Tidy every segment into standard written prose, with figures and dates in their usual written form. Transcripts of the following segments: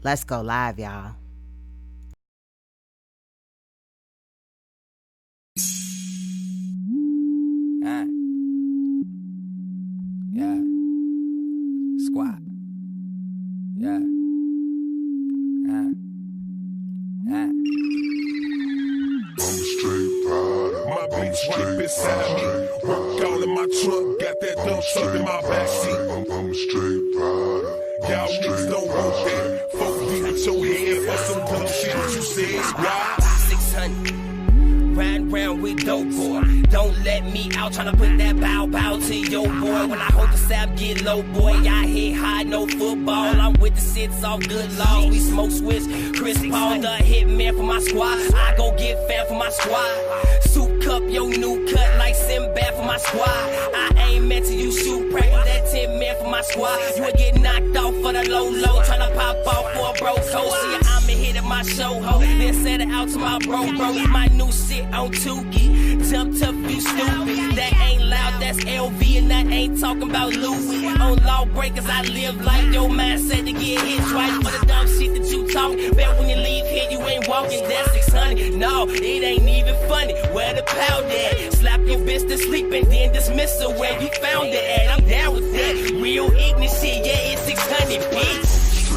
Let's go live, y'all. Yeah. Squat. Yeah. I'm straight rider. My bitch right beside me. Work all in my trunk, got that dumb truck in my backseat. I'm a straight rider. Y'all niggas don't want that. Fuck deep with your head for some dumb shit that you said. Squad. 600. Riding round with dope boy. Don't let me out tryna put that bow to your boy. When I hold the sap, get low, boy. Y'all hit high, no football. I'm with the sits off good laws. We smoke switch. Chris Paul, the hitman for my squad. I go get fat for my squad. Soup cup, your new cut like Sinbad for my squad. I ain't meant to use shoe practice. That 10 man for my squad. You would get knocked off for the low. Tryna pop off for a bro code. See, I'm hit at my show ho. Then set it out to my bro. My new shit on Tukey. Jump tough, you stupid. That ain't loud, that's LV, and I ain't talking about Louis. On lawbreakers, I live like your mindset to get hit right for the dumb shit that you talk. Bet when you leave here, you ain't walking. That's 600. No, it ain't even funny. Where the powder at? Slap your bitch to sleep and then dismiss her where you found it at. I'm down with that. Real ignorant shit, yeah, it's 600, bitch.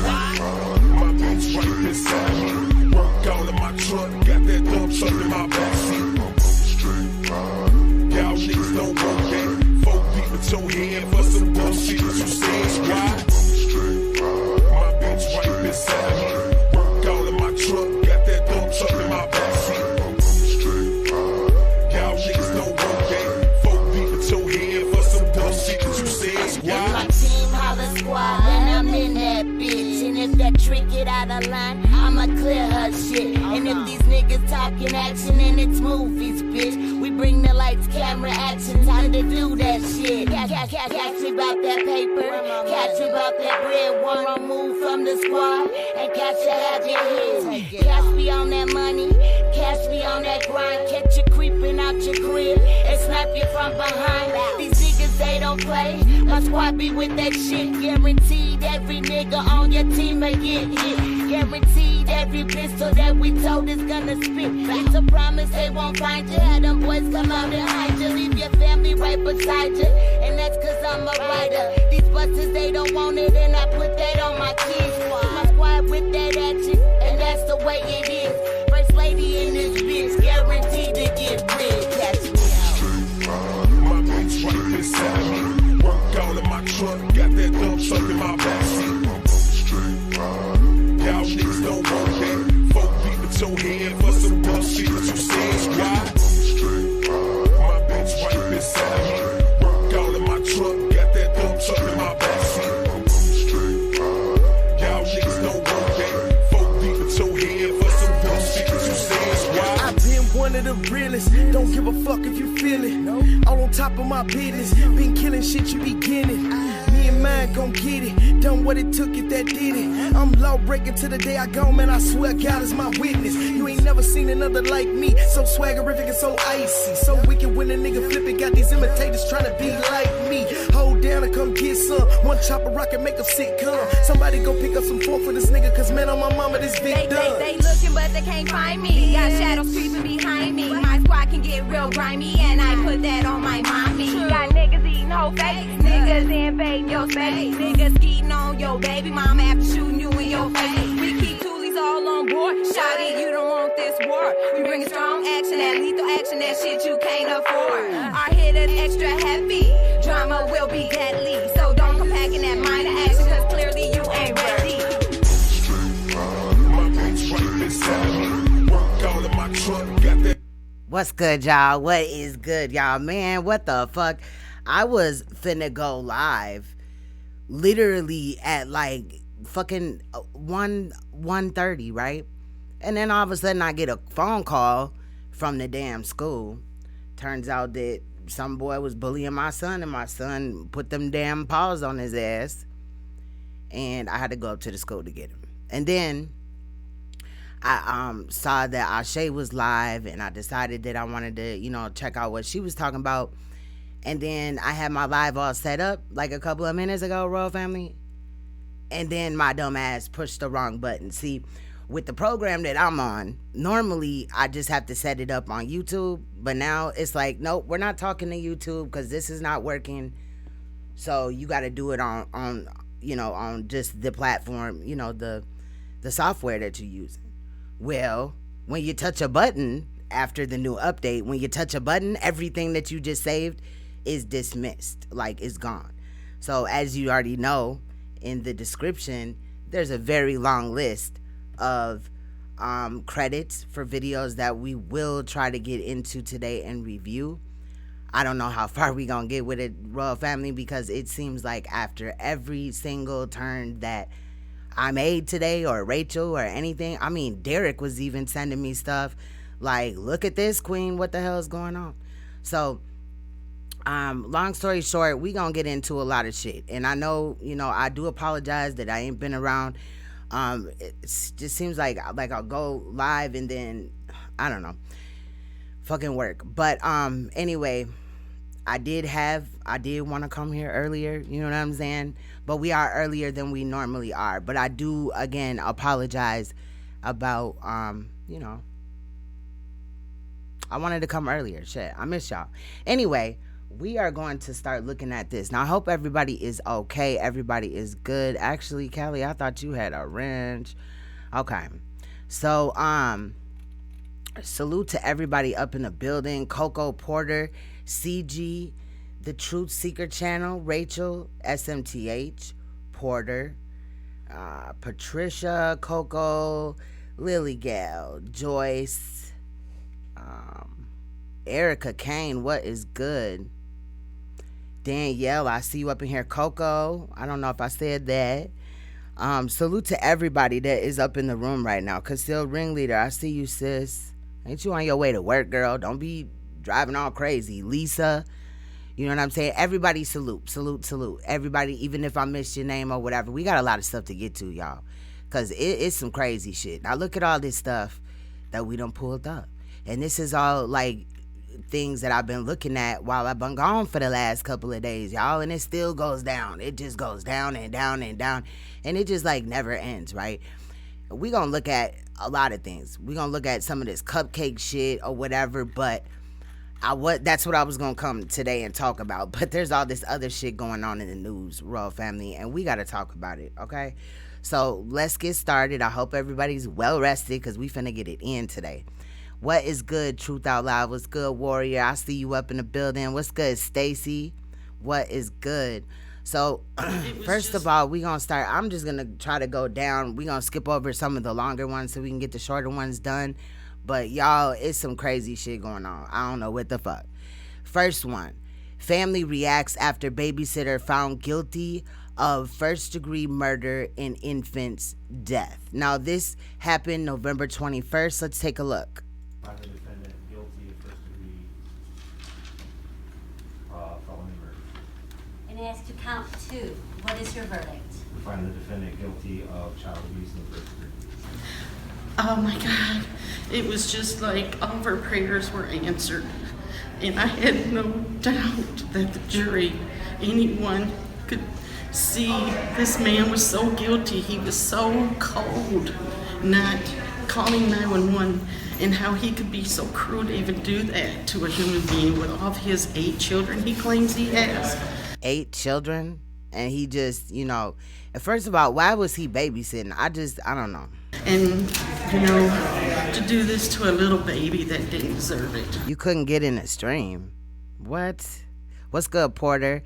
My bitch right beside me. Work all in my truck, got that dumb truck in my backseat. I'm straight rider. Y'all niggas don't want that. Folk deep with your head for some dumb shit that you said. Why? I'm straight rider. My bitch right beside me. Work all in my truck, got that dumb truck in my backseat. I'm straight rider. Y'all niggas don't want that. Folk deep with your head for some dumb shit that you said. Why? My team holla squad, and I'm in that bitch. And if that trick get out of line, I'ma clear her shit. And if these niggas talking action, and it's movies, bitch. We bring the lights, camera, action, time to do that shit. Catch me about that paper, catch me about that bread. One move from the squad, and catch you have your head. Catch me on that money, catch me on that grind. Catch you creeping out your crib, and snap you from behind. These niggas, they don't play. My squad be with that shit. Guaranteed every nigga on your team may get hit. Guaranteed every pistol that we told is gonna spit. It's a promise they won't find you. Have them boys come out and hide you. Leave your family right beside you. And that's cause I'm a rider. These buses, they don't want it, and I put that on my kids. My squad with that action, and that's the way it is. First lady in this bitch, guaranteed to get rich. Catch me out. My bitch right beside me. Work all in my truck, got that dumb truck in my backseat. I'm straight rider. Y'all niggas don't want that. Folk deep with your head for some dumb shit that you said. Why? I'm straight rider. My bitch right beside me. Work all in my truck, got that dumb truck in my backseat. I'm straight rider. Y'all niggas don't want that. Folk deep with your head for some dumb shit that you said. Why? I've been one of the realest. Don't give a fuck if you feel it. All on top of my business. Been killing shit you be getting. Me and mine gon' get it. Done what it took if that did it. I'm law breaking to the day I go, man. I swear God is my witness. You ain't never seen another like me. So swaggerific and so icy. So wicked when a nigga flip it. Got these imitators trying to be like me. Hold down and come get some. One chopper rocket make a sitcom. Somebody go pick up some fork for this nigga. Cause man, on my mama, this big done. They looking but they can't find me. Got shadows creeping behind me. My squad can get real grimy, and I put that on my mommy. Got niggas eating whole face, niggas invading your space, niggas skeeting on your baby mama after shooting you in your face. We keep toolies all on board. Shawty, you don't want this war. We bring a strong action, that lethal action, that shit you can't afford. Our hitters extra heavy, drama will be deadly. So don't come packing that minor action, cause clearly you ain't ready. My bitch right beside me. Work all in my truck, got that. What's good, y'all? What is good, y'all? Man, what the fuck? I was finna go live literally at like fucking 1:30, right? And then all of a sudden I get a phone call from the damn school. Turns out that some boy was bullying my son, and my son put them damn paws on his ass. And I had to go up to the school to get him. And then I saw that Ashe was live, and I decided that I wanted to, check out what she was talking about. And then I had my live all set up like a couple of minutes ago, Royal Family. and then my dumb ass pushed the wrong button. See, with the program that I'm on, normally I just have to set it up on YouTube, but now it's like, nope, we're not talking to YouTube because this is not working. So you got to do it on just the platform, the software that you're using. Well, when you touch a button after the new update, when you touch a button, everything that you just saved is dismissed, like it's gone. So as you already know, in the description, there's a very long list of credits for videos that we will try to get into today and review. I don't know how far we gonna get with it, Royal Family, because it seems like after every single turn that I made today, or Rachel, or anything, I mean, Derek was even sending me stuff like, look at this, Queen, what the hell is going on? So long story short, we gonna get into a lot of shit, and I know, I do apologize that I ain't been around. It just seems like I'll go live and then I don't know, fucking work. But anyway, I did want to come here earlier, you know what I'm saying? But we are earlier than we normally are. But I do again apologize about I wanted to come earlier. Shit, I miss y'all. Anyway, we are going to start looking at this. Now, I hope everybody is okay. Everybody is good. Actually, Callie, I thought you had a wrench. Okay. So, salute to everybody up in the building. Coco Porter, CG, The Truth Seeker Channel, Rachel, SMTH, Porter, Patricia, Coco, Lily Gal, Joyce, Erica Kane, what is good? Danielle, I see you up in here. Coco, I don't know if I said that. Salute to everybody that is up in the room right now. Concealed Ringleader, I see you, sis. Ain't you on your way to work, girl? Don't be driving all crazy. Lisa, you know what I'm saying? Everybody salute. Everybody, even if I missed your name or whatever. We got a lot of stuff to get to, y'all, because it's some crazy shit. Now look at all this stuff that we done pulled up. And this is all like things that I've been looking at while I've been gone for the last couple of days, y'all, and it still goes down. It just goes down and down and down, and it just like never ends, right? We gonna look at a lot of things. We gonna look at some of this cupcake shit or whatever, but that's what I was gonna come today and talk about. But there's all this other shit going on in the news, Royal Family, and we gotta talk about it, okay? So let's get started. I hope everybody's well rested, because we finna get it in today. What is good, Truth Out Loud? What's good, Warrior? I see you up in the building. What's good, Stacy? What is good? So, first of all, we going to start. I'm just going to try to go down. we going to skip over some of the longer ones so we can get the shorter ones done. But, y'all, it's some crazy shit going on. I don't know what the fuck. First one. Family reacts after babysitter found guilty of first-degree murder in infant's death. Now, this happened November 21st. Let's take a look. Find the defendant guilty of first-degree felony murder. And as to count 2, what is your verdict? We find the defendant guilty of child abuse in the first degree. Oh my God. It was just like all of our prayers were answered. And I had no doubt that the jury, anyone could see this man was so guilty. He was so cold, not calling 911. And how he could be so cruel to even do that to a human being with all of his 8 children he claims he has. 8 children? And he just, first of all, why was he babysitting? I don't know. And, to do this to a little baby that didn't deserve it. You couldn't get in a stream. What? What's good, Porter?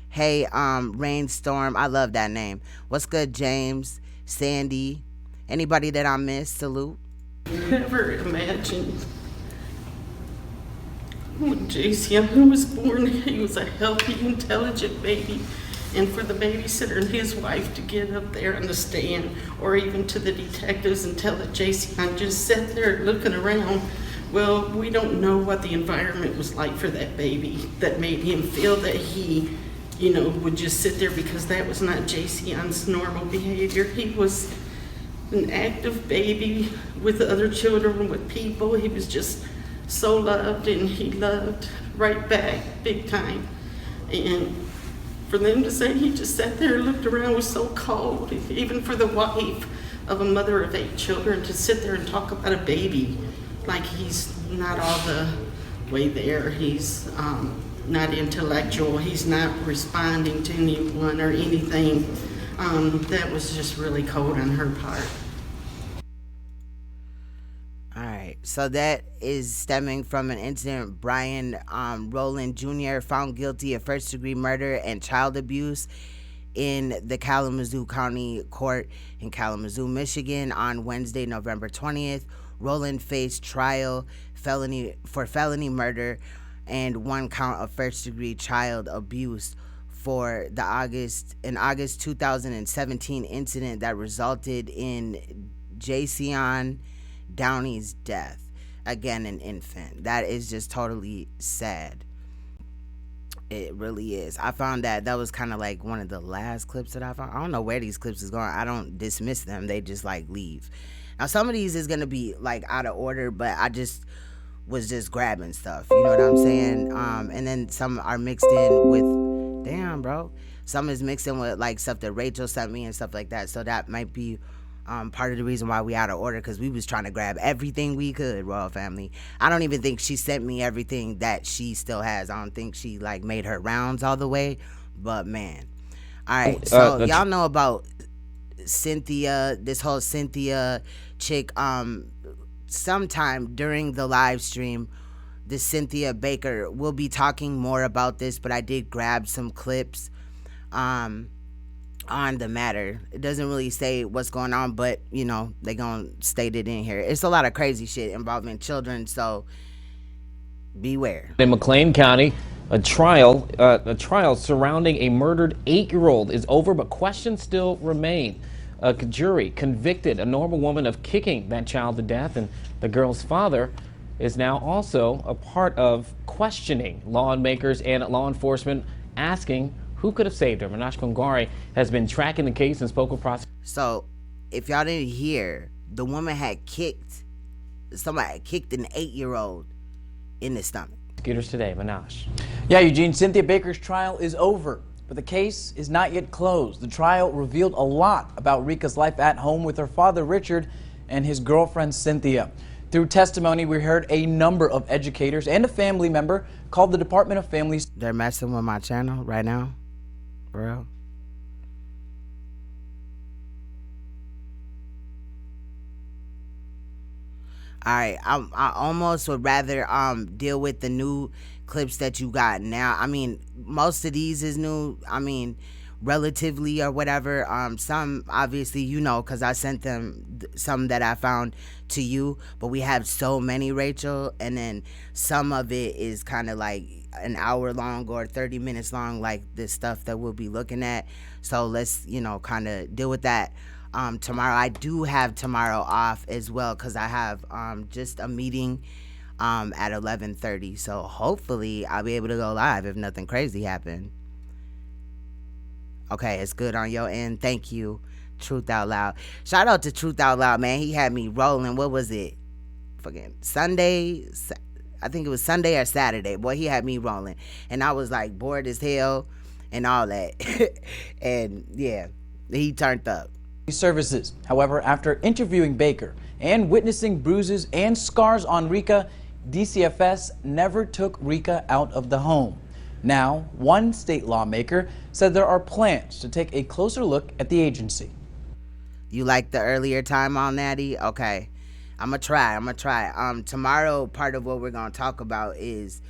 Hey, Rainstorm. I love that name. What's good, James? Sandy? Anybody that I missed? Salute. Never imagined when JC was born, he was a healthy, intelligent baby. And for the babysitter and his wife to get up there on the stand, or even to the detectives and tell that JC just sat there looking around. Well, we don't know what the environment was like for that baby that made him feel that he, would just sit there, because that was not JC's normal behavior. He was an active baby with other children, with people. He was just so loved, and he loved right back big time. And for them to say he just sat there and looked around was so cold. Even for the wife of a mother of 8 children to sit there and talk about a baby like he's not all the way there. He's not intellectual. He's not responding to anyone or anything. That was just really cold on her part. All right, so that is stemming from an incident. Brian Rowland Jr. found guilty of first-degree murder and child abuse in the Kalamazoo County Court in Kalamazoo, Michigan on Wednesday, November 20th. Rowland faced trial for felony murder and 1 count of first-degree child abuse for the August 2017 incident that resulted in Jason Downey's death. Again, an infant. That is just totally sad. It really is. I found that was kind of like one of the last clips that I found. I don't know where these clips is going. I don't dismiss them. They just like leave. Now some of these is going to be like out of order, but I just was just grabbing stuff. You know what I'm saying? And then some are mixed in with, damn, bro. Some is mixed in with like stuff that Rachel sent me and stuff like that. So that might be part of the reason why we out of order, because we was trying to grab everything we could, Royal Family. I don't even think she sent me everything that she still has. I don't think she like made her rounds all the way, but man. All right, so y'all know about Cynthia, this whole Cynthia chick. Sometime during the live stream, the Cynthia Baker will be talking more about this, but I did grab some clips on the matter. It doesn't really say what's going on, but you know they gonna state it in here. It's a lot of crazy shit involving children, so beware. In McLean County, a trial surrounding a murdered 8-year-old is over, but questions still remain. A jury convicted a normal woman of kicking that child to death, and the girl's father is now also a part of questioning lawmakers and law enforcement, asking who could have saved her. Minash Kongari has been tracking the case and spoke with prosecutors. So, if y'all didn't hear, the woman had kicked an 8-year-old in the stomach. Prosecutors today, Minash. Yeah, Eugene, Cynthia Baker's trial is over, but the case is not yet closed. The trial revealed a lot about Rika's life at home with her father, Richard, and his girlfriend, Cynthia. Through testimony, we heard a number of educators and a family member called the Department of Families. They're messing with my channel right now, bro. All right, I almost would rather deal with the new clips that you got now. I mean, most of these is new. I mean, relatively or whatever. Some obviously you know, because I sent them some that I found to you, but we have so many, Rachel, and then some of it is kind of like an hour long or 30 minutes long, like the stuff that we'll be looking at. So let's, you know, kind of deal with that tomorrow. I do have tomorrow off as well, because I have just a meeting at 11:30, so hopefully I'll be able to go live if nothing crazy happened. Okay, it's good on your end. Thank you, Truth Out Loud. Shout out to Truth Out Loud, man. He had me rolling. What was it? Fucking Sunday? I think it was Sunday or Saturday. Boy, he had me rolling. And I was like bored as hell and all that. And yeah, he turned up. Services. However, after interviewing Baker and witnessing bruises and scars on Rika, DCFS never took Rika out of the home. Now, one state lawmaker said there are plans to take a closer look at the agency. You like the earlier time on Natty? Okay. I'm gonna try. Tomorrow, part of what we're gonna talk about is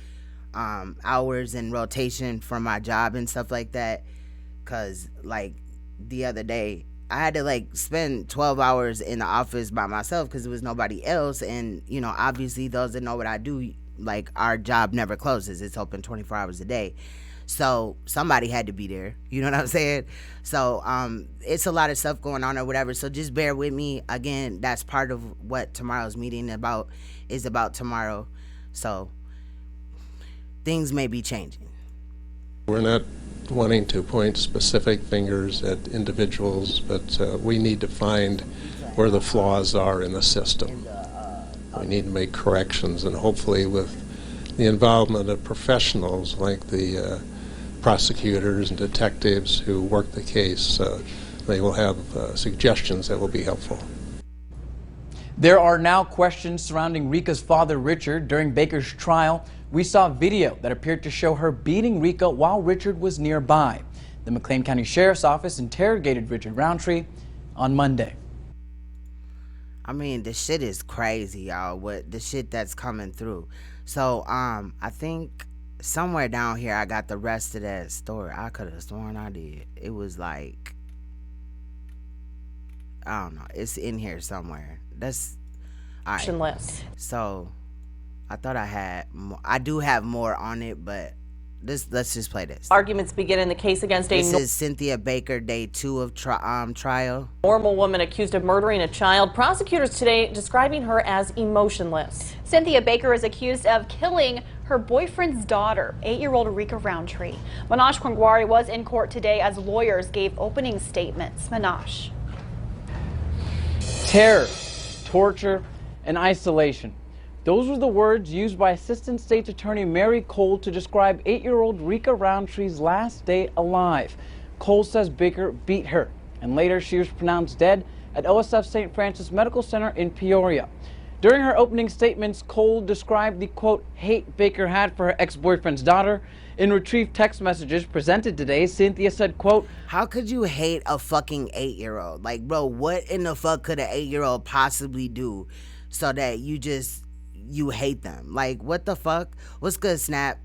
hours and rotation for my job and stuff like that. Cause like the other day, I had to like spend 12 hours in the office by myself because there was nobody else. And, you know, obviously those that know what I do, like our job never closes. It's open 24 hours a day. So somebody had to be there. You know what I'm saying? So it's a lot of stuff going on or whatever. So just bear with me. Again, that's part of what tomorrow's meeting is about tomorrow. So things may be changing. We're not wanting to point specific fingers at individuals, but we need to find where the flaws are in the system. We need to make corrections, and hopefully with the involvement of professionals like the prosecutors and detectives who work the case, they will have suggestions that will be helpful. There are now questions surrounding Rika's father, Richard. During Baker's trial, we saw video that appeared to show her beating Rika while Richard was nearby. The McLean County Sheriff's Office interrogated Richard Roundtree on Monday. I mean, the shit is crazy, y'all, what the shit that's coming through. So, I think somewhere down here I got the rest of that story. I could have sworn I did. It was like, I don't know. It's in here somewhere. That's all right. So, I thought I had more. I do have more on it, but let's just play this. Arguments begin in the case against This is Cynthia Baker, day 2 of trial. Normal woman accused of murdering a child. Prosecutors today describing her as emotionless. Cynthia Baker is accused of killing her boyfriend's daughter, 8-year-old Rika Roundtree. Manash Kwangwari was in court today as lawyers gave opening statements. Manash. Terror, torture, and isolation. Those were the words used by Assistant State's Attorney Mary Cole to describe 8-year-old Rika Roundtree's last day alive. Cole says Baker beat her, and later she was pronounced dead at OSF St. Francis Medical Center in Peoria. During her opening statements, Cole described the, quote, hate Baker had for her ex-boyfriend's daughter. In retrieved text messages presented today, Cynthia said, quote, how could you hate a fucking 8-year-old? Like, bro, what in the fuck could an 8-year-old possibly do so that you hate them? Like, what the fuck? What's good, Snap?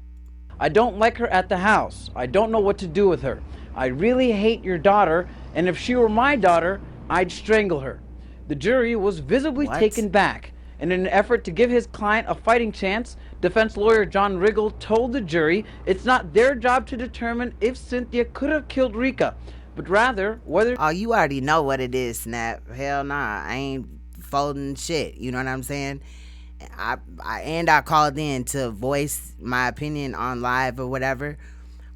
I don't like her at the house. I don't know what to do with her. I really hate your daughter, and if she were my daughter, I'd strangle her. The jury was visibly taken back, and in an effort to give his client a fighting chance, defense lawyer John Riggle told the jury it's not their job to determine if Cynthia could have killed Rika, but rather whether... Oh, you already know what it is, Snap. Hell nah, I ain't folding shit, you know what I'm saying? I called in to voice my opinion on live or whatever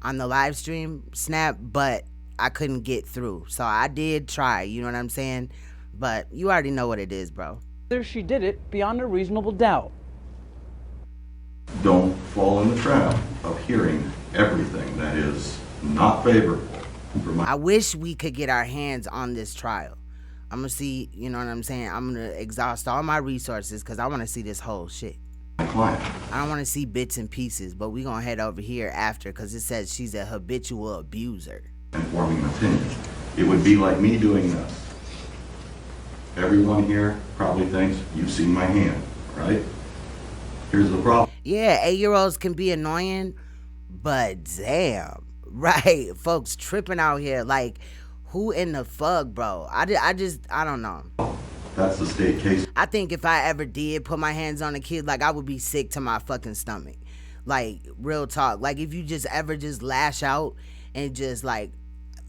on the live stream, Snap, but I couldn't get through. So I did try, you know what I'm saying? But you already know what it is, bro. Whether she did it beyond a reasonable doubt. Don't fall in the trap of hearing everything that is not favorable. I wish we could get our hands on this trial. I'm gonna see, you know what I'm saying? I'm gonna exhaust all my resources because I want to see this whole shit. I don't want to see bits and pieces, but we gonna head over here after because it says she's a habitual abuser. And forming an opinion. It would be like me doing this. Everyone here probably thinks you've seen my hand, right? Here's the problem. Yeah, 8-year-olds can be annoying, but damn, right? Folks tripping out here like, who in the fuck, bro? I don't know. That's the state case. I think if I ever did put my hands on a kid, like, I would be sick to my fucking stomach. Like, real talk. Like, if you just ever just lash out and just, like,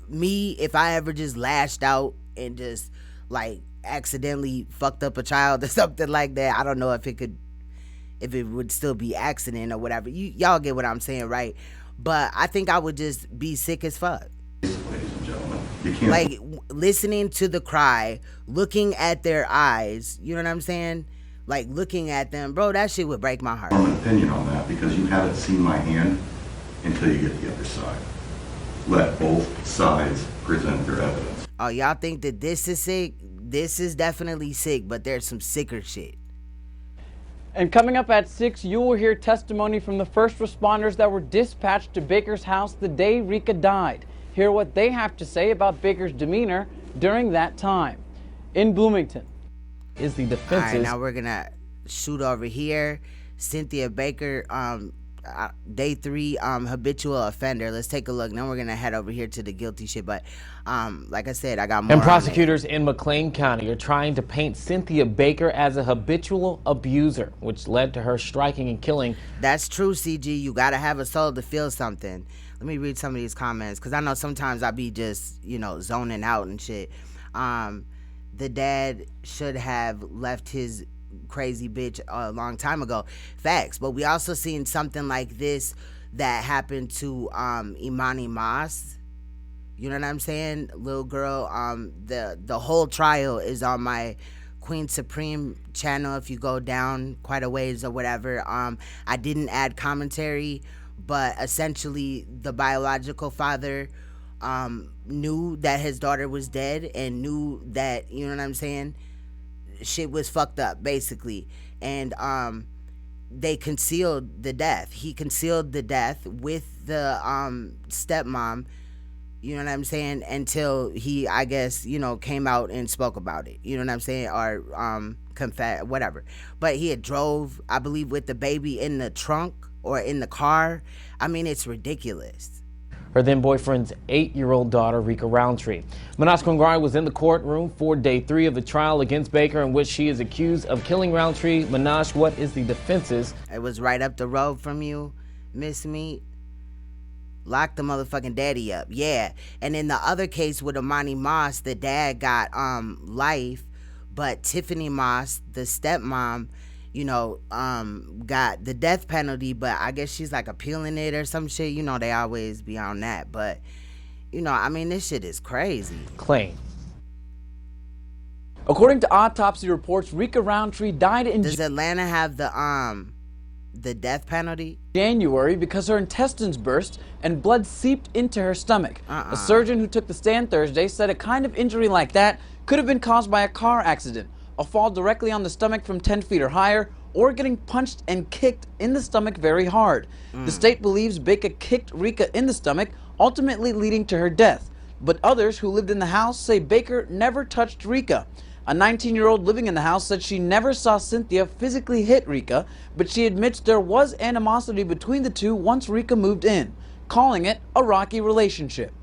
me, if I ever just lashed out and just, like, accidentally fucked up a child or something like that, I don't know if it would still be accident or whatever. Y'all get what I'm saying, right? But I think I would just be sick as fuck. Like, listening to the cry, looking at their eyes, you know what I'm saying? Like, looking at them, bro, that shit would break my heart. Form an opinion on that because you haven't seen my hand until you get the other side. Let both sides present their evidence. Oh, y'all think that this is sick? This is definitely sick, but there's some sicker shit. And coming up at 6, you will hear testimony from the first responders that were dispatched to Baker's house the day Rika died. Hear what they have to say about Baker's demeanor during that time. In Bloomington is the defense's... All right, now we're going to shoot over here. Cynthia Baker, day 3, habitual offender. Let's take a look. Then we're going to head over here to the guilty shit. But like I said, I got more. And prosecutors in McLean County are trying to paint Cynthia Baker as a habitual abuser, which led to her striking and killing. That's true, CG. You got to have a soul to feel something. Let me read some of these comments because I know sometimes I be just, you know, zoning out and shit. The dad should have left his crazy bitch a long time ago. Facts. But we also seen something like this that happened to Imani Moss. You know what I'm saying? Little girl. The whole trial is on my Queen Supreme channel if you go down quite a ways or whatever. I didn't add commentary, but essentially the biological father knew that his daughter was dead and knew that, you know what I'm saying, shit was fucked up basically, and they concealed the death. He concealed the death with the stepmom, you know what I'm saying, until he, I guess, you know, came out and spoke about it, you know what I'm saying, or confess, whatever. But he had drove, I believe, with the baby in the trunk or in the car. I mean, it's ridiculous. Her then boyfriend's 8-year-old daughter, Rika Roundtree. Minaj Kwangari was in the courtroom for day 3 of the trial against Baker, in which she is accused of killing Roundtree. Minaj, what is the defense's? It was right up the road from you, Miss Meat. Lock the motherfucking daddy up. Yeah. And in the other case with Amani Moss, the dad got life, but Tiffany Moss, the stepmom, you know, got the death penalty, but I guess she's like appealing it or some shit. You know, they always be on that. But, you know, I mean, this shit is crazy. Claim. According to autopsy reports, Rika Roundtree died in Does Atlanta have the death penalty? January because her intestines burst and blood seeped into her stomach. A surgeon who took the stand Thursday said a kind of injury like that could have been caused by a car accident, a fall directly on the stomach from 10 feet or higher, or getting punched and kicked in the stomach very hard. The state believes Baker kicked Rika in the stomach, ultimately leading to her death. But others who lived in the house say Baker never touched Rika. A 19-year-old living in the house said she never saw Cynthia physically hit Rika, but she admits there was animosity between the two once Rika moved in, calling it a rocky relationship.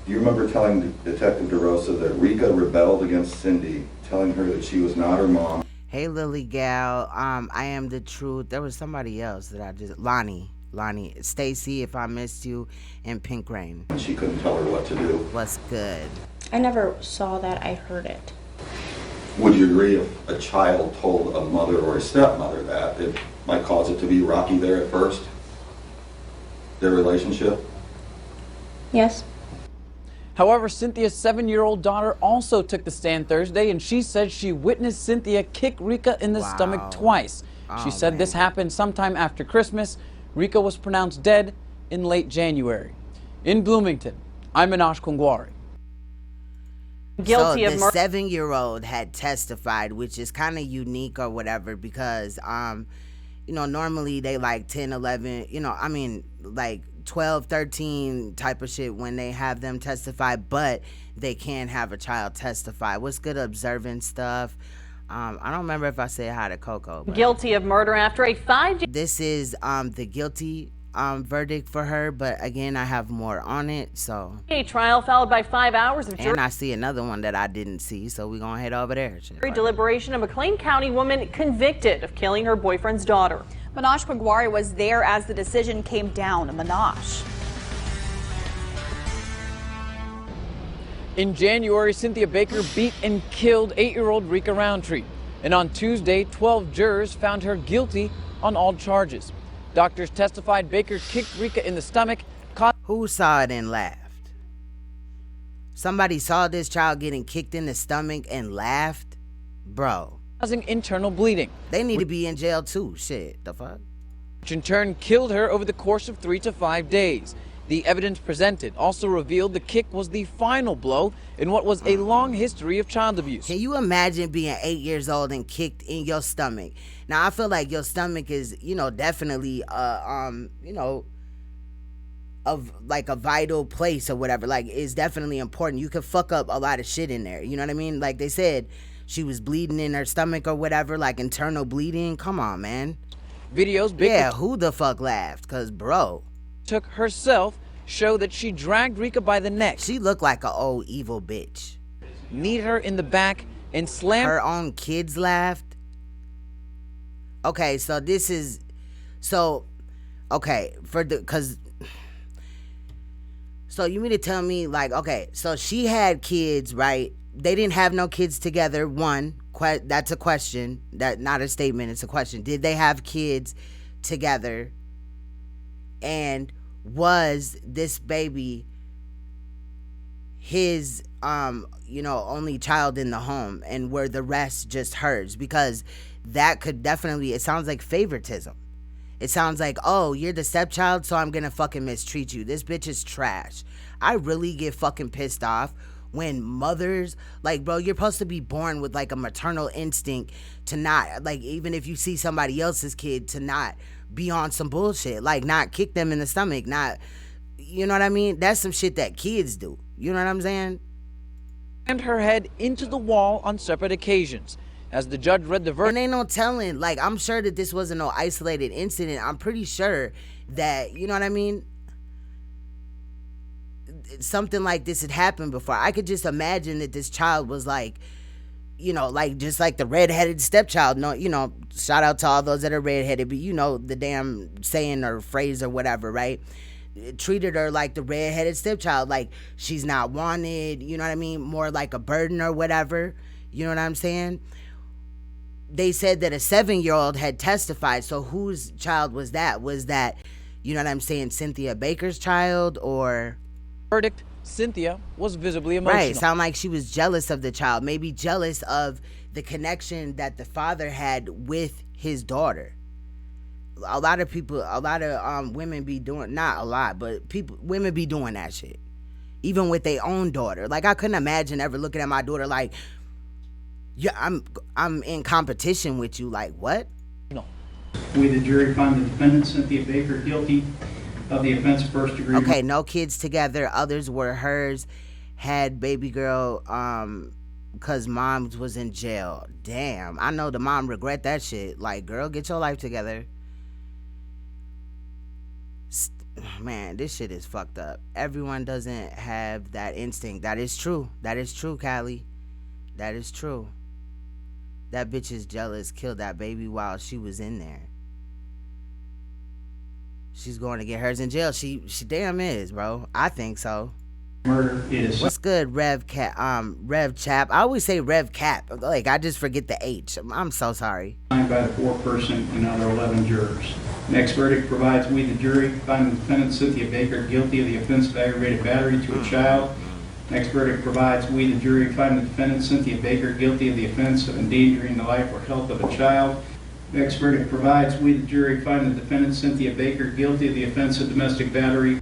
Do you remember telling Detective DeRosa that Rika rebelled against Cindy, telling her that she was not her mom? Hey, Lily Gal, I am the truth. There was somebody else that I just, Lonnie, Stacy, if I missed you, and Pink Rain. And she couldn't tell her what to do. What's good? I never saw that, I heard it. Would you agree if a child told a mother or a stepmother that it might cause it to be rocky there at first? Their relationship? Yes. However, Cynthia's 7-year-old daughter also took the stand Thursday, and she said she witnessed Cynthia kick Rika in the stomach twice. She said this happened sometime after Christmas. Rika was pronounced dead in late January. In Bloomington, I'm Minaj Kwangari. Guilty of murder. The 7-year-old had testified, which is kind of unique or whatever, because you know, normally they like 10, 11, you know, I mean, like 12, 13 type of shit when they have them testify, but they can have a child testify. What's good observing stuff? I don't remember if I said hi to Coco. Guilty of murder after a 5-day. This is the guilty verdict for her, but again, I have more on it. So A trial followed by 5 hours of jury. And I see another one that I didn't see, so we're gonna head over there. Deliberation of a McLean County woman convicted of killing her boyfriend's daughter. Minaj Kwangari was there as the decision came down. Minaj. In January, Cynthia Baker beat and killed 8-year-old Rika Roundtree. And on Tuesday, 12 jurors found her guilty on all charges. Doctors testified Baker kicked Rika in the stomach. Who saw it and laughed? Somebody saw this child getting kicked in the stomach and laughed? Bro. Causing internal bleeding. They need to be in jail too. Shit, the fuck? Which in turn killed her over the course of 3 to 5 days. The evidence presented also revealed the kick was the final blow in what was a long history of child abuse. Can you imagine being 8 years old and kicked in your stomach? Now, I feel like your stomach is, you know, definitely, you know, of like a vital place or whatever. Like, it's definitely important. You could fuck up a lot of shit in there. You know what I mean? Like they said, she was bleeding in her stomach or whatever, like internal bleeding. Come on, man. Videos. Baker yeah, who the fuck laughed? Cause bro took herself show that she dragged Rika by the neck. She looked like an old evil bitch. Kneed her in the back and slammed. Her own kids laughed. Okay, so this is, okay, so you mean to tell me, like, okay, so she had kids, right? They didn't have no kids together. One, that's a question. That not a statement, it's a question. Did they have kids together? And was this baby his you know, only child in the home, and were the rest just hers? Because that could definitely, it sounds like favoritism. It sounds like, oh, you're the stepchild, so I'm gonna fucking mistreat you. This bitch is trash. I really get fucking pissed off when mothers, like, bro, you're supposed to be born with like a maternal instinct to not, like, even if you see somebody else's kid, to not be on some bullshit, like not kick them in the stomach, not, you know what I mean? That's some shit that kids do. You know what I'm saying? And her head into the wall on separate occasions. As the judge read the verdict. And ain't no telling, like, I'm sure that this wasn't no isolated incident. I'm pretty sure that, you know what I mean? Something like this had happened before. I could just imagine that this child was like, you know, like just like the redheaded stepchild. No, you know, shout out to all those that are redheaded, but you know the damn saying or phrase or whatever, right? It treated her like the redheaded stepchild, like she's not wanted, you know what I mean? More like a burden or whatever. You know what I'm saying? They said that a 7-year-old had testified. So whose child was that? Was that, you know what I'm saying, Cynthia Baker's child or? Verdict, Cynthia was visibly emotional. Right, sound like she was jealous of the child, maybe jealous of the connection that the father had with his daughter. A lot of people, a lot of women be doing, not a lot, but women be doing that shit. Even with their own daughter. Like, I couldn't imagine ever looking at my daughter like, yeah, I'm in competition with you. Like, what? No. We, the jury, find the defendant, Cynthia Baker, guilty of the offense of first degree. Okay, no kids together. Others were hers. Had baby girl, because mom was in jail. Damn, I know the mom regret that shit. Like, girl, get your life together. Man, this shit is fucked up. Everyone doesn't have that instinct. That is true. That is true, Callie. That is true. That bitch is jealous, killed that baby while she was in there. She's going to get hers in jail. She damn is, bro. I think so. Murder is. What's good, Rev Chap? I always say Rev Cap. Like, I just forget the H. I'm so sorry. Signed by the foreperson and other 11 jurors. Next verdict provides we, the jury, find the defendant, Cynthia Baker, guilty of the offense of aggravated battery to a child. Next verdict provides we, the jury, find the defendant, Cynthia Baker, guilty of the offense of endangering the life or health of a child. Next verdict provides we, the jury, find the defendant, Cynthia Baker, guilty of the offense of domestic battery.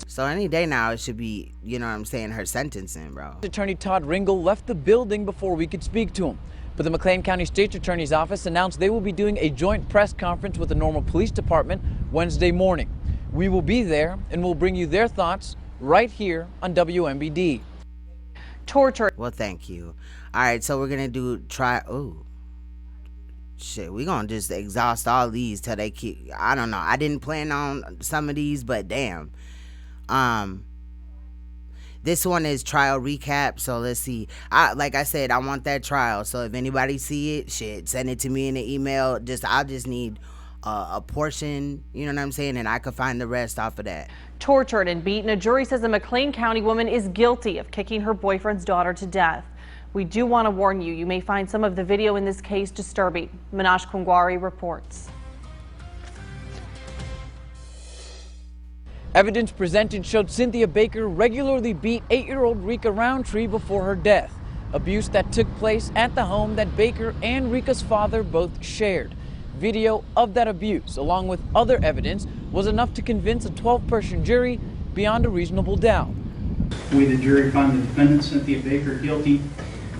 So any day now it should be, you know what I'm saying, her sentencing, bro. Attorney Todd Ringel left the building before we could speak to him. But the McLean County State's Attorney's Office announced they will be doing a joint press conference with the Normal Police Department Wednesday morning. We will be there and we'll bring you their thoughts right here on WMBD. Torture. Well, thank you. All right, so we're going to shit, we're going to just exhaust all these till they keep, I don't know. I didn't plan on some of these, but damn. This one is trial recap, so let's see. Like I said, I want that trial, so if anybody see it, shit, send it to me in the email. I'll just need a portion, you know what I'm saying, and I could find the rest off of that. Tortured and beaten, a jury says a McLean County woman is guilty of kicking her boyfriend's daughter to death. We do want to warn you, you may find some of the video in this case disturbing. Manash Kungwari reports. Evidence presented showed Cynthia Baker regularly beat 8-year-old Rika Roundtree before her death, abuse that took place at the home that Baker and Rika's father both shared. Video of that abuse, along with other evidence, was enough to convince a 12-person jury beyond a reasonable doubt. We, the jury, find the defendant, Cynthia Baker, guilty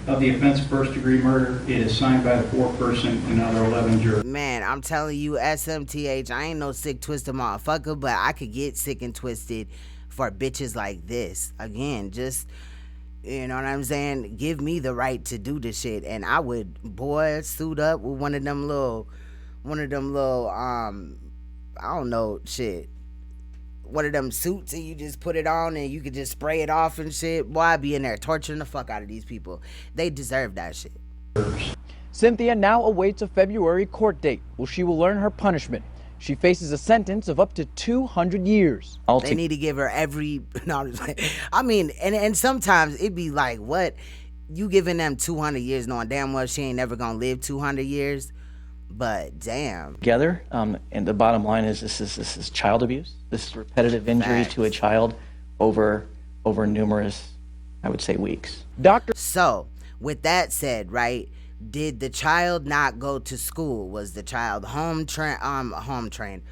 of the offense of first-degree murder. It is signed by the foreperson and other 11 jurors. Man, I'm telling you, SMTH, I ain't no sick, twisted motherfucker, but I could get sick and twisted for bitches like this. Again, just, you know what I'm saying? Give me the right to do this shit, and I would, boy, suit up with one of them little, I don't know, shit. One of them suits and you just put it on and you could just spray it off and shit. Boy, I'd be in there torturing the fuck out of these people. They deserve that shit. Cynthia now awaits a February court date where she will learn her punishment. She faces a sentence of up to 200 years. They need to give her every, no, I mean, and sometimes it'd be like, what? You giving them 200 years knowing damn well she ain't never gonna live 200 years? But damn. Together, and the bottom line is this is child abuse. This is repetitive injury to a child over numerous, I would say, weeks. So with that said, right, Did the child not go to school? Was the child homeschooled?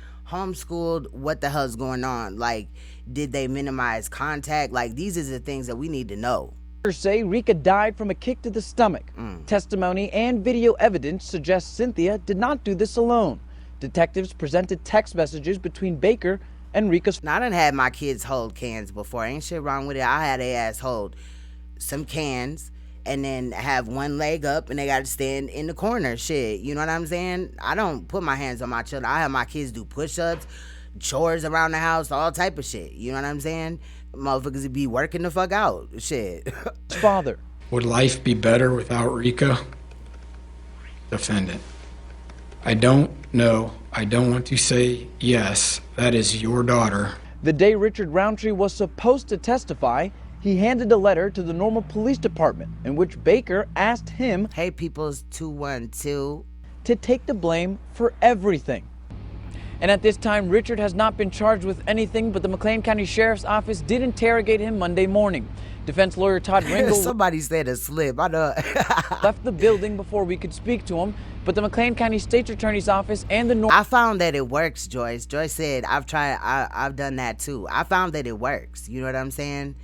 What the hell's going on? Like, did they minimize contact? Like, these are the things that we need to know. Say Rika died from a kick to the stomach. Testimony and video evidence suggests Cynthia did not do this alone. Detectives presented text messages between Baker and Rika's. Now, I done had my kids hold cans before. Ain't shit wrong with it. I had their ass hold some cans and then have one leg up and they got to stand in the corner. Shit, you know what I'm saying? I don't put my hands on my children. I have my kids do push-ups, chores around the house, all type of shit. You know what I'm saying? Motherfuckers be working the fuck out. Shit. Father. Would life be better without Rika? Defendant. I don't know. I don't want to say yes. That is your daughter. The day Richard Roundtree was supposed to testify, he handed a letter to the Normal Police Department in which Baker asked him, "Hey, People's 212, to take the blame for everything." And at this time, Richard has not been charged with anything, but the McLean County Sheriff's Office did interrogate him Monday morning. Defense lawyer Todd Ringel somebody said a slip. I know. left the building before we could speak to him, but the McLean County State's Attorney's Office and the I found that it works, Joyce. Joyce said, I've done that too. I found that it works. You know what I'm saying?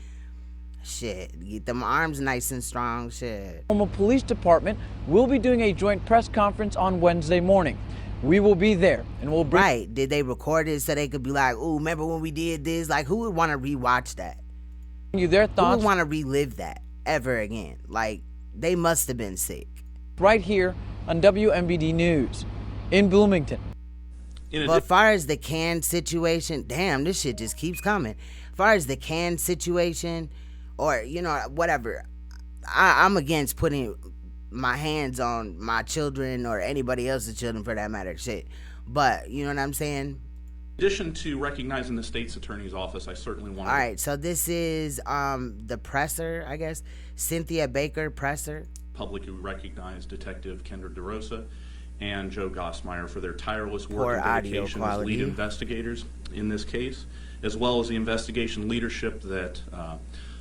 Shit, get them arms nice and strong. Shit. Normal Police Department will be doing a joint press conference on Wednesday morning. We will be there and we'll bring. Right. Did they record it so they could be like, "Ooh, remember when we did this?" Like, who would want to rewatch that? You their thoughts. Who would want to relive that ever again? Like, they must have been sick. Right here on WMBD News in Bloomington. But as far as the can situation, damn, this shit just keeps coming. As far as the can situation, or, you know, whatever, I'm against putting my hands on my children or anybody else's children for that matter. Shit. But, you know what I'm saying? In addition to recognizing the state's attorney's office, I certainly want to... All right, so this is the presser, I guess. Cynthia Baker, presser. Publicly recognize Detective Kendra DeRosa and Joe Gossmeyer for their tireless work and dedication as lead investigators in this case, as well as the investigation leadership that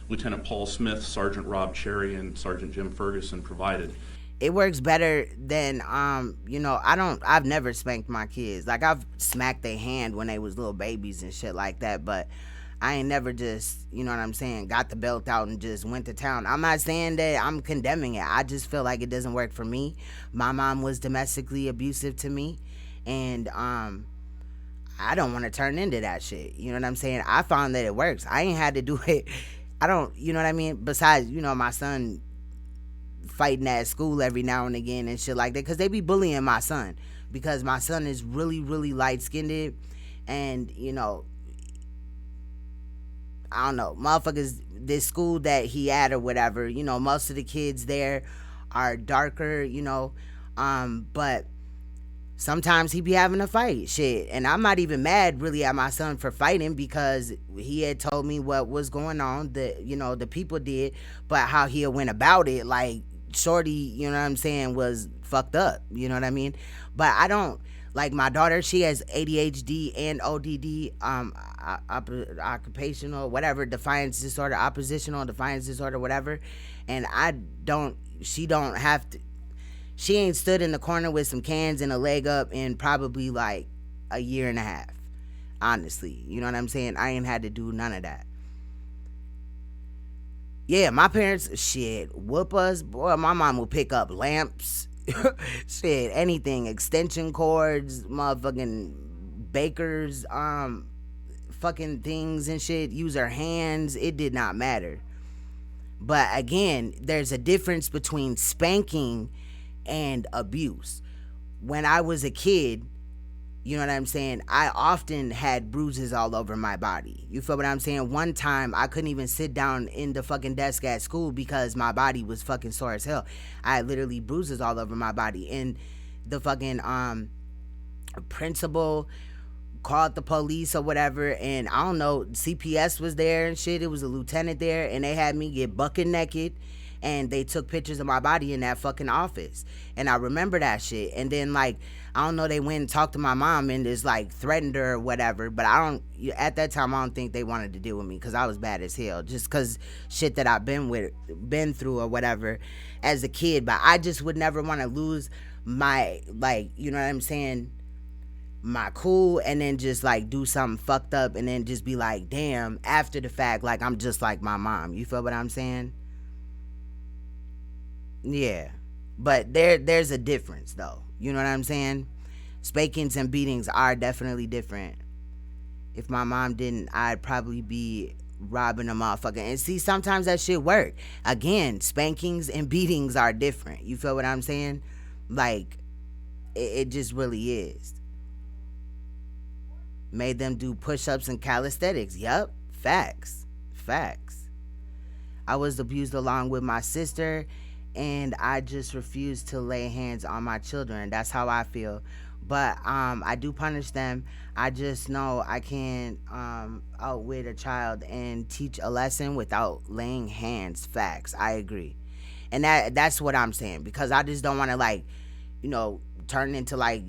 Lieutenant Paul Smith, Sergeant Rob Cherry, and Sergeant Jim Ferguson provided. It works better than, you know, I've never spanked my kids. Like, I've smacked their hand when they was little babies and shit like that, but I ain't never just, you know what I'm saying, got the belt out and just went to town. I'm not saying that I'm condemning it. I just feel like it doesn't work for me. My mom was domestically abusive to me, and I don't want to turn into that shit. You know what I'm saying? I found that it works. I ain't had to do it. I don't, you know what I mean? Besides, you know, my son fighting at school every now and again and shit like that, because they be bullying my son, because my son is really, really light-skinned, and, you know, I don't know, motherfuckers, this school that he at or whatever, you know, most of the kids there are darker, you know, but sometimes he be having a fight, shit, and I'm not even mad really at my son for fighting, because he had told me what was going on, that, you know, the people did, but how he went about it, like, shorty, you know what I'm saying, was fucked up, you know what I mean? But I don't, like, my daughter, she has ADHD and ODD, occupational, whatever, defiance disorder, oppositional defiance disorder, whatever, and she ain't stood in the corner with some cans and a leg up in probably like a year and a half, honestly, you know what I'm saying? I ain't had to do none of that. Yeah, my parents, shit, whoop us. Boy, my mom will pick up lamps, shit, anything, extension cords, motherfucking bakers, fucking things and shit, use her hands. It did not matter. But again, there's a difference between spanking and abuse. When I was a kid, you know what I'm saying, I often had bruises all over my body. You feel what I'm saying? One time, I couldn't even sit down in the fucking desk at school because my body was fucking sore as hell. I had literally bruises all over my body. And the fucking principal called the police or whatever, and I don't know, CPS was there and shit. It was a lieutenant there, and they had me get bucket naked and they took pictures of my body in that fucking office. And I remember that shit. And then, like, I don't know, they went and talked to my mom and just, like, threatened her or whatever. But at that time, I don't think they wanted to deal with me because I was bad as hell. Just because shit that I've been through or whatever as a kid. But I just would never want to lose my, like, you know what I'm saying, my cool, and then just, like, do something fucked up and then just be like, damn, after the fact, like, I'm just like my mom. You feel what I'm saying? Yeah. But there's a difference, though. You know what I'm saying? Spankings and beatings are definitely different. If my mom didn't, I'd probably be robbing a motherfucker. And see, sometimes that shit work. Again, spankings and beatings are different. You feel what I'm saying? Like, it just really is. Made them do push-ups and calisthenics. Yup. Facts. I was abused along with my sister, and I just refuse to lay hands on my children. That's how I feel. But I do punish them. I just know I can't outwit a child and teach a lesson without laying hands. Facts. I agree. And that's what I'm saying, because I just don't want to, like, you know, turn into, like,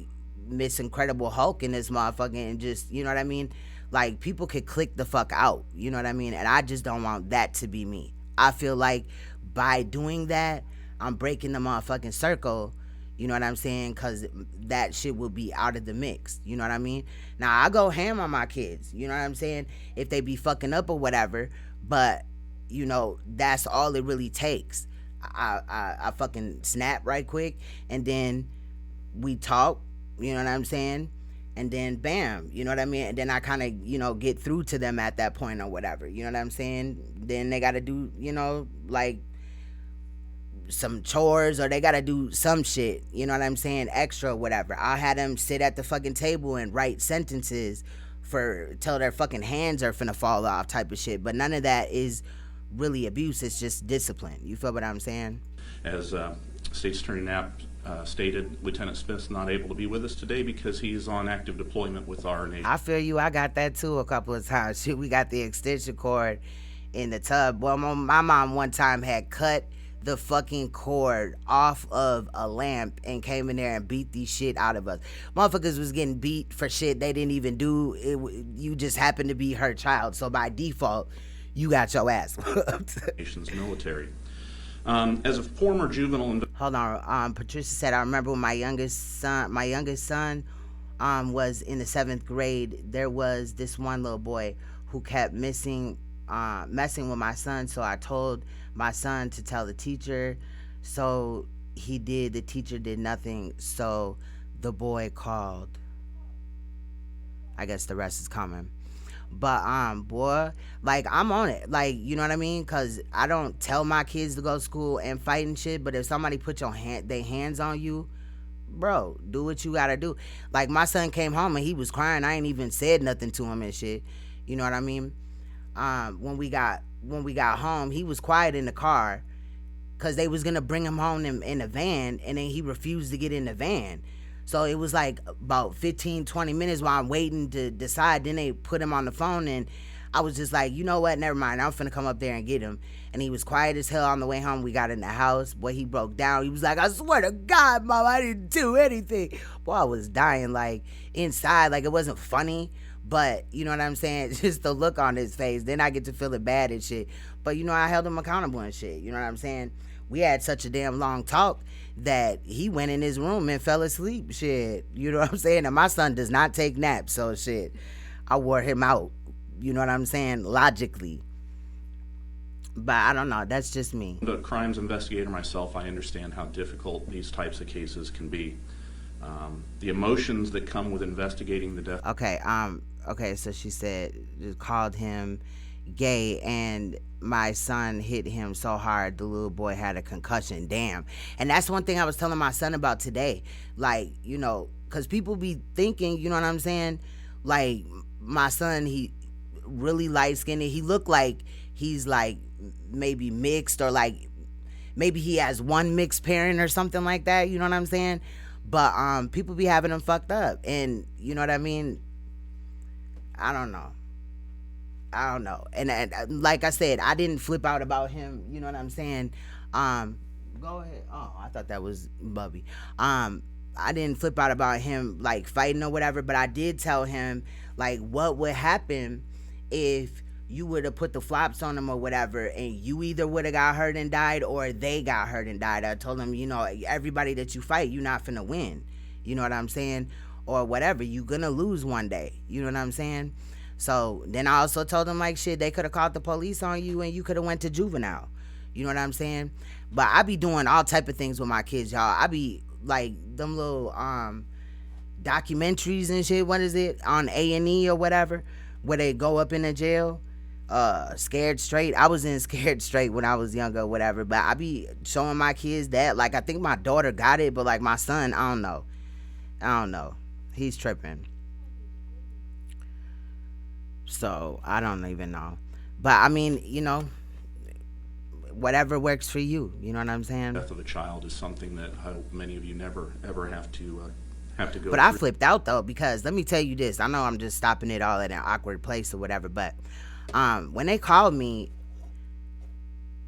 Miss Incredible Hulk in this motherfucker and just, you know what I mean? Like, people could click the fuck out, you know what I mean? And I just don't want that to be me. I feel like by doing that, I'm breaking the motherfucking circle, you know what I'm saying? Because that shit will be out of the mix, you know what I mean? Now, I go ham on my kids, you know what I'm saying? If they be fucking up or whatever, but, you know, that's all it really takes. I fucking snap right quick, and then we talk, you know what I'm saying? And then bam, you know what I mean? And then I kind of, you know, get through to them at that point or whatever, you know what I'm saying? Then they got to do, you know, like some chores, or they got to do some shit, you know what I'm saying? Extra or whatever. I had them sit at the fucking table and write sentences till their fucking hands are finna fall off type of shit. But none of that is really abuse. It's just discipline. You feel what I'm saying? As State's Attorney Knapp stated, Lieutenant Smith's not able to be with us today because he's on active deployment with our nation. I feel you. I got that too a couple of times. Shit, we got the extension cord in the tub. Well, my mom one time had cut the fucking cord off of a lamp and came in there and beat the shit out of us. Motherfuckers was getting beat for shit they didn't even do. You just happened to be her child, so by default, you got your ass whooped. Nation's military. As a former juvenile... Hold on. Patricia said, I remember when my youngest son was in the 7th grade, there was this one little boy who kept messing with my son, so I told my son to tell the teacher. So he did. The teacher did nothing, so the boy called. I guess the rest is coming. But boy, like, I'm on it, like, you know what I mean? Cause I don't tell my kids to go to school and fight and shit, but if somebody put their hands on you, bro, do what you gotta do. Like, my son came home and he was crying. I ain't even said nothing to him and shit, you know what I mean? When we got home, he was quiet in the car because they was gonna bring him home in a van, and then he refused to get in the van. So it was like about 15-20 minutes while I'm waiting to decide. Then they put him on the phone, and I was just like, you know what, never mind, I'm finna come up there and get him. And he was quiet as hell on the way home. We got in the house. Boy, he broke down. He was like, I swear to God, Mom, I didn't do anything. Boy, I was dying, like, inside. Like, it wasn't funny, but you know what I'm saying? Just the look on his face. Then I get to feeling bad and shit. But, you know, I held him accountable and shit. You know what I'm saying? We had such a damn long talk that he went in his room and fell asleep. Shit. You know what I'm saying? And my son does not take naps. So, shit, I wore him out. You know what I'm saying? Logically. But I don't know. That's just me. The crimes investigator myself, I understand how difficult these types of cases can be. The emotions that come with investigating the death. Okay, so she said, called him gay, and my son hit him so hard the little boy had a concussion. Damn. And that's one thing I was telling my son about today. Like, you know, because people be thinking, you know what I'm saying? Like, my son, he really light-skinned. He looked like he's like maybe mixed, or like maybe he has one mixed parent or something like that, you know what I'm saying? But people be having him fucked up, and you know what I mean? I don't know. And like I said, I didn't flip out about him, you know what I'm saying, Go ahead. Oh, I thought that was Bubby. I didn't flip out about him like fighting or whatever, but I did tell him like what would happen if you would have put the flops on him or whatever, and you either would have got hurt and died or they got hurt and died. I told him, you know, everybody that you fight, you're not finna win. You know what I'm saying? Or whatever, you gonna lose one day. You know what I'm saying? So then I also told him like, shit, they could have called the police on you and you could have went to juvenile. You know what I'm saying? But I be doing all type of things with my kids, y'all. I be like them little documentaries and shit. What is it on A&E or whatever, where they go up in the jail? Scared Straight. I was in Scared Straight when I was younger or whatever. But I be showing my kids that. Like I think my daughter got it, but like my son, I don't know. He's tripping. So I don't even know. But I mean, you know, whatever works for you. You know what I'm saying? Death of a child is something that I hope many of you never ever have to go But through. I flipped out though, because let me tell you this. I know I'm just stopping it all at an awkward place or whatever, but when they called me,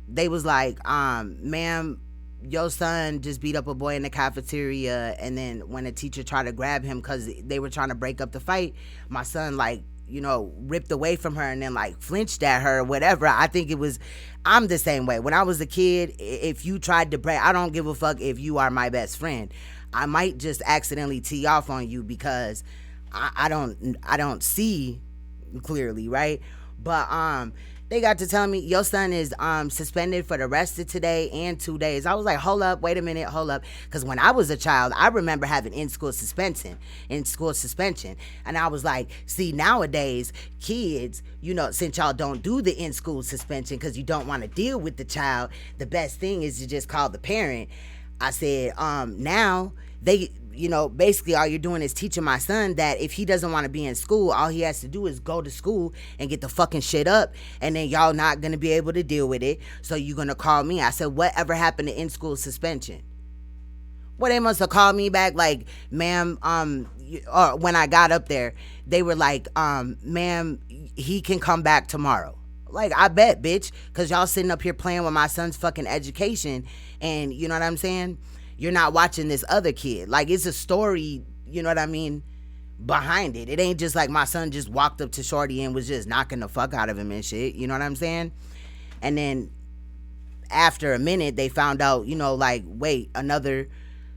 they was like, ma'am, your son just beat up a boy in the cafeteria, and then when a teacher tried to grab him because they were trying to break up the fight, my son like, you know, ripped away from her and then like flinched at her or whatever. I think it was, I'm the same way. When I was a kid, if you tried to break, I don't give a fuck if you are my best friend. I might just accidentally tee off on you because I don't see clearly, right? But they got to tell me your son is suspended for the rest of today and 2 days. I was like, hold up, wait a minute, hold up. Because when I was a child, I remember having in-school suspension. And I was like, see, nowadays, kids, you know, since y'all don't do the in-school suspension because you don't want to deal with the child, the best thing is to just call the parent. I said, now they, you know, basically all you're doing is teaching my son that if he doesn't want to be in school, all he has to do is go to school and get the fucking shit up, and then y'all not going to be able to deal with it, so you're going to call me. I said, whatever happened to in-school suspension? Well, they must have called me back like, ma'am, or when I got up there, they were like, ma'am, he can come back tomorrow. Like, I bet, bitch, because y'all sitting up here playing with my son's fucking education, and you know what I'm saying? You're not watching this other kid. Like, it's a story, you know what I mean, behind it. It ain't just like my son just walked up to Shorty and was just knocking the fuck out of him and shit, you know what I'm saying? And then after a minute, they found out, you know, like, wait, another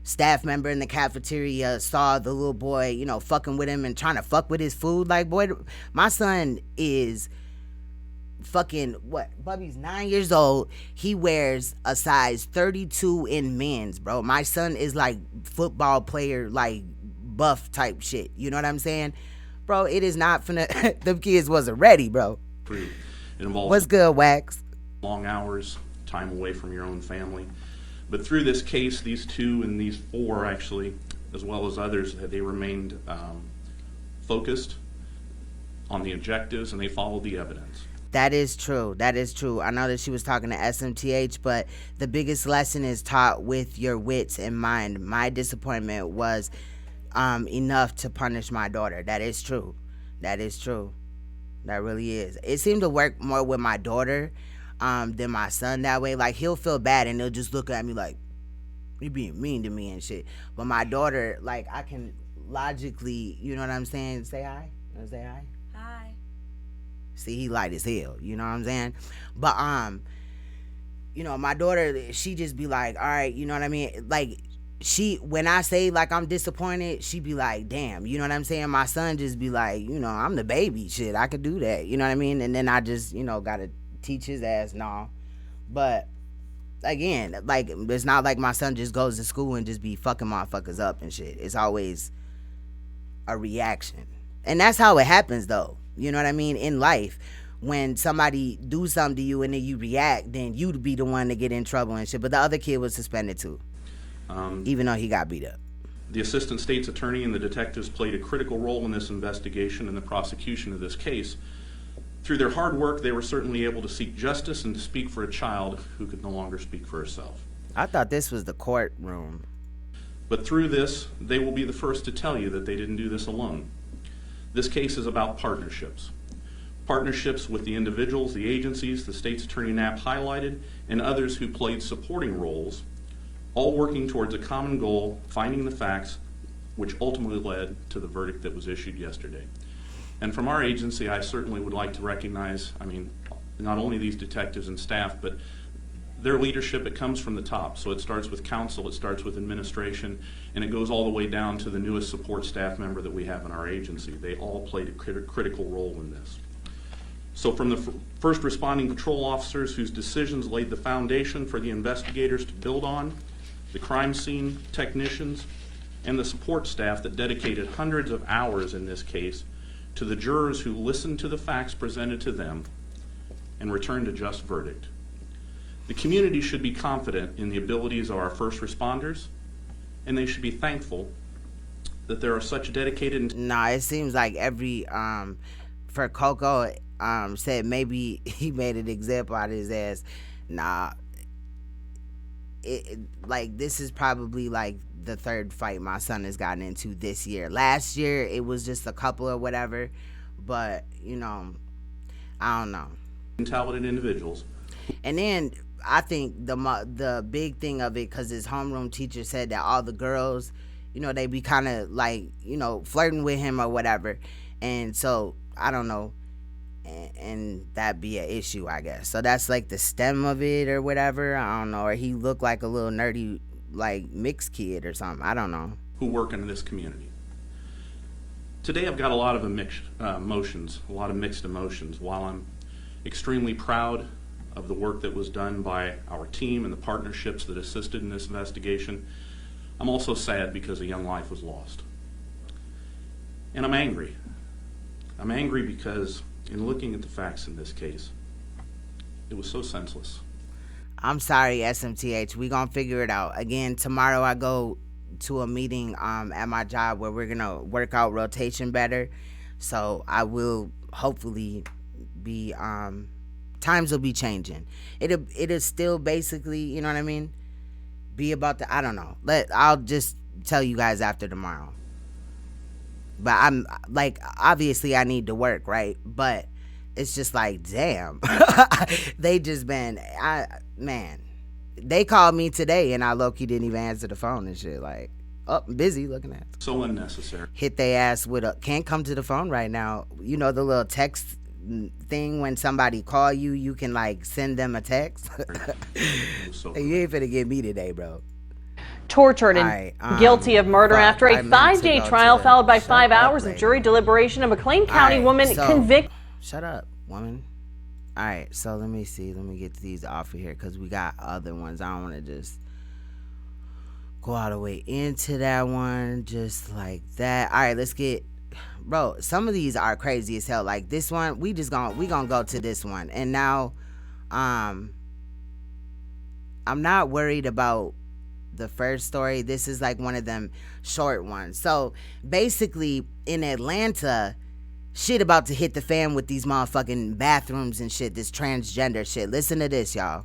staff member in the cafeteria saw the little boy, you know, fucking with him and trying to fuck with his food. Like, boy, my son is fucking, what, Bubby's 9 years old. He wears a size 32 in men's, bro. My son is like football player, like buff type shit. You know what I'm saying? Bro, it is not finna, them kids wasn't ready, bro. It involves what's good, Wax? Long hours, time away from your own family. But through this case, these two and these four actually, as well as others, they remained focused on the objectives and they followed the evidence. That is true. That is true. I know that she was talking to SMTH, but the biggest lesson is taught with your wits in mind. My disappointment was enough to punish my daughter. That is true. That is true. That really is. It seemed to work more with my daughter than my son that way. Like, he'll feel bad and he'll just look at me like, you being mean to me and shit. But my daughter, like, I can logically, you know what I'm saying? Say hi. Say hi. Hi. See, he light as hell, you know what I'm saying? But you know, my daughter, she just be like, all right, you know what I mean? Like, she, when I say like I'm disappointed, she be like, damn, you know what I'm saying? My son just be like, you know, I'm the baby, shit, I could do that, you know what I mean? And then I just, you know, gotta teach his ass, no. But again, like, it's not like my son just goes to school and just be fucking motherfuckers up and shit. It's always a reaction. And that's how it happens though. You know what I mean? In life, when somebody do something to you and then you react, then you'd be the one to get in trouble and shit. But the other kid was suspended too, even though he got beat up. The assistant state's attorney and the detectives played a critical role in this investigation and the prosecution of this case. Through their hard work, they were certainly able to seek justice and to speak for a child who could no longer speak for herself. I thought this was the courtroom. But through this, they will be the first to tell you that they didn't do this alone. This case is about partnerships. Partnerships with the individuals, the agencies, the state's attorney Knapp highlighted, and others who played supporting roles, all working towards a common goal, finding the facts, which ultimately led to the verdict that was issued yesterday. And from our agency, I certainly would like to recognize, not only these detectives and staff, but their leadership. It comes from the top. So it starts with counsel, it starts with administration, and it goes all the way down to the newest support staff member that we have in our agency. They all played a critical role in this. So from the first responding patrol officers whose decisions laid the foundation for the investigators to build on, the crime scene technicians, and the support staff that dedicated hundreds of hours in this case, to the jurors who listened to the facts presented to them and returned a just verdict. The community should be confident in the abilities of our first responders, and they should be thankful that there are such dedicated... Nah, it seems like every, for Coco, said maybe he made an example out of his ass. Nah, like, this is probably like the third fight my son has gotten into this year. Last year it was just a couple or whatever, but you know, I don't know. Talented individuals. And then I think the big thing of it, because his homeroom teacher said that all the girls, you know, they be kind of like, you know, flirting with him or whatever, and so I don't know. And that be an issue, I guess. So that's like the stem of it or whatever. I don't know. Or he looked like a little nerdy, like, mixed kid or something. I don't know. Who work in this community. Today I've got a lot of mixed emotions. While I'm extremely proud of the work that was done by our team and the partnerships that assisted in this investigation, I'm also sad because a young life was lost. And I'm angry. I'm angry because in looking at the facts in this case, it was so senseless. I'm sorry, SMTH. We gonna figure it out. Again, tomorrow I go to a meeting at my job where we're gonna work out rotation better. So I will hopefully be times will be changing. It'll still basically, you know what I mean, be about the, I don't know. I'll just tell you guys after tomorrow. But I'm like, obviously I need to work, right? But it's just like, damn. They just been, man. They called me today and I low-key didn't even answer the phone and shit. Like, oh, busy looking at it. So unnecessary. Hit they ass with a, can't come to the phone right now. You know the little text thing when somebody call you, you can like send them a text. You ain't finna get me today, bro. Tortured and guilty of murder after a 5-day trial followed by 5 hours of jury deliberation. A McLean County woman convicted. Shut up, woman. All right, so let me see. Let me get these off of here because we got other ones. I don't want to just go all the way into that one just like that. All right, let's get, bro, some of these are crazy as hell. Like this one, we gonna go to this one. And now I'm not worried about the first story. This is like one of them short ones. So basically in Atlanta, shit about to hit the fan with these motherfucking bathrooms and shit, this transgender shit. Listen to this, y'all.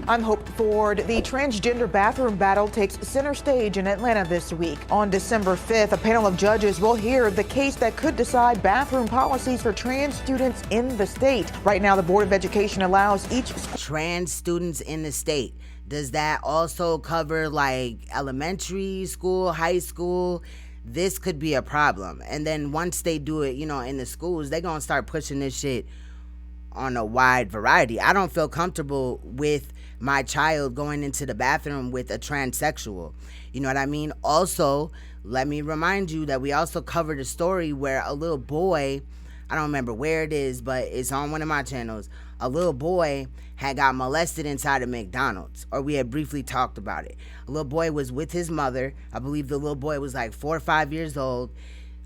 I'm Hope Ford. The transgender bathroom battle takes center stage in Atlanta this week. On December 5th, a panel of judges will hear the case that could decide bathroom policies for trans students in the state. Right now, the Board of Education allows each trans students in the state. Does that also cover like elementary school, high school? This could be a problem. And then once they do it, you know, in the schools, they're going to start pushing this shit on a wide variety. I don't feel comfortable with my child going into the bathroom with a transsexual. You know what I mean? Also, let me remind you that we also covered a story where a little boy, I don't remember where it is, but it's on one of my channels. A little boy had got molested inside of McDonald's, or we had briefly talked about it. A little boy was with his mother. I believe the little boy was like 4 or 5 years old,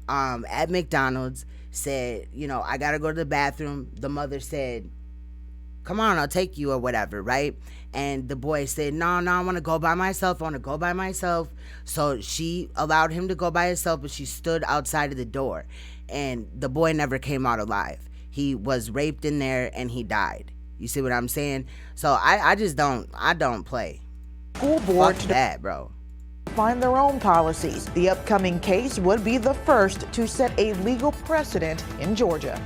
at McDonald's, said, you know, I gotta go to the bathroom. The mother said, come on, I'll take you or whatever, right? And the boy said, no, I want to go by myself. So she allowed him to go by himself, but she stood outside of the door. And the boy never came out alive. He was raped in there and he died. You see what I'm saying? So I don't play. School board Fuck that, bro. Find their own policies. The upcoming case would be the first to set a legal precedent in Georgia.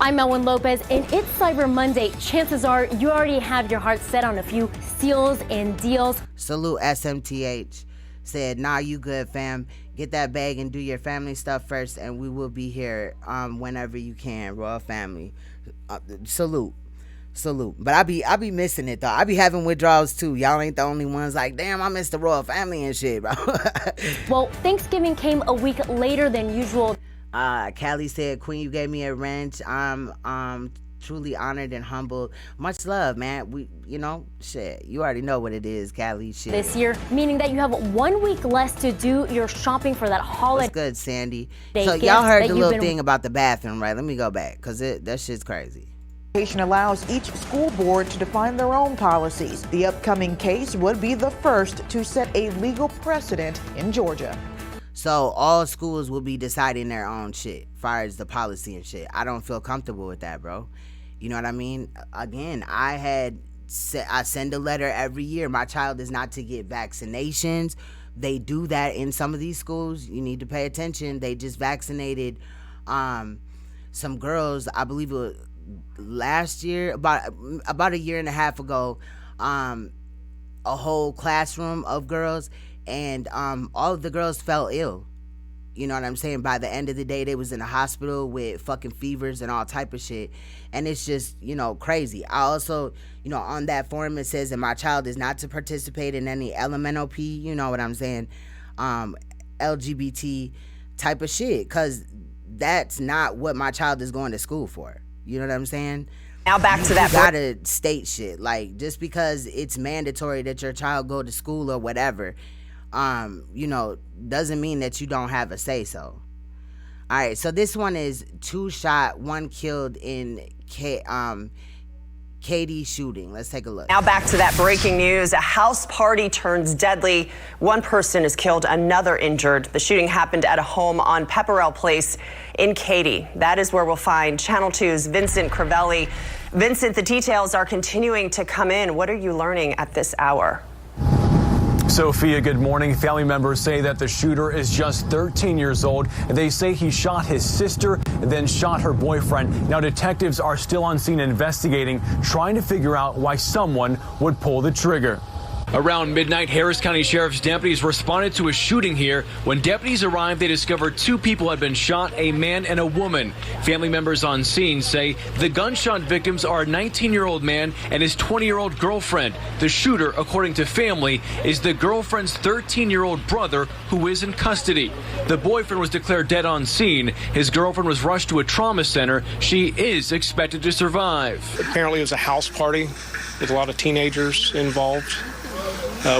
I'm Elwin Lopez, and it's Cyber Monday. Chances are you already have your heart set on a few steals and deals. Salute SMTH. Said, nah, you good, fam. Get that bag and do your family stuff first, and we will be here whenever you can, Royal Family. Salute. But I be missing it, though. I be having withdrawals, too. Y'all ain't the only ones like, damn, I miss the Royal Family and shit, bro. Well, Thanksgiving came a week later than usual. Callie said, Queen, you gave me a wrench. I'm truly honored and humbled. Much love, man. We, shit, you already know what it is, Callie. Shit. This year, meaning that you have 1 week less to do your shopping for that holiday. What's good, Sandy? So y'all heard the little thing about the bathroom, right? Let me go back, because that shit's crazy. Allows each school board to define their own policies. The upcoming case would be the first to set a legal precedent in Georgia. So all schools will be deciding their own shit, as far as the policy and shit. I don't feel comfortable with that, bro. You know what I mean? Again, I send a letter every year. My child is not to get vaccinations. They do that in some of these schools. You need to pay attention. They just vaccinated some girls, I believe it was last year, about a year and a half ago, a whole classroom of girls, and all of the girls fell ill. You know what I'm saying? By the end of the day, they was in the hospital with fucking fevers and all type of shit. And it's just, crazy. I also, on that forum, it says that my child is not to participate in any LMNOP, you know what I'm saying, LGBT type of shit, because that's not what my child is going to school for. You know what I'm saying? Now back to that. You gotta state shit. Like, just because it's mandatory that your child go to school or whatever, doesn't mean that you don't have a say-so. All right, so this one is 2 shot, 1 killed in KD shooting. Let's take a look. Now back to that breaking news. A house party turns deadly. 1 person is killed, another injured. The shooting happened at a home on Pepperell Place in Katy. That is where we'll find Channel 2's Vincent Crivelli. Vincent, the details are continuing to come in. What are you learning at this hour? Sophia, good morning. Family members say that the shooter is just 13 years old. They say he shot his sister and then shot her boyfriend. Now, detectives are still on scene investigating, trying to figure out why someone would pull the trigger. Around midnight, Harris County Sheriff's deputies responded to a shooting here. When deputies arrived, they discovered 2 people had been shot, a man and a woman. Family members on scene say the gunshot victims are a 19-year-old man and his 20-year-old girlfriend. The shooter, according to family, is the girlfriend's 13-year-old brother who is in custody. The boyfriend was declared dead on scene. His girlfriend was rushed to a trauma center. She is expected to survive. Apparently it was a house party with a lot of teenagers involved.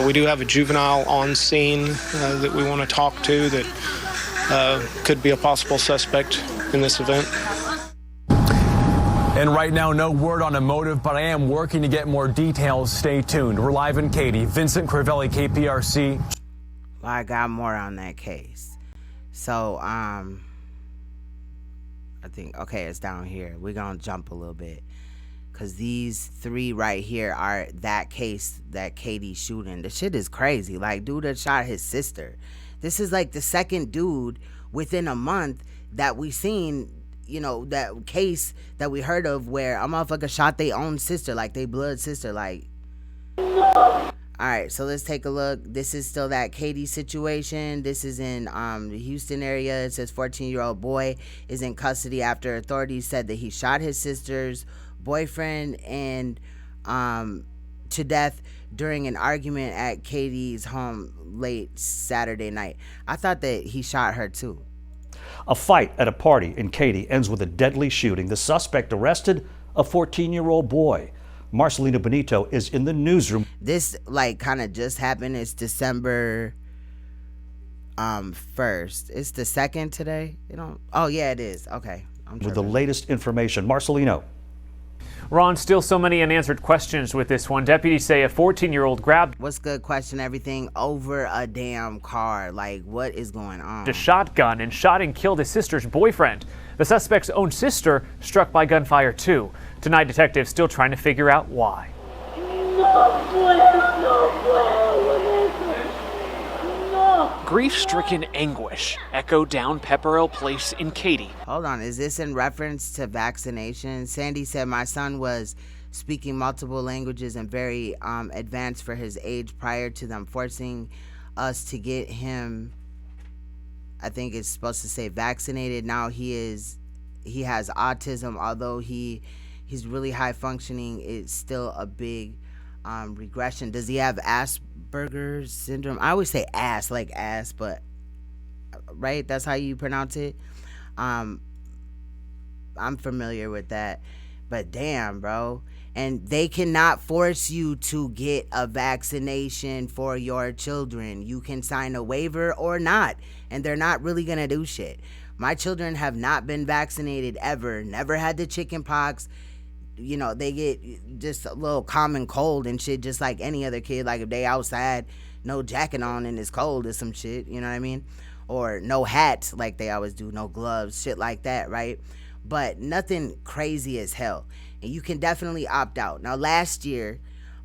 We do have a juvenile on scene that we want to talk to that could be a possible suspect in this event. And right now, no word on a motive, but I am working to get more details. Stay tuned. We're live in Katy. Vincent Crivelli, KPRC. I got more on that case. So, I think, okay, it's down here. We're going to jump a little bit. Because these 3 right here are that case, that Katy shooting. The shit is crazy. Like, dude that shot his sister. This is like the second dude within a month that we seen, that case that we heard of where a motherfucker shot their own sister, like they blood sister. Like, no. All right, so let's take a look. This is still that Katy situation. This is in the Houston area. It says 14-year-old boy is in custody after authorities said that he shot his sister's boyfriend and to death during an argument at Katy's home late Saturday night. I thought that he shot her too. A fight at a party in Katy ends with a deadly shooting. The suspect arrested, a 14-year-old boy. Marcelino Benito is in the newsroom. This kind of just happened. It's December 1st. It's the 2nd today. Oh yeah, it is. Okay. With the latest information, Marcelino. Ron, still so many unanswered questions with this one. Deputies say a 14-year-old grabbed What's good? Question everything over a damn car. Like, what is going on? a shotgun and shot and killed his sister's boyfriend. The suspect's own sister struck by gunfire too. Tonight, detectives still trying to figure out why. grief-stricken anguish echoed down Pepperell Place in Katy. Hold on, is this in reference to vaccination? Sandy said my son was speaking multiple languages and very advanced for his age prior to them forcing us to get him, I think it's supposed to say vaccinated. Now he has autism, although he's really high functioning. It's still a big regression. Does he have Asperger's syndrome? I always say ass, like ass, but right, that's how you pronounce it. I'm familiar with that, but damn, bro. And they cannot force you to get a vaccination for your children. You can sign a waiver or not, and they're not really gonna do shit. My children have not been vaccinated ever, never had the chicken pox. You know, they get just a little common cold and shit, just like any other kid. Like if they outside, no jacket on and it's cold or some shit, you know what I mean? Or no hats like they always do, no gloves, shit like that, right? But nothing crazy as hell. And you can definitely opt out. Now, last year,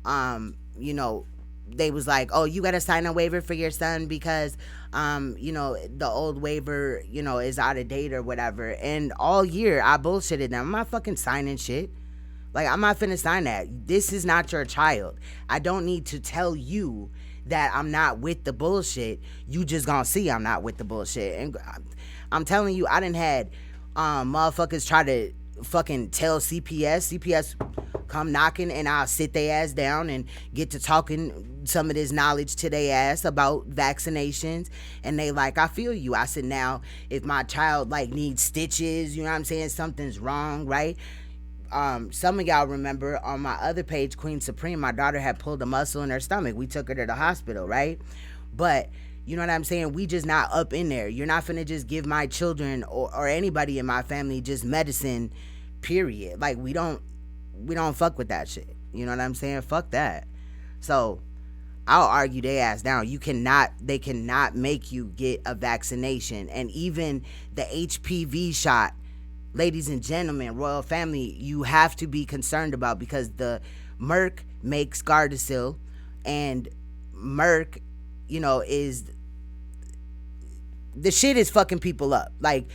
you know, they was like, oh, you got to sign a waiver for your son because, you know, the old waiver, you know, is out of date or whatever. And all year, I bullshitted them. I'm not fucking signing shit. Like, I'm not finna sign that. This is not your child. I don't need to tell you that I'm not with the bullshit. You just gonna see I'm not with the bullshit. And I'm telling you, I done had motherfuckers try to fucking tell CPS come knocking, and I'll sit their ass down and get to talking some of this knowledge to their ass about vaccinations. And they like, I feel you. I said, now, if my child like needs stitches, you know what I'm saying? Something's wrong, right? Some of y'all remember on my other page, Queen Supreme, my daughter had pulled a muscle in her stomach. We took her to the hospital, right? But you know what I'm saying? We just not up in there. You're not finna just give my children or anybody in my family just medicine, period. Like, we don't fuck with that shit. You know what I'm saying? Fuck that. So I'll argue they ass down. They cannot make you get a vaccination. And even the HPV shot, ladies and gentlemen, royal family, you have to be concerned about, because the Merck makes Gardasil, and Merck, you know, is the shit is fucking people up. Like,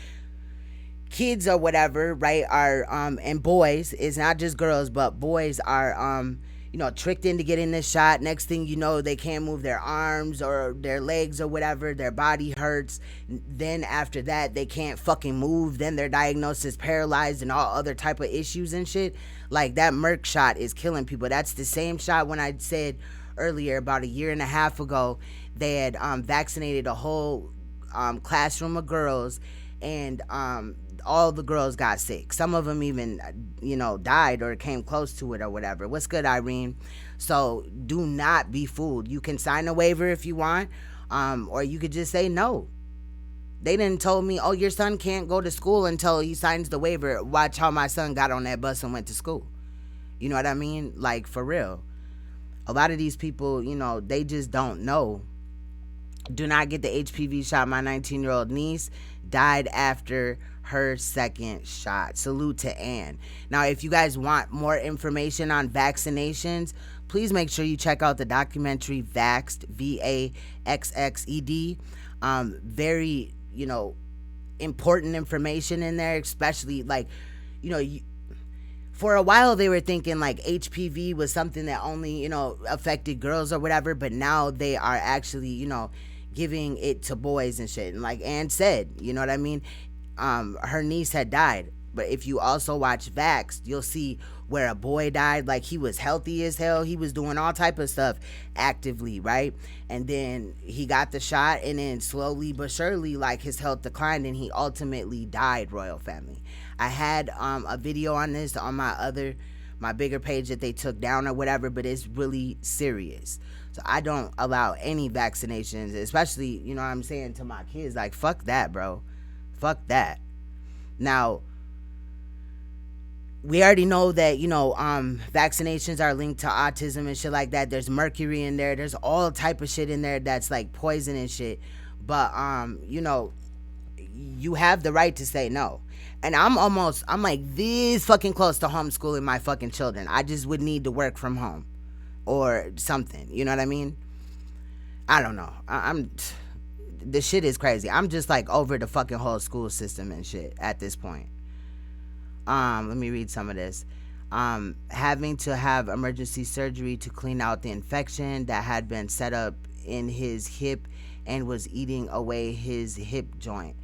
kids or whatever, right, are and boys, it's not just girls, but boys are you know, tricked into getting this shot. Next thing you know, they can't move their arms or their legs or whatever, their body hurts. Then after that, they can't fucking move. Then they're diagnosed as paralyzed and all other type of issues and shit. Like, that Merck shot is killing people. That's the same shot when I said earlier, about a year and a half ago, they had vaccinated a whole classroom of girls, and all the girls got sick. Some of them even, you know, died or came close to it or whatever. What's good, Irene? So do not be fooled. You can sign a waiver if you want, or you could just say no. They didn't told me, oh, your son can't go to school until he signs the waiver. Watch how my son got on that bus and went to school. You know what I mean? Like, for real. A lot of these people, you know, they just don't know. Do not get the HPV shot. My 19-year-old niece died after her second shot. Salute to Ann. Now, if you guys want more information on vaccinations, please make sure you check out the documentary Vaxxed, VAXXED. Very, you know, important information in there, especially, like, you know, for a while they were thinking like HPV was something that only, you know, affected girls or whatever, but now they are actually, you know, giving it to boys and shit. And like Ann said, you know what I mean? Her niece had died, but if you also watch Vaxxed, you'll see where a boy died. Like, he was healthy as hell. He was doing all type of stuff actively, right? And then he got the shot, and then slowly but surely, like, his health declined, and he ultimately died, royal family. I had a video on this on my bigger page that they took down or whatever, but it's really serious. So I don't allow any vaccinations, especially, you know what I'm saying, to my kids. Like, fuck that, bro. Fuck that. Now, we already know that, you know, vaccinations are linked to autism and shit like that. There's mercury in there. There's all type of shit in there that's like poison and shit. But, you know, you have the right to say no. And I'm like this fucking close to homeschooling my fucking children. I just would need to work from home or something. You know what I mean? I don't know. the shit is crazy. I'm just like over the fucking whole school system and shit at this point. Let me read some of this. Having to have emergency surgery to clean out the infection that had been set up in his hip and was eating away his hip joint.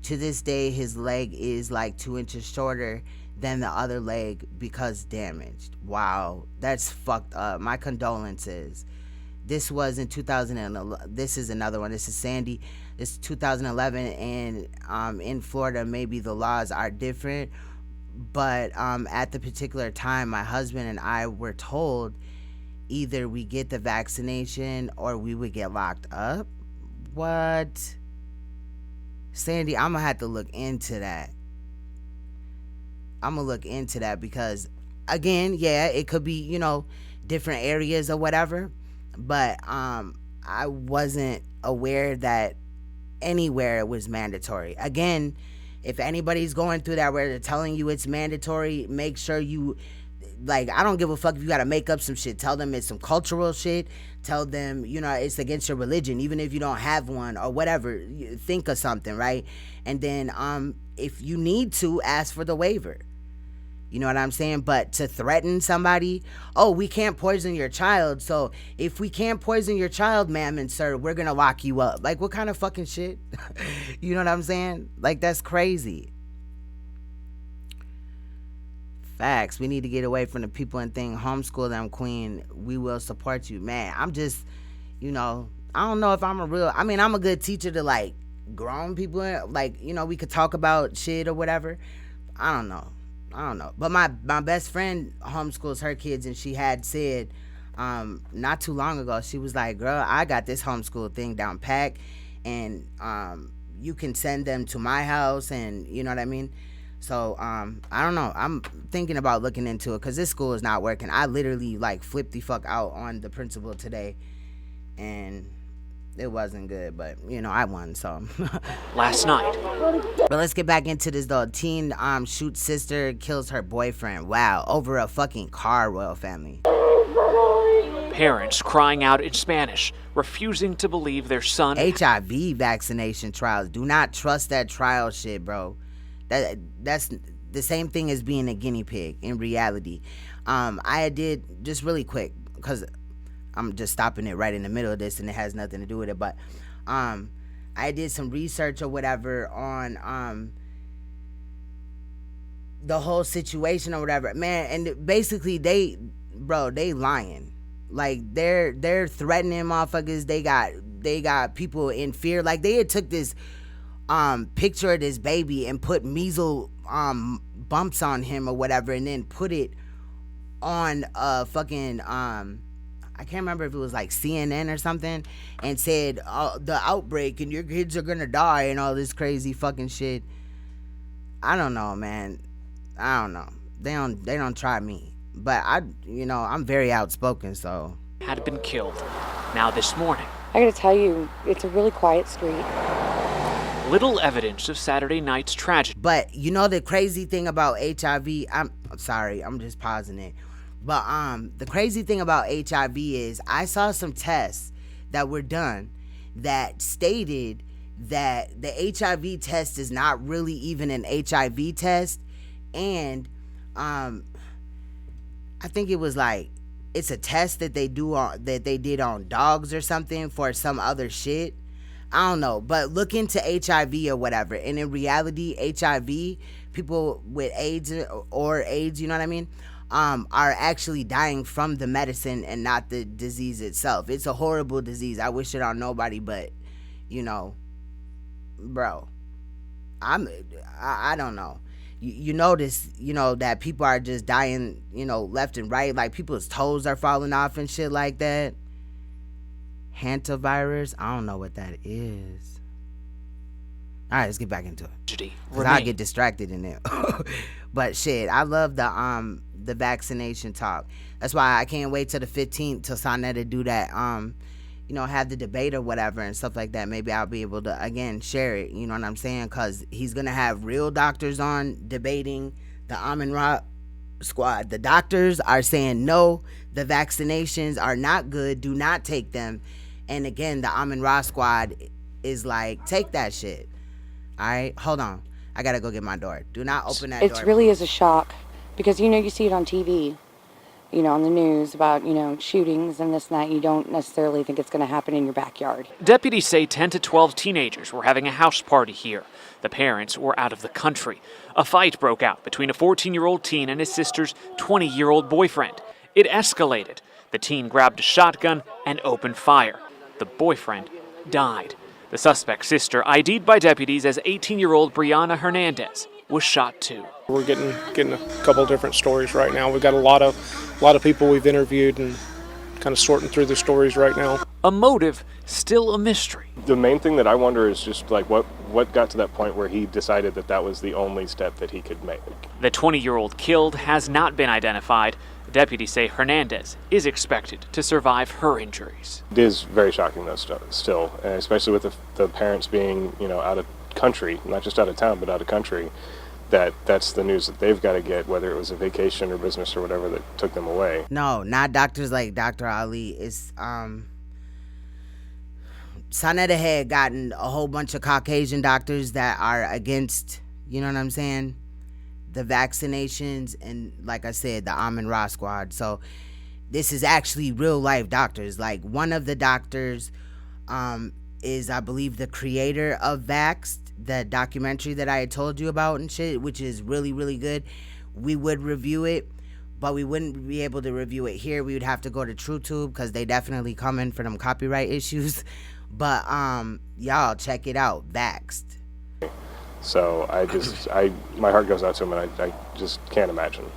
To this day, his leg is like 2 inches shorter than the other leg because damaged. Wow, that's fucked up. My condolences. This was in 2011. This is another one. This is Sandy. This is 2011, and in Florida, maybe the laws are different, but at the particular time, my husband and I were told either we get the vaccination or we would get locked up. What? Sandy, I'm gonna have to look into that. I'm gonna look into that because, again, yeah, it could be, you know, different areas or whatever, but I wasn't aware that anywhere it was mandatory. Again, if anybody's going through that where they're telling you it's mandatory, make sure you, like, I don't give a fuck if you gotta make up some shit. Tell them it's some cultural shit. Tell them, you know, it's against your religion, even if you don't have one or whatever. Think of something, right? And then if you need to, ask for the waiver. You know what I'm saying? But to threaten somebody, oh, we can't poison your child, so if we can't poison your child, ma'am and sir, we're gonna lock you up. Like, what kind of fucking shit? You know what I'm saying? Like, that's crazy. Facts. We need to get away from the people and think, homeschool them, queen. We will support you. Man, I'm just, you know, I don't know if I'm I'm a good teacher to, like, grown people. Like, you know, we could talk about shit or whatever. I don't know. But my best friend homeschools her kids, and she had said not too long ago, she was like, girl, I got this homeschool thing down pat, and you can send them to my house, and you know what I mean? So I don't know. I'm thinking about looking into it because this school is not working. I literally like flipped the fuck out on the principal today, and it wasn't good, but you know, I won, so. Last night. But let's get back into this though. Teen shoots sister, kills her boyfriend. Wow, over a fucking car, royal family. Parents crying out in Spanish, refusing to believe their son. HIV vaccination trials. Do not trust that trial shit, bro. That's the same thing as being a guinea pig in reality. I did, just really quick, because I'm just stopping it right in the middle of this and it has nothing to do with it, but I did some research or whatever on the whole situation or whatever, man, and basically they lying. Like, they're threatening motherfuckers. They got people in fear. Like, they had took this picture of this baby and put measles bumps on him or whatever, and then put it on fucking I can't remember if it was like CNN or something, and said the outbreak and your kids are gonna die and all this crazy fucking shit. I don't know, man. I don't know. They don't try me, but I'm very outspoken, so. Had been killed. Now this morning. I gotta tell you, it's a really quiet street. Little evidence of Saturday night's tragedy. But you know the crazy thing about HIV, I'm sorry, I'm just pausing it. But the crazy thing about HIV is I saw some tests that were done that stated that the HIV test is not really even an HIV test, and I think it was like it's a test that they did on dogs or something for some other shit. I don't know, but look into HIV or whatever. And in reality, HIV, people with AIDS or AIDS, you know what I mean, are actually dying from the medicine and not the disease itself. It's a horrible disease. I wish it on nobody, but, you know, bro, I don't know. You notice, that people are just dying, left and right. Like, people's toes are falling off and shit like that. Hantavirus, I don't know what that is. All right, let's get back into it. Cause I get distracted in there. But shit, I love the vaccination talk. That's why I can't wait till the 15th till Sonetta do that. Have the debate or whatever and stuff like that. Maybe I'll be able to again share it. You know what I'm saying? Cause he's gonna have real doctors on debating the Amin-Ra squad. The doctors are saying no, the vaccinations are not good. Do not take them. And again, the Amin-Ra squad is like, take that shit. All right, hold on. I gotta go get my door. Do not open that door. It really is a shock because, you know, you see it on TV, you know, on the news about, you know, shootings and this and that. You don't necessarily think it's going to happen in your backyard. Deputies say 10 to 12 teenagers were having a house party here. The parents were out of the country. A fight broke out between a 14-year-old teen and his sister's 20-year-old boyfriend. It escalated. The teen grabbed a shotgun and opened fire. The boyfriend died. The suspect's sister, ID'd by deputies as 18-year-old Brianna Hernandez, was shot too. We're getting a couple different stories right now. We've got a lot of people we've interviewed and kind of sorting through the stories right now. A motive still a mystery. The main thing that I wonder is just like what got to that point where he decided that that was the only step that he could make. The 20-year-old killed has not been identified. Deputies say Hernandez is expected to survive her injuries. It is very shocking though still, and especially with the parents being, you know, out of country, not just out of town, but out of country, that's the news that they've got to get, whether it was a vacation or business or whatever that took them away. No, not doctors like Dr. Ali. It's Sanetta had gotten a whole bunch of Caucasian doctors that are against, you know what I'm saying, the vaccinations, and like I said, the Amin Ra squad. So this is actually real life doctors. Like one of the doctors is, I believe, the creator of Vaxxed, the documentary that I had told you about and shit, which is really, really good. We would review it, but we wouldn't be able to review it here. We would have to go to TrueTube because they definitely come in for them copyright issues. But y'all check it out, Vaxxed. So my heart goes out to him, and I just can't imagine.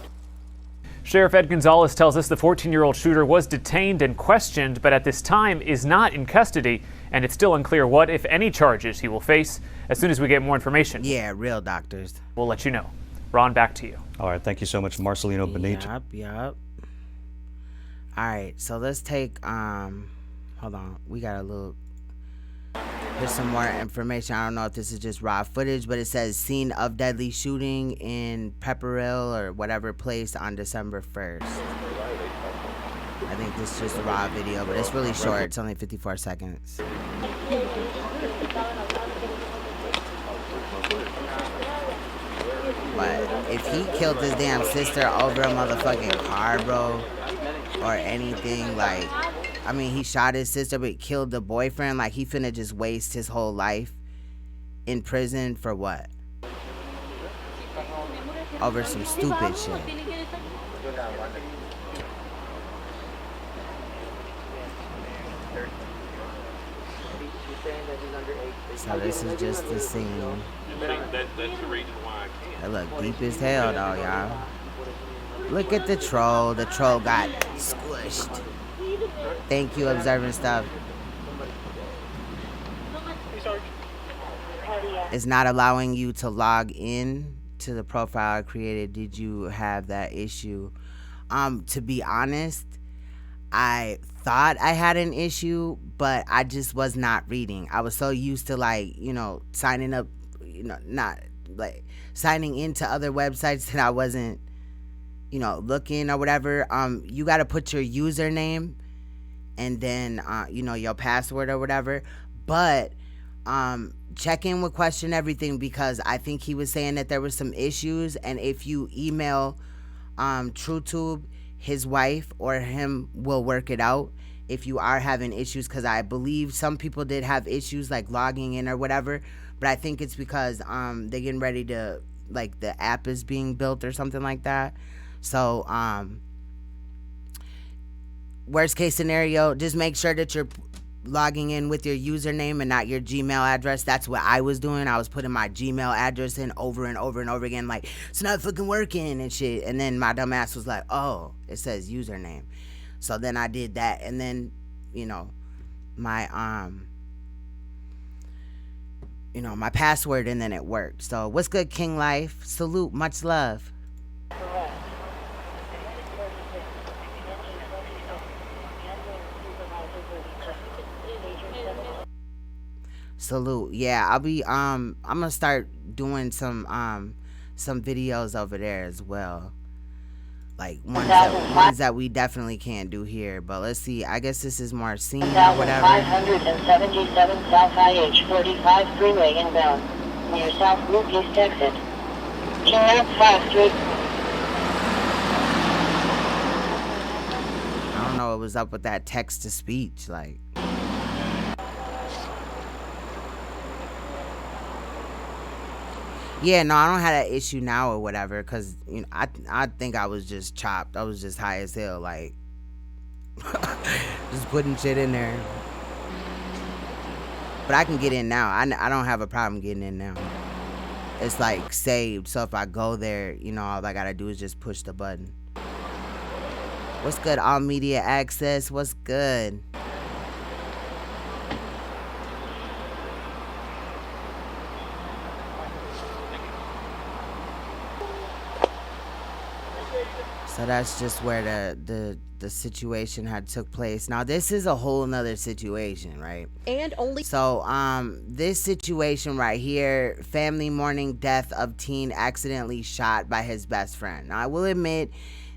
Sheriff Ed Gonzalez tells us the 14-year-old shooter was detained and questioned, but at this time is not in custody, and it's still unclear what, if any, charges he will face. As soon as we get more information, yeah, real doctors, we'll let you know. Ron, back to you. All right, thank you so much, Marcelino Benito. Yep. All right, so let's take hold on, we got a little. There's some more information. I don't know if this is just raw footage, but it says scene of deadly shooting in Pepperell or whatever place on December 1st. I think this is just a raw video, but it's really short. It's only 54 seconds. But if he killed his damn sister over a motherfucking car, bro, or anything, like, I mean, he shot his sister but killed the boyfriend. Like, he finna just waste his whole life in prison for what? Over some stupid shit. So this is just the scene. That's the reason why I can't. That look deep as hell, though, y'all. Look at the troll. The troll got squished. Thank you, observing stuff. It's not allowing you to log in to the profile I created. Did you have that issue? To be honest, I thought I had an issue, but I just was not reading. I was so used to, like, you know, signing up, you know, not like signing into other websites that I wasn't, you know, looking or whatever. You got to put your username and then, you know, your password or whatever. But check in with Question Everything, because I think he was saying that there was some issues. And if you email TrueTube, his wife or him will work it out if you are having issues, because I believe some people did have issues like logging in or whatever. But I think it's because they're getting ready to, like, the app is being built or something like that. So worst case scenario, just make sure that you're logging in with your username and not your Gmail address. That's what I was doing. I was putting my Gmail address in over and over and over again, like, it's not fucking working and shit. And then my dumb ass was like, oh, it says username. So then I did that, and then, you know, my my password, and then it worked. So what's good, King Life? Salute, much love. Salute. Yeah, I'll be I'm gonna start doing some videos over there as well. like ones that we definitely can't do here. But let's see. I guess this is Marcine or whatever. 577 South IH 45 freeway inbound near South Loop East exit. King 53. I don't know what was up with that text to speech, like. Yeah, no, I don't have that issue now or whatever, cause you know I think I was just chopped. I was just high as hell, like just putting shit in there. But I can get in now. I don't have a problem getting in now. It's like saved, so if I go there, you know, all I gotta do is just push the button. What's good, All Media Access? What's good? So that's just where the situation had took place. Now this is a whole nother situation, right? And only so this situation right here, family mourning death of teen accidentally shot by his best friend. Now I will admit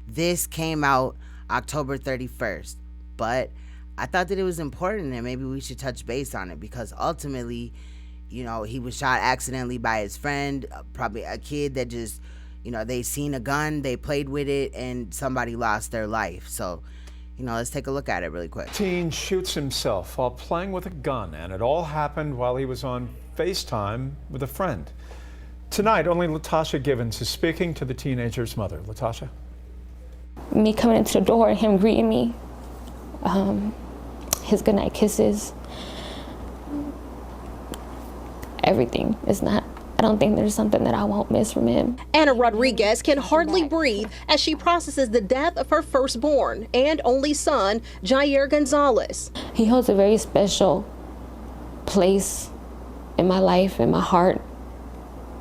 this came out October 31st, but I thought that it was important and maybe we should touch base on it because ultimately, you know, he was shot accidentally by his friend, probably a kid that just, you know, they seen a gun, they played with it, and somebody lost their life. So, you know, let's take a look at it really quick. Teen shoots himself while playing with a gun, and it all happened while he was on FaceTime with a friend. Tonight, only Latasha Givens is speaking to the teenager's mother. Latasha? Me coming into the door and him greeting me, his goodnight kisses, everything is not. I don't think there's something that I won't miss from him. Anna Rodriguez can hardly breathe as she processes the death of her firstborn and only son, Jair Gonzalez. He holds a very special place in my life, in my heart,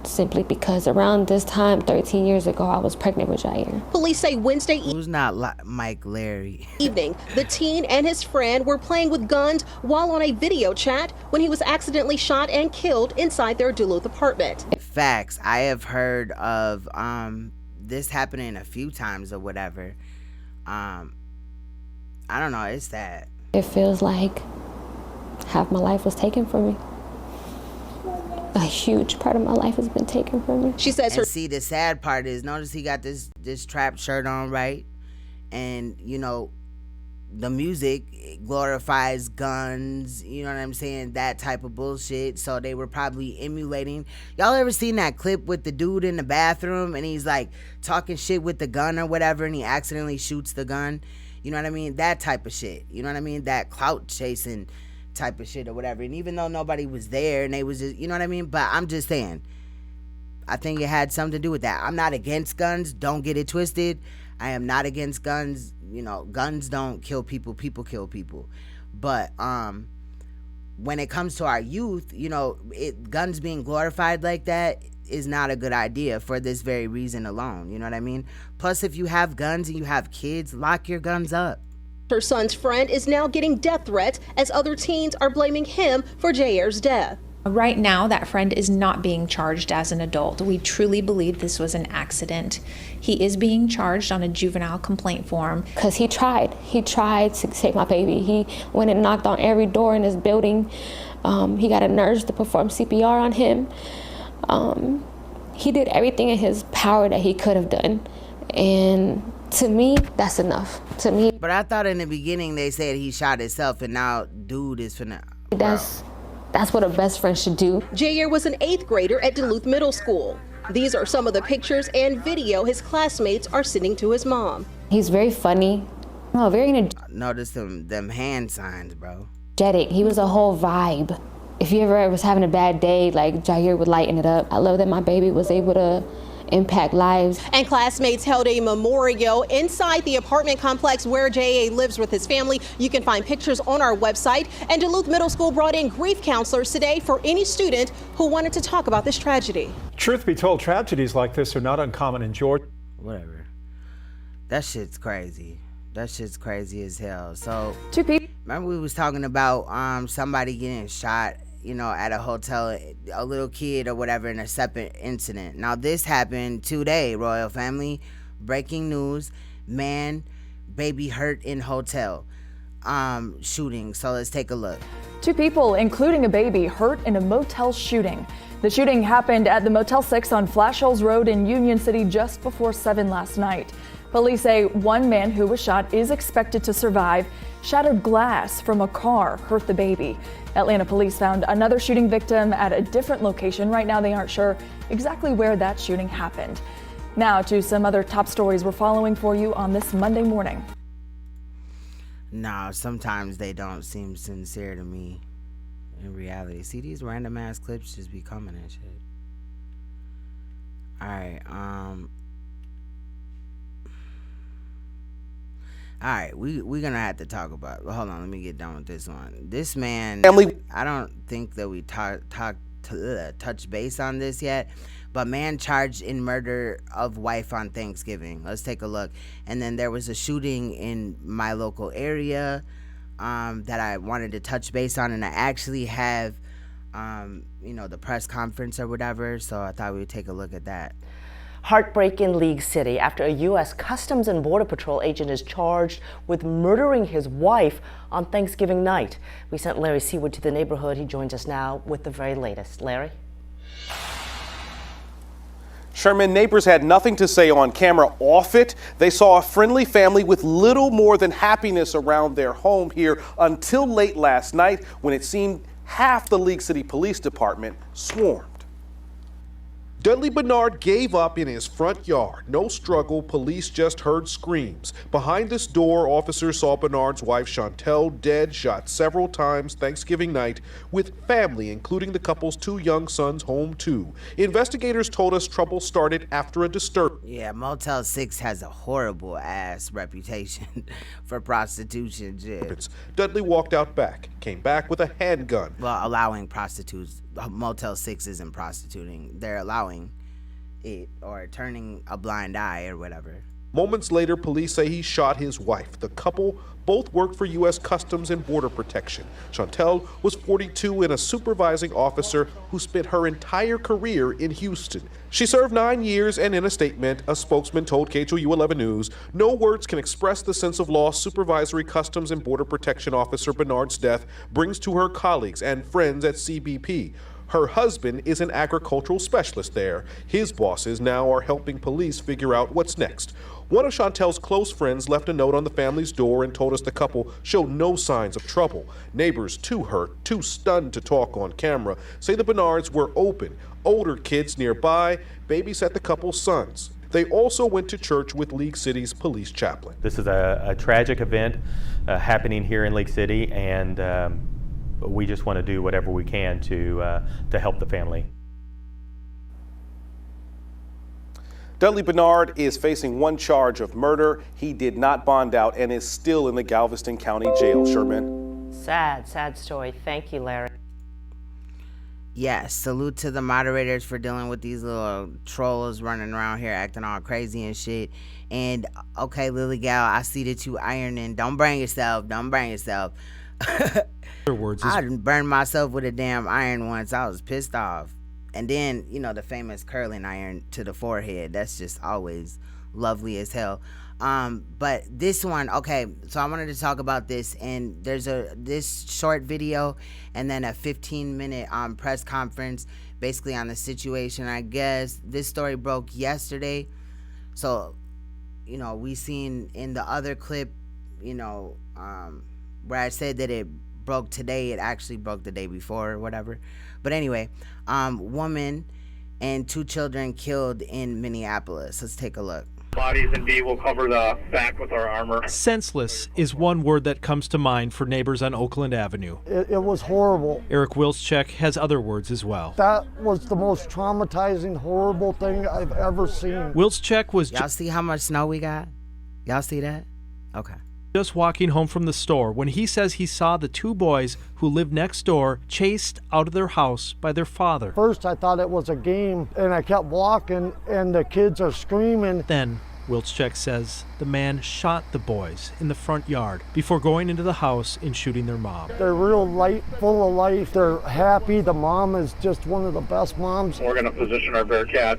simply because around this time, 13 years ago, I was pregnant with Jair. Police say Wednesday Who's not Mike Larry? evening, the teen and his friend were playing with guns while on a video chat when he was accidentally shot and killed inside their Duluth apartment. Facts. I have heard of this happening a few times or whatever. I don't know, it's sad. It feels like half my life was taken from me. A huge part of my life has been taken from me. She says and see, the sad part is, notice he got this trap shirt on, right? And, you know, the music glorifies guns, you know what I'm saying? That type of bullshit. So they were probably emulating. Y'all ever seen that clip with the dude in the bathroom and he's like talking shit with the gun or whatever and he accidentally shoots the gun? You know what I mean? That type of shit. You know what I mean? That clout chasing type of shit or whatever. And even though nobody was there and they was just, you know what I mean? But I'm just saying, I think it had something to do with that. I'm not against guns. Don't get it twisted. I am not against guns. You know, guns don't kill people. People kill people. But when it comes to our youth, you know, guns being glorified like that is not a good idea for this very reason alone. You know what I mean? Plus, if you have guns and you have kids, lock your guns up. Her son's friend is now getting death threats as other teens are blaming him for Jair's death. Right now, that friend is not being charged as an adult. We truly believe this was an accident. He is being charged on a juvenile complaint form. Because he tried to take my baby. He went and knocked on every door in this building. He got a nurse to perform CPR on him. He did everything in his power that he could have done. And to me, that's enough. To me. But I thought in the beginning they said he shot himself and now dude is finna. That's what a best friend should do. Jair was an 8th grader at Duluth Middle School. These are some of the pictures and video his classmates are sending to his mom. He's very funny. Oh, very Notice them hand signs, bro. Energetic. He was a whole vibe. If you ever was having a bad day, like Jair would lighten it up. I love that my baby was able to impact lives. And classmates held a memorial inside the apartment complex where J.A. lives with his family. You can find pictures on our website. And Duluth Middle School brought in grief counselors today for any student who wanted to talk about this tragedy. Truth be told, tragedies like this are not uncommon in Georgia. Whatever. That shit's crazy. That shit's crazy as hell. So, remember we was talking about somebody getting shot, you know, at a hotel, a little kid or whatever, in a separate incident. Now this happened today, Royal Family, Breaking news, man, baby hurt in hotel shooting. So let's take a look. 2 people, including a baby, hurt in a motel shooting. The shooting happened at the Motel 6 on Flash Hills Road in Union City just before 7 last night. Police say one man who was shot is expected to survive. Shattered glass from a car hurt the baby. Atlanta police found another shooting victim at a different location. Right now, they aren't sure exactly where that shooting happened. Now to some other top stories we're following for you on this Monday morning. No, sometimes they don't seem sincere to me in reality. See, these random ass clips just be coming and shit. Alright, Alright, we're gonna have to talk about, hold on, let me get done with this one. This man, I don't think that we touch base on this yet, but man charged in murder of wife on Thanksgiving. Let's take a look. And then there was a shooting in my local area that I wanted to touch base on, and I actually have the press conference or whatever, so I thought we would take a look at that. Heartbreak in League City after a U.S. Customs and Border Patrol agent is charged with murdering his wife on Thanksgiving night. We sent Larry Seawood to the neighborhood. He joins us now with the very latest. Larry? Sherman, neighbors had nothing to say on camera off it. They saw a friendly family with little more than happiness around their home here until late last night when it seemed half the League City Police Department swarmed. Dudley Bernard gave up in his front yard. No struggle, police just heard screams. Behind this door, officers saw Bernard's wife Chantel dead, shot several times Thanksgiving night, with family, including the couple's 2 young sons, home too. Investigators told us trouble started after a disturbance. Yeah, Motel 6 has a horrible ass reputation for prostitution. Dudley walked out back, came back with a handgun. Well, allowing prostitutes. Motel 6 isn't prostituting. They're allowing it or turning a blind eye or whatever. Moments later, police say he shot his wife. The couple both worked for U.S. Customs and Border Protection. Chantel was 42 and a supervising officer who spent her entire career in Houston. She served 9 years, and in a statement, a spokesman told KHOU 11 News, no words can express the sense of loss Supervisory Customs and Border Protection Officer Bernard's death brings to her colleagues and friends at CBP. Her husband is an agricultural specialist there. His bosses now are helping police figure out what's next. One of Chantel's close friends left a note on the family's door and told us the couple showed no signs of trouble. Neighbors, too hurt, too stunned to talk on camera, say the Bernards were open. Older kids nearby babysat the couple's sons. They also went to church with League City's police chaplain. This is a tragic event happening here in League City, and we just want to do whatever we can to help the family. Dudley Bernard is facing 1 charge of murder. He did not bond out and is still in the Galveston County Jail. Sherman. Sad story. Thank you, Larry. Yes, salute to the moderators for dealing with these little trolls running around here acting all crazy and shit. And okay, Lily Gal, I see that you ironing. Don't burn yourself. I done burned myself with a damn iron once. I was pissed off. And then, the famous curling iron to the forehead. That's just always lovely as hell. But this one, okay, so I wanted to talk about this, and there's this short video and then a 15-minute press conference basically on the situation. I guess this story broke yesterday. So, we seen in the other clip, where I said that it broke today, it actually broke the day before or whatever. But anyway, woman and 2 children killed in Minneapolis. Let's take a look. Bodies in B will cover the back with our armor. Senseless is one word that comes to mind for neighbors on Oakland Avenue. It was horrible. Eric Wilczek has other words as well. That was the most traumatizing, horrible thing I've ever seen. Wilczek was... Y'all see how much snow we got? Y'all see that? Okay. Just walking home from the store when he says he saw the 2 boys who lived next door chased out of their house by their father. First I thought it was a game, and I kept walking and the kids are screaming. Then Wilczek says the man shot the boys in the front yard before going into the house and shooting their mom. They're real light, full of life. They're happy. The mom is just one of the best moms. We're going to position our Bearcat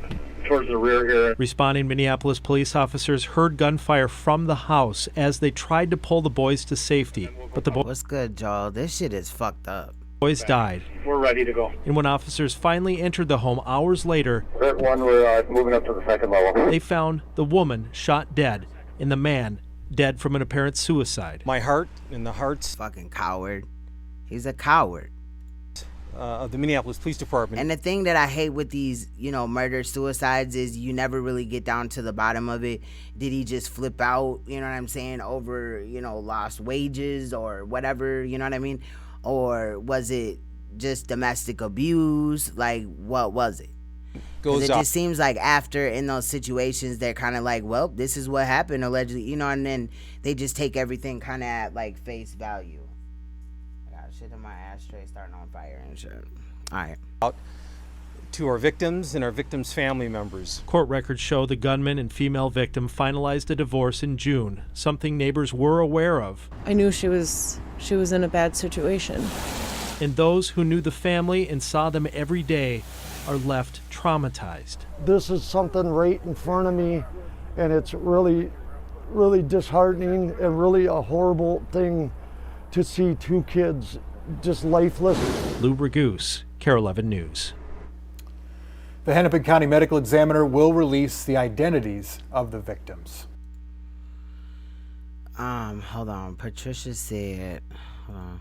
towards the rear here. Responding Minneapolis police officers heard gunfire from the house as they tried to pull the boys to safety. But the What's good, Joel? This shit is fucked up. boys died. We're ready to go. And when officers finally entered the home hours later, Hurt one, we're moving up to the second level. they found the woman shot dead and the man dead from an apparent suicide. My heart and the hearts Fucking coward. He's a coward. Of the Minneapolis Police Department. And the thing that I hate with these, murder suicides is you never really get down to the bottom of it. Did he just flip out, you know what I'm saying, over, lost wages or whatever, you know what I mean? Or was it just domestic abuse? Like, what was it? Because it just seems like after in those situations, they're kind of like, well, this is what happened allegedly, and then they just take everything kind of at like face value. I got shit in my ashtray starting on fire and shit. All right. To our victims and our victims' family members. Court records show the gunman and female victim finalized a divorce in June, something neighbors were aware of. I knew she was in a bad situation. And those who knew the family and saw them every day are left traumatized. This is something right in front of me, and it's really, really disheartening and really a horrible thing to see two kids just lifeless. Lou Ragoose, KARE 11 News. The Hennepin County Medical Examiner will release the identities of the victims. Hold on. Patricia said, hold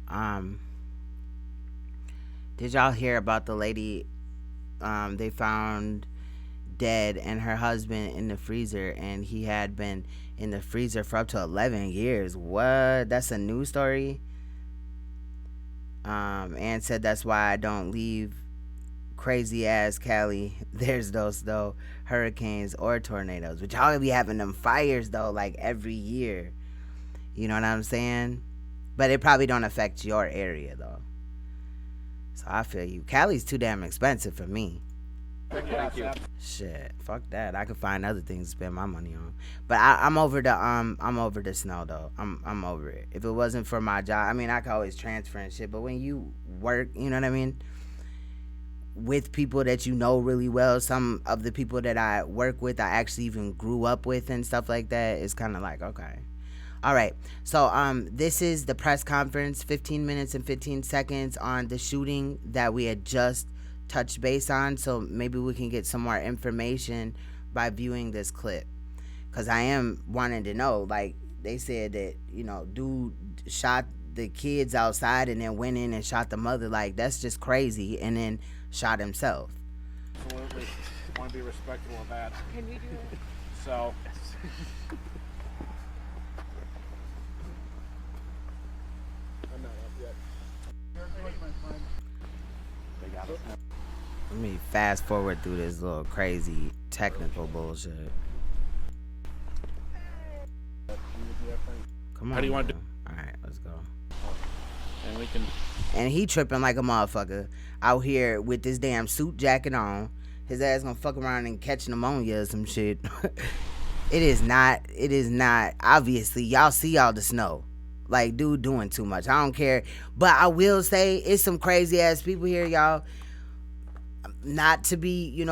on. Did y'all hear about the lady they found dead and her husband in the freezer, and he had been in the freezer for up to 11 years? What? That's a news story? Ann said that's why I don't leave crazy ass Cali. There's those though hurricanes or tornadoes, but y'all be having them fires though like every year. You know what I'm saying? But it probably don't affect your area though. So I feel you. Cali's too damn expensive for me. Thank you. Shit, fuck that. I could find other things to spend my money on. But I'm over the snow though. I'm over it. If it wasn't for my job, I mean, I could always transfer and shit. But when you work, you know what I mean, with people that you know really well, some of the people that I work with, I actually even grew up with and stuff like that. It's kind of like, okay. All right, so this is the press conference, 15 minutes and 15 seconds on the shooting that we had just touched base on. So maybe we can get some more information by viewing this clip, because I am wanting to know. Like they said that, dude shot the kids outside and then went in and shot the mother. Like, that's just crazy. And then shot himself. Absolutely. Want to be respectful of that. Can we do it? So. I'm not up yet. They got us. Let me fast forward through this little crazy technical bullshit. Come on. How do you want to do? All right, let's go. And we can. And he tripping like a motherfucker out here with this damn suit jacket on. His ass gonna fuck around and catch pneumonia or some shit. It is not. Obviously, y'all see all the snow. Like, dude doing too much. I don't care. But I will say, it's some crazy ass people here, y'all. Not to be,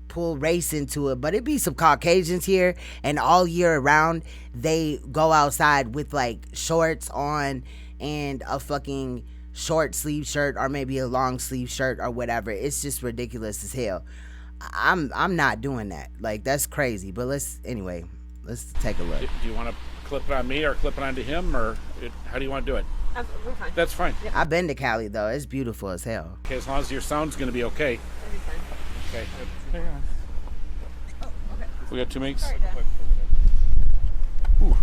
pull race into it, but it be some Caucasians here, and all year around, they go outside with, like, shorts on and a fucking short sleeve shirt or maybe a long sleeve shirt or whatever. It's just ridiculous as hell. I'm not doing that. Like, that's crazy. But let's take a look. Do you want to clip it on me or clip it onto him, or how do you want to do it? We're fine. That's fine. Yep. I've been to Cali though. It's beautiful as hell. Okay, as long as your sound's going to be okay. That'll be fine. Okay. Hang on. Oh, okay. We got 2 mics. Sorry, Ooh,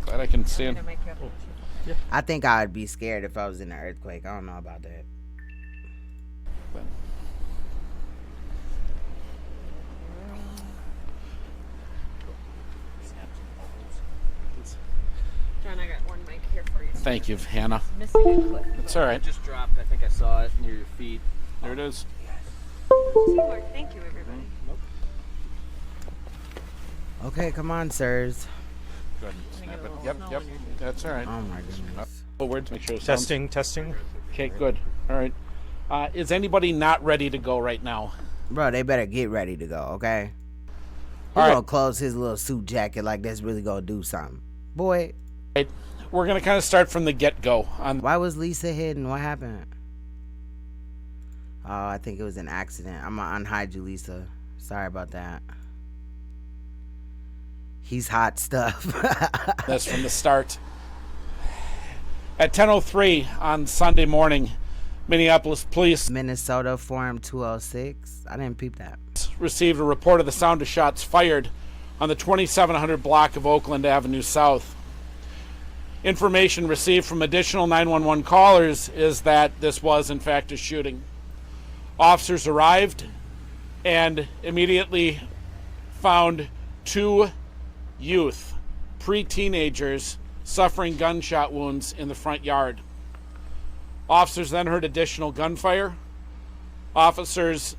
glad I can stand. I think I would be scared if I was in an earthquake. I don't know about that. John, I got one mic here for you. Thank you, Hannah. Missing a clip. It's all right. It just dropped. I think I saw it near your feet. There it is. Thank you, everybody. Okay, come on, sirs. Go ahead and snap it. Yep. That's all right. Oh my goodness. Forward to make sure. Testing. Okay, good. All right. Is anybody not ready to go right now? Bro, they better get ready to go, okay? He's All right. gonna close his little suit jacket like that's really gonna do something. Boy. We're going to kind of start from the get-go. Why was Lisa hidden? What happened? Oh, I think it was an accident. I'm gonna unhide you, Lisa. Sorry about that. He's hot stuff. That's from the start. At 10:03 on Sunday morning, Minneapolis police, Minnesota Forum 206. I didn't peep that. Received a report of the sound of shots fired on the 2700 block of Oakland Avenue South. Information received from additional 911 callers is that this was in fact a shooting. Officers arrived and immediately found 2 youth, pre-teenagers, suffering gunshot wounds in the front yard. Officers then heard additional gunfire. Officers,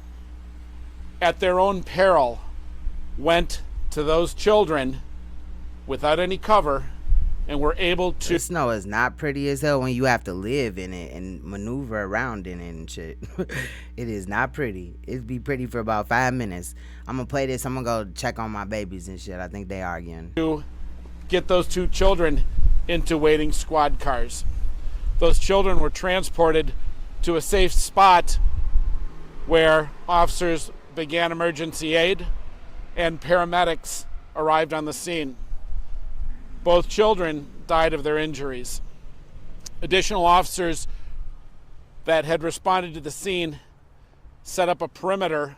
at their own peril, went to those children without any cover and were able to... The snow is not pretty as hell when you have to live in it and maneuver around in it and shit. It is not pretty. It'd be pretty for about 5 minutes. I'm gonna play this. I'm gonna go check on my babies and shit. I think they arguing. To get those 2 children into waiting squad cars. Those children were transported to a safe spot where officers began emergency aid and paramedics arrived on the scene. Both children died of their injuries. Additional officers that had responded to the scene set up a perimeter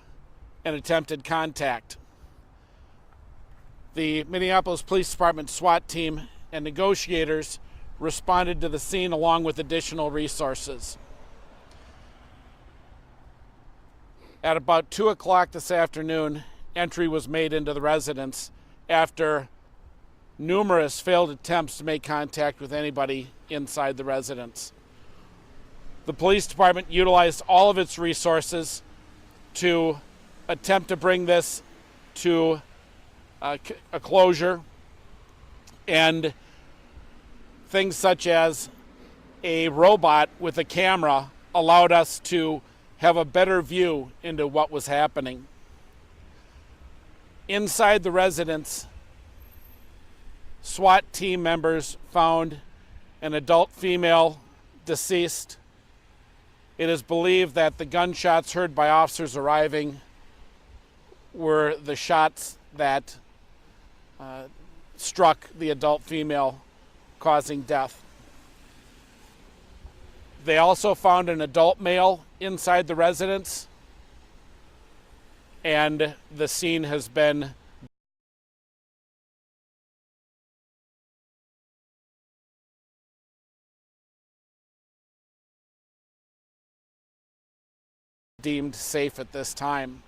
and attempted contact. The Minneapolis Police Department SWAT team and negotiators responded to the scene along with additional resources. At about 2 o'clock this afternoon, entry was made into the residence after numerous failed attempts to make contact with anybody inside the residence. The police department utilized all of its resources to attempt to bring this to a closure, and things such as a robot with a camera allowed us to have a better view into what was happening. Inside the residence, SWAT team members found an adult female deceased. It is believed that the gunshots heard by officers arriving were the shots that struck the adult female, causing death. They also found an adult male inside the residence, and the scene has been deemed safe at this time.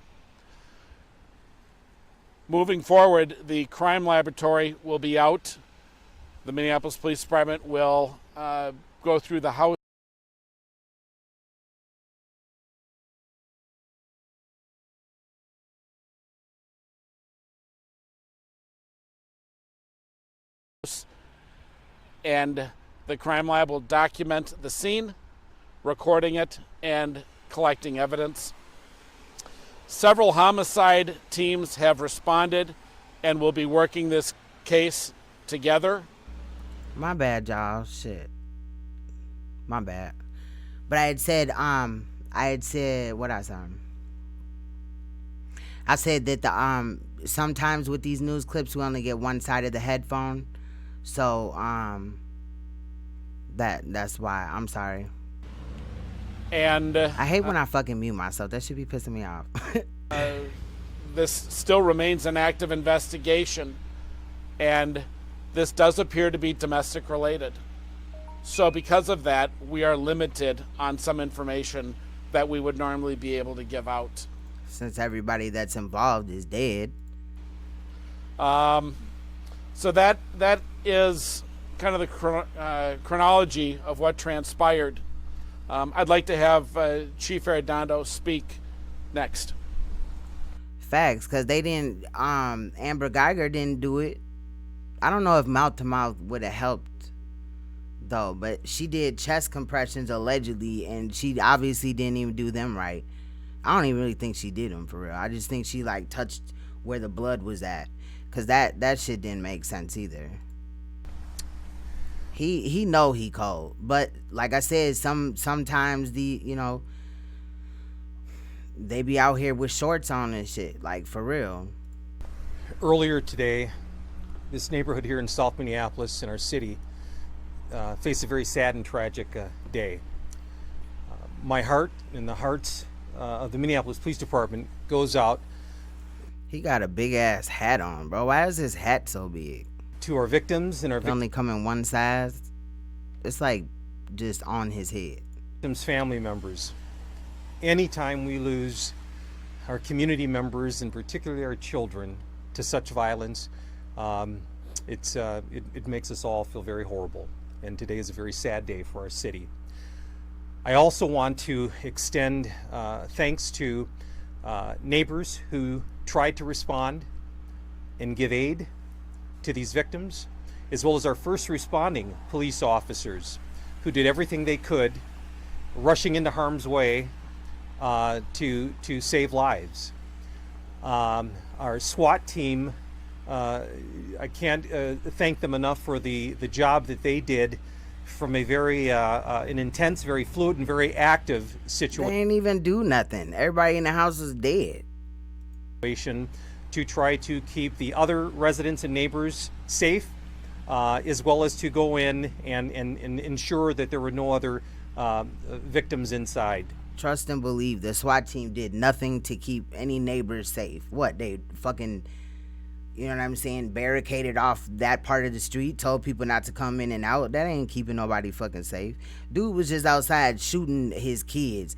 Moving forward, the crime laboratory will be out. The Minneapolis Police Department will go through the house and the crime lab will document the scene, recording it, and collecting evidence. Several homicide teams have responded and will be working this case together. My bad, y'all. Shit. My bad. But I had said what I said. I said that sometimes with these news clips we only get one side of the headphone. So that's why. I'm sorry. And I hate when I fucking mute myself. That should be pissing me off. This still remains an active investigation, and this does appear to be domestic related. So because of that, we are limited on some information that we would normally be able to give out. Since everybody that's involved is dead. So that is kind of the chronology of what transpired. I'd like to have Chief Arredondo speak next. Facts, because they didn't, Amber Geiger didn't do it. I don't know if mouth-to-mouth would have helped, though, but she did chest compressions allegedly, and she obviously didn't even do them right. I don't even really think she did him for real. I just think she like touched where the blood was at, cause that shit didn't make sense either. He know he cold, but like I said, sometimes they be out here with shorts on and shit, like for real. Earlier today, this neighborhood here in South Minneapolis in our city faced a very sad and tragic day. My heart and the hearts of the Minneapolis Police Department goes out. He got a big ass hat on, bro. Why is his hat so big? To our victims and our only come in one size. It's like just on his head. Victims' family members. Anytime we lose our community members and particularly our children to such violence, it makes us all feel very horrible. And today is a very sad day for our city. I also want to extend thanks to neighbors who tried to respond and give aid to these victims, as well as our first responding police officers who did everything they could, rushing into harm's way to save lives. Our SWAT team, I can't thank them enough for the job that they did from a very an intense, very fluid, and very active situation. They ain't even do nothing. Everybody in the house is dead. To try to keep the other residents and neighbors safe, as well as to go in and ensure that there were no other victims inside. Trust and believe the SWAT team did nothing to keep any neighbors safe. What, they fucking, you know what I'm saying, barricaded off that part of the street, told people not to come in and out? That ain't keeping nobody fucking safe. Dude was just outside shooting his kids.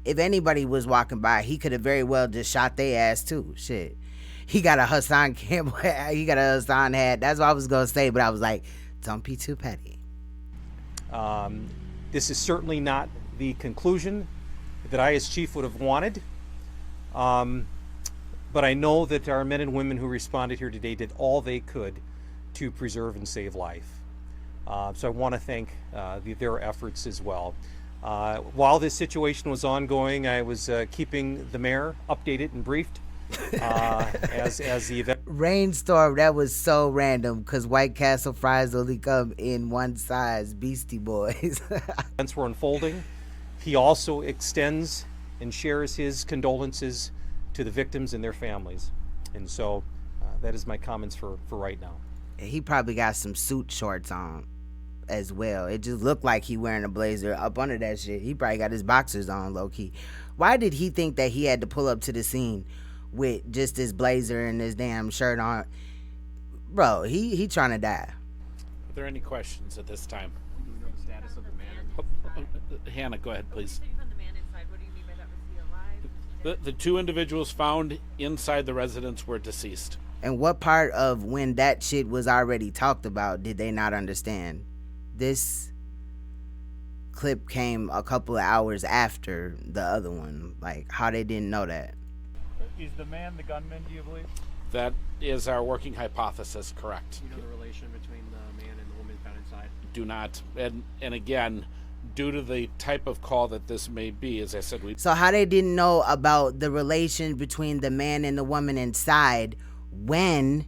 If anybody was walking by, he could have very well just shot their ass too. Shit. He got a Hassan Campbell hat. He got a Hassan hat. That's what I was going to say, but I was like, don't be too petty. This is certainly not the conclusion that I as chief would have wanted. But I know that our men and women who responded here today did all they could to preserve and save life. So I want to thank their efforts as well. While this situation was ongoing, I was keeping the mayor updated and briefed as the event. Rainstorm, that was so random because White Castle fries only come in one size, Beastie Boys. Events were unfolding. He also extends and shares his condolences to the victims and their families. And so that is my comments for right now. He probably got some suit shorts on as well. It just looked like he wearing a blazer up under that shit. He probably got his boxers on low key. Why did he think that he had to pull up to the scene with just his blazer and his damn shirt on? Bro, he trying to die. Are there any questions at this time? Do we know the status of the man? Hannah, go ahead, please. You found the man inside. What do you mean by that? Was he alive? The two individuals found inside the residence were deceased. And what part of when that shit was already talked about did they not understand? This clip came a couple of hours after the other one. Like, how they didn't know that? Is the man the gunman, do you believe? That is our working hypothesis, correct. Do you know the relation between the man and the woman found inside? Do not. And again, due to the type of call that this may be, as I said, So how they didn't know about the relation between the man and the woman inside when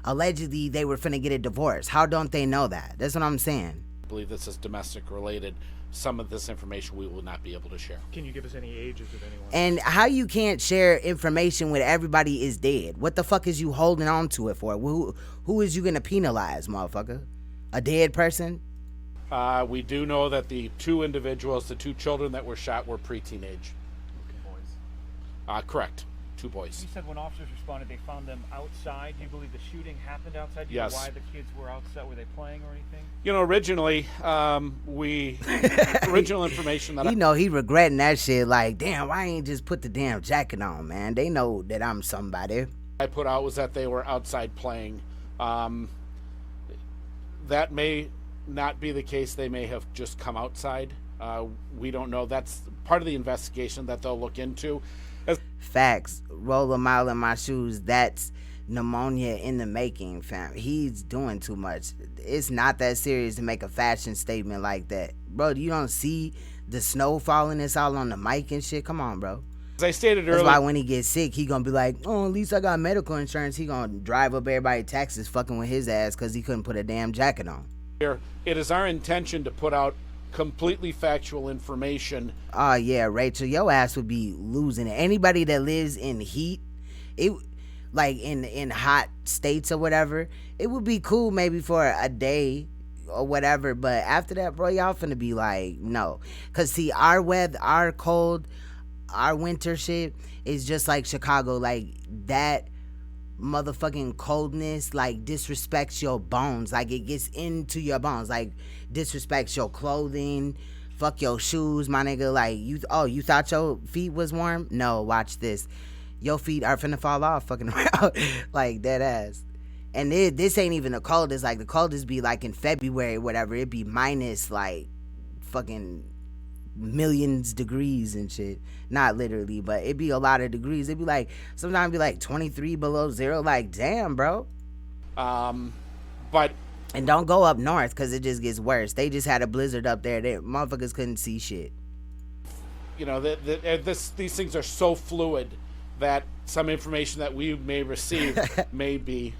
allegedly they were finna get a divorce? How don't they know that? That's what I'm saying. I believe this is domestic related. Some of this information we will not be able to share. Can you give us any ages of anyone? And how you can't share information when everybody is dead? What the fuck is you holding on to it for? Who is you gonna penalize, motherfucker? A dead person? We do know that the two individuals, the two children that were shot, were pre-teenage. Okay, boys. Correct. Two boys. You said when officers responded, they found them outside. Do you believe the shooting happened outside? Do you Yes. know why the kids were outside? Were they playing or anything? You know, originally, original information that You know, he regretting that shit. Like, damn, why ain't just put the damn jacket on, man? They know that I'm somebody. I put out was that they were outside playing. That may not be the case. They may have just come outside. We don't know. That's part of the investigation that they'll look into. Facts. Roll a mile in my shoes. That's pneumonia in the making, fam. He's doing too much. It's not that serious to make a fashion statement like that. Bro, you don't see the snow falling? It's all on the mic and shit. Come on, bro. As I stated That's earlier, why when he gets sick, he gonna be like, oh, at least I got medical insurance. He gonna drive up everybody's taxes fucking with his ass because he couldn't put a damn jacket on. it is our intention to put out completely factual information. Oh yeah, Rachel, your ass would be losing it. Anybody that lives in heat, like in hot states or whatever, it would be cool maybe for a day or whatever, but after that, bro, y'all finna be like, no. Cause see, our weather, our cold, our winter shit is just like Chicago. Like that motherfucking coldness like disrespects your bones. Like it gets into your bones. Like disrespects your clothing. Fuck your shoes, my nigga. Like you thought your feet was warm? No, watch this. Your feet are finna fall off fucking around. Like dead ass. And this ain't even the coldest. Like the coldest be like in February, whatever. It'd be minus like fucking millions degrees and shit. Not literally, but it'd be a lot of degrees. It'd be like, sometimes be like 23 below zero. Like, damn, bro. But and don't go up north because it just gets worse. They just had a blizzard up there. They motherfuckers couldn't see shit. You know, these things are so fluid that some information that we may receive may be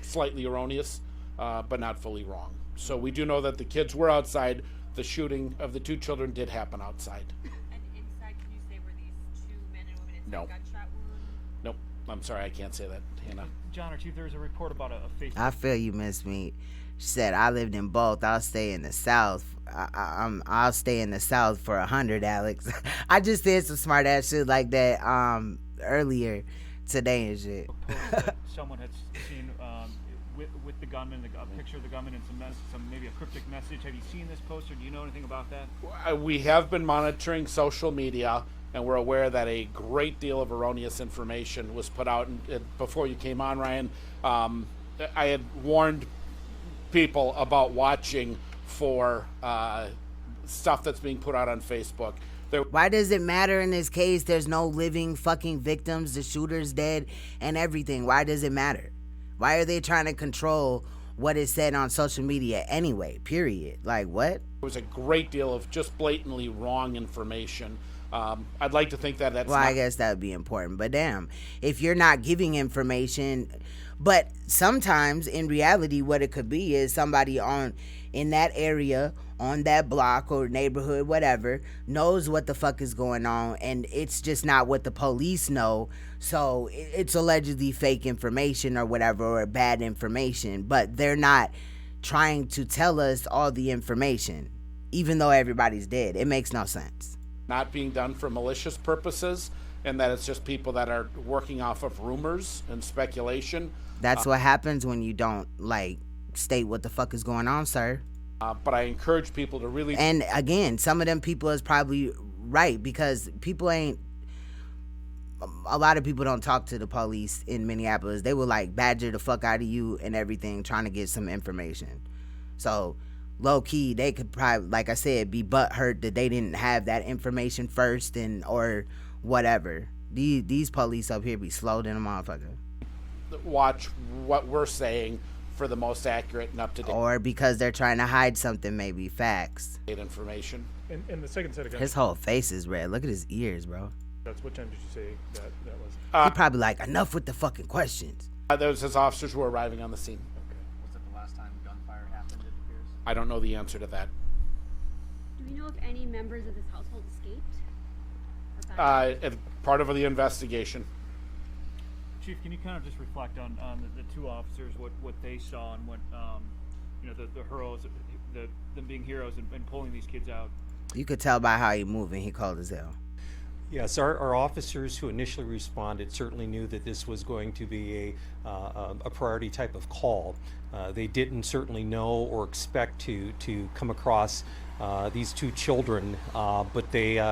slightly erroneous, but not fully wrong. So we do know that the kids were outside. The shooting of the 2 children did happen outside. And inside, can you say were these 2 men and women inside No. gunshot wound? Nope. I'm sorry, I can't say that, Hannah. John or Chief, there's a report about a Facebook. I feel you, Miss Meat. She said, I lived in both. I'll stay in the South. I'll stay in the South for 100, Alex. I just said some smart ass shit like that earlier today and shit. Someone had seen with the gunman, a picture of the gunman and some maybe a cryptic message. Have you seen this poster? Do you know anything about that? We have been monitoring social media, and we're aware that a great deal of erroneous information was put out. And before you came on, Ryan, I had warned people about watching for stuff that's being put out on Facebook. Why does it matter in this case? There's no living fucking victims. The shooter's dead and everything. Why does it matter? Why are they trying to control what is said on social media anyway, period? Like, what? There was a great deal of just blatantly wrong information. I'd like to think that that's I guess that would be important. But damn, if you're not giving information, but sometimes in reality what it could be is somebody in that area, on that block or neighborhood, whatever, knows what the fuck is going on, and it's just not what the police know. So it's allegedly fake information or whatever, or bad information, but they're not trying to tell us all the information, even though everybody's dead. It makes no sense. Not being done for malicious purposes, and that it's just people that are working off of rumors and speculation. That's what happens when you don't like state what the fuck is going on, sir. But I encourage people to really... And again, some of them people is probably right, because a lot of people don't talk to the police in Minneapolis. They will like badger the fuck out of you and everything, trying to get some information. So low key, they could probably, like I said, be butthurt that they didn't have that information first, and or whatever. These police up here be slow than a motherfucker. Watch what we're saying for the most accurate and up-to-date. Or because they're trying to hide something, maybe facts. Information. And the second set of guns. His whole face is red. Look at his ears, bro. That's what time did you say that was? He probably like, enough with the fucking questions. Those his officers who were arriving on the scene. Okay. Was it the last time gunfire happened, it appears? I don't know the answer to that. Do we know if any members of this household escaped? Part of the investigation. Chief, can you kind of just reflect on the 2 officers, what they saw, and what the heroes, them being heroes and pulling these kids out? You could tell by how he moving. He cold as hell. Yes, our officers who initially responded certainly knew that this was going to be a priority type of call. They didn't certainly know or expect to come across these 2 children, but they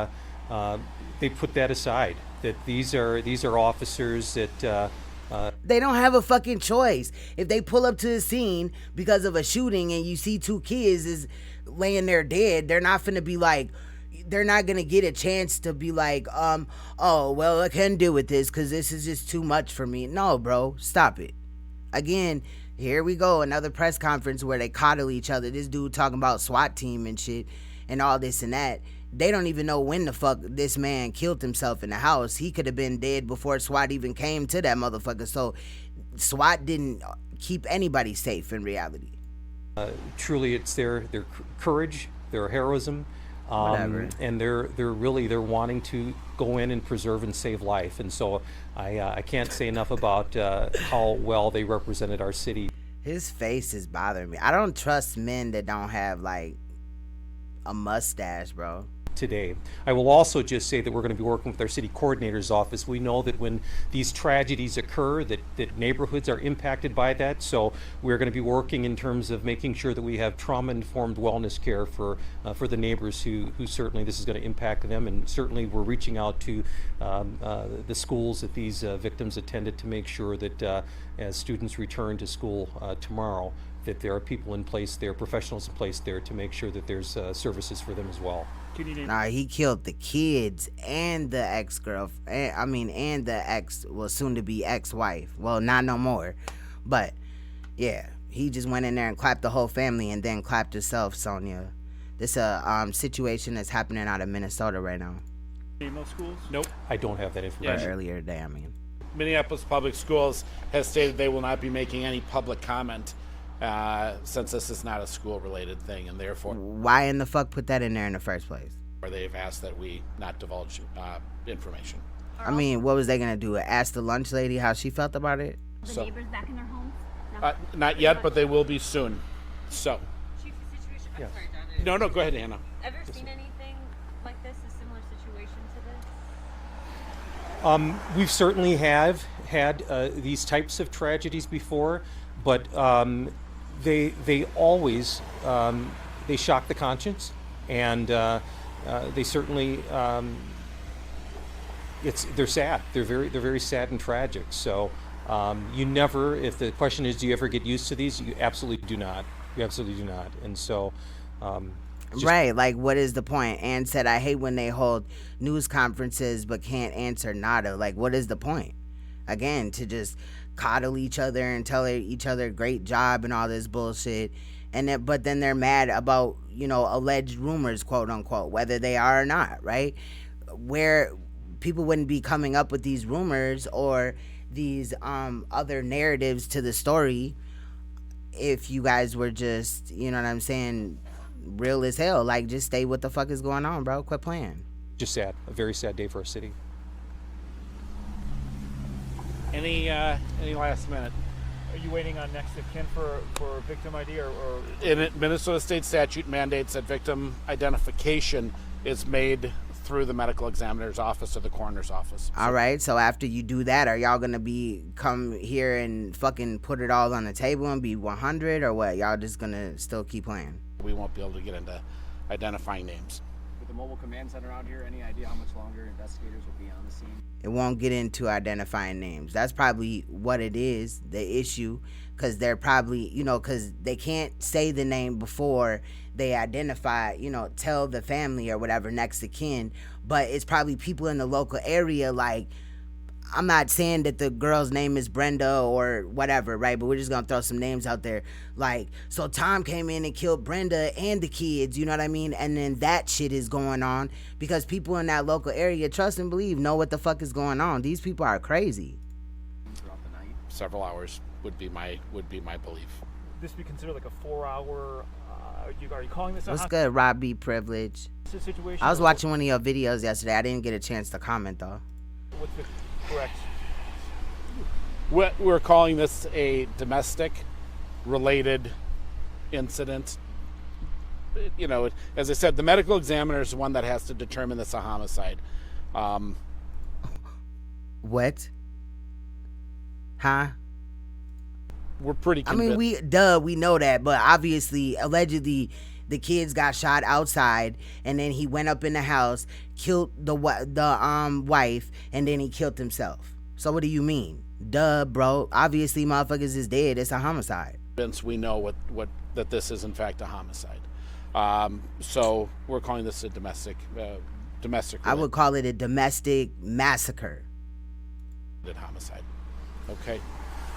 put that aside. That these are officers that they don't have a fucking choice. If they pull up to the scene because of a shooting and you see 2 kids is laying there dead, they're not finna be like, they're not gonna get a chance to be like, oh well, I can't deal with this because this is just too much for me. No, bro, stop it. Again, here we go, another press conference where they coddle each other. This dude talking about SWAT team and shit and all this and that. they don't even know when the fuck this man killed himself in the house. He could have been dead before SWAT even came to that motherfucker. So SWAT didn't keep anybody safe in reality. Truly, it's their courage, their heroism, and they're wanting to go in and preserve and save life. And so I can't say enough about how well they represented our city. His face is bothering me. I don't trust men that don't have like a mustache, bro. Today. I will also just say that we're going to be working with our city coordinator's office. We know that when these tragedies occur, that neighborhoods are impacted by that. So we're going to be working in terms of making sure that we have trauma-informed wellness care for the neighbors who certainly this is going to impact them. And certainly we're reaching out to the schools that these victims attended to make sure that as students return to school tomorrow, that there are people in place there, professionals in place there to make sure that there's services for them as well. Nah, he killed the kids and the and the soon to be ex-wife. Well, not no more, but yeah, he just went in there and clapped the whole family and then clapped himself. Sonia, this situation that's happening out of Minnesota right now. Female schools? Nope. I don't have that information. Earlier today, I mean. Minneapolis Public Schools has stated they will not be making any public comment since this is not a school-related thing, and therefore... Why in the fuck put that in there in the first place? Or they've asked that we not divulge information. I mean, what was they gonna do? Ask the lunch lady how she felt about it? The neighbors back in their homes? No. Not yet, but they will be soon. So... Chief, the situation... Yes. I'm sorry, John. No, go ahead, Anna. Ever seen anything like this, a similar situation to this? We've certainly have had these types of tragedies before, but they always they shock the conscience, and they certainly they're sad. They're very sad and tragic. So you never, if the question is, do you ever get used to these? You absolutely do not. You absolutely do not. And so. Right, like what is the point? Ann said, I hate when they hold news conferences but can't answer nada. Like, what is the point? Again, to just coddle each other and tell each other great job and all this bullshit. And but then they're mad about, alleged rumors, quote unquote, whether they are or not, right? Where people wouldn't be coming up with these rumors or these other narratives to the story if you guys were just, you know what I'm saying, real as hell. Like, just stay what the fuck is going on, bro. Quit playing. Just sad. A very sad day for our city. Any last minute? Are you waiting on next of kin for victim ID or? In Minnesota state statute mandates that victim identification is made through the medical examiner's office or the coroner's office. All right, so after you do that, are y'all gonna come here and fucking put it all on the table and be 100 or what? Y'all just gonna still keep playing? We won't be able to get into identifying names. With the mobile command center out here, any idea how much longer investigators will be on the scene? It won't get into identifying names. That's probably what it is, the issue, because they're probably, because they can't say the name before they identify, tell the family or whatever next to kin, but it's probably people in the local area. Like, I'm not saying that the girl's name is Brenda or whatever, right? But we're just gonna throw some names out there. Like, so Tom came in and killed Brenda and the kids, you know what I mean? And then that shit is going on because people in that local area, trust and believe, know what the fuck is going on. These people are crazy. Throughout the night? Several hours would be my belief. This be considered like a 4-hour? Are you calling this? What's good, Rob B. Privilege? Situation. I was watching one of your videos yesterday. I didn't get a chance to comment though. What's the correct? We're calling this a domestic related incident. As I said, the medical examiner is the one that has to determine this a homicide. What? Huh? We're pretty convinced. I mean, we know that, but obviously, allegedly, the kids got shot outside, and then he went up in the house, killed the wife, and then he killed himself. So what do you mean? Duh, bro. Obviously, motherfuckers is dead. It's a homicide. We know that this is in fact a homicide. So we're calling this a domestic. I would call it a domestic massacre. Homicide. Okay.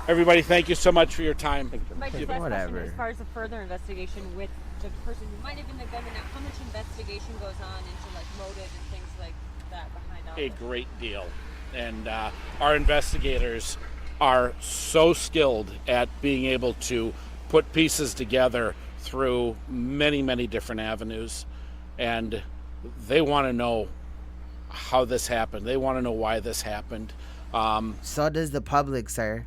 Everybody, thank you so much for your time. Mike, whatever. As far as a further investigation with the person who might have been the gunman. Now, how much investigation goes on into like motive and things like that behind all A this? great deal. And our investigators are so skilled at being able to put pieces together through many, many different avenues. And they want to know how this happened. They want to know why this happened. So does the public, sir.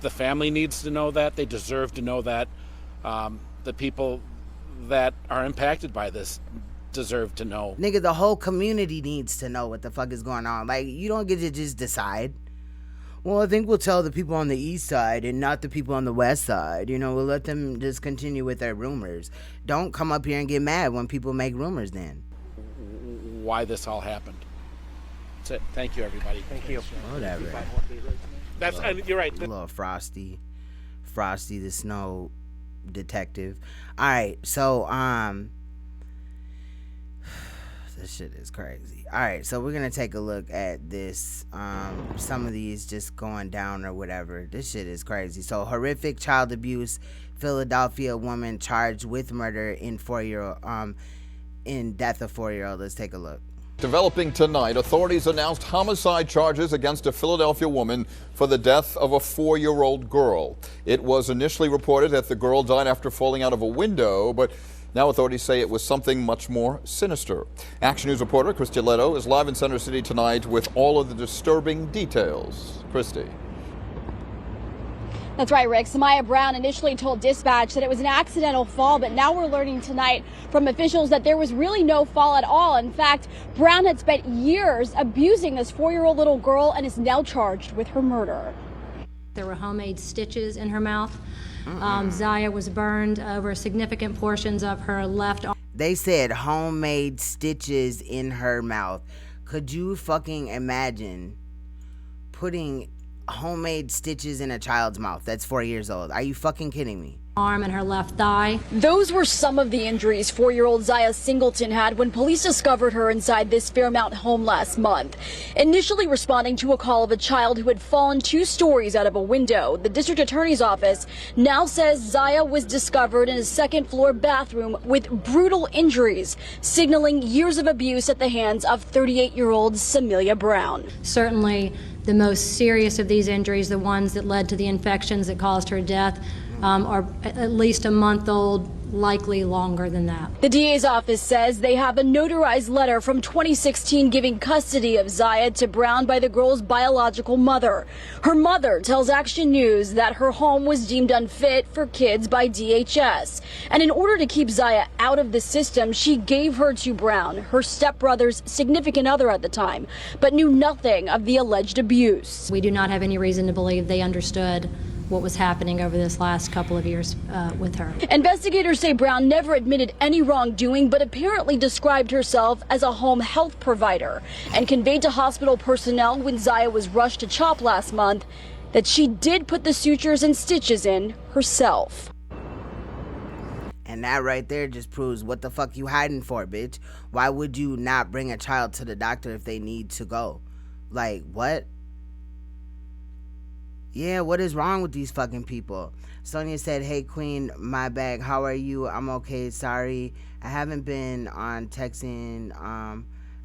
The family needs to know that. They deserve to know that. The people that are impacted by this deserve to know. Nigga, the whole community needs to know what the fuck is going on. Like, you don't get to just decide. Well, I think we'll tell the people on the east side and not the people on the west side. You know, we'll let them just continue with their rumors. Don't come up here and get mad when people make rumors then. Why this all happened. That's it. Thank you, everybody. Thank you. Whatever. That's and you're right. A little Frosty the Snow detective. All right, so this shit is crazy. All right, so we're gonna take a look at this. Some of these just going down or whatever. This shit is crazy. So horrific child abuse. Philadelphia woman charged with murder in death of 4-year-old. Let's take a look. Developing tonight, authorities announced homicide charges against a Philadelphia woman for the death of a 4-year-old girl. It was initially reported that the girl died after falling out of a window, but now authorities say it was something much more sinister. Action News reporter Christy Leto is live in Center City tonight with all of the disturbing details. Christy. That's right, Rick. Samaya Brown initially told dispatch that it was an accidental fall, but now we're learning tonight from officials that there was really no fall at all. In fact, Brown had spent years abusing this 4-year-old little girl and is now charged with her murder. There were homemade stitches in her mouth. Zaya was burned over significant portions of her left arm. They said homemade stitches in her mouth. Could you fucking imagine putting homemade stitches in a child's mouth that's 4 years old? Are you fucking kidding me? Arm and her left thigh. Those were some of the injuries 4-year-old Zaya Singleton had when police discovered her inside this Fairmount home last month. Initially responding to a call of a child who had fallen 2 stories out of a window, the district attorney's office now says Zaya was discovered in a 2nd-floor bathroom with brutal injuries, signaling years of abuse at the hands of 38-year-old Samaya Brown. Certainly the most serious of these injuries, the ones that led to the infections that caused her death, are at least a month old, likely longer than that. The DA's office says they have a notarized letter from 2016 giving custody of Zaya to Brown by the girl's biological mother. Her mother tells Action News that her home was deemed unfit for kids by DHS. And in order to keep Zaya out of the system, she gave her to Brown, her stepbrother's significant other at the time, but knew nothing of the alleged abuse. We do not have any reason to believe they understood what was happening over this last couple of years with her. Investigators say Brown never admitted any wrongdoing, but apparently described herself as a home health provider and conveyed to hospital personnel when Zaya was rushed to CHOP last month that she did put the sutures and stitches in herself. And that right there just proves what the fuck you hiding for, bitch. Why would you not bring a child to the doctor if they need to go? Like, what? Yeah, what is wrong with these fucking people? Sonia said, hey, Queen, my bag, how are you? I'm okay, sorry. I haven't been on texting.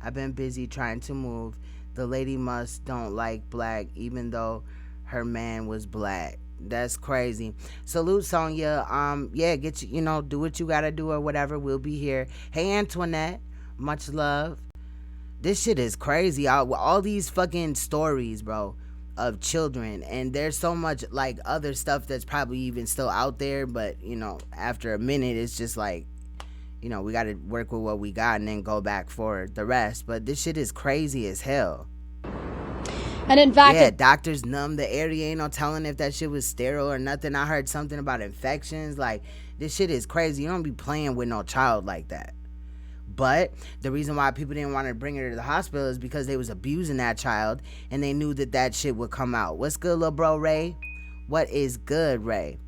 I've been busy trying to move. The lady must don't like black, even though her man was black. That's crazy. Salute, Sonia. Yeah, get you, do what you gotta do or whatever. We'll be here. Hey, Antoinette, much love. This shit is crazy. All these fucking stories, bro, of children, and there's so much like other stuff that's probably even still out there, but after a minute it's just like we got to work with what we got and then go back for the rest. But this shit is crazy as hell. And in fact, yeah, doctors numb the area, ain't no telling if that shit was sterile or nothing. I heard something about infections. Like, this shit is crazy. You don't be playing with no child like that. But the reason why people didn't want to bring her to the hospital is because they was abusing that child and they knew that shit would come out. What's good, little bro, Ray? What is good, Ray?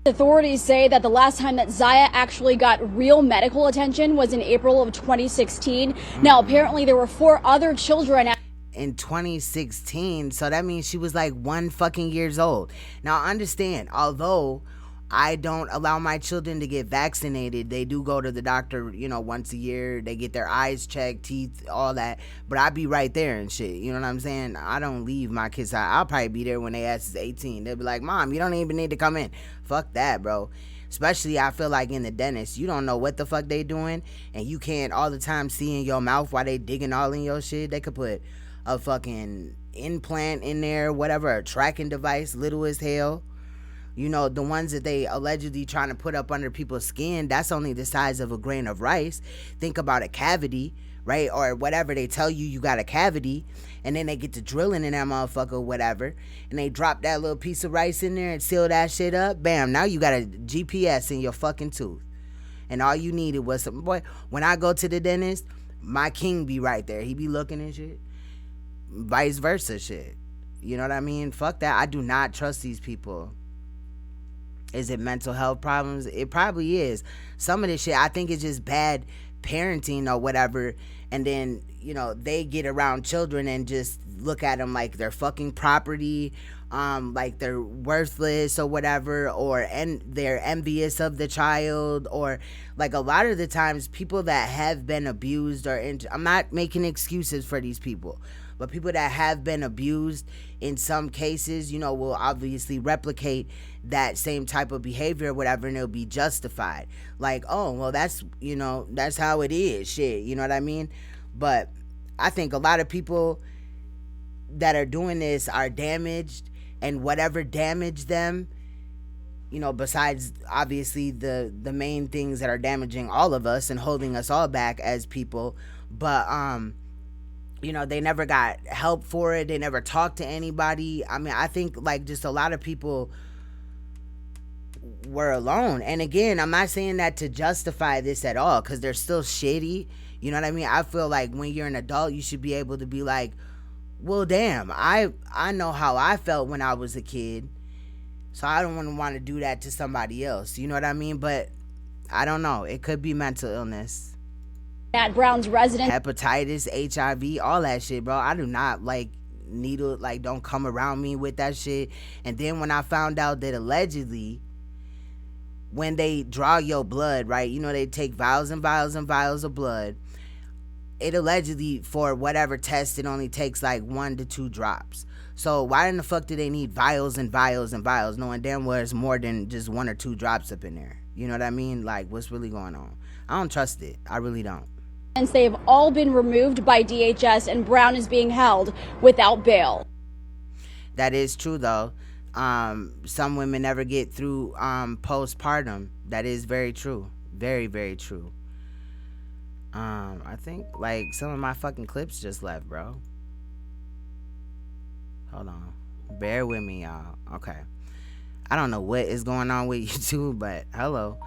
Authorities say that the last time that Zaya actually got real medical attention was in April of 2016. Now, apparently there were 4 other children in 2016, so that means she was like 1 fucking years old. Now, understand, although I don't allow my children to get vaccinated. They do go to the doctor, you know, once a year. They get their eyes checked, teeth, all that. But I be right there and shit. You know what I'm saying? I don't leave my kids out. I'll probably be there when they ask is 18. They'll be like, Mom, you don't even need to come in. Fuck that, bro. Especially, I feel like in the dentist, you don't know what the fuck they doing, and you can't all the time see in your mouth while they digging all in your shit. They could put a fucking implant in there, whatever, a tracking device, little as hell. You know, the ones that they allegedly trying to put up under people's skin, that's only the size of a grain of rice. Think about a cavity, right? Or whatever, they tell you you got a cavity, and then they get to drilling in that motherfucker or whatever, and they drop that little piece of rice in there and seal that shit up. Bam, now you got a GPS in your fucking tooth. And all you needed was some, boy, when I go to the dentist, my king be right there. He be looking and shit. Vice versa shit. You know what I mean? Fuck that. I do not trust these people. Is it mental health problems? It probably is. Some of this shit, I think it's just bad parenting or whatever. And then, you know, they get around children and just look at them like they're fucking property, like they're worthless or whatever, and they're envious of the child, or like a lot of the times people that have been abused I'm not making excuses for these people, but people that have been abused in some cases, you know, will obviously replicate that same type of behavior or whatever, and it'll be justified. Like, oh, well, that's, you know, that's how it is, shit, you know what I mean? But I think a lot of people that are doing this are damaged, and whatever damaged them, you know, besides obviously the main things that are damaging all of us and holding us all back as people, but you know, they never got help for it. They never talked to anybody. I mean, I think like just a lot of people were alone. And again, I'm not saying that to justify this at all, because they're still shitty. You know what I mean? I feel like when you're an adult, you should be able to be like, well, damn, I know how I felt when I was a kid, so I don't want to do that to somebody else. You know what I mean? But I don't know. It could be mental illness. At Brown's residence, hepatitis, HIV, all that shit, bro. I do not like needle, like, don't come around me with that shit. And then when I found out that allegedly when they draw your blood, right, you know, they take vials and vials and vials of blood. It allegedly, for whatever test, it only takes like 1 to 2 drops. So why in the fuck do they need vials and vials and vials, knowing damn well it's more than just 1 or 2 drops up in there? You know what I mean? Like, what's really going on? I don't trust it. I really don't. They have all been removed by DHS, and Brown is being held without bail. That is true, though. Some women never get through postpartum. That is very true. Very, very true. I think like some of my fucking clips just left, bro. Hold on. Bear with me, y'all. Okay. I don't know what is going on with YouTube, but hello.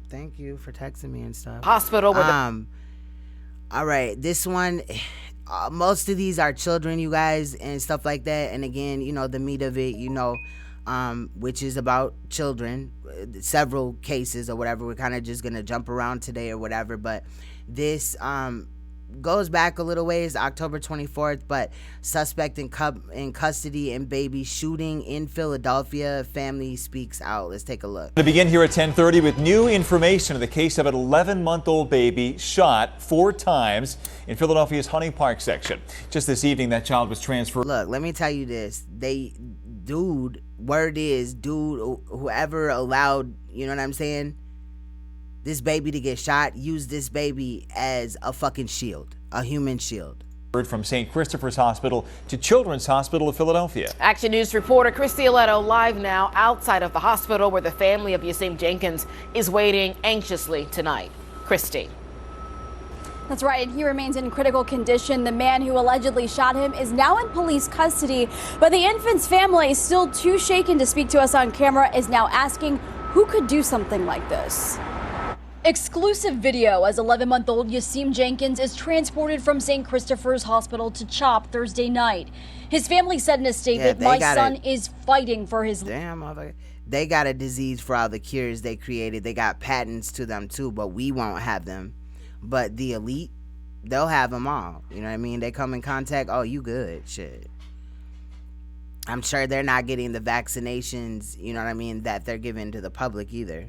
Thank you for texting me and stuff. Hospital with all right, this one, most of these are children, you guys, and stuff like that. And again, you know, the meat of it, you know, which is about children, several cases or whatever. We're kind of just gonna jump around today or whatever, but this goes back a little ways, October 24th, but suspect in custody and baby shooting in Philadelphia. Family speaks out. Let's take a look. To begin here at 10:30 with new information of the case of an 11-month-old baby shot 4 times in Philadelphia's Hunting Park section. Just this evening, that child was transferred. Look, let me tell you this. Word is, whoever allowed, you know what I'm saying, this baby to get shot, use this baby as a fucking shield, a human shield. From St. Christopher's Hospital to Children's Hospital of Philadelphia. Action News reporter Christy Aletto live now outside of the hospital where the family of Yasim Jenkins is waiting anxiously tonight. Christy. That's right, and he remains in critical condition. The man who allegedly shot him is now in police custody, but the infant's family, still too shaken to speak to us on camera, is now asking who could do something like this. Exclusive video as 11-month-old Yasim Jenkins is transported from St. Christopher's Hospital to CHOP Thursday night. His family said in a statement, "My son is fighting for his..." Damn, motherfucker. They got a disease for all the cures they created. They got patents to them too, but we won't have them. But the elite, they'll have them all. You know what I mean? They come in contact, oh, you good, shit. I'm sure they're not getting the vaccinations, you know what I mean, that they're giving to the public either.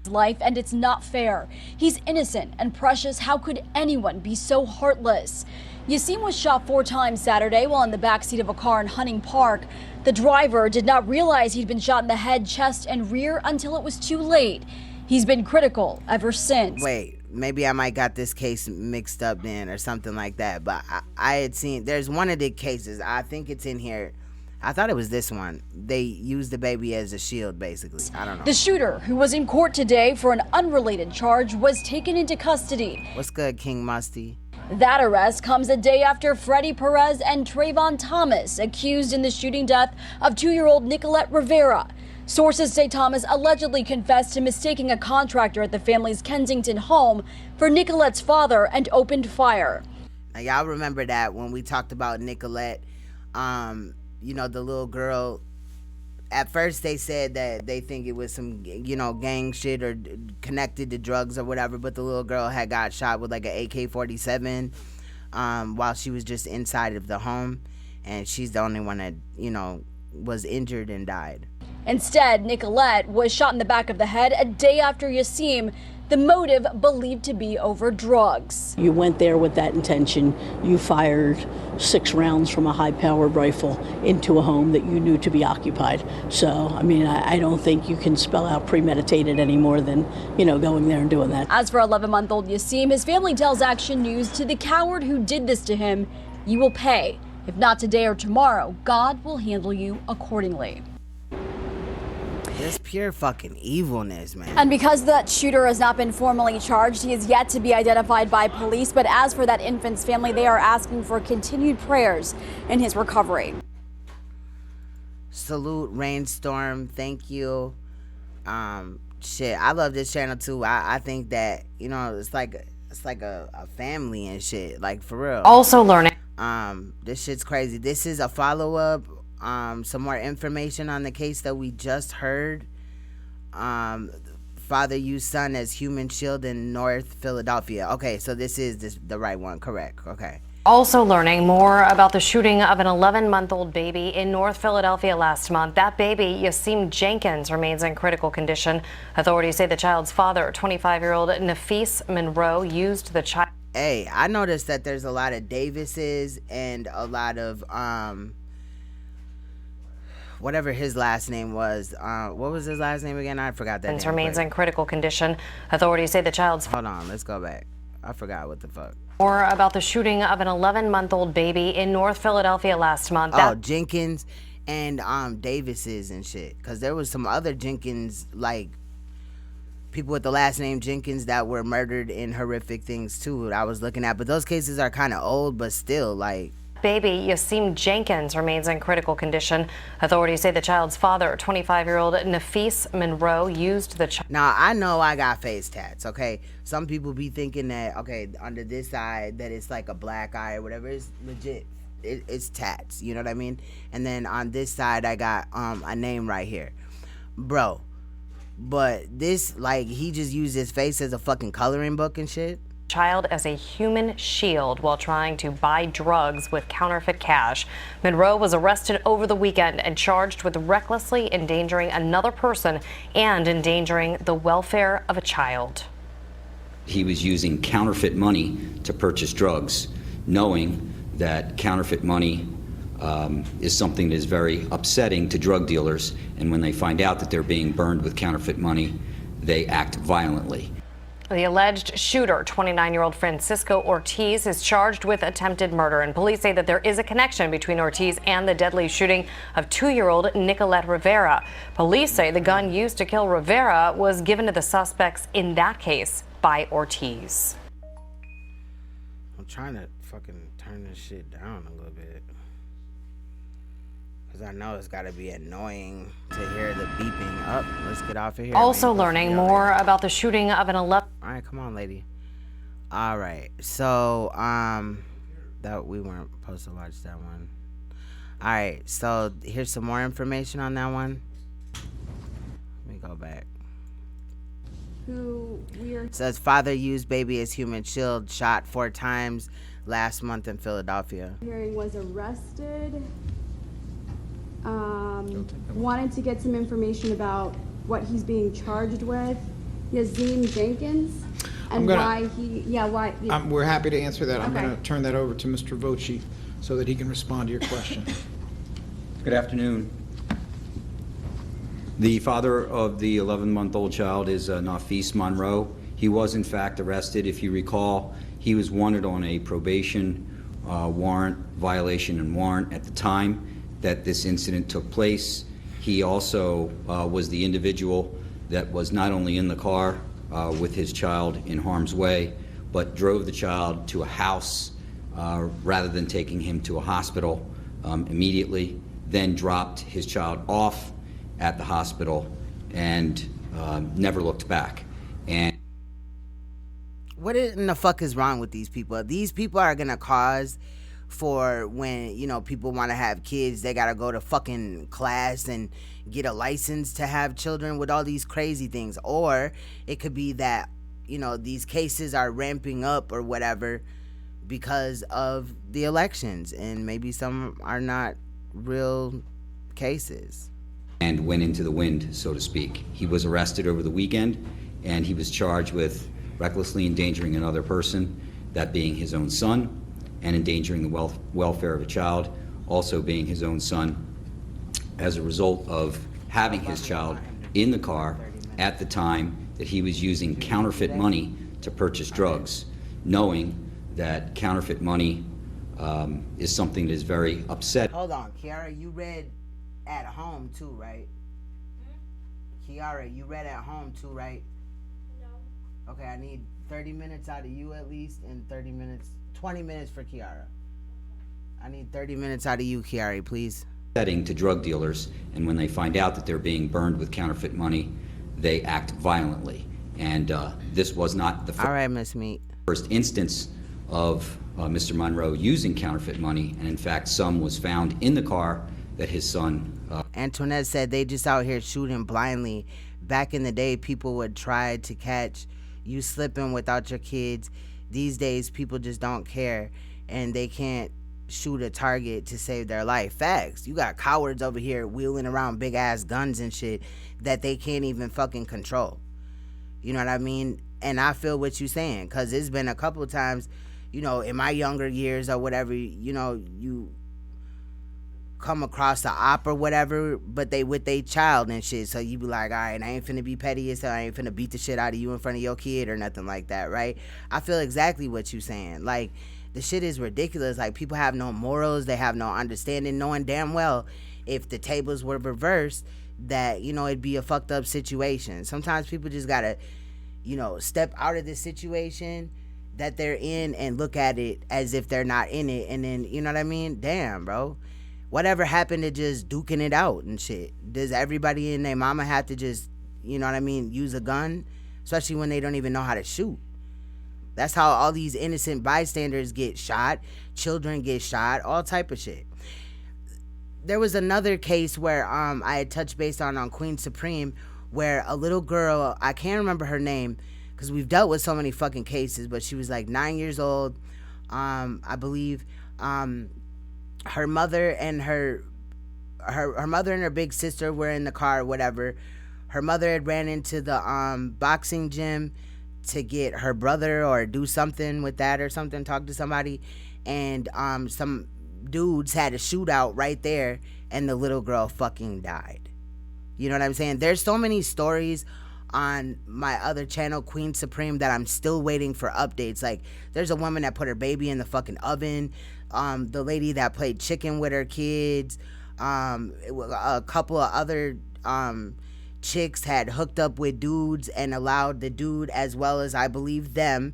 Life, and it's not fair. He's innocent and precious. How could anyone be so heartless? Yasim was shot 4 times Saturday while in the backseat of a car in Hunting Park. The driver did not realize he'd been shot in the head, chest, and rear until it was too late. He's been critical ever since. Wait, maybe I might got this case mixed up then or something like that, but I had seen, there's one of the cases, I think it's in here. I thought it was this one. They used the baby as a shield, basically. I don't know. The shooter, who was in court today for an unrelated charge, was taken into custody. What's good, King Musty? That arrest comes a day after Freddie Perez and Trayvon Thomas accused in the shooting death of 2-year-old Nicolette Rivera. Sources say Thomas allegedly confessed to mistaking a contractor at the family's Kensington home for Nicolette's father and opened fire. Now, y'all remember that when we talked about Nicolette, you know, the little girl, at first they said that they think it was some, you know, gang shit or connected to drugs or whatever, but the little girl had got shot with like an AK-47 while she was just inside of the home, and she's the only one that, you know, was injured and died. Instead, Nicolette was shot in the back of the head a day after Yasim, the motive believed to be over drugs. You went there with that intention. You fired 6 rounds from a high-powered rifle into a home that you knew to be occupied. So, I mean, I don't think you can spell out premeditated any more than, you know, going there and doing that. As for 11-month-old Yasim, his family tells Action News, to the coward who did this to him, you will pay. If not today or tomorrow, God will handle you accordingly. It's pure fucking evilness, man. And because that shooter has not been formally charged, he is yet to be identified by police. But as for that infant's family, they are asking for continued prayers in his recovery. Salute, Rainstorm. Thank you. Shit, I love this channel too. I think that, you know, it's like a family and shit. Like, for real. Also learning. This shit's crazy. This is a follow-up. Some more information on the case that we just heard. Father used son as human shield in North Philadelphia. Okay, so this is the right one, correct? Okay. Also learning more about the shooting of an 11-month-old baby in North Philadelphia last month. That baby, Yasim Jenkins, remains in critical condition. Authorities say the child's father, 25-year-old Nafis Monroe, used the child. Hey, I noticed that there's a lot of Davises and a lot of whatever his last name was. What was his last name again? I forgot that name. Remains in critical condition. Authorities say the child's... Hold on, let's go back. I forgot what the fuck. More about the shooting of an 11-month-old baby in North Philadelphia last month. Jenkins and Davises and shit. Because there was some other Jenkins, like, people with the last name Jenkins that were murdered in horrific things too, I was looking at. But those cases are kind of old, but still, like... Baby Yasim Jenkins remains in critical condition. Authorities say the child's father, 25-year-old Nafis Monroe, used the child. Now, I know I got face tats, okay? Some people be thinking that, okay, under this side, that it's like a black eye or whatever. It's legit. It's tats, you know what I mean? And then on this side, I got a name right here. Bro. But this, like, he just used his face as a fucking coloring book and shit. Child as a human shield while trying to buy drugs with counterfeit cash. Monroe was arrested over the weekend and charged with recklessly endangering another person and endangering the welfare of a child. He was using counterfeit money to purchase drugs, knowing that counterfeit money is something that is very upsetting to drug dealers, and when they find out that they're being burned with counterfeit money, they act violently. The alleged shooter, 29-year-old Francisco Ortiz, is charged with attempted murder, and police say that there is a connection between Ortiz and the deadly shooting of 2-year-old Nicolette Rivera. Police say the gun used to kill Rivera was given to the suspects in that case by Ortiz. I'm trying to fucking turn this shit down a little bit, because I know it's got to be annoying to hear the beeping. Up, let's get off of here. Also learning more about the shooting of an 11. All right, come on, lady. All right, so that we weren't supposed to watch that one. All right, so here's some more information on that one. Let me go back. Says father used baby as human shield, shot 4 times last month in Philadelphia. Hearing was arrested. wanted to get some information about what he's being charged with. Yazim Jenkins, and we're happy to answer that. I'm Okay. going to turn that over to Mr. Voci so that he can respond to your question. Good afternoon. The father of the 11-month-old child is Nafis Monroe. He was in fact arrested. If you recall, he was wanted on a probation warrant, violation and warrant at the time that this incident took place. He also was the individual that was not only in the car with his child in harm's way, but drove the child to a house rather than taking him to a hospital immediately, then dropped his child off at the hospital and never looked back. And what in the fuck is wrong with these people? These people are gonna cause for when, you know, people want to have kids, they gotta go to fucking class and get a license to have children with all these crazy things. Or it could be that, you know, these cases are ramping up or whatever because of the elections, and maybe some are not real cases. And went into the wind, so to speak. He was arrested over the weekend, and he was charged with recklessly endangering another person, that being his own son, and endangering the welfare of a child, also being his own son, as a result of having his child in the car at the time that he was using counterfeit money to purchase drugs, knowing that counterfeit money is something that is very upsetting. Hold on, Kiara, you read at home too, right? Kiara, you read at home too, right? No. Okay, I need 30 minutes out of you at least, and 20 minutes for Kiara. I need 30 minutes out of you, Kiara, please. Setting to drug dealers, and when they find out that they're being burned with counterfeit money, they act violently. And this was not the first instance of Mr. Monroe using counterfeit money, and in fact, some was found in the car that his son. Antoinette said they just out here shooting blindly. Back in the day, people would try to catch you slipping without your kids. These days, people just don't care, and they can't shoot a target to save their life. Facts. You got cowards over here wheeling around big ass guns and shit that they can't even fucking control. You know what I mean? And I feel what you're saying, because it's been a couple of times, you know, in my younger years or whatever, you know, you come across the op or whatever, but they with their child and shit, so you be like, all right, I ain't finna be petty as hell, I ain't finna beat the shit out of you in front of your kid or nothing like that, right? I feel exactly what you saying. Like, the shit is ridiculous. Like, people have no morals, they have no understanding, knowing damn well if the tables were reversed that, you know, it'd be a fucked up situation. Sometimes people just gotta, you know, step out of this situation that they're in and look at it as if they're not in it, and then, you know what I mean? Damn, bro. Whatever happened to just duking it out and shit? Does everybody and their mama have to just, you know what I mean, use a gun? Especially when they don't even know how to shoot. That's how all these innocent bystanders get shot. Children get shot. All type of shit. There was another case where I had touched base on Queen Supreme, where a little girl, I can't remember her name, because we've dealt with so many fucking cases, but she was like 9 years old, I believe. Her mother and her mother and her big sister were in the car or whatever. Her mother had ran into the boxing gym to get her brother or do something with that or something, talk to somebody, and some dudes had a shootout right there, and the little girl fucking died. You know what I'm saying? There's so many stories on my other channel, Queen Supreme, that I'm still waiting for updates. Like, there's a woman that put her baby in the fucking oven. The lady that played chicken with her kids. A couple of other chicks had hooked up with dudes and allowed the dude, as well as I believe them,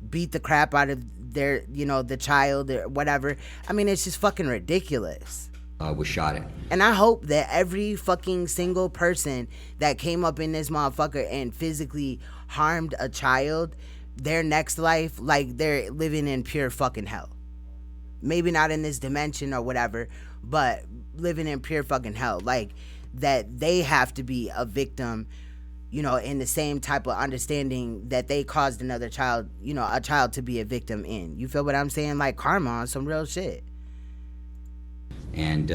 beat the crap out of their, you know, the child or whatever. I mean, it's just fucking ridiculous. Was shot at. And I hope that every fucking single person that came up in this motherfucker and physically harmed a child, their next life, like, they're living in pure fucking hell. Maybe not in this dimension or whatever, but living in pure fucking hell. Like, that they have to be a victim, you know, in the same type of understanding that they caused another child, you know, a child to be a victim in. You feel what I'm saying? Like karma on some real shit. And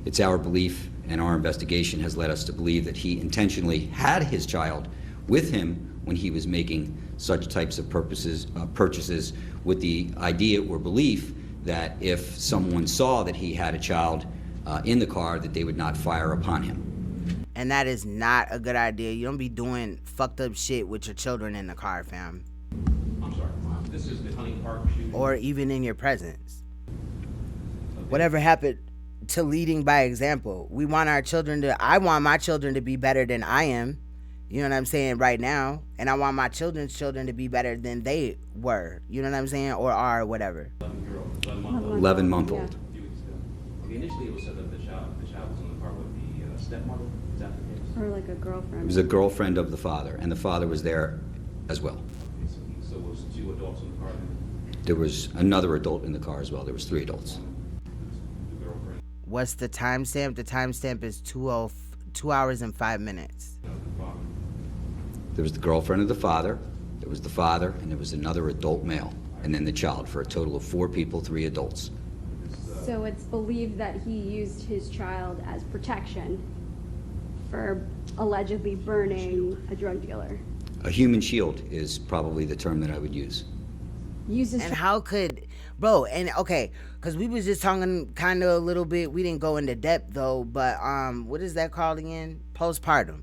It's our belief, and our investigation has led us to believe, that he intentionally had his child with him when he was making such types of purchases with the idea or belief that if someone saw that he had a child in the car, that they would not fire upon him. And that is not a good idea. You don't be doing fucked up shit with your children in the car, fam. I'm sorry, this is the Hunting Park shooting? Or even in your presence. Okay. Whatever happened to leading by example? We want our children to, I want my children to be better than I am. You know what I'm saying, right now. And I want my children's children to be better than they were. You know what I'm saying? Or are, whatever. 11-month-old. A few weeks ago. Okay, initially it was said that the child was in the car with the stepmother. Is that the case? Or like a girlfriend. It was a girlfriend of the father, and the father was there as well. Okay, so it was 2 adults in the car then? There was another adult in the car as well. There was 3 adults. What's the timestamp? The timestamp is 2 hours and 5 minutes. There was the girlfriend of the father, there was the father, and there was another adult male, and then the child, for a total of 4 people, 3 adults. So it's believed that he used his child as protection for allegedly burning a drug dealer. A human shield is probably the term that I would use. And how could, bro, and okay, because we was just talking kind of a little bit, we didn't go into depth though, but what is that called again? Postpartum.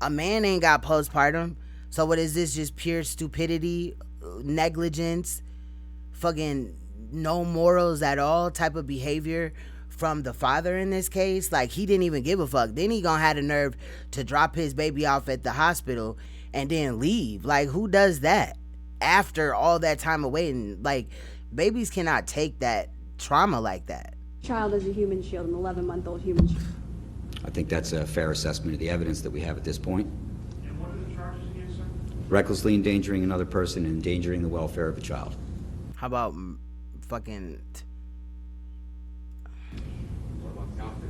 A man ain't got postpartum, so what is this, just pure stupidity, negligence, fucking no morals at all type of behavior from the father in this case? Like, he didn't even give a fuck. Then he gonna have the nerve to drop his baby off at the hospital and then leave. Like, who does that after all that time of waiting? Like, babies cannot take that trauma like that. Child is a human shield, an 11-month-old human shield. I think that's a fair assessment of the evidence that we have at this point. And what are the charges against him? Recklessly endangering another person and endangering the welfare of a child. How about fucking... What about counterfeit?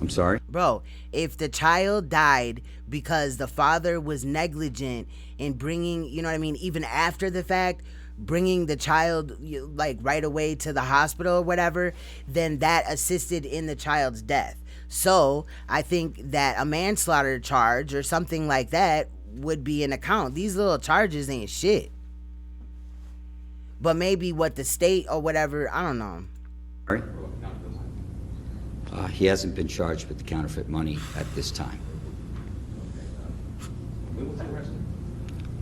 I'm sorry? Bro, if the child died because the father was negligent in bringing, you know what I mean, even after the fact, bringing the child like right away to the hospital or whatever, then that assisted in the child's death. So I think that a manslaughter charge or something like that would be an account. These little charges ain't shit. But maybe what the state or whatever, I don't know. Sorry? He hasn't been charged with the counterfeit money at this time. When was he arrested?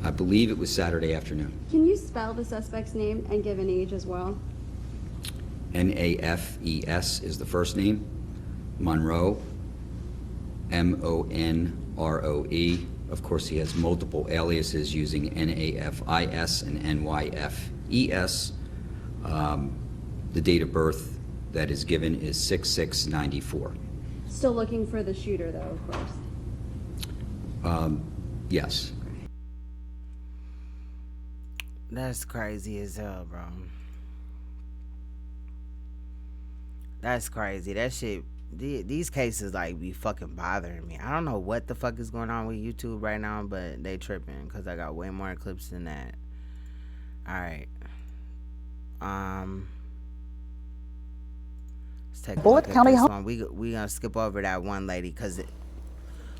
I believe it was Saturday afternoon. Can you spell the suspect's name and give an age as well? Nafes is the first name. Monroe, Monroe. Of course, he has multiple aliases using NAFIS and NYFES. The date of birth that is given is 6/6/94. Still looking for the shooter, though, of course. Yes. That's crazy as hell, bro. That's crazy. That shit, these cases like be fucking bothering me. I don't know what the fuck is going on with YouTube right now, but they tripping because I got way more clips than that. All right. Let's take a look at this one. We gonna skip over that one lady because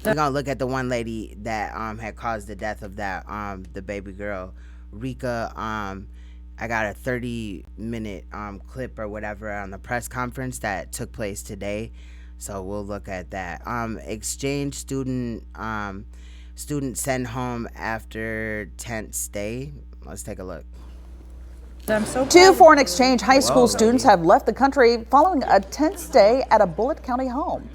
we're gonna look at the one lady that had caused the death of that the baby girl, Rika. I got a 30-minute clip or whatever on the press conference that took place today, so we'll look at that. Exchange student sent home after tent stay. Let's take a look. Two foreign exchange high school students have left the country following a tent stay at a Bullitt County home.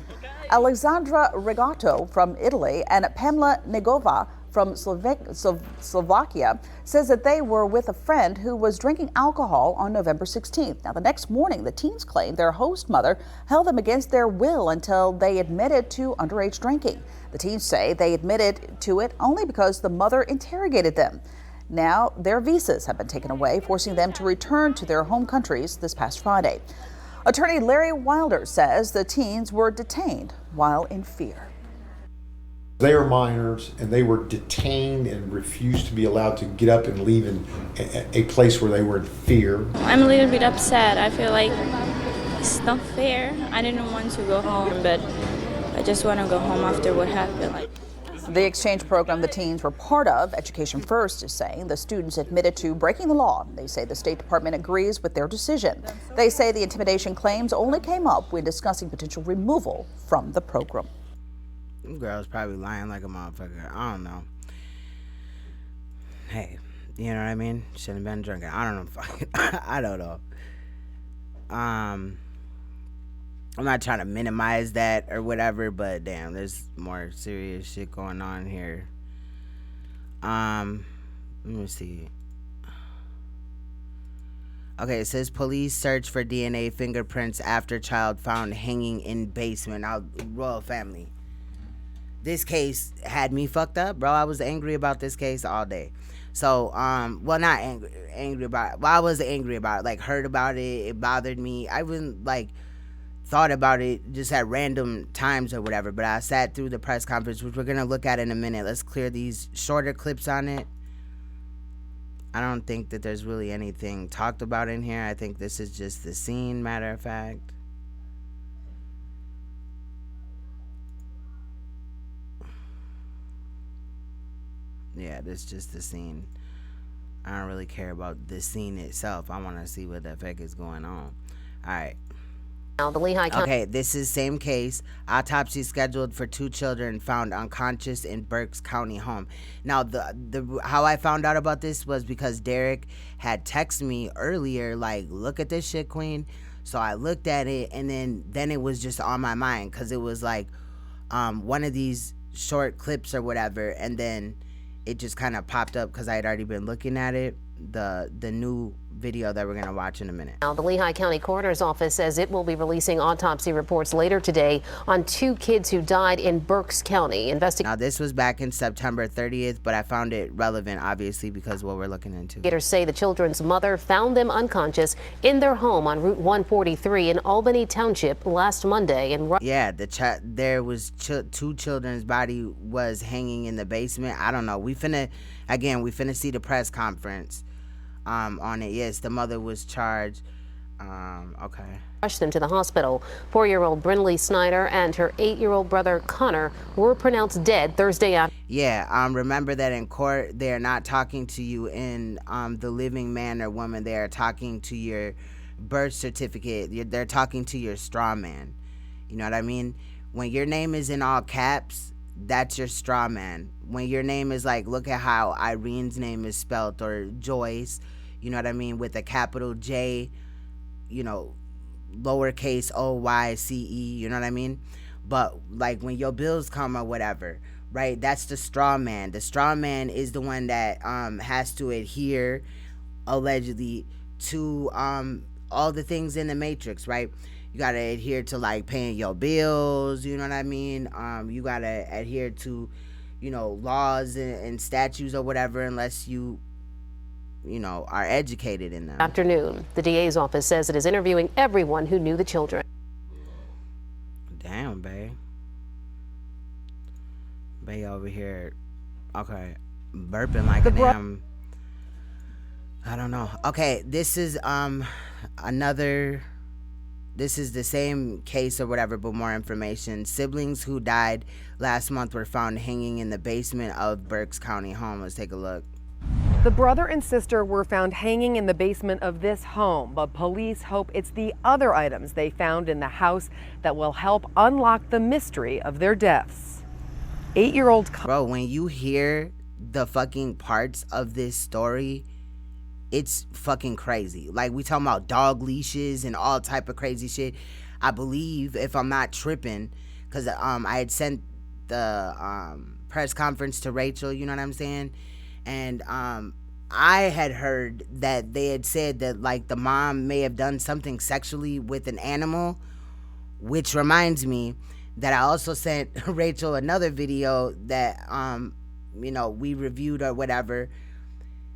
Alexandra Regato from Italy and Pamela Negova from Slovakia says that they were with a friend who was drinking alcohol on November 16th. Now, the next morning, the teens claimed their host mother held them against their will until they admitted to underage drinking. The teens say they admitted to it only because the mother interrogated them. Now, their visas have been taken away, forcing them to return to their home countries this past Friday. Attorney Larry Wilder says the teens were detained while in fear. They are minors and they were detained and refused to be allowed to get up and leave in a place where they were in fear. I'm a little bit upset. I feel like It's not fair. I didn't want to go home, but I just want to go home after what happened. The exchange program the teens were part of, Education First, is saying the students admitted to breaking the law. They say the State Department agrees with their decision. They say the intimidation claims only came up when discussing potential removal from the program. Them girls probably lying like a motherfucker. I don't know. Hey, you know what I mean? Shouldn't have been drinking. I don't know. I don't know. I'm not trying to minimize that or whatever, but damn, there's more serious shit going on here. Let me see. Okay, it says police search for DNA fingerprints after child found hanging in basement. Now, royal family. This case had me fucked up, bro. I was angry about this case all day. So, well, not angry about it. Well, I was angry about it. Like, heard about it. It bothered me. I wouldn't, like, thought about it just at random times or whatever, but I sat through the press conference, which we're going to look at in a minute. Let's clear these shorter clips on it. I don't think that there's really anything talked about in here. I think this is just the scene, matter of fact. Yeah, this is just the scene. I don't really care about the scene itself. I want to see what the fuck is going on. All right. Now, the Lehigh County. Okay, this is same case. Autopsy scheduled for 2 children found unconscious in Berks County home. Now, the how I found out about this was because Derek had texted me earlier, like, look at this shit, Queen. So I looked at it, and then it was just on my mind because it was like one of these short clips or whatever, and then it just kind of popped up because I had already been looking at it. The new video that we're going to watch in a minute. Now, the Lehigh County Coroner's Office says it will be releasing autopsy reports later today on 2 kids who died in Berks County. Now, this was back in September 30th, but I found it relevant, obviously, because what we're looking into. Investigators say the children's mother found them unconscious in their home on Route 143 in Albany Township last Monday. And yeah, there was 2 children's body was hanging in the basement. I don't know. We finna see the press conference on it. Yes, the mother was charged. Okay. Rushed them to the hospital. 4-year-old Brinley Snyder and her 8-year-old brother Connor were pronounced dead Thursday afternoon. Yeah, remember that in court, they're not talking to you in the living man or woman. They are talking to your birth certificate. They're talking to your straw man. You know what I mean? When your name is in all caps, that's your straw man. When your name is like, look at how Irene's name is spelt, or Joyce, you know what I mean, with a capital J, you know, lowercase OYCE, you know what I mean? But like when your bills come or whatever, right, that's the straw man. The straw man is the one that has to adhere, allegedly, to all the things in the matrix, right? You gotta adhere to like paying your bills, you know what I mean? You gotta adhere to, you know, laws and statutes or whatever, unless you know, are educated in them. Afternoon, the DA's office says it is interviewing everyone who knew the children. Damn, babe. Babe over here, okay, burping like a damn, I don't know. Okay, this is this is the same case or whatever, but more information. Siblings who died last month were found hanging in the basement of Berks County home. Let's take a look. The brother and sister were found hanging in the basement of this home, but police hope it's the other items they found in the house that will help unlock the mystery of their deaths. 8-year-old... Bro, when you hear the fucking parts of this story, it's fucking crazy. Like, we talking about dog leashes and all type of crazy shit. I believe, if I'm not tripping, because I had sent the press conference to Rachel, you know what I'm saying? And I had heard that they had said that, like, the mom may have done something sexually with an animal, which reminds me that I also sent Rachel another video that, you know, we reviewed or whatever,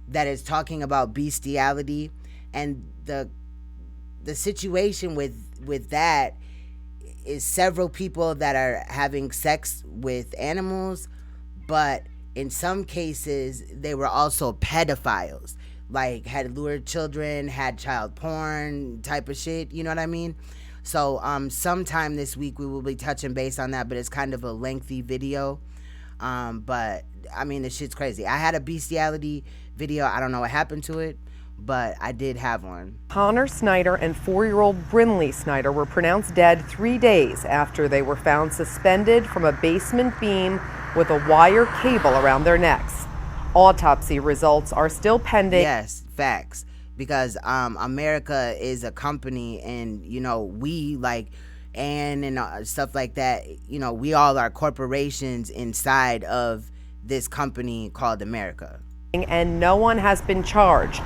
that is talking about bestiality. And the situation with that is several people that are having sex with animals, but in some cases they were also pedophiles, like had lured children, had child porn type of shit, you know what I mean? So sometime this week we will be touching base on that, but it's kind of a lengthy video. But I mean, the shit's crazy. I had a bestiality video. I don't know what happened to it, but I did have one. Connor Snyder and 4-year-old Brinley Snyder were pronounced dead 3 days after they were found suspended from a basement beam with a wire cable around their necks. Autopsy results are still pending. Yes, facts. Because America is a company, and you know, we like and stuff like that, you know, we all are corporations inside of this company called America. And no one has been charged,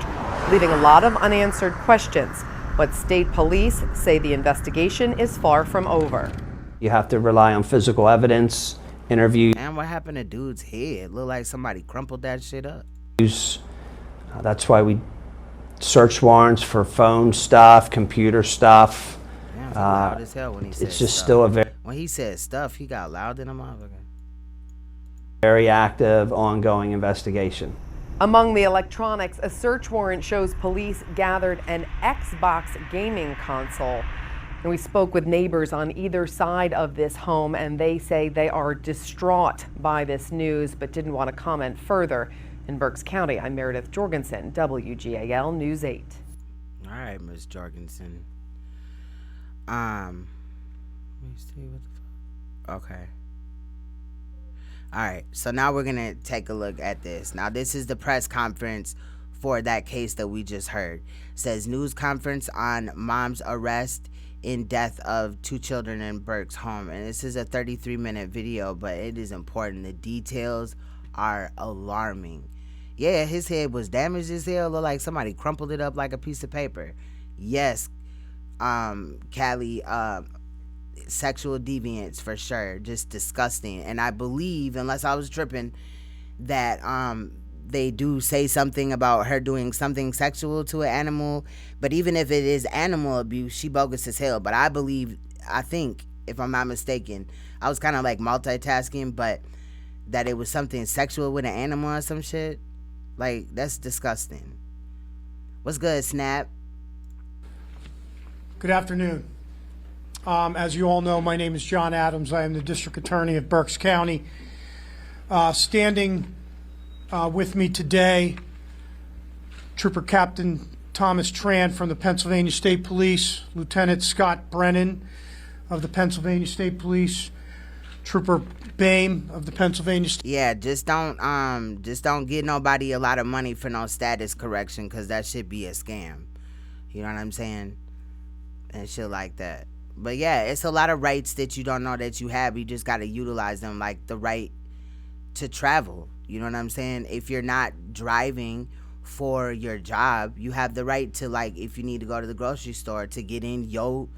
leaving a lot of unanswered questions. But state police say the investigation is far from over. You have to rely on physical evidence, interviews. And what happened to dude's head? Looked like somebody crumpled that shit up. That's why we search warrants for phone stuff, computer stuff. Damn, he loud as hell when he said it's just stuff. still a very, when he said stuff, he got loud in a motherfucker. very active, ongoing investigation. Among the electronics, a search warrant shows police gathered an Xbox gaming console. And we spoke with neighbors on either side of this home, and they say they are distraught by this news, but didn't want to comment further. In Berks County, I'm Meredith Jorgensen, WGAL News 8. All right, Ms. Jorgensen. Let me see what the fuck. Okay. All right, so now we're going to take a look at this. Now, this is the press conference for that case that we just heard. It says news conference on mom's arrest in death of 2 children in Berks home. And this is a 33-minute video, but it is important. The details are alarming. Yeah, his head was damaged as hell. Looked like somebody crumpled it up like a piece of paper. Yes, Callie, sexual deviance for sure, just disgusting. And I believe, unless I was tripping, that they do say something about her doing something sexual to an animal. But even if it is animal abuse, she bogus as hell. But I think if I'm not mistaken, I was kind of like multitasking, but that it was something sexual with an animal or some shit. Like, that's disgusting. What's good, Snap? Good afternoon. As you all know, my name is John Adams. I am the District Attorney of Berks County. Standing with me today, Trooper Captain Thomas Tran from the Pennsylvania State Police, Lieutenant Scott Brennan of the Pennsylvania State Police, Trooper Bame of the Pennsylvania State. Yeah, just don't get nobody a lot of money for no status correction, because that should be a scam. You know what I'm saying? And shit like that. But yeah, it's a lot of rights that you don't know that you have. You just got to utilize them, like the right to travel. You know what I'm saying? If you're not driving for your job, you have the right to, like, if you need to go to the grocery store, to get in your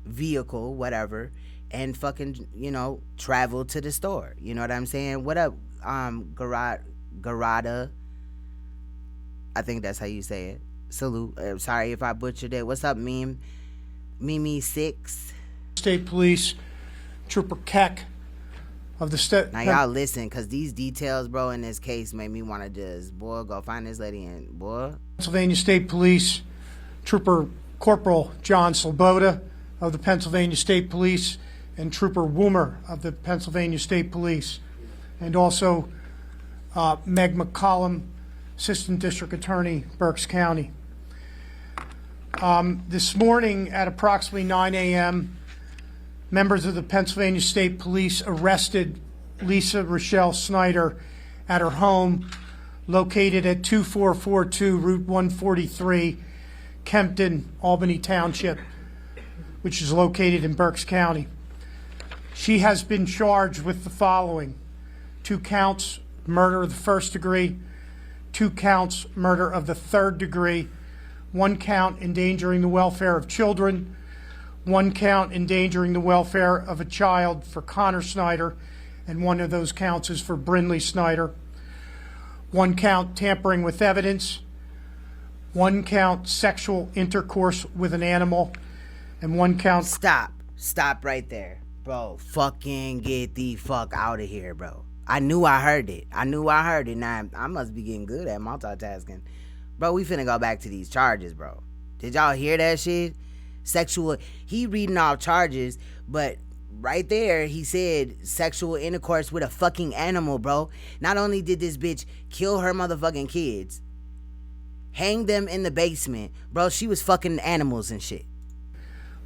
vehicle, whatever, and fucking, you know, travel to the store. You know what I'm saying? What up, Garada? I think that's how you say it. Salute. Sorry if I butchered it. What's up, Mimi 6? State Police, Trooper Keck of the state. Now y'all listen, because these details, bro, in this case made me want to just, boy, go find this lady and, boy. Pennsylvania State Police, Trooper Corporal John Sloboda of the Pennsylvania State Police, and Trooper Woomer of the Pennsylvania State Police, and also Meg McCollum, Assistant District Attorney, Berks County. This morning at approximately 9 a.m., members of the Pennsylvania State Police arrested Lisa Rochelle Snyder at her home located at 2442 Route 143, Kempton, Albany Township, which is located in Berks County. She has been charged with the following: 2 counts murder of the 1st degree, 2 counts murder of the 3rd degree, 1 count endangering the welfare of children, 1 count endangering the welfare of a child for Connor Snyder, and 1 of those counts is for Brinley Snyder, 1 count tampering with evidence, 1 count sexual intercourse with an animal, and 1 count... Stop right there. Bro, fucking get the fuck out of here, bro. I knew I heard it. Now, I must be getting good at multitasking. Bro, we finna go back to these charges, bro. Did y'all hear that shit? He reading off charges, but right there he said sexual intercourse with a fucking animal, bro. Not only did this bitch kill her motherfucking kids, hang them in the basement, bro, she was fucking animals and shit.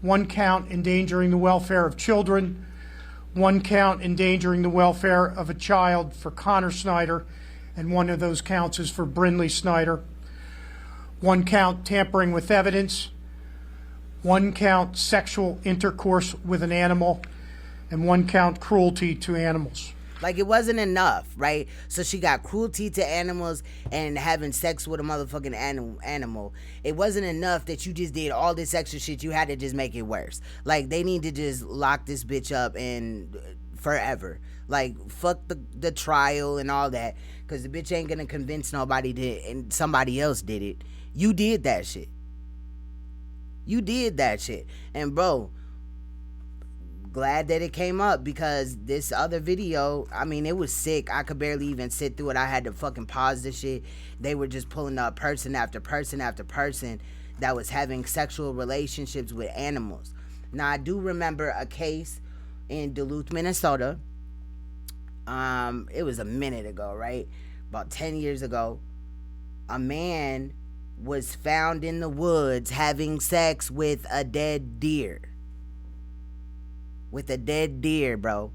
1 count endangering the welfare of children, 1 count endangering the welfare of a child for Connor Snyder, and 1 of those counts is for Brindley Snyder. 1 count tampering with evidence, 1 count sexual intercourse with an animal, and 1 count cruelty to animals. Like, it wasn't enough, right? So she got cruelty to animals and having sex with a motherfucking animal. It wasn't enough that you just did all this extra shit. You had to just make it worse. Like, they need to just lock this bitch up and forever. Like, fuck the trial and all that, because the bitch ain't gonna convince nobody and somebody else did it. You did that shit. You did that shit. And bro, glad that it came up, because this other video, I mean, it was sick. I could barely even sit through it. I had to fucking pause the shit. They were just pulling up person after person after person that was having sexual relationships with animals. Now, I do remember a case in Duluth, Minnesota. It was a minute ago, right? About 10 years ago. A man was found in the woods having sex with a dead deer. With a dead deer, bro.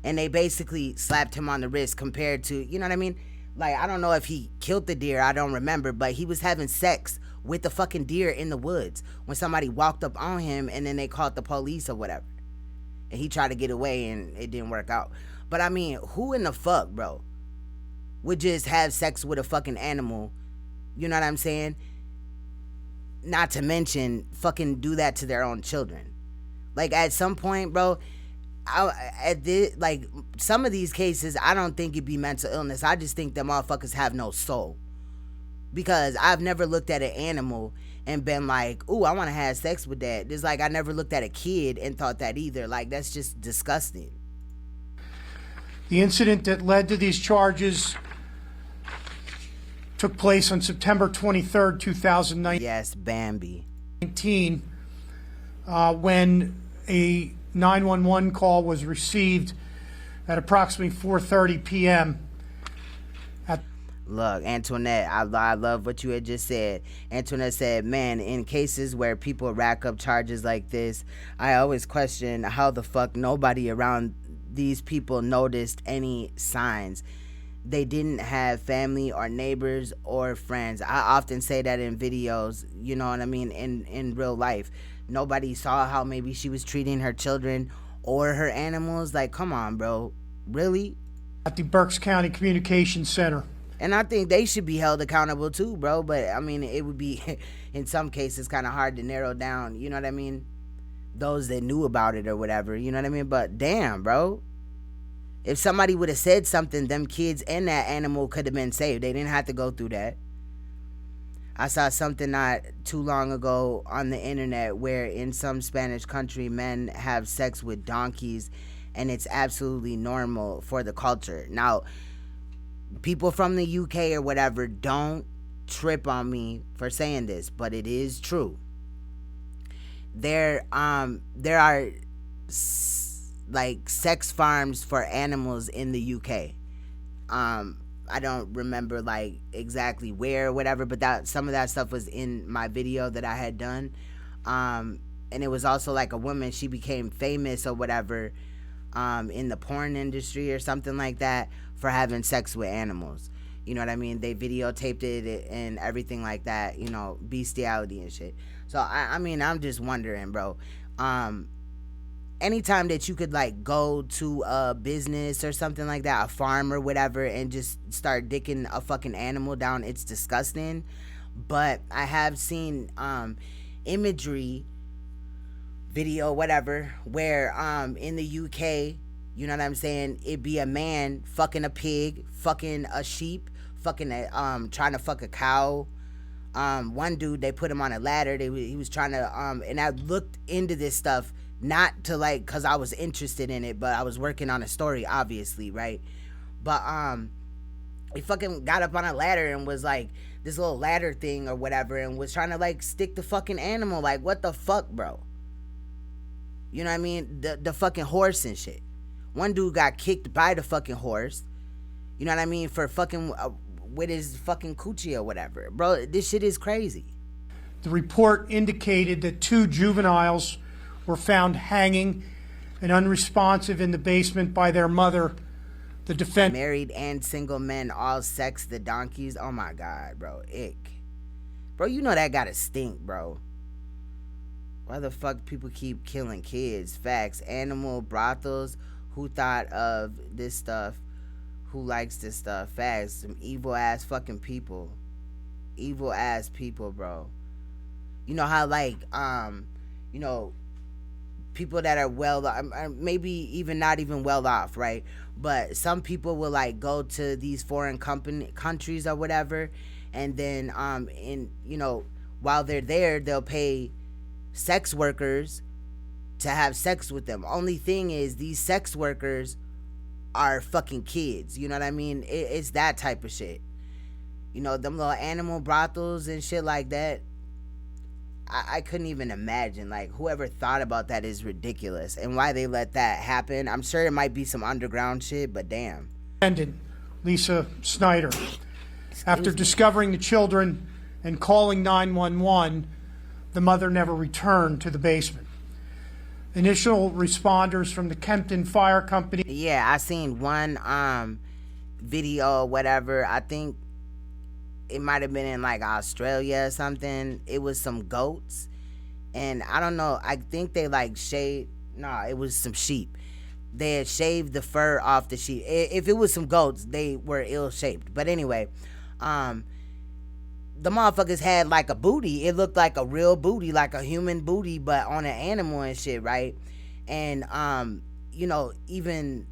And they basically slapped him on the wrist compared to, you know what I mean? Like, I don't know if he killed the deer, I don't remember, but he was having sex with the fucking deer in the woods when somebody walked up on him, and then they called the police or whatever. And he tried to get away and it didn't work out. But I mean, who in the fuck, bro, would just have sex with a fucking animal? You know what I'm saying? Not to mention fucking do that to their own children. Like, at some point, bro, like, some of these cases, I don't think it'd be mental illness. I just think them motherfuckers have no soul. Because I've never looked at an animal and been like, ooh, I want to have sex with that. It's like, I never looked at a kid and thought that either. Like, that's just disgusting. The incident that led to these charges took place on September 23rd, 2019. Yes, Bambi. When a 911 call was received at approximately 4:30 p.m. Look, Antoinette, I love what you had just said. Antoinette said, man, in cases where people rack up charges like this, I always question how the fuck nobody around these people noticed any signs. They didn't have family or neighbors or friends. I often say that in videos, you know what I mean, in real life. Nobody saw how maybe she was treating her children or her animals. Like, come on, bro. Really? At the Berks County Communications Center. And I think they should be held accountable too, bro. But, I mean, it would be, in some cases, kind of hard to narrow down, you know what I mean? Those that knew about it or whatever, you know what I mean? But, damn, bro. If somebody would have said something, them kids and that animal could have been saved. They didn't have to go through that. I saw something not too long ago on the internet where in some Spanish country, men have sex with donkeys, and it's absolutely normal for the culture. Now, people from the UK or whatever, don't trip on me for saying this, but it is true. There are like sex farms for animals in the UK. I don't remember like exactly where or whatever, but that some of that stuff was in my video that I had done. And it was also like a woman, she became famous or whatever in the porn industry or something like that for having sex with animals. You know what I mean? They videotaped it and everything like that, you know, bestiality and shit. So I mean, I'm just wondering, bro. Anytime that you could like go to a business or something like that, a farm or whatever, and just start dicking a fucking animal down, it's disgusting. But I have seen imagery, video, whatever, where in the UK, you know what I'm saying, it'd be a man fucking a pig, fucking a sheep, fucking trying to fuck a cow. One dude, they put him on a ladder. He was trying to and I looked into this stuff, not to like, cause I was interested in it, but I was working on a story, obviously, right? But he fucking got up on a ladder and was like, this little ladder thing or whatever, and was trying to like stick the fucking animal. Like, what the fuck, bro? You know what I mean? The fucking horse and shit. One dude got kicked by the fucking horse. You know what I mean? For fucking with his fucking coochie or whatever. Bro, this shit is crazy. The report indicated that 2 juveniles were found hanging and unresponsive in the basement by their mother. The defense. Married and single men all sex the donkeys. Oh my God, bro. Ick. Bro, you know that gotta stink, bro. Why the fuck people keep killing kids? Facts. Animal brothels. Who thought of this stuff? Who likes this stuff? Facts. Some evil ass fucking people. Evil ass people, bro. You know how like you know, people that are well, maybe even not even well off, right? But some people will like go to these foreign countries or whatever, and then in, you know, while they're there, they'll pay sex workers to have sex with them. Only thing is, these sex workers are fucking kids. You know what I mean? It's that type of shit. You know, them little animal brothels and shit like that. I couldn't even imagine. Like, whoever thought about that is ridiculous. And why they let that happen, I'm sure it might be some underground shit, but damn. Lisa Snyder. After discovering the children and calling 911, the mother never returned to the basement. Initial responders from the Kempton Fire Company. Yeah, I seen one video or whatever. I think it might have been in like Australia or something. It was some goats, and I don't know, I think they like shaved, it was some sheep. They had shaved the fur off the sheep. If it was some goats, they were ill shaped. But anyway, the motherfuckers had like a booty. It looked like a real booty, like a human booty, but on an animal and shit, right? And you know, even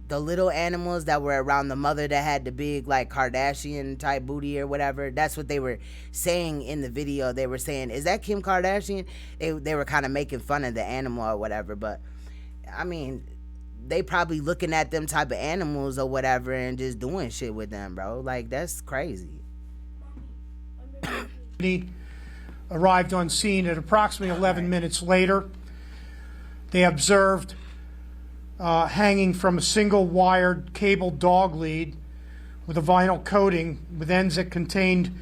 the little animals that were around the mother that had the big like Kardashian type booty or whatever, that's what they were saying in the video. They were saying, is that Kim Kardashian? They were kind of making fun of the animal or whatever. But I mean, they probably looking at them type of animals or whatever and just doing shit with them, bro. Like, that's crazy. Arrived on scene at approximately 11 minutes later. They observed hanging from a single wired cable dog lead with a vinyl coating with ends that contained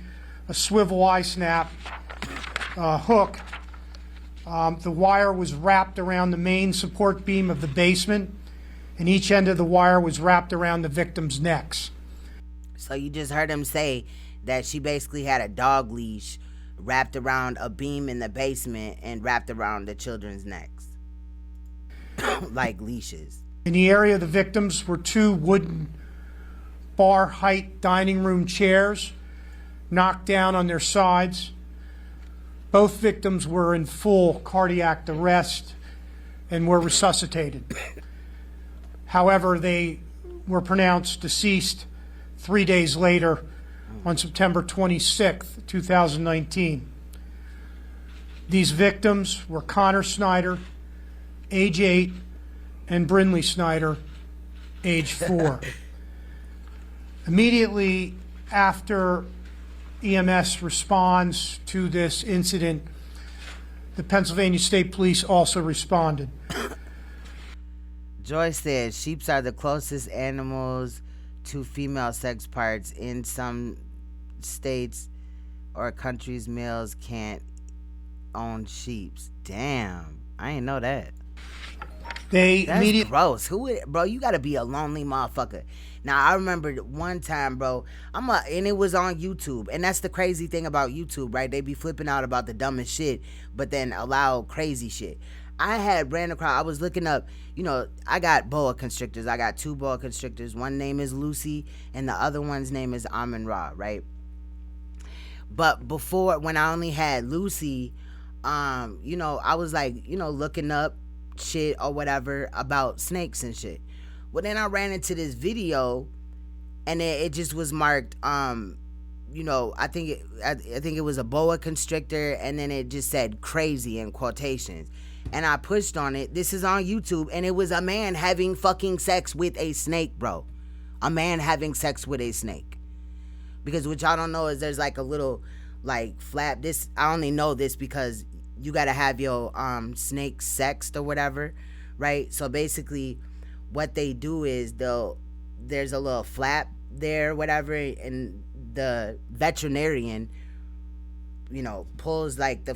a swivel eye snap hook. The wire was wrapped around the main support beam of the basement, and each end of the wire was wrapped around the victims' necks. So you just heard him say that she basically had a dog leash wrapped around a beam in the basement and wrapped around the children's necks. Like leashes. In the area of the victims were 2 wooden bar height dining room chairs knocked down on their sides. Both victims were in full cardiac arrest and were resuscitated. However, they were pronounced deceased 3 days later on September 26, 2019. These victims were Connor Snyder, age 8, and Brinley Snyder, age 4. Immediately after EMS responds to this incident, the Pennsylvania State Police also responded. Joyce said sheep are the closest animals to female sex parts. In some states or countries, males can't own sheep. Damn, I ain't know that. That's gross. Bro, you gotta be a lonely motherfucker. Now, I remember one time, bro, and it was on YouTube, and that's the crazy thing about YouTube, right? They be flipping out about the dumbest shit, but then allow crazy shit. I had ran across, I was looking up, you know, I got boa constrictors. I got 2 boa constrictors. One name is Lucy, and the other one's name is Amun Ra, right? But before, when I only had Lucy, you know, I was like, you know, looking up shit or whatever about snakes and shit. Well, then I ran into this video, and it just was marked, you know, I think it was a boa constrictor, and then it just said crazy in quotations. And I pushed on it. This is on YouTube, and it was a man having fucking sex with a snake, bro. a man having sex with a snake. Because what y'all don't know is there's like a little like flap. This, I only know this because you gotta have your snake sexed or whatever, right? So basically what they do is there's a little flap there, whatever, and the veterinarian, you know, pulls like the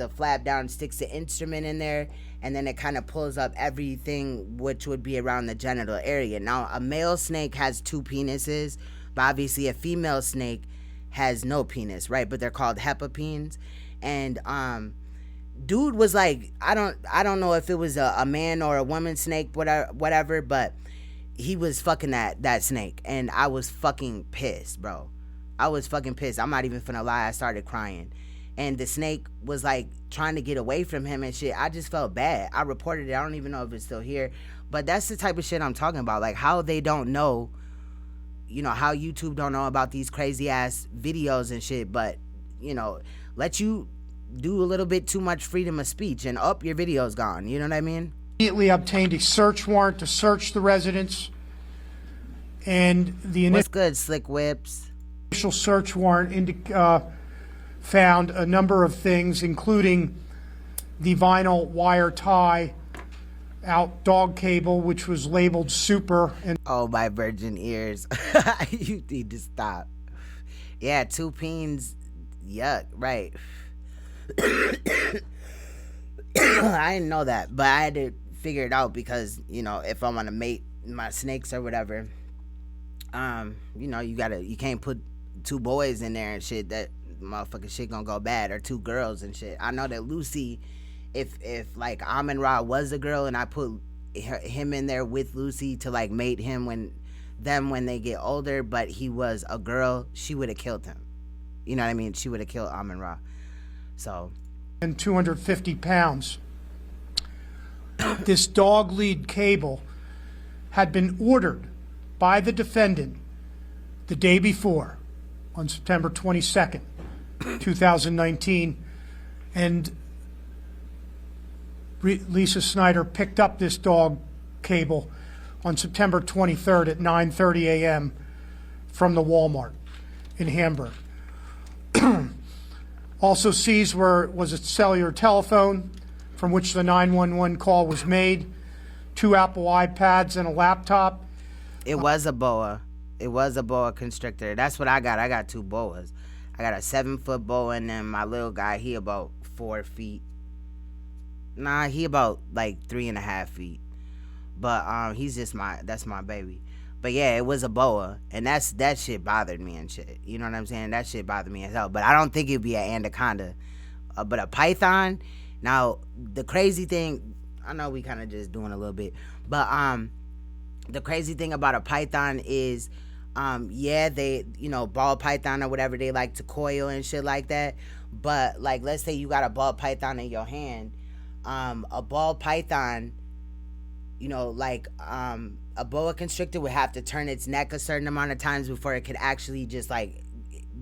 flap down, sticks the instrument in there, and then it kind of pulls up everything which would be around the genital area. Now, a male snake has 2 penises, but obviously a female snake has no penis, right? But they're called hepapenes. And dude was like, I don't know if it was a man or a woman snake, whatever, but he was fucking that snake, and I was fucking pissed, bro. I was fucking pissed. I'm not even finna lie. I started crying. And the snake was like trying to get away from him and shit. I just felt bad. I reported it. I don't even know if it's still here. But that's the type of shit I'm talking about. Like how they don't know, you know, how YouTube don't know about these crazy ass videos and shit. But, you know, let you do a little bit too much freedom of speech and up your video's gone. You know what I mean? Immediately obtained a search warrant to search the residence. And the What's good, Slick Whips? Initial search warrant found a number of things, including the vinyl wire tie out dog cable, which was labeled super. And oh, my virgin ears. You need to stop. Yeah, 2 peens. Yuck, right. I didn't know that, but I had to figure it out because, you know, if I want to mate my snakes or whatever, you know, you can't put 2 boys in there and shit. That motherfucking shit gonna go bad, or 2 girls and shit. I know that Lucy, if like Amon Ra was a girl and I put him in there with Lucy to like mate him when they get older, but he was a girl, she would have killed him. You know what I mean? She would have killed Amon Ra. So. And 250 pounds. This dog lead cable had been ordered by the defendant the day before, on September 22nd, 2019, and Lisa Snyder picked up this dog cable on September 23rd at 9:30 a.m. from the Walmart in Hamburg. Also seized was a cellular telephone from which the 911 call was made, 2 Apple iPads and a laptop. It was a boa. It was a boa constrictor. That's what I got. I got 2 boas. I got a 7-foot boa, and then my little guy, he about 4 feet. Nah, he about like 3.5 feet. But he's just that's my baby. But yeah, it was a boa, and that shit bothered me and shit. You know what I'm saying? That shit bothered me as hell. But I don't think it'd be an anaconda. But a python. Now the crazy thing, I know we kind of just doing a little bit, but the crazy thing about a python is, yeah, they, you know, ball python or whatever, they like to coil and shit like that. But like, let's say you got a ball python in your hand, a ball python, you know, like a boa constrictor would have to turn its neck a certain amount of times before it could actually just like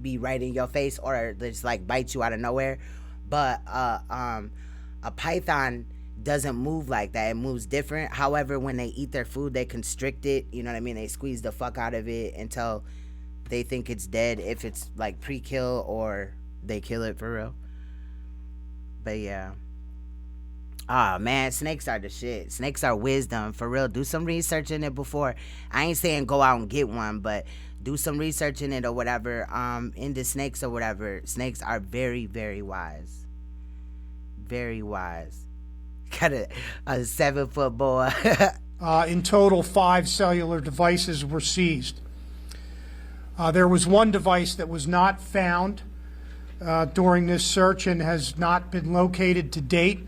be right in your face or just like bite you out of nowhere. But a python doesn't move like that. It moves different. However, when they eat their food, they constrict it. You know what I mean? They squeeze the fuck out of it until they think it's dead, if it's like pre-kill or they kill it for real. But yeah. Ah, man, snakes are the shit. Snakes are wisdom, for real. Do some research in it before. I ain't saying go out and get one, but do some research in it or whatever, into snakes or whatever. Snakes are very, very wise. Very wise. Got a 7-foot boa. In total, 5 cellular devices were seized. There was one device that was not found during this search and has not been located to date,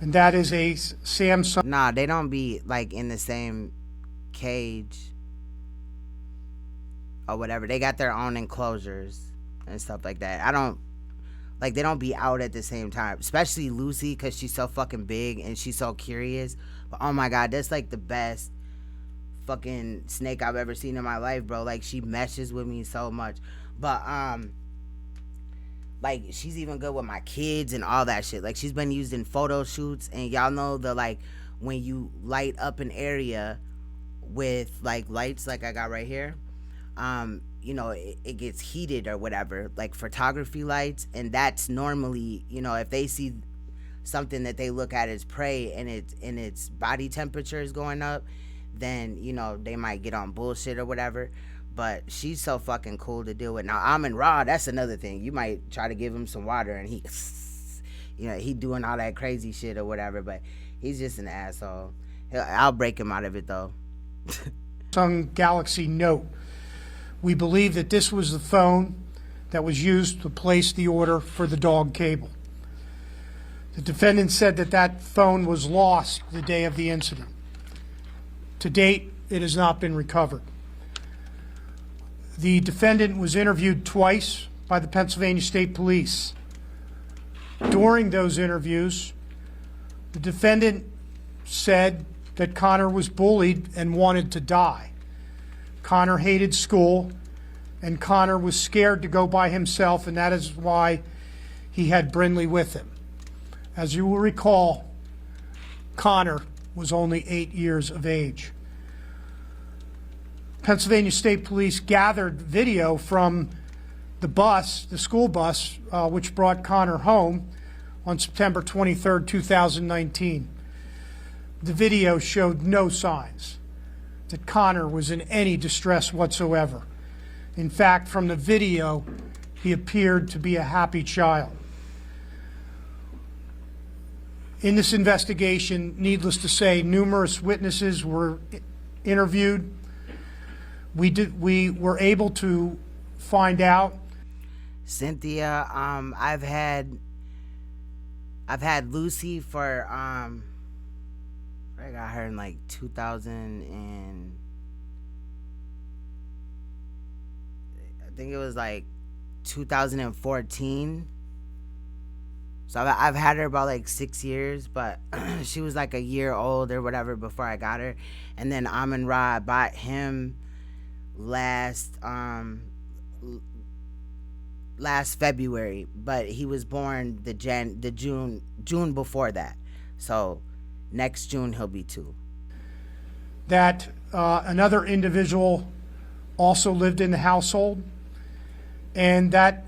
and that is a Samsung. Nah, they don't be like in the same cage or whatever. They got their own enclosures and stuff like that. They don't be out at the same time, especially Lucy, because she's so fucking big and she's so curious. But oh my God, that's like the best fucking snake I've ever seen in my life, bro. Like, she meshes with me so much. But like, she's even good with my kids and all that shit. Like, she's been used in photo shoots, and y'all know the, like, when you light up an area with like lights like I got right here, you know, it gets heated or whatever, like photography lights, and that's normally, you know, if they see something that they look at as prey and its body temperature is going up, then, you know, they might get on bullshit or whatever. But she's so fucking cool to deal with. Now, Amon Ra, that's another thing. You might try to give him some water and he, you know, he doing all that crazy shit or whatever, but he's just an asshole. I'll break him out of it, though. Samsung Galaxy Note. We believe that this was the phone that was used to place the order for the dog cable. The defendant said that that phone was lost the day of the incident. To date, it has not been recovered. The defendant was interviewed twice by the Pennsylvania State Police. During those interviews, the defendant said that Connor was bullied and wanted to die. Connor hated school, and Connor was scared to go by himself, and that is why he had Brindley with him. As you will recall, Connor was only 8 years of age. Pennsylvania State Police gathered video from the bus, the school bus, which brought Connor home on September 23rd, 2019. The video showed no signs that Connor was in any distress whatsoever. In fact, from the video, he appeared to be a happy child. In this investigation, needless to say, numerous witnesses were interviewed. We were able to find out. Cynthia, I've had Lucy for I got her in like 2000 and I think it was like 2014. So I've had her about like 6 years, but she was like a year old or whatever before I got her. And then Amon Ra, I bought him last February, but he was born the June before that. So next June he'll be 2. That another individual also lived in the household, and that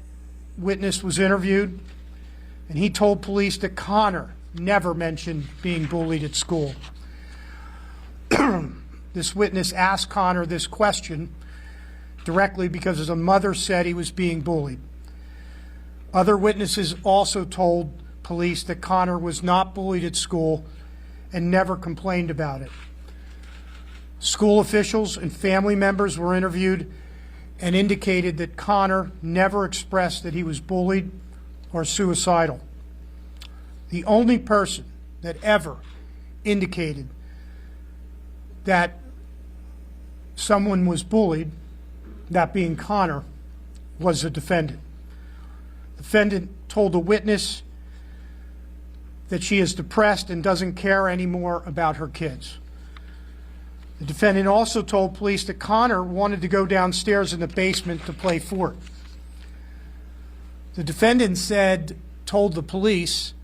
witness was interviewed, and he told police that Connor never mentioned being bullied at school. This witness asked Connor this question directly because his mother said he was being bullied. Other witnesses also told police that Connor was not bullied at school and never complained about it. School officials and family members were interviewed and indicated that Connor never expressed that he was bullied or suicidal. The only person that ever indicated that someone was bullied, that being Connor, was the defendant. The defendant told the witness that she is depressed and doesn't care anymore about her kids. The defendant also told police that Connor wanted to go downstairs in the basement to play fort. The defendant told the police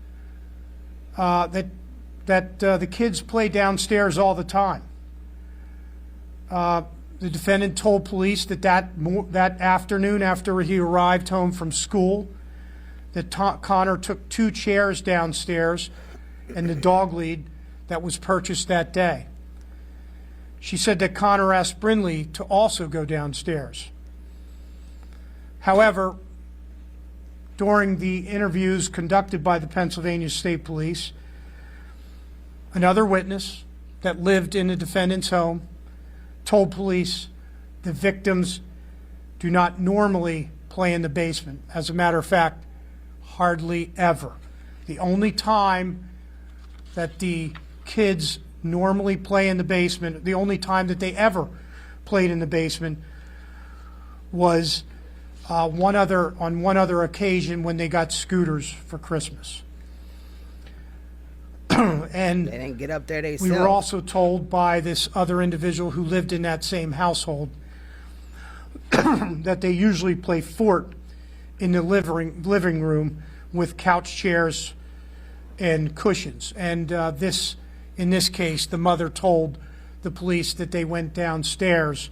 that the kids play downstairs all the time. The defendant told police that afternoon after he arrived home from school, that Connor took 2 chairs downstairs and the dog lead that was purchased that day. She said that Connor asked Brindley to also go downstairs. However, during the interviews conducted by the Pennsylvania State Police, another witness that lived in the defendant's home told police the victims do not normally play in the basement. As a matter of fact, hardly ever. The only time that the kids normally play in the basement, the only time that they ever played in the basement was on one other occasion when they got scooters for Christmas. And they didn't get up there themselves. We were also told by this other individual who lived in that same household that they usually play fort in the living room with couch chairs and cushions. And in this case, the mother told the police that they went downstairs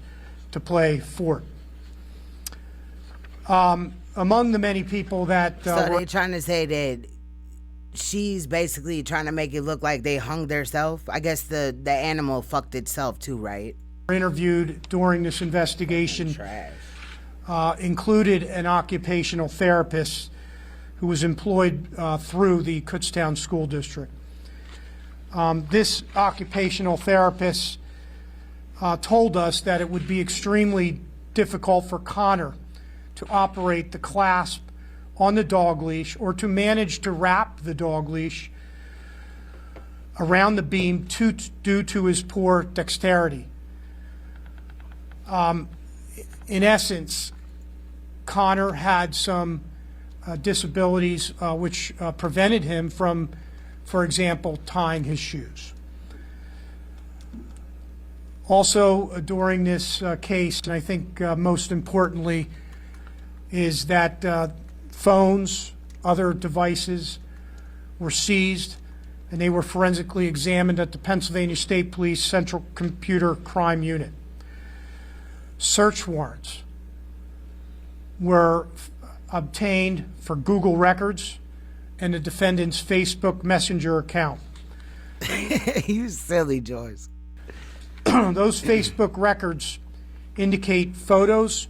to play fort. Among the many people that so they're trying to say that she's basically trying to make it look like they hung theirself. I guess the animal fucked itself too, right? Interviewed during this investigation included an occupational therapist who was employed through the Kutztown School District. This occupational therapist told us that it would be extremely difficult for Connor to operate the clasp on the dog leash or to manage to wrap the dog leash around the beam due to his poor dexterity. In essence, Connor had some disabilities which prevented him from, for example, tying his shoes. Also, during this case, and I think most importantly, is that phones, other devices were seized, and they were forensically examined at the Pennsylvania State Police Central Computer Crime Unit. Search warrants were obtained for Google records and the defendant's Facebook Messenger account. You silly Joyce. Those Facebook records indicate photos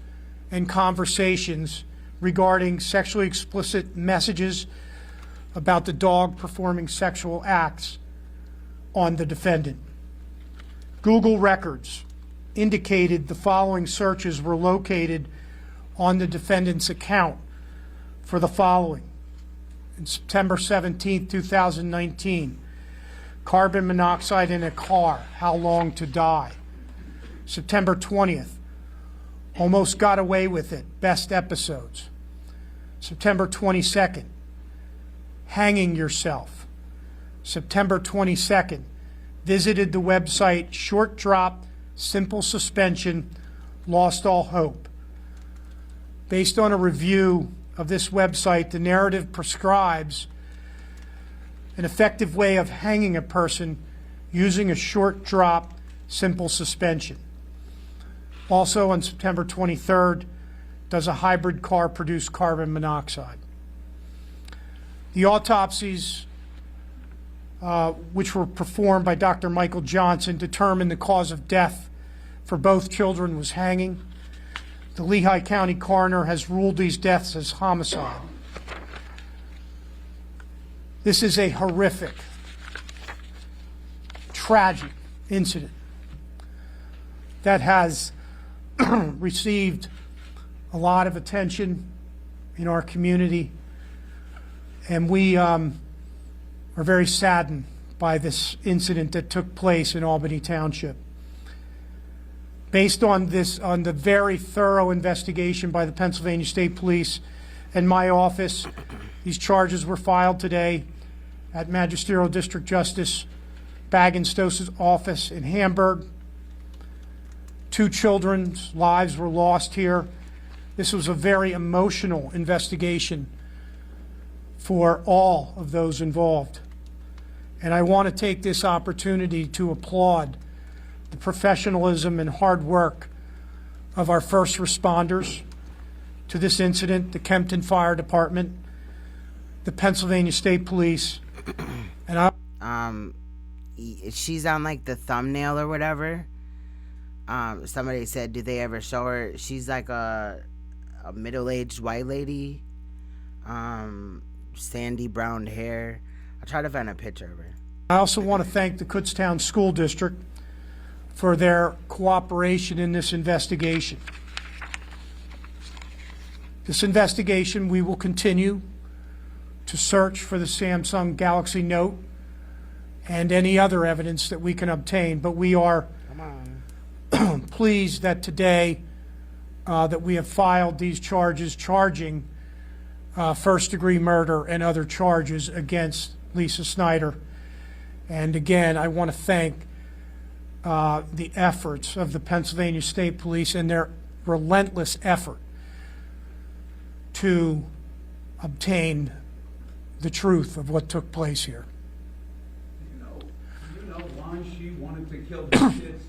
and conversations regarding sexually explicit messages about the dog performing sexual acts on the defendant. Google records indicated the following searches were located on the defendant's account for the following. On September 17, 2019, carbon monoxide in a car, how long to die. September 20th, almost got away with it, best episodes. September 22nd, hanging yourself. September 22nd, visited the website Short Drop, Simple Suspension, Lost All Hope. Based on a review of this website, the narrative prescribes an effective way of hanging a person using a short drop, simple suspension. Also on September 23rd, does a hybrid car produce carbon monoxide? The autopsies, which were performed by Dr. Michael Johnson, determined the cause of death for both children was hanging. The Lehigh County coroner has ruled these deaths as homicide. This is a horrific, tragic incident that has received a lot of attention in our community, and we are very saddened by this incident that took place in Albany Township. Based on the very thorough investigation by the Pennsylvania State Police and my office, these charges were filed today at Magisterial District Justice Bagenstos' office in Hamburg. 2 children's lives were lost here. This was a very emotional investigation for all of those involved. And I want to take this opportunity to applaud the professionalism and hard work of our first responders to this incident, the Kempton Fire Department, the Pennsylvania State Police, and she's on like the thumbnail or whatever. Somebody said, do they ever show her? She's like a middle-aged white lady, sandy brown hair. I'll try to find a picture of her. I also want to thank the Kutztown School District for their cooperation in this investigation. This investigation, we will continue to search for the Samsung Galaxy Note and any other evidence that we can obtain, but we are pleased that today that we have filed these charges charging first-degree murder and other charges against Lisa Snyder. And again, I want to thank the efforts of the Pennsylvania State Police and their relentless effort to obtain the truth of what took place here. You know why she wanted to kill these kids?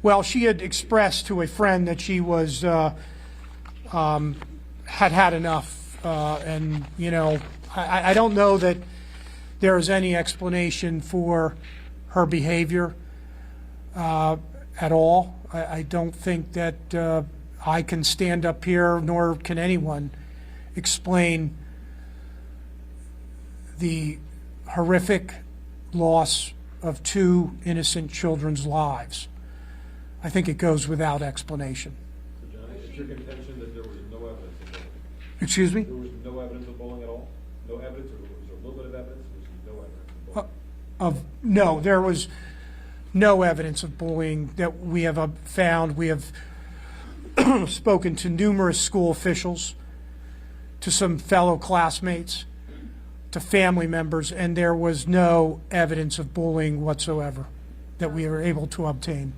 Well, she had expressed to a friend that she was had enough, and you know, I don't know that there is any explanation for her behavior at all. I don't think that I can stand up here, nor can anyone explain the horrific loss of 2 innocent children's lives. I think it goes without explanation. So John, is your contention that there was no evidence of bullying? Excuse me? There was no evidence of bullying at all? No evidence, or was there a little bit of evidence? There was no evidence of bullying? No, there was no evidence of bullying that we have found. We have spoken to numerous school officials, to some fellow classmates, to family members, and there was no evidence of bullying whatsoever that we were able to obtain.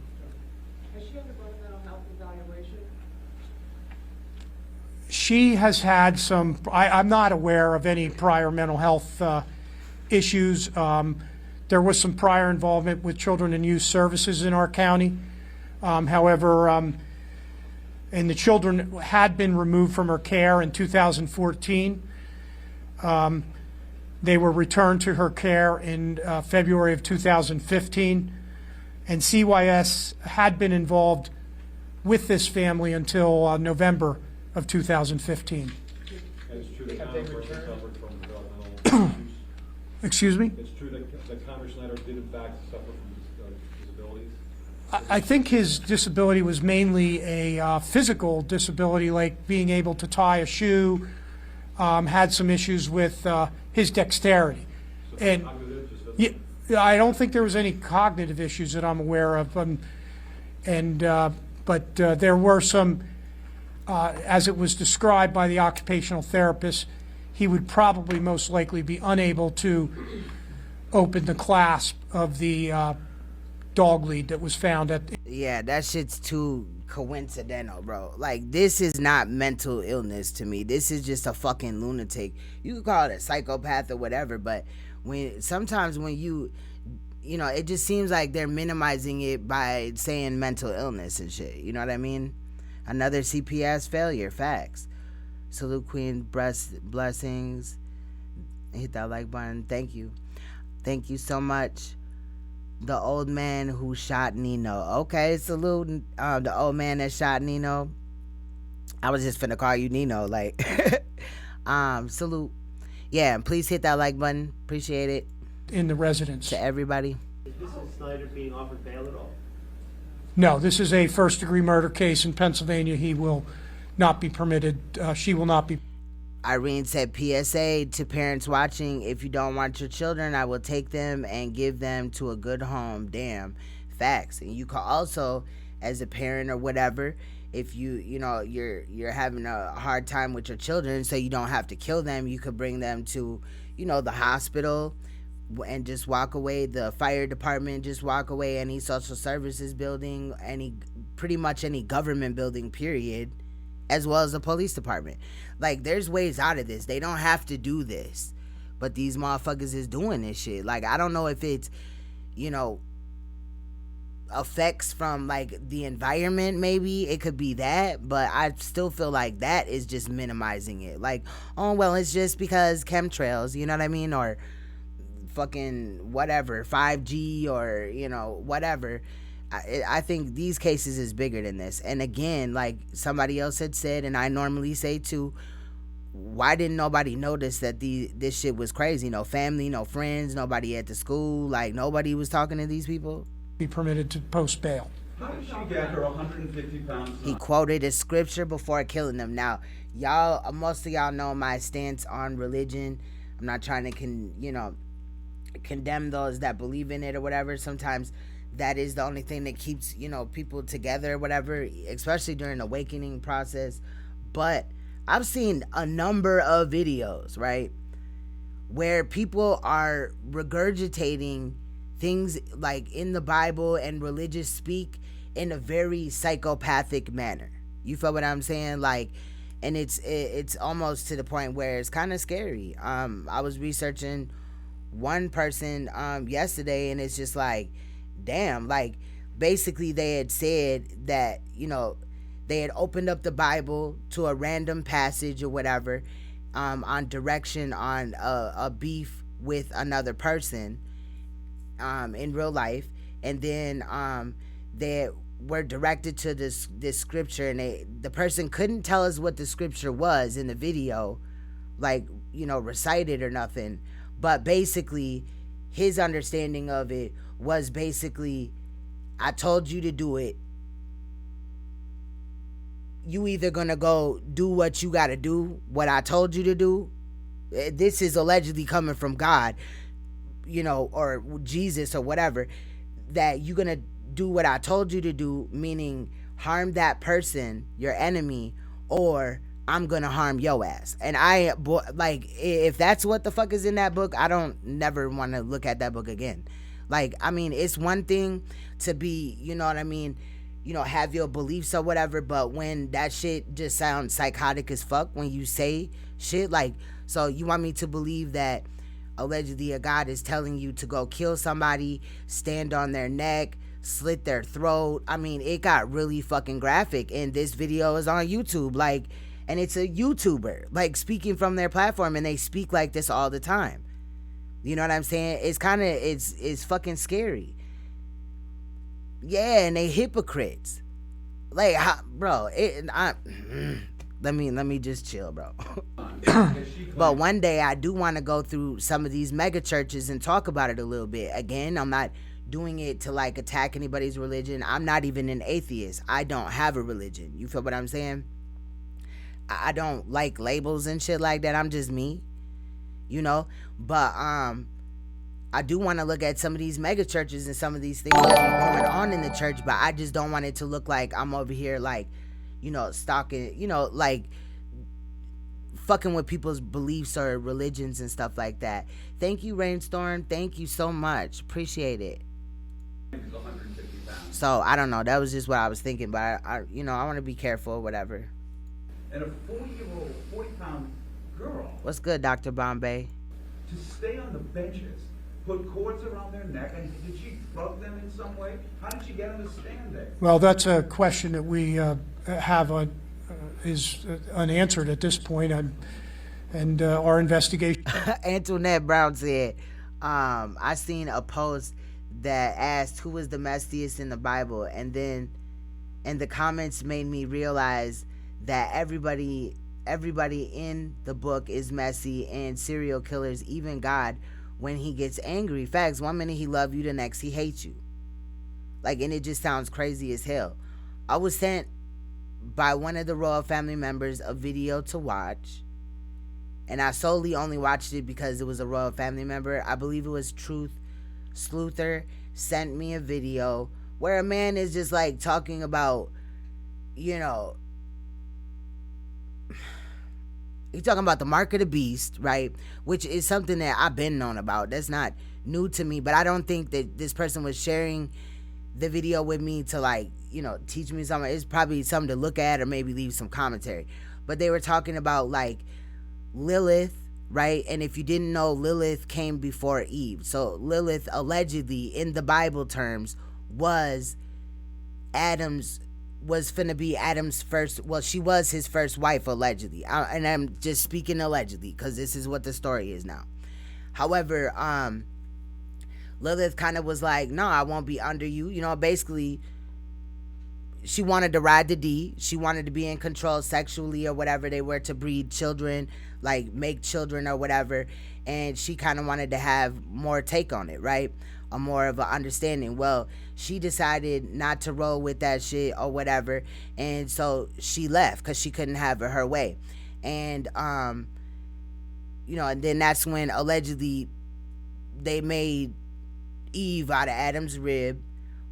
Has she undergone a mental health evaluation? She has had some, I'm not aware of any prior mental health issues. There was some prior involvement with children and youth services in our county. However, and the children had been removed from her care in 2014. They were returned to her care in February of 2015. And CYS had been involved with this family until November of 2015. And it's true that Congress suffered from developmental issues? Excuse me? It's true that Congress Snyder did in fact suffer from disabilities? I think his disability was mainly a physical disability, like being able to tie a shoe, had some issues with his dexterity. So and cognitive, just yeah, I don't think there was any cognitive issues that I'm aware of. But there were some, as it was described by the occupational therapist, he would probably most likely be unable to open the clasp of the dog lead that was found at. Yeah, that shit's too coincidental, bro. Like, this is not mental illness to me. This is just a fucking lunatic. You could call it a psychopath or whatever, but sometimes when you know, it just seems like they're minimizing it by saying mental illness and shit. You know what I mean? Another CPS failure. Facts. Salute Queen. Blessings. Hit that like button. Thank you. Thank you so much. The old man who shot Nino. Okay, salute the old man that shot Nino. I was just finna call you Nino, like. Salute. Yeah, and please hit that like button. Appreciate it. In the residence. To everybody. Is this Snyder being offered bail at all? No, this is a first-degree murder case in Pennsylvania. He will not be permitted. She will not be. Irene said, PSA to parents watching, if you don't want your children, I will take them and give them to a good home. Damn. Facts. And you can also, as a parent or whatever, if you know, you're having a hard time with your children, so you don't have to kill them, you could bring them to, you know, the hospital and just walk away, the fire department, just walk away, any social services building, pretty much any government building, period, as well as the police department. Like, there's ways out of this. They don't have to do this, but these motherfuckers is doing this shit. Like, I don't know if it's, you know, effects from like the environment, maybe it could be that, but I still feel like that is just minimizing it. Like, oh well, it's just because chemtrails, you know what I mean, or fucking whatever, 5G, or you know, whatever. I think these cases is bigger than this. And again, like somebody else had said, and I normally say too, why didn't nobody notice that this shit was crazy? No family, no friends, nobody at the school, like nobody was talking to these people. Be permitted to post bail. How did she get her 150 pounds? He quoted a scripture before killing them. Now, y'all, most of y'all know my stance on religion. I'm not trying to condemn those that believe in it or whatever. Sometimes that is the only thing that keeps, you know, people together or whatever, especially during the awakening process. But I've seen a number of videos, right, where people are regurgitating things like in the Bible and religious speak in a very psychopathic manner. You feel what I'm saying? Like, and it's almost to the point where it's kind of scary. I was researching one person yesterday, and it's just like, damn, like basically they had said that, they had opened up the Bible to a random passage or whatever, on direction on a beef with another person, in real life. And then, they were directed to this scripture, and the person couldn't tell us what the scripture was in the video, like, recited or nothing. But basically, his understanding of it was basically, I told you to do it. You either gonna go do what you gotta do, what I told you to do. This is allegedly coming from God, or Jesus or whatever, that you're gonna do what I told you to do, meaning harm that person, your enemy, or I'm gonna harm your ass. And if that's what the fuck is in that book, I don't never want to look at that book again. Like, I mean, it's one thing to be, have your beliefs or whatever, but when that shit just sounds psychotic as fuck when you say shit like, so you want me to believe that allegedly a God is telling you to go kill somebody, stand on their neck, slit their throat. I mean, it got really fucking graphic, and this video is on YouTube, like, and it's a YouTuber, like, speaking from their platform, and they speak like this all the time. You know what I'm saying? It's kind of, it's fucking scary. Yeah, and they hypocrites. Like, bro, let me just chill, bro. But one day I do want to go through some of these mega churches and talk about it a little bit. Again, I'm not doing it to like attack anybody's religion. I'm not even an atheist. I don't have a religion. You feel what I'm saying? I don't like labels and shit like that. I'm just me, but I do want to look at some of these mega churches and some of these things that are going on in the church, but I just don't want it to look like I'm over here like, stalking, like fucking with people's beliefs or religions and stuff like that. Thank you, Rainstorm. Thank you so much. Appreciate it. So I don't know. That was just what I was thinking, but I want to be careful or whatever. And a 40-year-old, 40-pound girl. What's good, Dr. Bombay? To stay on the benches, put cords around their neck, and did she drug them in some way? How did she get them to stand there? Well, that's a question that we have is unanswered at this point, and our investigation. Antoinette Brown said, I seen a post that asked who was the messiest in the Bible, and the comments made me realize that everybody in the book is messy, and serial killers, even God, when he gets angry. Facts, one minute he love you, the next he hates you. Like, and it just sounds crazy as hell. I was sent by one of the royal family members a video to watch, and I solely only watched it because it was a royal family member. I believe it was Truth Sleuther sent me a video where a man is just like talking about, he's talking about the mark of the beast, right? Which is something that I've been known about. That's not new to me, but I don't think that this person was sharing the video with me to like, teach me something. It's probably something to look at or maybe leave some commentary. But they were talking about like Lilith, right? And if you didn't know, Lilith came before Eve. So Lilith allegedly in the Bible terms was finna be Adam's first, well, she was his first wife allegedly. And I'm just speaking allegedly because this is what the story is now. However, Lilith kind of was like, no, I won't be under you. Basically, she wanted to ride the D. She wanted to be in control sexually or whatever. They were to breed children, like make children or whatever. And she kind of wanted to have more take on it, right? Or more of an understanding. Well, she decided not to roll with that shit or whatever. And so she left because she couldn't have it her way. And, and then that's when allegedly they made Eve out of Adam's rib.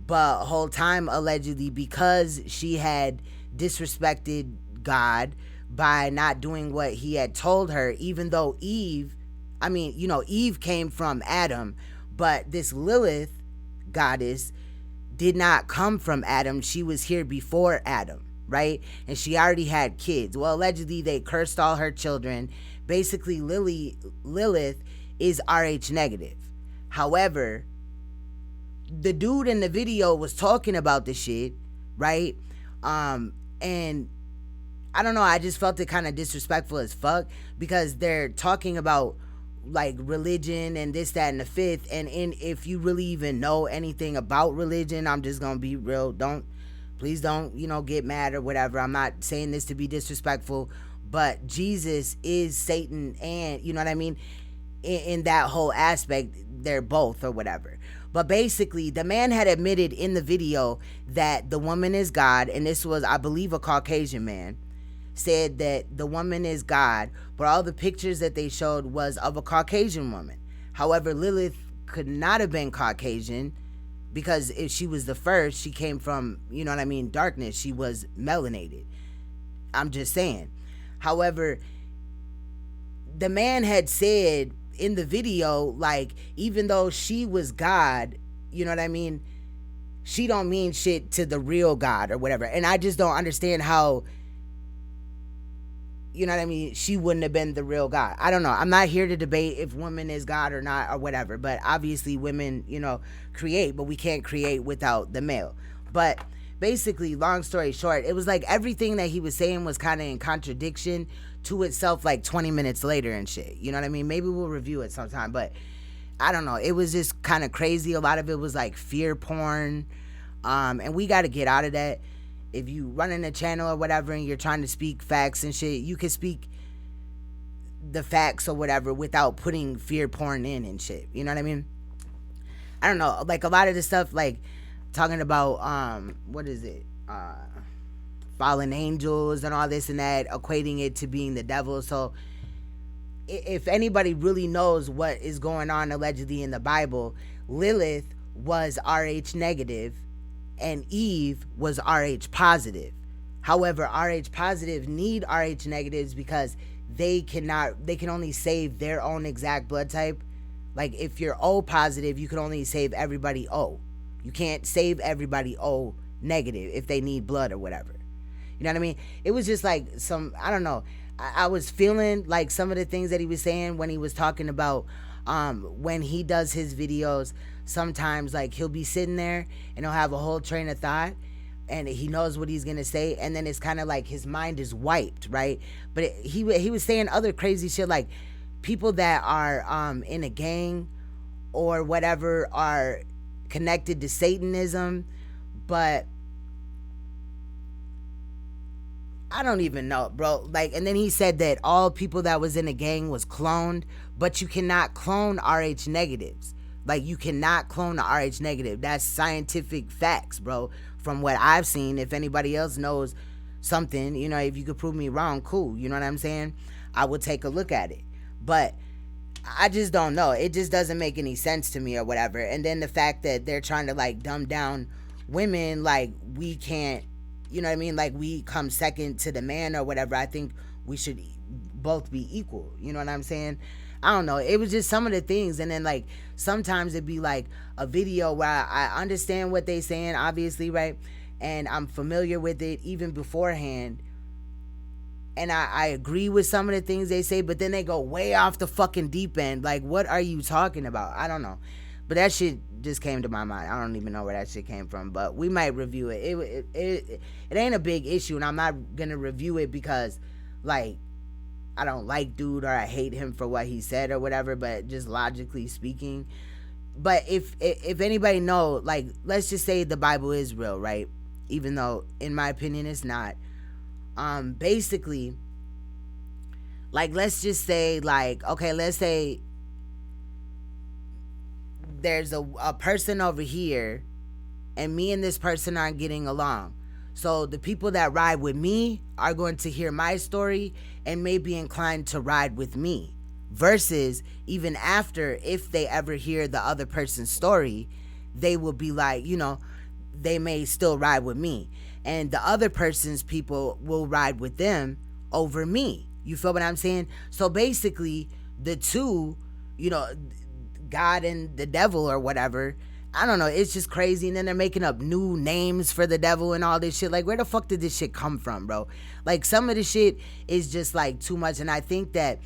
But whole time, allegedly, because she had disrespected God by not doing what he had told her, even though Eve came from Adam, but this Lilith goddess did not come from Adam. She was here before Adam, right? And she already had kids. Well, allegedly, they cursed all her children. Basically, Lilith is Rh negative. However, the dude in the video was talking about the shit, right? And I don't know, I just felt it kind of disrespectful as fuck, because they're talking about like religion and this, that, and the fifth. And if you really even know anything about religion, I'm just gonna be real. Please don't, get mad or whatever. I'm not saying this to be disrespectful, but Jesus is Satan, and you know what I mean? In that whole aspect, they're both or whatever. But basically, the man had admitted in the video that the woman is God, and this was, I believe, a Caucasian man, said that the woman is God, but all the pictures that they showed was of a Caucasian woman. However, Lilith could not have been Caucasian, because if she was the first, she came from, darkness. She was melanated. I'm just saying. However, the man had said in the video, like, even though she was God, you know what I mean, she don't mean shit to the real God or whatever. And I just don't understand how, you know what I mean, she wouldn't have been the real God. I don't know. I'm not here to debate if woman is God or not or whatever, but obviously women, create, but we can't create without the male. But basically, long story short, it was like everything that he was saying was kind of in contradiction to itself, like 20 minutes later and shit. You know what I mean? Maybe we'll review it sometime, but I don't know. It was just kind of crazy. A lot of it was like fear porn. And we got to get out of that. If you running a channel or whatever and you're trying to speak facts and shit, you can speak the facts or whatever without putting fear porn in and shit. You know what I mean? I don't know. Like a lot of the stuff, like talking about, what is it? Fallen angels and all this and that, equating it to being the devil. So if anybody really knows what is going on allegedly in the Bible, Lilith was RH negative and Eve was RH positive. However, RH positive need RH negatives because they can only save their own exact blood type. Like if you're O positive, you can only save everybody O. You can't save everybody O negative if they need blood or whatever. You know what I mean? It was just like I don't know. I was feeling like some of the things that he was saying when he was talking about when he does his videos, sometimes like he'll be sitting there and he'll have a whole train of thought and he knows what he's going to say. And then it's kind of like his mind is wiped, right? But he was saying other crazy shit, like people that are in a gang or whatever are connected to Satanism, but I don't even know, bro. Like, and then he said that all people that was in a gang was cloned, but you cannot clone RH negatives. Like, you cannot clone the RH negative. That's scientific facts, bro. From what I've seen, if anybody else knows something, if you could prove me wrong, cool. You know what I'm saying? I would take a look at it. But I just don't know. It just doesn't make any sense to me or whatever. And then the fact that they're trying to, like, dumb down women, like, we can't, you know what I mean? Like, we come second to the man or whatever. I think we should both be equal. You know what I'm saying? I don't know. It was just some of the things. And then, like, sometimes it'd be, like, a video where I understand what they saying, obviously, right? And I'm familiar with it even beforehand. And I agree with some of the things they say, but then they go way off the fucking deep end. Like, what are you talking about? I don't know. But that shit just came to my mind. I don't even know where that shit came from, but we might review it. It ain't a big issue, and I'm not gonna review it because, like, I don't like dude or I hate him for what he said or whatever, but just logically speaking. But if anybody know, like, let's just say the Bible is real, right? Even though, in my opinion, it's not. Basically, like, let's just say, like, okay, let's say there's a person over here and me and this person aren't getting along. So the people that ride with me are going to hear my story and may be inclined to ride with me. Versus even after, if they ever hear the other person's story, they will be like, they may still ride with me. And the other person's people will ride with them over me. You feel what I'm saying? So basically, the two, God and the devil or whatever, I don't know, it's just crazy. And then they're making up new names for the devil and all this shit. Like, where the fuck did this shit come from, bro? Like, some of the shit is just like too much. And I think that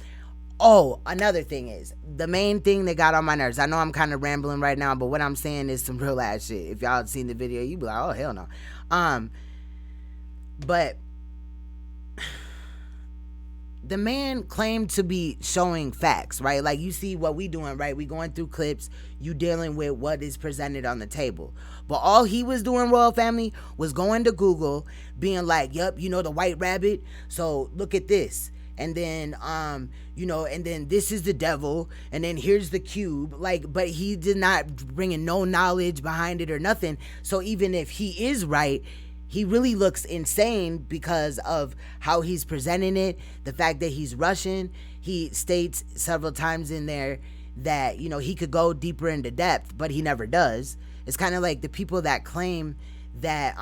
Oh, another thing is, the main thing that got on my nerves, I know I'm kind of rambling right now, but what I'm saying is some real ass shit. If y'all had seen the video, you'd be like, oh, hell no. But the man claimed to be showing facts, right? Like, you see what we doing, right? We going through clips, you dealing with what is presented on the table. But all he was doing, Royal Family, was going to Google, being like, yup, you know the white rabbit? So look at this. And then, you know, and then this is the devil, and then here's the cube. Like, but he did not bring in no knowledge behind it or nothing. So even if he is right, he really looks insane because of how he's presenting it. The fact that he's Russian, he states several times in there that, you know, he could go deeper into depth, but he never does. It's kind of like the people that claim that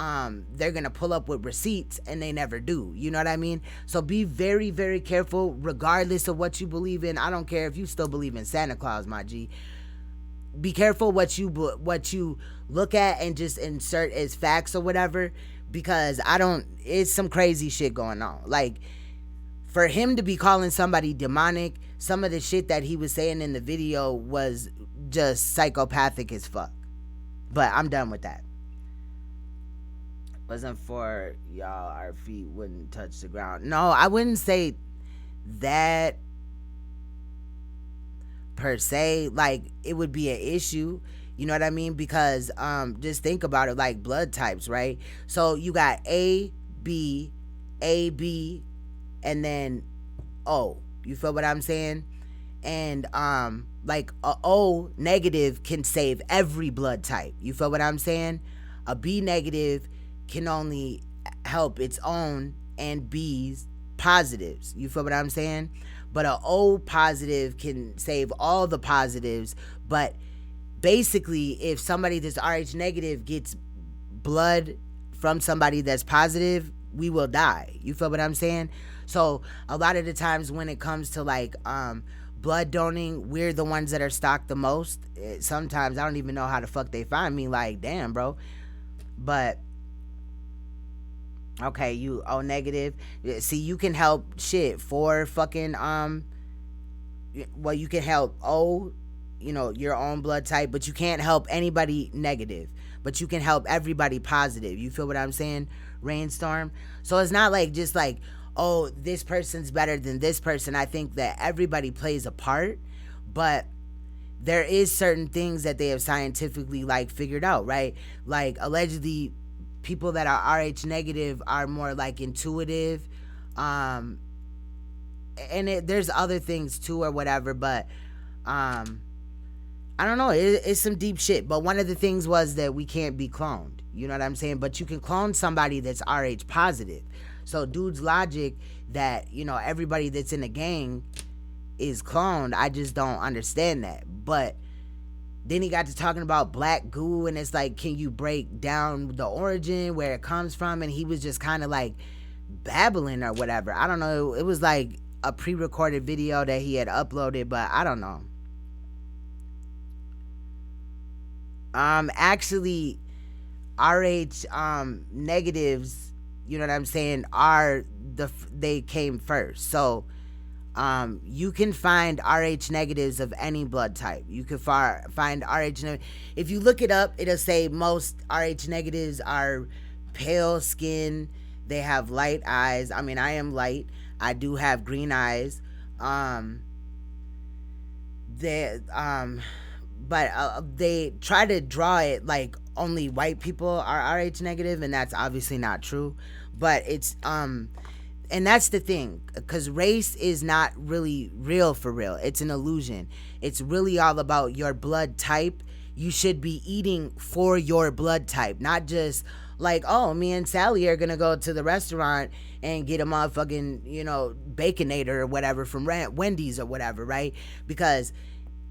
they're gonna pull up with receipts and they never do. You know what I mean? So be very, very careful, regardless of what you believe in. I don't care if you still believe in Santa Claus, my G. Be careful what you look at and just insert as facts or whatever, because it's some crazy shit going on. Like, for him to be calling somebody demonic, some of the shit that he was saying in the video was just psychopathic as fuck. But I'm done with that. Wasn't for y'all, our feet wouldn't touch the ground. No, I wouldn't say that per se. Like, it would be an issue, you know what I mean? Because just think about it, like blood types, right? So you got A, B, and then O. You feel what I'm saying? And like a O negative can save every blood type. You feel what I'm saying? A B negative can only help its own and B's positives. You feel what I'm saying? But a O positive can save all the positives. But basically, if somebody that's RH negative gets blood from somebody that's positive, we will die. You feel what I'm saying? So a lot of the times when it comes to like blood donating, we're the ones that are stocked the most. Sometimes I don't even know how the fuck they find me. Like, damn, bro. But okay, you O negative. See, you can help shit for fucking well, you can help O, you know, your own blood type, but you can't help anybody negative. But you can help everybody positive. You feel what I'm saying? Rainstorm. So it's not like just like, oh, this person's better than this person. I think that everybody plays a part, but there is certain things that they have scientifically like figured out, right? Like, allegedly, people that are RH negative are more like intuitive, and there's other things too or whatever, but I don't know, it's some deep shit. But one of the things was that we can't be cloned, you know what I'm saying? But you can clone somebody that's RH positive. So dude's logic that, you know, everybody that's in a gang is cloned, I just don't understand that. But then he got to talking about black goo, and it's like, can you break down the origin, where it comes from? And he was just kind of like babbling or whatever. I don't know. It was like a pre-recorded video that he had uploaded, but I don't know. Actually, RH negatives, you know what I'm saying, they came first. So you can find RH negatives of any blood type. You can find RH if you look it up, it'll say most RH negatives are pale skin, they have light eyes. I mean, I am light, I do have green eyes. But they try to draw it like only white people are RH negative, and that's obviously not true. But it's and that's the thing, because race is not really real for real. It's an illusion. It's really all about your blood type. You should be eating for your blood type, not just like, oh, me and Sally are gonna go to the restaurant and get a motherfucking, you know, Baconator or whatever from Wendy's or whatever, right? Because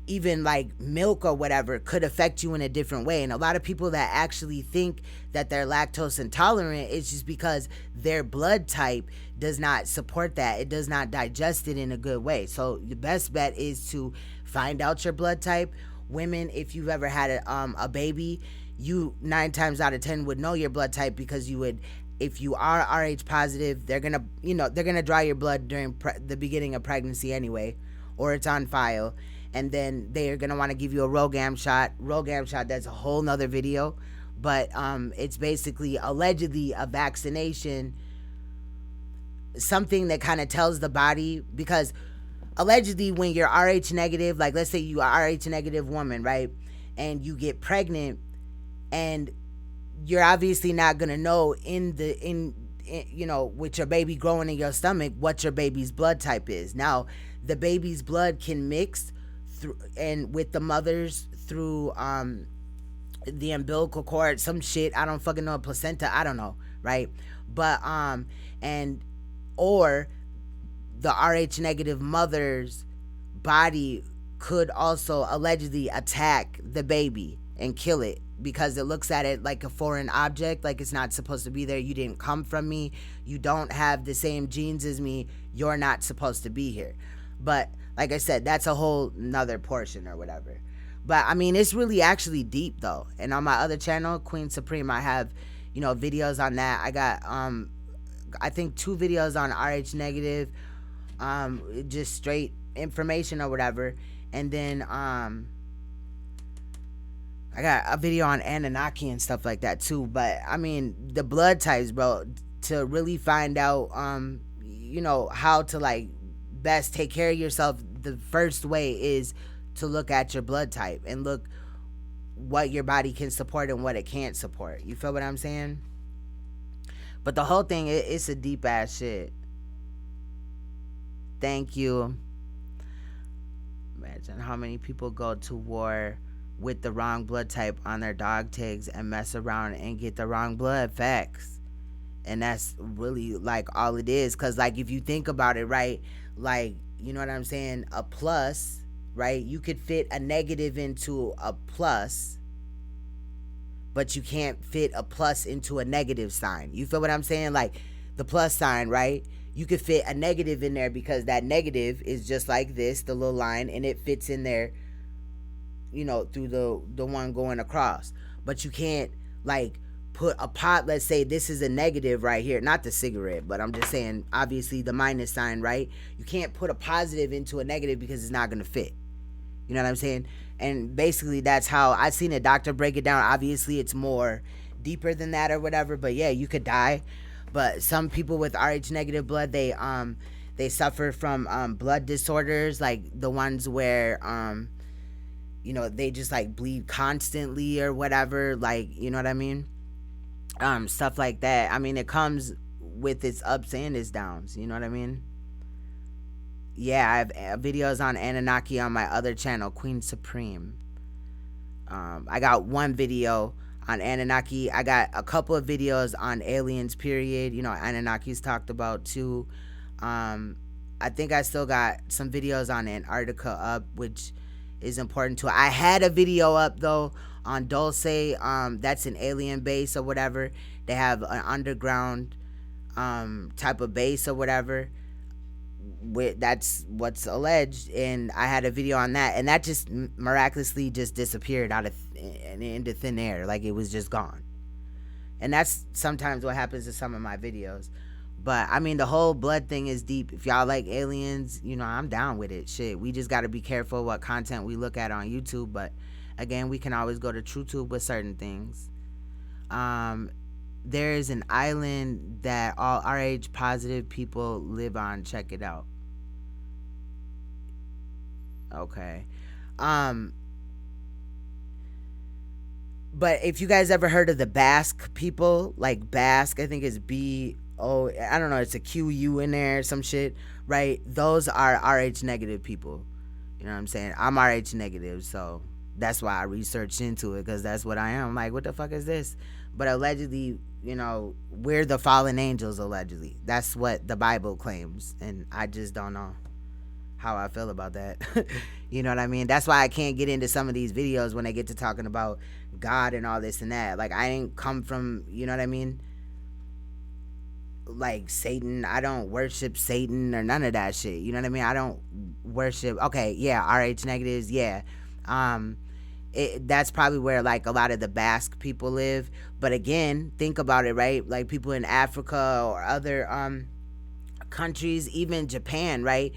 even like milk or whatever could affect you in a different way. And a lot of people that actually think that they're lactose intolerant, it's just because their blood type does not support that. It does not digest it in a good way. So the best bet is to find out your blood type. Women, if you've ever had a baby, you 9 times out of 10 would know your blood type, because you would, if you are RH positive, they're gonna draw your blood during the beginning of pregnancy anyway, or it's on file. And then they're going to want to give you a Rogam shot. Rogam shot, that's a whole nother video. But it's basically allegedly a vaccination, something that kind of tells the body, because allegedly when you're Rh negative, like let's say you are Rh negative woman, right? And you get pregnant, and you're obviously not going to know in you know, with your baby growing in your stomach, what your baby's blood type is. Now, the baby's blood can mix through and with the mother's through the umbilical cord, some shit, I don't fucking know, placenta, I don't know, right? But and or the Rh negative mother's body could also allegedly attack the baby and kill it, because it looks at it like a foreign object, like it's not supposed to be there. You didn't come from me, you don't have the same genes as me, you're not supposed to be here. But like I said, that's a whole nother portion or whatever. But I mean, it's really actually deep though. And on my other channel, Queen Supreme, I have, you know, videos on that. I got I think 2 videos on Rh negative, just straight information or whatever. And then I got a video on Anunnaki and stuff like that too. But I mean, the blood types, bro, to really find out you know, how to like best take care of yourself, the first way is to look at your blood type and look what your body can support and what it can't support. You feel what I'm saying? But the whole thing, it's a deep ass shit. Thank you. Imagine how many people go to war with the wrong blood type on their dog tags and mess around and get the wrong blood. Facts. And that's really like all it is. Cause like if you think about it, right, like, you know what I'm saying, a plus, right, you could fit a negative into a plus, but you can't fit a plus into a negative sign. You feel what I'm saying? Like the plus sign, right, you could fit a negative in there because that negative is just like this, the little line, and it fits in there, you know, through the one going across. But you can't like put a pot, let's say this is a negative right here, not the cigarette, but I'm just saying obviously the minus sign, right? You can't put a positive into a negative because it's not going to fit. You know what I'm saying? And basically that's how I seen a doctor break it down. Obviously it's more deeper than that or whatever, but yeah, you could die. But some people with Rh negative blood, they suffer from blood disorders, like the ones where you know, they just like bleed constantly or whatever, like, you know what I mean? Stuff like that. I mean, it comes with its ups and its downs, you know what I mean? Yeah, I have videos on Anunnaki on my other channel, Queen Supreme. I got one video on Anunnaki. I got a couple of videos on aliens, period. You know, Anunnaki's talked about too. I think I still got some videos on Antarctica up, which is important too. I had a video up though on Dulce. That's an alien base or whatever. They have an underground type of base or whatever. That's what's alleged, and I had a video on that, and that just miraculously just disappeared out of into thin air, like it was just gone. And that's sometimes what happens to some of my videos. But I mean, the whole blood thing is deep. If y'all like aliens, you know, I'm down with it. Shit, we just got to be careful what content we look at on YouTube. But again, we can always go to TrueTube with certain things. There is an island that all Rh positive people live on. Check it out. Okay. But if you guys ever heard of the Basque people, like Basque, I think it's B-O, I don't know, it's a Q-U in there, some shit, right? Those are Rh negative people. You know what I'm saying? I'm Rh negative, so that's why I researched into it, because that's what I am. I'm like, what the fuck is this? But allegedly, you know, we're the fallen angels, allegedly. That's what the Bible claims, and I just don't know how I feel about that. You know what I mean? That's why I can't get into some of these videos when they get to talking about God and all this and that. Like, I ain't come from, you know what I mean, like Satan. I don't worship Satan or none of that shit. You know what I mean? I don't worship, okay, yeah, Rh negatives, yeah. That's probably where like a lot of the Basque people live. But again, think about it, right? Like people in Africa or other countries, even Japan, right?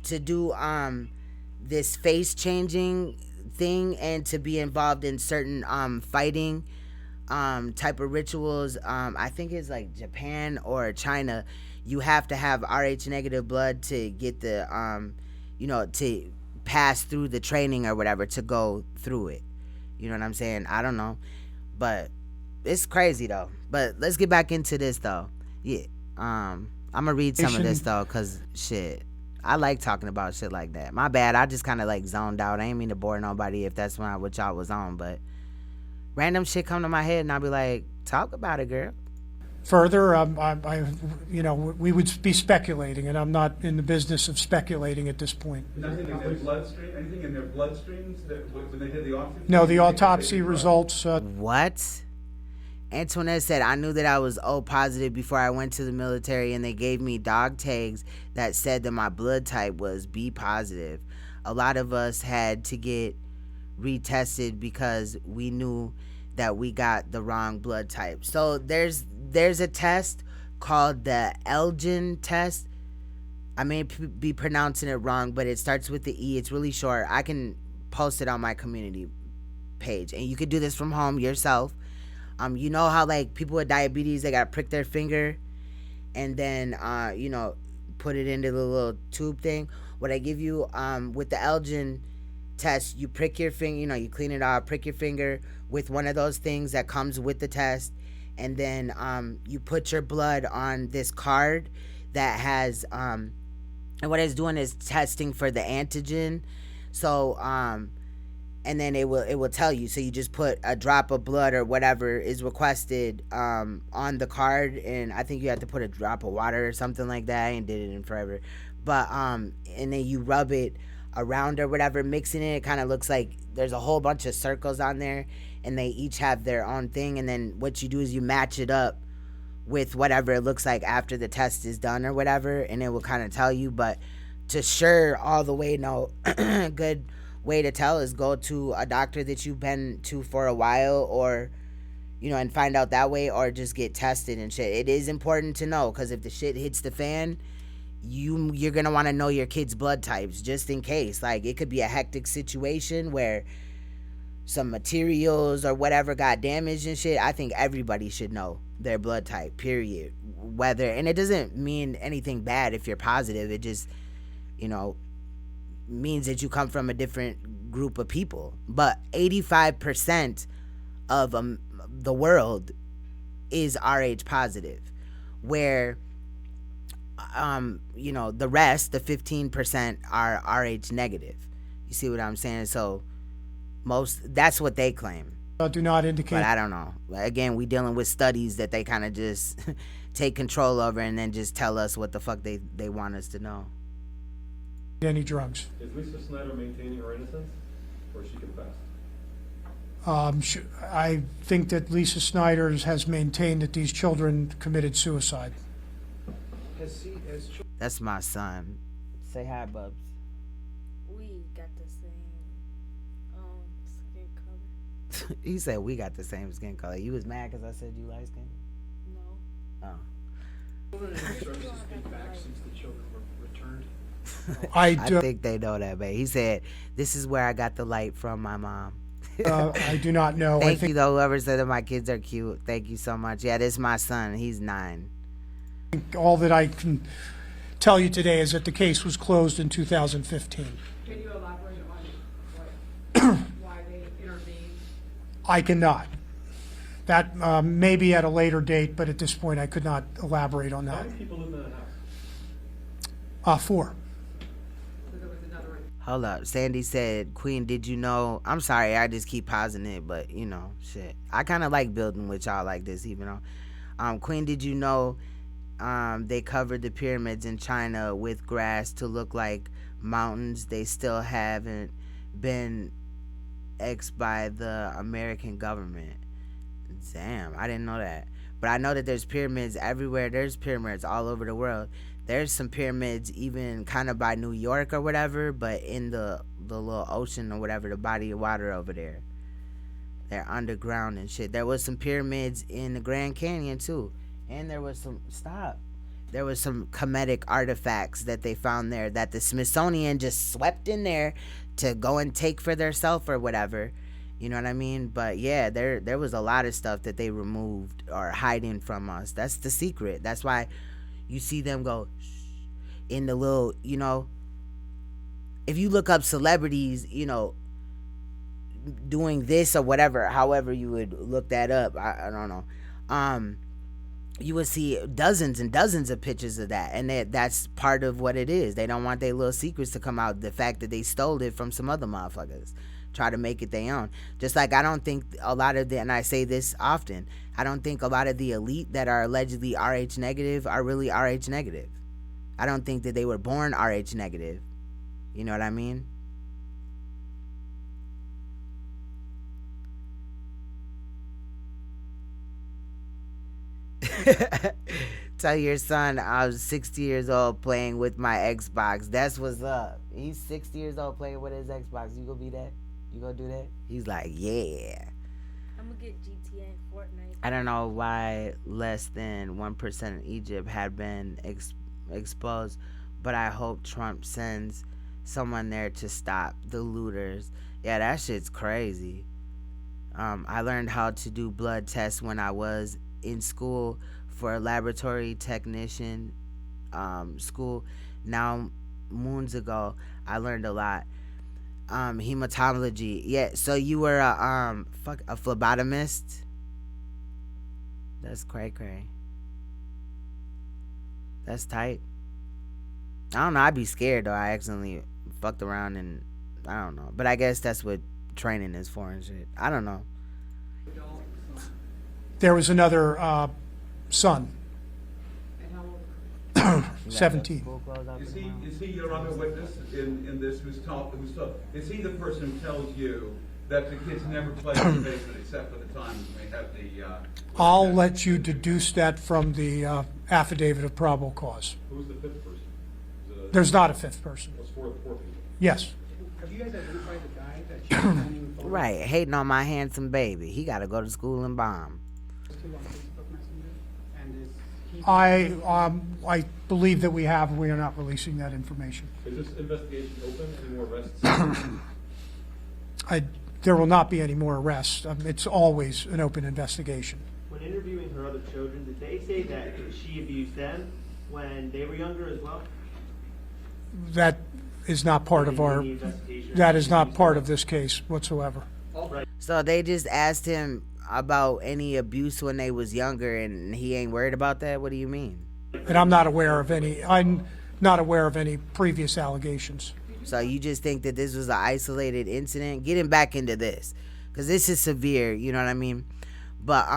To do this face changing thing and to be involved in certain fighting type of rituals. I think it's like Japan or China. You have to have Rh negative blood to get the to pass through the training or whatever, to go through it. You know what I'm saying? I don't know, but it's crazy though. But let's get back into this though. Yeah. I'm gonna read some of this though, cause shit, I like talking about shit like that. My bad. I just kind of like zoned out. I ain't mean to bore nobody if that's what y'all was on, but random shit come to my head and I'll be like, talk about it, girl. Further, we would be speculating, and I'm not in the business of speculating at this point. Nothing in their bloodstream, anything in their bloodstreams that when they did the autopsy? No, the autopsy results. What? Antoinette said, I knew that I was O positive before I went to the military, and they gave me dog tags that said that my blood type was B positive. A lot of us had to get retested because we knew that we got the wrong blood type. So there's a test called the Elgin test. I may be pronouncing it wrong, but it starts with the E. It's really short. I can post it on my community page, and you can do this from home yourself. You know how like people with diabetes, they gotta prick their finger and then put it into the little tube thing. What I give you with the Elgin test, you prick your finger, you clean it off, prick your finger with one of those things that comes with the test, and then you put your blood on this card that has and what it's doing is testing for the antigen. So and then it will tell you. So you just put a drop of blood or whatever is requested on the card, and I think you have to put a drop of water or something like that. I ain't did it in forever, but and then you rub it around or whatever, mixing it. It kind of looks like there's a whole bunch of circles on there, and they each have their own thing. And then what you do is you match it up with whatever it looks like after the test is done or whatever, and it will kind of tell you. But to sure all the way know, good way to tell is go to a doctor that you've been to for a while, or and find out that way, or just get tested and shit. It is important to know, because if the shit hits the fan, you're gonna want to know your kids' blood types, just in case. Like, it could be a hectic situation where some materials or whatever got damaged and shit. I think everybody should know their blood type, period. Whether, and it doesn't mean anything bad if you're positive. It just means that you come from a different group of people. But 85% of the world is Rh positive, where the rest, the 15%, are Rh negative. You see what I'm saying? So that's what they claim. Do not indicate. But I don't know. Again, we dealing with studies that they kind of just take control over and then just tell us what the fuck they want us to know. Any drugs. Is Lisa Snyder maintaining her innocence, or she confessed? I think that Lisa Snyder has maintained that these children committed suicide. That's my son. Say hi, Bubs. We got the same skin color. He said we got the same skin color. You was mad because I said you light skin? No. Oh. Children and services paid back since the children were returned. I think they know that, babe. He said, this is where I got the light from my mom. I do not know. Thank you, though, whoever said that my kids are cute. Thank you so much. Yeah, this is my son. He's 9. All that I can tell you today is that the case was closed in 2015. Can you elaborate on why they intervened? I cannot. That may be at a later date, but at this point I could not elaborate on that. How many people live in that house? 4. Hold up. Sandy said, Queen, did you know? I'm sorry, I just keep pausing it, but shit. I kind of like building with y'all like this, even though. Queen, did you know they covered the pyramids in China with grass to look like mountains? They still haven't been X'd by the American government. Damn, I didn't know that. But I know that there's pyramids everywhere. There's pyramids all over the world. There's some pyramids even kind of by New York or whatever, but in the little ocean or whatever, the body of water over there. They're underground and shit. There was some pyramids in the Grand Canyon too. And there was some, there was some comedic artifacts that they found there that the Smithsonian just swept in there to go and take for theirself or whatever. You know what I mean? But yeah, there was a lot of stuff that they removed or hiding from us. That's the secret. That's why you see them go in the little, you know, if you look up celebrities, you know, doing this or whatever, however you would look that up, I don't know. You would see dozens and dozens of pictures of that, and that's part of what it is. They don't want their little secrets to come out. The fact that they stole it from some other motherfuckers, try to make it their own. Just like I don't think a lot of the, and I say this often, I don't think a lot of the elite that are allegedly RH negative are really RH negative. I don't think that they were born RH negative. You know what I mean? Tell your son I was 60 years old playing with my Xbox. That's what's up. He's 60 years old playing with his Xbox. You gonna be that? You gonna do that? He's like, yeah. I'm gonna get GTA and Fortnite. I don't know why less than 1% in Egypt had been exposed, but I hope Trump sends someone there to stop the looters. Yeah, that shit's crazy. I learned how to do blood tests when I was in school for a laboratory technician school. Now, moons ago, I learned a lot. Hematology. Yeah, so you were a phlebotomist? That's cray. That's tight. I don't know, I'd be scared though. I accidentally fucked around and I don't know. But I guess that's what training is for and shit. I don't know. There was another son. 17. Is he your other witness in this is he the person who tells you that the kids never played in the basement except for the times when we had the I'll let you deduce that from the affidavit of probable cause. Who's the fifth person? There's not a fifth person. What's four people? Yes. Have you guys identified the guy that you're sending photos Right, hating on my handsome baby. He got to go to school and bomb. to on Facebook Messenger? And is he I believe that we have. We are not releasing that information. Is this investigation open? Any more arrests? There will not be any more arrests. It's always an open investigation. When interviewing her other children, did they say that she abused them when they were younger as well? That is not part of our. That is not part of this case whatsoever. So they just asked him about any abuse when they was younger, and he ain't worried about that? What do you mean? And I'm not aware of any. I'm not aware of any previous allegations. So you just think that this was an isolated incident? Getting back into this, because this is severe. You know what I mean? But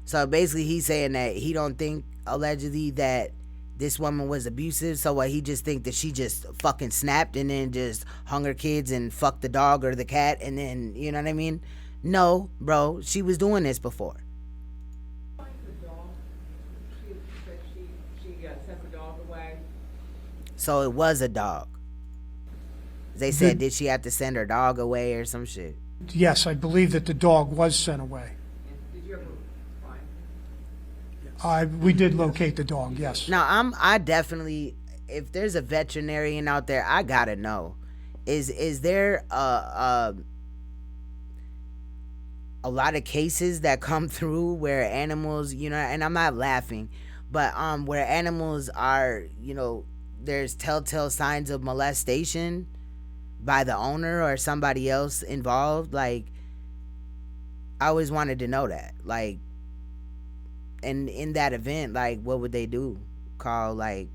so basically he's saying that he don't think allegedly that this woman was abusive. So what, he just think that she just fucking snapped and then just hung her kids and fucked the dog or the cat, and then, you know what I mean? No, bro, she was doing this before. She sent the dog away. So it was a dog. They said, did she have to send her dog away or some shit? Yes, I believe that the dog was sent away. Did you ever find? We did locate the dog. Yes. Now I definitely, if there's a veterinarian out there, I gotta know, is there a lot of cases that come through where animals, you know, and I'm not laughing, but where animals are, you know, there's telltale signs of molestation by the owner or somebody else involved? Like, I always wanted to know that. Like, and in that event, like, what would they do? Call, like,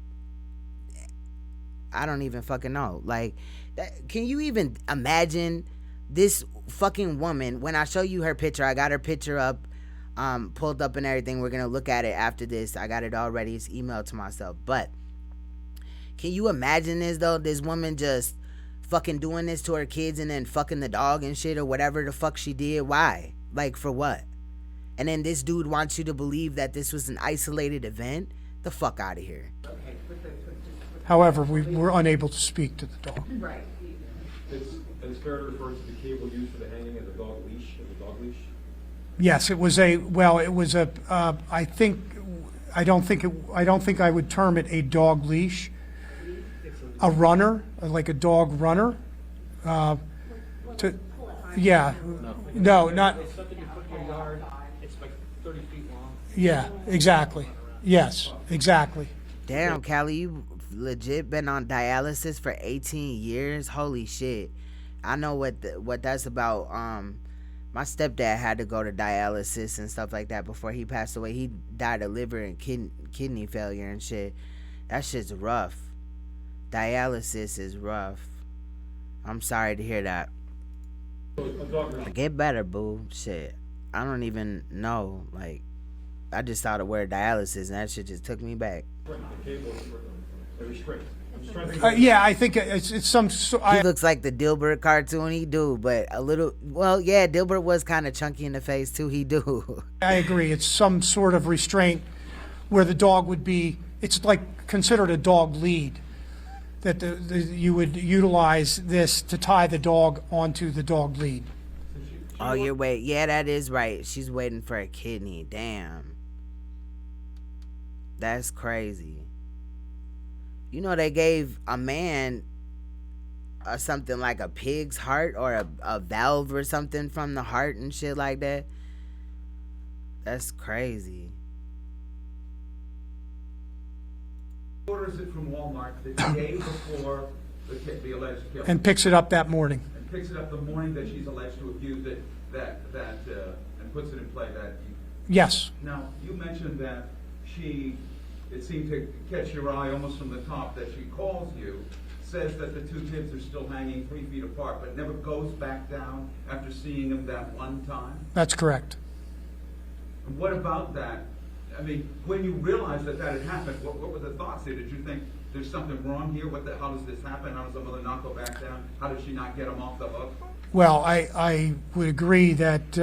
I don't even fucking know. Like, can you even imagine this fucking woman? When I show you her picture, I got her picture up, pulled up and everything. We're gonna look at it after this. I got it already. It's emailed to myself. But can you imagine this though? This woman just fucking doing this to her kids and then fucking the dog and shit or whatever the fuck she did. Why? Like, for what? And then this dude wants you to believe that this was an isolated event? The fuck out of here. However, we were unable to speak to the dog. Right. It's fair to refer to the cable used for the hanging as a dog leash, I think I don't think I would term it a dog leash. A runner, like a dog runner. Yeah, no, not. It's something you put in your yard, it's like 30 feet long. Yeah, exactly. Yes, exactly. Damn, Callie, you legit been on dialysis for 18 years? Holy shit. I know what that's about. My stepdad had to go to dialysis and stuff like that before he passed away. He died of liver and kidney failure and shit. That shit's rough. Dialysis is rough. I'm sorry to hear that. Get better, boo. Shit. I don't even know. Like, I just saw the word dialysis and that shit just took me back. Yeah, I think it's some. He looks like the Dilbert cartoon. He do, but a little. Well, yeah, Dilbert was kind of chunky in the face too. He do. I agree. It's some sort of restraint where the dog would be. It's like considered a dog lead. That you would utilize this to tie the dog onto the dog lead. Oh, you're waiting. Yeah, that is right. She's waiting for a kidney. Damn. That's crazy. You know, they gave a man something like a pig's heart or a valve or something from the heart and shit like that. That's crazy. Orders it from Walmart the day before the alleged killing. And picks it up that morning. And picks it up the morning that she's alleged to have used it, and puts it in play that evening. Yes. Now, you mentioned that it seemed to catch your eye almost from the top, that she calls you, says that the two kids are still hanging 3 feet apart, but never goes back down after seeing them that one time? That's correct. And what about that? I mean, when you realized that had happened, what were the thoughts there? Did you think there's something wrong here? How does this happen? How does the mother not go back down? How did she not get them off the hook? Well, I would agree that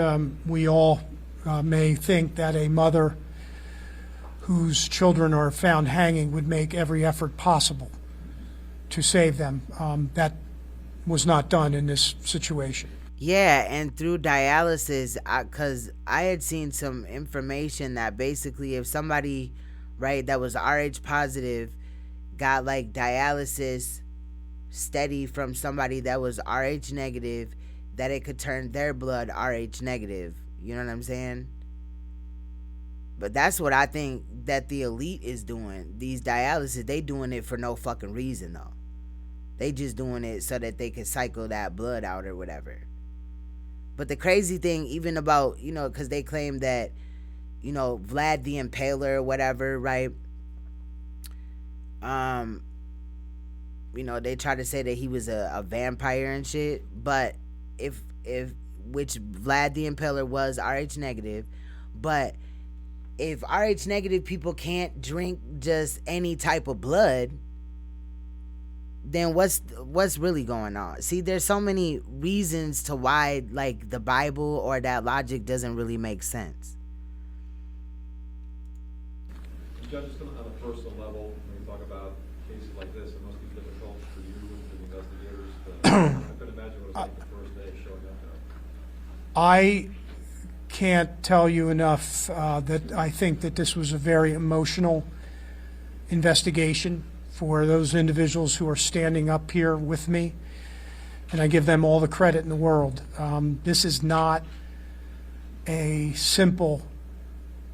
we all may think that a mother whose children are found hanging would make every effort possible to save them. That was not done in this situation. Yeah, and through dialysis, because I had seen some information that basically if somebody, right, that was RH positive got like dialysis steady from somebody that was RH negative, that it could turn their blood RH negative. You know what I'm saying? But that's what I think that the elite is doing. These dialysis, they doing it for no fucking reason though. They just doing it so that they can cycle that blood out or whatever. But the crazy thing, even about, you know, because they claim that, you know, Vlad the Impaler or whatever, right? You know, they try to say that he was a vampire and shit. But which Vlad the Impaler was RH negative, but if RH negative people can't drink just any type of blood, then what's really going on? See, there's so many reasons to why, like, the Bible or that logic doesn't really make sense. Judge, just on a personal level, when you talk about cases like this, it must be difficult for you and for the investigators. I couldn't imagine what it was like the first day showing up there. I can't tell you enough that I think that this was a very emotional investigation for those individuals who are standing up here with me, and I give them all the credit in the world. This is not a simple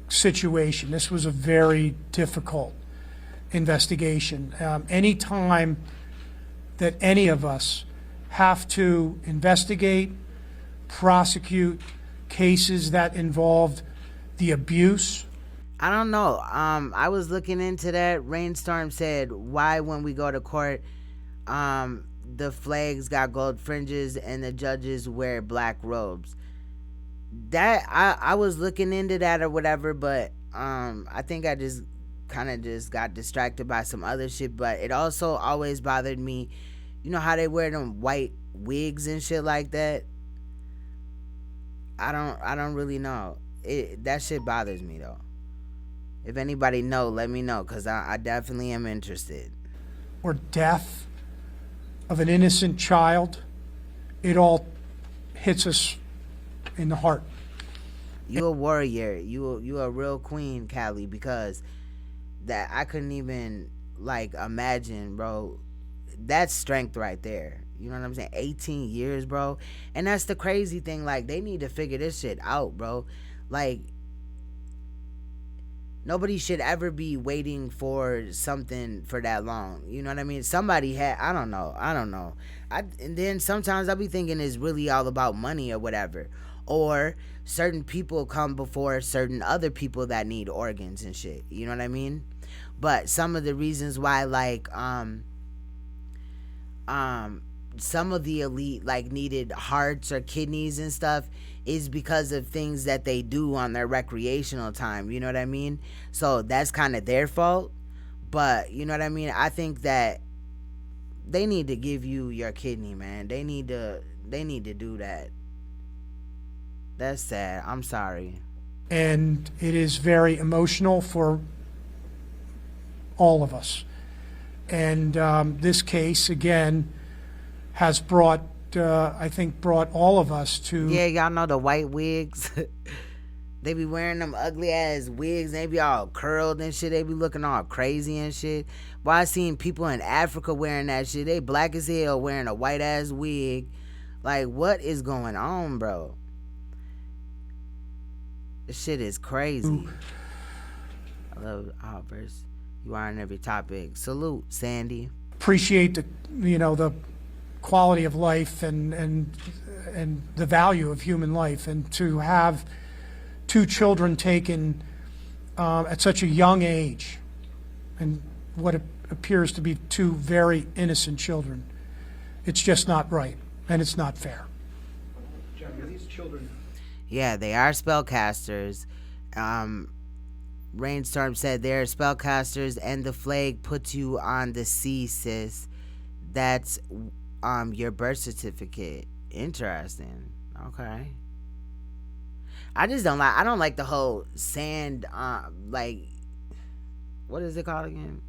situation. This was a very difficult investigation. Any time that any of us have to investigate, prosecute cases that involved the abuse. I don't know. I was looking into that. Rainstorm said, why when we go to court, the flags got gold fringes and the judges wear black robes. That I was looking into that or whatever, but I think I just kind of just got distracted by some other shit. But it also always bothered me, you know how they wear them white wigs and shit like that. I don't really know. That shit bothers me though. If anybody know, let me know, because I definitely am interested. Or death of an innocent child, it all hits us in the heart. You a warrior. You a real queen, Callie, because that I couldn't even like imagine, bro. That's strength right there. You know what I'm saying? 18 years, bro. And that's the crazy thing. Like, they need to figure this shit out, bro. Like, nobody should ever be waiting for something for that long. You know what I mean? Somebody had, I don't know. And then sometimes I'll be thinking it's really all about money or whatever. Or certain people come before certain other people that need organs and shit. You know what I mean? But some of the reasons why, like, some of the elite like needed hearts or kidneys and stuff is because of things that they do on their recreational time. You know what I mean? So that's kind of their fault. But you know what I mean? I think that they need to give you your kidney, man. They need to do that. That's sad. I'm sorry. And it is very emotional for all of us. And this case, again, has brought, I think, brought all of us to... Yeah, y'all know the white wigs? They be wearing them ugly-ass wigs. They be all curled and shit. They be looking all crazy and shit. But I seen people in Africa wearing that shit. They black as hell wearing a white-ass wig. Like, what is going on, bro? This shit is crazy. I love Albers. You are on every topic. Salute, Sandy. Appreciate the quality of life and the value of human life, and to have 2 children taken at such a young age, and what appears to be 2 very innocent children. It's just not right, and it's not fair. Jack, are these children? Yeah, they are spellcasters. Rainstorm said they're spellcasters, and the flag puts you on the sea, sis. That's your birth certificate. Interesting. Okay. I don't like the whole sand, like, what is it called again?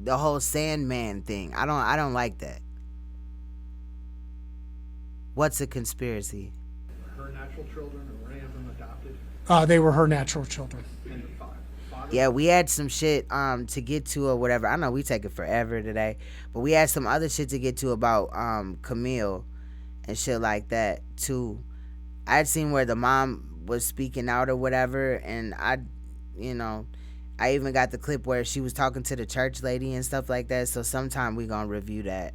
The whole Sandman thing. I don't like that. What's a conspiracy? Her natural children, or were any of them adopted? They were her natural children. And the father? Yeah, we had some shit to get to or whatever. I know we take it forever today, but we had some other shit to get to about Camille and shit like that too. I'd seen where the mom was speaking out or whatever, and I even got the clip where she was talking to the church lady and stuff like that. So sometime we gonna review that.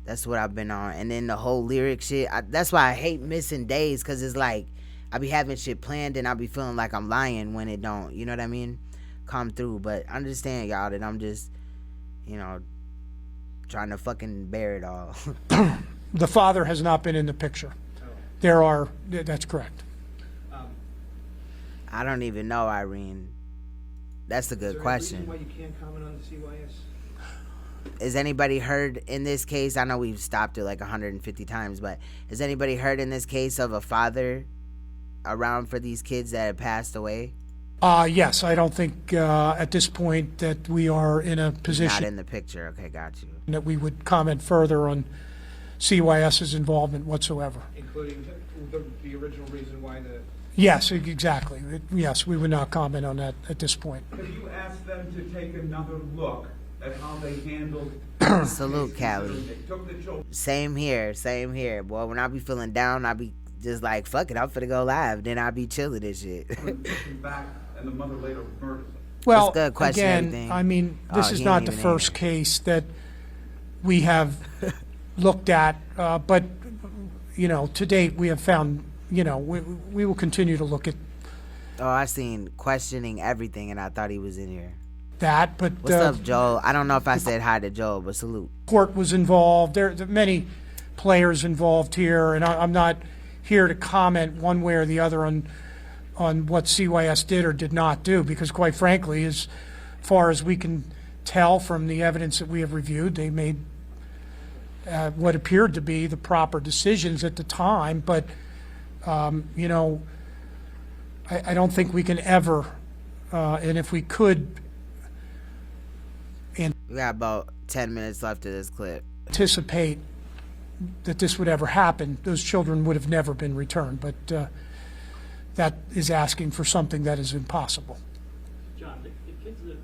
That's what I've been on. And then the whole lyric shit, that's why I hate missing days, because it's like I be having shit planned and I be feeling like I'm lying when it don't, you know what I mean, come through. But understand, y'all, that I'm just, trying to fucking bear it all. The father has not been in the picture. That's correct. I don't even know, Irene. That's a good question. Is there a reason why you can't comment on the CYS? Has anybody heard in this case, I know we've stopped it like 150 times, but has anybody heard in this case of a father around for these kids that have passed away? Yes, I don't think at this point that we are in a position... Not in the picture. Okay, got you. ...that we would comment further on CYS's involvement whatsoever. Including the original reason why the... Yes, exactly. Yes, we would not comment on that at this point. Have you asked them to take another look at how they handled... Salute, Callie. Same here. Boy, when I be feeling down, I be just like, fuck it, I'm finna go live. Then I be chilling and shit. back, and the mother later murdered them. Well, good question, again, everything. I mean, this is not the first case that we have looked at, but, to date we have found, we will continue to look at... Oh, I seen questioning everything, and I thought he was in here. That, but... What's up, Joel? I don't know if I said hi to Joel, but salute. Court was involved. There are many players involved here, and I'm not here to comment one way or the other on what CYS did or did not do, because quite frankly, as far as we can tell from the evidence that we have reviewed, they made what appeared to be the proper decisions at the time. But, I don't think we can ever, and if we could... We got about 10 minutes left of this clip. Anticipate that this would ever happen, those children would have never been returned. But that is asking for something that is impossible. John, the kids that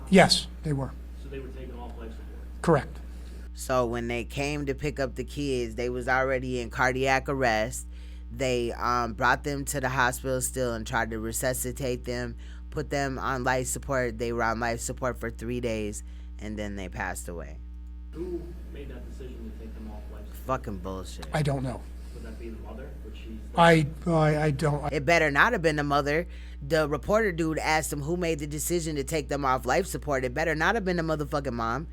Yes, they were. So they were taken off life support? Correct. So when they came to pick up the kids, they was already in cardiac arrest. They brought them to the hospital still and tried to resuscitate them, put them on life support. They were on life support for 3 days, and then they passed away. Who made that decision to take them off life support? Fucking bullshit. I don't know. Would that be the mother? Would she? I don't. It better not have been the mother. The reporter dude asked him who made the decision to take them off life support. It better not have been the motherfucking mom.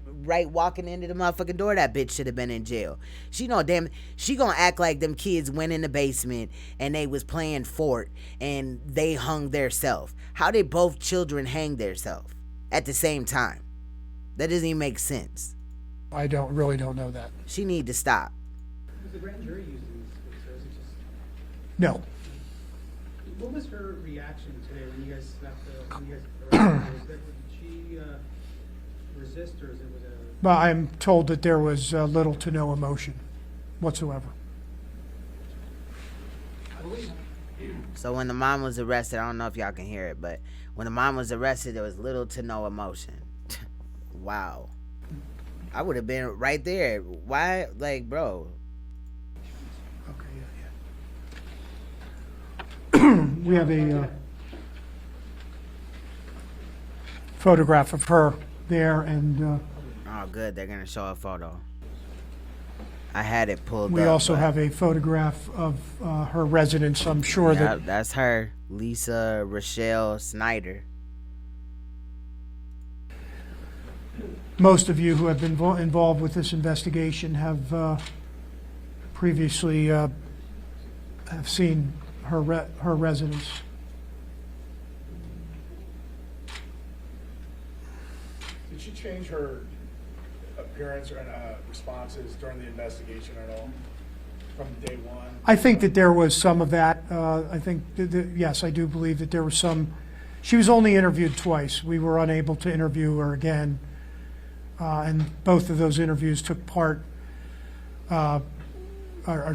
Right walking into the motherfucking door, that bitch should have been in jail. She know damn, she gonna act like them kids went in the basement and they was playing fort and they hung theirself. How did both children hang theirself at the same time? That doesn't even make sense. I really don't know that. She need to stop. Was the grand jury using these pictures? It just... No. What was her reaction today when you guys snapped when you guys arrested her? Did she resist, or was it a... Well, I'm told that there was little to no emotion whatsoever. So when the mom was arrested, I don't know if y'all can hear it, but when the mom was arrested, there was little to no emotion. Wow. I would have been right there. Why? Like, bro. Okay, yeah. We have a photograph of her there, and oh, good. They're going to show a photo. I had it pulled we up. also have a photograph of her residence. I'm sure that... That's her, Lisa Rochelle Snyder. Most of you who have been involved with this investigation have previously have seen her residence. Did she change her appearance or responses during the investigation at all from day one? I think that there was some of that. I think, yes, I do believe that there was some. She was only interviewed twice. We were unable to interview her again. And both of those interviews took part or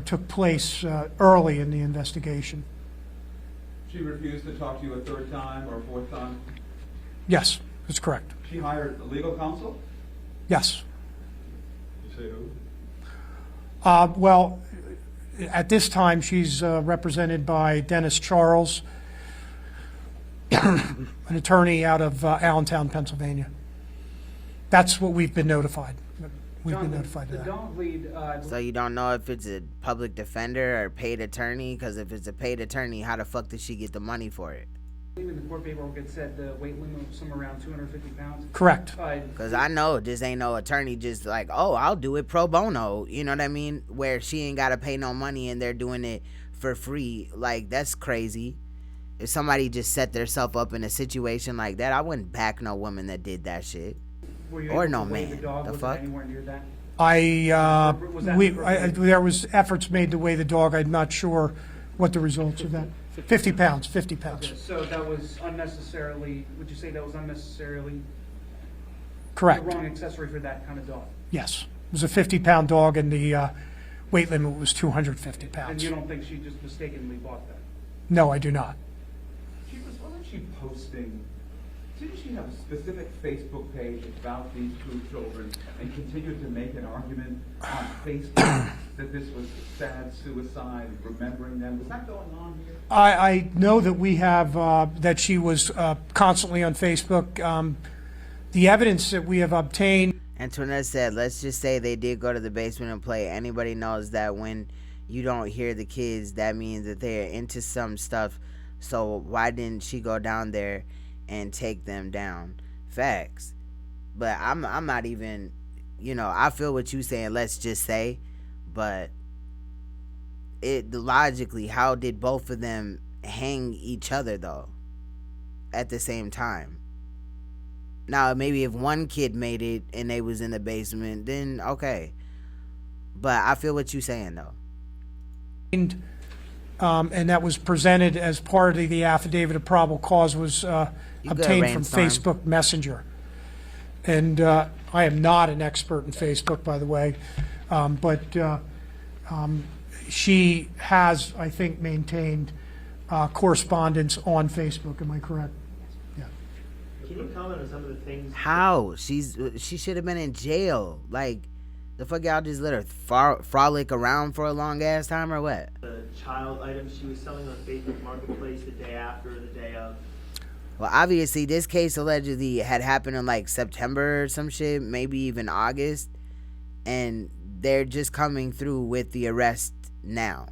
took place early in the investigation. She refused to talk to you a third time or a fourth time? Yes, that's correct. She hired a legal counsel? Yes. You say who? Well, at this time, she's represented by Dennis Charles, an attorney out of Allentown, Pennsylvania. That's what we've been notified. We've been notified of that. Don't lead, So you don't know if it's a public defender or paid attorney? Because if it's a paid attorney, how the fuck did she get the money for it? in the court paperwork, it said the weight limit was somewhere around 250 pounds. Correct. Because I know this ain't no attorney just like, oh, I'll do it pro bono. You know what I mean? Where she ain't got to pay no money and they're doing it for free. Like, that's crazy. If somebody just set themselves up in a situation like that, I wouldn't back no woman that did that shit. Or no man. The fuck? There was efforts made to weigh the dog. I'm not sure what the results of that. 50 pounds, 50 pounds. Okay, so that was unnecessarily, would you say that was unnecessarily? Correct. The wrong accessory for that kind of dog? Yes. It was a 50-pound dog and the weight limit was 250 pounds. And you don't think she just mistakenly bought that? No, I do not. Wasn't she posting, didn't she have a specific Facebook page about these two children and continued to make an argument on Facebook that this was a sad suicide, remembering them? Was that going on here? I know that we have, that she was constantly on Facebook. The evidence that we have obtained. Antoinette said, let's just say they did go to the basement and play. Anybody knows that when you don't hear the kids, that means that they're into some stuff. So why didn't she go down there and take them down? Facts. But I'm not even, you know, I feel what you saying, let's just say, but logically, how did both of them hang each other though at the same time? Now maybe if one kid made it and they was in the basement, then okay. But I feel what you saying though. And that was presented as part of the affidavit of probable cause was obtained from Facebook Messenger. And I am not an expert in Facebook, by the way, but she has, I think, maintained correspondence on Facebook. Am I correct? Yeah. Can you comment on some of the things? How? She should have been in jail. Like, the fuck y'all just let her frolic around for a long ass time or what? The child items she was selling on Facebook Marketplace the day after or the day of. Well, obviously, this case allegedly had happened in like September or some shit, maybe even August. And they're just coming through with the arrest now.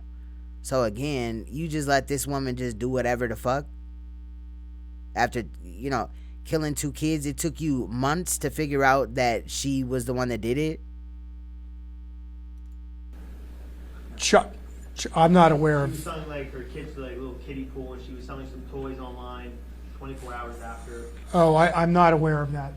So again, you just let this woman just do whatever the fuck? After, you know, killing 2 kids, it took you months to figure out that she was the one that did it? I'm not aware She was of. selling like her kids to like a little kiddie pool, and she was selling some toys online 24 hours after. Oh, I'm not aware of that.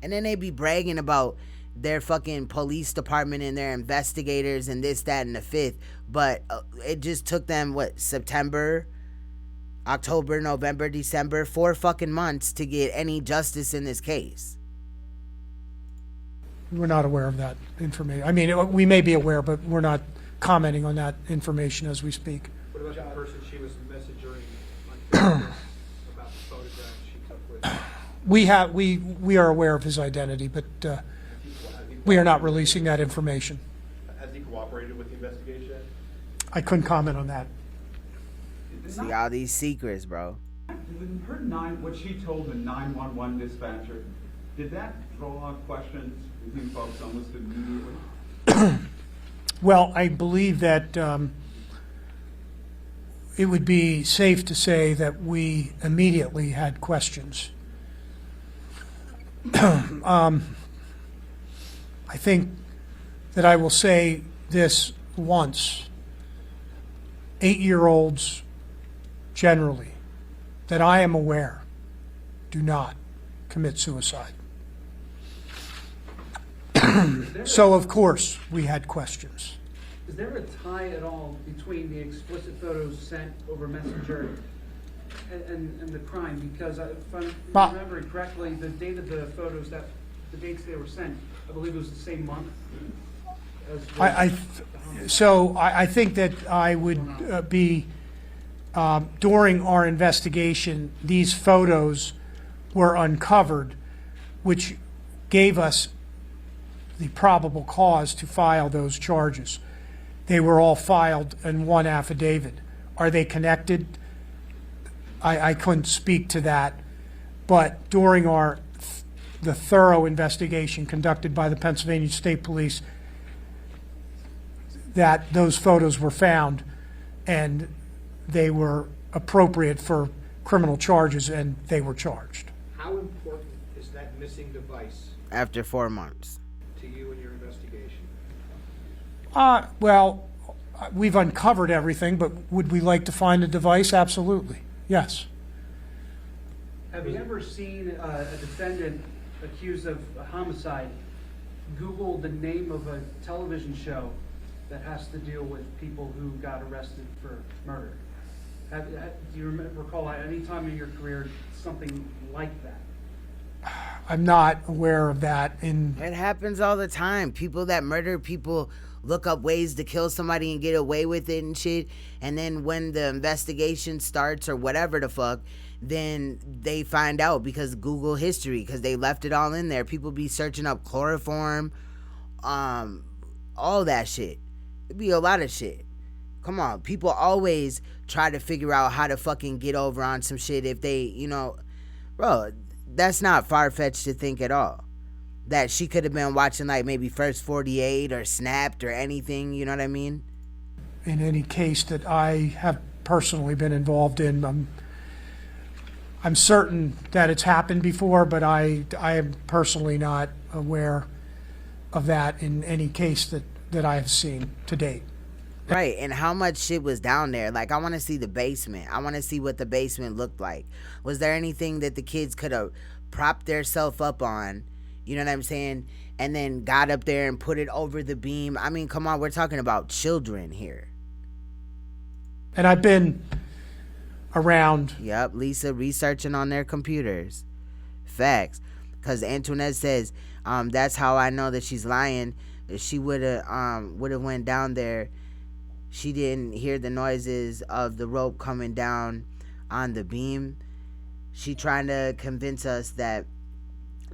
And then they be bragging about their fucking police department and their investigators and this, that, and the fifth. But it just took them, what, September, October, November, December, 4 fucking months to get any justice in this case. We're not aware of that information. I mean, we may be aware, but we're not commenting on that information as we speak. What about the person she was messaging on Facebook about the photographs she took with her? We are aware of his identity, but we are not releasing that information. Has he cooperated with the investigation? I couldn't comment on that. See all these secrets, bro. What she told the 911 dispatcher, did that draw questions between folks almost immediately? Well, I believe that it would be safe to say that we immediately had questions. I think that I will say this once. 8-year-olds generally, that I am aware, do not commit suicide. So, of course, we had questions. Is there a tie at all between the explicit photos sent over Messenger and the crime? Because if I'm remembering correctly, the date of the photos, the dates they were sent, I believe it was the same month. I think that I would be, during our investigation, these photos were uncovered, which gave us the probable cause to file those charges. They were all filed in one affidavit. Are they connected? I couldn't speak to that. But during the thorough investigation conducted by the Pennsylvania State Police, that those photos were found and they were appropriate for criminal charges and they were charged. How important is that missing device After 4 months. to you in your investigation? Well, we've uncovered everything, but would we like to find a device? Absolutely. Yes. Have you ever seen a defendant accused of a homicide Google the name of a television show that has to deal with people who got arrested for murder? Do you recall at any time in your career something like that? I'm not aware of that. It happens all the time. People that murder people look up ways to kill somebody and get away with it and shit. And then when the investigation starts or whatever the fuck, then they find out because Google history, because they left it all in there. People be searching up chloroform, all that shit. It'd be a lot of shit. Come on. People always try to figure out how to fucking get over on some shit if they, you know, bro, that's not far-fetched to think at all. That she could have been watching like maybe First 48 or Snapped or anything, you know what I mean? In any case that I have personally been involved in, I'm certain that it's happened before, but I am personally not aware of that in any case that I have seen to date. Right, and how much shit was down there? Like, I want to see the basement. I want to see what the basement looked like. Was there anything that the kids could have propped themselves up on, you know what I'm saying, and then got up there and put it over the beam? I mean, come on, we're talking about children here. And I've been around. Yep, Lisa researching on their computers. Facts. Because Antoinette says, that's how I know that she's lying. She would have went down there. She didn't hear the noises of the rope coming down on the beam. she trying to convince us that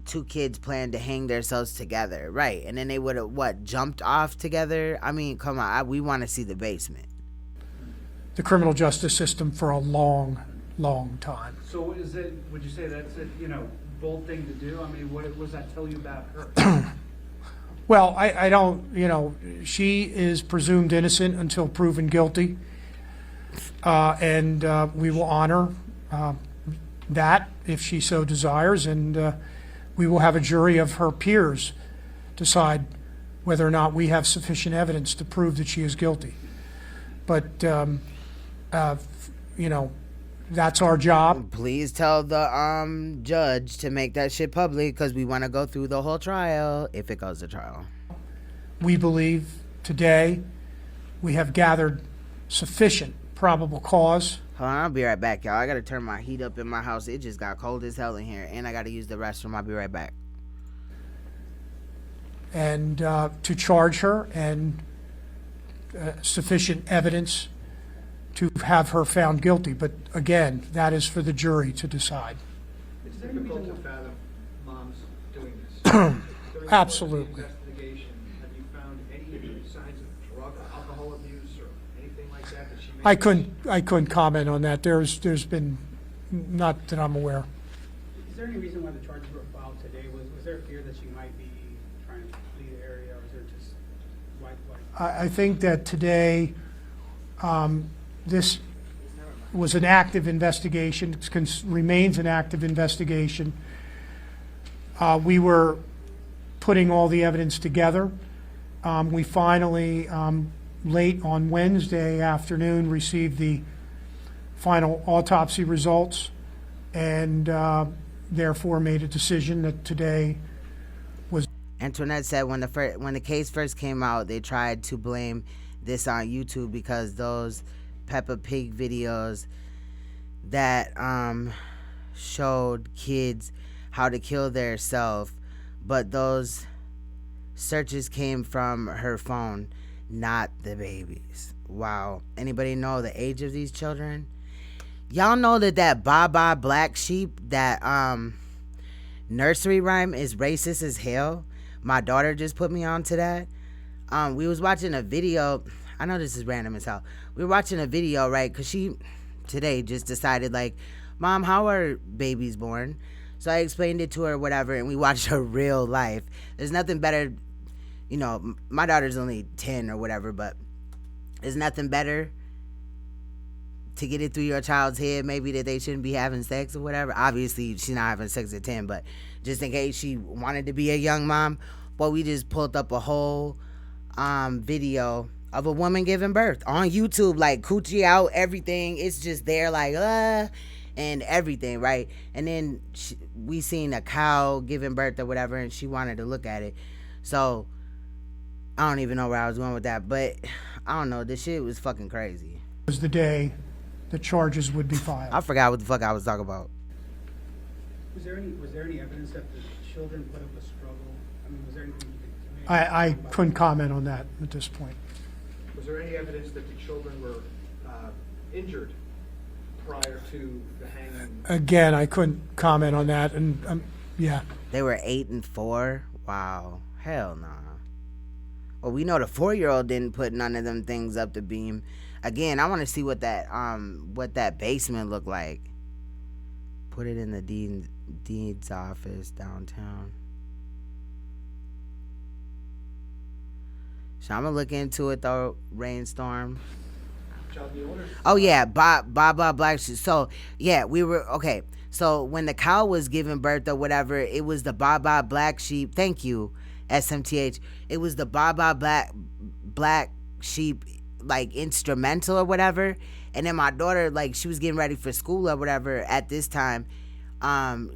2 kids planned to hang themselves together, right? And then they would have jumped off together. I mean, come on, we want to see the basement. The criminal justice system for a long time. So is it, would you say that's a, bold thing to do? I mean, what does that tell you about her? Well, I don't, she is presumed innocent until proven guilty. And we will honor that if she so desires, and we will have a jury of her peers decide whether or not we have sufficient evidence to prove that she is guilty. But, that's our job. Please tell the judge to make that shit public, because we want to go through the whole trial if it goes to trial. We believe today we have gathered sufficient probable cause. Hold on, I'll be right back, y'all. I gotta turn my heat up in my house. It just got cold as hell in here, and I gotta use the restroom. I'll be right back. And to charge her, and sufficient evidence to have her found guilty. But again, that is for the jury to decide. It's difficult to fathom moms doing this. Absolutely. Investigation, have you found any signs of drug or alcohol abuse or anything like that that she may I couldn't comment on that. There's been, not that I'm aware. Is there any reason why the charges were filed today? Was there a fear that she might be trying to flee the area, or is there just why? I think that today, this was an active investigation. It remains an active investigation. We were putting all the evidence together. We finally, late on Wednesday afternoon, received the final autopsy results, and therefore made a decision that today was. Antoinette said when the case first came out, they tried to blame this on YouTube because those Peppa Pig videos that showed kids how to kill theirself, but those searches came from her phone, not the babies. Wow. Anybody know the age of these children? Y'all know that Baba Black Sheep, that nursery rhyme is racist as hell. My daughter just put me on to that. We was watching a video. I know this is random as hell. We were watching a video, right? Because she today just decided, like, Mom, how are babies born? So I explained it to her, whatever, and we watched her real life. There's nothing better, my daughter's only 10 or whatever, but there's nothing better to get it through your child's head, maybe that they shouldn't be having sex or whatever. Obviously, she's not having sex at 10, but just in case she wanted to be a young mom. But we just pulled up a whole video of a woman giving birth on YouTube, like coochie out, everything. It's just there, like, and everything, right? And then we seen a cow giving birth or whatever, and she wanted to look at it. So I don't even know where I was going with that, but I don't know. This shit was fucking crazy. It was the day the charges would be filed. I forgot what the fuck I was talking about. Was there any evidence that the children put up a struggle? I mean, was there anything you could? I couldn't comment on that at this point. Was there any evidence that the children were injured prior to the hanging? Again, I couldn't comment on that, and yeah. They were 8 and 4. Wow, hell nah. Well, we know the 4-year-old didn't put none of them things up the beam. Again, I want to see what that basement looked like. Put it in the dean's office downtown. So I'm gonna look into it though. Rainstorm. Oh yeah, Baba Black Sheep. So yeah, we were okay. So when the cow was giving birth or whatever, it was the Baba Black Sheep. Thank you, SMTH. It was the Baba Black Sheep, like, instrumental or whatever. And then my daughter, like, she was getting ready for school or whatever at this time.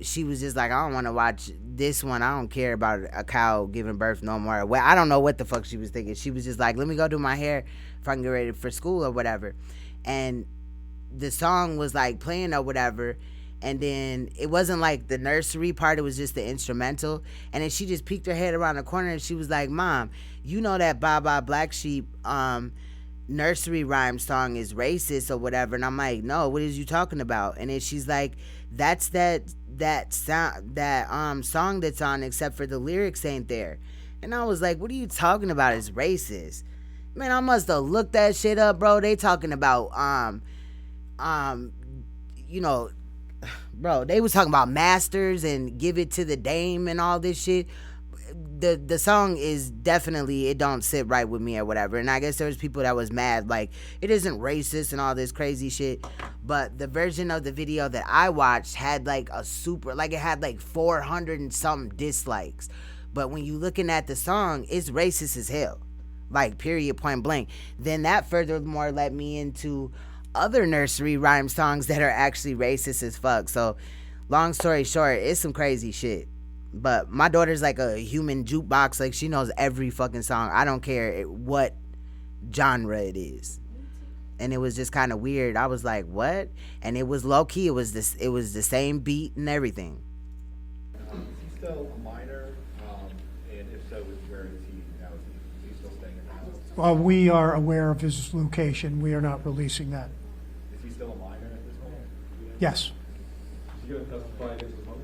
She was just like, I don't want to watch this one. I don't care about a cow giving birth no more. Well, I don't know what the fuck she was thinking. She was just like, let me go do my hair if I can get ready for school or whatever. And the song was like playing or whatever. And then it wasn't like the nursery part. It was just the instrumental. And then she just peeked her head around the corner and she was like, Mom, you know that Baba Black Sheep nursery rhyme song is racist or whatever. And I'm like, no, what is you talking about? And then she's like, That's that song that's on, except for the lyrics ain't there. And I was like, what are you talking about? It's racist. Man, I must have looked that shit up, bro. They talking about you know, bro, they was talking about masters and give it to the dame and all this shit. The song is definitely, it don't sit right with me or whatever. And I guess there was people that was mad, like, it isn't racist and all this crazy shit. But the version of the video that I watched had like a super, like it had like 400 and something dislikes. But when you looking at the song, it's racist as hell. Like, period, point blank. Then that furthermore led me into other nursery rhyme songs that are actually racist as fuck. So long story short, it's some crazy shit. But my daughter's like a human jukebox. Like, she knows every fucking song. I don't care what genre it is. And it was just kind of weird. I was like, what? And it was low key. It was the same beat and everything. Is he still a minor? And if so, where is he now? Is he still staying in the house? Well, we are aware of his location. We are not releasing that. Is he still a minor at this point? Yes. Is he going to testify against his mother?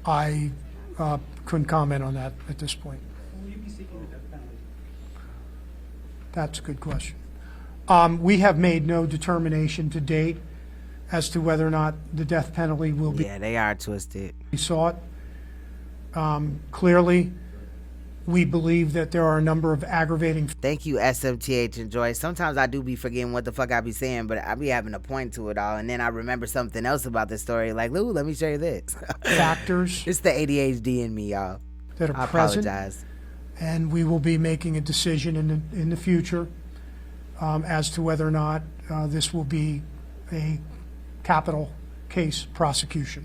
I couldn't comment on that at this point. Will you be seeking the death penalty? That's a good question. We have made no determination to date as to whether or not the death penalty will be. Yeah, they are twisted. Sought. Clearly, we believe that there are a number of aggravating. Thank you, SMTH and Joy. Sometimes I do be forgetting what the fuck I be saying, but I be having a point to it all, and then I remember something else about the story. Like, Lou, let me show you this. Factors. It's the ADHD in me, y'all. That are I present. apologize. And we will be making a decision in the future as to whether or not this will be a capital case prosecution.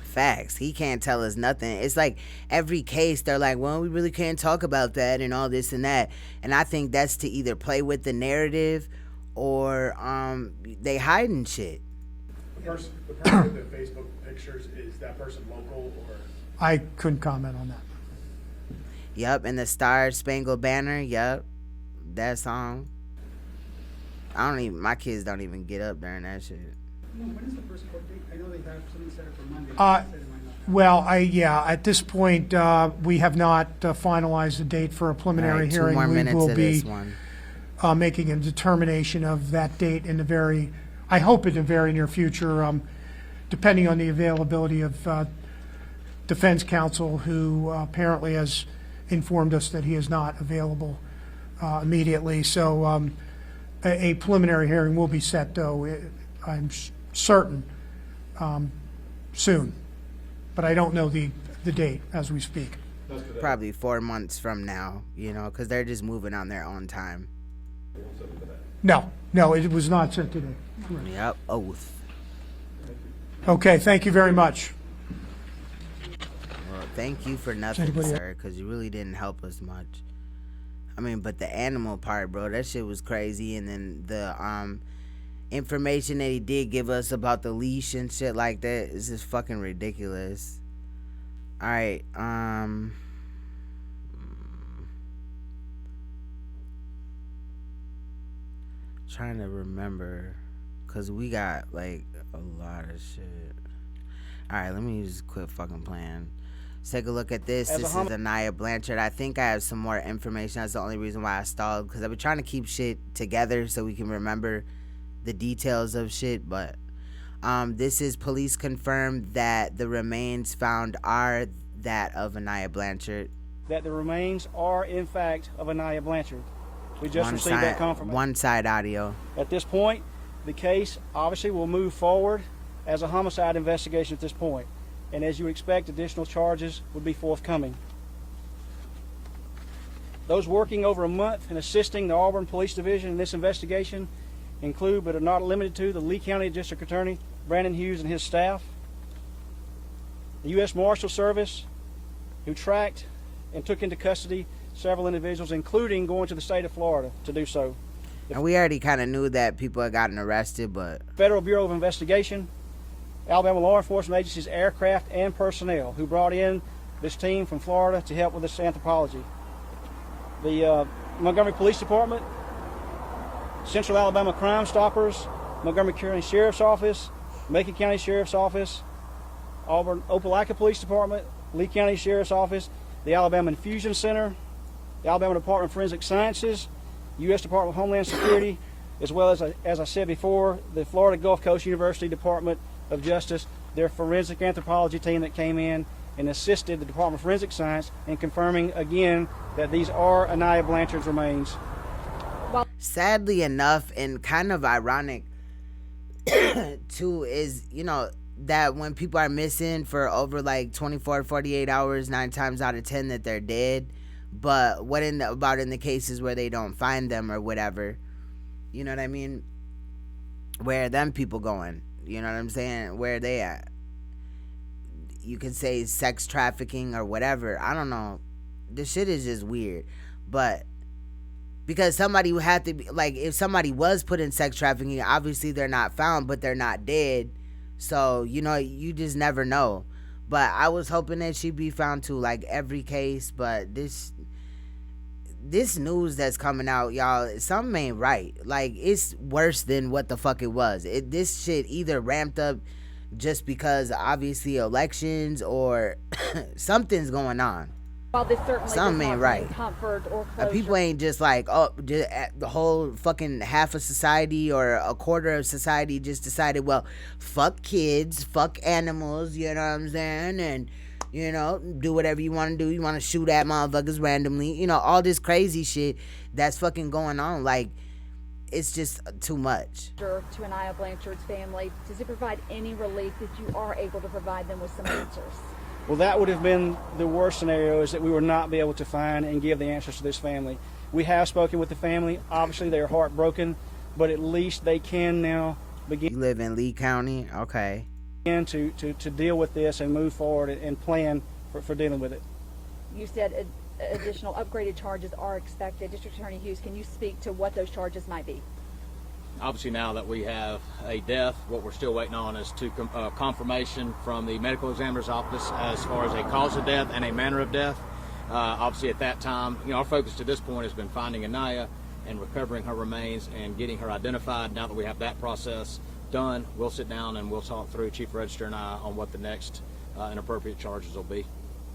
Facts. He can't tell us nothing. It's like every case they're like, well, we really can't talk about that and all this and that. And I think that's to either play with the narrative or they hiding shit. The person with the Facebook pictures, is that person local or? I couldn't comment on that. Yep, and the Star Spangled Banner, yep. That song. My kids don't even get up during that shit. When is the first court date? I know they have something set up for Monday. Well, at this point, we have not finalized the date for a preliminary hearing. 2 more minutes will of be this one. Making a determination of that date in I hope in the very near future, depending on the availability of defense counsel, who apparently has informed us that he is not available immediately. So a preliminary hearing will be set, though, I'm certain, soon. But I don't know the date as we speak. Probably 4 months from now, because they're just moving on their own time. No, it was not sent today. Correct. Yep, oath. Okay, thank you very much. Well, thank you for nothing, sir, because you really didn't help us much. I mean, but the animal part, bro, that shit was crazy. And then the information that he did give us about the leash and shit like that is just fucking ridiculous. All right, trying to remember, cause we got like a lot of shit. All right, let me just quit fucking playing. Let's take a look at this. This is Anaya Blanchard. I think I have some more information. That's the only reason why I stalled, because I've been trying to keep shit together so we can remember the details of shit. But this is police confirmed that the remains found are that of Anaya Blanchard. That the remains are in fact of Anaya Blanchard. We just received that confirmation. One side audio. At this point, the case obviously will move forward as a homicide investigation at this point. And as you expect, additional charges would be forthcoming. Those working over a month and assisting the Auburn Police Division in this investigation include, but are not limited to, the Lee County District Attorney Brandon Hughes and his staff, the U.S. Marshal Service, who tracked and took into custody several individuals, including going to the state of Florida to do so. And we already kind of knew that people had gotten arrested, but Federal Bureau of Investigation, Alabama law enforcement agencies, aircraft, and personnel who brought in this team from Florida to help with this anthropology. The Montgomery Police Department, Central Alabama Crime Stoppers, Montgomery County Sheriff's Office, Macon County Sheriff's Office, Auburn Opelika Police Department, Lee County Sheriff's Office, the Alabama Infusion Center, the Alabama Department of Forensic Sciences, U.S. Department of Homeland Security, as well as I said before, the Florida Gulf Coast University Department of Justice, their forensic anthropology team that came in and assisted the Department of Forensic Science in confirming again that these are Anaya Blanchard's remains. Sadly enough, and kind of ironic too, is, you know, that when people are missing for over like 24 to 48 hours, 9 times out of 10 that they're dead. But what about in the cases where they don't find them or whatever? You know what I mean? Where are them people going? You know what I'm saying? Where are they at? You could say sex trafficking or whatever. I don't know. This shit is just weird. But because somebody would have to be, like, if somebody was put in sex trafficking, obviously they're not found, but they're not dead. So, you know, you just never know. But I was hoping that she'd be found too, like every case. But this news that's coming out, y'all, something ain't right. Like, it's worse than what the fuck it was. This shit either ramped up just because obviously elections or something's going on. While this certainly something ain't right. Comfort or closure. People ain't just like, oh, the whole fucking half of society or a quarter of society just decided, well, fuck kids, fuck animals, you know what I'm saying? And, you know, do whatever you want to do. You want to shoot at motherfuckers randomly. You know, all this crazy shit that's fucking going on. Like, it's just too much. To Anaya Blanchard's family, does it provide any relief that you are able to provide them with some answers? Well, that would have been the worst scenario, is that we would not be able to find and give the answers to this family. We have spoken with the family. Obviously, they are heartbroken, but at least they can now begin. You live in Lee County? Okay. To deal with this and move forward and plan for dealing with it. You said additional upgraded charges are expected. District Attorney Hughes, can you speak to what those charges might be? Obviously, now that we have a death, what we're still waiting on is confirmation from the medical examiner's office as far as a cause of death and a manner of death. Obviously, at that time, you know, our focus to this point has been finding Anaya and recovering her remains and getting her identified. Now that we have that process done, we'll sit down and we'll talk through, Chief Register and I, on what the next and appropriate charges will be.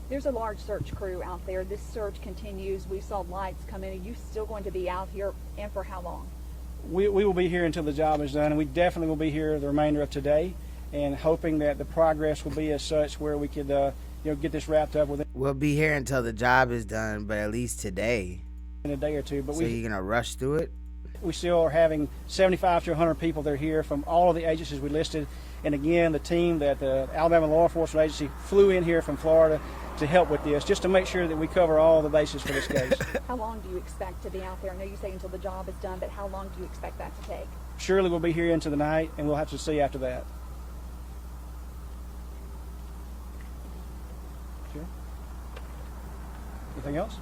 There's a large search crew out there. This search continues. We saw lights come in. Are you still going to be out here, and for how long? We will be here until the job is done, and we definitely will be here the remainder of today, and hoping that the progress will be as such where we could you know, get this wrapped up within. We'll be here until the job is done, but at least today. In a day or two. But so you're going to rush through it? We still are having 75 to 100 people that are here from all of the agencies we listed. And again, the team that the Alabama Law Enforcement Agency flew in here from Florida to help with this, just to make sure that we cover all the bases for this case. How long do you expect to be out there? I know you say until the job is done, but how long do you expect that to take? Surely we'll be here into the night, and we'll have to see after that. Sure. Anything else?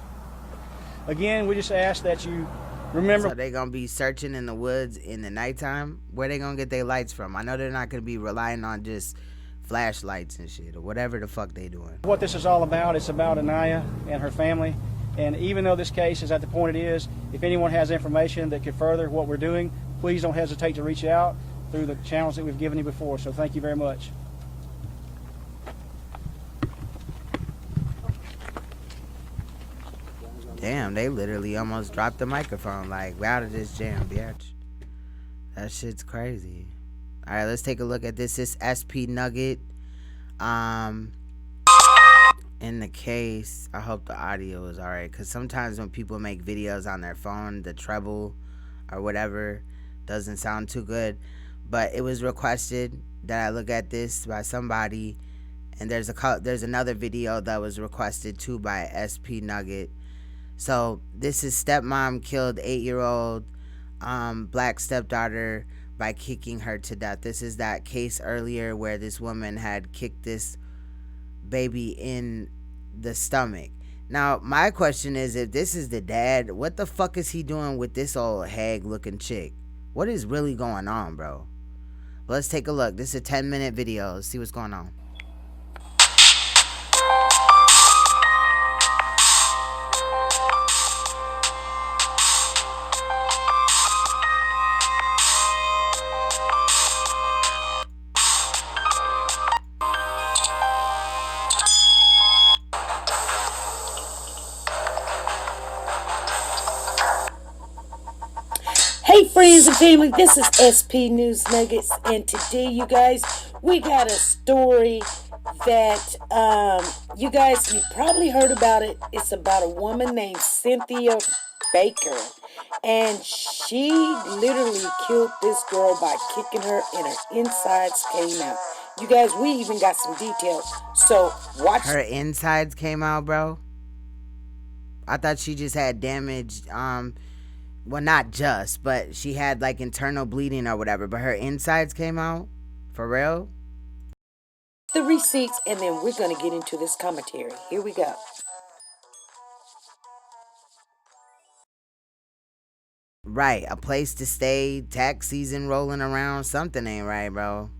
Again, we just ask that you remember. So they gonna be searching in the woods in the nighttime? Where they gonna get their lights from? I know they're not gonna be relying on just flashlights and shit or whatever the fuck they doing. What this is all about, it's about Anaya and her family. And even though this case is at the point it is, if anyone has information that could further what we're doing, please don't hesitate to reach out through the channels that we've given you before. So thank you very much. Damn, they literally almost dropped the microphone. Like, out of this jam, bitch. That shit's crazy. All right, let's take a look at this. This SP Nugget. In the case, I hope the audio is all right, because sometimes when people make videos on their phone, the treble or whatever doesn't sound too good. But it was requested that I look at this by somebody, and there's another video that was requested too by SP Nugget. So this is stepmom killed 8-year-old black stepdaughter by kicking her to death. This is that case earlier where this woman had kicked this baby in the stomach. Now, my question is, if this is the dad, what the fuck is he doing with this old hag looking chick? What is really going on, bro? Well, let's take a look. This is a 10-minute video. Let's see what's going on. Friends and family, this is SP News Nuggets, and today, you guys, we got a story that you guys, you probably heard about it. It's about a woman named Cynthia Baker, and she literally killed this girl by kicking her, and her insides came out. You guys, we even got some details, so watch. Her insides came out, bro. I thought she just had damage. Well, not just, but she had like internal bleeding or whatever. But her insides came out, for real. The receipts, and then we're gonna get into this commentary. Here we go. Right, a place to stay. Tax season rolling around. Something ain't right, bro.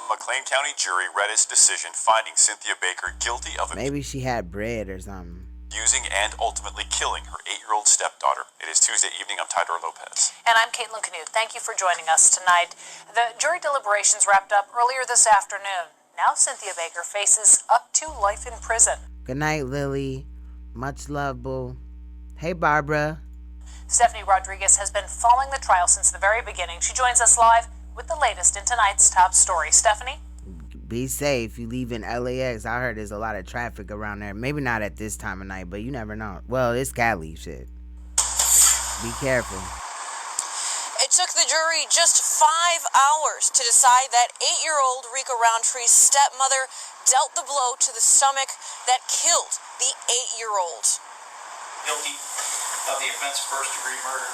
McLean County jury read its decision finding Cynthia Baker guilty of Maybe she had bread or something. abusing and ultimately killing her 8-year-old stepdaughter. It is Tuesday evening. I'm Tidor Lopez. And I'm Caitlin Canute. Thank you for joining us tonight. The jury deliberations wrapped up earlier this afternoon. Now Cynthia Baker faces up to life in prison. Good night, Lily. Much love, boo. Hey, Barbara. Stephanie Rodriguez has been following the trial since the very beginning. She joins us live with the latest in tonight's top story. Stephanie? Be safe. You leave in LAX. I heard there's a lot of traffic around there. Maybe not at this time of night, but you never know. Well, it's Cali shit. Be careful. It took the jury just 5 hours to decide that 8-year-old Rika Roundtree's stepmother dealt the blow to the stomach that killed the 8-year-old. Guilty of the offense of first-degree murder.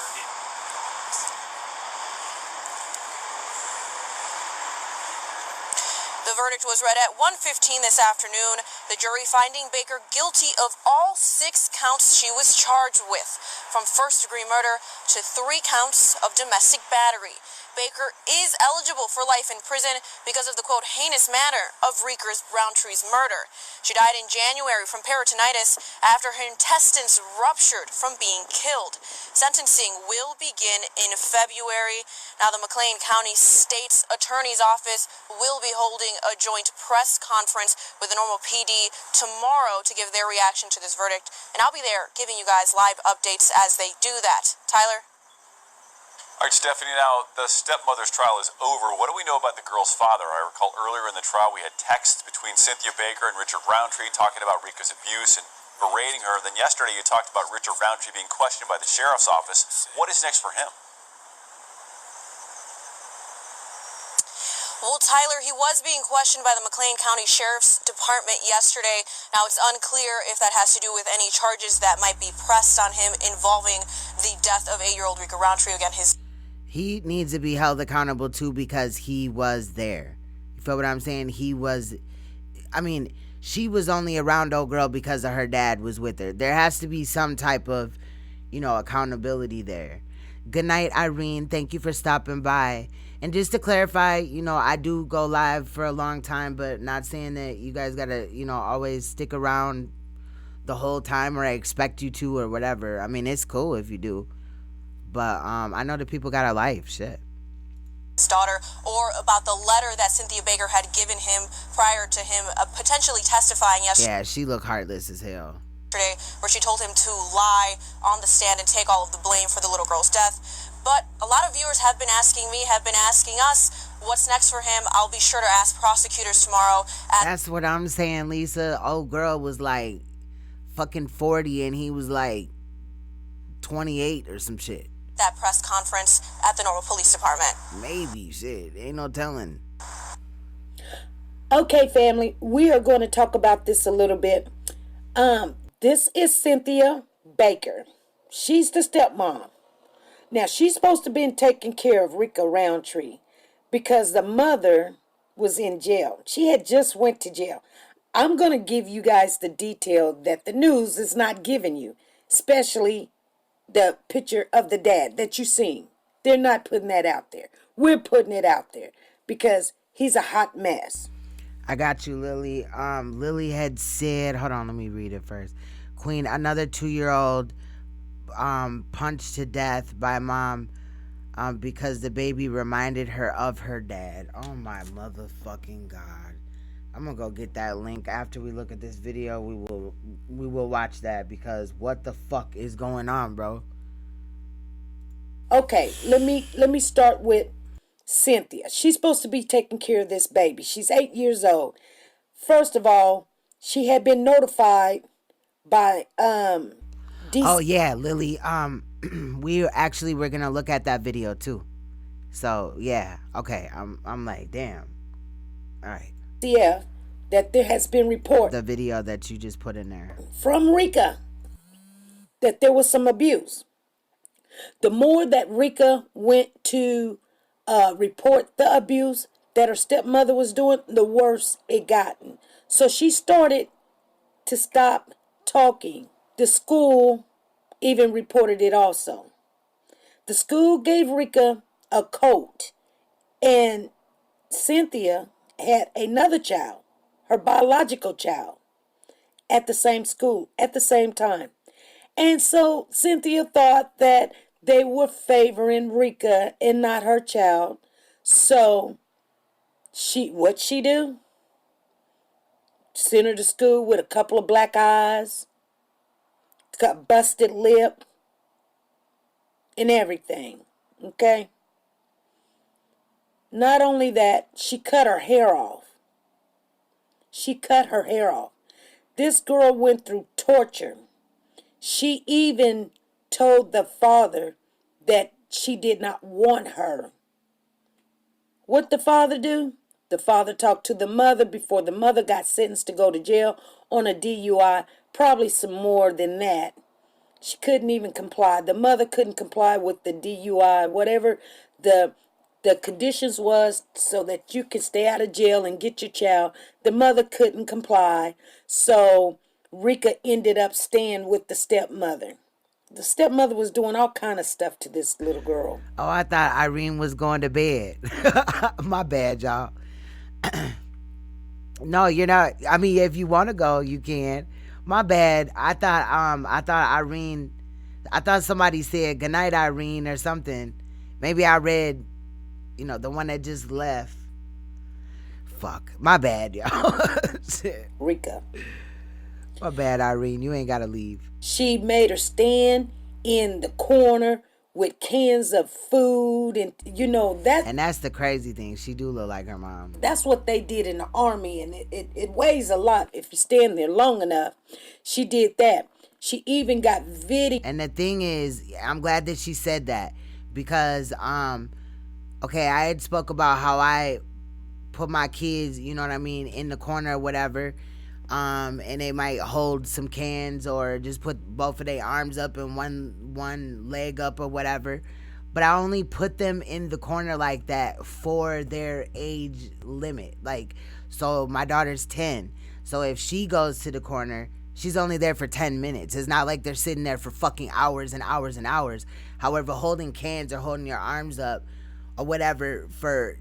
The verdict was read at 1:15 this afternoon, the jury finding Baker guilty of all 6 counts she was charged with, from first-degree murder to 3 counts of domestic battery. Baker is eligible for life in prison because of the, quote, heinous manner of Rika Roundtree's murder. She died in January from peritonitis after her intestines ruptured from being killed. Sentencing will begin in February. Now, the McLean County State's Attorney's Office will be holding a joint press conference with the Normal PD tomorrow to give their reaction to this verdict, and I'll be there giving you guys live updates as they do that. Tyler? All right, Stephanie, now the stepmother's trial is over. What do we know about the girl's father? I recall earlier in the trial we had texts between Cynthia Baker and Richard Roundtree talking about Rika's abuse and berating her. Then yesterday you talked about Richard Roundtree being questioned by the sheriff's office. What is next for him? Well, Tyler, he was being questioned by the McLean County Sheriff's Department yesterday. Now, it's unclear if that has to do with any charges that might be pressed on him involving the death of 8-year-old Rika Roundtree. Again, He needs to be held accountable too because he was there. You feel what I'm saying? She was only around old girl because of her dad was with her. There has to be some type of, accountability there. Good night, Irene. Thank you for stopping by. And just to clarify, I do go live for a long time, but not saying that you guys gotta, always stick around the whole time or I expect you to or whatever. I mean, it's cool if you do. But I know that people got a life, shit. His daughter, or about the letter that Cynthia Baker had given him prior to him potentially testifying yesterday. Yeah, she looked heartless as hell. Where she told him to lie on the stand and take all of the blame for the little girl's death. But a lot of viewers have been asking us, what's next for him? I'll be sure to ask prosecutors tomorrow. That's what I'm saying, Lisa. Old girl was like fucking 40 and he was like 28 or some shit. That press conference at the Normal Police Department. Maybe, shit. Ain't no telling. Okay, family, we are going to talk about this a little bit. This is Cynthia Baker. She's the stepmom. Now, she's supposed to be taking care of Rika Roundtree because the mother was in jail. She had just went to jail. I'm going to give you guys the detail that the news is not giving you, especially the picture of the dad that you seen. They're not putting that out there. We're putting it out there because he's a hot mess. I got you, Lily. Lily had said, hold on, let me read it first. Queen, another 2-year-old punched to death by mom because the baby reminded her of her dad. Oh my motherfucking God. I'm gonna go get that link after we look at this video. We will watch that because what the fuck is going on, bro? Okay, let me start with Cynthia. She's supposed to be taking care of this baby. She's 8 years old. First of all, she had been notified by Oh yeah, Lily. We're gonna look at that video too. So yeah, okay. I'm like, damn. All right. DCF that there has been report The video that you just put in there. from Rika that there was some abuse. The more that Rika went to report the abuse that her stepmother was doing, the worse it gotten. So she started to stop talking. The school even reported it also. The school gave Rika a coat, and Cynthia had another child, her biological child, at the same school at the same time. And so Cynthia thought that they were favoring Rika and not her child. So what'd she do? Sent her to school with a couple of black eyes, got busted lip, and everything. Okay? Not only that, she cut her hair off. She cut her hair off. This girl went through torture. She even told the father that she did not want her. What the father do? The father talked to the mother before the mother got sentenced to go to jail on a DUI, probably some more than that. She couldn't even comply. The mother couldn't comply with the DUI, whatever the conditions was so that you could stay out of jail and get your child. The mother couldn't comply. So Rika ended up staying with the stepmother. The stepmother was doing all kind of stuff to this little girl. Oh, I thought Irene was going to bed. My bad, y'all. No, you're not. I mean, if you want to go, you can. My bad. I thought somebody said goodnight, Irene, or something. Maybe I read, the one that just left. Fuck. My bad, y'all. Shit. Rika. My bad, Irene. You ain't got to leave. She made her stand in the corner with cans of food, and that. And that's the crazy thing. She do look like her mom. That's what they did in the army, and it weighs a lot if you stand there long enough. She did that. She even got video. And the thing is, I'm glad that she said that because, okay, I had spoke about how I put my kids, you know what I mean, in the corner or whatever. And they might hold some cans or just put both of their arms up and one leg up or whatever. But I only put them in the corner like that for their age limit. Like, so my daughter's 10. So if she goes to the corner, she's only there for 10 minutes. It's not like they're sitting there for fucking hours and hours and hours. However, holding cans or holding your arms up or whatever for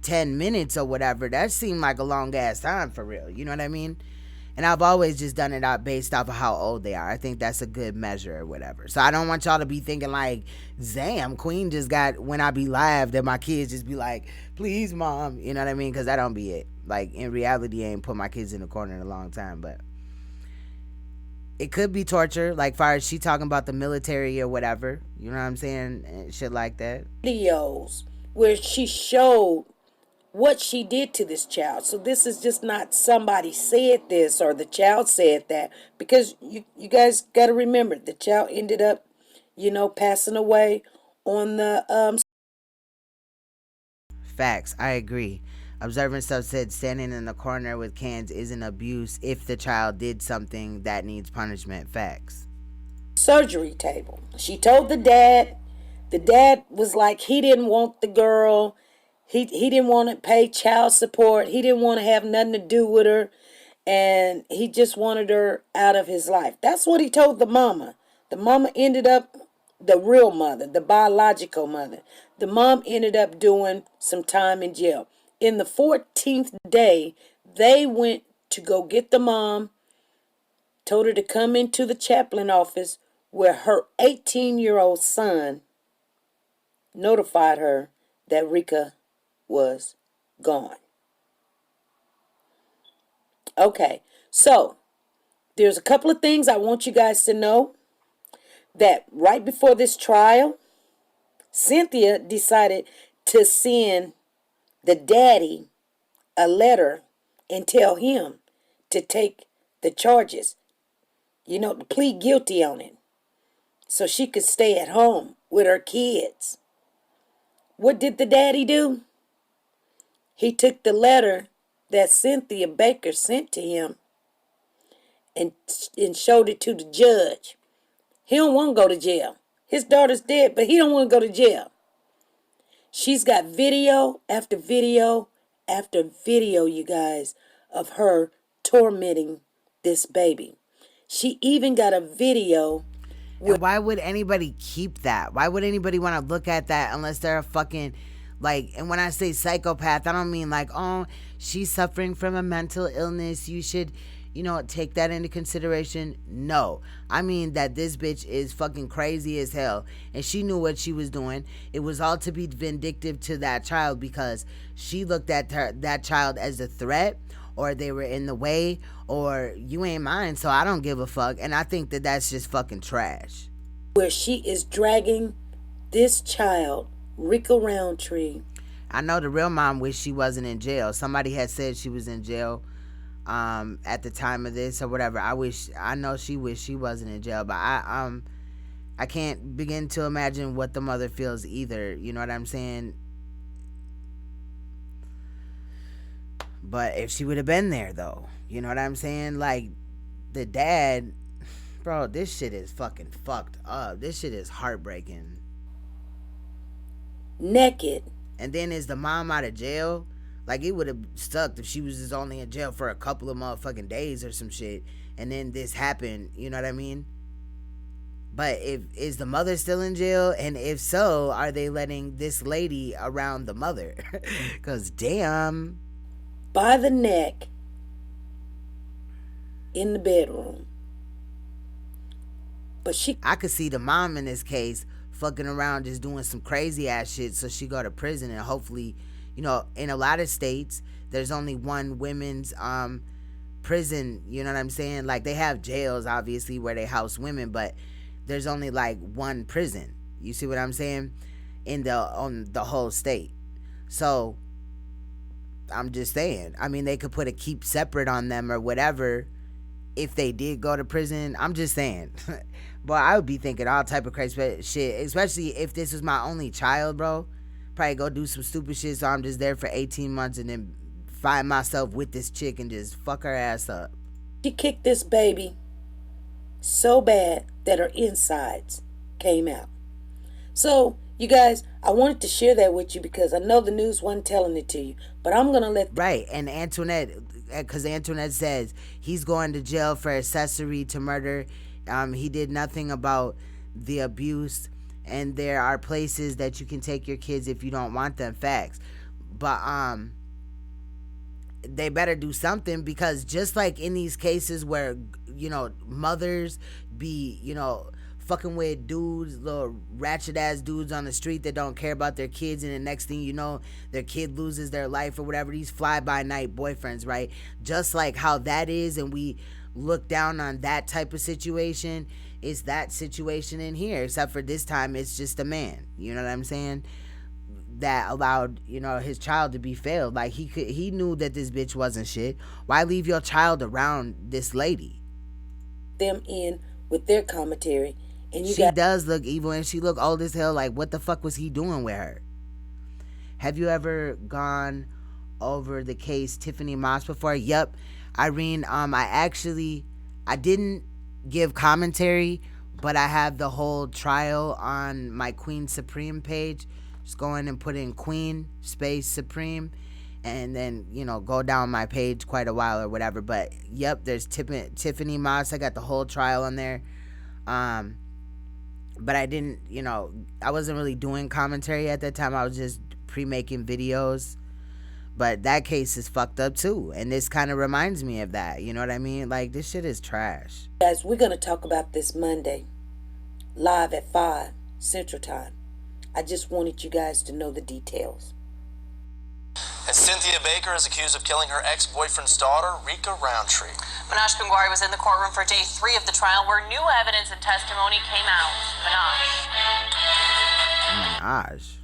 10 minutes or whatever, that seemed like a long ass time for real. You know what I mean? And I've always just done it out based off of how old they are. I think that's a good measure or whatever. So I don't want y'all to be thinking like, damn, Queen just got, when I be live, that my kids just be like, please, mom. You know what I mean? Because that don't be it. Like, in reality, I ain't put my kids in the corner in a long time. But it could be torture. Like, far as she talking about the military or whatever. You know what I'm saying? And shit like that. Videos where she showed what she did to this child. So this is just not somebody said this or the child said that, because you guys got to remember the child ended up, passing away on the Facts. I agree. Observant Stuff said standing in the corner with cans isn't abuse if the child did something that needs punishment. Facts. surgery table. She told the dad. The dad was like, he didn't want the girl. He didn't want to pay child support. He didn't want to have nothing to do with her. And he just wanted her out of his life. That's what he told the mama. The mama ended up, the real mother, the biological mother. The mom ended up doing some time in jail. In the 14th day, they went to go get the mom, told her to come into the chaplain office where her 18-year-old son notified her that Rika was gone. Okay, so there's a couple of things I want you guys to know. That right before this trial, Cynthia decided to send the daddy a letter and tell him to take the charges, to plead guilty on it, so she could stay at home with her kids. What did the daddy do? He took the letter that Cynthia Baker sent to him and showed it to the judge. He don't want to go to jail. His daughter's dead, but he don't want to go to jail. She's got video after video after video, you guys, of her tormenting this baby. She even got a video. And why would anybody keep that? Why would anybody want to look at that unless they're a fucking, and when I say psychopath, I don't mean oh, she's suffering from a mental illness, you should, take that into consideration. No, I mean that this bitch is fucking crazy as hell, and she knew what she was doing. It was all to be vindictive to that child because she looked at that child as a threat, or they were in the way, or you ain't mine, so I don't give a fuck. And I think that that's just fucking trash. Where she is dragging this child, Rika Roundtree. I know the real mom wished she wasn't in jail. Somebody had said she was in jail at the time of this or whatever. I know she wished she wasn't in jail, but I can't begin to imagine what the mother feels either. You know what I'm saying? But if she would have been there, though, you know what I'm saying? The dad, bro, this shit is fucking fucked up. This shit is heartbreaking. Naked. And then is the mom out of jail? It would have sucked if she was just only in jail for a couple of motherfucking days or some shit, and then this happened, you know what I mean? But is the mother still in jail? And if so, are they letting this lady around the mother? Because damn. By the neck in the bedroom. But I could see the mom in this case fucking around just doing some crazy ass shit so she go to prison, and hopefully, in a lot of states there's only one women's prison, you know what I'm saying? They have jails obviously where they house women, but there's only one prison. You see what I'm saying? On the whole state. So I'm just saying, I mean, they could put a keep separate on them or whatever if they did go to prison. I'm just saying. Boy, I would be thinking all type of crazy shit, especially if this was my only child, bro. Probably go do some stupid shit so I'm just there for 18 months and then find myself with this chick and just fuck her ass up. She kicked this baby so bad that her insides came out. So, you guys, I wanted to share that with you because I know the news wasn't telling it to you, but I'm going to let... Right, and Antoinette, because Antoinette says he's going to jail for accessory to murder. He did nothing about the abuse, and there are places that you can take your kids if you don't want them. Facts. But they better do something, because just like in these cases where, mothers be, fucking with dudes, little ratchet ass dudes on the street that don't care about their kids, and the next thing you know, their kid loses their life or whatever, these fly-by-night boyfriends, right? Just like how that is, and we look down on that type of situation, it's that situation in here, except for this time it's just a man, you know what I'm saying, that allowed, his child to be failed. He knew that this bitch wasn't shit. Why leave your child around this lady? Them in with their commentary, and she does look evil, and she look old as hell. What the fuck was he doing with her? Have you ever gone over the case Tiffany Moss before? Yep, Irene. I didn't give commentary, but I have the whole trial on my Queen Supreme page. Just go in and put in Queen space Supreme, and then go down my page quite a while or whatever. But yep, there's Tiffany Moss. I got the whole trial on there. But I didn't, I wasn't really doing commentary at that time. I was just pre-making videos. But that case is fucked up too, and this kind of reminds me of that. You know what I mean? This shit is trash. Guys, we're going to talk about this Monday, live at 5 Central Time. I just wanted you guys to know the details. And Cynthia Baker is accused of killing her ex-boyfriend's daughter, Rika Roundtree. Manoj Gangwari was in the courtroom for day 3 of the trial where new evidence and testimony came out. Manoj. Gosh.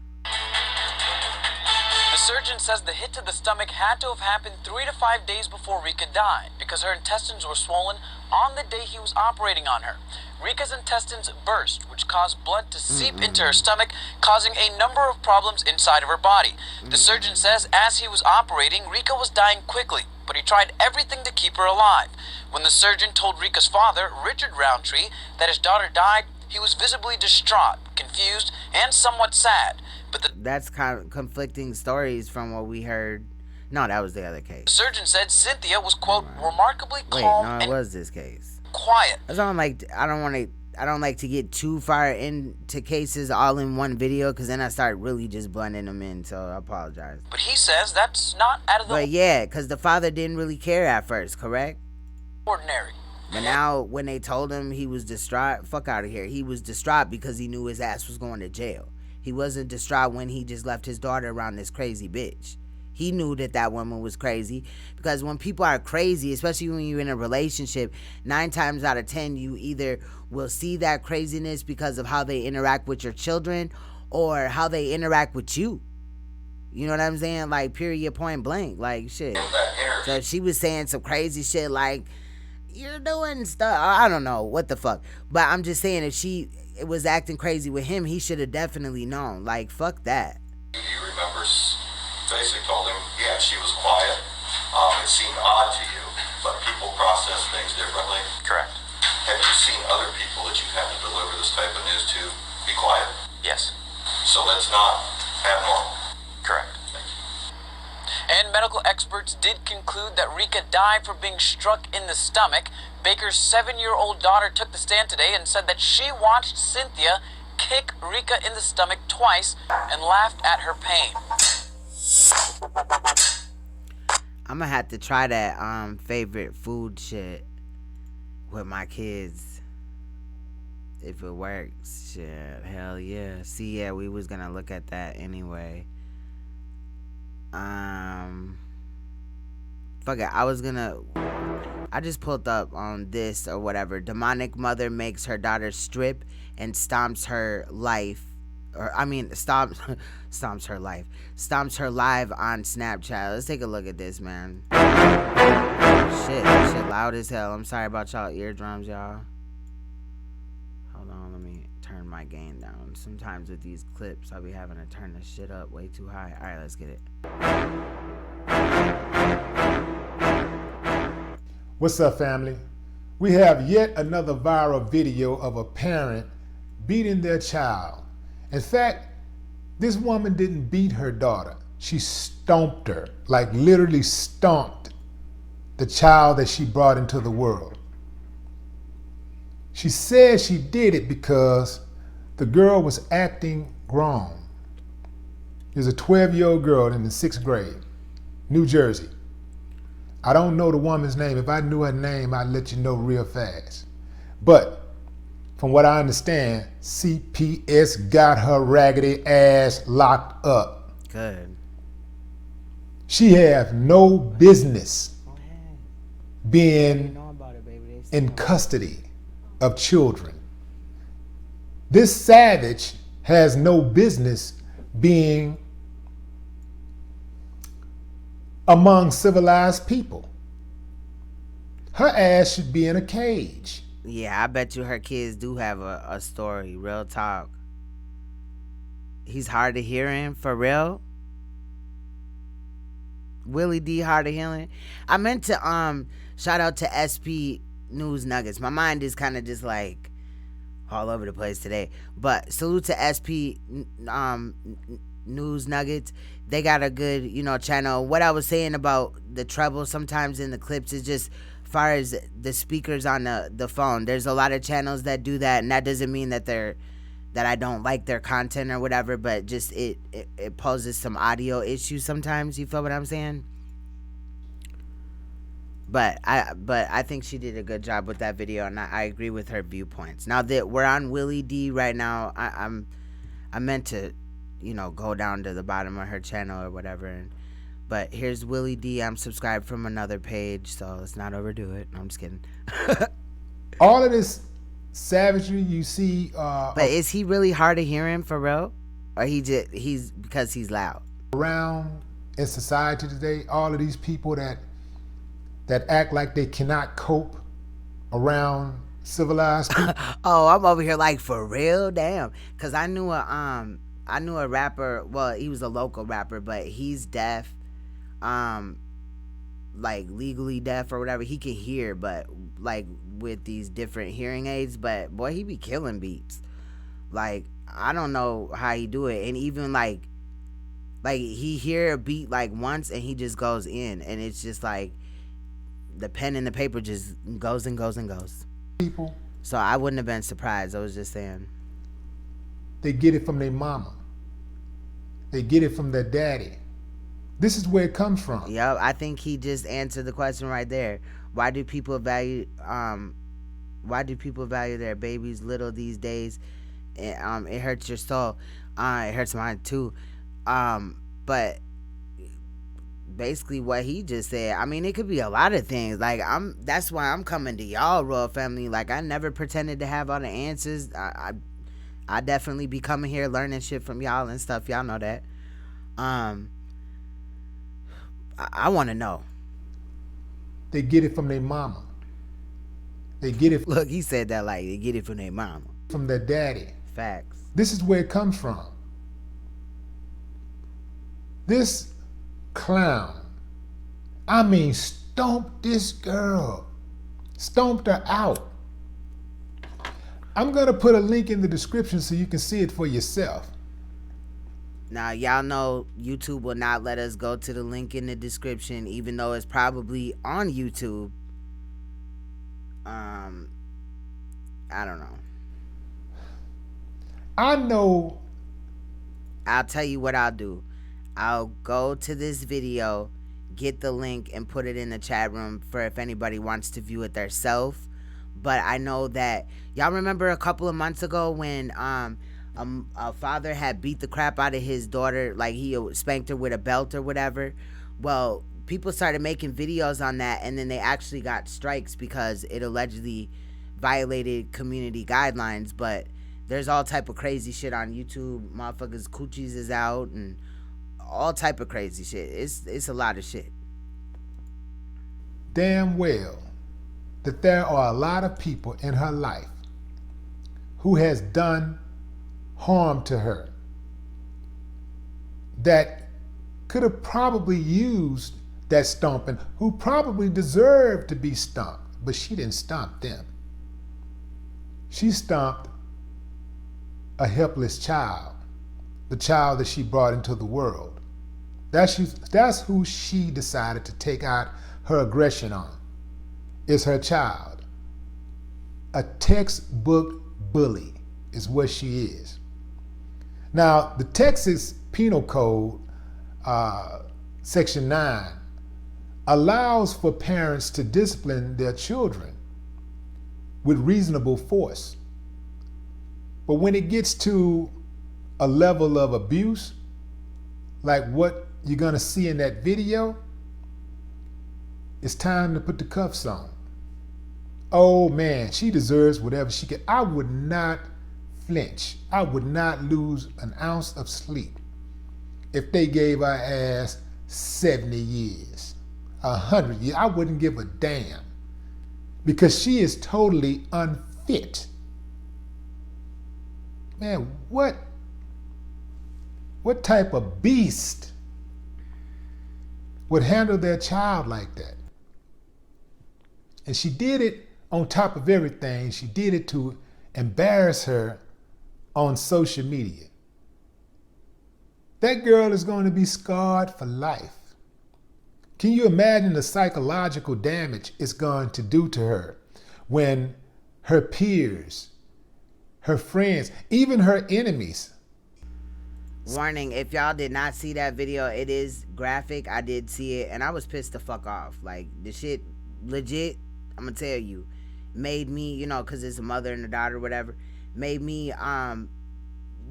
The surgeon says the hit to the stomach had to have happened 3 to 5 days before Rika died because her intestines were swollen on the day he was operating on her. Rika's intestines burst, which caused blood to seep into her stomach, causing a number of problems inside of her body. The surgeon says as he was operating, Rika was dying quickly, but he tried everything to keep her alive. When the surgeon told Rika's father, Richard Roundtree, that his daughter died, he was visibly distraught, confused, and somewhat sad. But that's kind of conflicting stories from what we heard. No, that was the other case. The surgeon said Cynthia was, quote, remarkably calm no, it was this case. Quiet. I don't like to get too far into cases all in one video, because then I start really just blending them in, so I apologize. But he says that's not out of the But yeah, because the father didn't really care at first, correct? ordinary. But now when they told him he was distraught, fuck out of here. He was distraught because he knew his ass was going to jail. He wasn't distraught when he just left his daughter around this crazy bitch. He knew that that woman was crazy, because when people are crazy, especially when you're in a relationship, 9 times out of 10, you either will see that craziness because of how they interact with your children or how they interact with you. You know what I'm saying? Like, period, point blank. Like, shit. So she was saying some crazy shit like, you're doing stuff. I don't know what the fuck. But I'm just saying, if she was acting crazy with him, he should have definitely known. Like, fuck that. He remembers basically told him, yeah, she was quiet. It seemed odd to you, but people process things differently. Correct. Have you seen other people that you've had to deliver this type of news to be quiet? Yes. So that's not abnormal. Correct. And medical experts did conclude that Rika died from being struck in the stomach. Baker's 7-year-old daughter took the stand today and said that she watched Cynthia kick Rika in the stomach twice and laughed at her pain. I'm gonna have to try that favorite food shit with my kids. If it works, shit, hell yeah. See, yeah, we was gonna look at that anyway. Fuck it, I just pulled up on this or whatever. Demonic mother makes her daughter strip and stomps her life. Stomps her life. Stomps her live on Snapchat. Let's take a look at this, man. Shit, that shit loud as hell. I'm sorry about y'all eardrums, y'all. Hold on, let me turn my gain down. Sometimes with these clips, I'll be having to turn this shit up way too high. Alright, let's get it. What's up, family? We have yet another viral video of a parent beating their child. In fact, this woman didn't beat her daughter. She stomped her, like literally stomped the child that she brought into the world. She said she did it because the girl was acting grown. There's a 12-year-old girl in the 6th grade, New Jersey. I don't know the woman's name. If I knew her name, I'd let you know real fast. But from what I understand, CPS got her raggedy ass locked up. Good. She has no business being in custody of children. This savage has no business being among civilized people. Her ass should be in a cage. Yeah, I bet you her kids do have a story. Real talk. He's hard of hearing, for real. Willie D hard of hearing. I meant to shout out to SP News Nuggets. My mind is kind of just like all over the place today. But salute to SP News Nuggets. They got a good, channel. What I was saying about the treble sometimes in the clips is just far as the speakers on the phone. There's a lot of channels that do that, and that doesn't mean that I don't like their content or whatever, but just it poses some audio issues sometimes. You feel what I'm saying? But I think she did a good job with that video, and I agree with her viewpoints. Now that we're on Willie D right now, I meant to go down to the bottom of her channel or whatever, but here's Willie D. I'm subscribed from another page, so let's not overdo it. No, I'm just kidding. All of this savagery you see. But is he really hard of hearing, for real? or he's because he's loud? Around in society today, all of these people that act like they cannot cope around civilized people. Oh, I'm over here like, for real? Damn. Cause I knew a rapper, well, he was a local rapper, but he's deaf. Like legally deaf or whatever. He can hear, but like with these different hearing aids, but boy, he be killing beats. Like, I don't know how he do it. And even like he hear a beat like once and he just goes in, and it's just like the pen and the paper just goes and goes and goes. People. So I wouldn't have been surprised. I was just saying. They get it from their mama. They get it from their daddy. This is where it comes from. Yep, I think he just answered the question right there. Why do people value their babies little these days? It hurts your soul. It hurts mine too. But basically what he just said, I mean, it could be a lot of things. Like, that's why I'm coming to y'all, Royal Family. Like, I never pretended to have all the answers. I definitely be coming here learning shit from y'all and stuff. Y'all know that. I want to know. They get it from their mama. They get it. Look, he said that like they get it from their mama. From their daddy. Facts. This is where it comes from. This clown, I mean, stomped this girl. Stomped her out. I'm going to put a link in the description so you can see it for yourself. Now, y'all know YouTube will not let us go to the link in the description, even though it's probably on YouTube. I don't know. I know. I'll tell you what I'll do. I'll go to this video, get the link, and put it in the chat room for if anybody wants to view it themselves. But I know that y'all remember a couple of months ago when a father had beat the crap out of his daughter, like he spanked her with a belt or whatever. Well, people started making videos on that, and then they actually got strikes because it allegedly violated community guidelines. But there's all type of crazy shit on YouTube. Motherfuckers coochies is out and all type of crazy shit. It's a lot of shit. Damn well that there are a lot of people in her life who has done harm to her that could have probably used that stomping, who probably deserved to be stomped, but she didn't stomp them. She stomped a helpless child, the child that she brought into the world. That's who she decided to take out her aggression on, is her child. A textbook bully is what she is. Now, the Texas Penal Code, Section 9, allows for parents to discipline their children with reasonable force. But when it gets to a level of abuse, like what you're gonna see in that video, it's time to put the cuffs on. Oh man, she deserves whatever she get. I would not flinch. I would not lose an ounce of sleep if they gave her ass 70 years, 100 years. I wouldn't give a damn, because she is totally unfit. Man, what type of beast would handle their child like that? And she did it on top of everything. She did it to embarrass her on social media. That girl is going to be scarred for life. Can you imagine the psychological damage it's going to do to her when her peers, her friends, even her enemies. Warning, if y'all did not see that video, it is graphic. I did see it and I was pissed the fuck off. Like, the shit legit, I'm gonna tell you, made me, you know, because it's a mother and a daughter, whatever, made me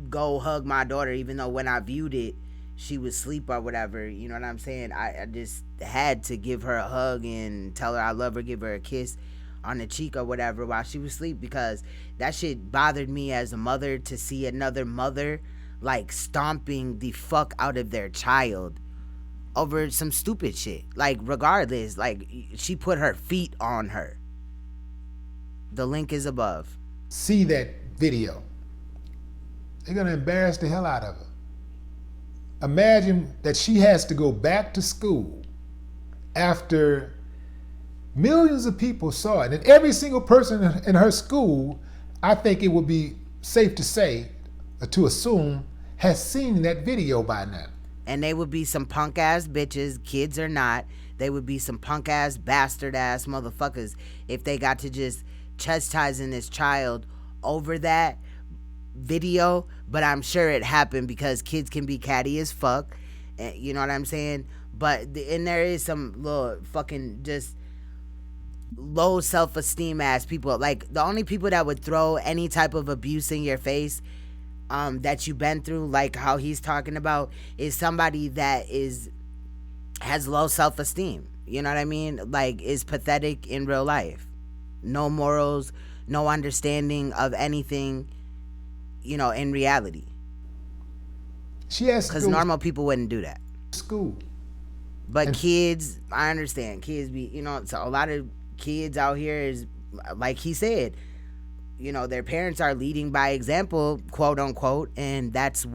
go hug my daughter, even though when I viewed it, she was asleep or whatever. You know what I'm saying? I just had to give her a hug and tell her I love her, give her a kiss on the cheek or whatever while she was asleep, because that shit bothered me as a mother, to see another mother like stomping the fuck out of their child over some stupid shit. Like, regardless, like, she put her feet on her. The link is above. See that video. They're going to embarrass the hell out of her. Imagine that she has to go back to school after millions of people saw it. And every single person in her school, I think it would be safe to say, or to assume, has seen that video by now. And they would be some punk ass bitches, kids or not. They would be some punk ass, bastard ass motherfuckers if they got to just chastising this child over that video. But I'm sure it happened because kids can be catty as fuck. You know what I'm saying? But, and there is some little fucking just low self-esteem ass people. Like, the only people that would throw any type of abuse in your face that you've been through, like how he's talking about, is somebody that has low self-esteem. You know what I mean? Like, is pathetic in real life. No morals, no understanding of anything, you know, in reality. She has because normal people wouldn't do that. School. But kids, I understand. Kids be, you know, so a lot of kids out here is, like he said, you know, their parents are leading by example, quote unquote, and that's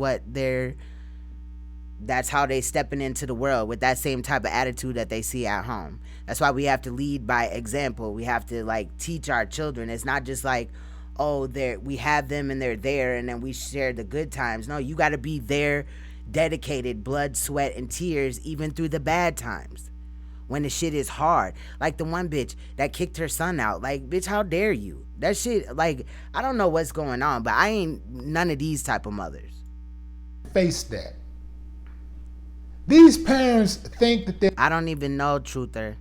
how they stepping into the world with that same type of attitude that they see at home. That's why we have to lead by example. We have to, like, teach our children. It's not just like, oh, we have them and they're there and then we share the good times. No, you got to be there, dedicated, blood, sweat, and tears, even through the bad times when the shit is hard. Like the one bitch that kicked her son out. Like, bitch, how dare you? That shit, like, I don't know what's going on, but I ain't none of these type of mothers. Face that. These parents think that I don't even know, Truther,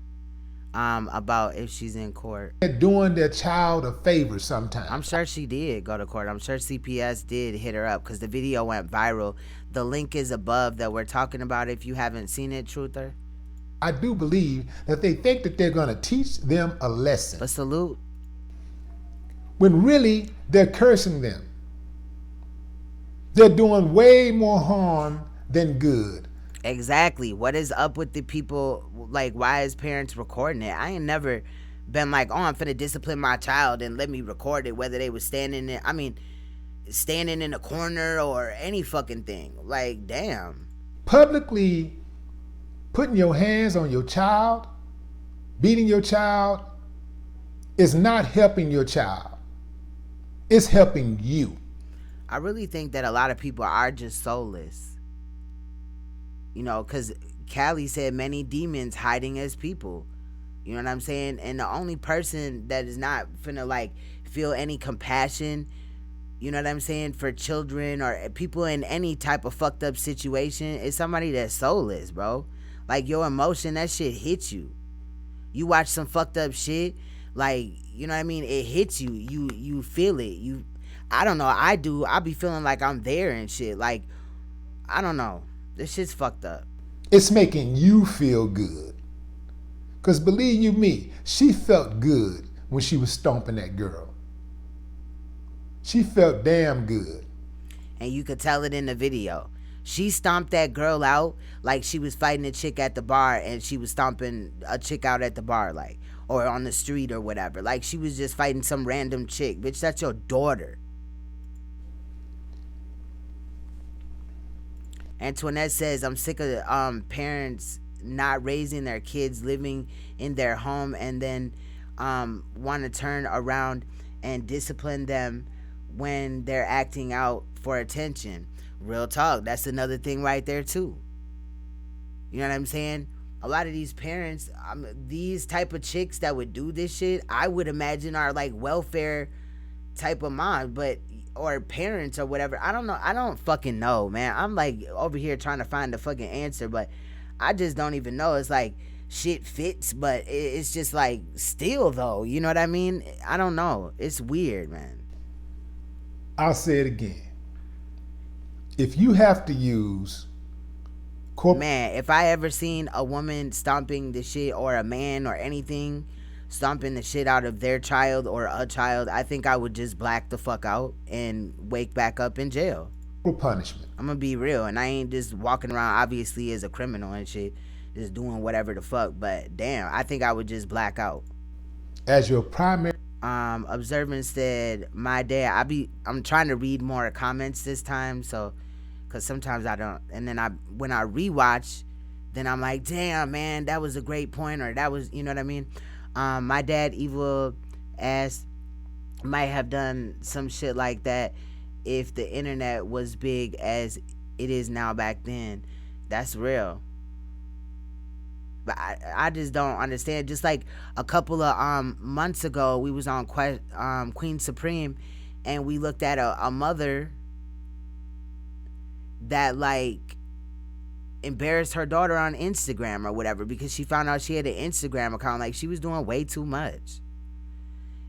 about if she's in court. They're doing their child a favor sometimes. I'm sure she did go to court. I'm sure CPS did hit her up because the video went viral. The link is above that we're talking about if you haven't seen it, Truther. I do believe that they think that they're going to teach them a lesson. A salute. When really they're cursing them. They're doing way more harm than good. Exactly. What is up with the people? Like, why is parents recording it? I ain't never been like, oh, I'm finna discipline my child and let me record it, whether they was standing in a corner or any fucking thing. Like, damn. Publicly putting your hands on your child, beating your child, is not helping your child. It's helping you. I really think that a lot of people are just soulless. You know, because Callie said many demons hiding as people. You know what I'm saying? And the only person that is not finna, like, feel any compassion, you know what I'm saying, for children or people in any type of fucked up situation is somebody that's soulless, bro. Like, your emotion, that shit hits you. You watch some fucked up shit, like, you know what I mean? It hits you. You feel it. I don't know. I do. I be feeling like I'm there and shit. Like, I don't know. This shit's fucked up. It's making you feel good. Because believe you me, she felt good when she was stomping that girl. She felt damn good. And you could tell it in the video. She stomped that girl out like she was fighting a chick at the bar and she was stomping a chick out at the bar, like, or on the street or whatever. Like, she was just fighting some random chick. Bitch, that's your daughter. Antoinette says, I'm sick of parents not raising their kids, living in their home, and then want to turn around and discipline them when they're acting out for attention. Real talk. That's another thing right there, too. You know what I'm saying? A lot of these parents, these type of chicks that would do this shit, I would imagine are like welfare type of moms, or parents or whatever. I don't know. I don't fucking know, man. I'm like over here trying to find the fucking answer, but I just don't even know. It's like shit fits, but it's just like still though. You know what I mean? I don't know. It's weird, man. I'll say it again. If you have to use man, if I ever seen a woman stomping the shit, or a man or anything stomping the shit out of their child or a child, I think I would just black the fuck out and wake back up in jail. punishment. I'm gonna be real, and I ain't just walking around obviously as a criminal and shit, just doing whatever the fuck. But damn, I think I would just black out. As your primary. Observant said, my dad. I'm trying to read more comments this time, so, cause sometimes I don't. And then when I rewatch, then I'm like, damn man, that was a great point, or that was, you know what I mean. My dad evil ass might have done some shit like that if the internet was big as it is now back then. That's real. But I just don't understand. Just like a couple of months ago, we was on Queen Supreme, and we looked at a mother that like embarrassed her daughter on Instagram or whatever because she found out she had an Instagram account. Like, she was doing way too much.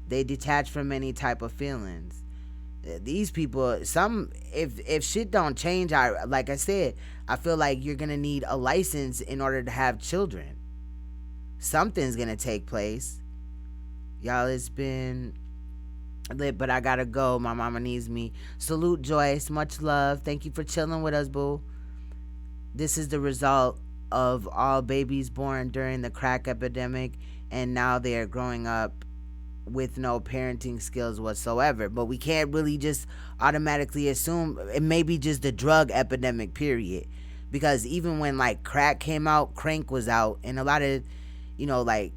They detach from any type of feelings. These people, if shit don't change, like I said, I feel like you're gonna need a license in order to have children. Something's gonna take place. Y'all, it's been lit, but I gotta go. My mama needs me. Salute, Joyce. Much love. Thank you for chilling with us, boo. This is the result of all babies born during the crack epidemic, and now they are growing up with no parenting skills whatsoever. But we can't really just automatically assume it may be just the drug epidemic, period. Because even when like crack came out, crank was out, and a lot of, like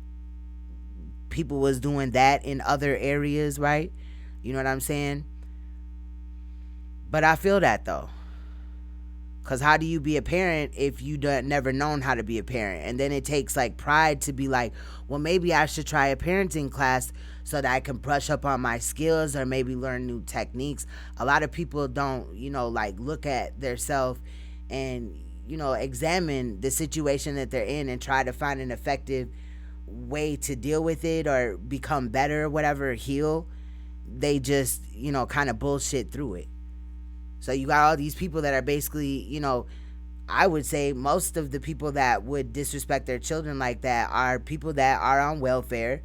people was doing that in other areas, right? You know what I'm saying? But I feel that though. Because how do you be a parent if you never known how to be a parent? And then it takes like pride to be like, well, maybe I should try a parenting class so that I can brush up on my skills or maybe learn new techniques. A lot of people don't, like look at themselves and, examine the situation that they're in and try to find an effective way to deal with it or become better or whatever, heal. They just, kind of bullshit through it. So you got all these people that are basically, I would say most of the people that would disrespect their children like that are people that are on welfare.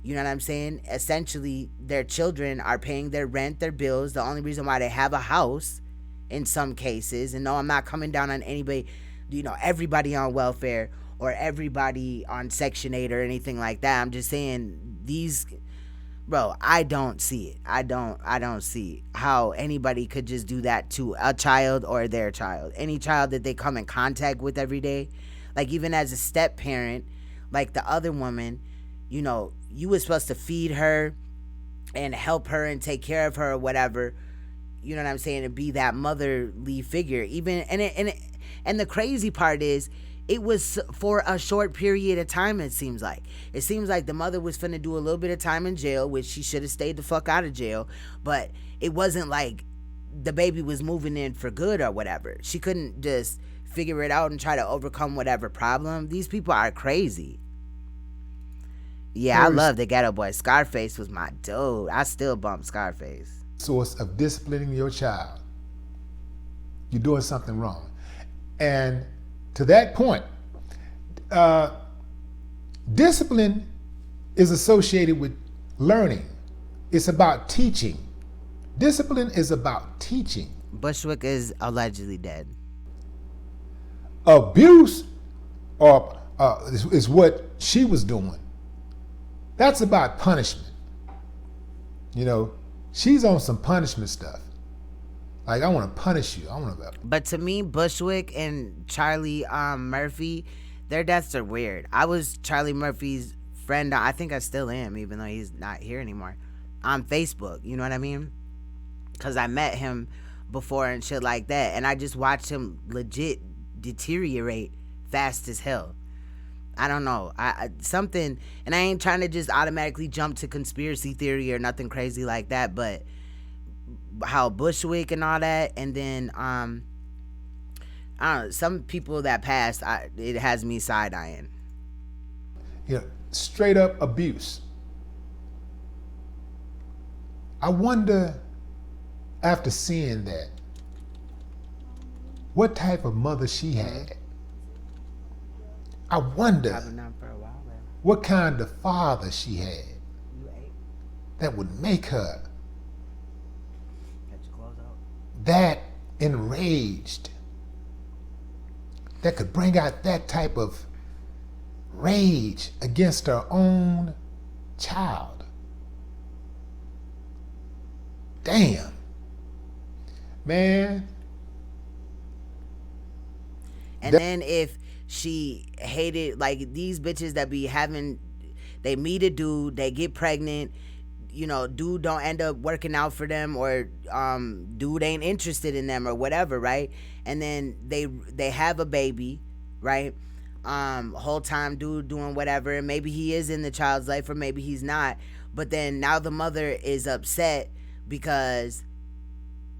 You know what I'm saying? Essentially, their children are paying their rent, their bills. The only reason why they have a house in some cases, and no, I'm not coming down on anybody, everybody on welfare or everybody on Section 8 or anything like that. I'm just saying bro, I don't see it. I don't see how anybody could just do that to a child or their child. Any child that they come in contact with every day. Like, even as a step parent, like the other woman, you were supposed to feed her and help her and take care of her or whatever. You know what I'm saying? And be that motherly figure. Even and the crazy part is, it was for a short period of time, it seems like. It seems like the mother was finna do a little bit of time in jail, which she should have stayed the fuck out of jail. But it wasn't like the baby was moving in for good or whatever. She couldn't just figure it out and try to overcome whatever problem. These people are crazy. Yeah, I love the Ghetto Boy. Scarface was my dude. I still bump Scarface. Source of disciplining your child. You're doing something wrong. And to that point, discipline is associated with learning. It's about teaching. Discipline is about teaching. Bushwick is allegedly dead. Abuse is what she was doing. That's about punishment. She's on some punishment stuff. Like, I want to punish you. But to me, Bushwick and Charlie Murphy, their deaths are weird. I was Charlie Murphy's friend. I think I still am, even though he's not here anymore, on Facebook. You know what I mean? Because I met him before and shit like that. And I just watched him legit deteriorate fast as hell. I don't know. Something, and I ain't trying to just automatically jump to conspiracy theory or nothing crazy like that, but how Bushwick and all that, and then I don't know, some people that passed, it has me side-eyeing. Straight up abuse. I wonder, after seeing that, what type of mother she had. I wonder what kind of father she had that would make her that enraged, that could bring out that type of rage against her own child. Damn. Man. And then if she hated, like these bitches that be having, they meet a dude, they get pregnant, you know, dude don't end up working out for them, or dude ain't interested in them or whatever, right? And then they have a baby, right? Whole time dude doing whatever, and maybe he is in the child's life or maybe he's not, but then now the mother is upset because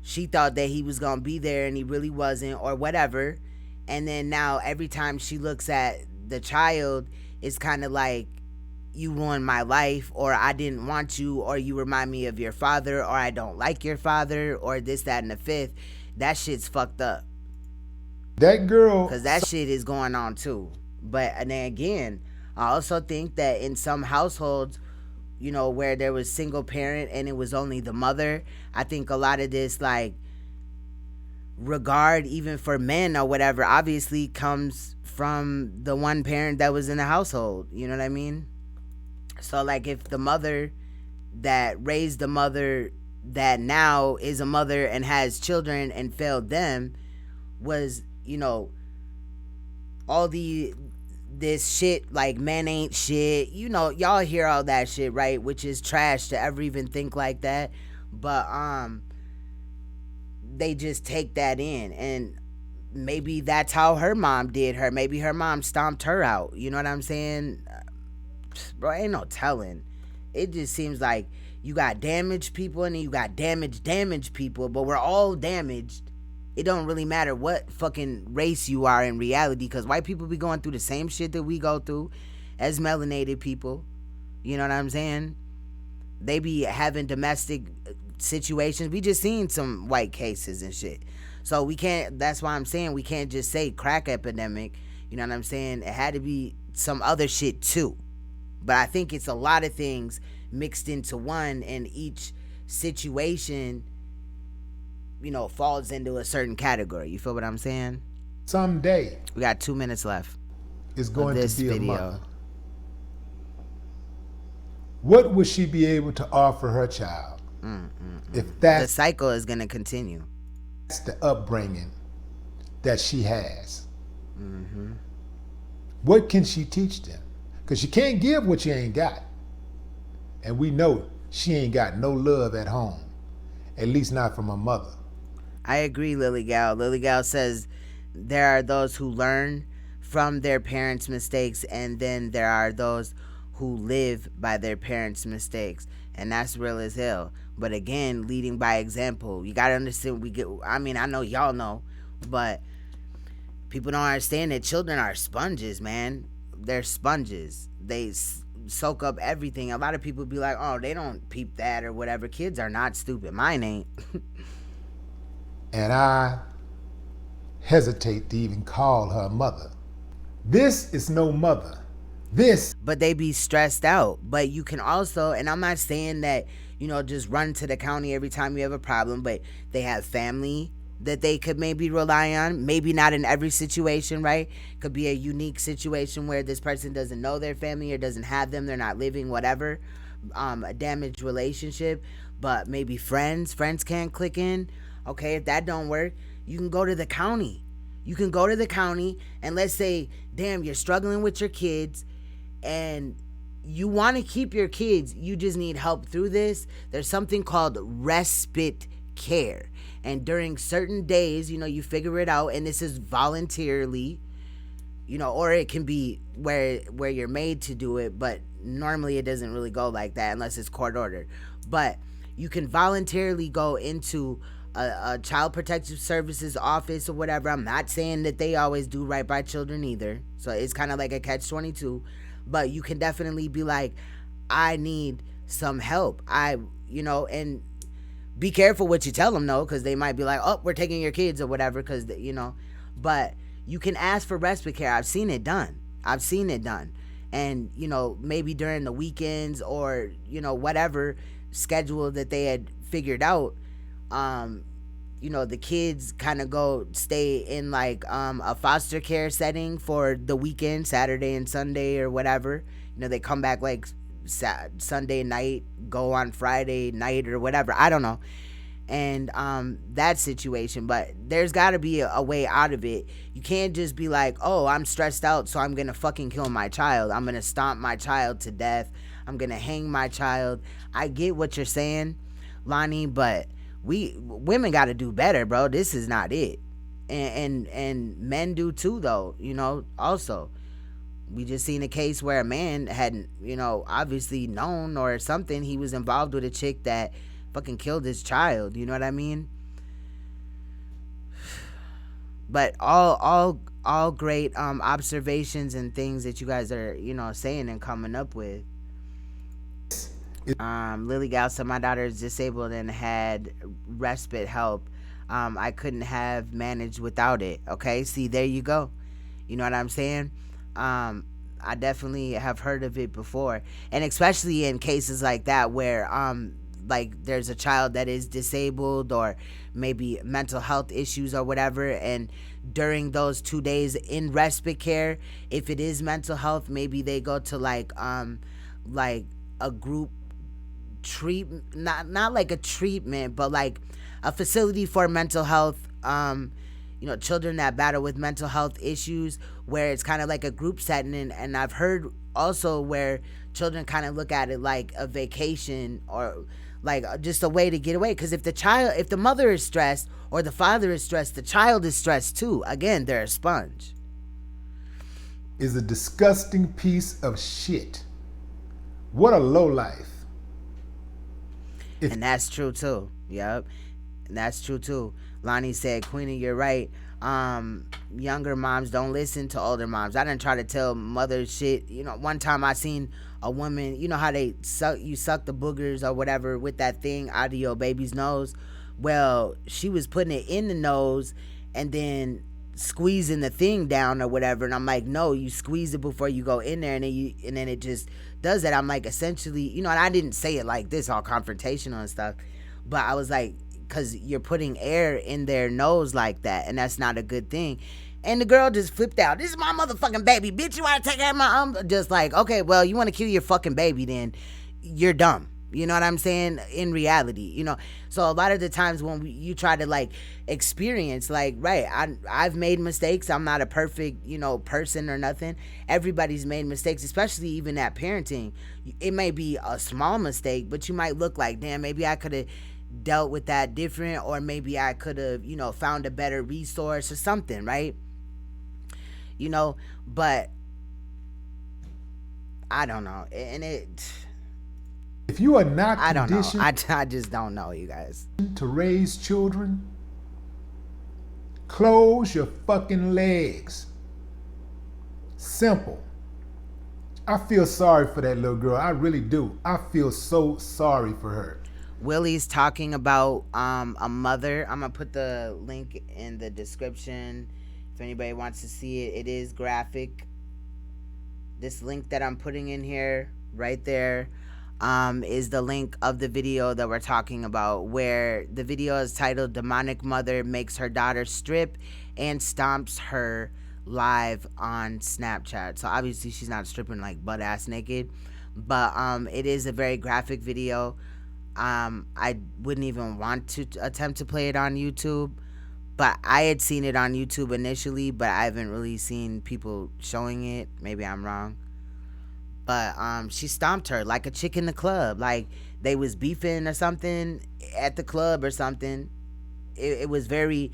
she thought that he was gonna be there and he really wasn't, or whatever. And then now every time she looks at the child, it's kind of like, you ruined my life, or I didn't want you, or you remind me of your father, or I don't like your father, or this, that, and the fifth. That shit's fucked up. That girl, because that shit is going on too. But and then again, I also think that in some households, you know, where there was single parent and it was only the mother, I think a lot of this, like, regard even for men or whatever, obviously comes from the one parent that was in the household. You know what I mean? So like, if the mother that raised the mother that now is a mother and has children and failed them was, you know, all this shit like men ain't shit, you know, y'all hear all that shit, right? Which is trash to ever even think like that. But they just take that in, and maybe that's how her mom did her. Maybe her mom stomped her out. You know what I'm saying? Bro, ain't no telling. It just seems like you got damaged people and then you got damaged people, but we're all damaged. It don't really matter what fucking race you are in reality, because white people be going through the same shit that we go through as melanated people. You know what I'm saying? They be having domestic situations. We just seen some white cases and shit. So we can't, that's why I'm saying we can't just say crack epidemic. You know what I'm saying? It had to be some other shit too. But I think it's a lot of things mixed into one, and each situation, you know, falls into a certain category. You feel what I'm saying? Someday. We got 2 minutes left. It's going to be a mother. What would she be able to offer her child? If that's the cycle is going to continue. That's the upbringing that she has. What can she teach them? Because she can't give what you ain't got. And we know she ain't got no love at home. At least not from her mother. I agree, Lily Gal. Lily Gal says there are those who learn from their parents' mistakes, and then there are those who live by their parents' mistakes. And that's real as hell. But again, leading by example. You gotta understand, I know y'all know, but people don't understand that children are sponges, man. They're sponges. They soak up everything. A lot of people be like, oh, they don't peep that or whatever. Kids are not stupid. Mine ain't. And I hesitate to even call her mother. This is no mother. But they be stressed out. But you can also, and I'm not saying that, you know, just run to the county every time you have a problem, but they have family that they could maybe rely on. Maybe not in every situation, right? Could be a unique situation where this person doesn't know their family or doesn't have them, they're not living, whatever. A damaged relationship, but maybe friends can't click in. Okay, if that don't work, you can go to the county. You can go to the county, and let's say, damn, you're struggling with your kids and you want to keep your kids, you just need help through this. There's something called respite care. And during certain days, you know, you figure it out, and this is voluntarily, you know, or it can be where you're made to do it, but normally it doesn't really go like that unless it's court ordered. But you can voluntarily go into a child protective services office or whatever. I'm not saying that they always do right by children either, so it's kind of like a catch-22, but you can definitely be like, I need some help. And be careful what you tell them, though, because they might be like, oh, we're taking your kids or whatever, because, you know, but you can ask for respite care. I've seen it done. And, you know, maybe during the weekends or, you know, whatever schedule that they had figured out, you know, the kids kind of go stay in like a foster care setting for the weekend, Saturday and Sunday or whatever. You know, they come back like Sunday night, go on Friday night or whatever. I don't know. And that situation, but there's got to be a way out of it. You can't just be like, oh, I'm stressed out, so I'm gonna fucking kill my child. I'm gonna stomp my child to death. I'm gonna hang my child. I get what you're saying, Lonnie, but women got to do better, bro. This is not it. And men do too, though. You know, also, we just seen a case where a man hadn't, you know, obviously known or something. He was involved with a chick that fucking killed his child. You know what I mean? But all great observations and things that you guys are, you know, saying and coming up with. Lily Gal said, my daughter is disabled and had respite help. I couldn't have managed without it. Okay, see, there you go. You know what I'm saying? I definitely have heard of it before, and especially in cases like that where like there's a child that is disabled or maybe mental health issues or whatever, and during those 2 days in respite care, if it is mental health, maybe they go to like a group treatment, not like a treatment, but like a facility for mental health, you know, children that battle with mental health issues, where it's kind of like a group setting. And I've heard also where children kind of look at it like a vacation or like just a way to get away. Because if the mother is stressed or the father is stressed, the child is stressed too. Again, they're a sponge. Is a disgusting piece of shit. What a lowlife. And that's true too. Yep. And that's true too. Lonnie said, Queenie, you're right. Younger moms don't listen to older moms. I didn't try to tell mothers shit. You know, one time I seen a woman, you know how they suck the boogers or whatever with that thing out of your baby's nose? Well, she was putting it in the nose and then squeezing the thing down or whatever. And I'm like, no, you squeeze it before you go in there, and then it just does that. I'm like, essentially, you know, and I didn't say it like this, all confrontational and stuff, but I was like, because you're putting air in their nose like that, and that's not a good thing. And the girl just flipped out. This is my motherfucking baby, bitch. You want to take care of my just like, okay, well, you want to kill your fucking baby, then you're dumb. You know what I'm saying? In reality, you know. So a lot of the times when you try to like experience, like, right, I've made mistakes. I'm not a perfect, you know, person or nothing. Everybody's made mistakes, especially even at parenting. It may be a small mistake, but you might look like, damn, maybe I could have dealt with that different, or maybe I could have, you know, found a better resource or something, right? You know, but I don't know. And if you are not I don't know. conditioned I just don't know, you guys. to raise children, close your fucking legs. Simple. I feel sorry for that little girl. I really do. I feel so sorry for her. Willie's talking about a mother. I'm gonna put the link in the description if anybody wants to see it. It is graphic. This link that I'm putting in here, right there, is the link of the video that we're talking about, where the video is titled "Demonic Mother Makes Her Daughter Strip and Stomps Her Live on Snapchat." So obviously she's not stripping like butt ass naked, but it is a very graphic video. I wouldn't even want to attempt to play it on YouTube, but I had seen it on YouTube initially, but I haven't really seen people showing it. Maybe I'm wrong. But she stomped her like a chick in the club. Like they was beefing or something at the club or something. It was very,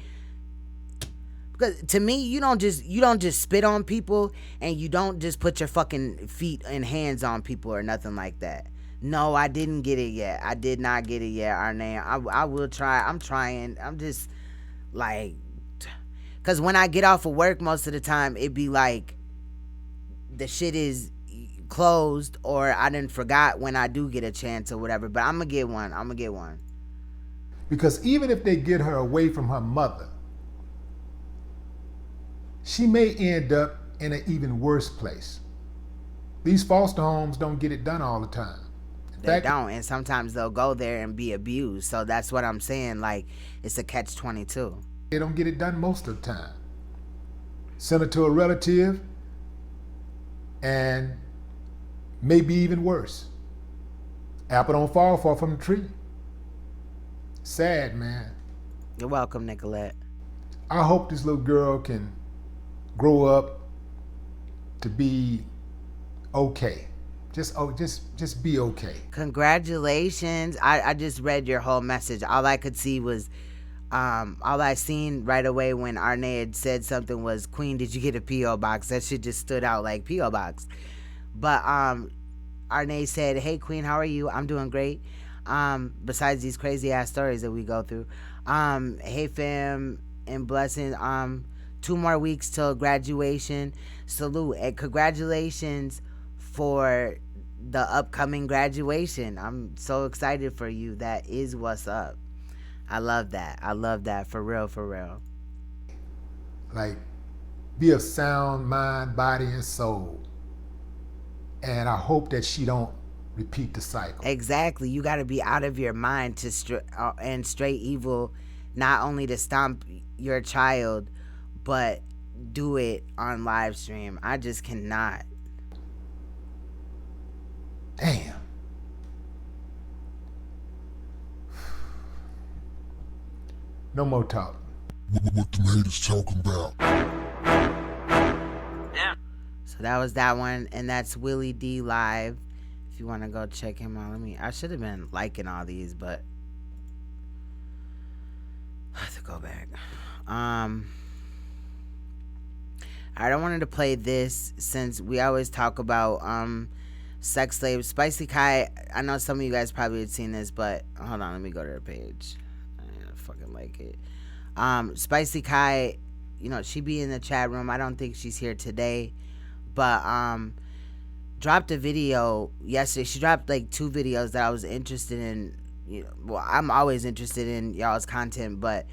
because to me, you don't just spit on people, and you don't just put your fucking feet and hands on people or nothing like that. No, I didn't get it yet. I did not get it yet, Arnay. I will try. I'm trying. I'm just like, because when I get off of work, most of the time it be like the shit is closed, or I done forgot when I do get a chance or whatever. But I'm gonna get one. Because even if they get her away from her mother, she may end up in an even worse place. These foster homes don't get it done all the time. They don't, and sometimes they'll go there and be abused. So that's what I'm saying. Like, it's a catch-22. They don't get it done most of the time. Send it to a relative, and maybe even worse. Apple don't fall far from the tree. Sad, man. You're welcome, Nicolette. I hope this little girl can grow up to be okay. Just be okay. Congratulations. I just read your whole message. All I could see was, all I seen right away when Arne had said something was, Queen, did you get a P.O. box? That shit just stood out like P.O. box. But Arne said, hey, Queen, how are you? I'm doing great. Besides these crazy ass stories that we go through. Hey, fam, and blessing. 2 more weeks till graduation. Salute and congratulations for the upcoming graduation. I'm so excited for you. That is what's up. I love that. I love that. For real, for real. Like, be of sound mind, body, and soul. And I hope that she don't repeat the cycle. Exactly. You got to be out of your mind to and straight evil, not only to stomp your child, but do it on live stream. I just cannot. Damn. No more talk. What the haters talking about? Yeah. So that was that one, and that's Willie D live. If you want to go check him out, I should have been liking all these, but I have to go back. I wanted to play this since we always talk about sex slaves. Spicy Kai, I know some of you guys probably had seen this, but hold on, let me go to her page. I fucking like it. Spicy Kai, you know, she be in the chat room. I don't think she's here today, but dropped a video yesterday. She dropped like 2 videos that I was interested in. You know, well, I'm always interested in y'all's content, but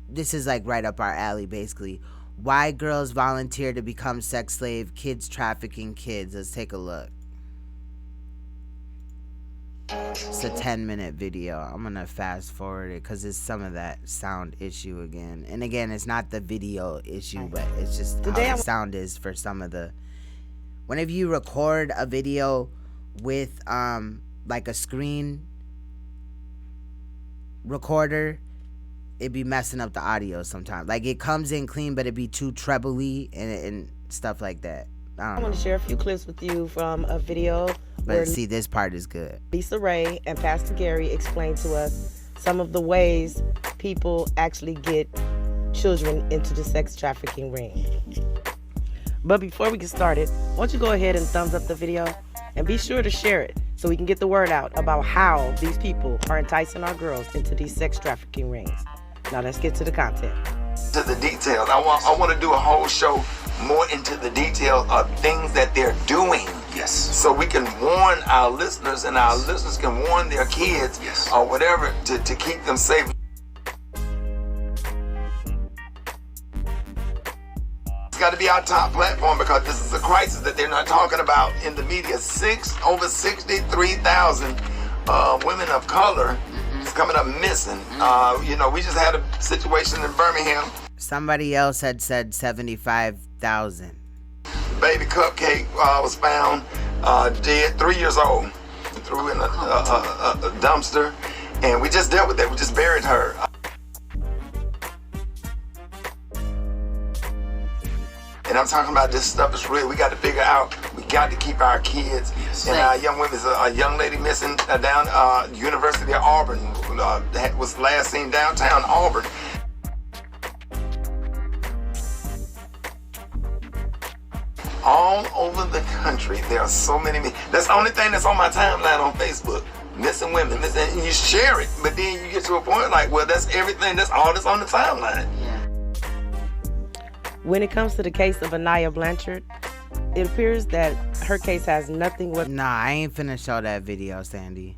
this is like right up our alley, basically. Why girls volunteer to become sex slave, kids trafficking kids. Let's take a look. It's a 10-minute video. I'm gonna fast forward it because it's some of that sound issue again. And again, it's not the video issue, but it's just how the sound is for some of the. Whenever you record a video with like a screen recorder, it be messing up the audio sometimes. Like, it comes in clean, but it be too trebly and stuff like that. I want to share a few clips with you from a video. But see, this part is good. Lisa Ray and Pastor Gary explained to us some of the ways people actually get children into the sex trafficking ring. But before we get started, why don't you go ahead and thumbs up the video and be sure to share it so we can get the word out about how these people are enticing our girls into these sex trafficking rings. Now let's get to the content. To the details. I want to do a whole show more into the details of things that they're doing. Yes. So we can warn our listeners, and our listeners can warn their kids, yes, or whatever, to keep them safe. It's got to be our top platform because this is a crisis that they're not talking about in the media. Over 63,000 women of color is coming up missing. You know, we just had a situation in Birmingham. Somebody else had said 75,000. Baby Cupcake was found dead, 3 years old, threw in a dumpster, and we just dealt with that. We just buried her. And I'm talking about this stuff is real. We got to figure out. We got to keep our kids and our young women. A young lady missing down University of Auburn was last seen downtown Auburn. All over the country, there are so many. That's the only thing that's on my timeline on Facebook. Missing women, missing, and you share it, but then you get to a point like, well, that's everything. That's all that's on the timeline. When it comes to the case of Anaya Blanchard, it appears that her case has nothing with. Nah, I ain't finna show that video, Sandy.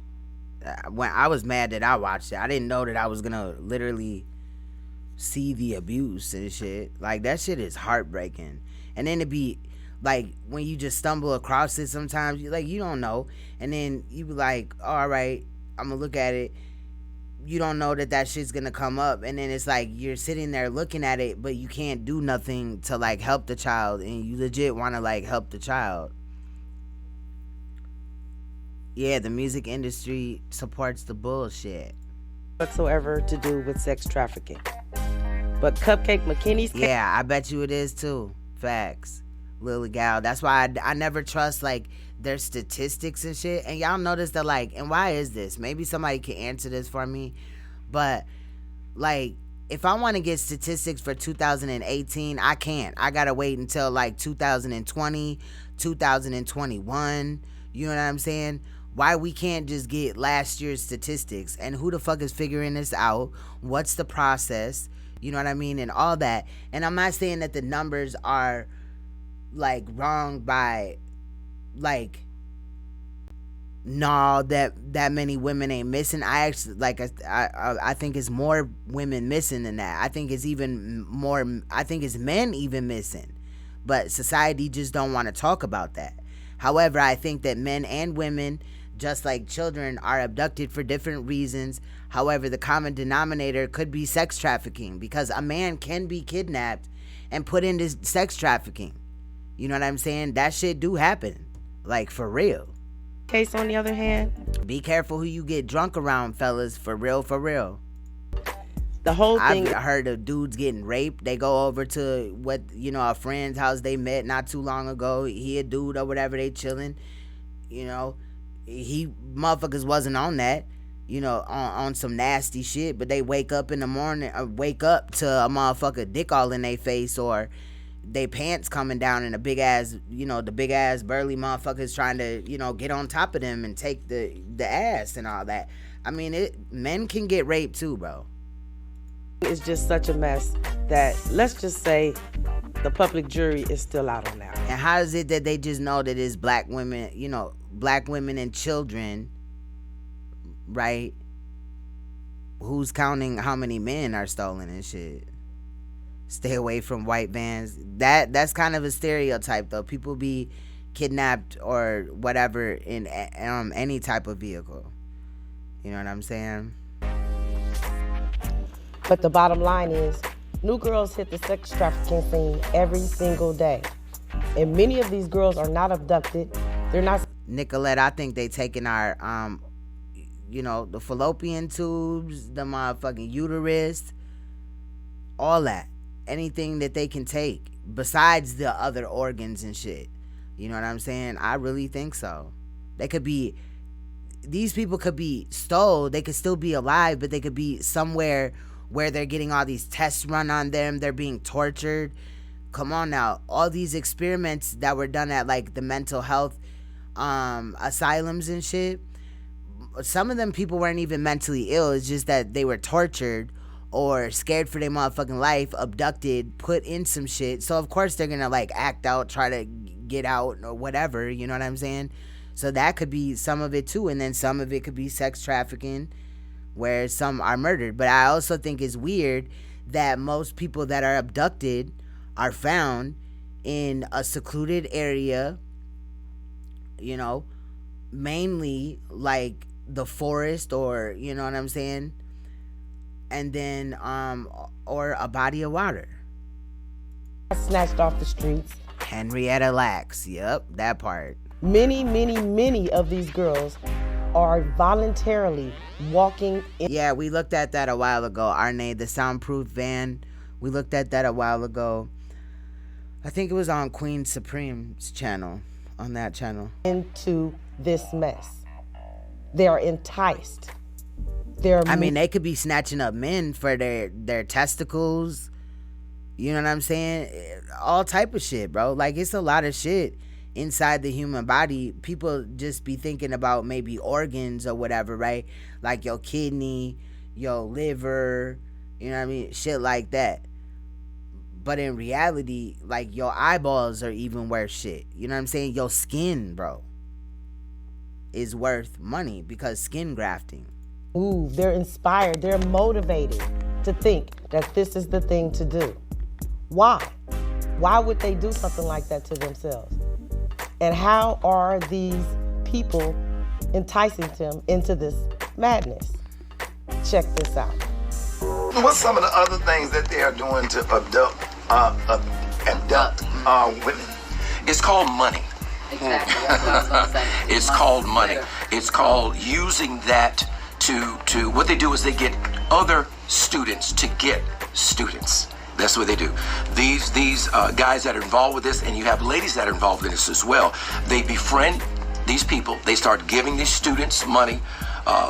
When I was mad that I watched it, I didn't know that I was gonna literally see the abuse and shit. Like, that shit is heartbreaking. And then to be Like when you just stumble across it sometimes, you don't know. And then you be like, all right, I'm gonna look at it. You don't know that shit's gonna come up. And then it's like you're sitting there looking at it, but you can't do nothing to like help the child. And you legit wanna like help the child. Yeah, the music industry supports the bullshit. Whatsoever to do with sex trafficking. But Cupcake McKinney's case. Yeah, I bet you it is too. Facts. Lily Gal. That's why I never trust like their statistics and shit. And y'all notice that like, and why is this? Maybe somebody can answer this for me. But like, if I want to get statistics for 2018, I can't. I gotta wait until like 2020, 2021. You know what I'm saying? Why we can't just get last year's statistics? And who the fuck is figuring this out? What's the process? You know what I mean? And all that. And I'm not saying that the numbers are like wrong by like no that many women ain't missing. I actually like I think it's more women missing than that. I think it's even more. I think it's men even missing, but society just don't want to talk about that. However, I think that men and women, just like children, are abducted for different reasons. However, the common denominator could be sex trafficking, because a man can be kidnapped and put into sex trafficking. You know what I'm saying? That shit do happen. Like, for real. Case, on the other hand, be careful who you get drunk around, fellas. For real, for real. The whole thing. I've heard of dudes getting raped. They go over to a friend's house they met not too long ago. He a dude or whatever, they chilling. He motherfuckers wasn't on that. On some nasty shit, but they wake up in the morning, or wake up to a motherfucker dick all in their face, or they pants coming down, and the big ass burly motherfuckers trying to, get on top of them and take the ass and all that. I mean, men can get raped too, bro. It's just such a mess that, let's just say, the public jury is still out on that. And how is it that they just know that it's black women, black women and children, right? Who's counting how many men are stolen and shit? Stay away from white vans. That's kind of a stereotype, though. People be kidnapped or whatever in any type of vehicle. You know what I'm saying? But the bottom line is, new girls hit the sex trafficking scene every single day. And many of these girls are not abducted. They're not. Nicolette, I think they taking our, the fallopian tubes, the motherfucking uterus, all that. Anything that they can take besides the other organs and shit. You know what I'm saying? I really think so. These people could be stole. They could still be alive, but they could be somewhere where they're getting all these tests run on them. They're being tortured. Come on now. All these experiments that were done at like the mental health asylums and shit. Some of them people weren't even mentally ill. It's just that they were tortured or scared for their motherfucking life, abducted, put in some shit. So of course they're gonna like act out, try to get out or whatever, you know what I'm saying? So that could be some of it too. And then some of it could be sex trafficking, where some are murdered. But I also think it's weird that most people that are abducted are found in a secluded area, mainly like the forest, or you know what I'm saying? And then or a body of water. Snatched off the streets. Henrietta Lacks. Yep, that part. Many of these girls are voluntarily walking in. Yeah, we looked at that a while ago. Arne, the soundproof van. We looked at that a while ago. I think it was on Queen Supreme's channel, on that channel. Into this mess. They are enticed. I mean, they could be snatching up men for their testicles. You know what I'm saying? All type of shit, bro. Like, it's a lot of shit inside the human body. People just be thinking about maybe organs or whatever, right? Like your kidney, your liver, you know what I mean? Shit like that. But in reality, like, your eyeballs are even worth shit. You know what I'm saying? Your skin, bro, is worth money because skin grafting. Ooh, they're inspired. They're motivated to think that this is the thing to do. Why? Why would they do something like that to themselves? And how are these people enticing them into this madness? Check this out. What's some of the other things that they are doing to abduct women? It's called money. Exactly. That's what I was gonna say. It's called money. It's called using that to what they do is they get other students to get students. That's what they do. These guys that are involved with this, and you have ladies that are involved in this as well, they befriend these people. They start giving these students money,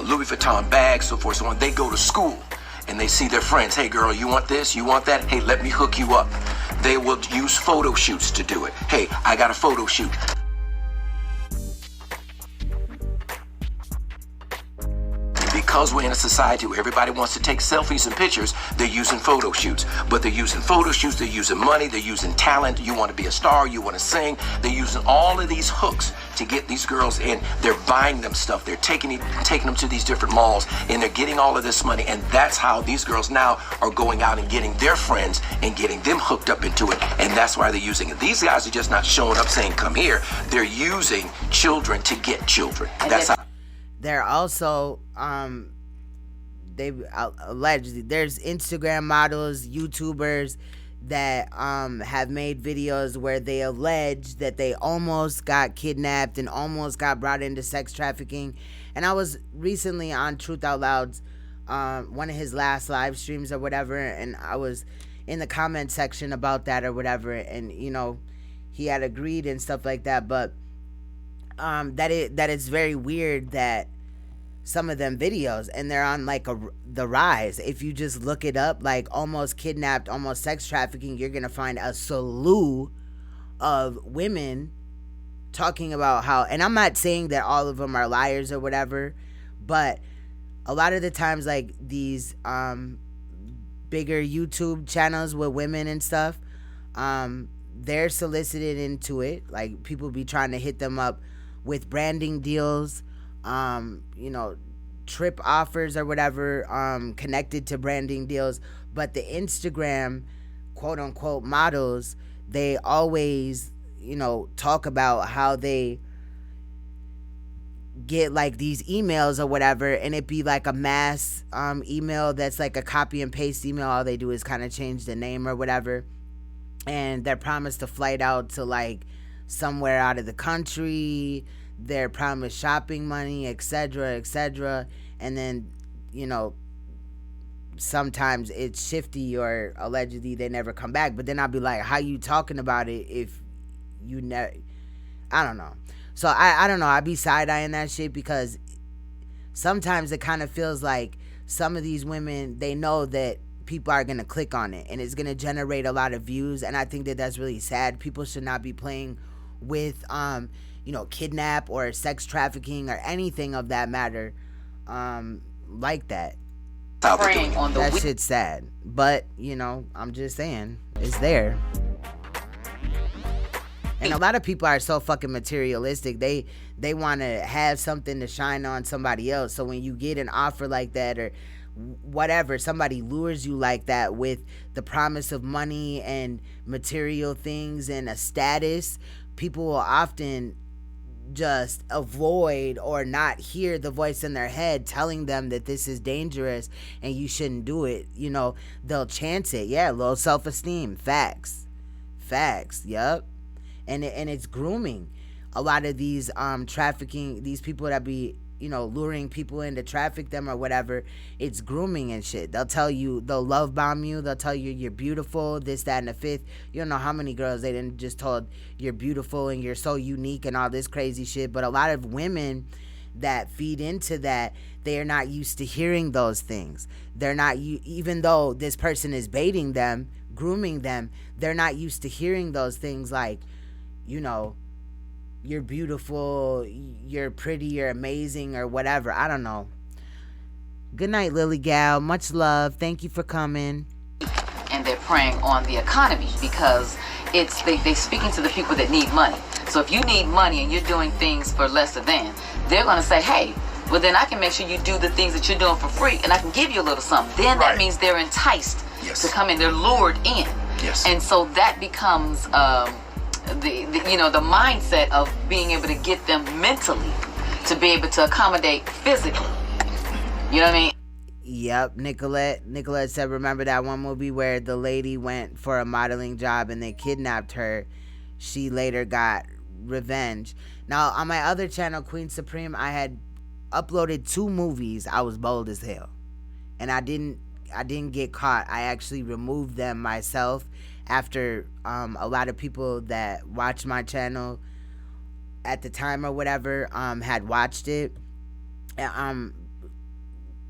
Louis Vuitton bags, so forth, so on. They go to school and they see their friends. Hey girl, you want this? You want that? Hey, let me hook you up. They will use photo shoots to do it. Hey, I got a photo shoot. Because we're in a society where everybody wants to take selfies and pictures, they're using photo shoots. But they're using photo shoots, they're using money, they're using talent. You want to be a star, you want to sing. They're using all of these hooks to get these girls in. They're buying them stuff. They're taking them to these different malls, and they're getting all of this money. And that's how these girls now are going out and getting their friends and getting them hooked up into it. And that's why they're using it. These guys are just not showing up saying, come here. They're using children to get children. That's how. They're also, they allegedly, there's Instagram models, YouTubers that have made videos where they allege that they almost got kidnapped and almost got brought into sex trafficking. And I was recently on Truth Out Loud's one of his last live streams or whatever, and I was in the comment section about that or whatever, and you know, he had agreed and stuff like that. But that it's very weird that some of them videos, and they're on like the rise. If you just look it up, like almost kidnapped, almost sex trafficking, you're gonna find a slew of women talking about how, and I'm not saying that all of them are liars or whatever, but a lot of the times, like these bigger YouTube channels with women and stuff, they're solicited into it. Like people be trying to hit them up with branding deals, you know, trip offers or whatever, connected to branding deals. But the Instagram quote unquote models, they always, you know, talk about how they get like these emails or whatever, and it be like a mass email that's like a copy and paste email. All they do is kind of change the name or whatever, and they're promised a flight out to like somewhere out of the country. They're promised shopping money, etc., and then, you know, sometimes it's shifty or allegedly they never come back. But then I'll be like, how you talking about it if you never? I don't know. So I don't know. I be side-eyeing that shit because sometimes it kind of feels like some of these women, they know that people are going to click on it and it's going to generate a lot of views. And I think that that's really sad. People should not be playing with, you know, kidnap or sex trafficking or anything of that matter, like that. That shit's sad. But, you know, I'm just saying, it's there. And a lot of people are so fucking materialistic. They want to have something to shine on somebody else. So when you get an offer like that or whatever, somebody lures you like that with the promise of money and material things and a status, people will often just avoid or not hear the voice in their head telling them that this is dangerous and you shouldn't do it. You know, they'll chance it. Yeah, low self-esteem. Facts. Yep. And it's grooming. A lot of these trafficking, these people that be, you know, luring people in to traffic them or whatever, it's grooming and shit. They'll tell you, they'll love bomb you, they'll tell you you're beautiful, this, that, and the fifth. You don't know how many girls they didn't just told you're beautiful and you're so unique and all this crazy shit. But a lot of women that feed into that, they are not used to hearing those things. They're not, even though this person is baiting them, grooming them, they're not used to hearing those things like, you know, you're beautiful, you're pretty, you're amazing, or whatever. I don't know. Good night, Lily Gal. Much love. Thank you for coming. And they're preying on the economy because it's they speaking to the people that need money. So if you need money and you're doing things for lesser than, they're going to say, hey, well then I can make sure you do the things that you're doing for free and I can give you a little something. Then that means they're enticed to come in. They're lured in. Yes. And so that becomes the mindset of being able to get them mentally to be able to accommodate physically. You know what I mean? Yep, Nicolette said, remember that one movie where the lady went for a modeling job and they kidnapped her? She later got revenge. Now, on my other channel, Queen Supreme, I had uploaded 2 movies. I was bold as hell. And I didn't get caught. I actually removed them myself after a lot of people that watched my channel at the time or whatever had watched it.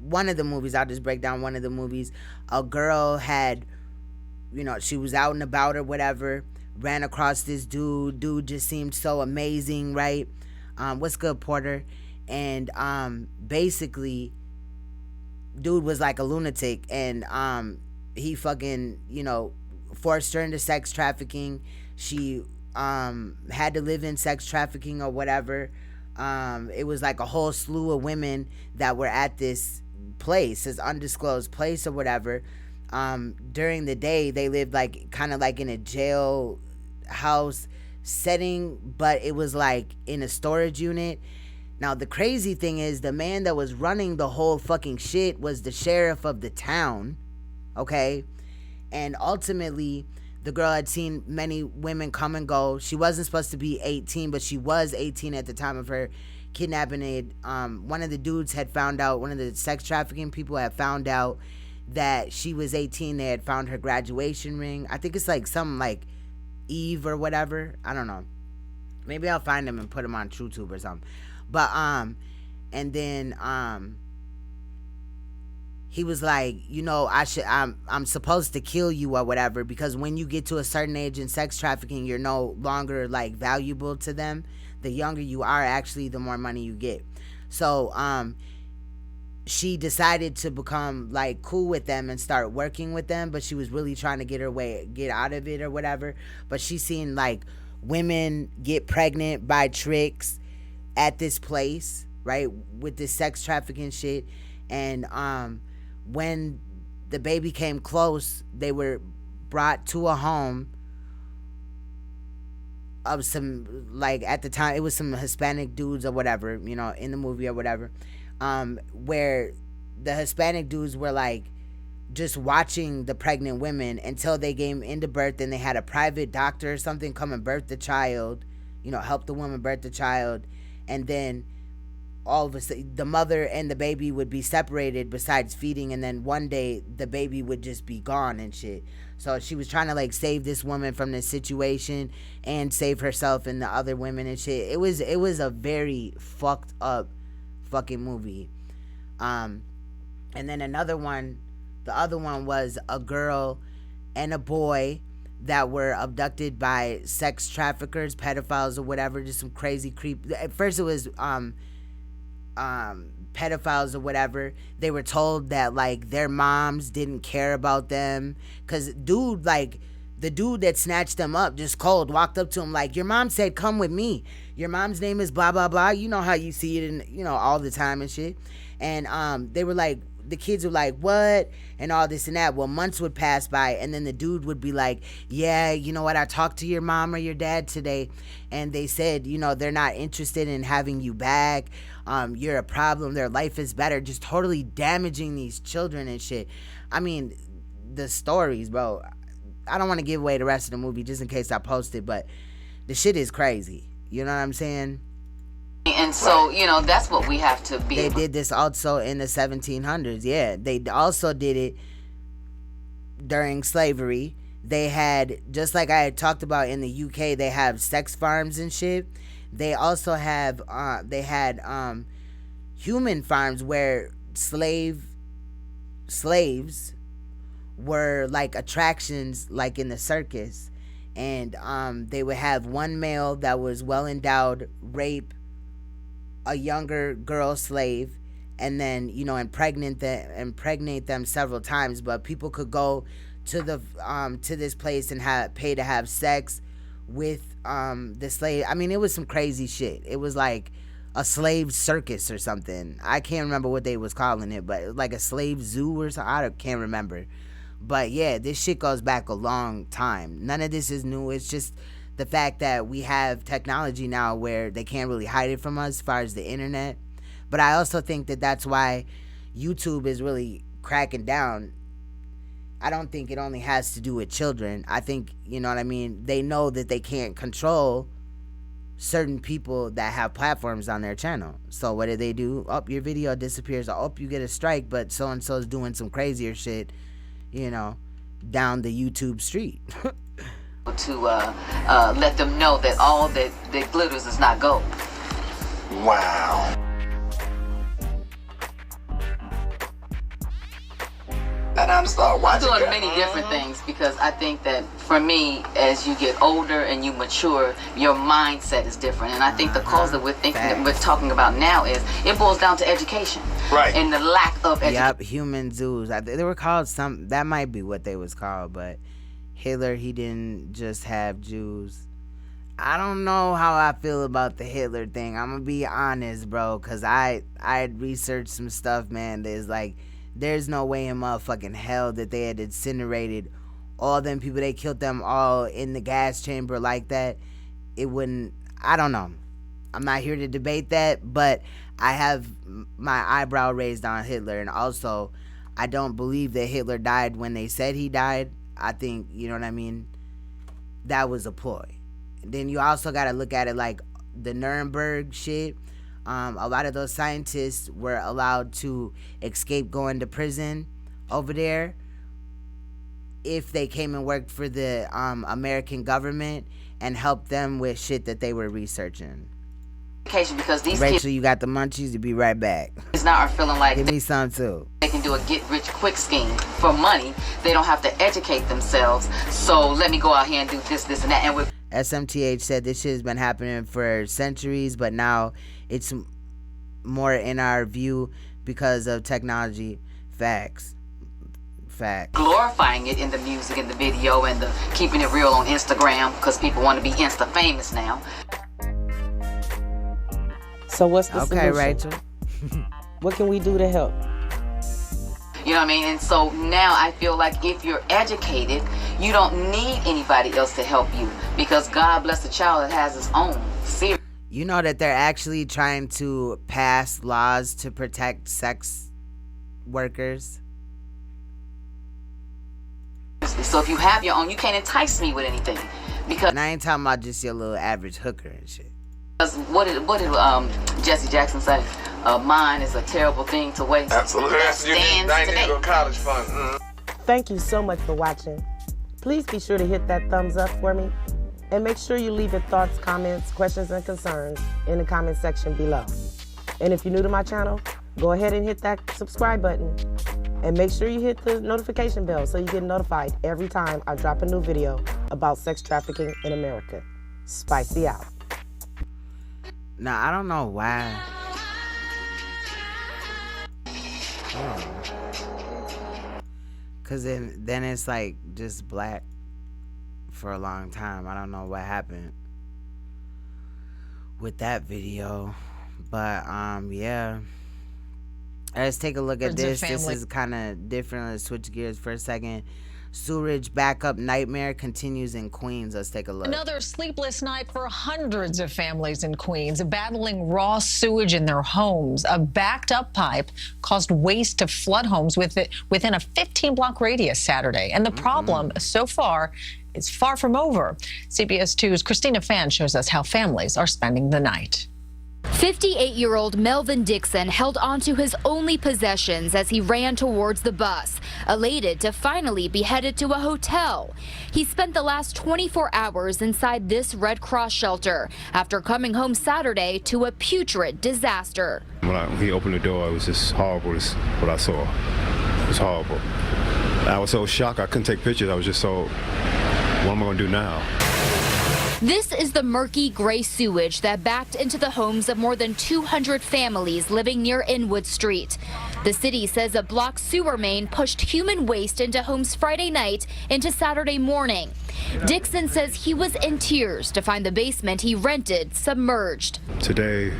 One of the movies, I'll just break down one of the movies. A girl had, she was out and about or whatever, ran across this dude. Dude just seemed so amazing, right? What's good, Porter? And basically, dude was like a lunatic, and he fucking, forced her into sex trafficking. She had to live in sex trafficking or whatever. It was like a whole slew of women that were at this place, this undisclosed place or whatever. During the day, they lived like kind of like in a jail house setting, but it was like in a storage unit. Now, the crazy thing is, the man that was running the whole fucking shit was the sheriff of the town, okay? And ultimately, the girl had seen many women come and go. She wasn't supposed to be 18, but she was 18 at the time of her kidnapping. It, one of the dudes had found out, one of the sex trafficking people had found out that she was 18. They had found her graduation ring. I think it's like something like Eve or whatever. I don't know. Maybe I'll find him and put him on TrueTube or something. But and then he was like, I'm supposed to kill you or whatever, because when you get to a certain age in sex trafficking, you're no longer like valuable to them. The younger you are, actually, the more money you get. So she decided to become like cool with them and start working with them, but she was really trying to get out of it or whatever. But she seen like women get pregnant by tricks at this place, right, with this sex trafficking shit. And when the baby came close, they were brought to a home of some, like, at the time, it was some Hispanic dudes or whatever, in the movie or whatever, where the Hispanic dudes were, like, just watching the pregnant women until they gave into birth, and they had a private doctor or something come and birth the child, help the woman birth the child. And then all of a sudden, the mother and the baby would be separated besides feeding, and then one day the baby would just be gone and shit. So she was trying to like save this woman from this situation and save herself and the other women and shit. It was a very fucked up fucking movie. And then the other one was a girl and a boy that were abducted by sex traffickers, pedophiles or whatever, just some crazy creep. At first it was pedophiles or whatever. They were told that like their moms didn't care about them, cause dude, like the dude that snatched them up, just cold, walked up to him like, your mom said come with me, your mom's name is blah blah blah. You know how you see it in all the time and shit. And they were like, the kids were like, what? And all this and that. Well, months would pass by, and then the dude would be like, yeah, you know what? I talked to your mom or your dad today, and they said, they're not interested in having you back. You're a problem. Their life is better. Just totally damaging these children and shit. I mean, the stories, bro. I don't want to give away the rest of the movie just in case I post it, but the shit is crazy. You know what I'm saying? And so, that's what we have to be. They did this also in the 1700s. Yeah, they also did it during slavery. They had, just like I had talked about in the UK, they have sex farms and shit. They also have, they had human farms where slaves were like attractions, like in the circus. And they would have one male that was well endowed, rape a younger girl slave, and then impregnate them several times. But people could go to the to this place and pay to have sex with the slave. I mean, it was some crazy shit. It was like a slave circus or something. I can't remember what they was calling it, but it was like a slave zoo or something. I can't remember. But yeah, this shit goes back a long time. None of this is new. It's just the fact that we have technology now where they can't really hide it from us as far as the internet. But I also think that that's why YouTube is really cracking down. I don't think it only has to do with children. I think, you know what I mean, they know that they can't control certain people that have platforms on their channel. So what do? Oh, your video disappears. Oh, you get a strike, but so-and-so is doing some crazier shit, you know, down the YouTube street. To let them know that all that glitters is not gold. Wow. And I'm start watching. I'm doing many different things because I think that for me, as you get older and you mature, your mindset is different. And I think the cause that we're thinking that we're talking about now is it boils down to education, right? And the lack of education. Yep, human zoos. They were called some. That might be what they was called, but Hitler, he didn't just have Jews. I don't know how I feel about the Hitler thing. I'm gonna be honest, bro, because I had researched some stuff, man. There's like, there's no way in motherfucking hell that they had incinerated all them people. They killed them all in the gas chamber like that. It wouldn't, I don't know. I'm not here to debate that, but I have my eyebrow raised on Hitler. And also, I don't believe that Hitler died when they said he died. I think, you know what I mean, that was a ploy. And then you also got to look at it like the Nuremberg shit. A lot of those scientists were allowed to escape going to prison over there if they came and worked for the American government and helped them with shit that they were researching. Because these Rachel, kids, you got the munchies. To be right back. Now are feeling like give me some too. They can do a get-rich-quick scheme for money. They don't have to educate themselves. So let me go out here and do this, and that. And with SMTH said this shit has been happening for centuries, but now it's more in our view because of technology. Facts. Glorifying it in the music and the video and the keeping it real on Instagram because people want to be Insta famous now. So what's the solution? Okay, Rachel. What can we do to help? You know what I mean? And so now I feel like if you're educated, you don't need anybody else to help you because God bless the child that has his own. Serious. You know that they're actually trying to pass laws to protect sex workers? So if you have your own, you can't entice me with anything. Because and I ain't talking about just your little average hooker and shit. What did Jesse Jackson say? Mine is a terrible thing to waste. Absolutely. You need to go college fund. Thank you so much for watching. Please be sure to hit that thumbs up for me. And make sure you leave your thoughts, comments, questions, and concerns in the comment section below. And if you're new to my channel, go ahead and hit that subscribe button. And make sure you hit the notification bell so you get notified every time I drop a new video about sex trafficking in America. Spicy out. Now, I don't know why. Because then it's like just black for a long time. I don't know what happened with that video. But, yeah. Let's take a look at this. This is kind of different. Let's switch gears for a second. Sewerage backup nightmare continues in Queens. Let's take a look. Another sleepless night for hundreds of families in Queens battling raw sewage in their homes. A backed up pipe caused waste to flood homes within a 15-block radius Saturday. And the problem so far is far from over. CBS 2's Christina Fan shows us how families are spending the night. 58-year-old Melvin Dixon held onto his only possessions as he ran towards the bus, elated to finally be headed to a hotel. He spent the last 24 hours inside this Red Cross shelter after coming home Saturday to a putrid disaster. When he opened the door, it was just horrible, what I saw. It was horrible. I was so shocked I couldn't take pictures. I was just so, what am I going to do now? This is the murky gray sewage that backed into the homes of more than 200 families living near Inwood Street. The city says a blocked sewer main pushed human waste into homes Friday night into Saturday morning. Dixon says he was in tears to find the basement he rented submerged. Today,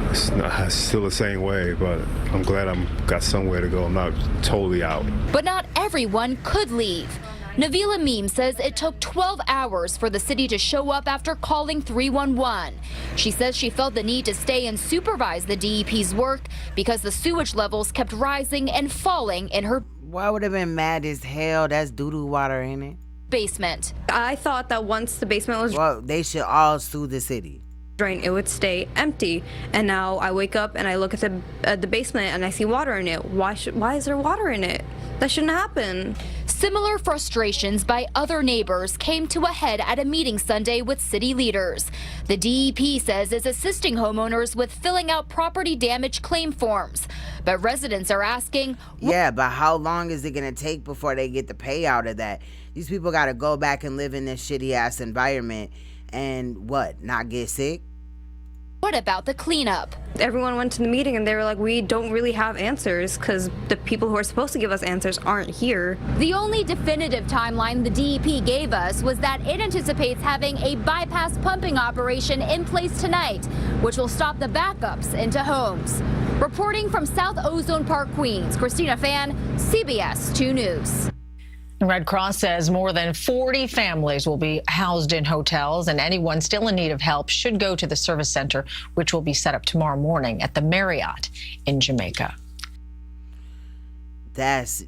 it's still the same way, but I'm glad I've got somewhere to go. I'm not totally out. But not everyone could leave. Navila Meme says it took 12 hours for the city to show up after calling 311. She says she felt the need to stay and supervise the DEP's work because the sewage levels kept rising and falling in her Why would have been mad as hell? That's doo-doo water, ain't it? basement. I thought that once the basement was Well, they should all sue the city. drained, it would stay empty. And now I wake up and I look at the basement and I see water in it. Why is there water in it? That shouldn't happen. Similar frustrations by other neighbors came to a head at a meeting Sunday with city leaders. The DEP says it's assisting homeowners with filling out property damage claim forms. But residents are asking, yeah, but how long is it going to take before they get the payout of that? These people got to go back and live in this shitty-ass environment and what, not get sick? what about the cleanup? Everyone went to the meeting and they were like, we don't really have answers because the people who are supposed to give us answers aren't here. The only definitive timeline the DEP gave us was that it anticipates having a bypass pumping operation in place tonight, which will stop the backups into homes. Reporting from South Ozone Park, Queens, Christina Fan, CBS 2 News. Red Cross says more than 40 families will be housed in hotels, and anyone still in need of help should go to the service center, which will be set up tomorrow morning at the Marriott in Jamaica. That's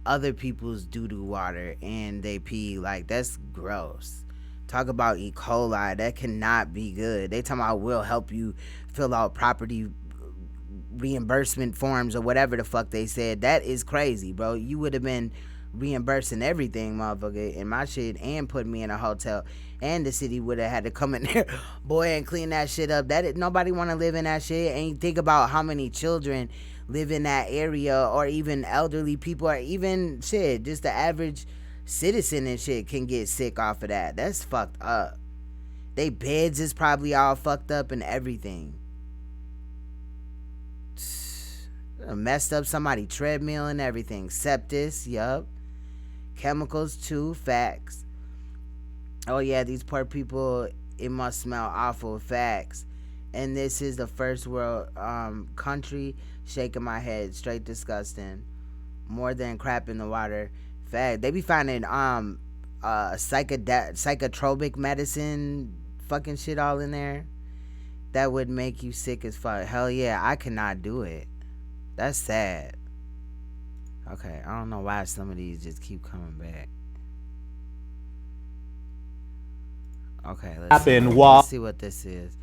other people's doo-doo water and they pee. Like, that's gross. Talk about E. coli. That cannot be good. They talking about we'll help you fill out property reimbursement forms or whatever the fuck they said. That is crazy, bro. You would have been reimbursing everything, motherfucker, in my shit and put me in a hotel, and the city would have had to come in there, boy, and clean that shit up. Nobody want to live in that shit. And you think about how many children live in that area, or even elderly people, or even shit, just the average citizen and shit can get sick off of that. That's fucked up. They beds is probably all fucked up and everything. Messed up somebody treadmill and everything. Sepsis, yup. Chemicals too, facts. Oh yeah, these poor people, it must smell awful, facts. And this is the first world country. Shaking my head, straight disgusting. More than crap in the water, fact. They be finding psychotropic medicine fucking shit all in there that would make you sick as fuck. Hell yeah, I cannot do it. That's sad. Okay, I don't know why some of these just keep coming back. Okay, let's see what this is.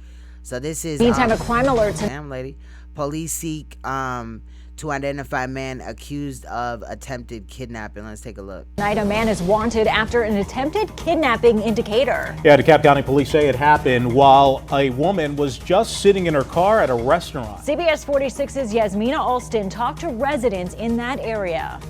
So this is Meantime, a crime alert. Damn lady. Police seek to identify man accused of attempted kidnapping. Let's take a look. Tonight, a man is wanted after an attempted kidnapping in Decatur. Yeah, DeKalb County Police say it happened while a woman was just sitting in her car at a restaurant. CBS 46's Yasmina Alston talked to residents in that area.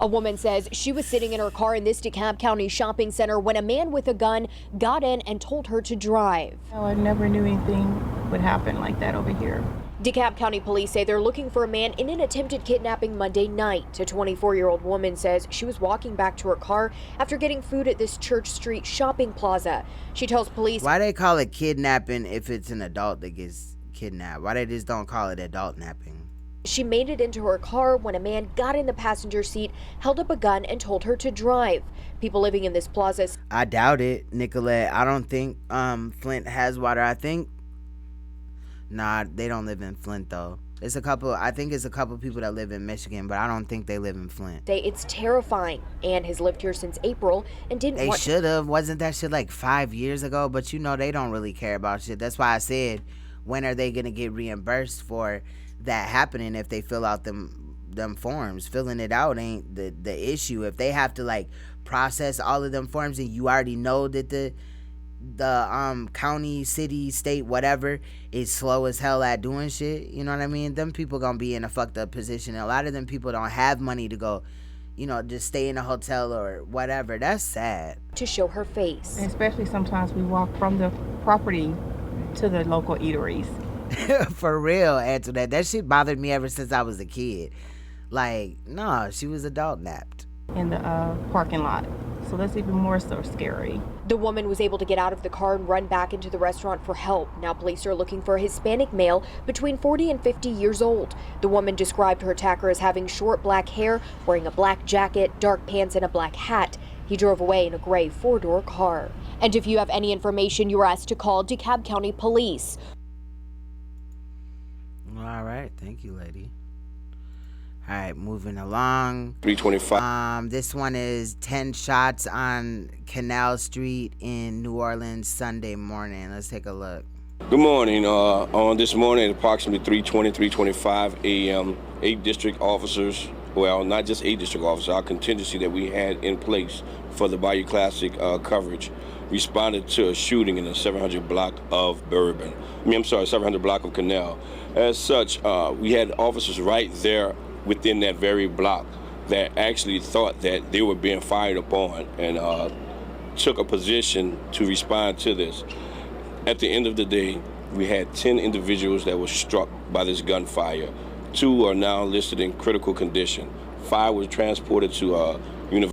A woman says she was sitting in her car in this DeKalb County shopping center when a man with a gun got in and told her to drive. Oh, I never knew anything would happen like that over here. DeKalb County police say they're looking for a man in an attempted kidnapping Monday night. A 24-year-old woman says she was walking back to her car after getting food at this Church Street shopping plaza. She tells police, why they call it kidnapping if it's an adult that gets kidnapped? Why they just don't call it adult napping? She made it into her car when a man got in the passenger seat, held up a gun, and told her to drive. People living in this plaza. I doubt it, Nicolette. I don't think Flint has water. I think they don't live in Flint though. I think it's a couple people that live in Michigan, but I don't think they live in Flint. It's terrifying. Ann has lived here since April and didn't They should have. Wasn't that shit like 5 years ago? But you know they don't really care about shit. That's why I said, when are they gonna get reimbursed for that happening if they fill out them forms? Filling it out ain't the issue. If they have to like process all of them forms and you already know that the county, city, state, whatever is slow as hell at doing shit, you know what I mean? Them people gonna be in a fucked up position. A lot of them people don't have money to go, just stay in a hotel or whatever. That's sad. To show her face. And especially sometimes we walk from the property to the local eateries. For real, Antoinette. That shit bothered me ever since I was a kid. Like, no, she was adult napped. In the parking lot. So so that's even more so scary. The woman was able to get out of the car and run back into the restaurant for help. Now police are looking for a Hispanic male between 40 and 50 years old. The woman described her attacker as having short black hair, wearing a black jacket, dark pants, and a black hat. He drove away in a gray four-door car. And if you have any information, you are asked to call DeKalb County Police. All right, thank you, lady. All right, moving along. 325. This one is 10 shots on Canal Street in New Orleans Sunday morning. Let's take a look. Good morning. On this morning at approximately 3:25 a.m., 8 district officers, well, not just 8 district officers, our contingency that we had in place for the Bayou Classic coverage, responded to a shooting in the 700 block of 700 block of Canal. As such, we had officers right there within that very block that actually thought that they were being fired upon and took a position to respond to this. At the end of the day, we had 10 individuals that were struck by this gunfire. 2 are now listed in critical condition. 5 was transported to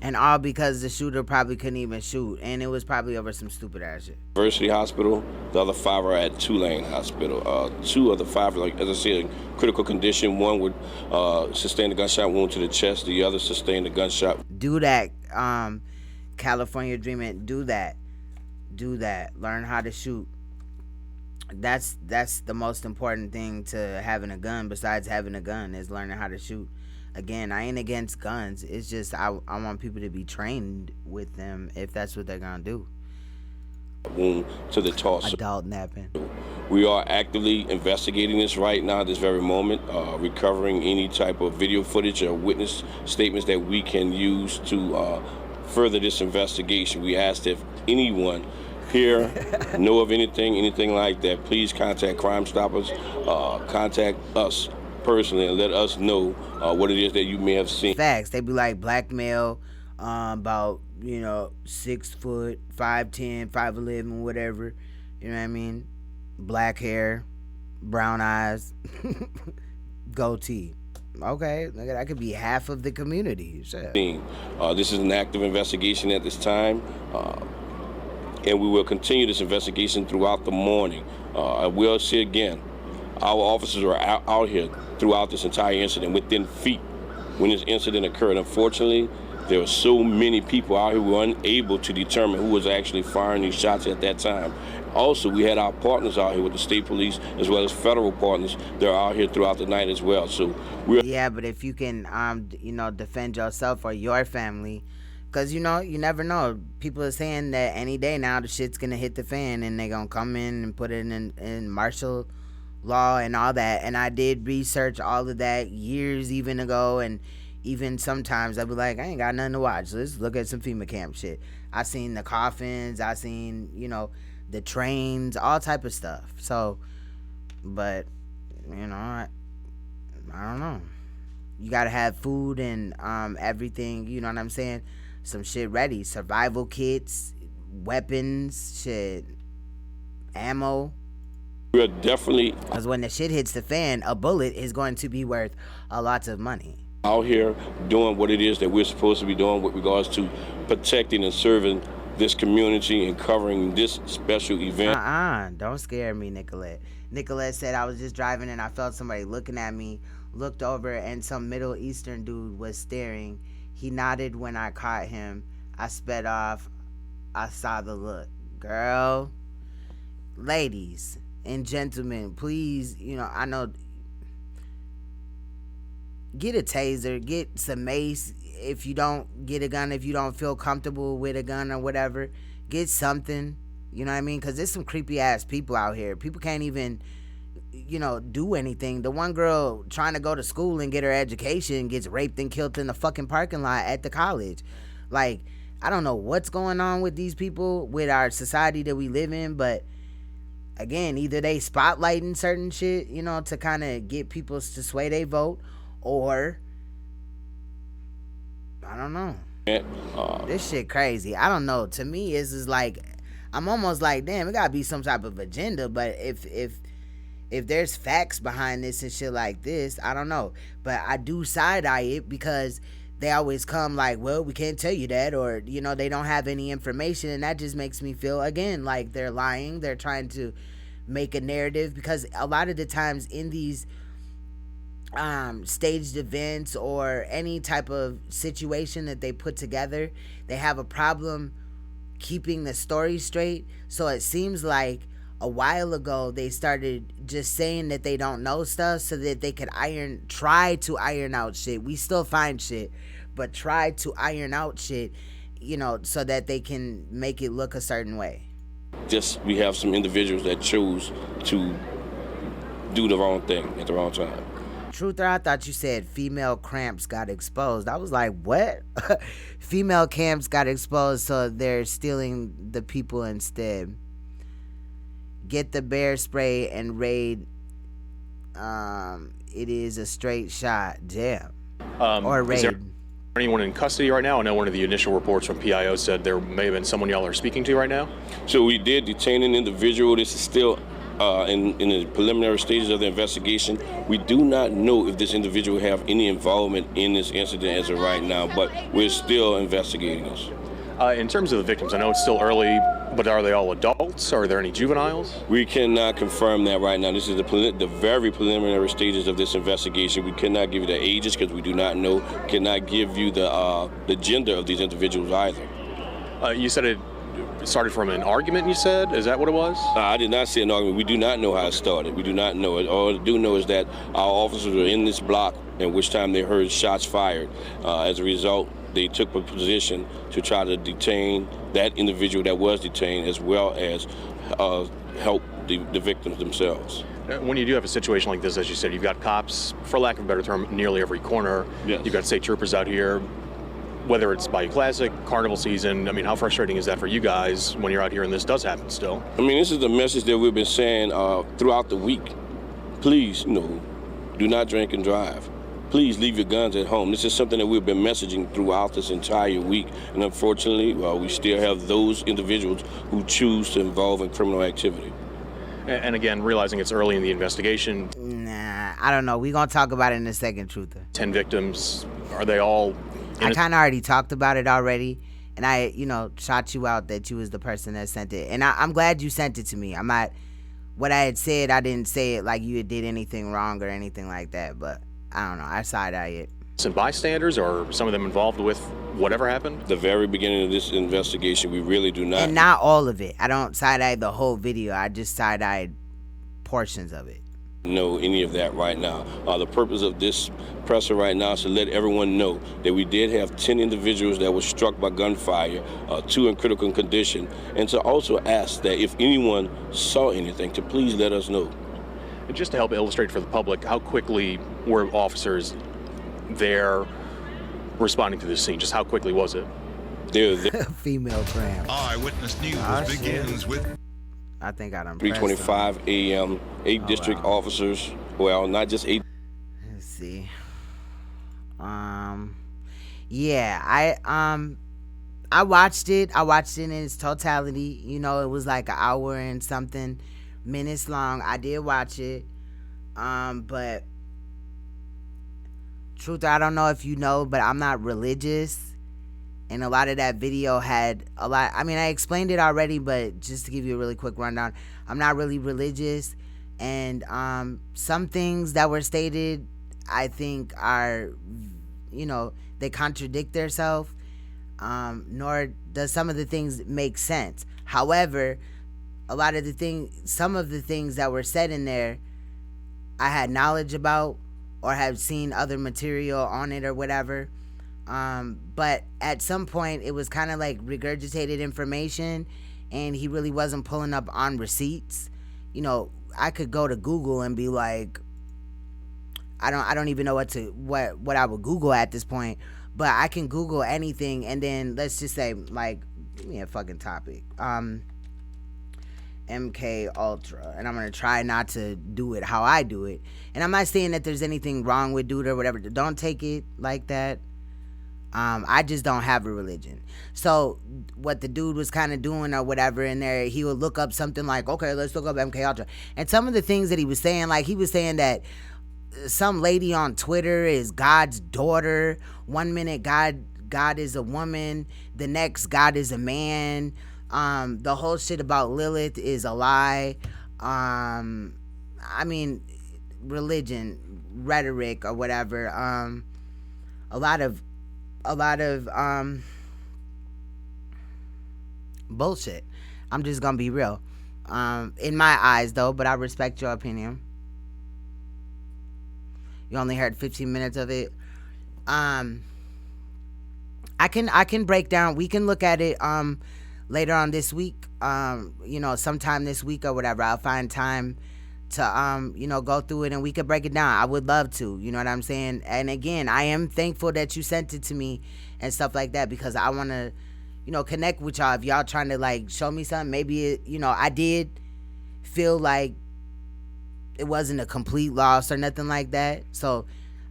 and all because the shooter probably couldn't even shoot, and it was probably over some stupid ass shit. University Hospital. The other 5 are at Tulane Hospital. 2 of the 5, like as I said, in critical condition. 1 would sustain a gunshot wound to the chest. The other sustained a gunshot. Do that, California Dreaming. Do that. Learn how to shoot. That's the most important thing to having a gun. Besides having a gun, is learning how to shoot. Again, I ain't against guns. It's just I want people to be trained with them if that's what they're gonna do. Wound to the torso. Adult napping. We are actively investigating this right now, this very moment, recovering any type of video footage or witness statements that we can use to further this investigation. We asked if anyone here know of anything like that, please contact Crime Stoppers, contact us personally and let us know what it is that you may have seen. Facts. They be like black male, about 6 foot, 5'10", 5'11", whatever. You know what I mean? Black hair, brown eyes, goatee. Okay, that could be half of the community. Shit. This is an active investigation at this time, and we will continue this investigation throughout the morning. I will say again, our officers are out here throughout this entire incident within feet when this incident occurred. Unfortunately, there were so many people out here who were unable to determine who was actually firing these shots at that time. Also, we had our partners out here with the state police as well as federal partners that are out here throughout the night as well. So yeah, but if you can, defend yourself or your family, because you never know. People are saying that any day now the shit's gonna hit the fan and they're gonna come in and put it in martial law and all that. And I did research all of that years even ago, and even sometimes I'd be like, I ain't got nothing to watch. Let's look at some FEMA camp shit. I seen the coffins, I seen, the trains, all type of stuff. So, but, I don't know. You gotta have food and everything, you know what I'm saying? Some shit ready. Survival kits, weapons, shit, ammo. We are definitely, because when the shit hits the fan, a bullet is going to be worth a lot of money. Out here doing what it is that we're supposed to be doing with regards to protecting and serving this community and covering this special event. Don't scare me, Nicolette. Nicolette said I was just driving and I felt somebody looking at me, looked over, and some Middle Eastern dude was staring. He nodded when I caught him. I sped off. I saw the look. Girl, ladies and gentlemen, please, I know, get a taser, get some mace. If you don't get a gun, if you don't feel comfortable with a gun or whatever, get something, you know what I mean? Because there's some creepy ass people out here. People can't even, do anything. The one girl trying to go to school and get her education gets raped and killed in the fucking parking lot at the college. Like, I don't know what's going on with these people, with our society that we live in, but again, either they spotlighting certain shit, to kind of get people to sway they vote, or I don't know. This shit crazy. I don't know. To me, it's just like, I'm almost like, damn, it gotta be some type of agenda. But if there's facts behind this and shit like this, I don't know. But I do side eye it because they always come like, well, we can't tell you that, or, you know, they don't have any information. And that just makes me feel, again, like they're lying. They're trying to make a narrative, because a lot of the times in these staged events or any type of situation that they put together, they have a problem keeping the story straight. So it seems like a while ago they started just saying that they don't know stuff so that they could try to iron out shit. We still find shit, but try to iron out shit, you know, so that they can make it look a certain way. Just we have some individuals that choose to do the wrong thing at the wrong time. Truther, I thought you said female camps got exposed. I was like, what? Female camps got exposed, so they're stealing the people instead. Get the bear spray and raid. It is a straight shot. Damn. Or raid. Is there anyone in custody right now? I know one of the initial reports from PIO said there may have been someone y'all are speaking to right now. So we did detain an individual. This is still in the preliminary stages of the investigation. We do not know if this individual have any involvement in this incident as of right now, but we're still investigating this. In terms of the victims, I know it's still early, but are they all adults? Are there any juveniles? We cannot confirm that right now. This is the very preliminary stages of this investigation. We cannot give you the ages because we do not know. Cannot give you the gender of these individuals either. You said it started from an argument, you said? Is that what it was? I did not say an argument. We do not know how it started. We do not know it. All I do know is that our officers were in this block, at which time they heard shots fired. As a result, they took a position to try to detain that individual that was detained, as well as help the victims themselves. When you do have a situation like this, as you said, you've got cops, for lack of a better term, nearly every corner. Yes. You've got state troopers out here. Whether it's Bayou Classic, Carnival season, I mean, how frustrating is that for you guys when you're out here and this does happen still? I mean, this is the message that we've been saying throughout the week. Please, do not drink and drive. Please leave your guns at home. This is something that we've been messaging throughout this entire week. And unfortunately, we still have those individuals who choose to involve in criminal activity. And again, realizing it's early in the investigation. Nah, I don't know. We're going to talk about it in a second, Truther. 10 victims, are they all... I kind of already talked about it already. And I, shot you out that you was the person that sent it. And I'm glad you sent it to me. I'm not... What I had said, I didn't say it like you did anything wrong or anything like that. But I don't know. I side-eye it. Some bystanders or some of them involved with whatever happened? The very beginning of this investigation, we really do not... And not all of it. I don't side-eye the whole video. I just side-eyed portions of it. Know any of that right now. The purpose of this presser right now is to let everyone know that we did have 10 individuals that were struck by gunfire, 2 in critical condition, and to also ask that if anyone saw anything, to please let us know. And just to help illustrate for the public, how quickly were officers there responding to this scene? Just how quickly was it? Female cram. Eyewitness News begins with... I think I done 3:25 a.m. 8 district officers. Well, not just 8. Let's see. Yeah, I watched it. I watched it in its totality. It was like an hour and something minutes long. I did watch it. But truth, I don't know if you know, but I'm not religious. And a lot of that video had a lot. I mean, I explained it already, but just to give you a really quick rundown, I'm not really religious. And some things that were stated, I think are, they contradict themselves. Nor does some of the things make sense. However, some of the things that were said in there, I had knowledge about or have seen other material on it or whatever. But at some point it was kind of like regurgitated information, and he really wasn't pulling up on receipts. I could go to Google and be like, I don't even know what I would Google at this point, but I can Google anything, and then let's just say, like, give me a fucking topic. MK Ultra, and I'm gonna try not to do it how I do it. And I'm not saying that there's anything wrong with dude or whatever. Don't take it like that. I just don't have a religion. So what the dude was kind of doing or whatever in there, he would look up something like, okay, let's look up MK Ultra. And some of the things that he was saying, like he was saying that some lady on Twitter is God's daughter. 1 minute God is a woman, the next God is a man. The whole shit about Lilith is a lie. I mean, religion, rhetoric, or whatever. A lot of bullshit. I'm just gonna be real. In my eyes, though, but I respect your opinion. You only heard 15 minutes of it. I can break down. We can look at it later on this week. Sometime this week or whatever. I'll find time to go through it and we could break it down. I would love to. You know what I'm saying? And again, I am thankful that you sent it to me and stuff like that, because I want to connect with y'all. If y'all trying to like show me something, maybe I did feel like it wasn't a complete loss or nothing like that. So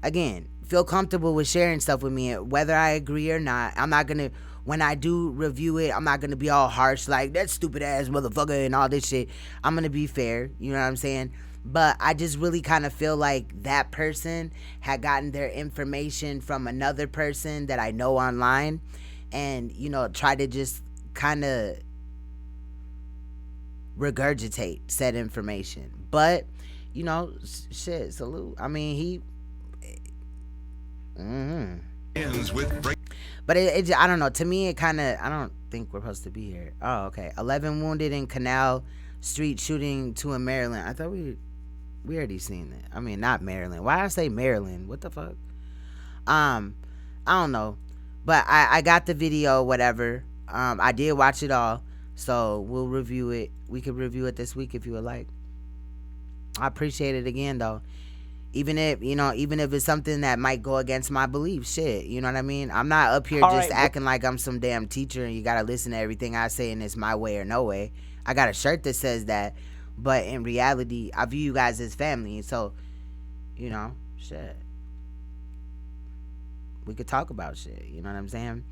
again, feel comfortable with sharing stuff with me, whether I agree or not. I'm not gonna, when I do review it, I'm not gonna be all harsh like that stupid ass motherfucker and all this shit. I'm gonna be fair, you know what I'm saying? But I just really kind of feel like that person had gotten their information from another person that I know online, and try to just kind of regurgitate said information. But shit, salute. I mean, he ends with break. But it I don't know, to me it kind of, I don't think we're supposed to be here. Oh, okay. 11 wounded in Canal Street shooting 2 in Maryland. I thought we already seen that. I mean, not Maryland. Why I say Maryland? What the fuck? I don't know, but I got the video, whatever. I did watch it all, so we'll review it. We could review it this week if you would like. I appreciate it again, though. Even if it's something that might go against my beliefs, shit, you know what I mean? I'm not up here just acting like I'm some damn teacher and you gotta listen to everything I say and it's my way or no way. I got a shirt that says that, but in reality, I view you guys as family, so, shit. We could talk about shit, you know what I'm saying?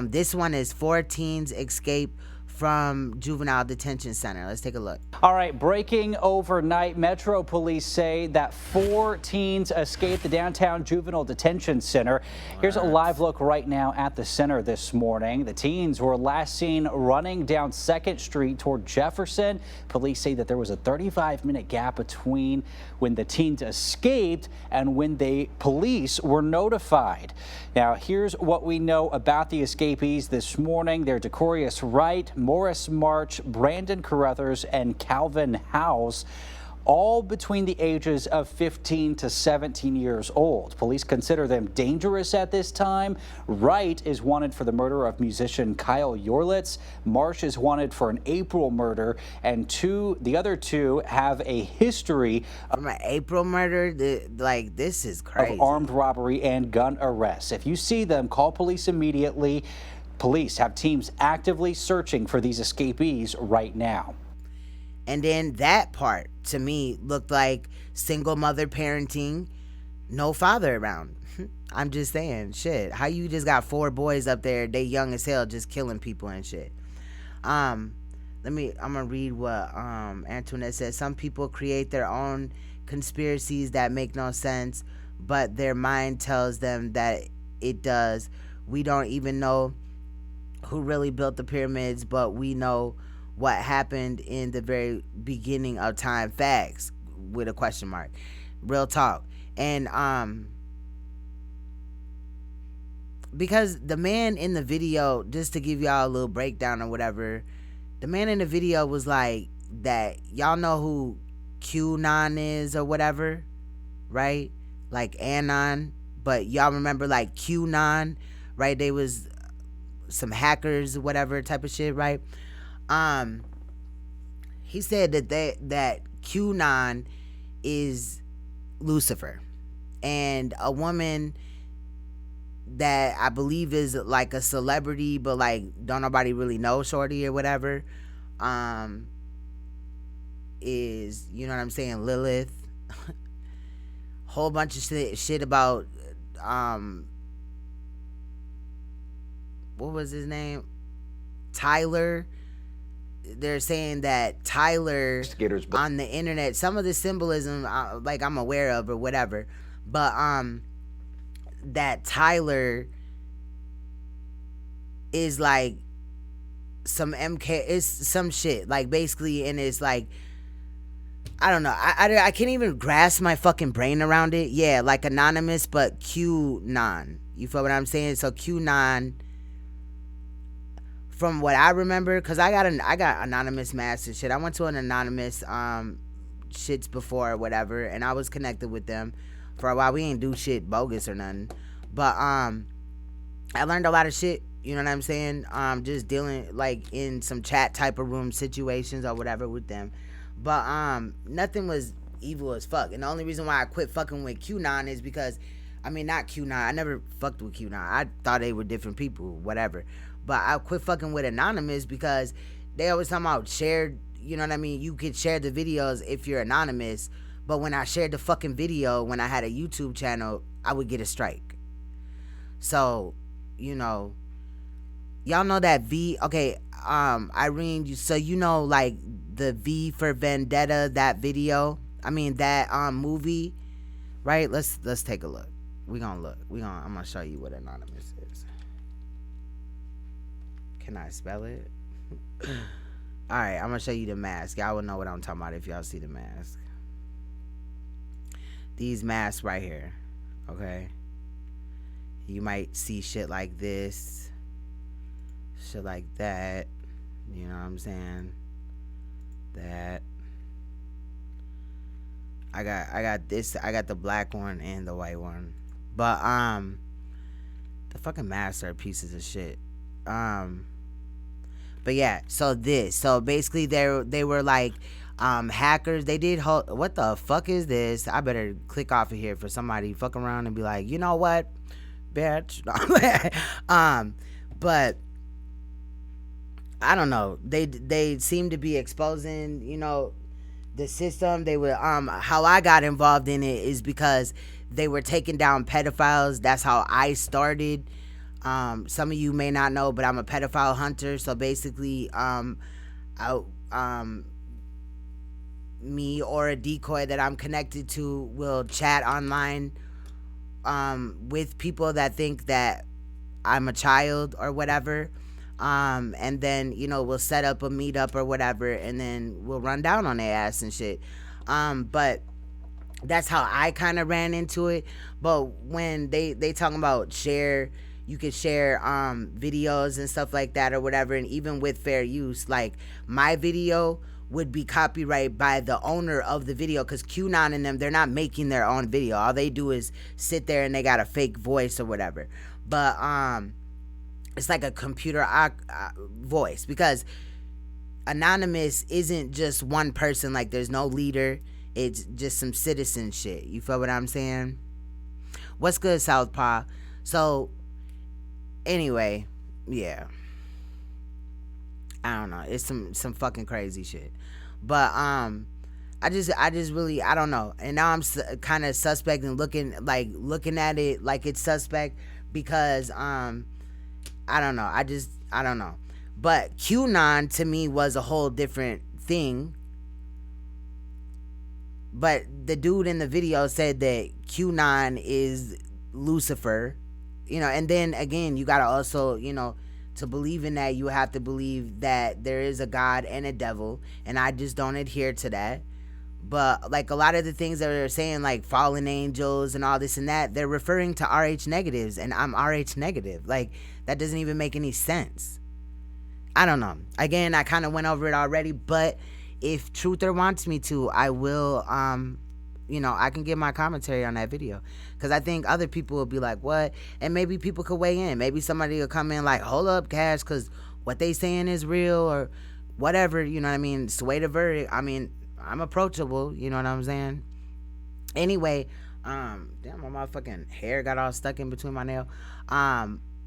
This one is 4 teens escape from juvenile detention center. Let's take a look. All right, breaking overnight, Metro Police say that 4 teens escaped the downtown juvenile detention center. Here's a live look right now at the center this morning. The teens were last seen running down 2nd Street toward Jefferson. Police say that there was a 35-minute gap between when the teens escaped and when police were notified. Now, here's what we know about the escapees this morning. They're Decorius Wright, Morris March, Brandon Carruthers, and Calvin House, all between the ages of 15 to 17 years old. Police consider them dangerous at this time. Wright is wanted for the murder of musician Kyle Yorlitz. Marsh is wanted for an April murder, and the other 2 have a history of an April murder. This is crazy. Of armed robbery and gun arrests. If you see them, call police immediately. Police have teams actively searching for these escapees right now. And then that part, to me, looked like single mother parenting, no father around. I'm just saying, shit. How you just got 4 boys up there, they young as hell, just killing people and shit. I'm gonna read what Antoinette says. Some people create their own conspiracies that make no sense, but their mind tells them that it does. We don't even know who really built the pyramids, but we know what happened in the very beginning of time. Facts, with a question mark. Real talk. And because the man in the video, just to give y'all a little breakdown or whatever, the man in the video was like that. Y'all know who QAnon is or whatever, right? Like Anon, but y'all remember like QAnon, right? They was some hackers or whatever type of shit, right? He said that QAnon is Lucifer, and a woman that I believe is like a celebrity, but like don't nobody really know, shorty or whatever, is, you know what I'm saying, Lilith. Whole bunch of shit about what was his name, Tyler, they're saying that Tyler on the internet, some of the symbolism like I'm aware of or whatever, but that Tyler is like some MK, is some shit, like basically, and it's like, I don't know, I can't even grasp my fucking brain around it. Yeah, like anonymous, but QAnon. You feel what I'm saying? So QAnon, from what I remember, because I got anonymous masks and shit. I went to an anonymous shits before or whatever, and I was connected with them for a while. We ain't do shit bogus or nothing, but I learned a lot of shit. You know what I'm saying? Just dealing like in some chat type of room situations or whatever with them, but nothing was evil as fuck. And the only reason why I quit fucking with QAnon is because, I mean, not QAnon. I never fucked with QAnon. I thought they were different people, whatever. But I quit fucking with Anonymous because they always talking about shared, you know what I mean? You could share the videos if you're anonymous. But when I shared the fucking video, when I had a YouTube channel, I would get a strike. So, you know, y'all know that V, okay, Irene, so you know, like the V for Vendetta, that video, I mean, that movie, right? Let's take a look. I'm gonna show you what Anonymous is. Can I spell it? Alright, I'm gonna show you the mask. Y'all will know what I'm talking about if y'all see the mask. These masks right here, okay? You might see shit like this, shit like that, you know what I'm saying? That. I got this, I got the black one and the white one. But the fucking masks are pieces of shit. But yeah, so basically they were like hackers. They did what the fuck is this? I better click off of here for somebody fuck around and be like, you know what, bitch. But I don't know. They seem to be exposing, you know, the system. They were how I got involved in it is because they were taking down pedophiles. That's how I started. Some of you may not know, but I'm a pedophile hunter. So basically, me or a decoy that I'm connected to will chat online with people that think that I'm a child or whatever. And then, you know, we'll set up a meetup or whatever, and then we'll run down on their ass and shit. But that's how I kind of ran into it. But when they talking about you could share videos and stuff like that or whatever, and even with fair use, like my video would be copyrighted by the owner of the video, because QAnon and them, they're not making their own video. All they do is sit there and they got a fake voice or whatever. But it's like a computer voice, because Anonymous isn't just one person. Like, there's no leader. It's just some citizen shit. You feel what I'm saying? What's good, Southpaw? So anyway, yeah, I don't know. It's some fucking crazy shit. But I just really, I don't know. And now I'm kind of suspect and looking at it like it's suspect because I don't know. I don't know. But QAnon to me was a whole different thing. But the dude in the video said that QAnon is Lucifer, you know, and then again, you gotta also, you know, to believe in that, you have to believe that there is a God and a devil, and I just don't adhere to that. But like a lot of the things that they're saying, like fallen angels and all this and that, they're referring to RH negatives, and I'm RH negative. Like, that doesn't even make any sense. I don't know. Again, I kind of went over it already, but if Truther wants me to, I will, you know, I can give my commentary on that video. Because I think other people will be like, what? And maybe people could weigh in. Maybe somebody will come in like, hold up, Cash, because what they saying is real or whatever, you know what I mean? Sway the verdict. I mean, I'm approachable, you know what I'm saying? Anyway, damn, my motherfucking hair got all stuck in between my nail.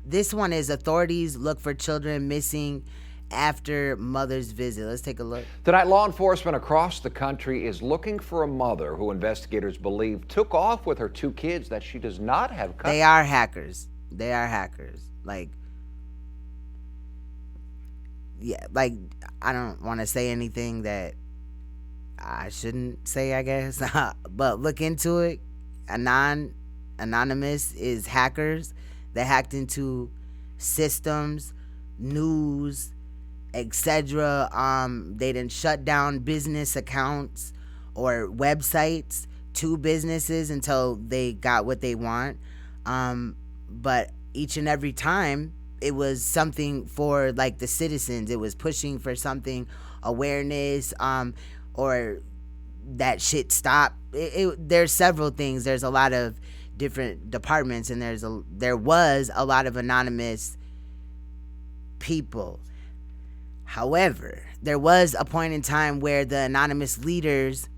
This one is authorities look for children missing after mother's visit. Let's take a look. Tonight, law enforcement across the country is looking for a mother who investigators believe took off with her 2 kids that she does not have custody. They are hackers. They are hackers. Like, yeah, like, I don't want to say anything that I shouldn't say, I guess. But look into it. Anonymous is hackers that hacked into systems, news, etc. They didn't shut down business accounts or websites to businesses until they got what they want. But each and every time it was something for like the citizens. It was pushing for something, awareness, or that shit stop. There's several things. There's a lot of different departments, and there was a lot of anonymous people. However, there was a point in time where the anonymous leaders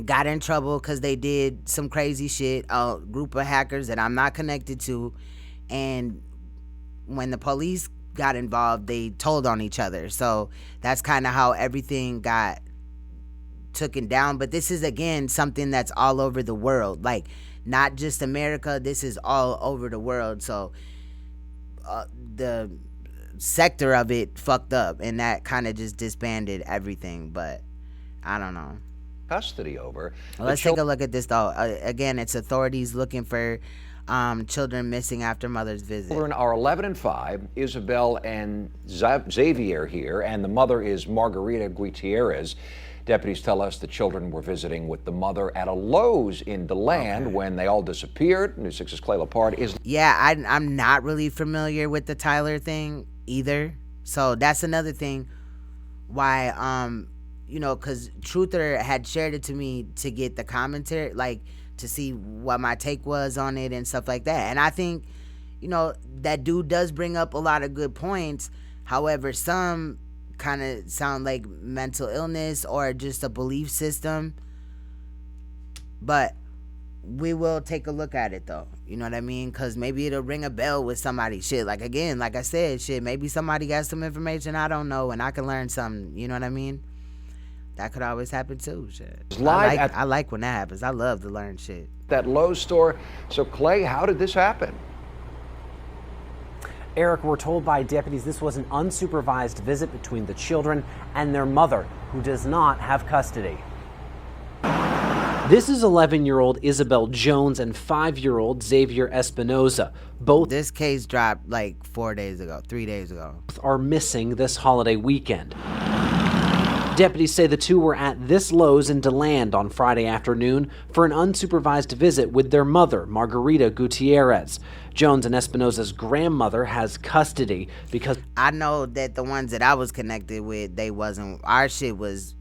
got in trouble because they did some crazy shit. A group of hackers that I'm not connected to, and when the police got involved, they told on each other. So that's kind of how everything got taken down. But this is, again, something that's all over the world, like not just America. This is all over the world. So the sector of it fucked up, and that kind of just disbanded everything. But I don't know. Custody over. Let's take a look at this though. Again, it's authorities looking for children missing after mother's visit. Children are 11 and 5. Isabel and Xavier here, and the mother is Margarita Gutierrez. Deputies tell us the children were visiting with the mother at a Lowe's in DeLand when they all disappeared. News 6's Clay Lepard is. Yeah, I'm not really familiar with the Tyler thing either. So that's another thing why, you know, because Truther had shared it to me to get the commentary, like to see what my take was on it and stuff like that. And I think, you know, that dude does bring up a lot of good points. However, some kind of sound like mental illness or just a belief system. But we will take a look at it though. You know what I mean? Because maybe it'll ring a bell with somebody. Shit, like again, like I said, shit, maybe somebody got some information I don't know and I can learn something. You know what I mean? That could always happen too. Shit. I like when that happens. I love to learn shit. That Lowe's store. So Clay, how did this happen? Eric, we're told by deputies this was an unsupervised visit between the children and their mother, who does not have custody. This is 11-year-old Isabel Jones and 5-year-old Xavier Espinoza. Both this case dropped like 3 days ago. Are missing this holiday weekend. Deputies say the two were at this Lowe's in DeLand on Friday afternoon for an unsupervised visit with their mother, Margarita Gutierrez. Jones and Espinoza's grandmother has custody because I know that the ones that I was connected with, they wasn't. Our shit was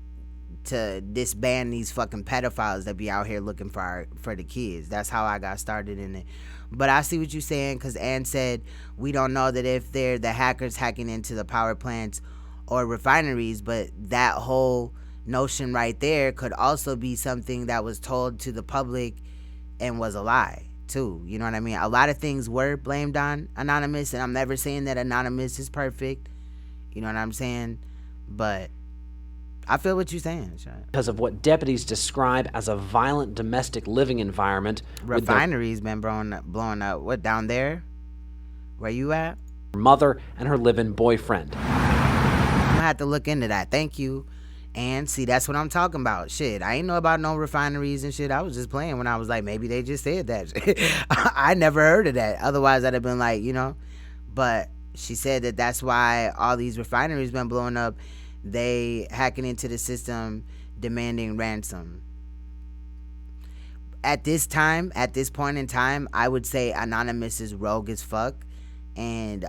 to disband these fucking pedophiles that be out here looking for the kids. That's how I got started in it. But I see what you're saying, because Ann said we don't know that if they're the hackers hacking into the power plants or refineries, but that whole notion right there could also be something that was told to the public and was a lie too. You know what I mean? A lot of things were blamed on Anonymous, and I'm never saying that Anonymous is perfect. You know what I'm saying? But I feel what you're saying, Sean. Because of what deputies describe as a violent domestic living environment. Refineries been blowing up. What, down there? Where you at? Her mother and her live-in boyfriend. I had to look into that. Thank you. And see, that's what I'm talking about. Shit, I ain't know about no refineries and shit. I was just playing when I was like, maybe they just said that. I never heard of that. Otherwise, I'd have been like, you know. But she said that that's why all these refineries been blowing up. They hacking into the system, demanding ransom. At this point in time, I would say Anonymous is rogue as fuck, and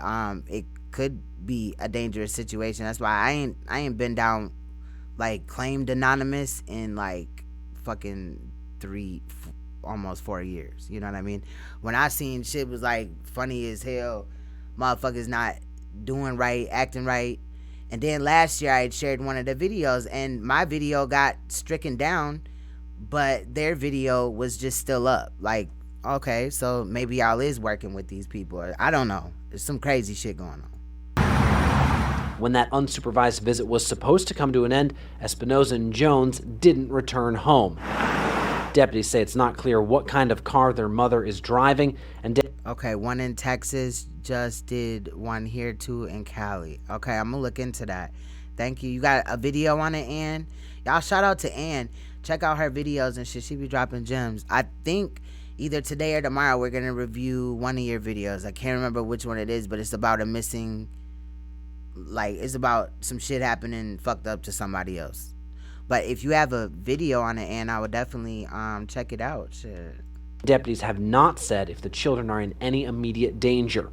it could be a dangerous situation. That's why I ain't been down like claimed Anonymous in like fucking almost 4 years. You know what I mean? When I seen shit was like funny as hell, motherfuckers not doing right, acting right. And then last year I had shared one of the videos, and my video got stricken down, but their video was just still up. Like, okay, so maybe y'all is working with these people. I don't know. There's some crazy shit going on. When that unsupervised visit was supposed to come to an end, Espinoza and Jones didn't return home. Deputies say it's not clear what kind of car their mother is driving. And okay, one in Texas just did one here too in Cali. Okay, I'm gonna look into that. Thank you. You got a video on it, Ann? Y'all shout out to Ann. Check out her videos and shit. She be dropping gems. I think either today or tomorrow we're gonna review one of your videos. I can't remember which one it is, but it's about a missing, like, it's about some shit happening fucked up to somebody else. But if you have a video on it, Ann, I would definitely check it out. Shit. Deputies have not said if the children are in any immediate danger.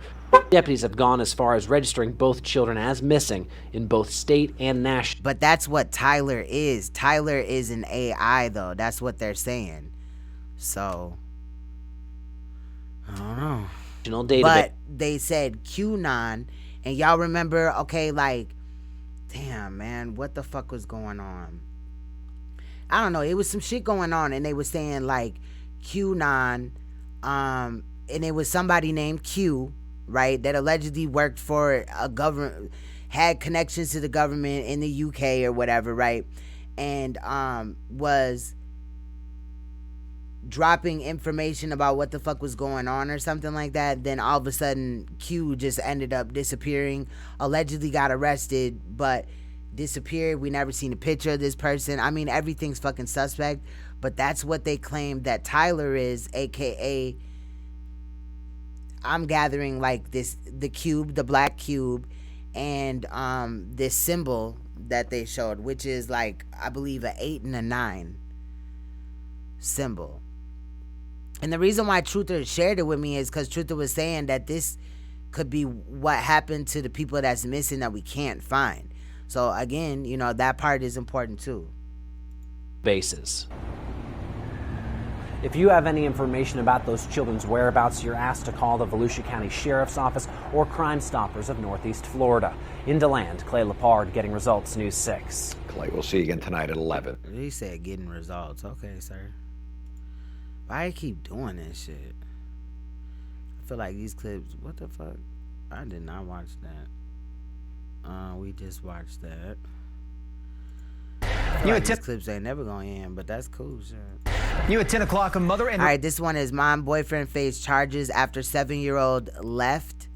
Deputies have gone as far as registering both children as missing in both state and national. But that's what Tyler is. Tyler is an AI, though. That's what they're saying. So, I don't know. But they said QAnon, and y'all remember, okay, like, damn, man, what the fuck was going on? I don't know. It was some shit going on, and they were saying, like, QAnon, and it was somebody named Q, right, that allegedly worked for a government, had connections to the government in the UK or whatever, right, and was dropping information about what the fuck was going on or something like that. Then all of a sudden Q just ended up disappearing, allegedly got arrested, but disappeared. We never seen a picture of this person. I mean, everything's fucking suspect. But that's what they claim that Tyler is, aka, I'm gathering, like, this, the cube, the black cube, and this symbol that they showed, which is, like, I believe a 8 and a 9 symbol. And the reason why Truther shared it with me is because Truther was saying that this could be what happened to the people that's missing that we can't find. So again, you know, that part is important too. Bases. If you have any information about those children's whereabouts, you're asked to call the Volusia County Sheriff's Office or Crime Stoppers of Northeast Florida. In DeLand, Clay Lepard, Getting Results, News 6. Clay, we'll see you again tonight at 11. He said getting results. Okay, sir. Why you keep doing this shit? I feel like these clips, what the fuck? I did not watch that. We just watched that. These clips ain't never gonna end, but that's cool shit. New at 10 o'clock, a mother and... All right, this one is mom, boyfriend faced charges after 7-year-old left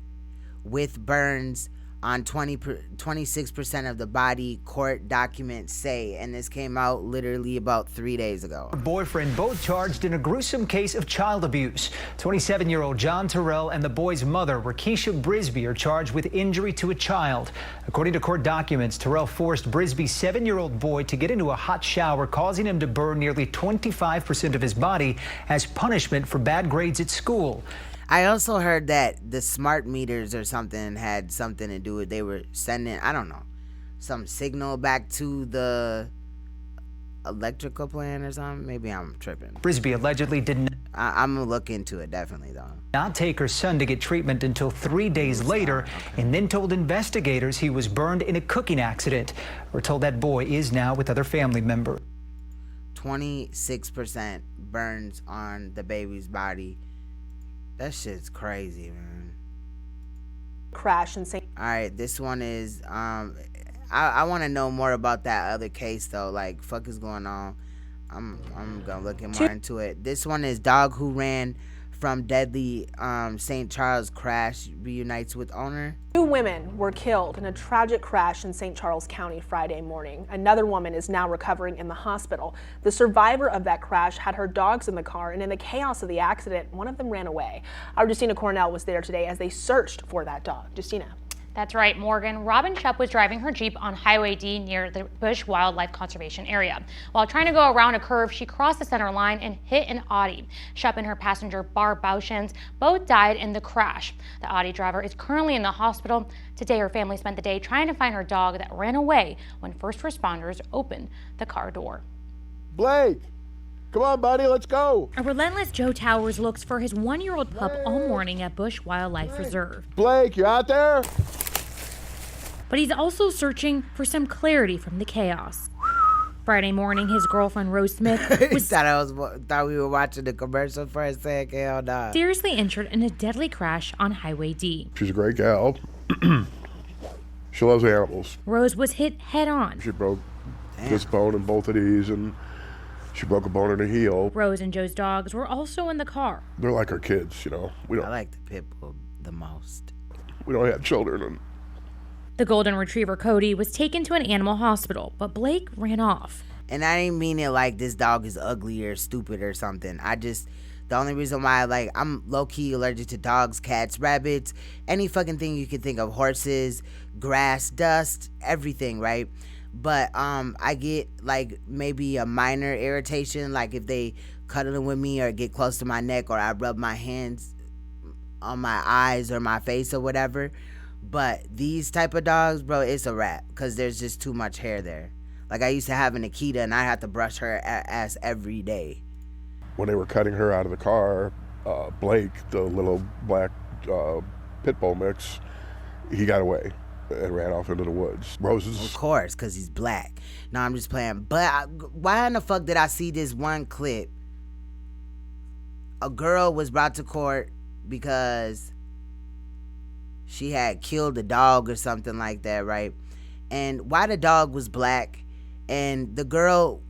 with burns on 26% of the body, court documents say. And this came out literally about 3 days ago. Boyfriend both charged in a gruesome case of child abuse. 27-year-old John Terrell and the boy's mother, Rakesha Brisby, are charged with injury to a child. According to court documents, Terrell forced Brisby's 7-year-old boy to get into a hot shower, causing him to burn nearly 25% of his body as punishment for bad grades at school. I also heard that the smart meters or something had something to do with, they were sending, I don't know, some signal back to the electrical plant or something. Maybe I'm tripping. Brisby allegedly didn't. I'm gonna look into it definitely though. Not take her son to get treatment until 3 days later, and then told investigators he was burned in a cooking accident. We're told that boy is now with other family members. 26% burns on the baby's body. That shit's crazy, man. Crash and say. All right, this one is I want to know more about that other case though. Like, fuck is going on? I'm gonna look more into it. This one is dog who ran from deadly St. Charles crash reunites with owner. 2 women were killed in a tragic crash in St. Charles County Friday morning. Another woman is now recovering in the hospital. The survivor of that crash had her dogs in the car, and in the chaos of the accident, one of them ran away. Our Justina Cornell was there today as they searched for that dog. Justina. That's right, Morgan. Robin Shep was driving her Jeep on Highway D near the Bush Wildlife Conservation Area. While trying to go around a curve, she crossed the center line and hit an Audi. Shep and her passenger, Barb Bauschens, both died in the crash. The Audi driver is currently in the hospital. Today, her family spent the day trying to find her dog that ran away when first responders opened the car door. Blake! Come on, buddy, let's go. A relentless Joe Towers looks for his 1-year-old pup all morning at Bush Wildlife Reserve. Blake, you out there? But he's also searching for some clarity from the chaos. Friday morning, his girlfriend Rose Smith was thought we were watching the commercial for a second. Hell no. seriously injured in a deadly crash on Highway D. She's a great gal. She loves animals. Rose was hit head on. She broke this bone in both of these, and she broke a bone in her heel. Rose and Joe's dogs were also in the car. They're like our kids, you know. I like the pit bull the most. We don't have children. And The golden retriever Cody was taken to an animal hospital, but Blake ran off. And I didn't mean it like this dog is ugly or stupid or something. The only reason why, like, I'm low-key allergic to dogs, cats, rabbits, any fucking thing you can think of, horses, grass, dust, everything, right? But I get, like, maybe a minor irritation, like if they cuddling with me or get close to my neck or I rub my hands on my eyes or my face or whatever. But these type of dogs, bro, it's a wrap because there's just too much hair there. Like, I used to have an Akita and I had to brush her ass every day. when they were cutting her out of the car, Blake, the little black pit bull mix, he got away and ran off into the woods. Roses. Of course, because he's black. No, I'm just playing. But why in the fuck did I see this one clip? A girl was brought to court because she had killed a dog or something like that, right? And why the dog was black, and the girl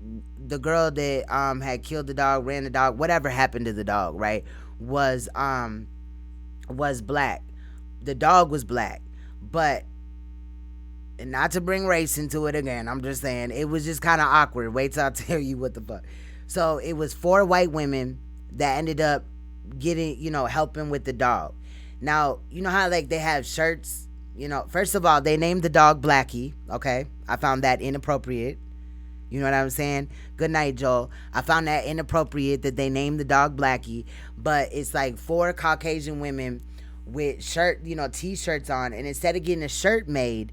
that had killed the dog, ran the dog, whatever happened to the dog, right, was black. The dog was black. But, and not to bring race into it again, I'm just saying, it was just kind of awkward. Wait till I tell you what the fuck. So it was 4 white women that ended up getting, helping with the dog. Now, you know how like they have shirts, first of all, they named the dog Blackie, okay? I found that inappropriate. You know what I'm saying? Good night, Joel. I found that inappropriate that they named the dog Blackie, but it's like 4 Caucasian women with t-shirts on, and instead of getting a shirt made,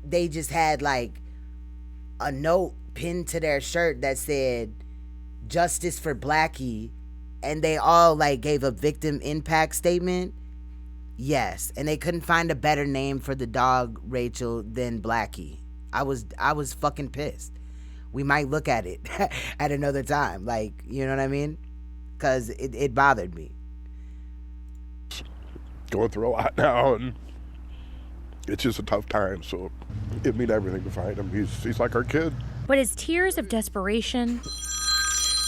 they just had like a note pinned to their shirt that said "Justice for Blackie," and they all like gave a victim impact statement. Yes, and they couldn't find a better name for the dog, Rachel, than Blackie. I was fucking pissed. We might look at it at another time, like, you know what I mean? Because it bothered me. Going through a lot now, and it's just a tough time, so it meant everything to find him. He's like our kid. But his tears of desperation...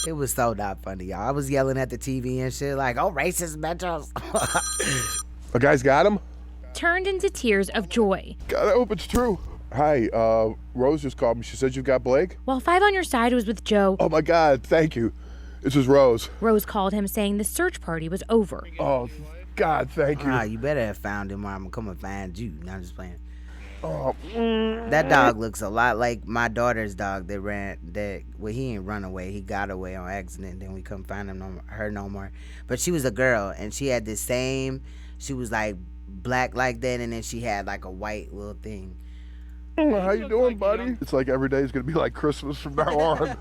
It was so not funny, y'all. I was yelling at the TV and shit like, oh, racist metros. The guy's got him? Turned into tears of joy. God, I hope it's true. Hi, Rose just called me. She said you've got Blake? While 5 on Your Side was with Joe... Oh, my God, thank you. This is Rose. Rose called him saying the search party was over. Oh, God, thank you. You better have found him or I'm going to come and find you. No, I'm just playing. Oh. That dog looks a lot like my daughter's dog he ain't run away. He got away on accident. Then we couldn't find her no more. But she was a girl, and she had this same... She was like black like that, and then she had like a white little thing. How you doing, buddy? It's like every day is gonna be like Christmas from now on.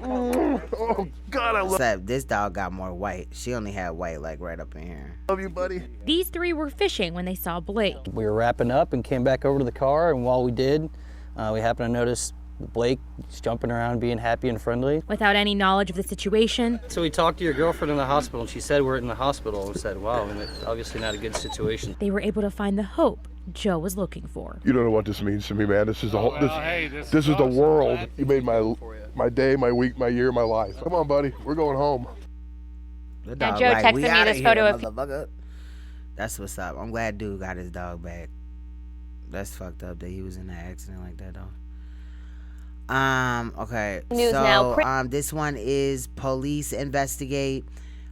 Oh God, I love. Except this dog got more white. She only had white like right up in here. Love you, buddy. These 3 were fishing when they saw Blake. We were wrapping up and came back over to the car, and while we did, we happened to notice Blake just jumping around, being happy and friendly. Without any knowledge of the situation. So we talked to your girlfriend in the hospital, and she said we're in the hospital. We said, wow, and it's obviously not a good situation. They were able to find the hope Joe was looking for. You don't know what this means to me, man. This is the whole. This is the world. You made my day, my week, my year, my life. Come on, buddy. We're going home. Now Joe texted me this photo of. That's what's up. I'm glad dude got his dog back. That's fucked up that he was in that accident like that though. Okay. News now. This one is police investigate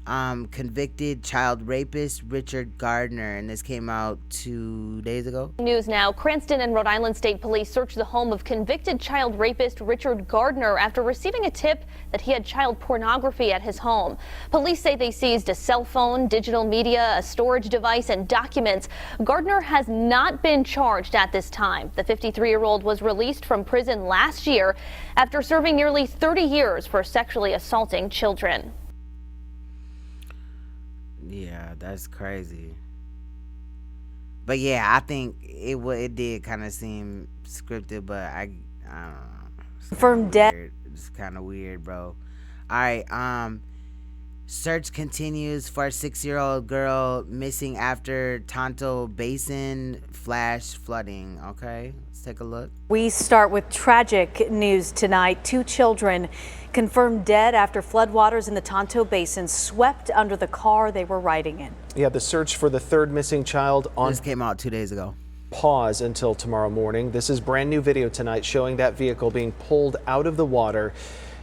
convicted child rapist Richard Gardner, and this came out 2 days ago. News now. Cranston and Rhode Island State Police searched the home of convicted child rapist Richard Gardner after receiving a tip that he had child pornography at his home. Police say they seized a cell phone, digital media, a storage device, and documents. Gardner has not been charged at this time. The 53-year-old was released from prison last year after serving nearly 30 years for sexually assaulting children. Yeah, that's crazy. But yeah, I think it did kind of seem scripted, but I don't know. From death. It's kind of weird, bro. All right, Search continues for a 6-year-old girl missing after Tonto Basin flash flooding. Okay, let's take a look. We start with tragic news tonight. 2 children confirmed dead after floodwaters in the Tonto Basin swept under the car they were riding in. Yeah, the search for the 3rd missing child on This came out 2 days ago. Pause until tomorrow morning. This is brand new video tonight showing that vehicle being pulled out of the water.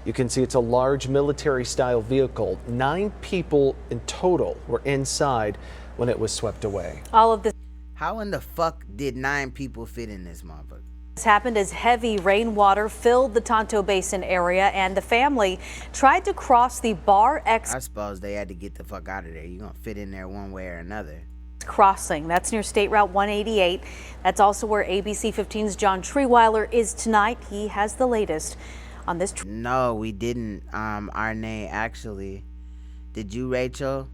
You can see it's a large military-style vehicle. 9 people in total were inside when it was swept away. All of this How in the fuck did 9 people fit in this motherfucker? happened as heavy rainwater filled the Tonto Basin area, and the family tried to cross the Bar X I suppose they had to get the fuck out of there. You're gonna fit in there one way or another. crossing. That's near State Route 188. That's also where ABC 15's John Treeweiler is tonight. He has the latest on this. No, we didn't, Arne, actually. Did you, Rachel?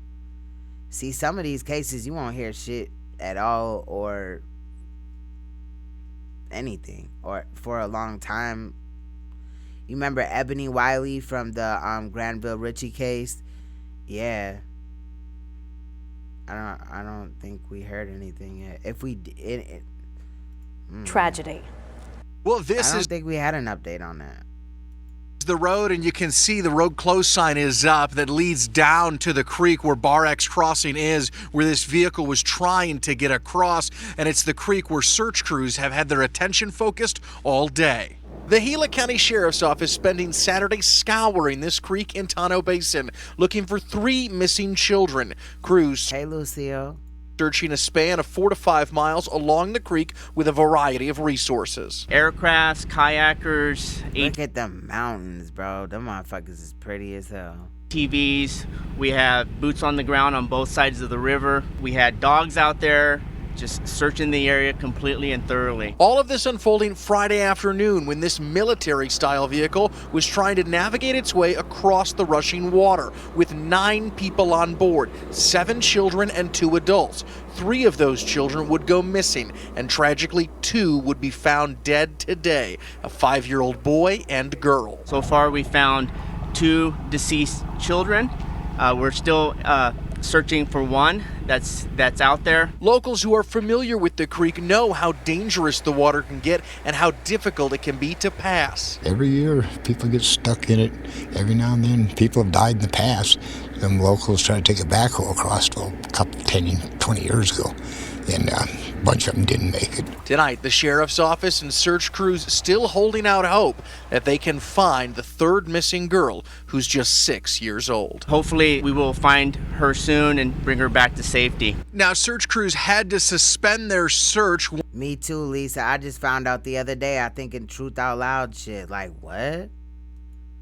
See, some of these cases, you won't hear shit at all or anything or for a long time. You remember Ebony Wiley from the Granville Ritchie case? Yeah. I don't think we heard anything yet. If we did, Tragedy. Well, this I don't is think we had an update on that. the road, and you can see the road closed sign is up that leads down to the creek where Bar X crossing is, where this vehicle was trying to get across, and it's the creek where search crews have had their attention focused all day. The Gila County Sheriff's Office spending Saturday scouring this creek in Tonto Basin, looking for 3 missing children. Crews searching a span of 4 to 5 miles along the creek with a variety of resources. Aircrafts, kayakers, Look at the mountains, bro. Them motherfuckers is pretty as hell. ATVs. We have boots on the ground on both sides of the river. We had dogs out there just searching the area completely and thoroughly. All of this unfolding Friday afternoon when this military-style vehicle was trying to navigate its way across the rushing water with 9 people on board, 7 children and 2 adults. 3 of those children would go missing, and tragically 2 would be found dead today, a 5-year-old boy and girl. So far we found 2 deceased children. We're still searching for 1 that's out there. Locals who are familiar with the creek know how dangerous the water can get and how difficult it can be to pass. Every year people get stuck in it. Every now and then people have died in the past. Some locals try to take a backhoe across a couple 10, 20 years ago, and a bunch of them didn't make it. Tonight, the sheriff's office and search crews still holding out hope that they can find the 3rd missing girl, who's just 6 years old. Hopefully we will find her soon and bring her back to safety. Now, search crews had to suspend their search. Me too, Lisa. I just found out the other day, I think in Truth Out Loud shit. Like, what?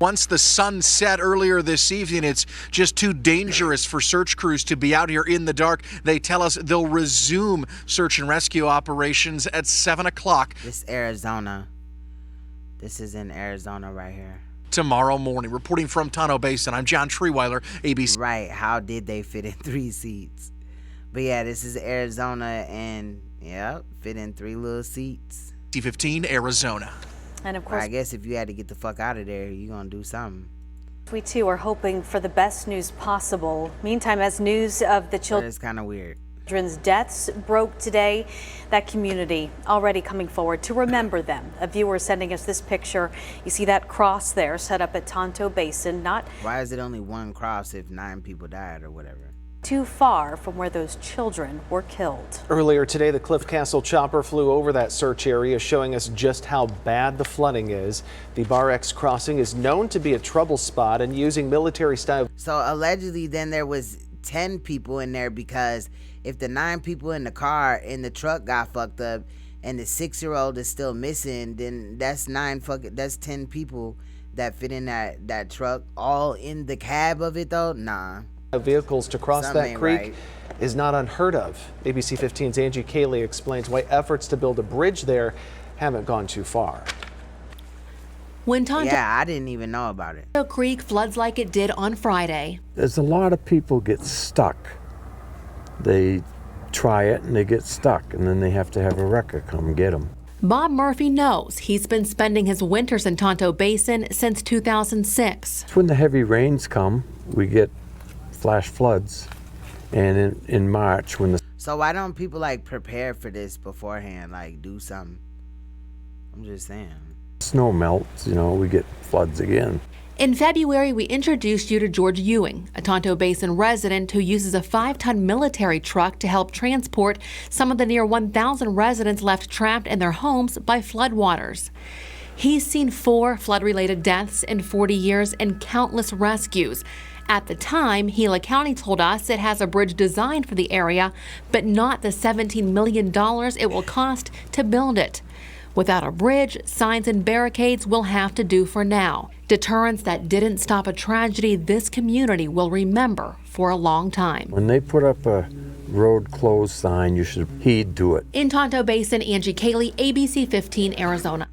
Once the sun set earlier this evening, it's just too dangerous for search crews to be out here in the dark. They tell us they'll resume search and rescue operations at 7 o'clock. This Arizona. This is in Arizona right here. Tomorrow morning. Reporting from Tonto Basin, I'm John Treeweiler, ABC. Right, how did they fit in 3 seats? But yeah, this is Arizona, and yeah, fit in 3 little seats. T15, Arizona. And of course, I guess if you had to get the fuck out of there, you're gonna do something. we too are hoping for the best news possible. Meantime, as news of the It's kind of weird. children's deaths broke today, that community already coming forward to remember them. A viewer sending us this picture. You see that cross there set up at Tonto Basin, not Why is it only 1 cross if 9 people died or whatever? too far from where those children were killed. Earlier today, the Cliff Castle chopper flew over that search area, showing us just how bad the flooding is. The Bar X crossing is known to be a trouble spot, and using military-style. So allegedly then there was 10 people in there, because if the 9 people in the car in the truck got fucked up and the 6-year-old is still missing, then that's 10 people that fit in that truck, all in the cab of it though. Nah. Vehicles to cross Something that ain't creek right. is not unheard of. ABC 15's Angie Cayley explains why efforts to build a bridge there haven't gone too far. When Tonto I didn't even know about it. Creek floods like it did on Friday. There's a lot of people get stuck. They try it and they get stuck, and then they have to have a wrecker come get them. Bob Murphy knows he's been spending his winters in Tonto Basin since 2006. When the heavy rains come, we get flash floods. And in March, when the So why don't people like prepare for this beforehand? Like do something. I'm just saying. snow melts, we get floods again. In February, we introduced you to George Ewing, a Tonto Basin resident who uses a 5-ton military truck to help transport some of the near 1,000 residents left trapped in their homes by floodwaters. He's seen 4 flood-related deaths in 40 years and countless rescues. At the time, Gila County told us it has a bridge designed for the area, but not the $17 million it will cost to build it. Without a bridge, signs and barricades will have to do for now. Deterrence that didn't stop a tragedy this community will remember for a long time. When they put up a road closed sign, you should heed to it. In Tonto Basin, Angie Cayley, ABC 15, Arizona.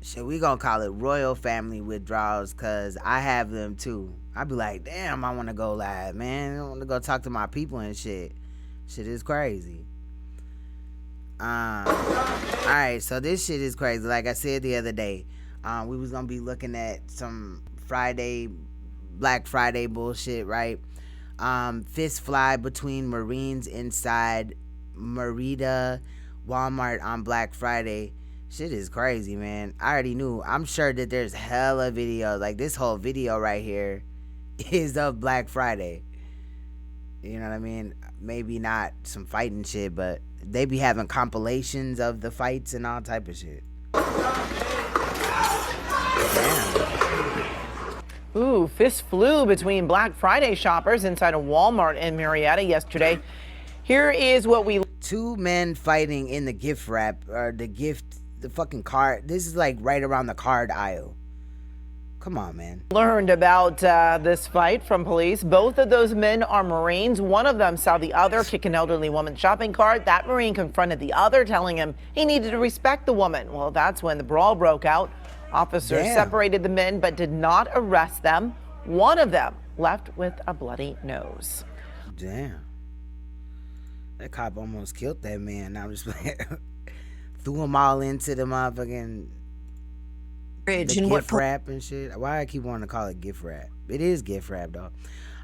Shit, we gonna call it royal family withdrawals, cause I have them too. I be like, damn, I wanna go live, man. I wanna go talk to my people and shit. Shit is crazy. Alright, so this shit is crazy. Like I said the other day, we was gonna be looking at some Black Friday bullshit, right? Fist fly between Marines inside Merida Walmart on Black Friday. Shit is crazy, man. I already knew. I'm sure that there's hella videos. Like this whole video right here is of Black Friday. You know what I mean? Maybe not some fighting shit, but they be having compilations of the fights and all type of shit. Damn. Ooh, fist flew between Black Friday shoppers inside a Walmart in Marietta yesterday. Here is what we... 2 men fighting in the gift wrap, or the fucking card. This is like right around the card aisle. Come on, man. Learned about this fight from police. Both of those men are Marines. One of them saw the other kick an elderly woman's shopping cart. That Marine confronted the other, telling him he needed to respect the woman. Well, that's when the brawl broke out. Officers separated the men but did not arrest them. One of them left with a bloody nose. Damn. That cop almost killed that man. I'm just playing. Threw them all into the motherfucking bridge the and gift wrap and shit. Why I keep wanting to call it gift wrap? It is gift wrap, though. All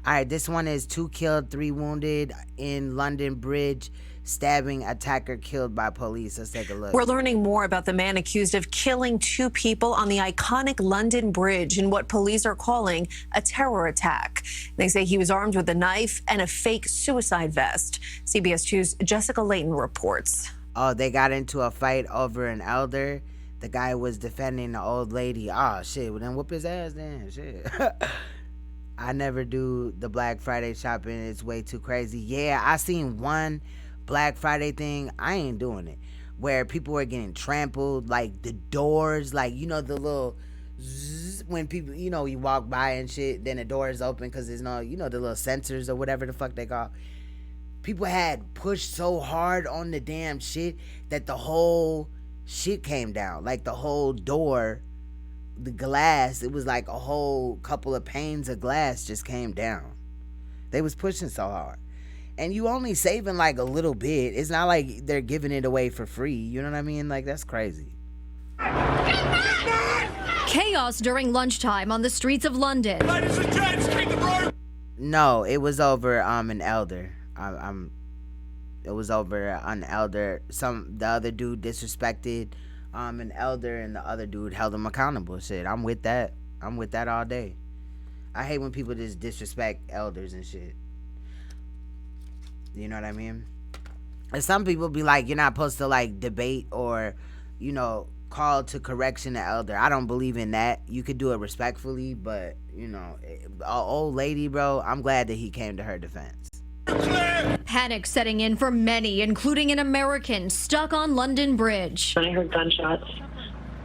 right, this one is 2 killed, 3 wounded in London Bridge. Stabbing attacker killed by police. Let's take a look. We're learning more about the man accused of killing 2 people on the iconic London Bridge in what police are calling a terror attack. They say he was armed with a knife and a fake suicide vest. CBS 2's Jessica Layton reports. Oh, they got into a fight over an elder. The guy was defending the old lady. Oh, shit. Well, then whoop his ass then. Shit. I never do the Black Friday shopping. It's way too crazy. Yeah, I seen one Black Friday thing. I ain't doing it. Where people were getting trampled. Like the doors. Like, the little zzz, when people, you walk by and shit. Then the door is open because there's no, the little sensors or whatever the fuck they call. People had pushed so hard on the damn shit that the whole shit came down. Like the whole door, the glass, it was like a whole couple of panes of glass just came down. They was pushing so hard. And you only saving like a little bit. It's not like they're giving it away for free. You know what I mean? Like, that's crazy. Chaos during lunchtime on the streets of London. Ladies and gents, keep the road. No, it was over an elder. It was over an elder. The other dude disrespected an elder, and the other dude held him accountable. Shit, I'm with that. I'm with that all day. I hate when people just disrespect elders and shit. You know what I mean? And some people be like, you're not supposed to like debate or, call to correction the elder. I don't believe in that. You could do it respectfully, but an old lady, bro, I'm glad that he came to her defense. Panic setting in for many, including an American stuck on London Bridge. When I heard gunshots,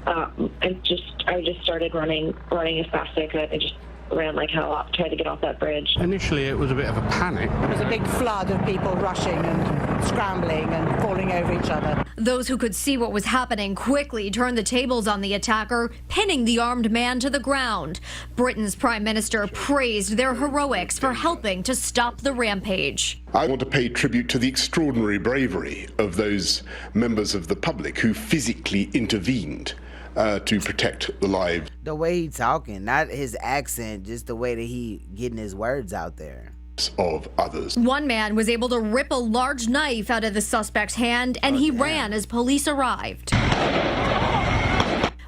I just started running as fast as I could. I just ran like hell, tried to get off that bridge. Initially, it was a bit of a panic. There was a big flood of people rushing and scrambling and falling over each other. Those who could see what was happening quickly turned the tables on the attacker, pinning the armed man to the ground. Britain's Prime Minister praised their heroics for helping to stop the rampage. I want to pay tribute to the extraordinary bravery of those members of the public who physically intervened to protect the lives. The way he talking, not his accent, just the way that he getting his words out there. Of others. One man was able to rip a large knife out of the suspect's hand, and he ran as police arrived.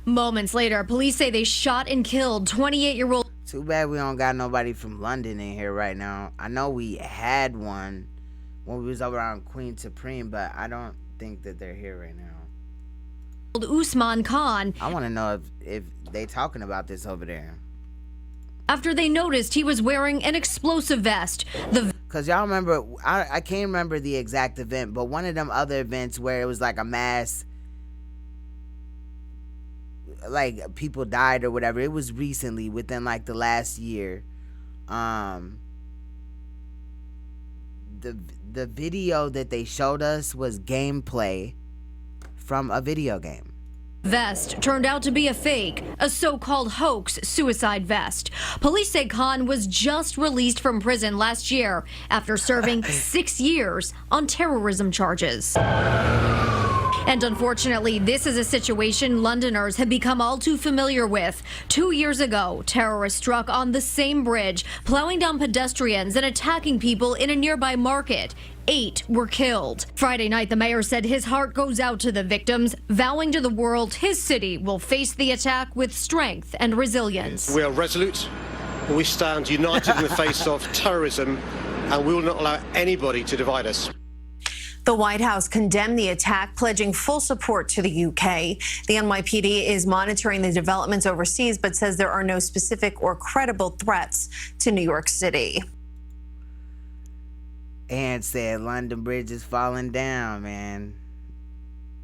Moments later, police say they shot and killed 28-year-old. Too bad we don't got nobody from London in here right now. I know we had one when we was over on Queen Supreme, but I don't think that they're here right now. Usman Khan. I want to know if they talking about this over there. After they noticed he was wearing an explosive vest. Because y'all remember, I can't remember the exact event, but one of them other events where it was like a mass, like people died or whatever, it was recently, within like the last year. The video that they showed us was gameplay from a video game. Vest turned out to be a fake, a so-called hoax suicide vest. Police say Khan was just released from prison last year after serving 6 years on terrorism charges. And unfortunately, this is a situation Londoners have become all too familiar with. 2 years ago, terrorists struck on the same bridge, plowing down pedestrians and attacking people in a nearby market. 8 were killed. Friday night, the mayor said his heart goes out to the victims, vowing to the world his city will face the attack with strength and resilience. We are resolute. We stand united in the face of terrorism, and we will not allow anybody to divide us. The White House condemned the attack, pledging full support to the UK. The NYPD is monitoring the developments overseas, but says there are no specific or credible threats to New York City. And said London Bridge is falling down, man.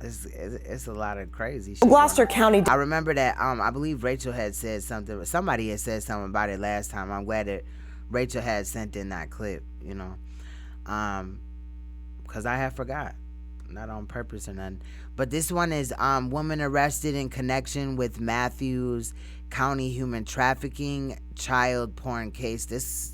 It's a lot of crazy shit. Gloucester County. I remember that. I believe Rachel had said something. Somebody had said something about it last time. I'm glad that Rachel had sent in that clip. You know, because I had forgot, not on purpose or nothing. But this one is woman arrested in connection with Matthews County human trafficking child porn case. This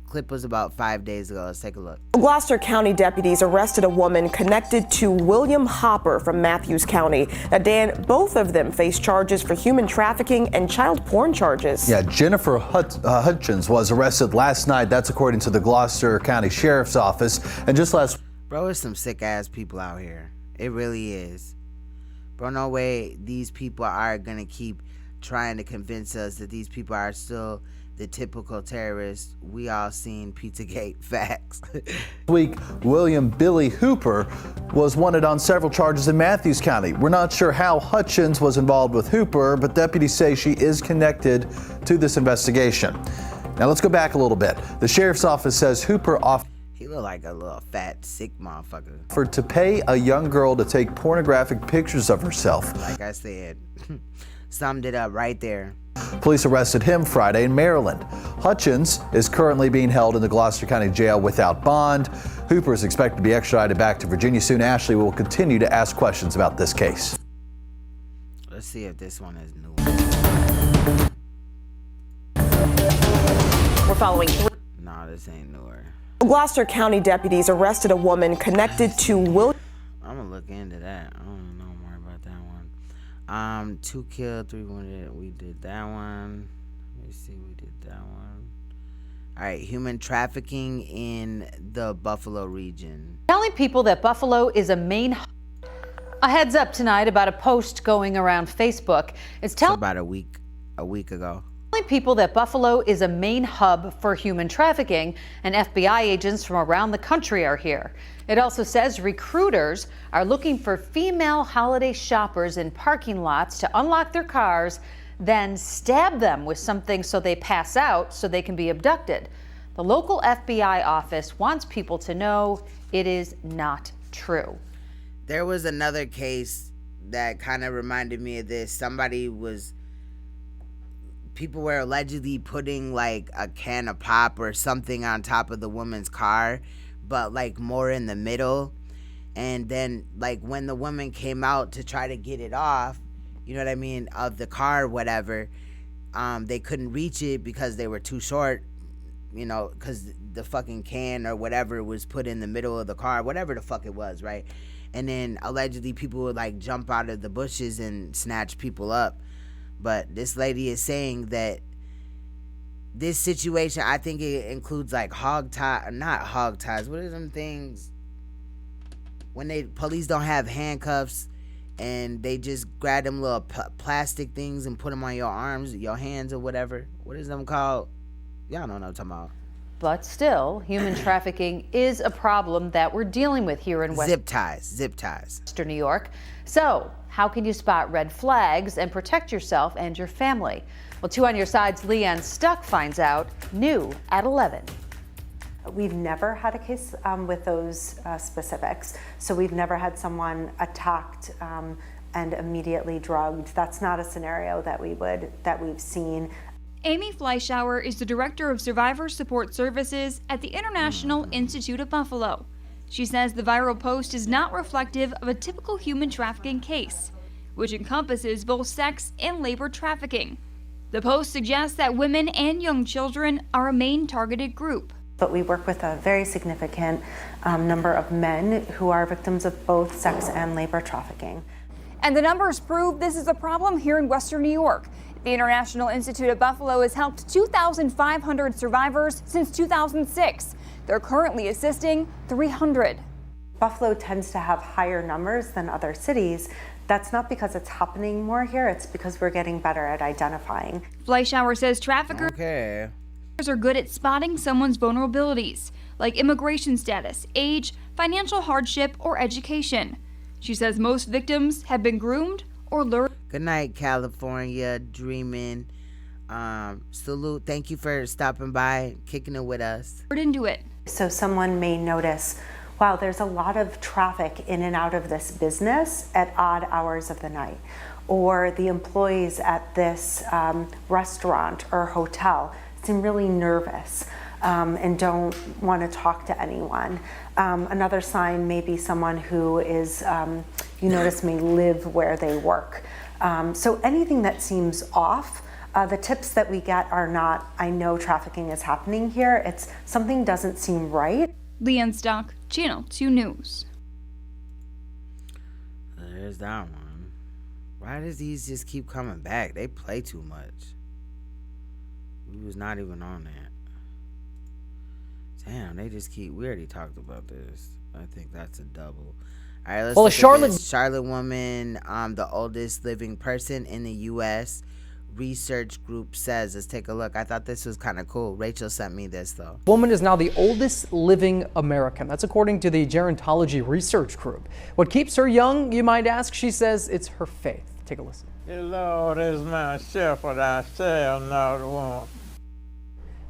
clip was about 5 days ago. Let's take a look. Gloucester County deputies arrested a woman connected to William Hopper from Matthews County. Now, Dan, both of them face charges for human trafficking and child porn charges. Yeah, Jennifer Hutchins was arrested last night. That's according to the Gloucester County Sheriff's Office. And just last... Bro, there's some sick ass people out here. It really is. Bro, no way these people are gonna keep trying to convince us that these people are still the typical terrorists. We all seen Pizzagate. Facts. This week, William Billy Hooper was wanted on several charges in Matthews County. We're not sure how Hutchins was involved with Hooper, but deputies say she is connected to this investigation. Now let's go back a little bit. The sheriff's office says Hooper He look like a little fat, sick motherfucker. offered to pay a young girl to take pornographic pictures of herself. Like I said, summed it up right there. Police arrested him Friday in Maryland. Hutchins is currently being held in the Gloucester County Jail without bond. Hooper is expected to be extradited back to Virginia soon. Ashley will continue to ask questions about this case. Let's see if this one is new. We're following. No, this ain't newer. Gloucester County deputies arrested a woman connected to William. I'm gonna look into that. I don't know more about that one. 2 killed, 3 wounded. We did that one. Let me see. We did that one. All right, human trafficking in the Buffalo region. Telling people that Buffalo is a main. A heads up tonight about a post going around Facebook. It's telling about a week ago. Telling people that Buffalo is a main hub for human trafficking, and FBI agents from around the country are here. It also says recruiters are looking for female holiday shoppers in parking lots to unlock their cars, then stab them with something so they pass out so they can be abducted. The local FBI office wants people to know it is not true. There was another case that kind of reminded me of this. People were allegedly putting like a can of pop or something on top of the woman's car, but like more in the middle. And then like when the woman came out to try to get it off, you know what I mean, of the car or whatever, they couldn't reach it because they were too short you know, because the fucking can or whatever was put in the middle of the car, whatever the fuck it was, right? And then allegedly people would like jump out of the bushes and snatch people up. But this lady is saying that this situation, I think it includes like not hog ties. What are them things? When police don't have handcuffs and they just grab them little plastic things and put them on your arms, your hands or whatever. What is them called? Y'all know what I'm talking about. But still, human trafficking is a problem that we're dealing with here in Zip ties. Western New York. So, how can you spot red flags and protect yourself and your family? Well, 2 on Your Side's Leanne Stuck finds out, new at 11. We've never had a case with those specifics. So we've never had someone attacked and immediately drugged. That's not a scenario that we've seen. Amy Fleischauer is the Director of Survivor Support Services at the International Institute of Buffalo. She says the viral post is not reflective of a typical human trafficking case, which encompasses both sex and labor trafficking. The post suggests that women and young children are a main targeted group. But we work with a very significant number of men who are victims of both sex and labor trafficking. And the numbers prove this is a problem here in Western New York. The International Institute of Buffalo has helped 2,500 survivors since 2006. They're currently assisting 300. Buffalo tends to have higher numbers than other cities. That's not because it's happening more here, it's because we're getting better at identifying. Fleischauer says traffickers are good at spotting someone's vulnerabilities, like immigration status, age, financial hardship, or education. She says most victims have been groomed or lured. Good night, California, dreaming. Salute. Thank you for stopping by, kicking it with us. Into it. So someone may notice, wow, there's a lot of traffic in and out of this business at odd hours of the night. Or the employees at this restaurant or hotel seem really nervous and don't want to talk to anyone. Another sign may be someone who is, you notice, may live where they work. So anything that seems off, the tips that we get are not, I know trafficking is happening here. It's something doesn't seem right. Leanne Stock, Channel 2 News. There's that one. Why does these just keep coming back? They play too much. We was not even on that. Damn, they just keep. We already talked about this. I think that's a double. All right, let's look at this. Charlotte woman, the oldest living person in the U.S. research group says. Let's take a look. I thought this was kind of cool. Rachel sent me this though. Woman is now the oldest living American. That's according to the Gerontology Research Group. What keeps her young, you might ask? She says it's her faith. Take a listen. The Lord is my shepherd, I shall not want.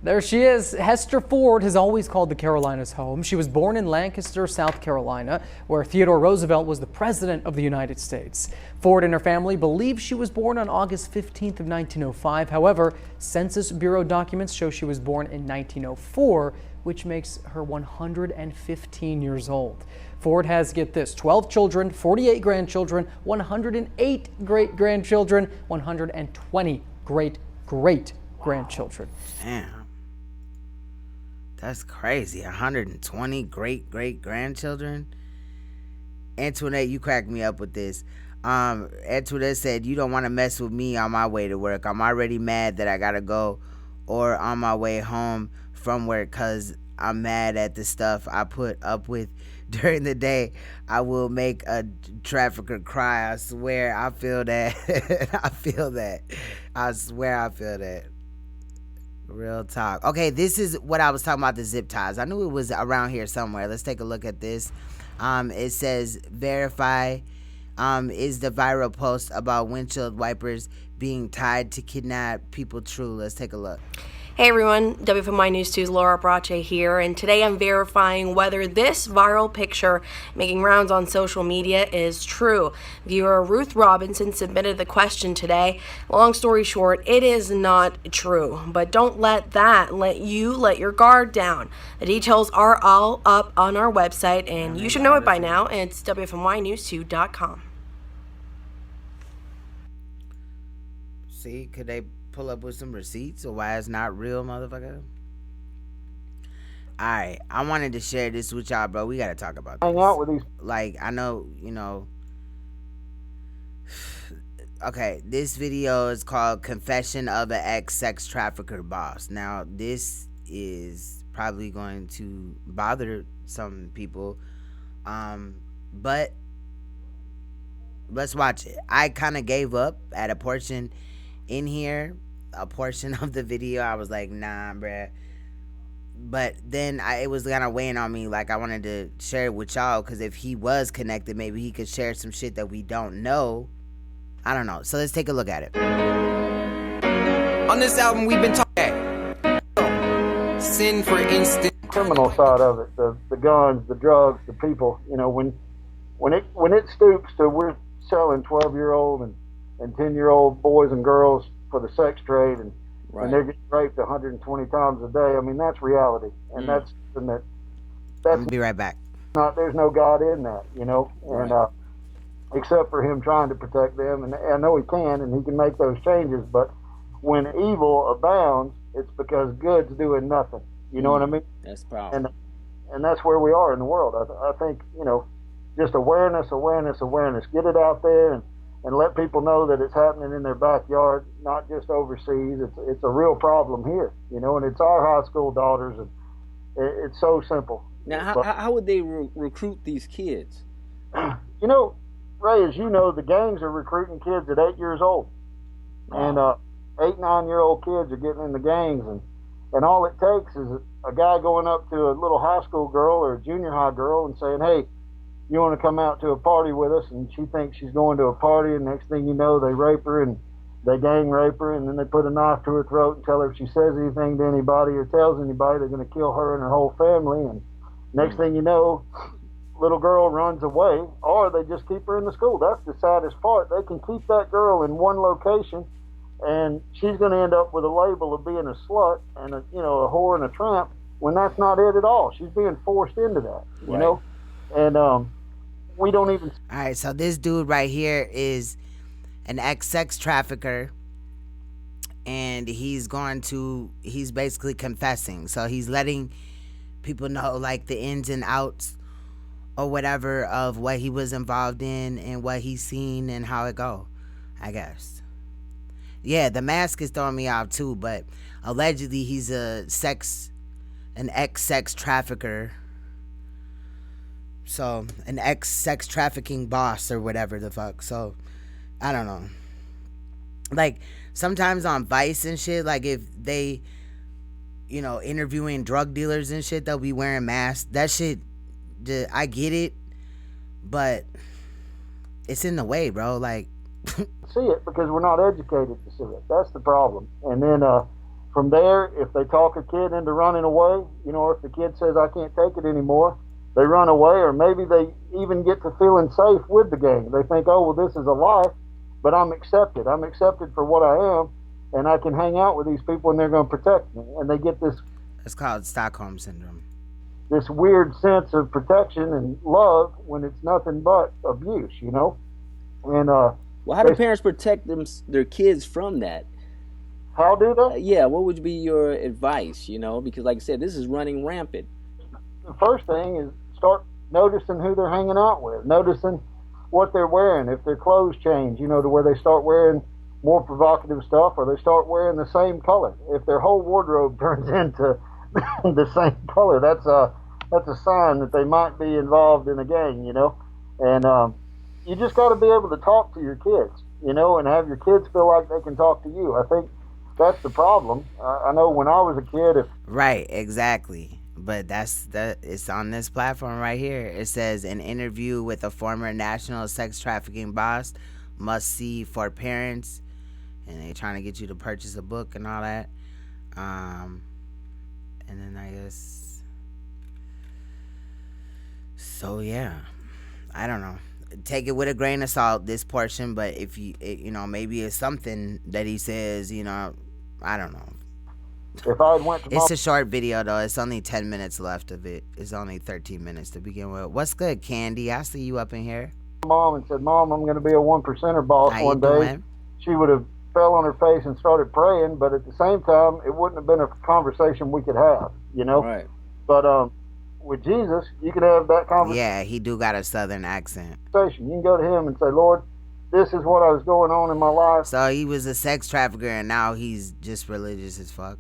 There she is. Hester Ford has always called the Carolinas home. She was born in Lancaster, South Carolina, where Theodore Roosevelt was the president of the United States. Ford and her family believe she was born on August 15th of 1905. However, Census Bureau documents show she was born in 1904, which makes her 115 years old. Ford has, get this, 12 children, 48 grandchildren, 108 great-grandchildren, 120 great-great-grandchildren. Damn. That's crazy. 120 great-great-grandchildren. Antoinette, you cracked me up with this. Antoinette said, you don't want to mess with me on my way to work. I'm already mad that I got to go or on my way home from work because I'm mad at the stuff I put up with during the day. I will make a trafficker cry. I swear I feel that. I feel that. I swear I feel that. Real talk. Okay, this is what I was talking about, the zip ties. I knew it was around here somewhere. Let's take a look at this. It says verify is the viral post about windshield wipers being tied to kidnap people true? Let's take a look. Hey everyone, WFMY News 2's Laura Brache here, and today I'm verifying whether this viral picture making rounds on social media is true. Viewer Ruth Robinson submitted the question today. Long story short, it is not true, but don't let that let your guard down. The details are all up on our website, and you should know it by now. It's WFMYnews2.com. See, could they pull up with some receipts or why it's not real, motherfucker? All right, I wanted to share this with y'all, bro. We gotta talk about this. Hang out with these. Like, I know, okay, this video is called Confession of an Ex-Sex Trafficker Boss. Now, this is probably going to bother some people, but let's watch it. I kind of gave up at a portion in here, a portion of the video. I was like, nah, bruh. But then it was kind of weighing on me. Like, I wanted to share it with y'all, because if he was connected, maybe he could share some shit that we don't know. I don't know. So let's take a look at it. On this album, we've been talking. Sin, for instance. Criminal side of it, the guns, the drugs, the people. When it stoops to we're selling 12-year-old and 10-year-old boys and girls for the sex trade, and they're getting raped 120 times a day. I mean, that's reality, and that's something that's. Be right back. There's no God in that, and except for him trying to protect them, and I know he can, and he can make those changes. But when evil abounds, it's because good's doing nothing. You know what I mean? That's powerful. And that's where we are in the world. I think just awareness. Get it out there and let people know that it's happening in their backyard, not just overseas. It's a real problem here, and it's our high school daughters, and it's so simple. Now, how would they recruit these kids? Ray, as you know, the gangs are recruiting kids at 8 years old, and 8-9-year-old kids are getting in the gangs, and all it takes is a guy going up to a little high school girl or a junior high girl and saying, hey, you want to come out to a party with us? And she thinks she's going to a party, and next thing you know, they rape her and they gang rape her, and then they put a knife to her throat and tell her if she says anything to anybody or tells anybody, they're going to kill her and her whole family. And next thing you know, little girl runs away, or they just keep her in the school. That's the saddest part. They can keep that girl in one location, and she's going to end up with a label of being a slut and a whore and a tramp, when that's not it at all. She's being forced into that, you know? And we don't even. All right, so this dude right here is an ex-sex trafficker, and he's basically confessing. So he's letting people know, like, the ins and outs or whatever of what he was involved in and what he's seen and how it go, I guess. Yeah, the mask is throwing me off too, but allegedly he's an ex-sex trafficker. So, an ex-sex trafficking boss or whatever the fuck. So, I don't know. Like, sometimes on Vice and shit, like, if they, interviewing drug dealers and shit, they'll be wearing masks. That shit, I get it, but it's in the way, bro. Like, see it because we're not educated to see it. That's the problem. And then from there, if they talk a kid into running away, if the kid says, I can't take it anymore, they run away, or maybe they even get to feeling safe with the gang. They think, oh, well, this is a life, but I'm accepted. I'm accepted for what I am, and I can hang out with these people, and they're going to protect me. And they get this. It's called Stockholm Syndrome. This weird sense of protection and love when it's nothing but abuse, And well, how do parents protect their kids from that? How do they? Yeah, what would be your advice? Because like I said, this is running rampant. The first thing is start noticing who they're hanging out with, noticing what they're wearing, if their clothes change, to where they start wearing more provocative stuff, or they start wearing the same color. If their whole wardrobe turns into the same color, that's a sign that they might be involved in a gang, And you just got to be able to talk to your kids, and have your kids feel like they can talk to you. I think that's the problem. I know when I was a kid, right, exactly. But it's on this platform right here. It says an interview with a former national sex trafficking boss, must see for parents, and they trying to get you to purchase a book and all that. And then I guess, so yeah, I don't know. Take it with a grain of salt, this portion, but if maybe it's something that he says, I don't know. If I went to it's a short video though. It's only 10 minutes left of it. It's only 13 minutes to begin with. What's good, Candy? I see you up in here. Mom and said, Mom, I'm going to be a 1%er boss one day. Doing? She would have fell on her face and started praying, but at the same time, it wouldn't have been a conversation we could have, Right. But with Jesus, you can have that conversation. Yeah, he do got a southern accent. You can go to him and say, Lord, this is what I was going on in my life. So he was a sex trafficker and now he's just religious as fuck.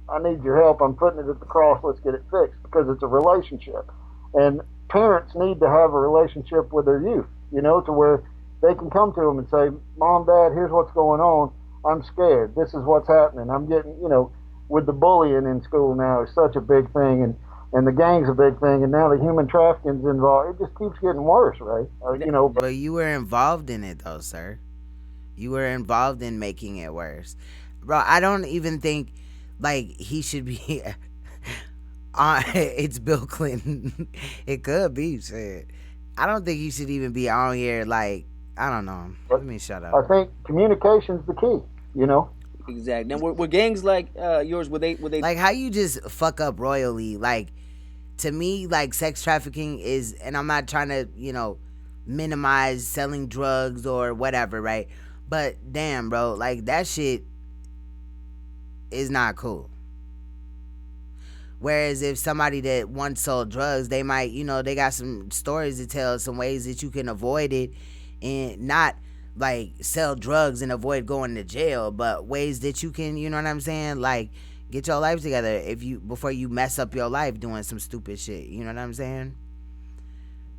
I need your help. I'm putting it at the cross. Let's get it fixed, because it's a relationship. And parents need to have a relationship with their youth, you know, to where they can come to them and say, Mom, Dad, here's what's going on. I'm scared. This is what's happening. I'm getting, you know, with the bullying in school now is such a big thing, and the gang's a big thing, and now the human trafficking's involved. It just keeps getting worse, right? You know. But you were involved in it though, sir. You were involved in making it worse. Bro, I don't even think like he should be it's Bill Clinton. It could be shit. I don't think he should even be on here. Like, I don't know. Let me shut up. I think communication's the key, you know. Exactly. Now, were gangs like yours? Were they like how you just fuck up royally? Like, to me, like sex trafficking is, and I'm not trying to, you know, minimize selling drugs or whatever, right? But damn, bro, like that shit is not cool. Whereas if somebody that once sold drugs, they might, you know, they got some stories to tell, some ways that you can avoid it and not like sell drugs and avoid going to jail, but ways that you can, you know what I'm saying? Like get your life together before you mess up your life doing some stupid shit. You know what I'm saying?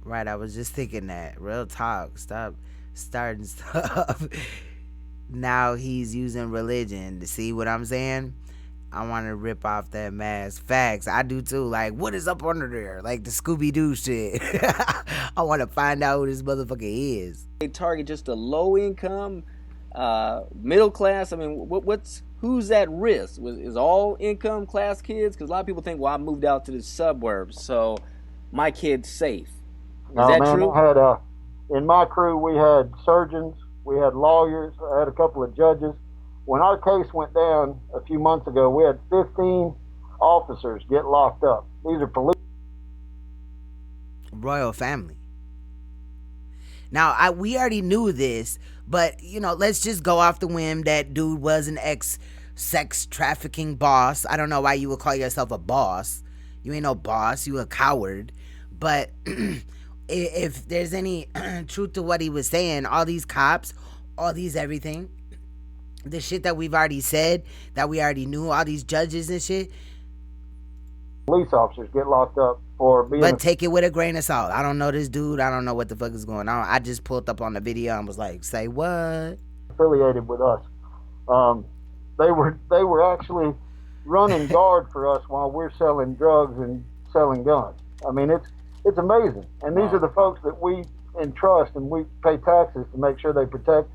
Right, I was just thinking that. Real talk. Stop starting stuff. Now he's using religion to see what I'm saying? I want to rip off that mask. Facts. I do too. Like, what is up under there? Like the Scooby-Doo shit. I want to find out who this motherfucker is. They target just a low income, middle class. I mean, who's at risk? Is all income class kids? Because a lot of people think, well, I moved out to the suburbs, so my kid's safe. Is that true? I had, in my crew, we had surgeons, we had lawyers, I had a couple of judges. When our case went down a few months ago, we had 15 officers get locked up. These are police. Royal family. Now, we already knew this, but, you know, let's just go off the whim that dude was an ex-sex trafficking boss. I don't know why you would call yourself a boss. You ain't no boss. You a coward. But if there's any truth to what he was saying, all these cops, all these everything, the shit that we've already said, that we already knew, all these judges and shit. Police officers get locked up for being... But take it with a grain of salt. I don't know this dude. I don't know what the fuck is going on. I just pulled up on the video and was like, say what? Affiliated with us. They were actually running guard for us while we're selling drugs and selling guns. I mean, it's amazing. And these are the folks that we entrust and we pay taxes to make sure they protect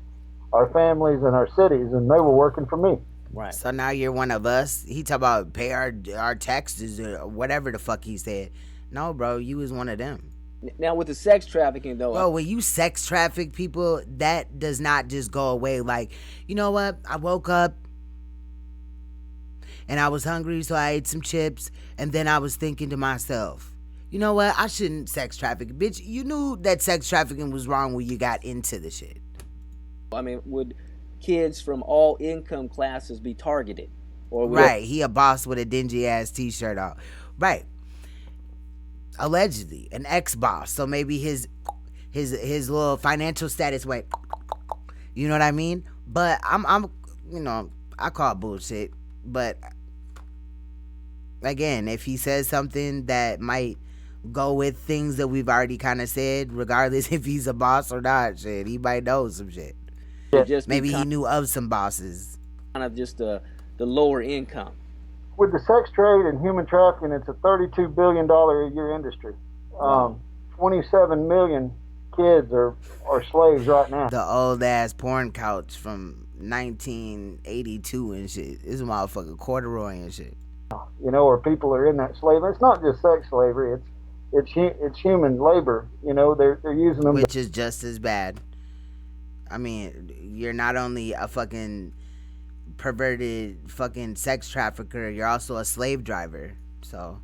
our families and our cities, and they were working for me. Right. So now you're one of us. He talk about pay our taxes or whatever the fuck he said. No, bro, you was one of them. Now with the sex trafficking though. Bro, when you sex traffic people, that does not just go away. Like, you know what? I woke up and I was hungry, so I ate some chips, and then I was thinking to myself, you know what? I shouldn't sex traffic. Bitch, you knew that sex trafficking was wrong when you got into the shit. I mean, would kids from all income classes be targeted? Or right, he a boss with a dingy ass t-shirt on. Right. Allegedly, an ex-boss. So maybe his little financial status went, you know what I mean? But I'm you know, I call it bullshit. But again, if he says something that might go with things that we've already kind of said, regardless if he's a boss or not, shit, he might know some shit. Maybe he knew of some bosses. Kind of just the lower income. With the sex trade and human trafficking, it's a $32 billion a year industry. 27 million kids are slaves right now. The old ass porn couch from 1982 and shit. This motherfucker corduroy and shit. You know, or people are in that slavery. It's not just sex slavery. It's human labor. You know, they're using them. Which is just as bad. I mean, you're not only a fucking perverted fucking sex trafficker, you're also a slave driver. So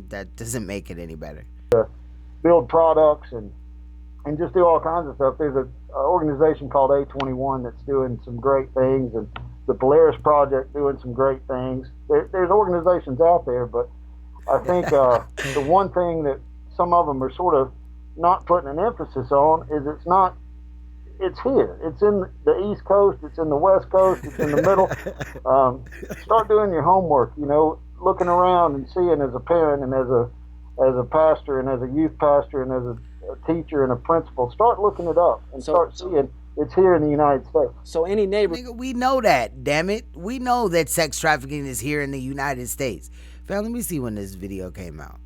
that doesn't make it any better. Build products and just do all kinds of stuff. There's an organization called A21 that's doing some great things, and the Polaris Project doing some great things. There's organizations out there, but I think the one thing that some of them are sort of not putting an emphasis on is it's here. It's in the East Coast, it's in the West Coast, it's in the middle. Start doing your homework, looking around and seeing as a parent and as a pastor and as a youth pastor and as a teacher and a principal, start looking it up and start seeing it's here in the United States. So any neighbor... Nigga, we know that, damn it. We know that sex trafficking is here in the United States. Fam, let me see when this video came out.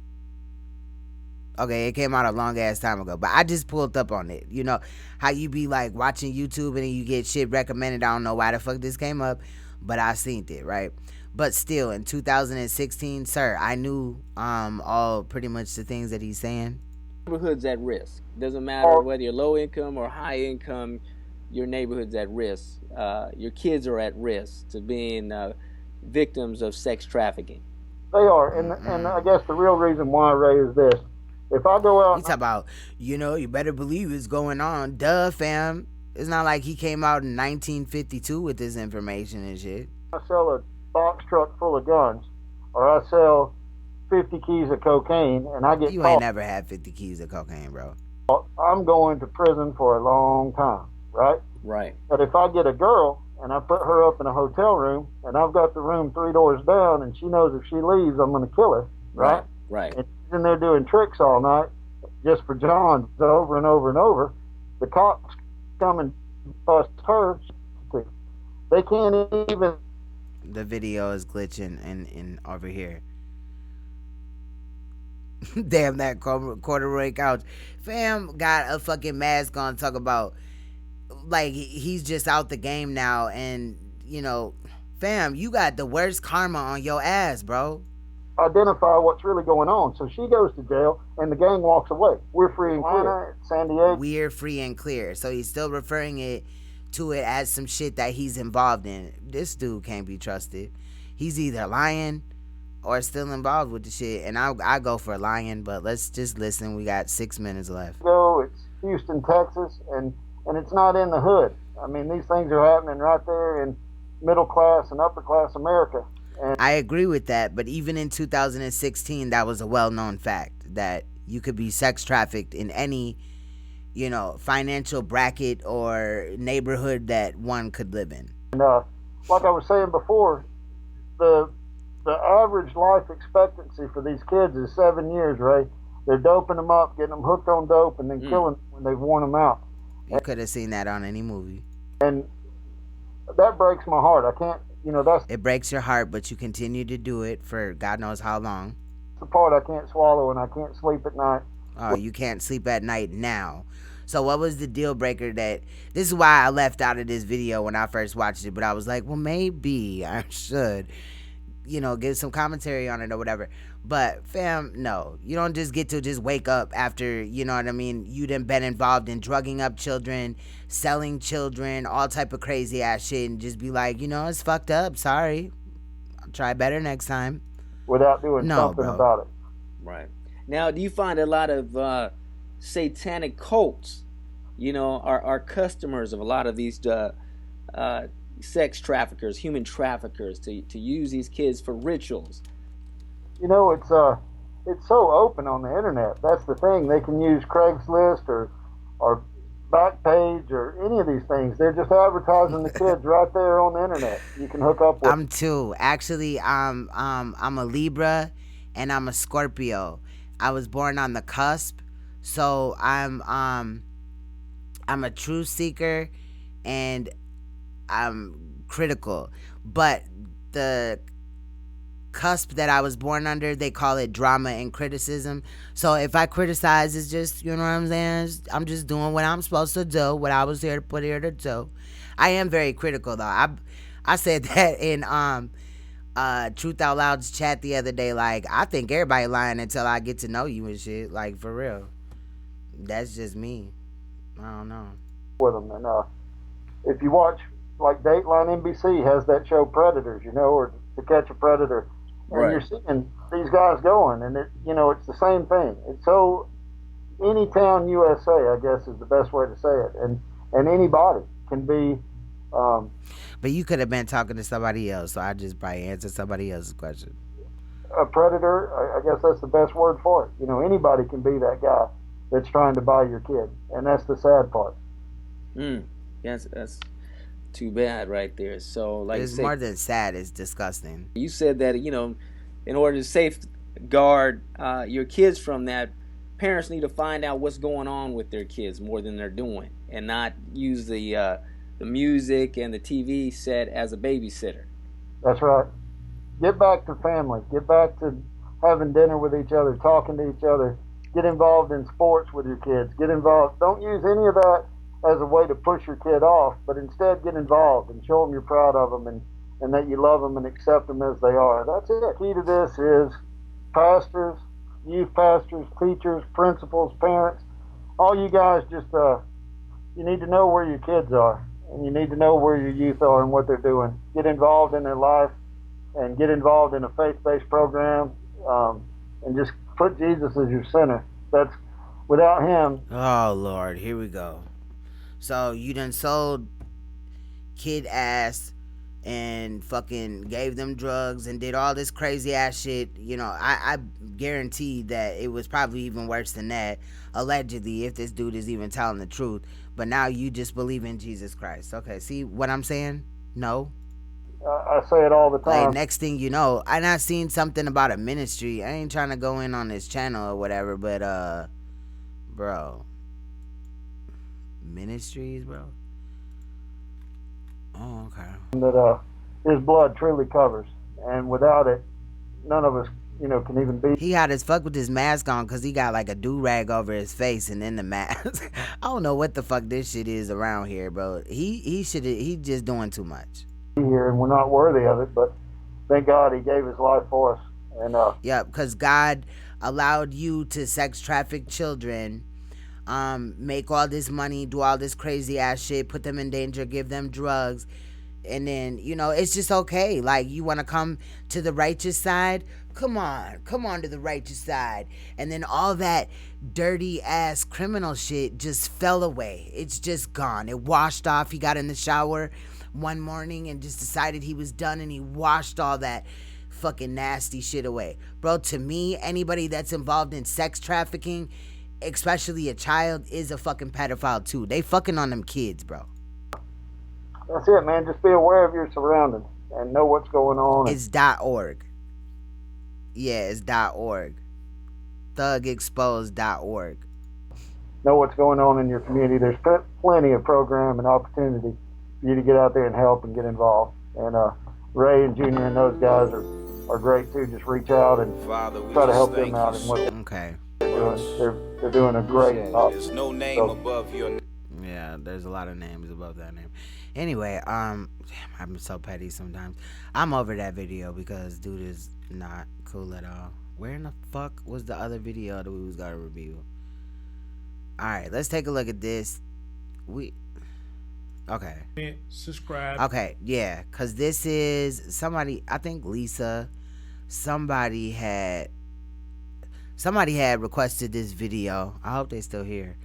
Okay, it came out a long ass time ago, but I just pulled up on it. You know how you be like watching YouTube and then you get shit recommended. I don't know why the fuck this came up, but I seen it, right? But still, in 2016, sir, I knew all pretty much the things that he's saying. Neighborhood's at risk. Doesn't matter whether you're low income or high income, your neighborhood's at risk. Your kids are at risk to being victims of sex trafficking. They are, and I guess the real reason why I raise this, if I go out... He's talking about, you better believe it's going on. Duh, fam. It's not like he came out in 1952 with this information and shit. I sell a box truck full of guns, or I sell 50 keys of cocaine, and I get You caught. ain't never had 50 keys of cocaine, bro. I'm going to prison for a long time, right? Right. But if I get a girl and I put her up in a hotel room and I've got the room 3 doors down and she knows if she leaves I'm going to kill her, right? Right. And she's in there doing tricks all night just for Johns over and over and over. The cops come and bust her. They can't even... The video is glitching in over here. Damn, that corduroy couch. Fam got a fucking mask on, talk about like he's just out the game now, and fam, you got the worst karma on your ass, bro. Identify what's really going on. So she goes to jail and the gang walks away. We're free and clear. San Diego. We're free and clear. So he's still referring to it as some shit that he's involved in. This dude can't be trusted. He's either lying or still involved with the shit, and I go for lying, but let's just listen. We got 6 minutes left. It's Houston, Texas, and it's not in the hood. I mean, these things are happening right there in middle class and upper class America. And I agree with that, but even in 2016, that was a well-known fact that you could be sex trafficked in any, financial bracket or neighborhood that one could live in. And like I was saying before, the average life expectancy for these kids is 7 years, Ray. They're doping them up, getting them hooked on dope, and then killing them when they've worn them out. You could have seen that on any movie. And that breaks my heart. I can't, that's... It breaks your heart, but you continue to do it for God knows how long. The part I can't swallow, and I can't sleep at night. Oh, you can't sleep at night now. So what was the deal breaker this is why I left out of this video when I first watched it, but I was like, well, maybe I should, give some commentary on it or whatever. But fam, no, you don't just get to just wake up after, you done been involved in drugging up children, selling children, all type of crazy ass shit, and just be like, it's fucked up, sorry, I'll try better next time. Without doing something about it. Right. Now, do you find a lot of satanic cults, are customers of a lot of these sex traffickers, human traffickers, to use these kids for rituals? It's so open on the internet. That's the thing. They can use Craigslist or Backpage or any of these things. They're just advertising the kids right there on the internet. You can hook up with. I'm too. Actually, I'm a Libra and I'm a Scorpio. I was born on the cusp, so I'm a truth seeker and I'm critical. But the cusp that I was born under, they call it drama and criticism. So if I criticize, it's just, what I'm saying, I'm just doing what I'm supposed to do, what I was here to put here to do. I am very critical though. I said that in Truth Out Loud's chat the other day, like, I think everybody lying until I get to know you and shit, like, for real. That's just me. I don't know. With them, and if you watch, like, Dateline NBC has that show Predators, or To Catch a Predator, and right. You're seeing these guys going, and it's the same thing. It's so any town USA, I guess, is the best way to say it, and anybody can be. But you could have been talking to somebody else, so I just probably answered somebody else's question. a predator. I guess that's the best word for it. You know, anybody can be that guy that's trying to buy your kid, and that's the sad part. Yes, that's too bad right there. So, like, It's more than sad, it's disgusting. You said that, you know, in order to safeguard your kids from that, parents need to find out what's going on with their kids more than they're doing, and not use the music and the TV set as a babysitter. That's right. Get back to family. Get back to having dinner with each other, talking to each other. Get involved in sports with your kids. Get involved. Don't use any of that as a way to push your kid off, but instead get involved and show them you're proud of them and that you love them and accept them as they are. That's it. The key to this is pastors, youth pastors, teachers, principals, parents, all you guys just, you need to know where your kids are, and you need to know where your youth are and what they're doing. Get involved in their life and get involved in a faith-based program, and just put Jesus as your center. That's, without him. Oh, Lord, here we go. So you done sold kid ass and fucking gave them drugs and did all this crazy ass shit. You know, I guarantee that it was probably even worse than that, allegedly, if this dude is even telling the truth. But now you just believe in Jesus Christ. Okay, see what I'm saying? No. I say it all the time. Like, next thing you know, I not seen something about a ministry. I ain't trying to go in on this channel or whatever, but bro, ministries, bro. Oh, okay. That his blood truly covers, and without it, none of us, you know, can even be. He had his fuck with his mask on because he got like a do-rag over his face and then the mask. I don't know what the fuck this shit is around here, bro. He just doing too much. Here, and we're not worthy of it, but thank God he gave his life for us. And yeah, because God allowed you to sex traffic children, make all this money, do all this crazy ass shit, put them in danger, give them drugs, and then, you know, it's just okay. Like, you want to come to the righteous side? Come on to the righteous side. And then all that dirty ass criminal shit just fell away. It's just gone. It washed off. He got in the shower one morning and just decided he was done, and he washed all that fucking nasty shit away. Bro, to me, anybody that's involved in sex trafficking, especially a child, is a fucking pedophile too. They fucking on them kids, bro. That's it, man. Just be aware of your surroundings and know what's going on. It's .org. Yeah, it's .org. Thugexposed.org. Know what's going on in your community. There's plenty of program and opportunity for you to get out there and help and get involved. And Ray and Junior and those guys are great too. Just reach out and try to help them out in what they're doing. They're doing a great job. There's no name above your name. Yeah, there's a lot of names above that name. Anyway, damn, I'm so petty sometimes. I'm over that video because dude is not cool at all. Where in the fuck was the other video that we was gonna review? Alright, let's take a look at this. Okay. Subscribe. Okay, yeah, because this is somebody, I think Lisa, somebody had requested this video. I hope they still here.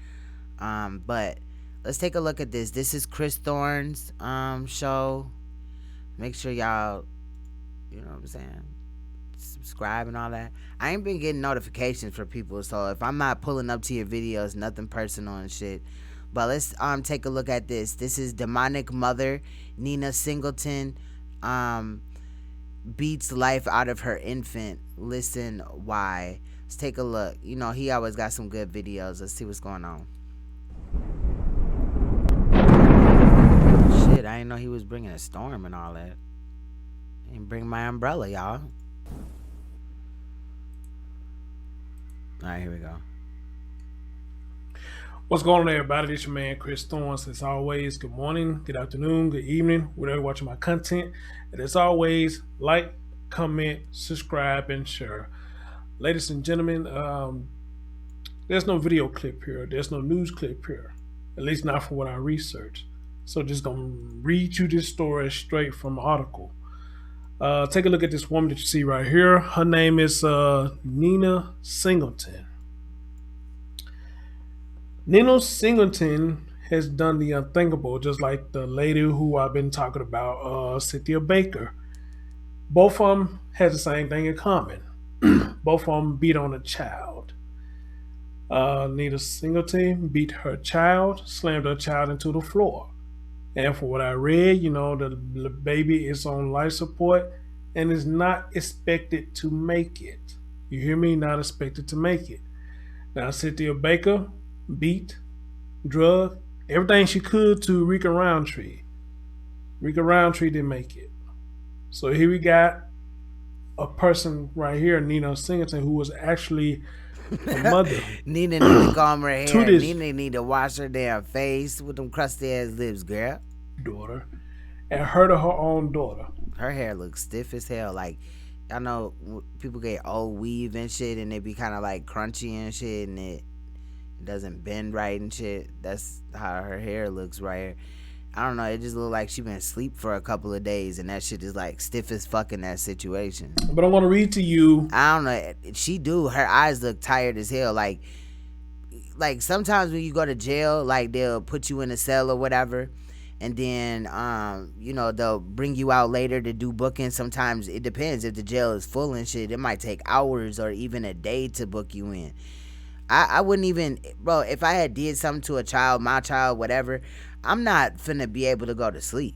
But let's take a look at this. This is Chris Thorn's show. Make sure y'all, you know what I'm saying, subscribe and all that. I ain't been getting notifications for people, so if I'm not pulling up to your videos, nothing personal and shit. But let's take a look at this. This is Demonic Mother Nina Singleton beats life out of her infant. Listen why. Let's take a look. You know, he always got some good videos. Let's see what's going on. Shit, I didn't know he was bringing a storm and all that. I didn't bring my umbrella, y'all. Alright, here we go. What's going on, everybody? This your man Chris Thorns. As always, good morning, good afternoon, good evening, whatever you're watching my content. And as always, like, comment, subscribe, and share. Ladies and gentlemen, there's no video clip here. There's no news clip here. At least not from what I researched. So just gonna read you this story straight from the article. Take a look at this woman that you see right here. Her name is Nina Singleton. Nina Singleton has done the unthinkable, just like the lady who I've been talking about, Cynthia Baker. Both of them have the same thing in common. Both of them beat on a child. Nina Singleton beat her child, slammed her child into the floor. And for what I read, the baby is on life support and is not expected to make it. You hear me? Not expected to make it. Now, Cynthia Baker beat, drug, everything she could to Rika Roundtree. Rika Roundtree didn't make it. So here we got a person right here, Nina Singleton, who was actually a mother. Nina need to comb her hair. Nina need to wash her damn face with them crusty ass lips, girl. Daughter. And her to her own daughter. Her hair looks stiff as hell. Like, I know people get old weave and shit and it be kind of like crunchy and shit and it doesn't bend right and shit. That's how her hair looks right here. I don't know, it just look like she been asleep for a couple of days and that shit is like stiff as fuck in that situation. But I want to read to you. I don't know, her eyes look tired as hell. Like sometimes when you go to jail, like they'll put you in a cell or whatever and then they'll bring you out later to do booking. Sometimes it depends if the jail is full and shit. It might take hours or even a day to book you in. I wouldn't even, bro, if I had did something to a child, my child, whatever, I'm not finna be able to go to sleep.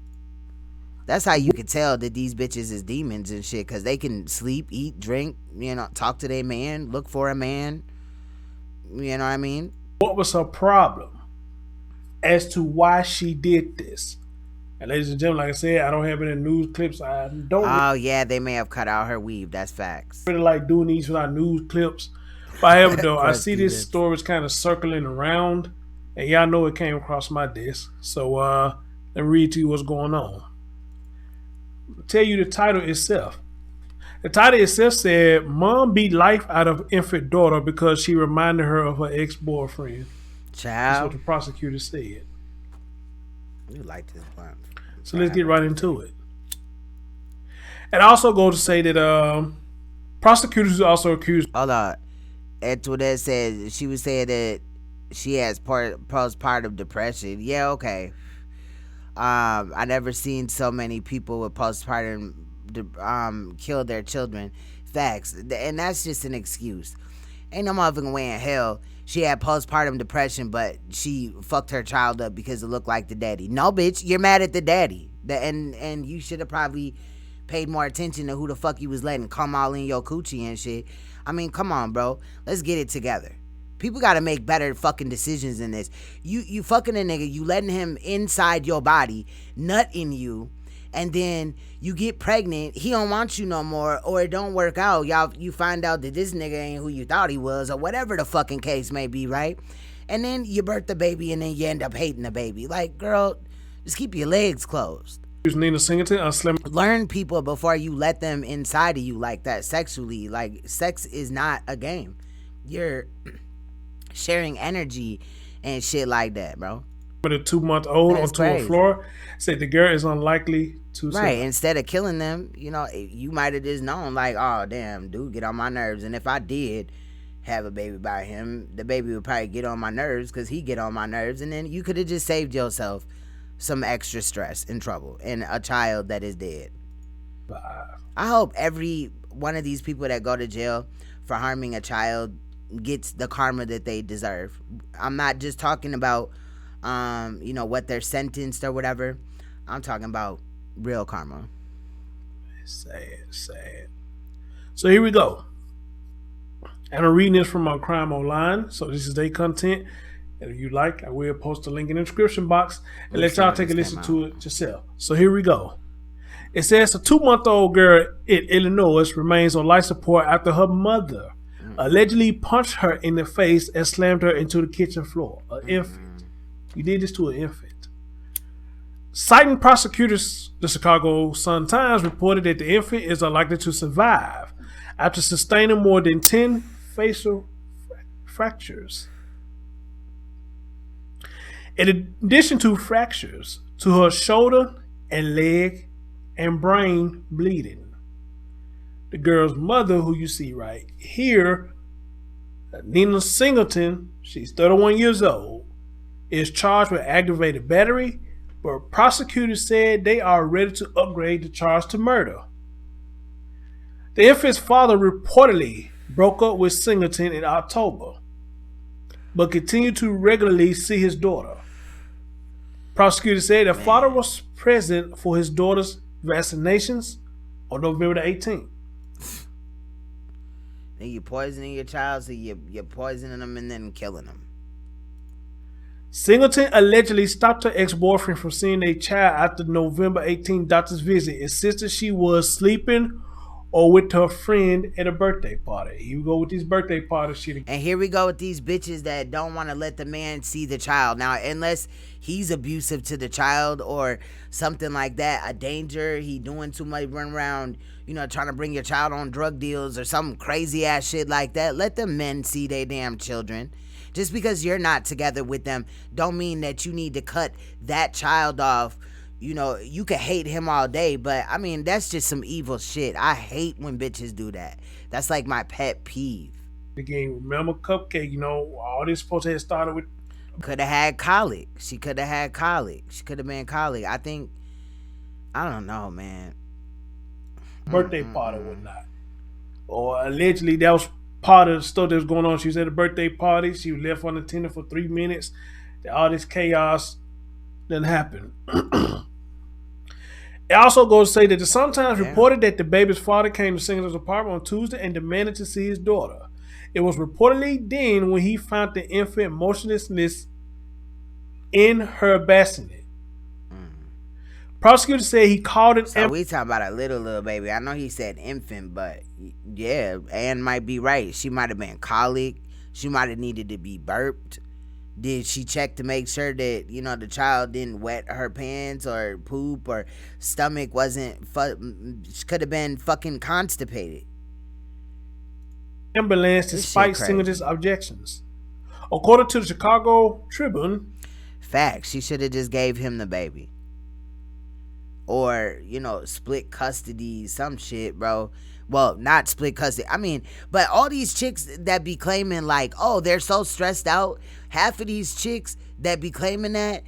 That's how you can tell that these bitches is demons and shit, because they can sleep, eat, drink, talk to their man, look for a man. You know what I mean? What was her problem as to why she did this? And ladies and gentlemen, like I said, I don't have any news clips. I don't. Oh, yeah, they may have cut out her weave. That's facts. Really like doing these without news clips. But however, though, I see this story is kind of circling around, and y'all know it came across my desk. So let me read to you what's going on. I'll tell you the title itself. The title itself said, "Mom beat life out of infant daughter because she reminded her of her ex-boyfriend." Child. That's what the prosecutor said. You like this blunt. So let's get right into it. And I also go to say that prosecutors also accused. Hold on. Antoinette said she was saying that she has postpartum depression. Yeah, okay. I never seen so many people with postpartum kill their children. Facts. And that's just an excuse. Ain't no motherfucking way in hell she had postpartum depression, but she fucked her child up because it looked like the daddy. No, bitch, you're mad at the daddy. And you should have probably paid more attention to who the fuck you was letting come all in your coochie and shit. I mean, come on, bro. Let's get it together. People got to make better fucking decisions in this. You fucking a nigga, you letting him inside your body, nut in you, and then you get pregnant, he don't want you no more, or it don't work out. You find out that this nigga ain't who you thought he was, or whatever the fucking case may be, right? And then you birth the baby, and then you end up hating the baby. Like, girl, just keep your legs closed. Nina Singleton, learn people before you let them inside of you like that sexually. Like, sex is not a game. You're sharing energy and shit like that, bro. With a 2-month-old onto a floor, said the girl is unlikely to survive. Right, instead of killing them, you might have just known, like, oh, damn, dude, get on my nerves. And if I did have a baby by him, the baby would probably get on my nerves because he get on my nerves. And then you could have just saved yourself some extra stress and trouble and a child that is dead. I hope every one of these people that go to jail for harming a child gets the karma that they deserve. I'm not just talking about what they're sentenced or whatever. I'm talking about real karma. Sad. So here we go. And I'm reading this from our Crime Online. So this is their content. And if you like, I will post a link in the description box and let y'all take a listen to it yourself. So here we go. It says a 2-month-old girl in Illinois remains on life support after her mother allegedly punched her in the face and slammed her into the kitchen floor. An infant. You did this to an infant. Citing prosecutors, the Chicago Sun-Times reported that the infant is unlikely to survive after sustaining more than 10 facial fractures. In addition to fractures to her shoulder and leg and brain bleeding. The girl's mother, who you see right here, Nina Singleton, she's 31 years old, is charged with aggravated battery, but prosecutors said they are ready to upgrade the charge to murder. The infant's father reportedly broke up with Singleton in October, but continued to regularly see his daughter. Prosecutors said the father was present for his daughter's vaccinations on November the 18th. Then you poisoning your child, so you're poisoning them and then killing them. Singleton allegedly stopped her ex-boyfriend from seeing their child after the November 18th doctor's visit, insisted she was sleeping or with her friend at a birthday party. Here we go with these birthday party shit. And here we go with these bitches that don't want to let the man see the child. Now, unless he's abusive to the child or something like that, a danger, he doing too much, run around, you know, trying to bring your child on drug deals or some crazy ass shit like that, let the men see their damn children. Just because you're not together with them don't mean that you need to cut that child off. You know, you can hate him all day, but I mean, that's just some evil shit. I hate when bitches do that. That's like my pet peeve. Again, remember Cupcake, you know, all this supposed to have started with... Could have had colic. She could have had colic. She could have been colic. I think, I don't know, man. Birthday party or whatnot. Or allegedly that was part of the stuff that was going on. She was at a birthday party. She was left unattended for 3 minutes. All this chaos didn't happen. It also goes to say that the Sun-Times reported that the baby's father came to Singleton's apartment on Tuesday and demanded to see his daughter. It was reportedly then when he found the infant motionless in her bassinet. Prosecutors said he called it. So we talking about a little baby. I know he said infant, but yeah, Ann might be right. She might have been colic. She might have needed to be burped. Did she check to make sure that, you know, the child didn't wet her pants or poop or stomach wasn't, could have been fucking constipated. Ambulance despite Singleton's objections. According to the Chicago Tribune. Facts. She should have just gave him the baby. Or, you know, split custody, some shit, bro. Well, not split custody. I mean, but all these chicks that be claiming like, oh, they're so stressed out. Half of these chicks that be claiming that,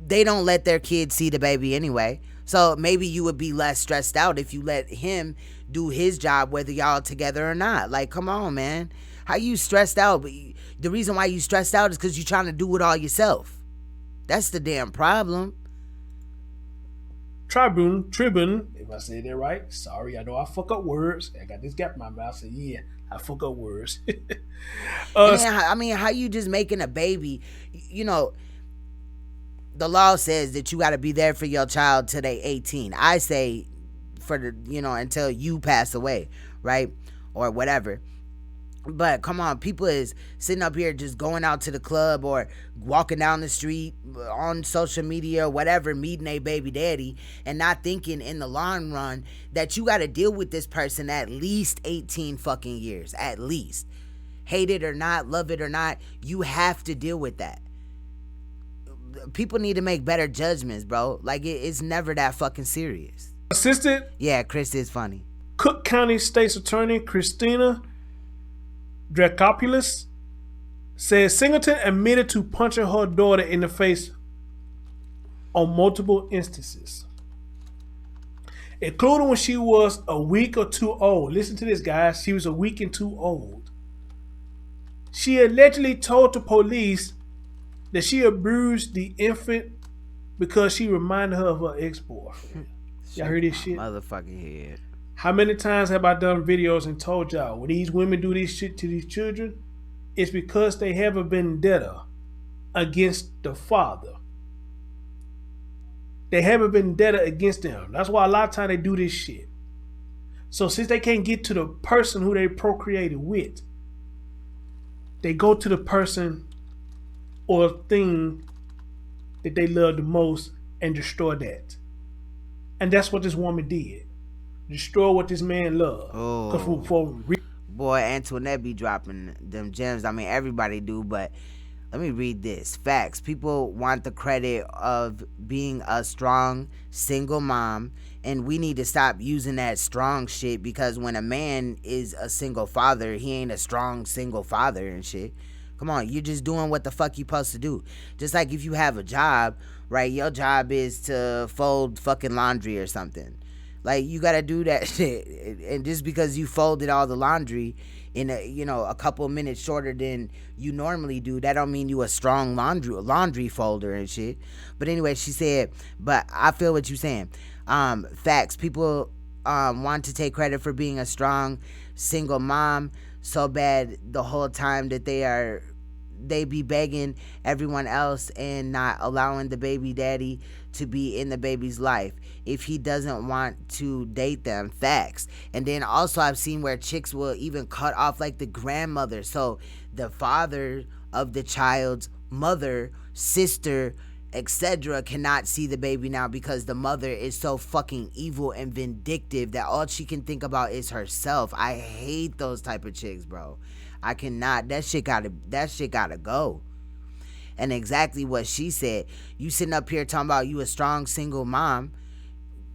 they don't let their kids see the baby anyway. So maybe you would be less stressed out if you let him do his job, whether y'all together or not. Like, come on, man. How you stressed out? But the reason why you stressed out is because you're trying to do it all yourself. That's the damn problem. Tribune, if I say that right, sorry, I know I fuck up words. I got this gap in my mouth, so yeah, I fuck up words. I mean, how you just making a baby? You know, the law says that you got to be there for your child till they 18. I say for the, you know, until you pass away, right? Or whatever. But come on, people is sitting up here just going out to the club or walking down the street on social media or whatever, meeting a baby daddy and not thinking in the long run that you got to deal with this person at least 18 fucking years, at least. Hate it or not, love it or not, you have to deal with that. People need to make better judgments, bro. Like, it's never that fucking serious. Assistant? Yeah, Chris is funny. Cook County State's Attorney Christina Drakopoulos says Singleton admitted to punching her daughter in the face on multiple instances, including when she was a week or two old. Listen to this, guys. She was a week and 2 old. She allegedly told the police that she abused the infant because she reminded her of her ex-boyfriend. Y'all heard this shit? Motherfucking head. How many times have I done videos and told y'all when these women do this shit to these children, it's because they have a vendetta against the father. They have a vendetta against them. That's why a lot of times they do this shit. So since they can't get to the person who they procreated with, they go to the person or thing that they love the most and destroy that. And that's what this woman did. Destroy what this man loved. Oh. Boy, Antoinette be dropping them gems. I mean, everybody do, but let me read this. Facts. People want the credit of being a strong single mom, and we need to stop using that strong shit, because when a man is a single father, he ain't a strong single father and shit. Come on, you're just doing what the fuck you supposed to do. Just like if you have a job, right? Your job is to fold fucking laundry or something. Like, you gotta do that shit. And just because you folded all the laundry in a couple of minutes shorter than you normally do, that don't mean you a strong laundry folder and shit. But anyway, she said, but I feel what you're saying. Facts. People want to take credit for being a strong single mom so bad the whole time that they be begging everyone else and not allowing the baby daddy to be in the baby's life if he doesn't want to date them. Facts. And then also I've seen where chicks will even cut off like the grandmother, so the father of the child's mother, sister, etc. cannot see the baby now because the mother is so fucking evil and vindictive that all she can think about is herself. I hate those type of chicks, bro. I cannot. That shit gotta go. And exactly what she said. You sitting up here talking about you a strong single mom.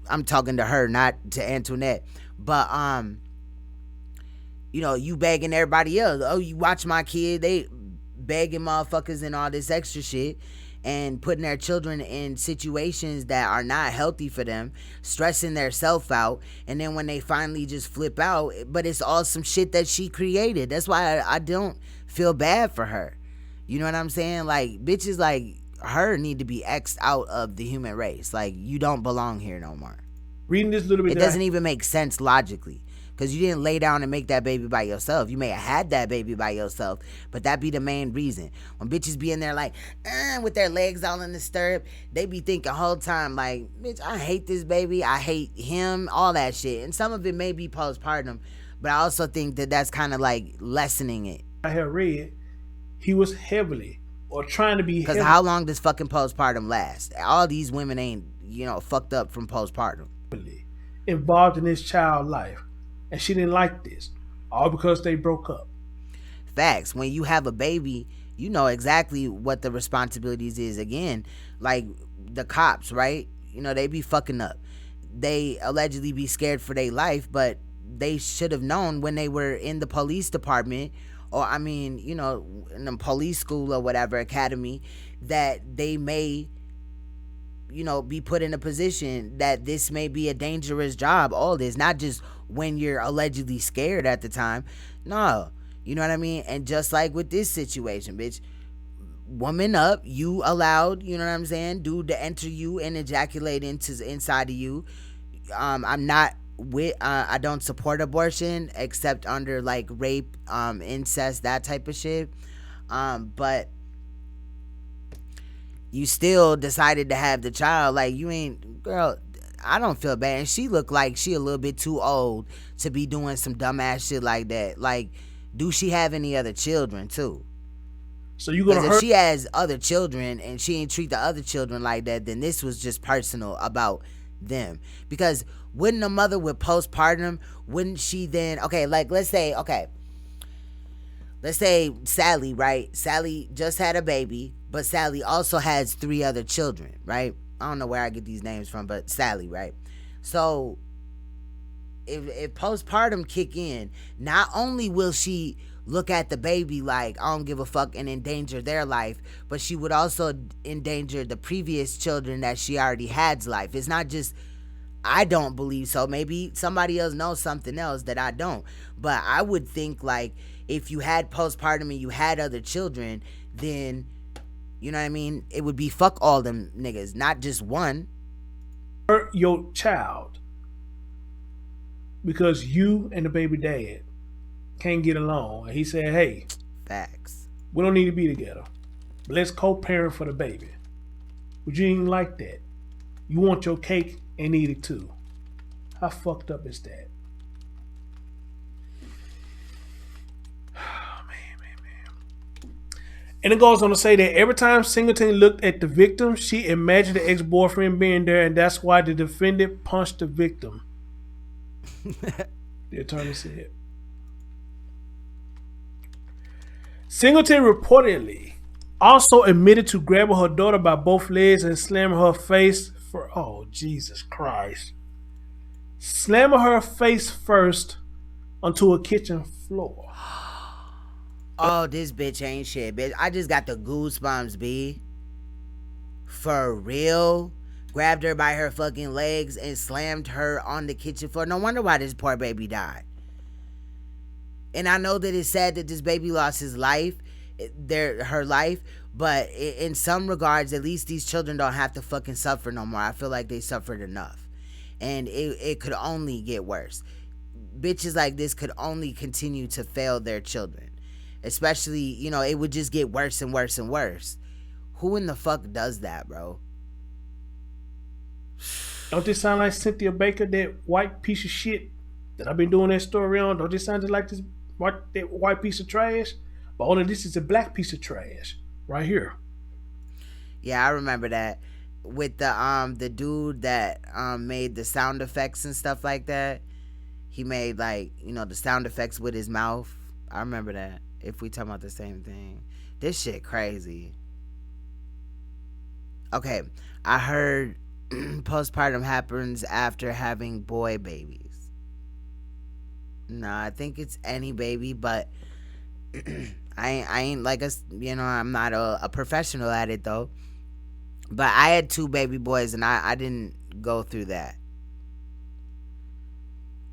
I'm talking to her, not to Antoinette. But you begging everybody else. Oh, you watch my kid, they begging motherfuckers and all this extra shit, and putting their children in situations that are not healthy for them, stressing their self out, and then when they finally just flip out, but it's all some shit that she created. That's why I don't feel bad for her. You know what I'm saying? Like, bitches like her need to be X'd out of the human race. Like, you don't belong here no more. Reading this little bit, it doesn't even make sense logically. Because you didn't lay down and make that baby by yourself. You may have had that baby by yourself, but that be the main reason. When bitches be in there like, with their legs all in the stirrup, they be thinking the whole time like, bitch, I hate this baby. I hate him, all that shit. And some of it may be postpartum, but I also think that that's kind of like lessening it. I have read he was heavily or trying to be Because how long does fucking postpartum last? All these women ain't, fucked up from postpartum. Involved in his child life. And she didn't like this, all because they broke up. Facts. When you have a baby, you know exactly what the responsibilities is. Again, like the cops, right? They be fucking up. They allegedly be scared for their life, but they should have known when they were in the police department, or in the police school or whatever academy, that they may be put in a position that this may be a dangerous job. All this, not just when you're allegedly scared at the time. No, you know what I mean? And just like with this situation, bitch, woman up, you allowed, you know what I'm saying, dude to enter you and ejaculate inside of you. I'm not with, I don't support abortion except under like rape, incest, that type of shit. But you still decided to have the child. Like, you ain't, girl, I don't feel bad. And she looked like she a little bit too old to be doing some dumbass shit like that. Like, do she have any other children too? So you gonna if she has other children and she ain't treat the other children like that, then this was just personal about them. Because wouldn't a mother with postpartum, wouldn't she then, let's say Sally, right? Sally just had a baby, but Sally also has 3 other children, right? I don't know where I get these names from, but Sally, right? So if postpartum kick in, not only will she look at the baby like, I don't give a fuck, and endanger their life, but she would also endanger the previous children that she already had's life. It's not just, I don't believe so. Maybe somebody else knows something else that I don't. But I would think like, if you had postpartum and you had other children, then, you know what I mean, it would be fuck all them niggas, not just one. Hurt your child because you and the baby dad can't get along. And he said, hey, facts, we don't need to be together, but let's co-parent for the baby. But you ain't like that. You want your cake and eat it too. How fucked up is that? And it goes on to say that every time Singleton looked at the victim, she imagined the ex-boyfriend being there, and that's why the defendant punched the victim. The attorney said. Singleton reportedly also admitted to grabbing her daughter by both legs and slamming her face for, oh, Jesus Christ. Slamming her face first onto a kitchen floor. Oh, this bitch ain't shit, bitch. I just got the goosebumps, B. For real? grabbed her by her fucking legs and slammed her on the kitchen floor. No wonder why this poor baby died. And I know that it's sad that this baby lost his life, her life, but in some regards, at least these children don't have to fucking suffer no more. I feel like they suffered enough. And it could only get worse. Bitches like this could only continue to fail their children. Especially, you know, it would just get worse and worse and worse. Who in the fuck does that, bro? Don't this sound like Cynthia Baker, that white piece of shit that I've been doing that story on? Don't this sound just like that white piece of trash? But only this is a black piece of trash right here. Yeah, I remember that. With the dude that made the sound effects and stuff like that. He made, like, you know, the sound effects with his mouth. I remember that. If we talking about the same thing. This shit crazy. Okay, I heard postpartum happens after having boy babies. No, I think it's any baby, but I ain't like us, you know, I'm not a professional at it though. But I had 2 baby boys and I didn't go through that.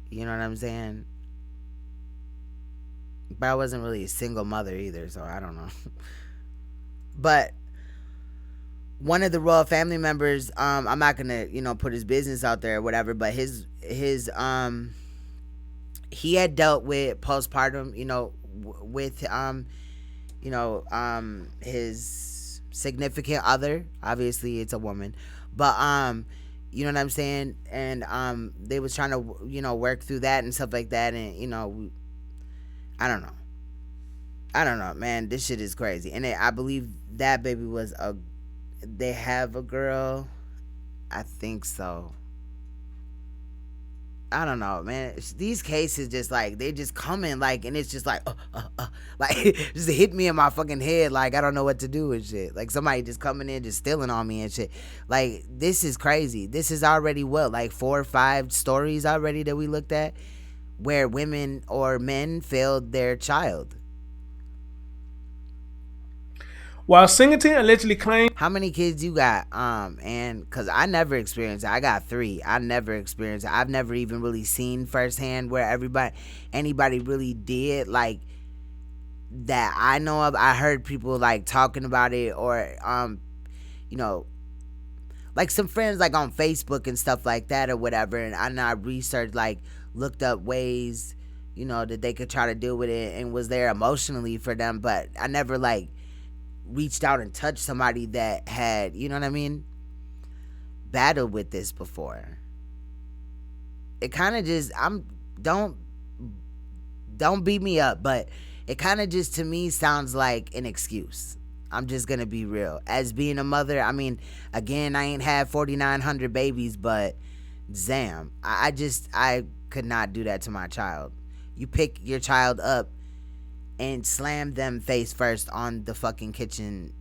You know what I'm saying? But I wasn't really a single mother either, so I don't know. But one of the royal family members, I'm not gonna, you know, put his business out there or whatever, but his he had dealt with postpartum, you know, with you know, his significant other. Obviously it's a woman, but you know what I'm saying? And they was trying to, you know, work through that and stuff like that. And, you know, I don't know, man. This shit is crazy. And I believe that baby was they have a girl. I think so. I don't know, man. These cases just like, they just come in like, and it's just like, like just hit me in my fucking head. Like, I don't know what to do and shit. Like somebody just coming in, just stealing on me and shit. Like, this is crazy. This is already like 4 or 5 stories already that we looked at where women or men failed their child. While Singleton allegedly claimed... How many kids you got? And because I never experienced it. I got 3. I never experienced it. I've never even really seen firsthand where anybody really did, like, that I know of. I heard people, like, talking about it or, you know, like some friends, like, on Facebook and stuff like that or whatever. And I researched, like, looked up ways, you know, that they could try to deal with it and was there emotionally for them. But I never, like, reached out and touched somebody that had, you know what I mean, battled with this before. It kind of just, don't beat me up, but it kind of just to me sounds like an excuse. I'm just gonna be real. As being a mother, I mean, again, I ain't had 4,900 babies, but damn, I could not do that to my child. You pick your child up and slam them face first on the fucking kitchen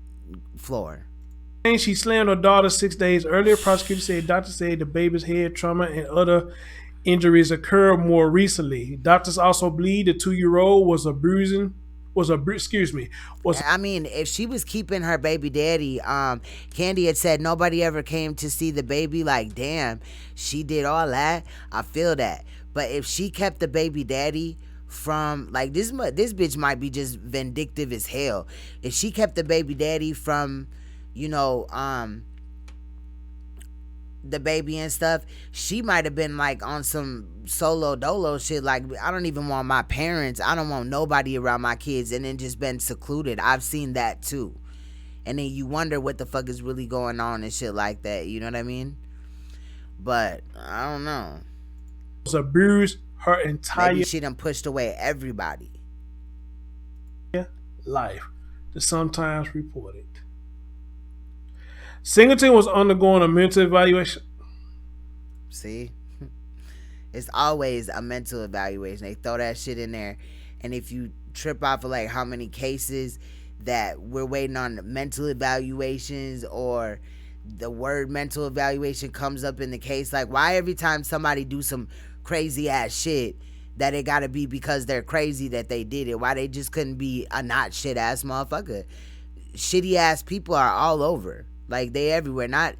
floor. She slammed her daughter 6 days earlier. Prosecutors said doctors said the baby's head trauma and other injuries occurred more recently. Doctors also believe the 2-year-old I mean, if she was keeping her baby daddy, Candy had said nobody ever came to see the baby. Like, damn, she did all that. I feel that. But if she kept the baby daddy from, like, this bitch might be just vindictive as hell. If she kept the baby daddy from, you know, the baby and stuff, she might have been like on some solo dolo shit. Like, I don't even want my parents, I don't want nobody around my kids, and then just been secluded. I've seen that too. And then you wonder what the fuck is really going on and shit like that. You know what I mean? But I don't know. Was abused her entire Maybe she done pushed away everybody. life, the Sun-Times reported. Singleton was undergoing a mental evaluation. See? It's always a mental evaluation. They throw that shit in there. And if you trip off of like how many cases that we're waiting on mental evaluations, or the word mental evaluation comes up in the case, like, why every time somebody do some crazy ass shit that it gotta be because they're crazy that they did it? Why they just couldn't be a not shit ass motherfucker? Shitty ass people are all over. Like, they everywhere. Not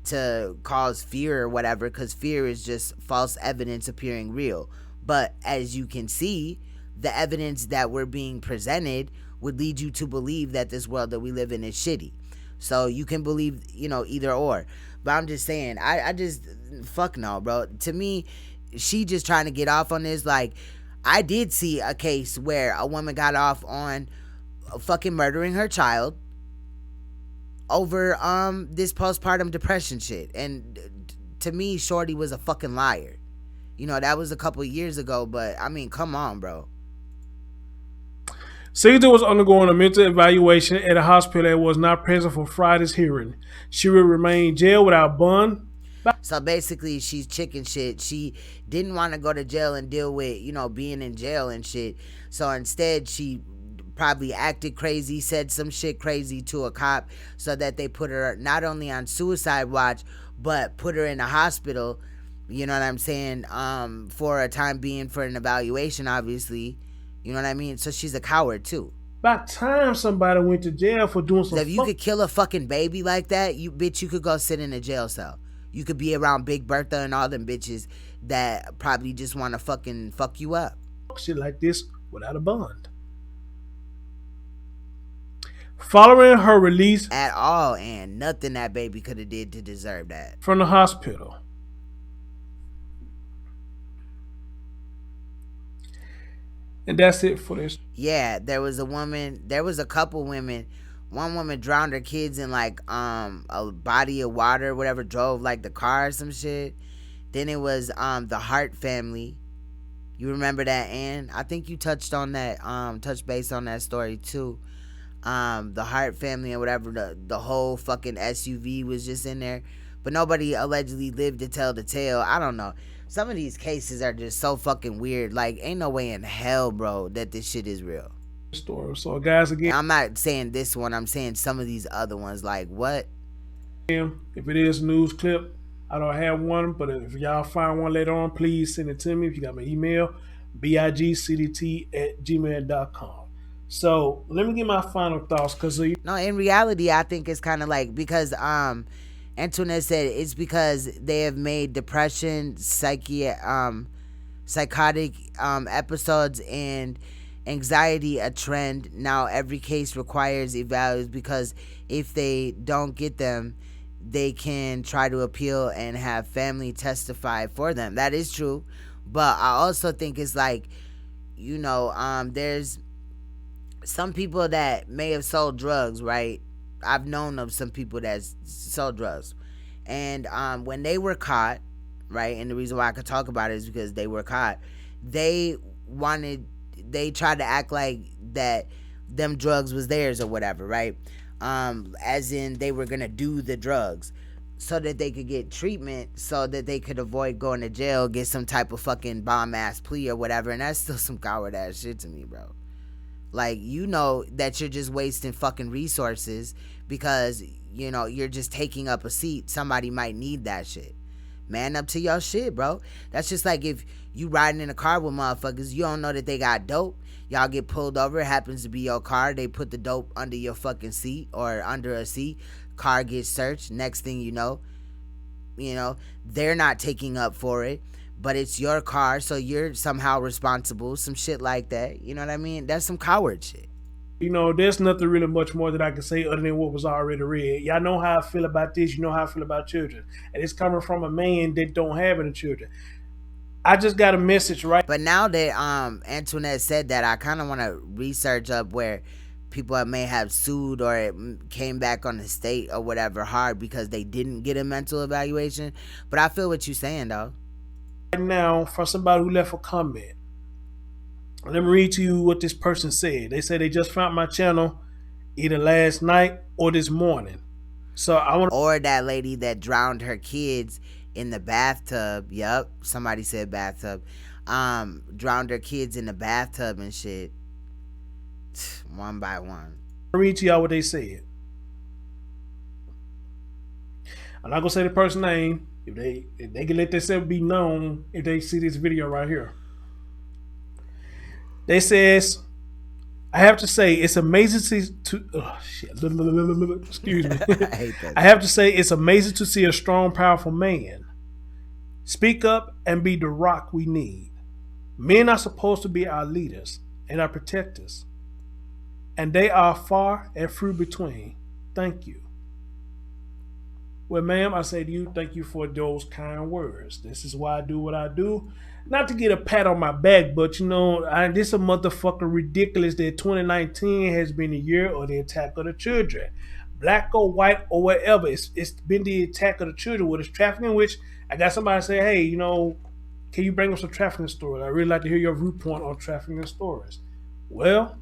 to cause fear or whatever, because fear is just false evidence appearing real. But as you can see, the evidence that we're being presented would lead you to believe that this world that we live in is shitty. So you can believe, either or. But I'm just saying, I just, fuck no, bro. To me, she just trying to get off on this. Like, I did see a case where a woman got off on fucking murdering her child over this postpartum depression shit. And to me, Shorty was a fucking liar. That was a couple years ago, but I mean, come on, bro. Cynthia was undergoing a mental evaluation at a hospital and was not present for Friday's hearing. She will remain in jail without bond. So basically, she's chicken shit. She didn't want to go to jail and deal with, being in jail and shit. So instead, she probably acted crazy, said some shit crazy to a cop so that they put her not only on suicide watch, but put her in a hospital, you know what I'm saying, for a time being, for an evaluation, obviously. You know what I mean? So she's a coward too. By the time somebody went to jail for doing some, if you could kill a fucking baby like that, you could go sit in a jail cell. You could be around Big Bertha and all them bitches that probably just want to fucking fuck you up. Shit like this without a bond. Following her release at all, and nothing that baby could have did to deserve that from the hospital. And that's it for this. Yeah, there was a couple women. One woman drowned her kids in like a body of water, whatever, drove like the car or some shit. Then it was the Hart family. You remember that, Ann? I think you touched on that, touched base on that story too. The Hart family or whatever, the whole fucking SUV was just in there. But nobody allegedly lived to tell the tale. I don't know. Some of these cases are just so fucking weird. Like, ain't no way in hell, bro, that this shit is real. Story. So, guys, again, I'm not saying this one. I'm saying some of these other ones. Like, what? If it is a news clip, I don't have one. But if y'all find one later on, please send it to me. If you got my email, bigcdt@gmail.com. So, let me get my final thoughts. No, in reality, I think it's kind of like, because Antoinette said it's because they have made depression, psychotic episodes and anxiety a trend. Now every case requires evaluations, because if they don't get them, they can try to appeal and have family testify for them. That is true. But I also think it's like, there's some people that may have sold drugs, right? I've known of some people that sold drugs, and when they were caught, right, and the reason why I could talk about it is because they were caught, they tried to act like that them drugs was theirs or whatever, right? As in they were gonna do the drugs so that they could get treatment, so that they could avoid going to jail, get some type of fucking bomb ass plea or whatever. And that's still some coward ass shit to me, bro. Like, that you're just wasting fucking resources because, you're just taking up a seat. Somebody might need that shit. Man up to your shit, bro. That's just like if you riding in a car with motherfuckers, you don't know that they got dope. Y'all get pulled over. It happens to be your car. They put the dope under your fucking seat or under a seat. Car gets searched. Next thing you know, they're not taking up for it. But it's your car, so you're somehow responsible. Some shit like that. You know what I mean? That's some coward shit. There's nothing really much more that I can say other than what was already read. Y'all know how I feel about this. You know how I feel about children. And it's coming from a man that don't have any children. I just got a message, right? But now that Antoinette said that, I kind of want to research up where people may have sued or it came back on the state or whatever hard because they didn't get a mental evaluation. But I feel what you're saying, though. Right now, from somebody who left a comment. Let me read to you what this person said. They said they just found my channel either last night or this morning. So I want, or that lady that drowned her kids in the bathtub. Yup, somebody said bathtub. Drowned her kids in the bathtub and shit. One by one. I'll read to y'all what they said. I'm not gonna say the person's name. If they can let themselves be known if they see this video right here. They says, I have to say it's amazing excuse me. I hate that. I have to say it's amazing to see a strong, powerful man speak up and be the rock we need. Men are supposed to be our leaders and our protectors, and they are far and few between. Thank you. Well, ma'am, I say to you, thank you for those kind words. This is why I do what I do. Not to get a pat on my back, but this a motherfucking ridiculous that 2019 has been the year of the attack of the children. Black or white or whatever, it's been the attack of the children with this trafficking, which I got somebody say, hey, can you bring up some trafficking stories? I really like to hear your viewpoint on trafficking stories. Well,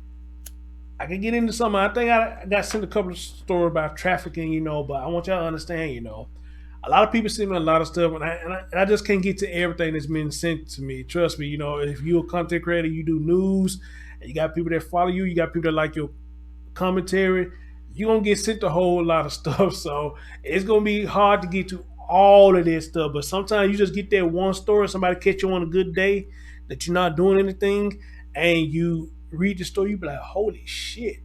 I can get into some. I think I got sent a couple of stories about trafficking, but I want y'all to understand, a lot of people send me a lot of stuff, and I just can't get to everything that's been sent to me. Trust me, if you're a content creator, you do news, and you got people that follow you, you got people that like your commentary, you're going to get sent a whole lot of stuff. So it's going to be hard to get to all of this stuff, but sometimes you just get that one story, somebody catch you on a good day that you're not doing anything, and you read the story, you be like, holy shit,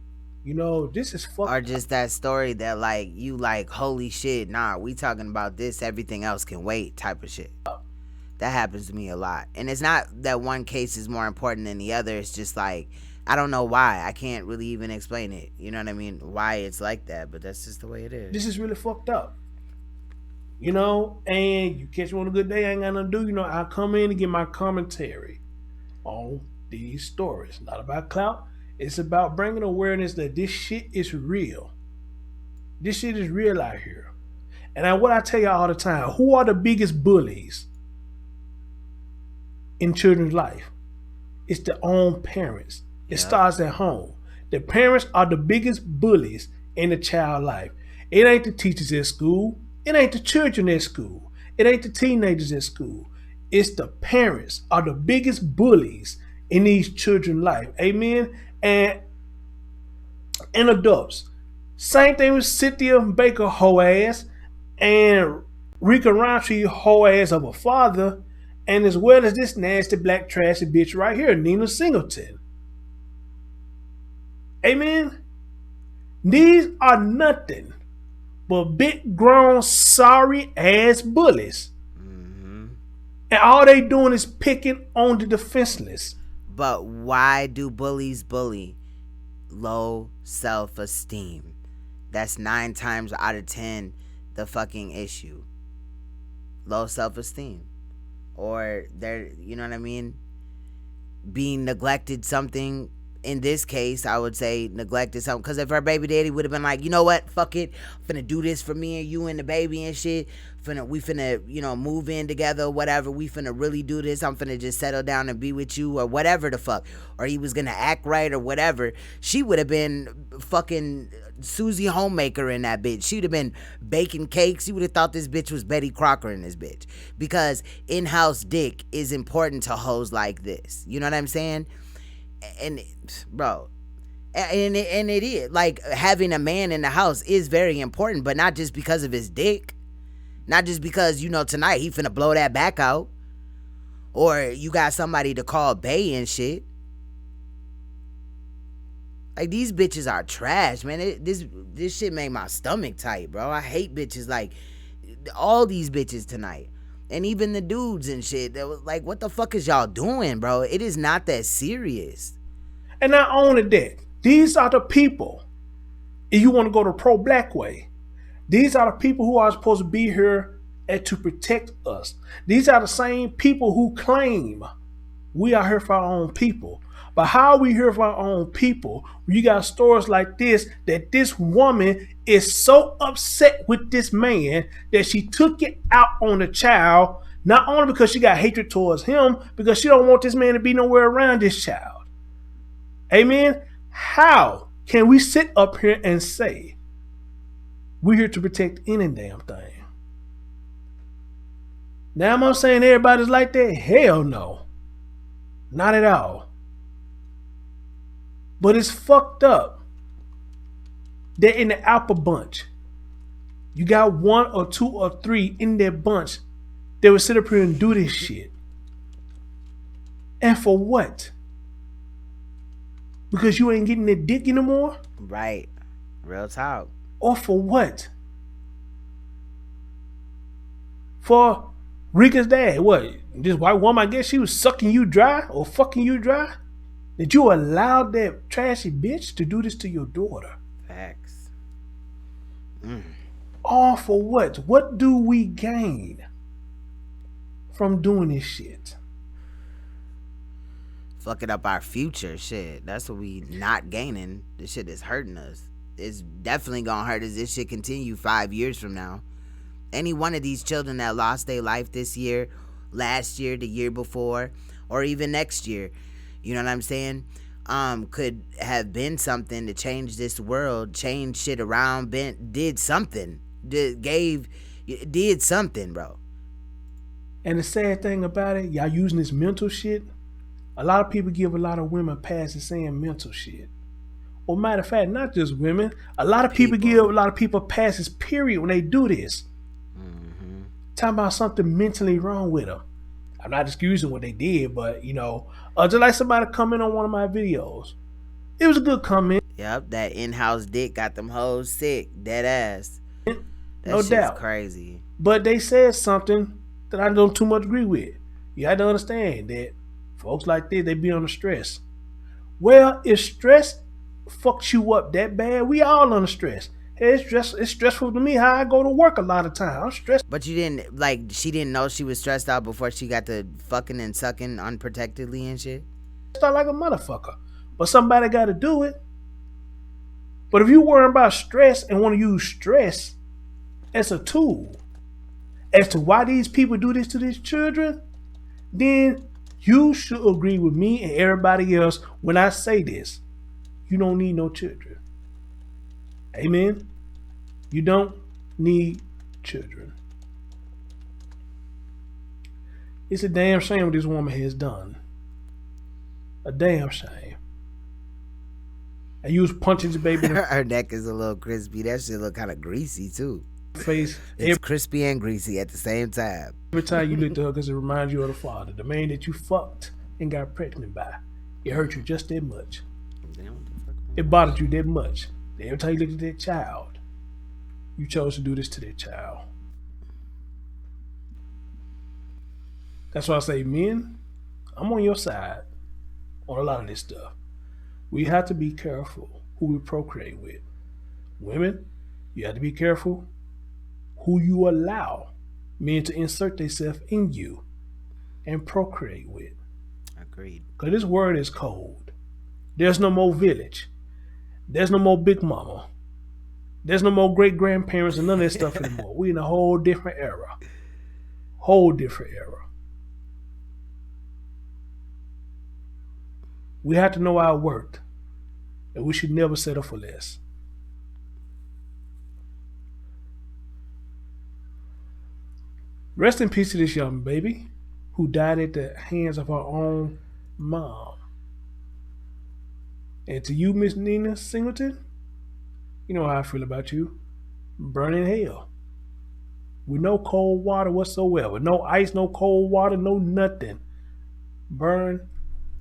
this is fucked. Or just that story that you holy shit, nah, we talking about this, everything else can wait type of shit. That happens to me a lot. And it's not that one case is more important than the other, it's just I don't know why. I can't really even explain it. You know what I mean? Why it's like that, but that's just the way it is. This is really fucked up. And you catch me on a good day, I ain't got nothing to do. I come in and get my commentary on these stories. Not about clout. It's about bringing awareness that this shit is real. This shit is real out here. And what I tell y'all all the time, who are the biggest bullies in children's life? It's their own parents. It starts at home. The parents are the biggest bullies in the child life. It ain't the teachers at school. It ain't the children at school. It ain't the teenagers at school. It's the parents are the biggest bullies in these children's life. Amen? And adults. Same thing with Cynthia Baker, hoe ass, and Rika Roundtree, hoe ass of a father, and as well as this nasty black trashy bitch right here, Nina Singleton. Amen? These are nothing but big grown sorry ass bullies. And all they doing is picking on the defenseless. But why do bullies bully? Low self-esteem. That's 9 times out of 10 the fucking issue. Low self-esteem. Or they're, you know what I mean? Being neglected something. In this case, I would say neglected something. Because if her baby daddy would have been like, you know what? Fuck it. I'm finna do this for me and you and the baby and shit. We finna, move in together, whatever. We finna really do this. I'm finna just settle down and be with you or whatever the fuck. Or he was gonna act right or whatever. She would have been fucking Susie Homemaker in that bitch. She would have been baking cakes. You would have thought this bitch was Betty Crocker in this bitch. Because in-house dick is important to hoes like this. You know what I'm saying? And bro, and it is having a man in the house is very important, but not just because of his dick, not just because tonight he finna blow that back out, or you got somebody to call bae and shit. These bitches are trash, man. This shit made my stomach tight, bro. I hate bitches all these bitches tonight. And even the dudes and shit, that was what the fuck is y'all doing, bro? It is not that serious. And not only that, these are the people, if you want to go the pro-black way, these are the people who are supposed to be here and to protect us. These are the same people who claim we are here for our own people. But how are we here for our own people when you got stories like this, that this woman is so upset with this man that she took it out on the child, not only because she got hatred towards him, because she don't want this man to be nowhere around this child. Amen? How can we sit up here and say we're here to protect any damn thing? Now am I saying everybody's like that? Hell no. Not at all. But it's fucked up that in the Alpha bunch, you got 1 or 2 or 3 in that bunch that would sit up here and do this shit. And for what? Because you ain't getting that dick anymore? Right. Real talk. Or for what? For Rika's dad, what? This white woman, I guess she was sucking you dry or fucking you dry? That you allowed that trashy bitch to do this to your daughter? Facts. All for what? What do we gain from doing this shit? Fucking up our future, shit. That's what we not gaining. This shit is hurting us. It's definitely gonna hurt us. This shit continue 5 years from now. Any one of these children that lost their life this year, last year, the year before, or even next year, you know what I'm saying? Could have been something to change this world, change shit around, did something, did something, bro. And the sad thing about it, y'all using this mental shit. A lot of people give a lot of women passes saying mental shit. Or matter of fact, not just women. A lot of people give a lot of people passes, period, when they do this. Talking about something mentally wrong with them. I'm not excusing what they did, but, you know, just like somebody comment on one of my videos. It was a good comment. Yep, that in-house dick got them hoes sick. Dead ass. That No shit's doubt. crazy. But they said something that I don't too much agree with. You have to understand that folks like this, they be under stress. Well, if stress fucks you up that bad, we all under stress. Hey, it's stressful to me how I go to work a lot of time. I'm stressed. But you didn't, like, she didn't know she was stressed out before she got to fucking and sucking unprotectedly and shit? Start like a motherfucker. But somebody got to do it. But if you worry about stress and want to use stress as a tool as to why these people do this to these children, then you should agree with me and everybody else when I say this. You don't need no children. Amen? You don't need children. It's a damn shame what this woman has done. A damn shame. And you was punching the baby in the Her neck is a little crispy. That shit look kind of greasy too. face. It's crispy and greasy at the same time. Every time you look at her, because it reminds you of the father, the man that you fucked and got pregnant by. It hurt you just that much. It bothered you that much. Every time you looked at that child, you chose to do this to that child. That's why I say, men, I'm on your side on a lot of this stuff. We have to be careful who we procreate with. Women, you have to be careful who you allow men to insert themselves in you and procreate with. Agreed. Because this world is cold. There's no more village. There's no more big mama. There's no more great grandparents and none of that stuff anymore. We in a whole different era. Whole different era. We have to know our worth. And we should never settle for less. Rest in peace to this young baby who died at the hands of her own mom. And to you, Miss Nina Singleton, you know how I feel about you. Burn in hell. With no cold water whatsoever. No ice, no cold water, no nothing. Burn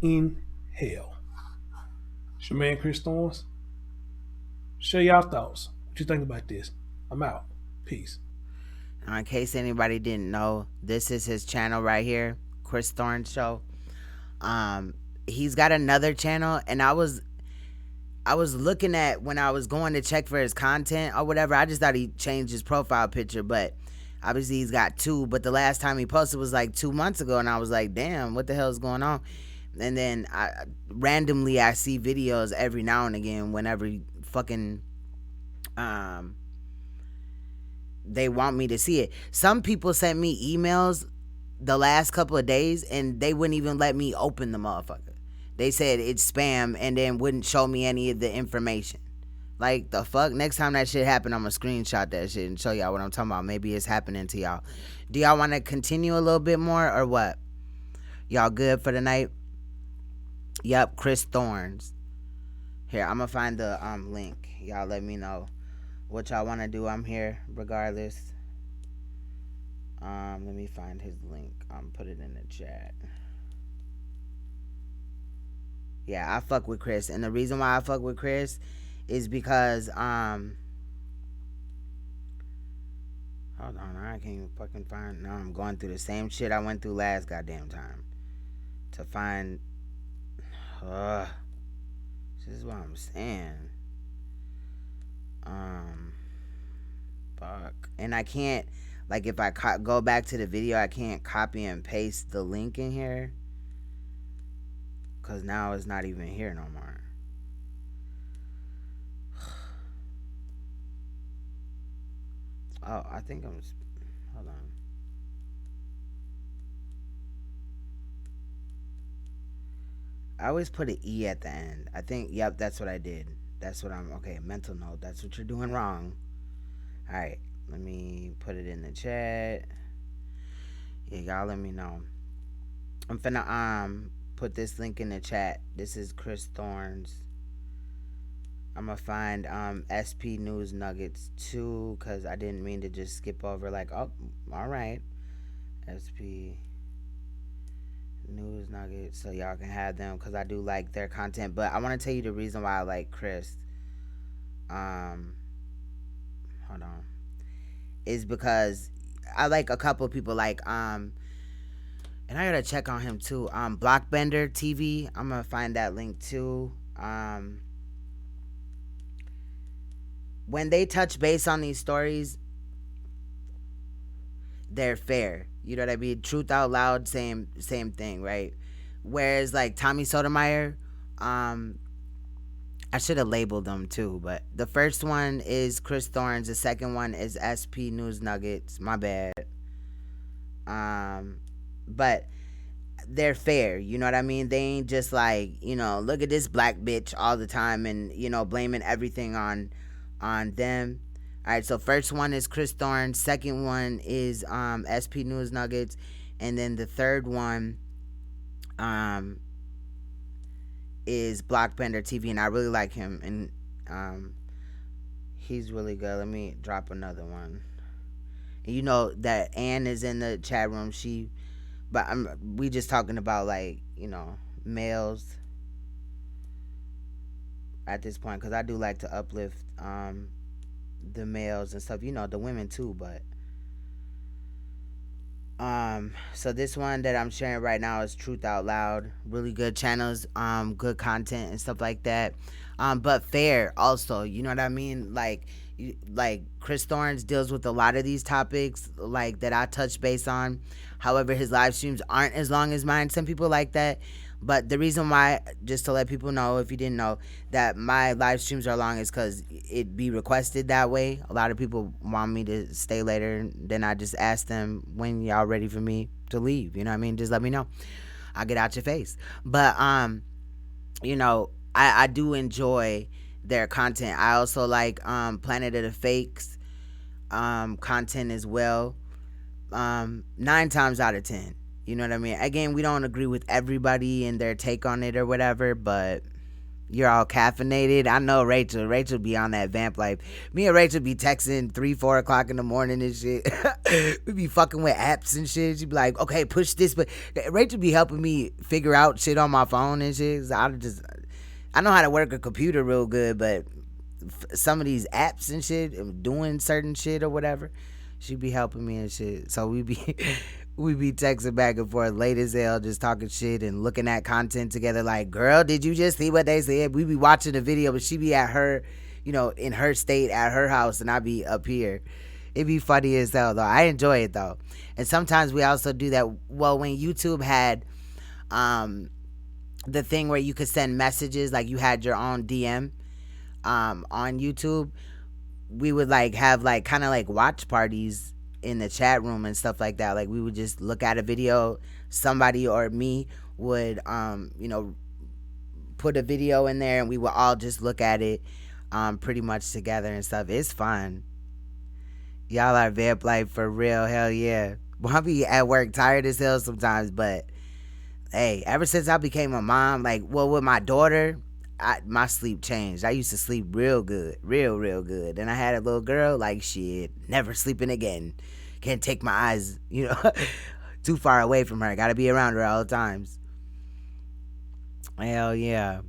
in hell. It's your man, Chris Thorns. Share y'all thoughts. What you think about this? I'm out. Peace. In case anybody didn't know, this is his channel right here, Chris Thorns Show. He's got another channel, and I was looking at when I was going to check for his content or whatever. I just thought he changed his profile picture, but obviously he's got two. But the last time he posted was like 2 months ago, and I was like, damn, what the hell is going on? And then randomly I see videos every now and again whenever fucking they want me to see it. Some people sent me emails the last couple of days and they wouldn't even let me open the motherfucker. They said it's spam and then wouldn't show me any of the information. Like, the fuck? Next time that shit happen, I'm gonna screenshot that shit and show y'all what I'm talking about. Maybe it's happening to y'all. Do y'all want to continue a little bit more or what? Y'all good for the night? Yep, Chris Thorns. Here, I'm gonna find the link. Y'all let me know what y'all want to do. I'm here regardless. Let me find his link. Put it in the chat. Yeah, I fuck with Chris. And the reason why I fuck with Chris is because, hold on, I can't even fucking find, now I'm going through the same shit I went through last goddamn time to find, this is what I'm saying. Fuck. And I can't, like, if I go back to the video, I can't copy and paste the link in here. Because now it's not even here no more. Oh, I think I'm, hold on. I always put an E at the end. I think, yep, that's what I did. That's what I'm, okay, mental note. That's what you're doing wrong. All right, let me put it in the chat. Yeah, y'all let me know. I'm finna, put this link in the chat. This is Chris Thorns. I'm gonna find SP News Nuggets 2 because I didn't mean to just skip over like, oh, all right. SP News Nuggets, so y'all can have them because I do like their content. But I want to tell you the reason why I like Chris. Hold on. Is because I like a couple of people like and I gotta check on him too. Blockbender TV. I'm gonna find that link too. When they touch base on these stories, they're fair. You know what I mean? Truth Out Loud, same thing, right? Whereas like Tommy Sotomayor, I should have labeled them too, but the first one is Chris Thorns, the second one is SP News Nuggets. My bad. But they're fair, you know what I mean? They ain't just like, you know, look at this black bitch all the time and, you know, blaming everything on them. All right, so first one is Chris Thorns, second one is SP News Nuggets, and then the third one is Blockbender TV, and I really like him, and he's really good. Let me drop another one. And you know that Ann is in the chat room. We just talking about like, you know, males at this point, because I do like to uplift the males and stuff, you know, the women too, but so this one that I'm sharing right now is Truth Out Loud. Really good channels, good content and stuff like that, but fair also, you know what I mean? Like Chris Thorns deals with a lot of these topics like that I touch base on. However, his live streams aren't as long as mine. Some people like that. But the reason why, just to let people know, if you didn't know, that my live streams are long is because it be requested that way. A lot of people want me to stay later, and then I just ask them when y'all ready for me to leave. You know what I mean? Just let me know. I'll get out your face. But, you know, I do enjoy their content. I also like Planet of the Fakes content as well. 9 times out of 10. You know what I mean? Again, we don't agree with everybody and their take on it or whatever, but you're all caffeinated. I know Rachel be on that vamp life. Me and Rachel be texting 3-4 o'clock in the morning and shit. We be fucking with apps and shit. She be like, okay, push this, but Rachel be helping me figure out shit on my phone and shit. So I know how to work a computer real good, but some of these apps and shit, doing certain shit or whatever, she be helping me and shit. So we be texting back and forth late as hell, just talking shit and looking at content together. Like, girl, did you just see what they said? We be watching the video, but she be at her, you know, in her state at her house, and I be up here. It be funny as hell though. I enjoy it though. And sometimes we also do that. Well, when YouTube had the thing where you could send messages, like you had your own DM on YouTube, we would like have like kind of like watch parties in the chat room and stuff like that. Like we would just look at a video, somebody or me would you know, put a video in there and we would all just look at it pretty much together and stuff. It's fun. Y'all are vamp life for real. Hell yeah. Well, I be at work tired as hell sometimes, but hey, ever since I became a mom, like, well, with my daughter, my sleep changed. I used to sleep real good, real good. And I had a little girl, like, shit, never sleeping again. Can't take my eyes, you know, too far away from her. Gotta be around her all the times. Hell yeah.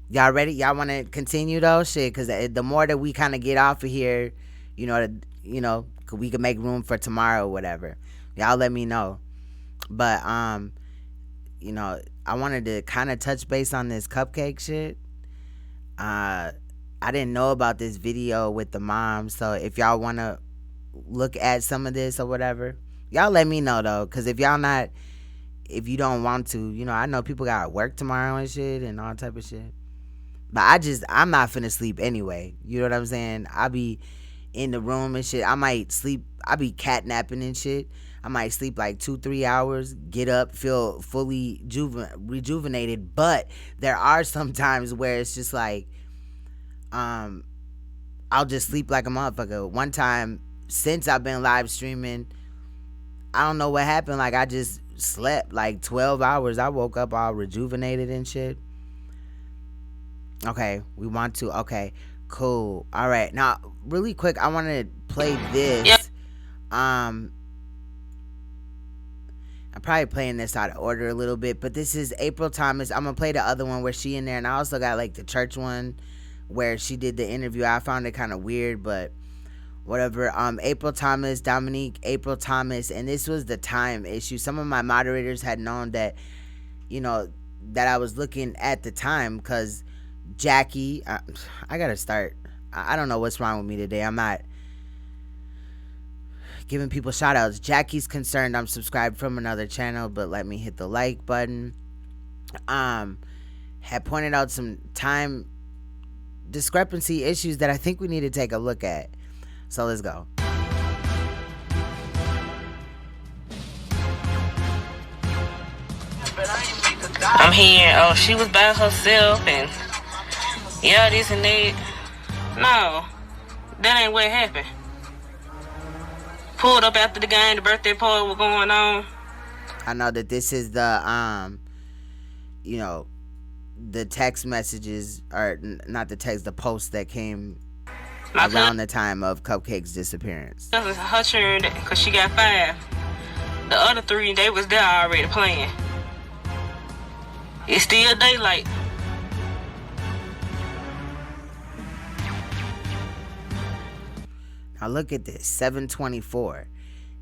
Y'all ready? Y'all want to continue though? Shit, because the more that we kind of get off of here, we can make room for tomorrow or whatever. Y'all let me know. But, I wanted to kind of touch base on this cupcake shit. I didn't know about this video with the mom, so if y'all want to look at some of this or whatever, y'all let me know though, because if you don't want to, I know people got work tomorrow and shit and all type of shit. But I'm not finna sleep anyway. You know what I'm saying? I'll be in the room and shit. I might sleep. I'll be catnapping and shit. I might sleep like 2-3 hours, get up, feel fully rejuvenated. But there are some times where it's just like, I'll just sleep like a motherfucker. One time, since I've been live streaming, I don't know what happened. Like, I just slept like 12 hours. I woke up all rejuvenated and shit. Okay, we want to. Okay, cool. All right, now really quick, I want to play this. Yep. I'm probably playing this out of order a little bit, but this is April Thomas. I'm gonna play the other one where she in there, and I also got like the church one where she did the interview. I found it kind of weird, but whatever. April Thomas, Dominique April Thomas, and this was the time issue. Some of my moderators had known that, that I was looking at the time, because Jackie, I gotta start. I don't know what's wrong with me today. I'm not giving people shout outs. Jackie's concerned I'm subscribed from another channel, but let me hit the like button. Had pointed out some time discrepancy issues that I think we need to take a look at. So let's go. I'm here. Oh, she was by herself and this and that. No, that ain't what happened. Pulled up after the game, the birthday party was going on. I know that this is the the text messages, or not the text, the post that came around the time of Cupcake's disappearance. Her turn, because she got 5. The other 3, they was there already playing. It's still daylight. Now look at this, 7:24.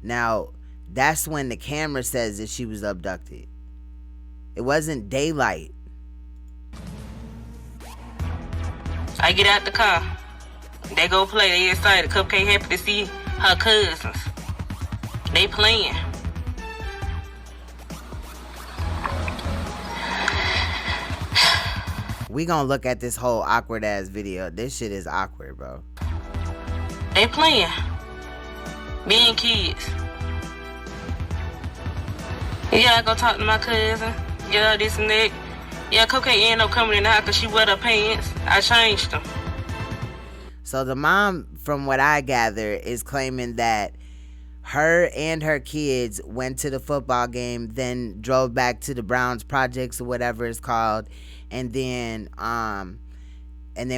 Now that's when the camera says that she was abducted. It wasn't daylight. I get out the car. They go play. They excited. Cupcake happy to see her cousins. They playing. We gonna look at this whole awkward ass video. This shit is awkward, bro. They playing. Being kids. Yeah, I go talk to my cousin. Yeah, this and that. Yeah, Cupcake ended up coming in the house because she wet her pants. I changed them. So the mom, from what I gather, is claiming that her and her kids went to the football game, then drove back to the Browns Projects or whatever it's called, and then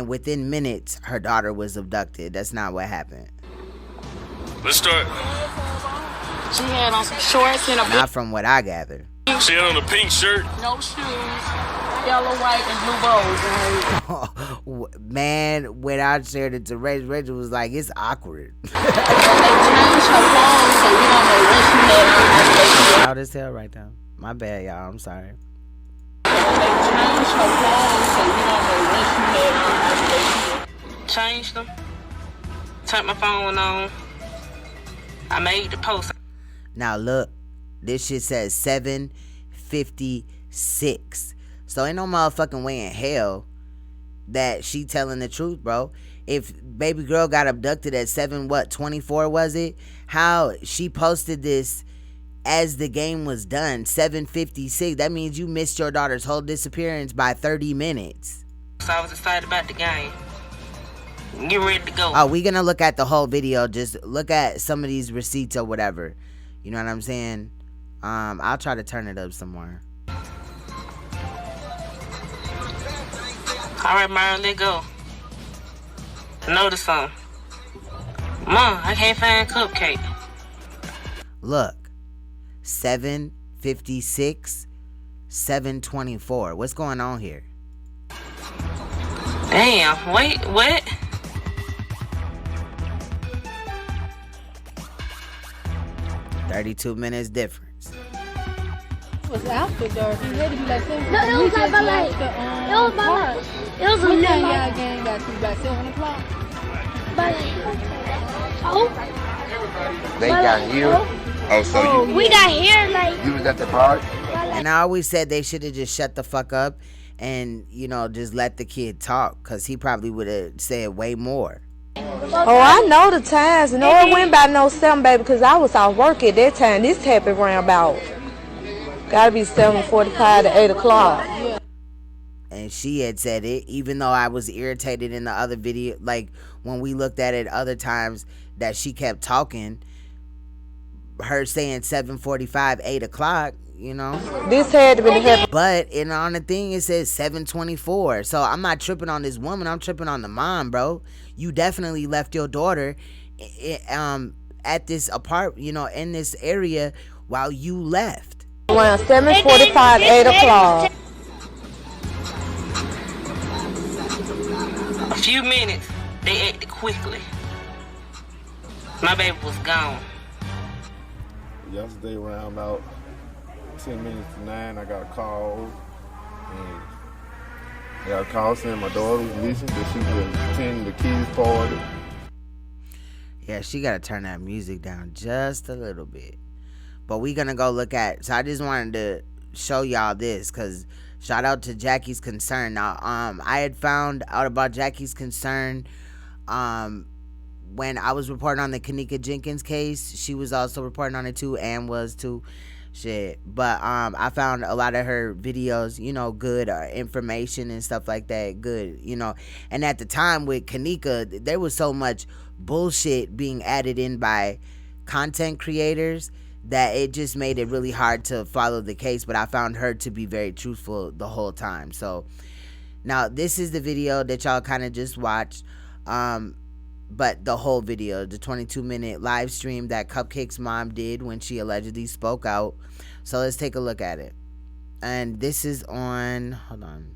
within minutes her daughter was abducted. That's not what happened. Let's start. She had on some shorts and a Not from what I gather. She had on a pink shirt. no shoes, yellow, white, and blue bows. Man, when I shared it to Rachel, Rachel was like, it's awkward. Loud as hell right now. My bad, y'all. I'm sorry. Changed them. Turned my phone on. I made the post. Now look, this shit says 7:56. So ain't no motherfucking way in hell that she telling the truth, bro. If baby girl got abducted at 7:24 was it? How she posted this as the game was done, 7:56. That means you missed your daughter's whole disappearance by 30 minutes. So I was excited about the game. Get ready to go. Oh, we gonna look at the whole video. Just look at some of these receipts or whatever. You know what I'm saying? I'll try to turn it up some more. All right, Myron, let go. Notice something. Mom, I can't find Cupcake. Look, 7:56, 7:24. What's going on here? Damn, wait, what? $32 minutes difference. It was after dark. You had to be like 7 No, it was like by like, it was by like, it was what a time like, y'all game got to by 7 o'clock? by like, oh, They by got like, here. Oh, so you we got here like, you was at the park? And I always said they should have just shut the fuck up and, you know, just let the kid talk, because he probably would have said way more. Oh, I know the times. No, it went by no 7, baby, because I was off work at that time. This happened around about, gotta be 7:45 to 8 o'clock. And she had said it, even though I was irritated in the other video, like when we looked at it other times that she kept talking, her saying 7:45, 8 o'clock, you know. This had to be the But on the thing it says 7:24. So I'm not tripping on this woman, I'm tripping on the mom, bro. You definitely left your daughter at this in this area while you left. Around 7:45, 8 o'clock. A few minutes, they acted quickly. My baby was gone. Yesterday around about 10 minutes to 9, I got a call. And I got a call saying my daughter was missing, that she was attending the kids' party. Yeah, she got to turn that music down just a little bit. But we going to go look at, so I just wanted to show y'all this, because shout out to Jackie's Concern. Now, I had found out about Jackie's Concern when I was reporting on the Kenneka Jenkins case. She was also reporting on it too, and was too. Shit. But I found a lot of her videos, good information and stuff like that. Good, And at the time with Kenneka, there was so much bullshit being added in by content creators that it just made it really hard to follow the case. But I found her to be very truthful the whole time. So now this is the video that y'all kind of just watched. But the whole video, the 22-minute live stream that Cupcake's mom did when she allegedly spoke out. So let's take a look at it. And this is on, hold on,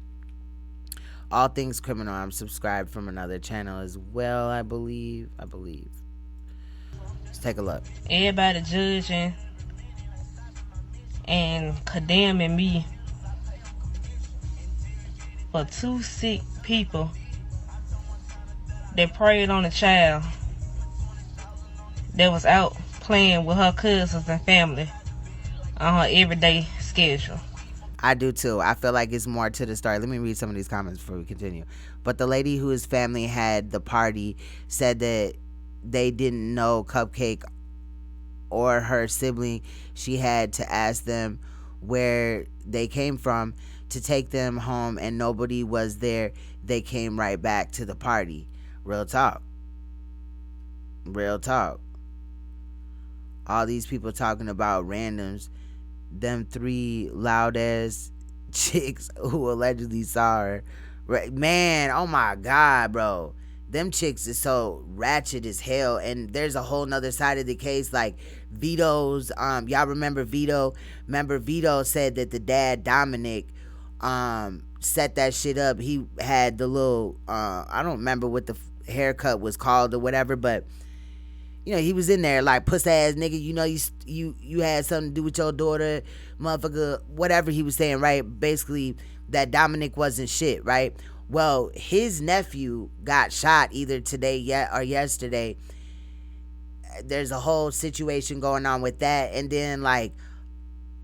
All Things Criminal. I'm subscribed from another channel as well, I believe. Let's take a look. Everybody judging and condemning me for 2 sick people that preyed on a child that was out playing with her cousins and family on her everyday schedule. I do too. I feel like it's more to the story. Let me read some of these comments before we continue. But the lady whose family had the party said that they didn't know Cupcake or her sibling. She had to ask them where they came from to take them home, and nobody was there. They came right back to the party. Real talk. All these people talking about randoms. Them 3 loud ass chicks who allegedly saw her. Man, oh my God, bro. Them chicks is so ratchet as hell. And there's a whole nother side of the case. Like Vito's, y'all remember Vito? Remember Vito said that the dad, Dominic, set that shit up. He had the little, I don't remember what the haircut was called or whatever, but he was in there like puss ass nigga, you had something to do with your daughter, motherfucker, whatever he was saying, right? Basically that Dominic wasn't shit, right? Well, his nephew got shot either today or yesterday. There's a whole situation going on with that. And then like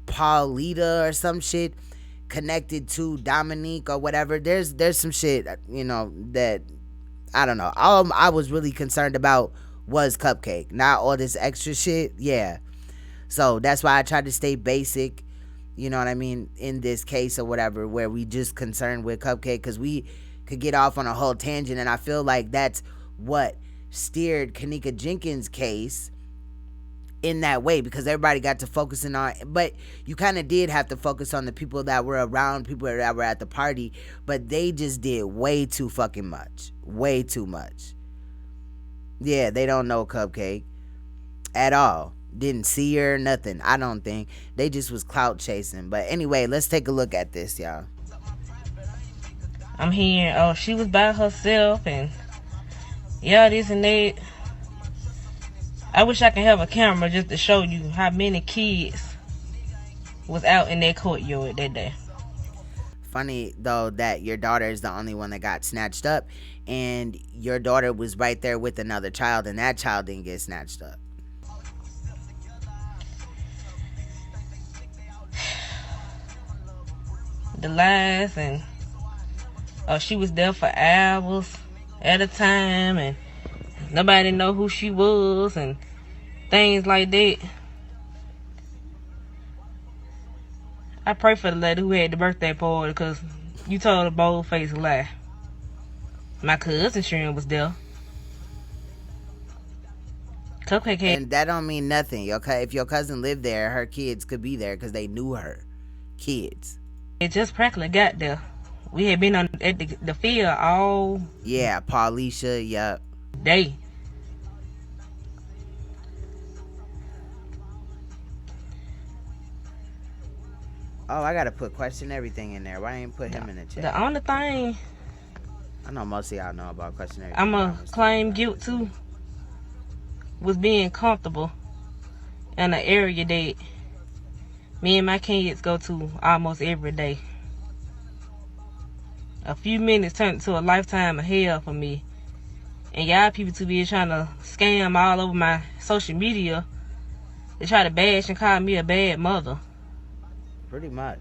Paulita or some shit connected to Dominique or whatever. There's some shit, that I don't know. All I was really concerned about was Cupcake, not all this extra shit. Yeah. So that's why I tried to stay basic, you know what I mean, in this case or whatever, where we just concerned with Cupcake, because we could get off on a whole tangent. And I feel like that's what steered Kenneka Jenkins' case in that way, because everybody got to focusing on, but you kind of did have to focus on the people that were around, people that were at the party, but they just did way too fucking much. Way too much. Yeah, they don't know Cupcake at all. didn't see her, nothing. I don't think. They just was clout chasing. But anyway, let's take a look at this, y'all. I'm hearing, oh, she was by herself and yeah, this and that. I wish I could have a camera just to show you how many kids was out in that courtyard that day. Funny though that your daughter is the only one that got snatched up, and your daughter was right there with another child, and that child didn't get snatched up. The lies and she was there for hours at a time and nobody know who she was and things like that. I pray for the lady who had the birthday party because you told a bold-faced lie. My cousin Sharon was there. Cupcake had... And that don't mean nothing, okay? If your cousin lived there, her kids could be there because they knew her. Kids. It just practically got there. We had been at the field all... Yeah, Paulisha, yup. Day. Oh, I gotta put question everything in there. Why ain't put him in the chat? The only thing... I know most of y'all know about question everything. I'ma claim guilt too. Was being comfortable in an area that me and my kids go to almost every day. A few minutes turned into a lifetime of hell for me. And y'all people to be trying to scam all over my social media. They try to bash and call me a bad mother. Pretty much.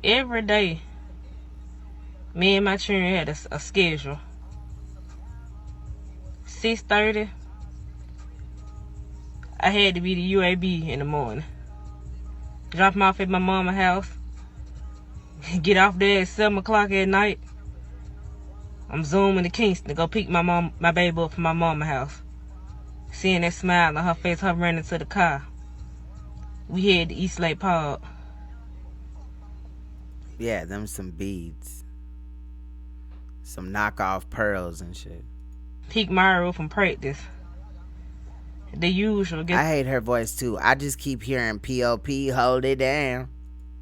Every day, me and my children had a schedule. 6:30, I had to be the UAB in the morning. Drop them off at my mama's house. Get off there at 7 o'clock at night. I'm zooming to Kingston to go pick my baby up from my mama's house. Seeing that smile on her face, her running to the car. We head to East Lake Park. Yeah, them some beads. Some knockoff pearls and shit. Pick Myra from practice. The usual. I hate her voice too. I just keep hearing P.O.P. hold it down.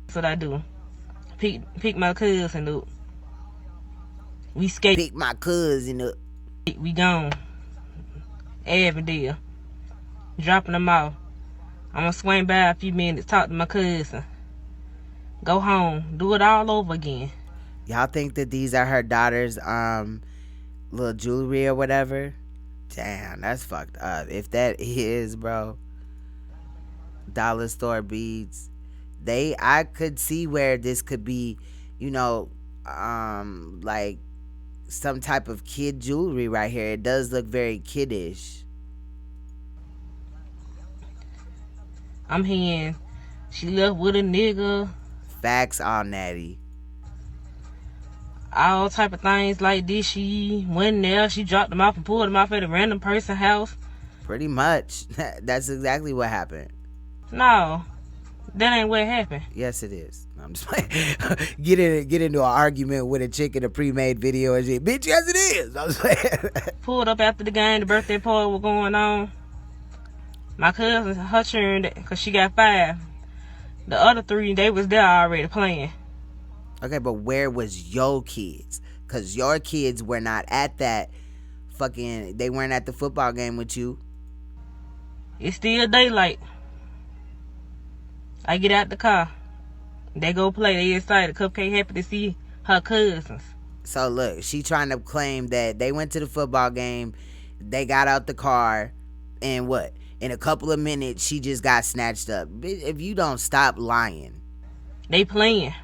That's what I do. Pick my cousin up. We skate. Pick my cousin up. We gone. Avondale. Dropping them off. I'm gonna swing by a few minutes, talk to my cousin. Go home. Do it all over again. Y'all think that these are her daughter's little jewelry or whatever? Damn, that's fucked up. If that is, bro, dollar store beads, I could see where this could be, you know, like some type of kid jewelry right here. It does look very kiddish. I'm hearing she left with a nigga. Facts, all natty. All type of things like this. She went there, she dropped them off and pulled them off at a random person's house. Pretty much. That's exactly what happened. No, that ain't what happened. Yes, it is. I'm just like, get into an argument with a chick in a pre-made video and shit. Bitch, yes, it is. I was like, pulled up after the game, the birthday party was going on. My cousin, her turn, because she got 5. The other 3, they was there already playing. Okay, but where was your kids? Because your kids were not at that they weren't at the football game with you. It's still daylight. I get out the car. They go play. They excited. Cupcake happy to see her cousins. So look, she trying to claim that they went to the football game, they got out the car, and what? In a couple of minutes, she just got snatched up. If you don't stop lying. They playing.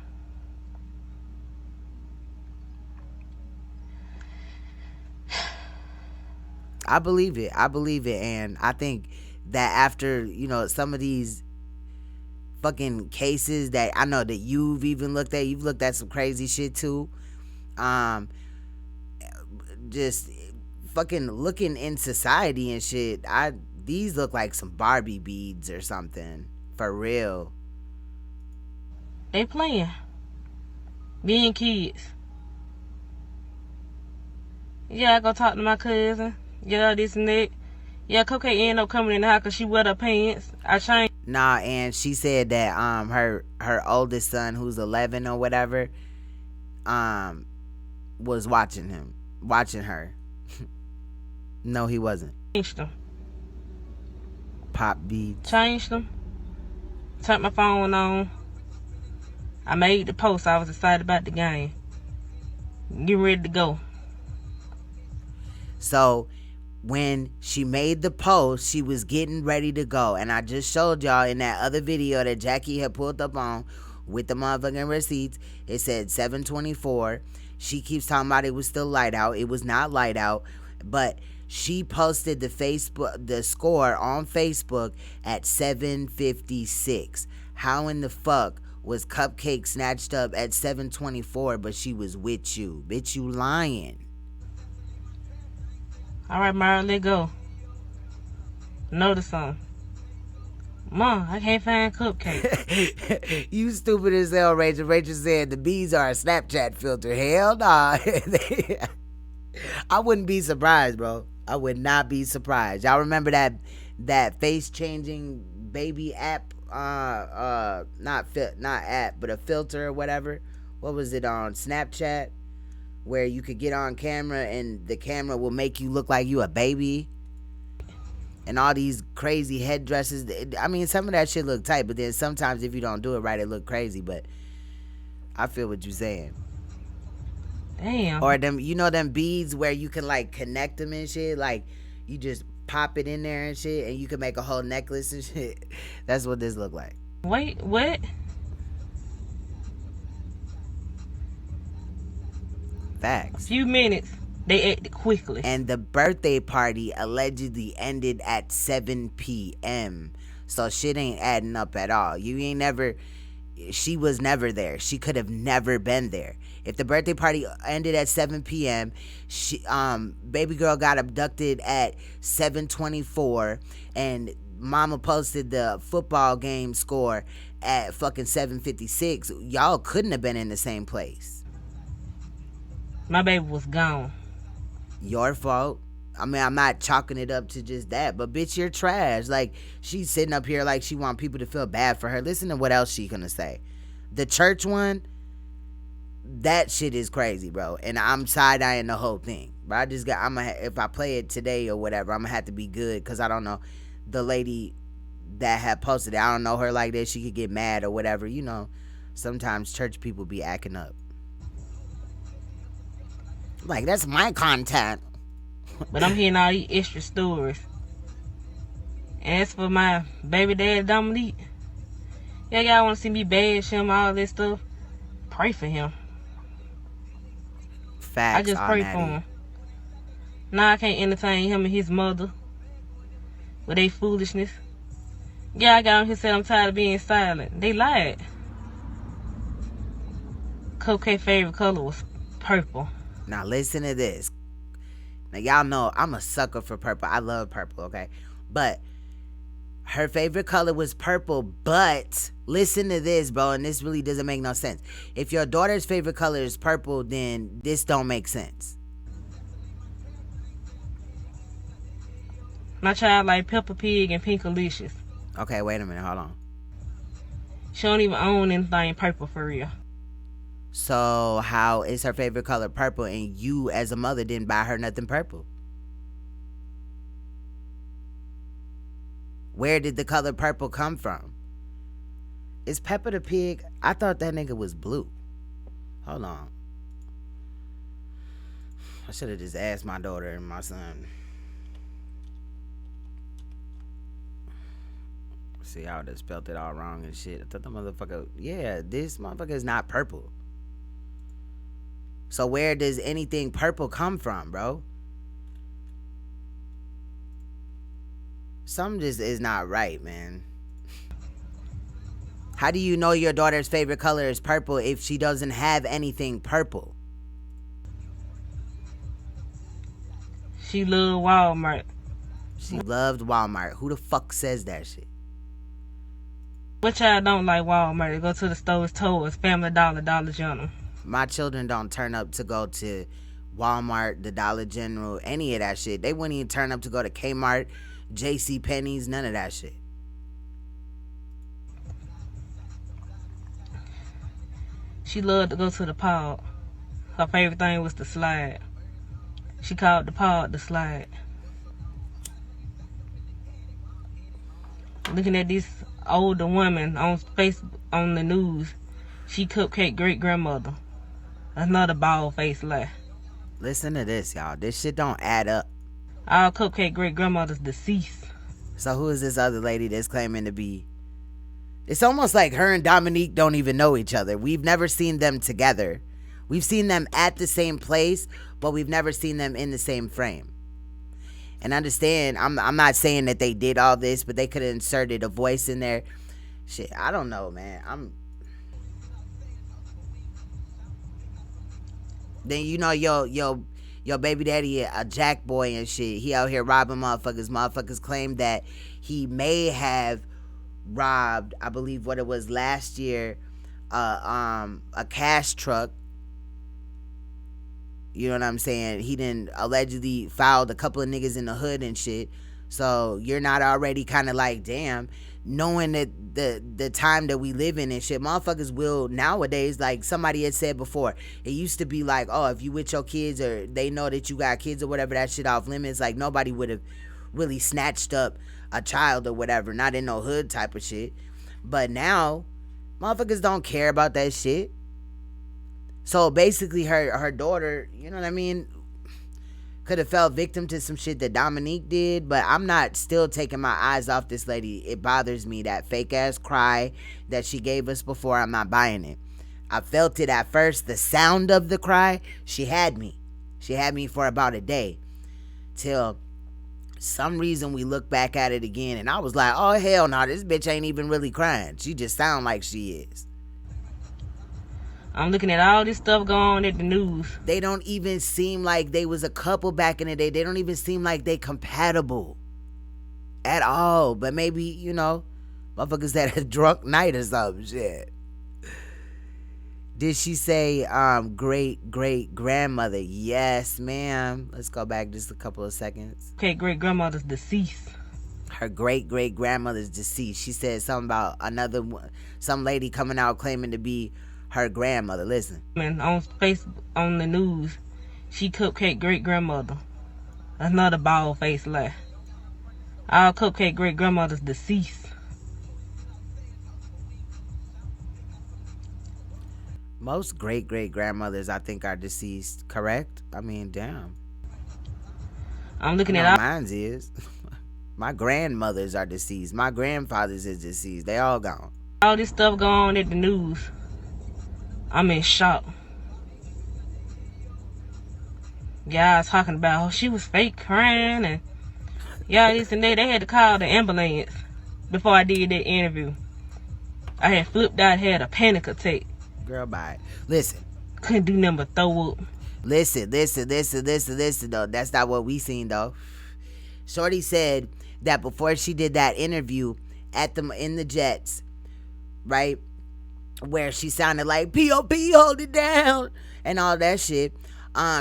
I believe it. And I think that after, you know, some of these fucking cases that I know that you've even looked at, you've looked at some crazy shit too. Just fucking looking in society and shit. These look like some Barbie beads or something. For real. They playing. Being kids. Yeah, I go talk to my cousin. Yeah, this and that. Yeah, Cocaine ended up coming in the house because she wet her pants. I changed. Nah, and she said that her oldest son, who's 11 or whatever, was watching her. No, he wasn't. Changed them. Pop beats. Changed them. Turned my phone on. I made the post. I was excited about the game. Get ready to go. So when she made the post, she was getting ready to go. And I just showed y'all in that other video that Jackie had pulled up on with the motherfucking receipts. It said 7:24. She keeps talking about it was still light out. It was not light out. But she posted the score on Facebook at 7:56. How in the fuck was Cupcake snatched up at 7:24, but she was with you? Bitch, you lying. All right, Mara, let go. Notice something. Mom, I can't find Cupcake. You stupid as hell, Rachel. Rachel said the bees are a Snapchat filter. Hell nah. I wouldn't be surprised, bro. I would not be surprised. Y'all remember that face changing baby app? Not app, but a filter or whatever. What was it on Snapchat? Where you could get on camera and the camera will make you look like you a baby. And all these crazy headdresses. I mean, some of that shit look tight, but then sometimes if you don't do it right, it look crazy. But I feel what you're saying. Damn. Or them, you know, them beads where you can like connect them and shit. Like you just pop it in there and shit, and you can make a whole necklace and shit. That's what this look like. Wait, what? Facts. Few minutes, they acted quickly. And the birthday party allegedly ended at 7 p.m. So shit ain't adding up at all. She was never there. She could have never been there. If the birthday party ended at 7 p.m., baby girl got abducted at 7:24, and mama posted the football game score at fucking 7:56. Y'all couldn't have been in the same place. My baby was gone. Your fault. I mean, I'm not chalking it up to just that, but bitch, you're trash. Like, she's sitting up here like she want people to feel bad for her. Listen to what else she gonna say. The church one, that shit is crazy, bro. And I'm side-eyeing the whole thing. But if I play it today or whatever, I'm gonna have to be good, because I don't know the lady that had posted it. I don't know her like that. She could get mad or whatever. You know, sometimes church people be acting up. Like, that's my content. But I'm hearing all these extra stories. As for my baby dad, Dominique, yeah, y'all want to see me bash him, all this stuff, pray for him. Facts. I just pray for him. Now I can't entertain him and his mother with their foolishness. Yeah, I got on here said I'm tired of being silent. They lied. Cupcake's favorite color was purple. Now listen to this. Now y'all know I'm a sucker for purple. I love purple, okay? But her favorite color was purple, but listen to this, bro, and this really doesn't make no sense. If your daughter's favorite color is purple, then this don't make sense. My child like Peppa Pig and Pinkalicious. Okay, wait a minute, hold on. She don't even own anything purple for real. So how is her favorite color purple and you as a mother didn't buy her nothing purple? Where did the color purple come from? Is Peppa the Pig? I thought that nigga was blue. Hold on. I should have just asked my daughter and my son. See, I would have spelled it all wrong and shit. I thought the motherfucker, yeah, this motherfucker is not purple. So where does anything purple come from, bro? Something just is not right, man. How do you know your daughter's favorite color is purple if she doesn't have anything purple? She loved Walmart. She loved Walmart. Who the fuck says that shit? What y'all don't like Walmart? Go to the stores, Toys, Family Dollar, Dollar General. My children don't turn up to go to Walmart, the Dollar General, any of that shit. They wouldn't even turn up to go to Kmart, JC Penney's, none of that shit. She loved to go to the park. Her favorite thing was the slide. She called the park the slide. Looking at this older woman on the news, she cupcake great grandmother. Another bald faced lie. Listen to this, y'all. This shit don't add up. All cupcake great grandmothers deceased. So who is this other lady that's claiming to be? It's almost like her and Dominique don't even know each other. We've never seen them together. We've seen them at the same place, but we've never seen them in the same frame. And understand, I'm not saying that they did all this, but they could have inserted a voice in there. Shit, I don't know, man. Then you know your baby daddy a jack boy and shit. He out here robbing motherfuckers. Motherfuckers claim that he may have robbed, I believe what it was last year, a cash truck. You know what I'm saying? He done allegedly fouled a couple of niggas in the hood and shit. So you're not already kind of like, damn, knowing that the time that we live in and shit, motherfuckers will nowadays, like somebody had said before, it used to be like, oh, if you with your kids or they know that you got kids or whatever, that shit off limits. Like nobody would have really snatched up a child or whatever, not in no hood type of shit. But now motherfuckers don't care about that shit. So basically her daughter, you know what I mean, could have fell victim to some shit that Dominique did. But I'm not still taking my eyes off this lady. It bothers me, that fake ass cry that she gave us before. I'm not buying it. I felt it at first, the sound of the cry. She had me for about a day, till some reason we look back at it again and I was like, oh hell no, this bitch ain't even really crying. She just sound like she is. I'm looking at all this stuff going on at the news. They don't even seem like they was a couple back in the day. They don't even seem like they compatible at all. But maybe, you know, motherfuckers had a drunk night or some shit. Did she say great grandmother? Yes, ma'am. Let's go back just a couple of seconds. Okay, great grandmother's deceased. Her great grandmother's deceased. She said something about some lady coming out claiming to be her grandmother. Listen. On the news, she cupcake great grandmother. Another bald faced lie. All cupcake great grandmothers deceased. Most great grandmothers, I think, are deceased. Correct? I mean, damn. I'm looking at mine's is. My grandmothers are deceased. My grandfathers is deceased. They all gone. All this stuff going on at the news. I'm in shock. Guys talking about, oh, she was fake crying and this and that. They had to call the ambulance before I did that interview. I had flipped out, had a panic attack. Girl, bye. Listen. Couldn't do nothing but throw up. Listen, though. That's not what we seen, though. Shorty said that before she did that interview in the Jets, right, where she sounded like P.O.P. hold it down and all that shit.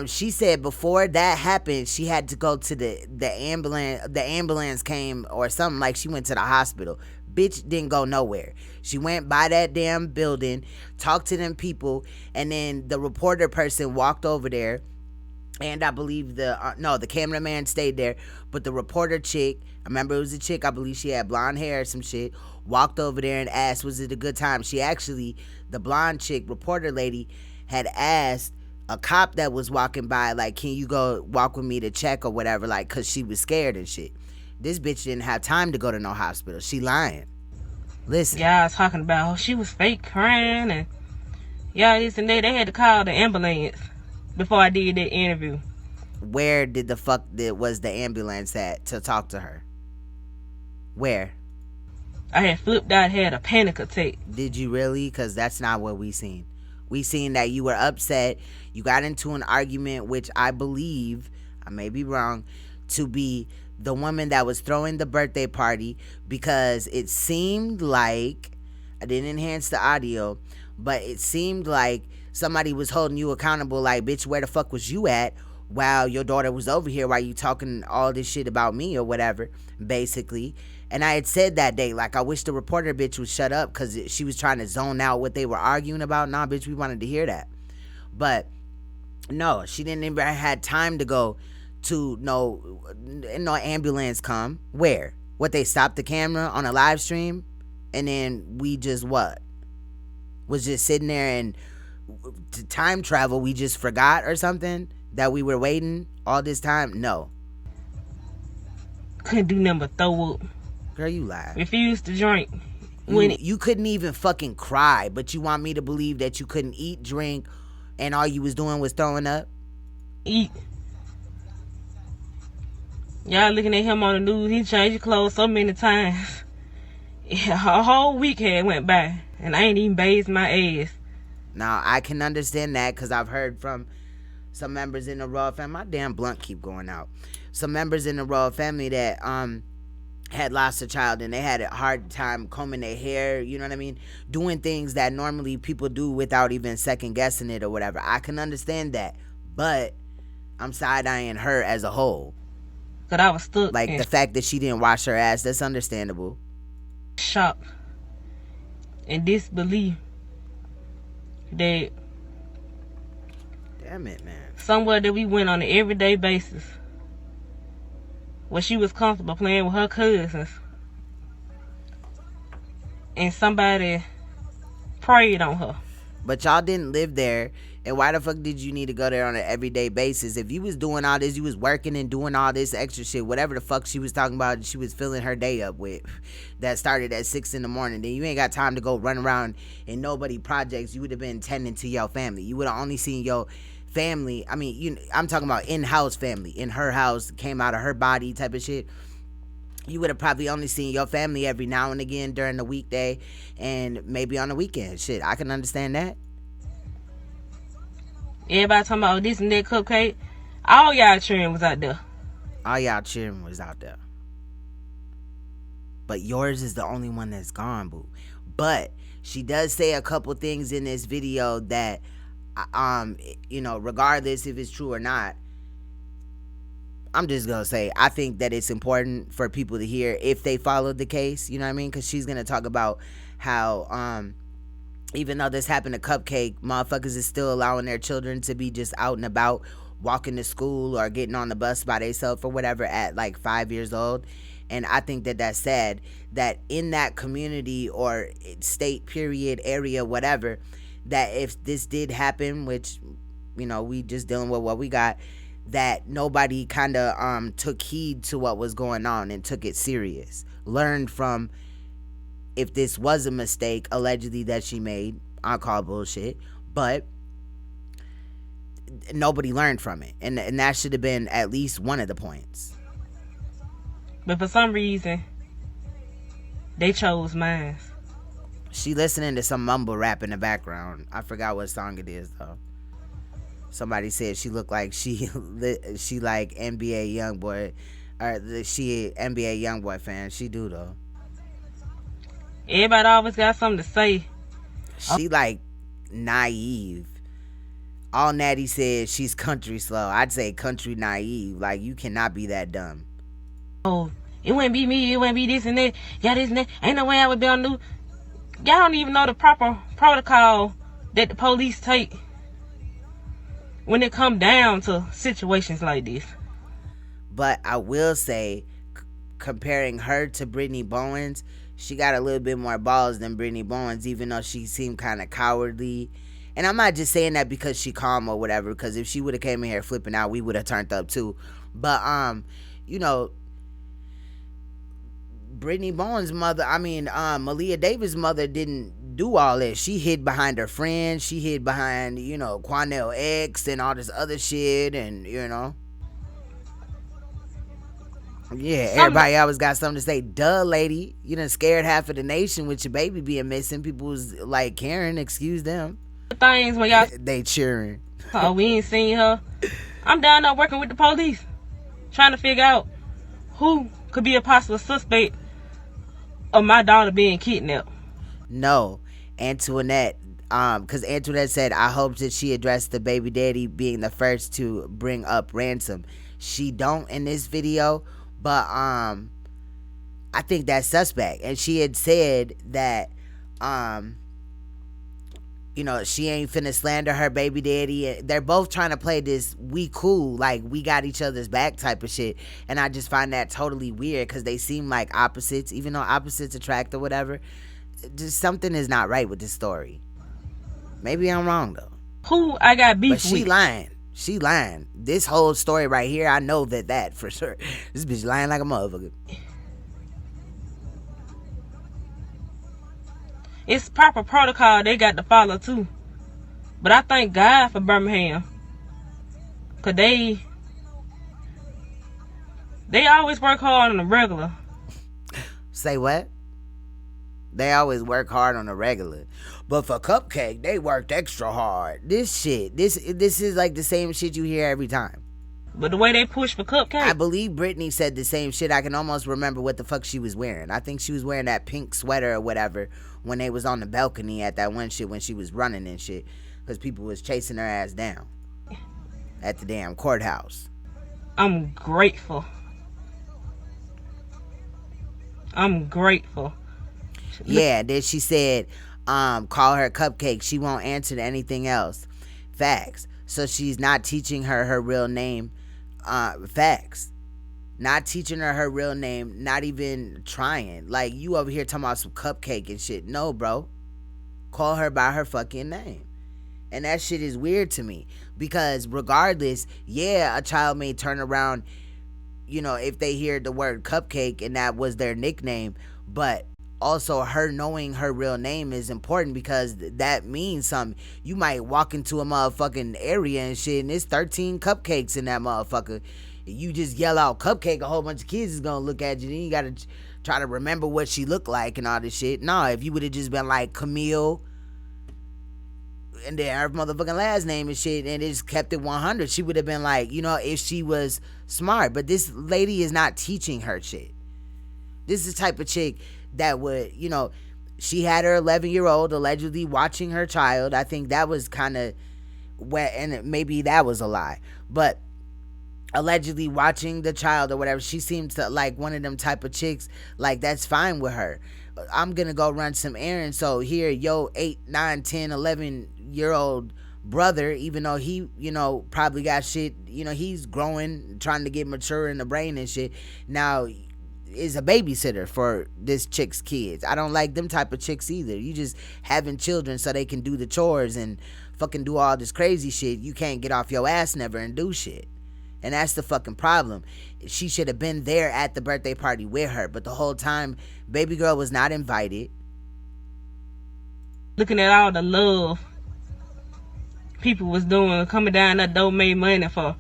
She said before that happened, she had to go to the ambulance. The ambulance came or something, like she went to the hospital. Bitch didn't go nowhere. She went by that damn building, talked to them people, and then the reporter person walked over there, and I believe the cameraman stayed there, but the reporter chick, I remember it was a chick, I believe she had blonde hair or some shit, walked over there and asked, was it a good time? She actually, the blonde chick, reporter lady, had asked a cop that was walking by, like, can you go walk with me to check or whatever, like, because she was scared and shit. This bitch didn't have time to go to no hospital. She lying. Listen. Guys talking about, oh, she was fake crying and this and that. They had to call the ambulance before I did that interview. Where did the fuck was the ambulance at to talk to her? Where? I had flipped out, had a panic attack. Did you really? Because that's not what we seen. We seen that you were upset. You got into an argument, which I believe, I may be wrong, to be the woman that was throwing the birthday party, because it seemed like, I didn't enhance the audio, but it seemed like somebody was holding you accountable, like, bitch, where the fuck was you at while your daughter was over here, while you talking all this shit about me or whatever, basically. And I had said that day, like, I wish the reporter bitch would shut up because she was trying to zone out what they were arguing about. Nah, bitch, we wanted to hear that. But no, she didn't even had time to go to no ambulance come. Where? What, they stopped the camera on a live stream? And then we just was just sitting there, and to time travel, we just forgot or something that we were waiting all this time? No. Couldn't do nothing but throw up. Girl, you lie. Refused to drink. You couldn't even fucking cry, but you want me to believe that you couldn't eat, drink, and all you was doing was throwing up? Eat. Y'all looking at him on the news, he changed his clothes so many times. Yeah, a whole week had went by, and I ain't even bathed my ass. Now, I can understand that because I've heard from some members in the royal family. My damn blunt keep going out. Some members in the royal family that had lost a child, and they had a hard time combing their hair, you know what I mean? Doing things that normally people do without even second guessing it or whatever. I can understand that, but I'm side-eyeing her as a whole. Cause I was stuck. Like the fact that she didn't wash her ass, that's understandable. Shock and disbelief that, damn it, man, somewhere that we went on an everyday basis where she was comfortable playing with her cousins, and somebody preyed on her. But y'all didn't live there, and why the fuck did you need to go there on an everyday basis? If you was doing all this, you was working and doing all this extra shit, whatever the fuck she was talking about, she was filling her day up with, that started at 6 in the morning, then you ain't got time to go run around in nobody projects. You would have been tending to your family. You would have only seen your family. I mean, I'm talking about in-house family, in her house, came out of her body type of shit. You would have probably only seen your family every now and again during the weekday and maybe on the weekend. Shit, I can understand that. Everybody talking about this and that cupcake. All y'all cheering was out there. All y'all cheering was out there. But yours is the only one that's gone, boo. But she does say a couple things in this video that, regardless if it's true or not, I'm just gonna say I think that it's important for people to hear if they followed the case, you know what I mean? Because she's gonna talk about how even though this happened to Cupcake, motherfuckers is still allowing their children to be just out and about, walking to school or getting on the bus by themselves or whatever at like 5 years old. And I think that that's sad that in that community or state, period, area, whatever, that if this did happen, which, we just dealing with what we got, that nobody kind of took heed to what was going on and took it serious. Learned from, if this was a mistake, allegedly, that she made, I'll call bullshit, but nobody learned from it. And that should have been at least one of the points. But for some reason, they chose mine. She listening to some mumble rap in the background. I forgot what song it is, though. Somebody said she looked like she like NBA Youngboy, or she NBA Youngboy fan. She do though. Everybody always got something to say. She like naive. All Natty said she's country slow. I'd say country naive. Like, you cannot be that dumb. Oh, it wouldn't be me. It wouldn't be this and that. Yeah, this and that. Ain't no way I would be on the news. Y'all don't even know the proper protocol that the police take when it come down to situations like this. But I will say, comparing her to Brittany Bowens, she got a little bit more balls than Brittany Bowens, even though she seemed kind of cowardly. And I'm not just saying that because she calm or whatever, because if she would have came in here flipping out, we would have turned up too. But Brittany Bowens' mother, Malia Davis' mother didn't do all that. She hid behind her friends. She hid behind, Quanell X and all this other shit, and, Yeah, everybody always got something to say. Duh, lady. You done scared half of the nation with your baby being missing. People was like, Karen, excuse them. Things when y'all they cheering. Oh, we ain't seen her. I'm down there working with the police, trying to figure out who could be a possible suspect of my daughter being kidnapped. No, Antoinette, because Antoinette said, I hope that she addressed the baby daddy being the first to bring up ransom. She don't in this video, but I think that's suspect. And she had said that you know, she ain't finna slander her baby daddy. They're both trying to play this we cool, like we got each other's back type of shit. And I just find that totally weird because they seem like opposites, even though opposites attract or whatever. Just something is not right with this story. Maybe I'm wrong though. Who I got beef with? But she lying. She lying. This whole story right here, I know that for sure. This bitch lying like a motherfucker. It's proper protocol they got to follow too. But I thank God for Birmingham. Cause they always work hard on the regular. Say what? They always work hard on the regular. But for Cupcake, they worked extra hard. This is like the same shit you hear every time. But the way they push for Cupcake. I believe Brittany said the same shit. I can almost remember what the fuck she was wearing. I think she was wearing that pink sweater or whatever when they was on the balcony at that one shit when she was running and shit. Because people was chasing her ass down at the damn courthouse. I'm grateful. I'm grateful. Yeah, then she said, call her Cupcake. She won't answer to anything else. Facts. So she's not teaching her real name. Facts. Not teaching her real name. Not even trying. Like, you over here talking about some Cupcake and shit. No, bro. Call her by her fucking name. And that shit is weird to me. Because regardless, yeah, a child may turn around, you know, if they hear the word Cupcake and that was their nickname. But also her knowing her real name is important because that means something. You might walk into a motherfucking area and shit and there's 13 cupcakes in that motherfucker. You just yell out Cupcake, a whole bunch of kids is gonna look at you. Then you gotta try to remember what she looked like and all this shit. No, if you would have just been like Camille and then her motherfucking last name and shit and it just kept it 100, she would have been like, you know, if she was smart. But this lady is not teaching her shit. This is the type of chick that would, you know, she had her 11-year-old allegedly watching her child. I think that was kind of wet, and maybe that was a lie, but allegedly watching the child or whatever. She seems to like one of them type of chicks, like that's fine with her. I'm gonna go run some errands, so here yo 8, 9, 10, 11-year-old brother, even though he, you know, probably got shit, you know, he's growing, trying to get mature in the brain and shit, now is a babysitter for this chick's kids. I don't like them type of chicks either. You just having children so they can do the chores and fucking do all this crazy shit. You can't get off your ass never and do shit. And that's the fucking problem. She should have been there at the birthday party with her, but the whole time baby girl was not invited. Looking at all the love people was doing, coming down that donate money for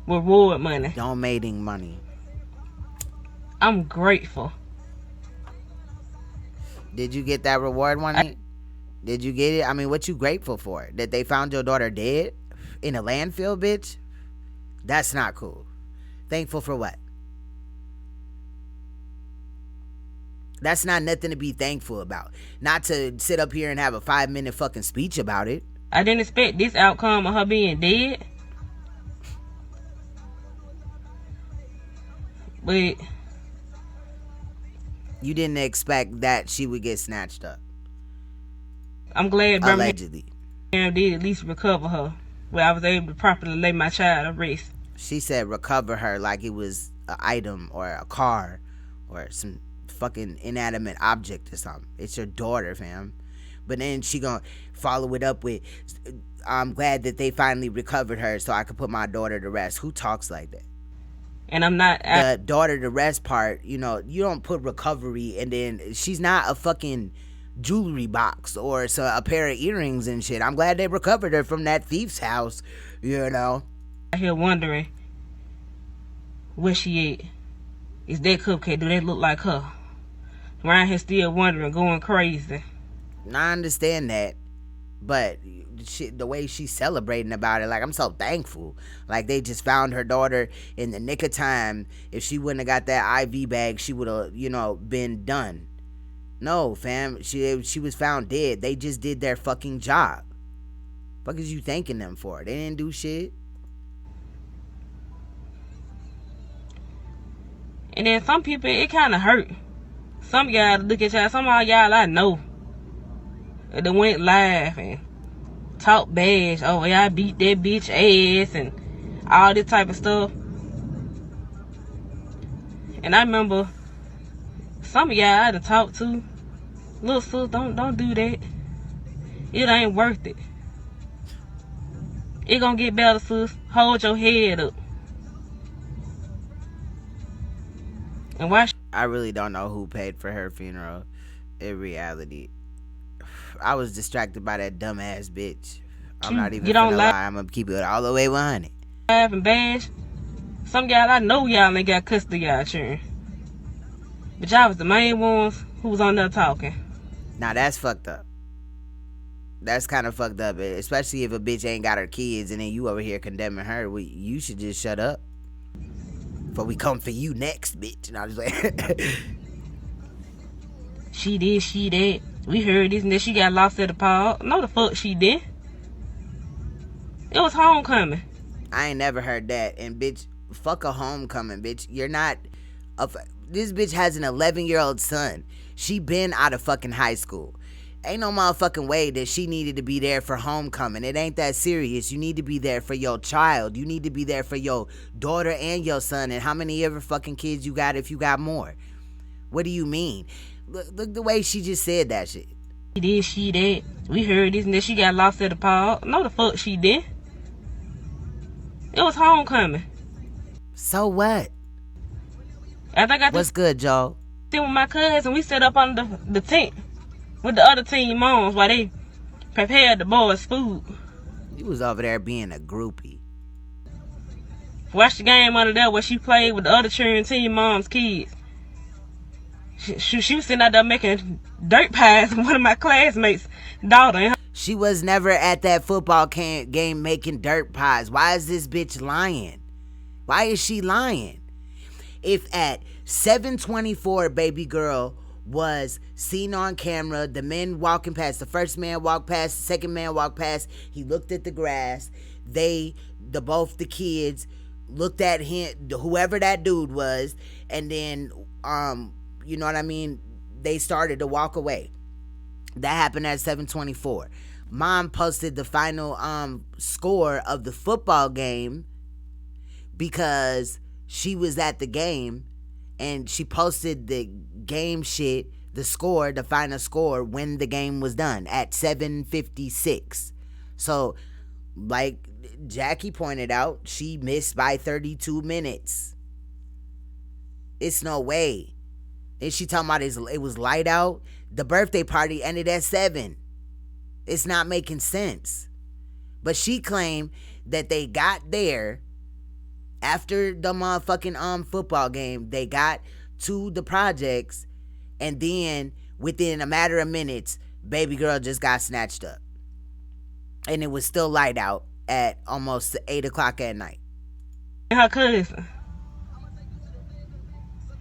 reward money. Donating money. I'm grateful. Did you get that reward money? Did you get it? I mean, what you grateful for? That they found your daughter dead in a landfill, bitch? That's not cool. Thankful for what? That's not nothing to be thankful about. Not to sit up here and have a 5-minute fucking speech about it. I didn't expect this outcome of her being dead. But you didn't expect that she would get snatched up. I'm glad allegedly Birmingham did at least recover her, where I was able to properly lay my child to rest. She said recover her like it was an item or a car or some fucking inanimate object or something. It's your daughter, fam. But then she gonna follow it up with, I'm glad that they finally recovered her so I could put my daughter to rest. Who talks like that? And I'm not the daughter to rest part, you know, you don't put recovery and then she's not a fucking jewelry box or a pair of earrings and shit. I'm glad they recovered her from that thief's house, you know. I here wondering where she at. Is that Cupcake? Do they look like her? Around here still wondering, going crazy. I understand that, but the way she's celebrating about it, like, I'm so thankful. Like, they just found her daughter in the nick of time. If she wouldn't have got that IV bag, she would have, you know, been done. No, fam. She was found dead. They just did their fucking job. Fuck is you thanking them for? They didn't do shit. And then some people, it kind of hurt. Some y'all look at y'all, some of y'all I know that went live and talk bad. Oh, y'all beat that bitch ass and all this type of stuff. And I remember some of y'all I had to talk to. Little sis, don't do that. It ain't worth it. It gonna get better, sis. Hold your head up. And why? I really don't know who paid for her funeral. In reality, I was distracted by that dumbass bitch. I'm not even gonna lie. I'm gonna keep it all the way 100. Laugh and bash. Some y'all I know y'all ain't got custody of y'all children, but y'all was the main ones who was on there talking. Now that's fucked up. That's kind of fucked up, especially if a bitch ain't got her kids and then you over here condemning her. You should just shut up. But we come for you next, bitch. And I was like, she did. We heard this and that she got lost at the park. No, the fuck she did. It was homecoming. I ain't never heard that. And bitch, fuck a homecoming, bitch. You're not. This bitch has an 11-year-old son. She been out of fucking high school. Ain't no motherfucking way that she needed to be there for homecoming. It ain't that serious. You need to be there for your child. You need to be there for your daughter and your son and how many ever fucking kids you got if you got more. What do you mean? Look the way she just said that shit. She did. We heard this and that she got lost at the park. No, the fuck she did. It was homecoming. So what? After I got What's good, Joe? With my cousin, we set up on the tent with the other team moms while they prepared the boys' food. You was over there being a groupie. Watched the game under there where she played with the other cheering team moms' kids. She was sitting out there making dirt pies with one of my classmates' daughter. She was never at that football game making dirt pies. Why is this bitch lying? Why is she lying? If at 7:24, baby girl was seen on camera, the men walking past, the first man walked past, the second man walked past, he looked at the grass, both the kids looked at him, whoever that dude was, and then, you know what I mean, they started to walk away. That happened at 7:24. Mom posted the final score of the football game because she was at the game, and she posted the game shit, the score, the final score when the game was done at 7:56. So, like Jackie pointed out, she missed by 32 minutes. It's no way. And she talking about it was light out. The birthday party ended at 7. It's not making sense. But she claimed that they got there after the motherfucking football game. They got to the projects, and then within a matter of minutes, baby girl just got snatched up. And it was still light out at almost 8 o'clock at night. Her cousin.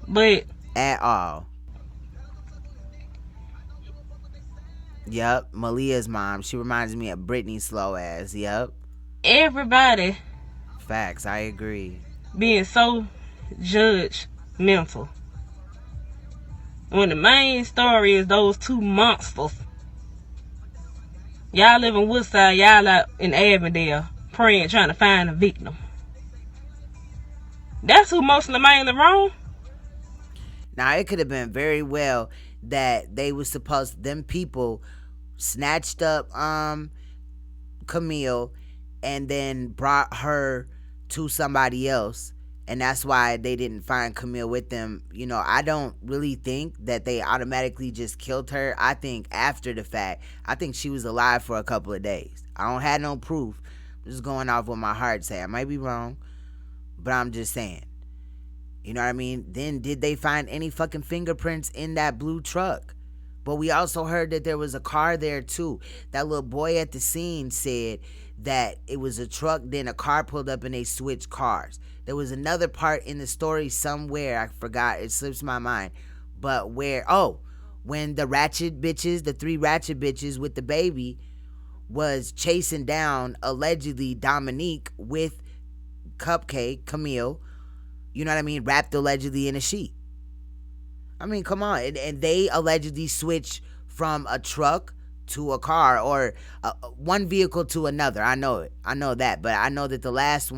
But at all. Yep, Malia's mom. She reminds me of Britney slow ass. Yep. Everybody. Facts, I agree. Being so judgmental. When the main story is those two monsters. Y'all live in Woodside, y'all out in Avondale praying, trying to find a victim. That's who mostly mainly wrong. Now, it could have been very well that they was them people snatched up Camille and then brought her to somebody else, and that's why they didn't find Camille with them. You know, I don't really think that they automatically just killed her. I think after the fact, I think she was alive for a couple of days. I don't have no proof. I'm just going off what my heart say. I might be wrong, but I'm just saying. You know what I mean? Then did they find any fucking fingerprints in that blue truck? But we also heard that there was a car there too. That little boy at the scene said that it was a truck, then a car pulled up and they switched cars. There was another part in the story somewhere, I forgot, it slips my mind, but when when the ratchet bitches, the 3 ratchet bitches with the baby, was chasing down allegedly Dominique with Cupcake, Camille, you know what I mean, wrapped allegedly in a sheet. I mean, come on. And they allegedly switched from a truck to a car, or one vehicle to another. I know it. I know that. But I know that the last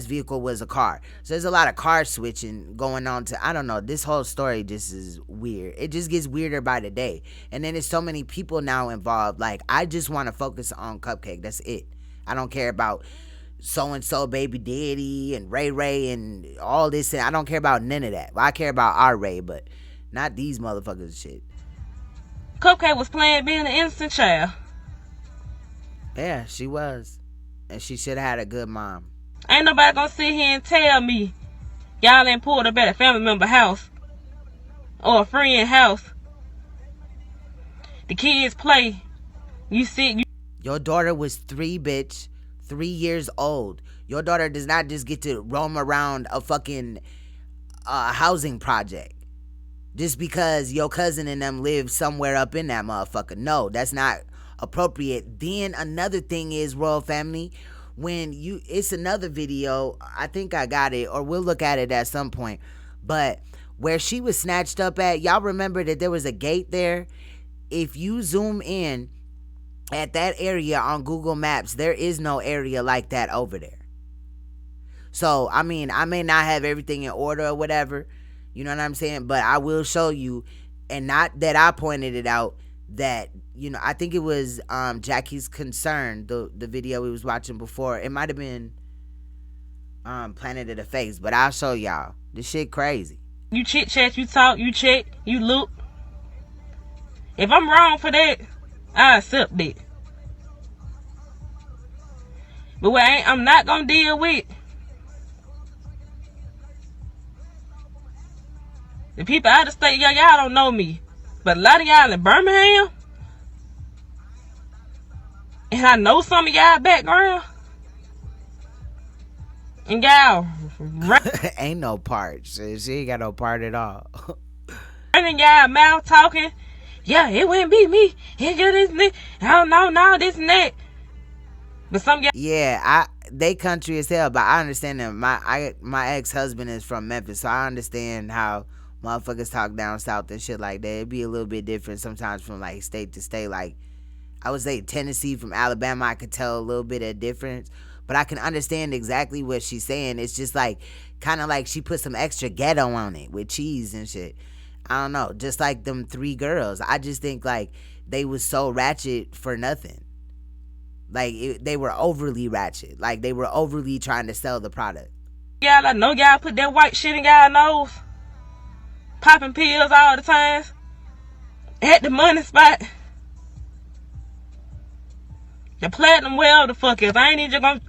vehicle was a car. So there's a lot of car switching going on I don't know. This whole story just is weird. It just gets weirder by the day. And then there's so many people now involved. Like, I just want to focus on Cupcake. That's it. I don't care about so-and-so, Baby Daddy, and Ray Ray, and all this. I don't care about none of that. Well, I care about our Ray, but not these motherfuckers and shit. Cupcake was playing being an innocent child. Yeah, she was. And she should have had a good mom. Ain't nobody gonna sit here and tell me y'all ain't pulled up at a family member house or a friend house. The kids play. You sit. Your daughter was 3, bitch. 3 years old. Your daughter does not just get to roam around a fucking housing project just because your cousin and them live somewhere up in that motherfucker. No, that's not appropriate. Then another thing is, Royal Family, it's another video, I think I got it, or we'll look at it at some point, but where she was snatched up at, y'all remember that there was a gate there? If you zoom in at that area on Google Maps, there is no area like that over there. So, I mean, I may not have everything in order or whatever, you know what I'm saying? But I will show you, and not that I pointed it out, that, you know, I think it was Jackie's Concern, the video we was watching before. It might have been Planet of the Face, but I'll show y'all. This shit crazy. You chit chat, you talk, you check, you look. If I'm wrong for that, I accept it. But what I'm not gonna deal with the people out of state. Y'all don't know me, but a lot of y'all in Birmingham, and I know some of y'all background, and y'all ain't no part. She ain't got no part at all. Running y'all mouth talking. Yeah, it wouldn't be me. It just this. I don't know, no, this and that. But some y'all. Yeah, they country as hell, but I understand them. My ex-husband is from Memphis, so I understand how motherfuckers talk down south and shit like that. It'd be a little bit different sometimes from like state to state. Like, I would say Tennessee from Alabama, I could tell a little bit of difference, but I can understand exactly what she's saying. It's just like, kind of like she put some extra ghetto on it with cheese and shit. I don't know, just like them 3 girls. I just think like they was so ratchet for nothing. Like they were overly ratchet. Like they were overly trying to sell the product. Y'all, I know y'all put that white shit in y'all nose, popping pills all the time at the money spot. The platinum, well, the fuck is. I ain't even gonna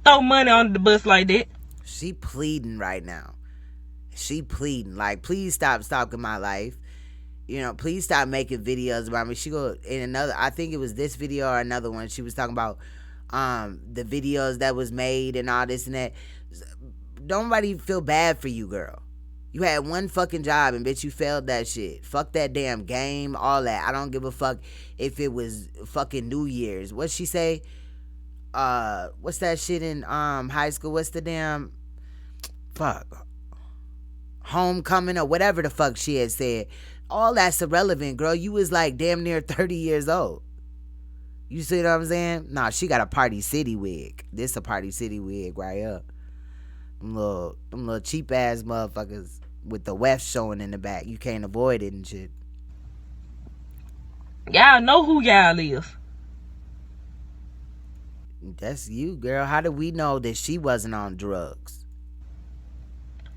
throw money on the bus like that. She pleading right now. She pleading, like, please stop stalking my life. You know, please stop making videos about me. She go in another, I think it was this video or another one, she was talking about the videos that was made and all this and that. Nobody feel bad for you, girl. You had one fucking job and bitch, you failed that shit. Fuck that damn game, all that. I don't give a fuck if it was fucking New Year's. What'd she say? What's that shit in high school? What's the damn homecoming or whatever the fuck she had said. All that's irrelevant, girl. You was like damn near 30 years old. You see what I'm saying? Nah, she got a Party City wig. This a Party City wig right up. Them little cheap ass motherfuckers with the weft showing in the back. You can't avoid it and shit. Y'all know who y'all is. That's you, girl. How do we know that she wasn't on drugs?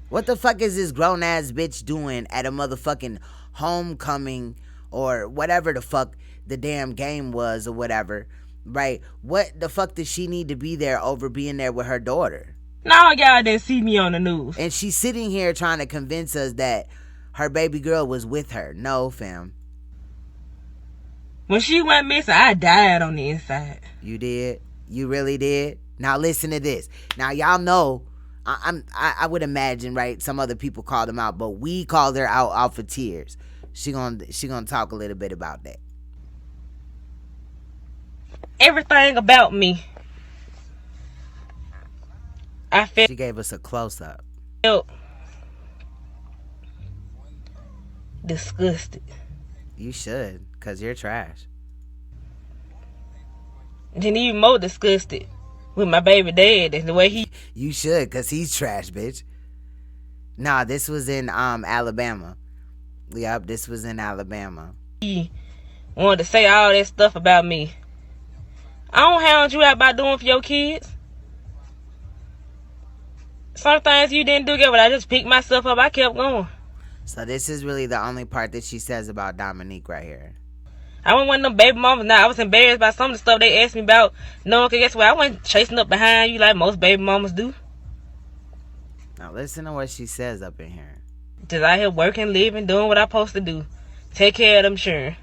What the fuck is this grown ass bitch doing at a motherfucking homecoming or whatever the fuck the damn game was or whatever, right? What the fuck does she need to be there over being there with her daughter? No, y'all didn't see me on the news. And she's sitting here trying to convince us that her baby girl was with her. No, fam. When she went missing, I died on the inside. You did? You really did? Now listen to this. Now y'all know, I would imagine, right, some other people called them out, but we called her out for tears. She gonna talk a little bit about that. Everything about me. I felt. She gave us a close up. Disgusted. You should, cause you're trash. Then even more disgusted with my baby dad and the way he. You should, cause he's trash, bitch. Nah, this was in Alabama. Yep, this was in Alabama. He wanted to say all that stuff about me. I don't hound you out by doing for your kids. Some things you didn't do good, but I just picked myself up. I kept going. So this is really the only part that she says about Dominique right here. I wasn't one of them baby mamas. Now I was embarrassed by some of the stuff they asked me about. No, cause guess what? I wasn't chasing up behind you like most baby mamas do. Now listen to what she says up in here. Just out here working, living, doing what I'm supposed to do. Take care of them, sure.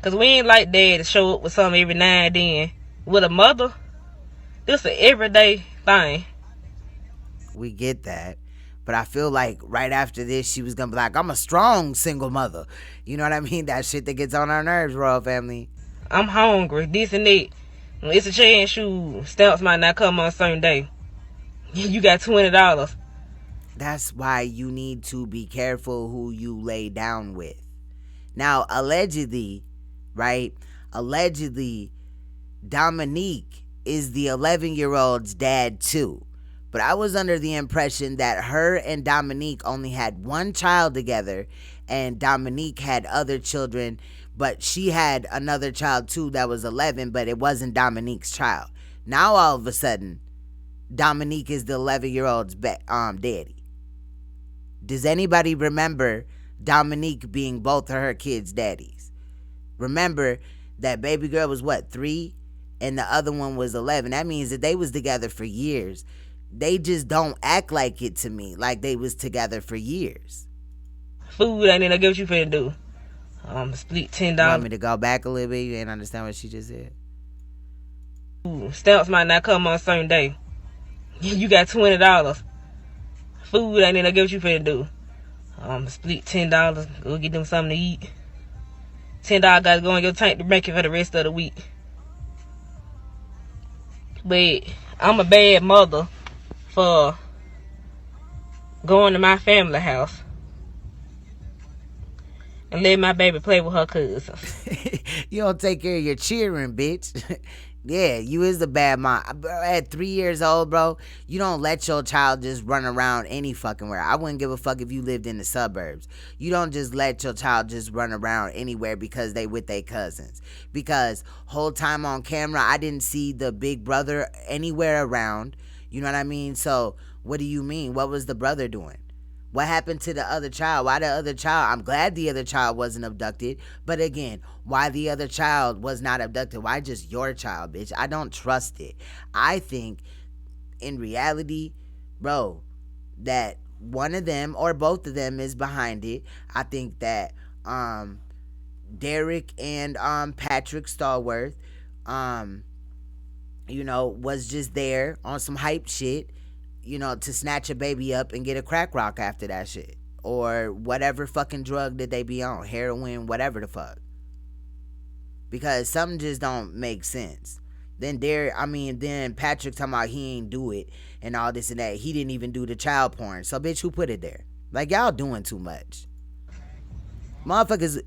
Cause we ain't like dad to show up with something every now and then. With a mother, this an everyday thing. We get that. But I feel like right after this, she was gonna be like, I'm a strong single mother. You know what I mean? That shit that gets on our nerves, royal family. I'm hungry, this and that. It's a chance you stamps might not come on a certain day. You got $20. That's why you need to be careful who you lay down with. Now, allegedly, right? Allegedly, Dominique is the 11-year-old's dad too. But I was under the impression that her and Dominique only had one child together, and Dominique had other children, but she had another child too that was 11, but it wasn't Dominique's child. Now all of a sudden, Dominique is the 11-year-old's daddy. Does anybody remember Dominique being both of her kids' daddies? Remember that baby girl was 3 and the other one was 11. That means that they was together for years. They just don't act like it to me, like they was together for years. Food ain't gonna get what you finna do. Split $10. You want me to go back a little bit? You ain't understand what she just said. Stamps might not come on a certain day. You got $20. Food ain't gonna get what you finna do. Split $10. Go get them something to eat. $10 gotta go in your tank to make it for the rest of the week. But I'm a bad mother for going to my family house and letting my baby play with her cousins. You don't take care of your children, bitch. Yeah, you is the bad mom. At 3 years old, bro, you don't let your child just run around any fucking where. I wouldn't give a fuck if you lived in the suburbs. You don't just let your child just run around anywhere because they with their cousins. Because whole time on camera, I didn't see the big brother anywhere around. You know what I mean? So what do you mean? What was the brother doing? What happened to the other child? Why the other child? I'm glad the other child wasn't abducted. But again, why the other child was not abducted? Why just your child, bitch? I don't trust it. I think in reality, bro, that one of them or both of them is behind it. I think that Derek and Patrick Stallworth, was just there on some hype shit. To snatch a baby up and get a crack rock after that shit. Or whatever fucking drug that they be on. Heroin, whatever the fuck. Because something just don't make sense. Then Patrick talking about he ain't do it and all this and that. He didn't even do the child porn. So bitch, who put it there? Like, y'all doing too much. Motherfuckers,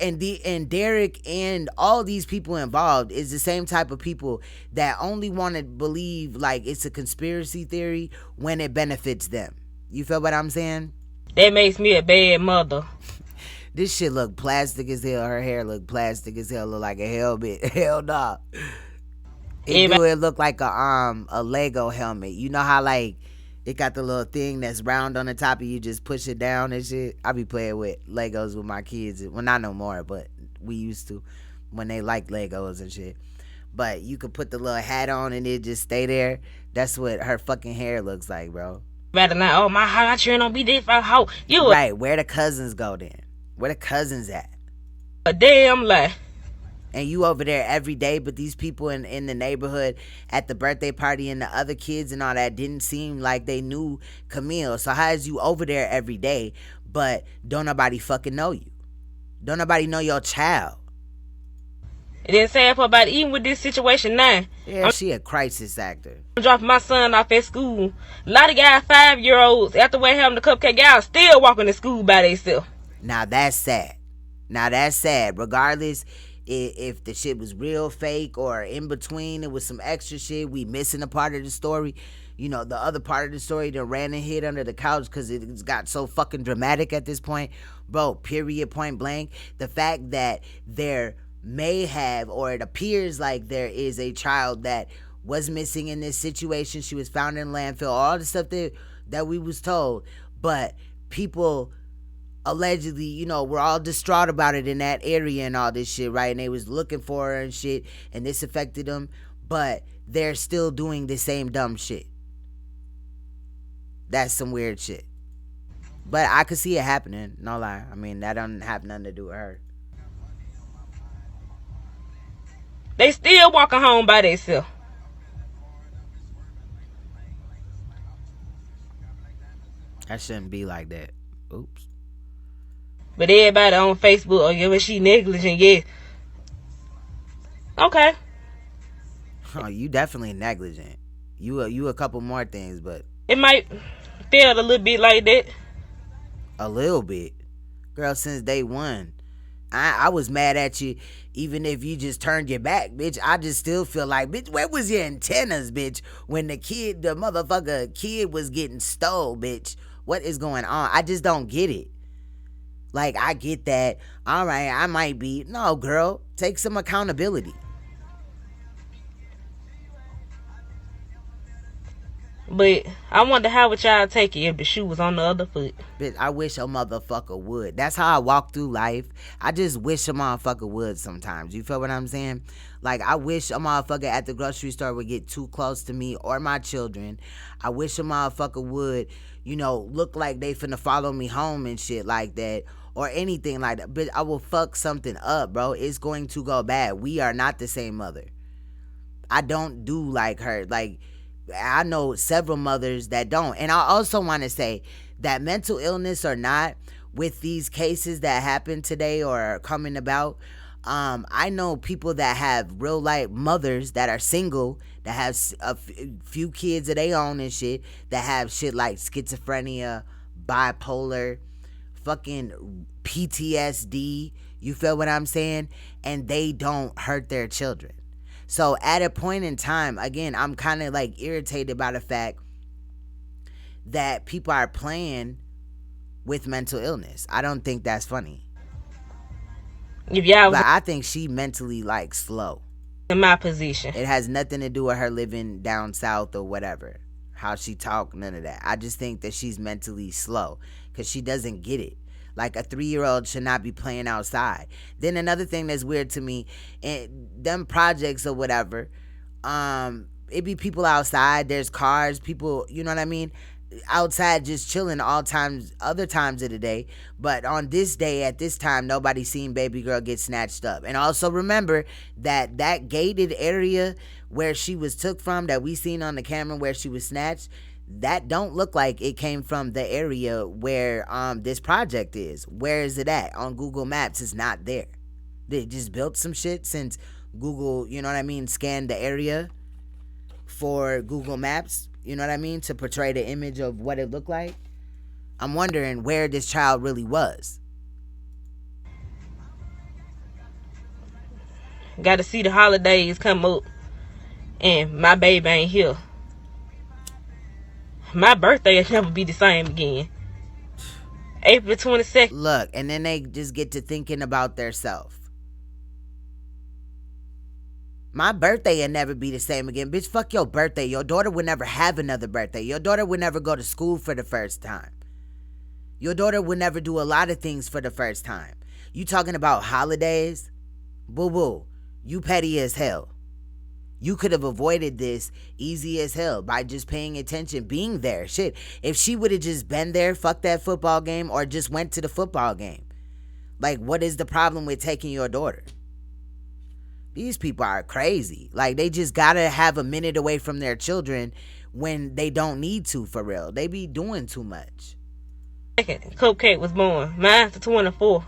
and Derek and all these people involved is the same type of people that only want to believe like it's a conspiracy theory when it benefits them. You feel what I'm saying? That makes me a bad mother. This shit look plastic as hell. Her hair look plastic as hell. Look like a helmet. Hell nah. It look like a Lego helmet. You know how like it got the little thing that's round on the top of you, just push it down and shit. I be playing with Legos with my kids. Well, not no more, but we used to when they liked Legos and shit. But you could put the little hat on and it just stay there. That's what her fucking hair looks like, bro. Rather not, oh, my children don't be this for how you. Right, where the cousins go then? Where the cousins at? A damn lie. and you over there every day, but these people in the neighborhood at the birthday party and the other kids and all that didn't seem like they knew Camille. So how is you over there every day, but don't nobody fucking know you? Don't nobody know your child? It didn't say about even with this situation now. Yeah, she a crisis actor. I'm dropping my son off at school. A lot of guys, 5-year-olds, after we're having the cupcake, guys still walking to school by themselves. Now that's sad. Regardless if the shit was real, fake, or in between, it was some extra shit. We missing a part of the story. You know, the other part of the story that ran and hid under the couch because it's got so fucking dramatic at this point. Bro, period, point blank. The fact that there may have, or it appears like there is a child that was missing in this situation. She was found in landfill, all the stuff that we was told. But people allegedly, you know, were all distraught about it in that area and all this shit, right? And they was looking for her and shit, and this affected them. But they're still doing the same dumb shit. That's some weird shit. But I could see it happening, no lie. I mean, that don't have nothing to do with her. They still walking home by themselves. That shouldn't be like that. Oops. But everybody on Facebook, oh yeah, but she negligent, yeah. Okay. Oh, you definitely negligent. You a couple more things, but it might feel a little bit like that. A little bit. Girl, since day one. I was mad at you even if you just turned your back, bitch. I just still feel like, bitch, where was your antennas, bitch, when the motherfucker kid was getting stole, bitch? What is going on? I just don't get it. Like, I get that. All right, I might be. No, girl, take some accountability. But I wonder how would y'all take it if the shoe was on the other foot. Bitch, I wish a motherfucker would. That's how I walk through life. I just wish a motherfucker would sometimes. You feel what I'm saying? Like, I wish a motherfucker at the grocery store would get too close to me or my children. I wish a motherfucker would, you know, look like they finna follow me home and shit like that. Or anything like that. But I will fuck something up, bro. It's going to go bad. We are not the same mother. I don't do like her. Like, I know several mothers that don't. And I also want to say that mental illness or not, with these cases that happen today or are coming about, I know people that have real life mothers that are single, that have a few kids of their own and shit, that have shit like schizophrenia, bipolar, fucking PTSD. You feel what I'm saying? And they don't hurt their children. So at a point in time, again, I'm kind of like irritated by the fact that people are playing with mental illness. I don't think that's funny. Yeah, but I think she mentally like slow. In my position. It has nothing to do with her living down south or whatever. How she talk, none of that. I just think that she's mentally slow because she doesn't get it. Like, a 3-year-old should not be playing outside. Then another thing that's weird to me, them projects or whatever, it be people outside, there's cars, people, you know what I mean, outside just chilling all times, other times of the day. But on this day, at this time, nobody seen baby girl get snatched up. And also remember that gated area where she was took from, that we seen on the camera where she was snatched, that don't look like it came from the area where this project is. Where is it at? On Google Maps, it's not there. They just built some shit since Google, you know what I mean, scanned the area for Google Maps, you know what I mean, to portray the image of what it looked like. I'm wondering where this child really was. Got to see the holidays come up and my baby ain't here. My birthday will never be the same again. April 22nd. Look, and then they just get to thinking about their self. My birthday will never be the same again. Bitch, fuck your birthday. Your daughter would never have another birthday. Your daughter would never go to school for the first time. Your daughter would never do a lot of things for the first time. You talking about holidays? Boo-boo. You petty as hell. You could have avoided this easy as hell by just paying attention, being there. Shit, if she would have just been there, fuck that football game, or just went to the football game. Like, what is the problem with taking your daughter? These people are crazy. Like, they just gotta have a minute away from their children when they don't need to, for real. They be doing too much. Cupcake was born. Mine's the 24th.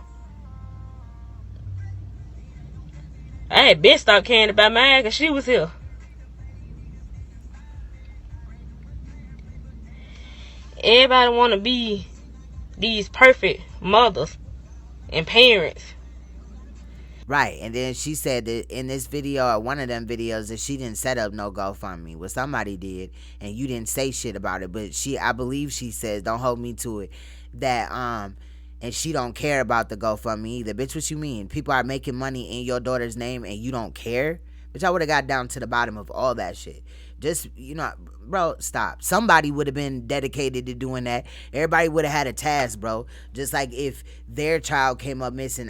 I had been stopped caring about mine because she was here. Everybody want to be these perfect mothers and parents. Right, and then she said that in this video, or one of them videos, that she didn't set up no GoFundMe. Well, somebody did, and you didn't say shit about it. But I believe she says, don't hold me to it, that and she don't care about the GoFundMe either. Bitch, what you mean? People are making money in your daughter's name and you don't care? Bitch, I would have got down to the bottom of all that shit. Just, bro, stop. Somebody would have been dedicated to doing that. Everybody would have had a task, bro. Just like if their child came up missing,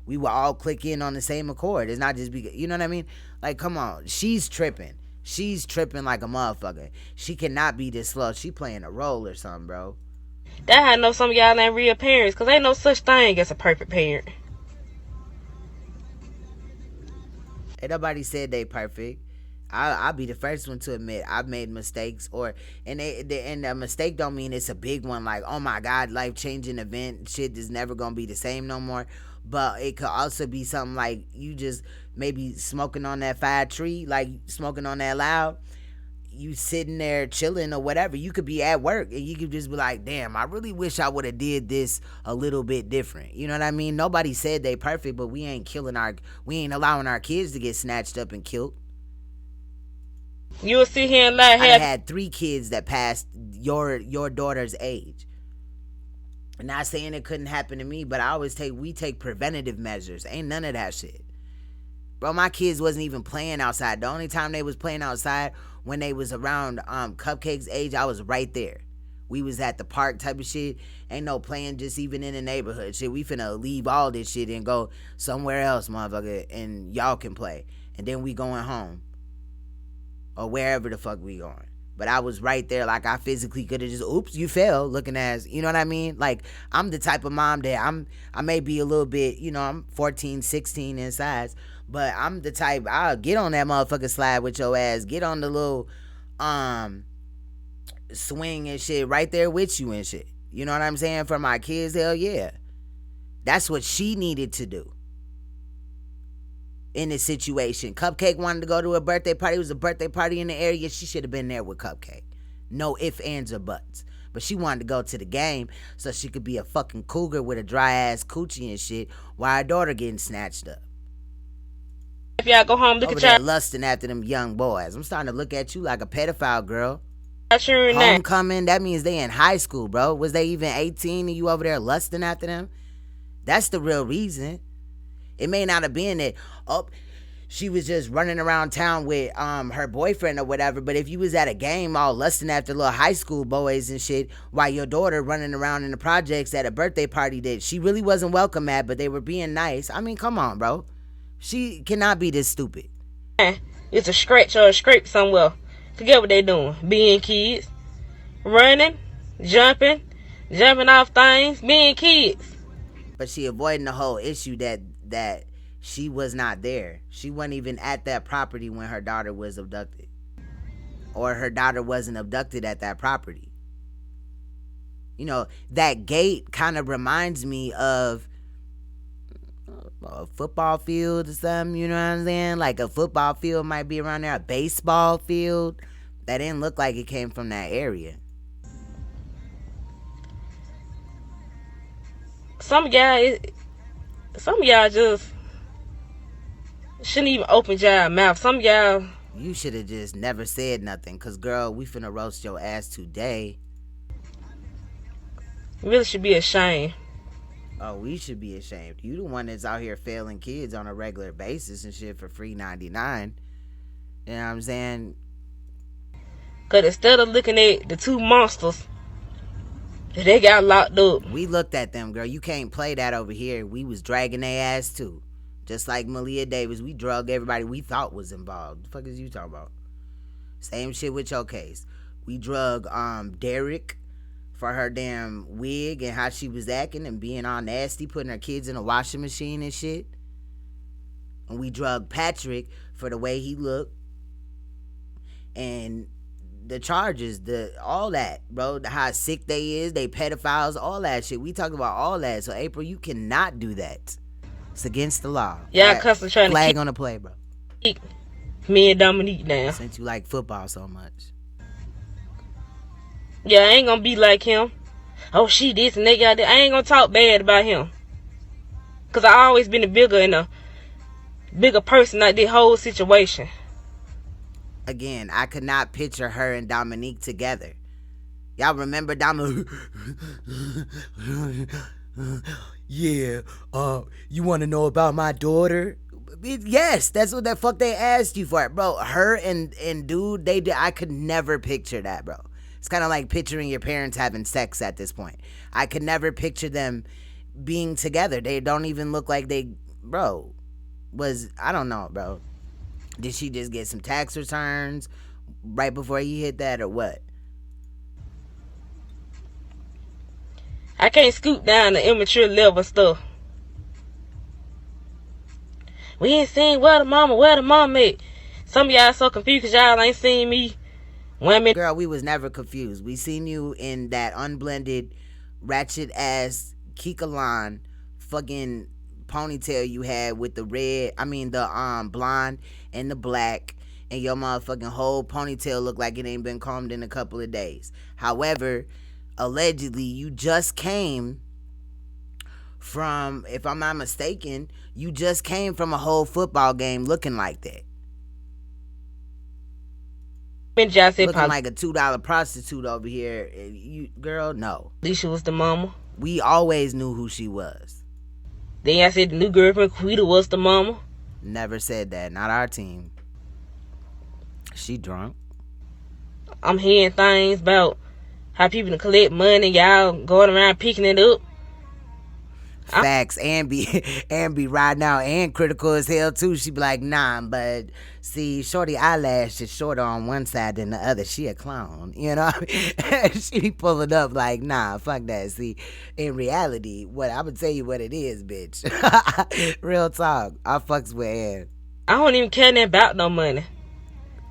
we would all click in on the same accord. It's not just because, you know what I mean? Like, come on. She's tripping. She's tripping like a motherfucker. She cannot be this slow. She playing a role or something, bro. That's how I know some of y'all ain't real parents, because ain't no such thing as a perfect parent. Ain't nobody said they perfect. I'll be the first one to admit I've made mistakes, and a mistake don't mean it's a big one, like, oh my God, life-changing event, shit is never gonna be the same no more. But it could also be something like you just maybe smoking on that fire tree, like smoking on that loud, you sitting there chilling or whatever. You could be at work and you could just be like, damn, I really wish I would have did this a little bit different. You know what I mean? Nobody said they perfect, but we ain't allowing our kids to get snatched up and killed. You'll sit here and lie. I had 3 kids that passed your daughter's age. I'm not saying it couldn't happen to me, but we take preventative measures. Ain't none of that shit. Bro, my kids wasn't even playing outside. The only time they was playing outside when they was around Cupcake's age, I was right there. We was at the park type of shit. Ain't no playing just even in the neighborhood shit. We finna leave all this shit and go somewhere else, motherfucker, and y'all can play. And then we going home. Or wherever the fuck we going. But I was right there, like I physically could have just, oops, you fell, looking as, you know what I mean? Like, I'm the type of mom that I may be a little bit, I'm 14, 16 in size, but I'm the type, I'll get on that motherfucking slide with your ass, get on the little swing and shit right there with you and shit. You know what I'm saying? For my kids, hell yeah. That's what she needed to do in this situation. Cupcake wanted to go to a birthday party. It was a birthday party in the area. She should have been there with Cupcake. No ifs, ands, or buts. But she wanted to go to the game so she could be a fucking cougar with a dry ass coochie and shit while her daughter getting snatched up. If y'all go home, look over at there y'all lusting after them young boys. I'm starting to look at you like a pedophile, girl. Sure. Homecoming, that means they in high school, bro. Was they even 18 and you over there lusting after them? That's the real reason. It may not have been that, she was just running around town with her boyfriend or whatever, but if you was at a game all lusting after little high school boys and shit while your daughter running around in the projects at a birthday party that she really wasn't welcome at, but they were being nice. I mean, come on, bro. She cannot be this stupid. It's a scratch or a scrape somewhere. Forget what they doing. Being kids. Running, jumping off things, being kids. But she avoiding the whole issue that she was not there. She wasn't even at that property when her daughter was abducted. Or her daughter wasn't abducted at that property. That gate kind of reminds me of a football field or something, you know what I'm saying? Like a football field might be around there, a baseball field. That didn't look like it came from that area. Some of y'all just shouldn't even open y'all mouth. Some of y'all, you should have just never said nothing, cause girl, we finna roast your ass today. Really should be ashamed. Oh, we should be ashamed. You the one that's out here failing kids on a regular basis and shit for free 99. You know what I'm saying? Cause instead of looking at the 2 monsters that they got locked up, we looked at them, girl. You can't play that over here. We was dragging their ass too. Just like Malia Davis, we drug everybody we thought was involved. The fuck is you talking about? Same shit with your case. We drug Derek for her damn wig and how she was acting and being all nasty, putting her kids in a washing machine and shit. And we drugged Patrick for the way he looked. And the charges, all that, bro. How sick they is, they pedophiles, all that shit. We talked about all that. So April, you cannot do that. It's against the law. Yeah, constantly trying to flag on the play, bro. Me and Dominique down. Since you like football so much. Yeah, I ain't gonna be like him. Oh, she this and they got that. I ain't gonna talk bad about him. Cause I always been a bigger person like this whole situation. Again, I could not picture her and Dominique together. Y'all remember Dominique? Yeah, you want to know about my daughter? Yes, that's what the fuck they asked you for, bro. Her and dude, I could never picture that, bro. It's kind of like picturing your parents having sex at this point. I could never picture them being together. They don't even look like they, bro, I don't know, bro. Did she just get some tax returns right before he hit that or what? I can't scoot down the immature level stuff. We ain't seen where the mama at. Some of y'all so confused because y'all ain't seen me. Women. Girl, we was never confused. We seen you in that unblended, ratchet ass Kikalan fucking ponytail you had with the blonde and the black, and your motherfucking whole ponytail look like it ain't been combed in a couple of days. However, allegedly, you just came from, if I'm not mistaken, you just came from a whole football game looking like that. Looking like a $2 prostitute over here. You, girl, no. Alicia was the mama. We always knew who she was. Then I said the new girlfriend, Quita, was the mama. Never said that. Not our team. She drunk. I'm hearing things about how people can collect money, y'all going around picking it up. Facts. And be riding out and critical as hell too. She be like, nah, but see, shorty eyelash is shorter on one side than the other. She a clown, you know what I mean? She be pulling up like, nah, fuck that. See, in reality, what I'm gonna tell you what it is, bitch. Real talk. I fucks with Ann. I don't even care nothing about no money.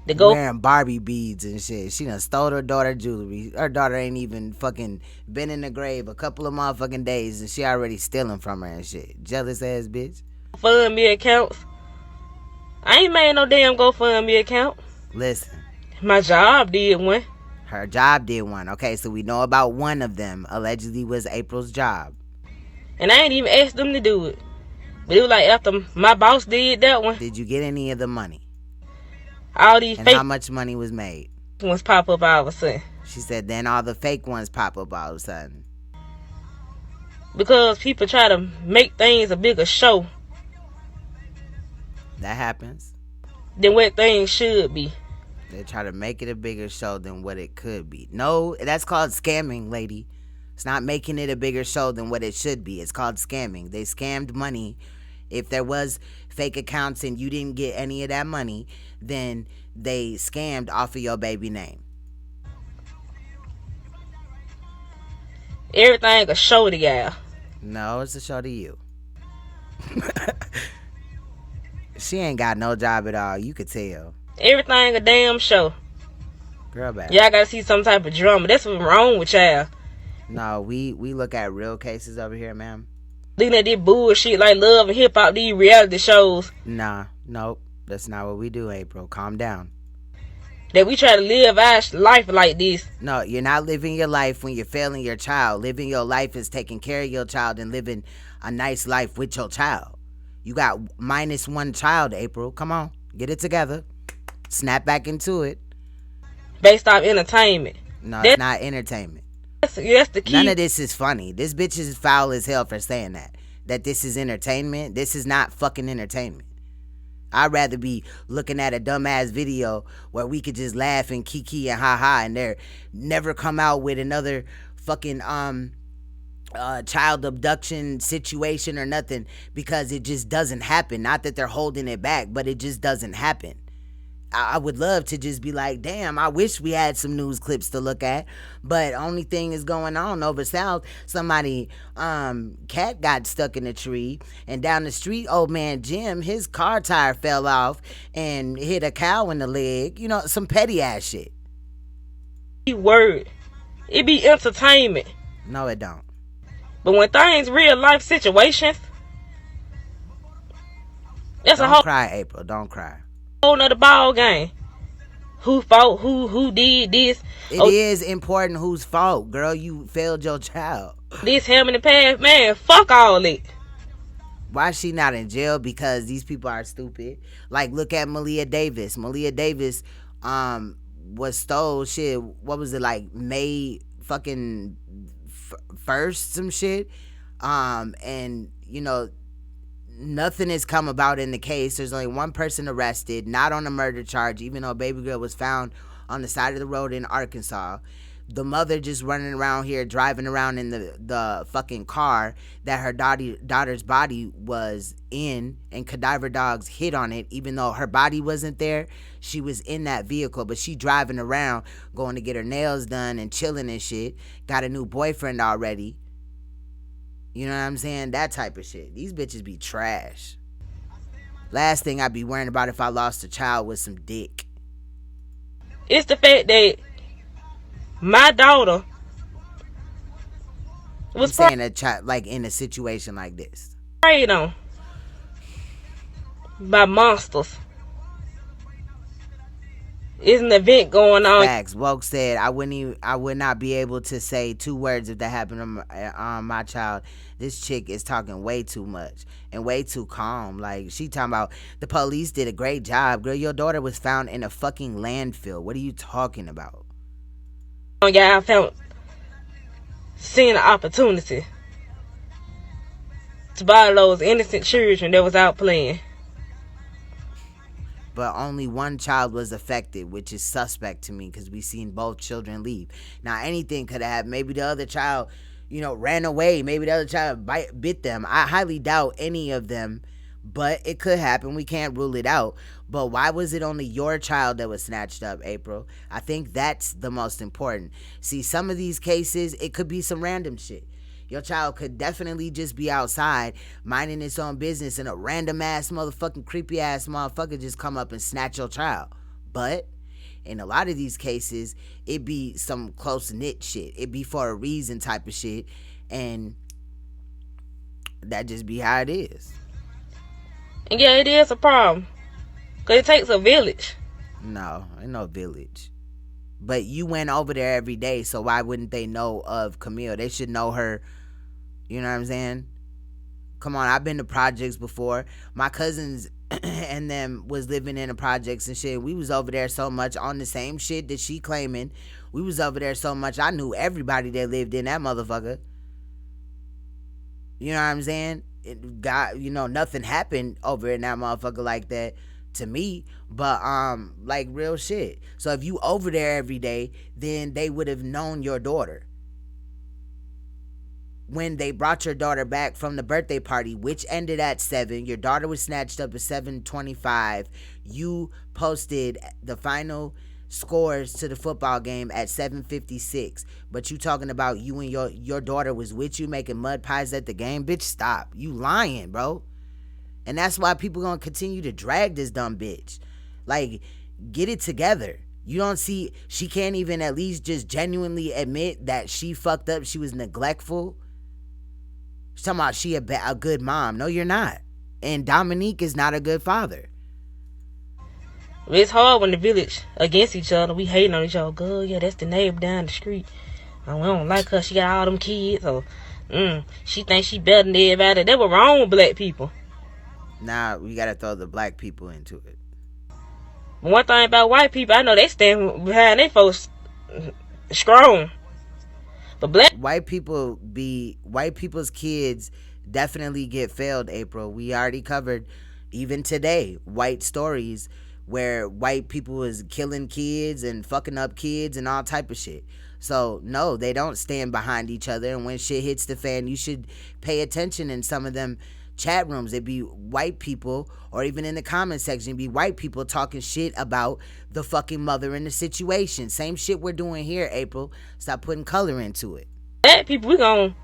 They go wearing Barbie beads and shit. She done stole her daughter jewelry. Her daughter ain't even fucking been in the grave a couple of motherfucking days and she already stealing from her and shit. Jealous ass bitch. GoFundMe accounts. I ain't made no damn GoFundMe account. Listen. My job did one. Her job did one. Okay, so we know about one of them allegedly was April's job. And I ain't even asked them to do it. But it was like after my boss did that one. Did you get any of the money? All these and fake how much money was made? Ones pop up all of a sudden. She said then all the fake ones pop up all of a sudden. Because people try to make things a bigger show. That happens. Than what things should be. They try to make it a bigger show than what it could be. No, that's called scamming, lady. It's not making it a bigger show than what it should be. It's called scamming. They scammed money. If there was fake accounts and you didn't get any of that money, then they scammed off of your baby name. Everything a show to y'all. No, it's a show to you. She ain't got no job at all. You could tell. Everything a damn show. Girl, back. Y'all gotta see some type of drama. That's what's wrong with y'all. No, we look at real cases over here, ma'am. Looking at this bullshit like Love and Hip Hop, these reality shows. Nah, nope. That's not what we do, April. Calm down. That we try to live our life like this. No, you're not living your life when you're failing your child. Living your life is taking care of your child and living a nice life with your child. You got -1 child, April. Come on. Get it together. Snap back into it. Based off entertainment. No, it's not entertainment. That's the key. None of this is funny. This bitch is foul as hell for saying that. That this is entertainment. This is not fucking entertainment. I'd rather be looking at a dumbass video where we could just laugh and kiki and ha-ha and there never come out with another fucking child abduction situation or nothing, because it just doesn't happen. Not that they're holding it back, but it just doesn't happen. I would love to just be like, damn, I wish we had some news clips to look at. But only thing is going on over south, somebody, cat got stuck in a tree, and down the street, old man Jim, his car tire fell off and hit a cow in the leg. You know, some petty ass shit. Word. It be entertainment. No, it don't. But when things real life situations, that's don't a whole cry, April. Don't cry. Whole nother ball game. Who fought? Who did this? It is important whose fault, girl. You failed your child. This him in the past, man. Fuck all it. Why is she not in jail? Because these people are stupid. Like, look at Malia Davis. Malia Davis, was stole shit. What was it, like May fucking 1st, some shit. And you know, nothing has come about in the case. There's only one person arrested, not on a murder charge, even though a baby girl was found on the side of the road in Arkansas. The mother just running around here, driving around in the fucking car that her daughter's body was in, and cadaver dogs hit on it, even though her body wasn't there. She was in that vehicle, but she driving around, going to get her nails done and chilling and shit. Got a new boyfriend already. You know what I'm saying? That type of shit. These bitches be trash. Last thing I'd be worrying about if I lost a child was some dick. It's the fact that my daughter was saying a child, like in a situation like this, preyed on by monsters. It's an event going on. Facts. Woke said I would not be able to say 2 words if that happened to my child. This chick is talking way too much and way too calm. Like, she talking about the police did a great job. Girl, your daughter was found in a fucking landfill. What are you talking about? Yeah, I found seeing an opportunity to buy those innocent children that was out playing. But only one child was affected, which is suspect to me because we seen both children leave. Now, anything could have happened. Maybe the other child, you know, ran away. Maybe the other child bit them. I highly doubt any of them, but it could happen. We can't rule it out. But why was it only your child that was snatched up, April? I think that's the most important. See, some of these cases, it could be some random shit. Your child could definitely just be outside minding its own business and a random ass motherfucking creepy ass motherfucker just come up and snatch your child. But in a lot of these cases, it be some close knit shit. It be for a reason type of shit. And that just be how it is. And yeah, it is a problem. Because it takes a village. No, ain't no village. But you went over there every day, so why wouldn't they know of Camille? They should know her. You know what I'm saying? Come on, I've been to projects before. My cousins and them was living in the projects and shit. We was over there so much on the same shit that she claiming. We was over there so much, I knew everybody that lived in that motherfucker. You know what I'm saying? Nothing happened over in that motherfucker like that to me, but like real shit. So if you over there every day, then they would have known your daughter. When they brought your daughter back from the birthday party, which ended at 7, your daughter was snatched up at 7:25. You posted the final scores to the football game at 7:56. But you talking about you and your daughter was with you making mud pies at the game? Bitch, stop. You lying, bro. And that's why people gonna continue to drag this dumb bitch. Like, get it together. You don't see, she can't even at least just genuinely admit that she fucked up, she was neglectful. She's talking about she a good mom. No, you're not. And Dominique is not a good father. It's hard when the village against each other. We hating on each other. Girl, yeah, that's the neighbor down the street. We don't like her. She got all them kids. So, she thinks she better than everybody. They were wrong with black people. Now we gotta throw the black people into it. But one thing about white people, I know they stand behind their folks strong. But white people's kids definitely get failed, April. We already covered, even today, white stories where white people was killing kids and fucking up kids and all type of shit. So no, they don't stand behind each other, and when shit hits the fan, you should pay attention in some of them chat rooms, it'd be white people, or even in the comment section, it'd be white people talking shit about the fucking mother in the situation. Same shit we're doing here, April. Stop putting color into it. That people, we gon',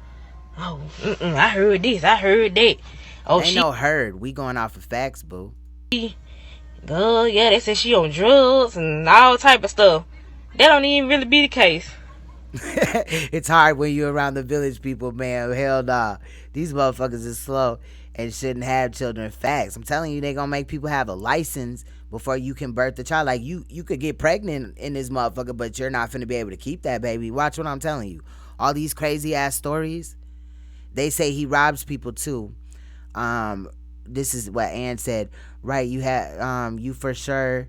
I heard this, I heard that. Oh, ain't no heard. We going off of facts, boo. Girl, yeah, they said she on drugs and all type of stuff. That don't even really be the case. It's hard when you're around the village people, man. Hell nah. These motherfuckers is slow and shouldn't have children. Facts. I'm telling you, they gonna make people have a license before you can birth the child. Like, you could get pregnant in this motherfucker, but you're not finna be able to keep that baby. Watch what I'm telling you. All these crazy ass stories. They say he robs people too. This is what Ann said. Right, you for sure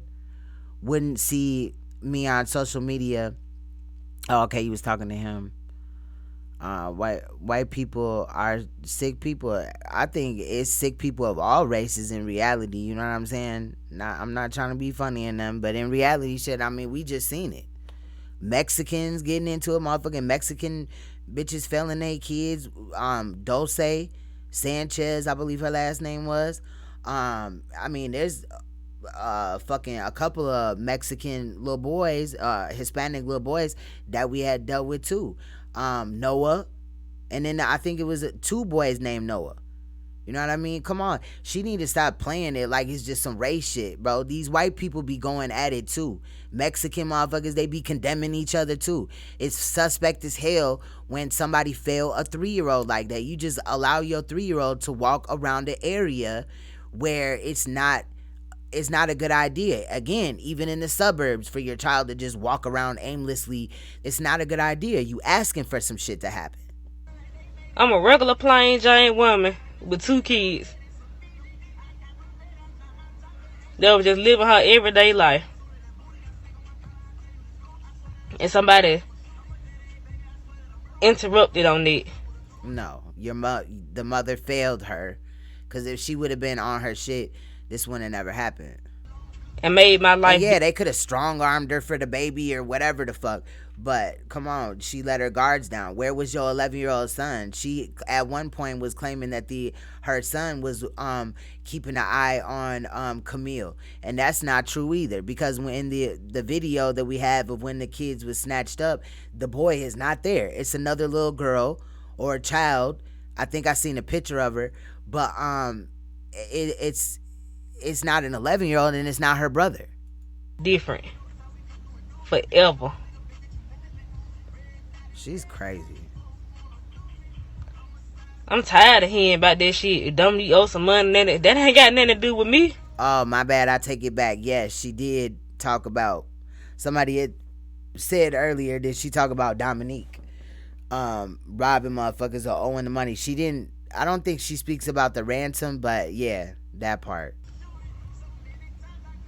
wouldn't see me on social media. Oh, okay, he was talking to him. White people are sick people. I think it's sick people of all races in reality. You know what I'm saying? I'm not trying to be funny in them, but in reality, shit, I mean, we just seen it. Mexicans getting into it, motherfucking Mexican bitches failing their kids. Dulce Sanchez, I believe her last name was. I mean, there's fucking a couple of Mexican little boys, Hispanic little boys that we had dealt with too. Noah, and then I think it was 2 boys named Noah. You know what I mean? Come on, she need to stop playing it like it's just some race shit, bro. These white people be going at it too. Mexican motherfuckers, they be condemning each other too. It's suspect as hell when somebody fail a 3-year-old like that. You just allow your 3-year-old to walk around the area where it's not a good idea. Again, even in the suburbs, for your child to just walk around aimlessly, it's not a good idea. You asking for some shit to happen. I'm a regular plain Jane woman with 2 kids that was just living her everyday life, and somebody interrupted on it. No, the mother failed her, because if she would have been on her shit, this wouldn't have never happened. And made my life. And yeah, they could have strong-armed her for the baby or whatever the fuck. But come on, she let her guards down. Where was your 11-year-old son? She at one point was claiming that her son was keeping an eye on Camille, and that's not true either. Because when the video that we have of when the kids was snatched up, the boy is not there. It's another little girl or a child. I think I seen a picture of her, but it's not an 11-year-old, and it's not her brother. Different. Forever. She's crazy. I'm tired of hearing about that shit. Dumb, you owe some money. That ain't got nothing to do with me. Oh, my bad. I take it back. Yes, she did talk about, somebody had said earlier that she talked about Dominique robbing motherfuckers or owing the money. She didn't, I don't think she speaks about the ransom, but yeah, that part.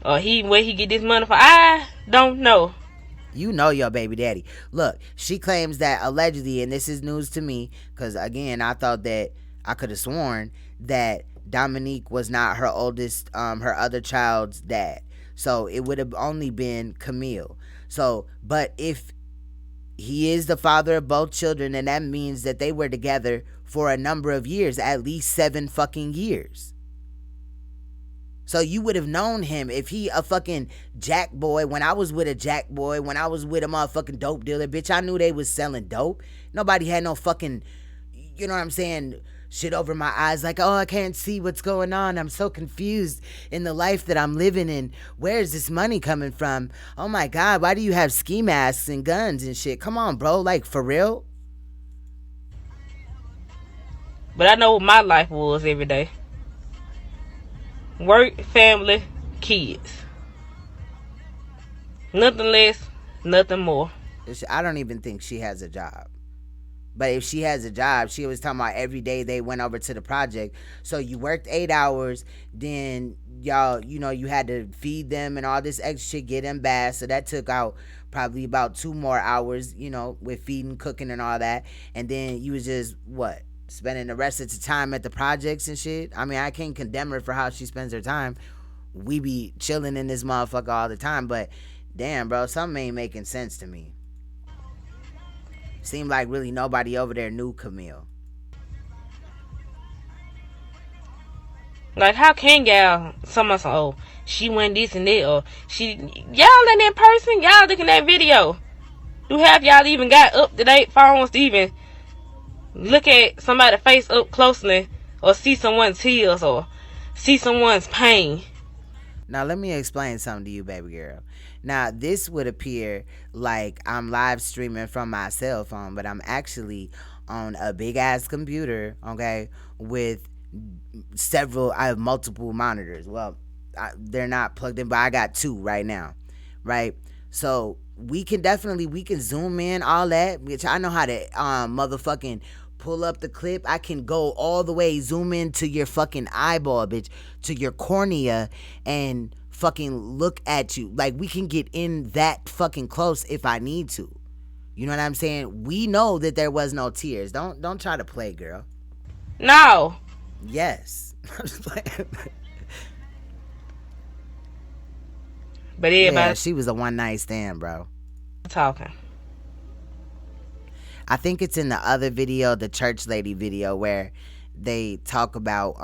Or where he get this money from, I don't know. You know your baby daddy. Look, she claims that allegedly, and this is news to me, because again, I thought that I could have sworn that Dominique was not her oldest, her other child's dad. So it would have only been Camille. So, but if he is the father of both children, then that means that they were together for a number of years, at least 7 fucking years. So you would have known him if he a fucking jack boy. When I was with a jack boy, when I was with a motherfucking dope dealer, bitch, I knew they was selling dope. Nobody had no fucking, you know what I'm saying, shit over my eyes like, oh, I can't see what's going on. I'm so confused in the life that I'm living in. Where is this money coming from? Oh my God, why do you have ski masks and guns and shit? Come on, bro, like for real? But I know what my life was every day. Work, family, kids. Nothing less, nothing more. I don't even think she has a job. But if she has a job, she was talking about every day they went over to the project. So you worked 8 hours, then y'all, you know, you had to feed them and all this extra shit, get them baths. So that took out probably about 2 more hours, you know, with feeding, cooking and all that. And then you was just, what? Spending the rest of the time at the projects and shit. I mean, I can't condemn her for how she spends her time. We be chilling in this motherfucker all the time, but damn, bro, something ain't making sense to me. Seemed like really nobody over there knew Camille. Like, how can y'all, someone say, oh, she went this and that, or y'all in that person, y'all looking at video. Do half y'all even got up-to-date phones to even look at somebody's face up closely, or see someone's tears, or see someone's pain? Now, let me explain something to you, baby girl. Now, this would appear like I'm live streaming from my cell phone, but I'm actually on a big-ass computer, okay, with I have multiple monitors. Well, they're not plugged in, but I got 2 right now, right? So we can zoom in, all that, which I know how to motherfucking pull up the clip. I can go all the way, zoom into your fucking eyeball, bitch, to your cornea, and fucking look at you. Like, we can get in that fucking close if I need to. You know what I'm saying? We know that there was no tears. Don't try to play, girl. No. Yes. I'm just playing. But everybody, yeah, she was a one night stand, bro. Talking. I think it's in the other video, the church lady video, where they talk about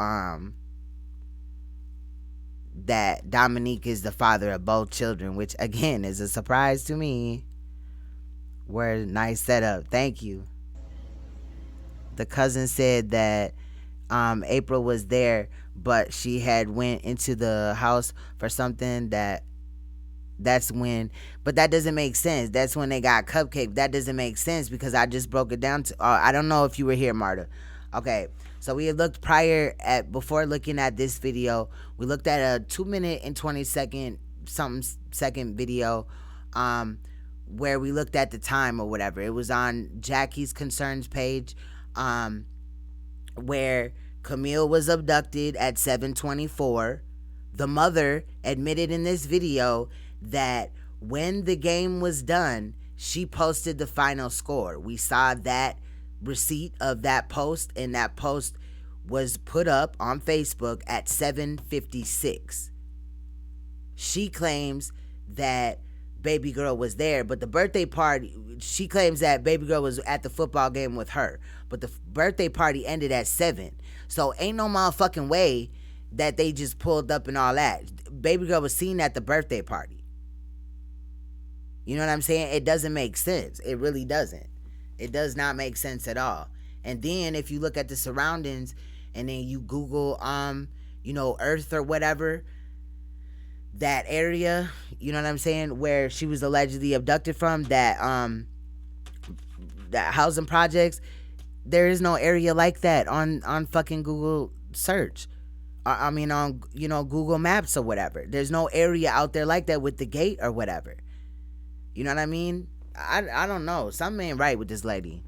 that Dominique is the father of both children, which again is a surprise to me. Where nice setup. Thank you. The cousin said that April was there, but she had went into the house for something that's when, but that doesn't make sense. That's when they got cupcake. That doesn't make sense because I just broke it down to, I don't know if you were here, Marta. Okay, so we had looked before looking at this video, we looked at a 2-minute and 20-second second video, where we looked at the time or whatever. It was on Jackie's Concerns page, where Camille was abducted at 7:24. The mother admitted in this video that when the game was done, she posted the final score. We saw that receipt of that post, and that post was put up on Facebook at 7:56. She claims that baby girl was there, but the birthday party, she claims that baby girl was at the football game with her, but the birthday party ended at 7. So ain't no motherfucking way that they just pulled up and all that. Baby girl was seen at the birthday party. You know what I'm saying? It doesn't make sense. It really doesn't. It does not make sense at all. And then if you look at the surroundings and then you Google, Earth or whatever, that area, you know what I'm saying, where she was allegedly abducted from, that housing projects, there is no area like that on fucking Google search. I mean, on, Google Maps or whatever. There's no area out there like that with the gate or whatever. You know what I mean? I don't know. Something ain't right with this lady.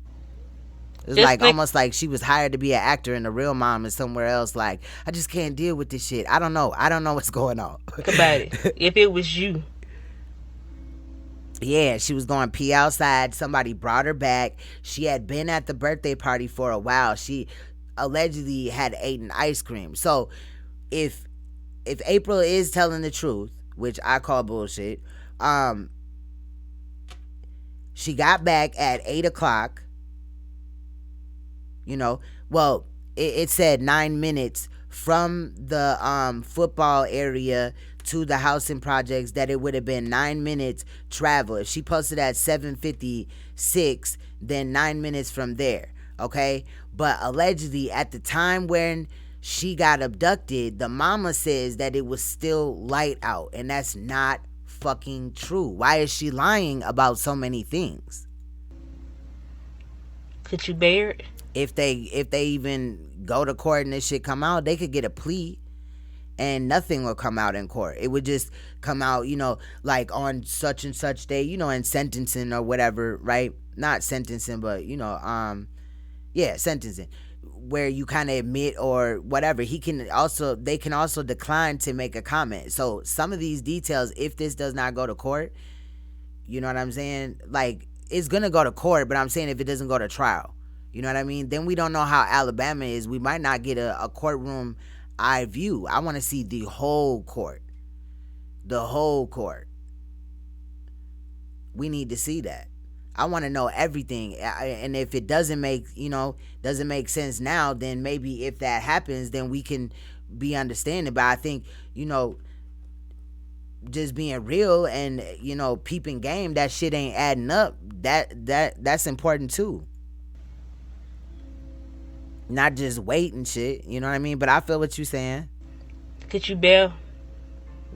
It's like almost like she was hired to be an actor and the real mom is somewhere else. Like, I just can't deal with this shit. I don't know. I don't know what's going on. Think about it. If it was you. Yeah, she was going pee outside. Somebody brought her back. She had been at the birthday party for a while. She allegedly had eaten ice cream. So if April is telling the truth, which I call bullshit, she got back at 8 o'clock. Well, it said 9 minutes from the football area to the housing projects, that it would have been 9 minutes travel. If she posted at 7:56, then 9 minutes from there. Okay, but allegedly at the time when she got abducted, the mama says that it was still light out, and that's not fucking true. Why is she lying about so many things? Could you bear it? If they even go to court and this shit come out, they could get a plea and nothing will come out in court. It would just come out, like on such and such day, in sentencing or whatever, right? Not sentencing, but sentencing, where you kind of admit or whatever. They can also decline to make a comment. So some of these details, if this does not go to court, you know what I'm saying? Like, it's gonna go to court, but I'm saying if it doesn't go to trial, you know what I mean? Then we don't know how Alabama is. We might not get a courtroom eye view. I want to see the whole court. The whole court. We need to see that. I want to know everything. And if it doesn't make sense now, then maybe if that happens, then we can be understanding. But I think, just being real and, peeping game, that shit ain't adding up. That's important too. Not just waiting shit, you know what I mean? But I feel what you're saying. Could you bear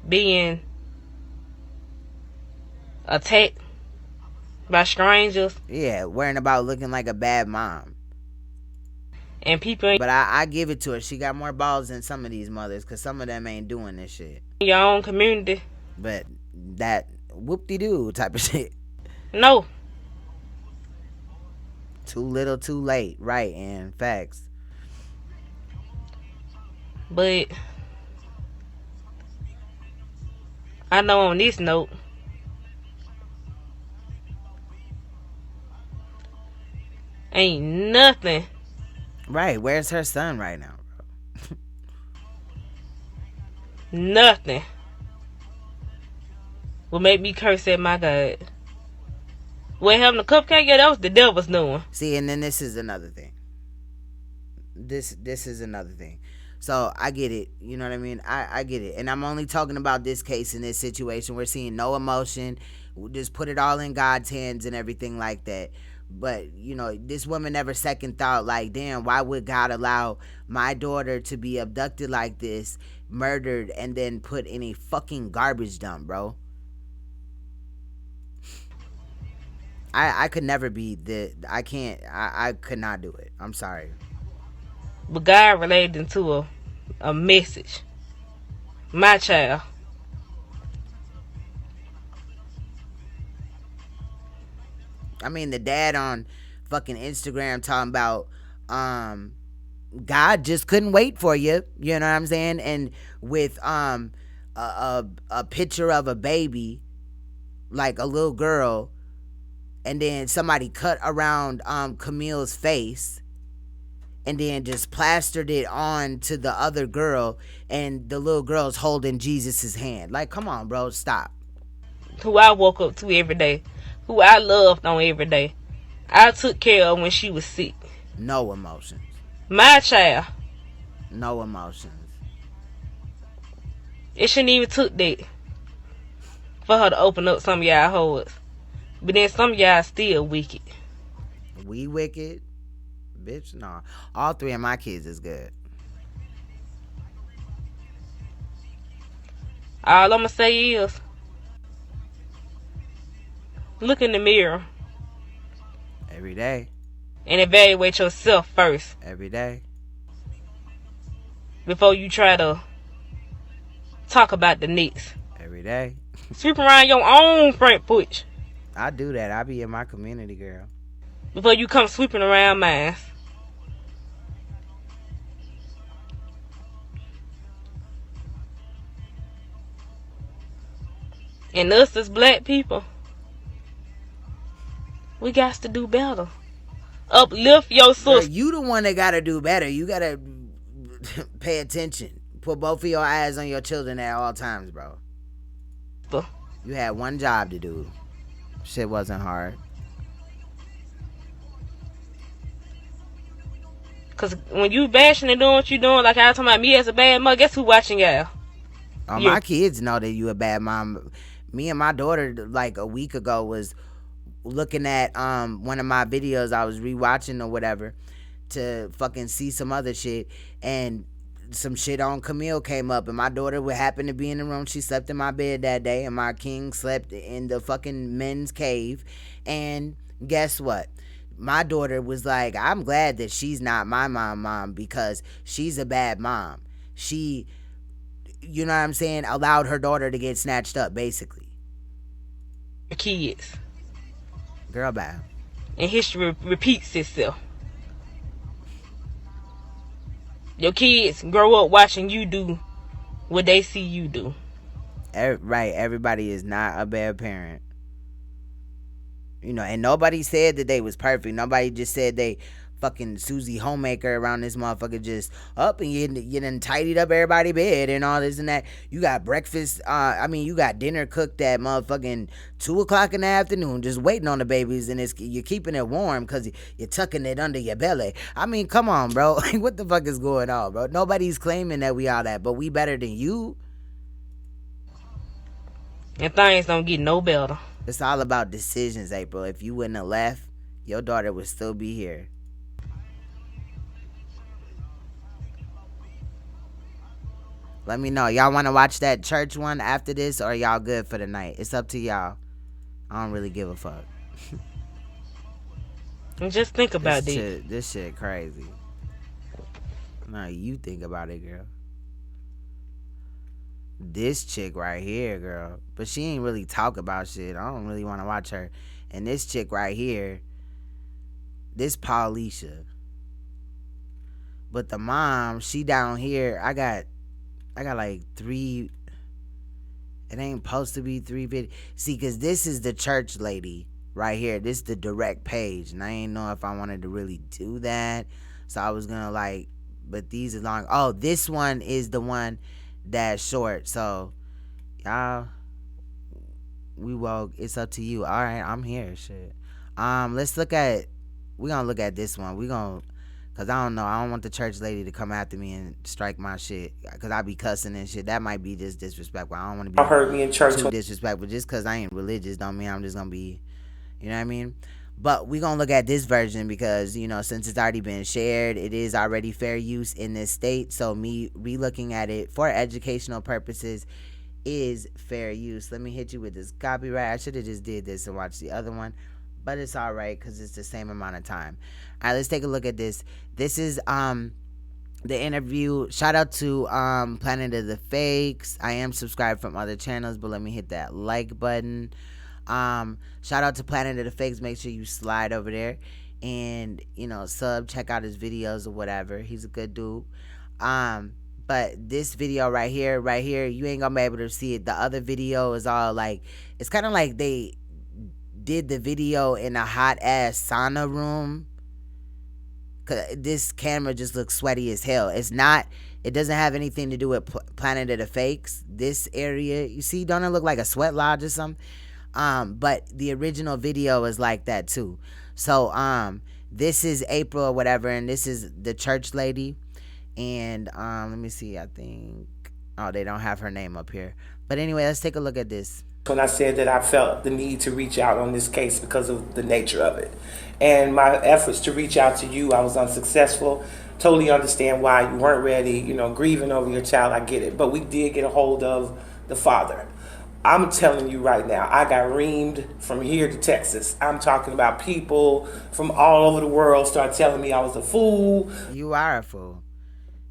being attacked by strangers? Yeah, worrying about looking like a bad mom. And people ain't. But I give it to her. She got more balls than some of these mothers, because some of them ain't doing this shit. In your own community. But that whoop-de-doo type of shit. No. Too little, too late. Right, and facts. But I know on this note, ain't nothing. Right, where's her son right now, bro? Nothing will make me curse at my God. Well, having a cupcake, yeah, that was the devil's doing. See, and then this is another thing. This is another thing. So I get it. You know what I mean? I get it. And I'm only talking about this case in this situation. We're seeing no emotion. We'll just put it all in God's hands and everything like that. But, this woman never second thought, like, damn, why would God allow my daughter to be abducted like this, murdered, and then put in a fucking garbage dump, bro? I could never be I could not do it. I'm sorry. But God related into a message. My child. I mean, the dad on fucking Instagram talking about God just couldn't wait for you. You know what I'm saying? And with a picture of a baby, like a little girl, and then somebody cut around Camille's face and then just plastered it on to the other girl, and the little girl's holding Jesus's hand. Like, come on, bro, stop. Who I woke up to every day, who I loved on every day, I took care of when she was sick. No emotions. My child. No emotions. It shouldn't even took that for her to open up some of y'all hoes. But then some of y'all still wicked. We wicked? Bitch, no. All three of my kids is good. All I'm gonna say is, look in the mirror. Every day. And evaluate yourself first. Every day. Before you try to talk about the next. Every day. Sweep around your own front porch. I do that. I be in my community, girl. Before you come sweeping around mine. And us as black people, we got to do better. Uplift your sister. Girl, you the one that gotta do better. You gotta pay attention. Put both of your eyes on your children at all times, bro. You had one job to do. Shit wasn't hard. Cause when you bashing and doing what you doing, like I was talking about me as a bad mother, guess who watching y'all? Oh, my kids know that you a bad mom. Me and my daughter, like a week ago, was looking at one of my videos I was rewatching or whatever to fucking see some other shit, and some shit on Camille came up, and my daughter would happen to be in the room. She slept in my bed that day, and my king slept in the fucking men's cave. And guess what? My daughter was like, I'm glad that she's not my mom, because she's a bad mom. She, you know what I'm saying, allowed her daughter to get snatched up, basically. Kids. Girl, bye. And history repeats itself. Your kids grow up watching you do what they see you do. Right, everybody is not a bad parent. And nobody said that they was perfect. Nobody just said they fucking Susie Homemaker around this motherfucker just up and you done tidied up everybody's bed and all this and that. You got breakfast, you got dinner cooked at motherfucking 2 o'clock in the afternoon just waiting on the babies, and you're keeping it warm because you're tucking it under your belly. I mean, come on, bro. Like, what the fuck is going on, bro? Nobody's claiming that we all that, but we better than you. And things don't get no better. It's all about decisions, April. If you wouldn't have left, your daughter would still be here. Let me know. Y'all want to watch that church one after this, or y'all good for the night? It's up to y'all. I don't really give a fuck. And just think about this. This shit crazy. No, you think about it, girl. This chick right here, girl. But she ain't really talk about shit. I don't really want to watch her. And this chick right here, this Paulisha. But the mom, she down here. I got like 3. It ain't supposed to be 3 videos. See, because this is the church lady right here. This is the direct page. And I ain't know if I wanted to really do that. So I was going to like, but these are long. Oh, this one is the one that's short. So, y'all, we woke. It's up to you. All right, I'm here. Shit. Let's look at, we're going to look at this one. We're going to, because I don't know. I don't want the church lady to come after me and strike my shit. Because I be cussing and shit. That might be just disrespectful. I don't want to be I heard me in church too disrespectful. Just because I ain't religious don't mean I'm just going to be, you know what I mean? But we're going to look at this version because, you know, since it's already been shared, it is already fair use in this state. So me re-looking at it for educational purposes is fair use. Let me hit you with this copyright. I should have just did this and watched the other one. But it's all right because it's the same amount of time. All right, let's take a look at this. This is the interview. Shout out to Planet of the Fakes. I am subscribed from other channels, but let me hit that like button. Shout out to Planet of the Fakes. Make sure you slide over there and, you know, check out his videos or whatever. He's a good dude. But this video right here, you ain't gonna be able to see it. The other video is all like, it's kind of like they did the video in a hot ass sauna room. Cause this camera just looks sweaty as hell. It doesn't have anything to do with Planet of the Fakes. This area, you see, don't it look like a sweat lodge or something? But the original video is like that too. So this is April or whatever, and this is the church lady. And let me see, I think, oh, they don't have her name up here. But anyway, let's take a look at this. When I said that I felt the need to reach out on this case because of the nature of it. And my efforts to reach out to you, I was unsuccessful. Totally understand why you weren't ready, you know, grieving over your child, I get it. But we did get a hold of the father. I'm telling you right now, I got reamed from here to Texas. I'm talking about people from all over the world start telling me I was a fool. You are a fool.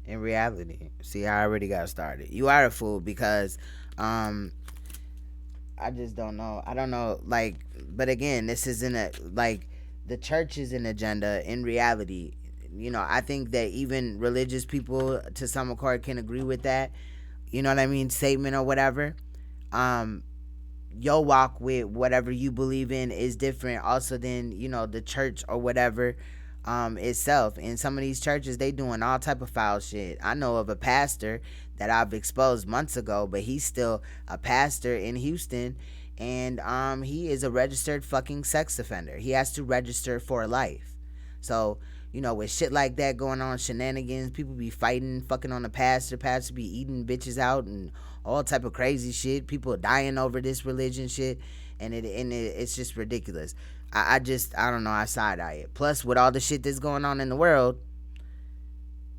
In reality. See, I already got started. You are a fool because I just don't know. I don't know, like, but again, this isn't like, the church is an agenda in reality. You know, I think that even religious people to some accord can agree with that. You know what I mean? Statement or whatever. Your walk with whatever you believe in is different also than, you know, the church or whatever itself. In some of these churches, they doing all type of foul shit. I know of a pastor that I've exposed months ago, but he's still a pastor in Houston, and he is a registered fucking sex offender. He has to register for life. So, you know, with shit like that going on, shenanigans, people be fighting, fucking on the pastor be eating bitches out and all type of crazy shit. People are dying over this religion shit, and it's just ridiculous. I don't know, I side-eye it. Plus, with all the shit that's going on in the world,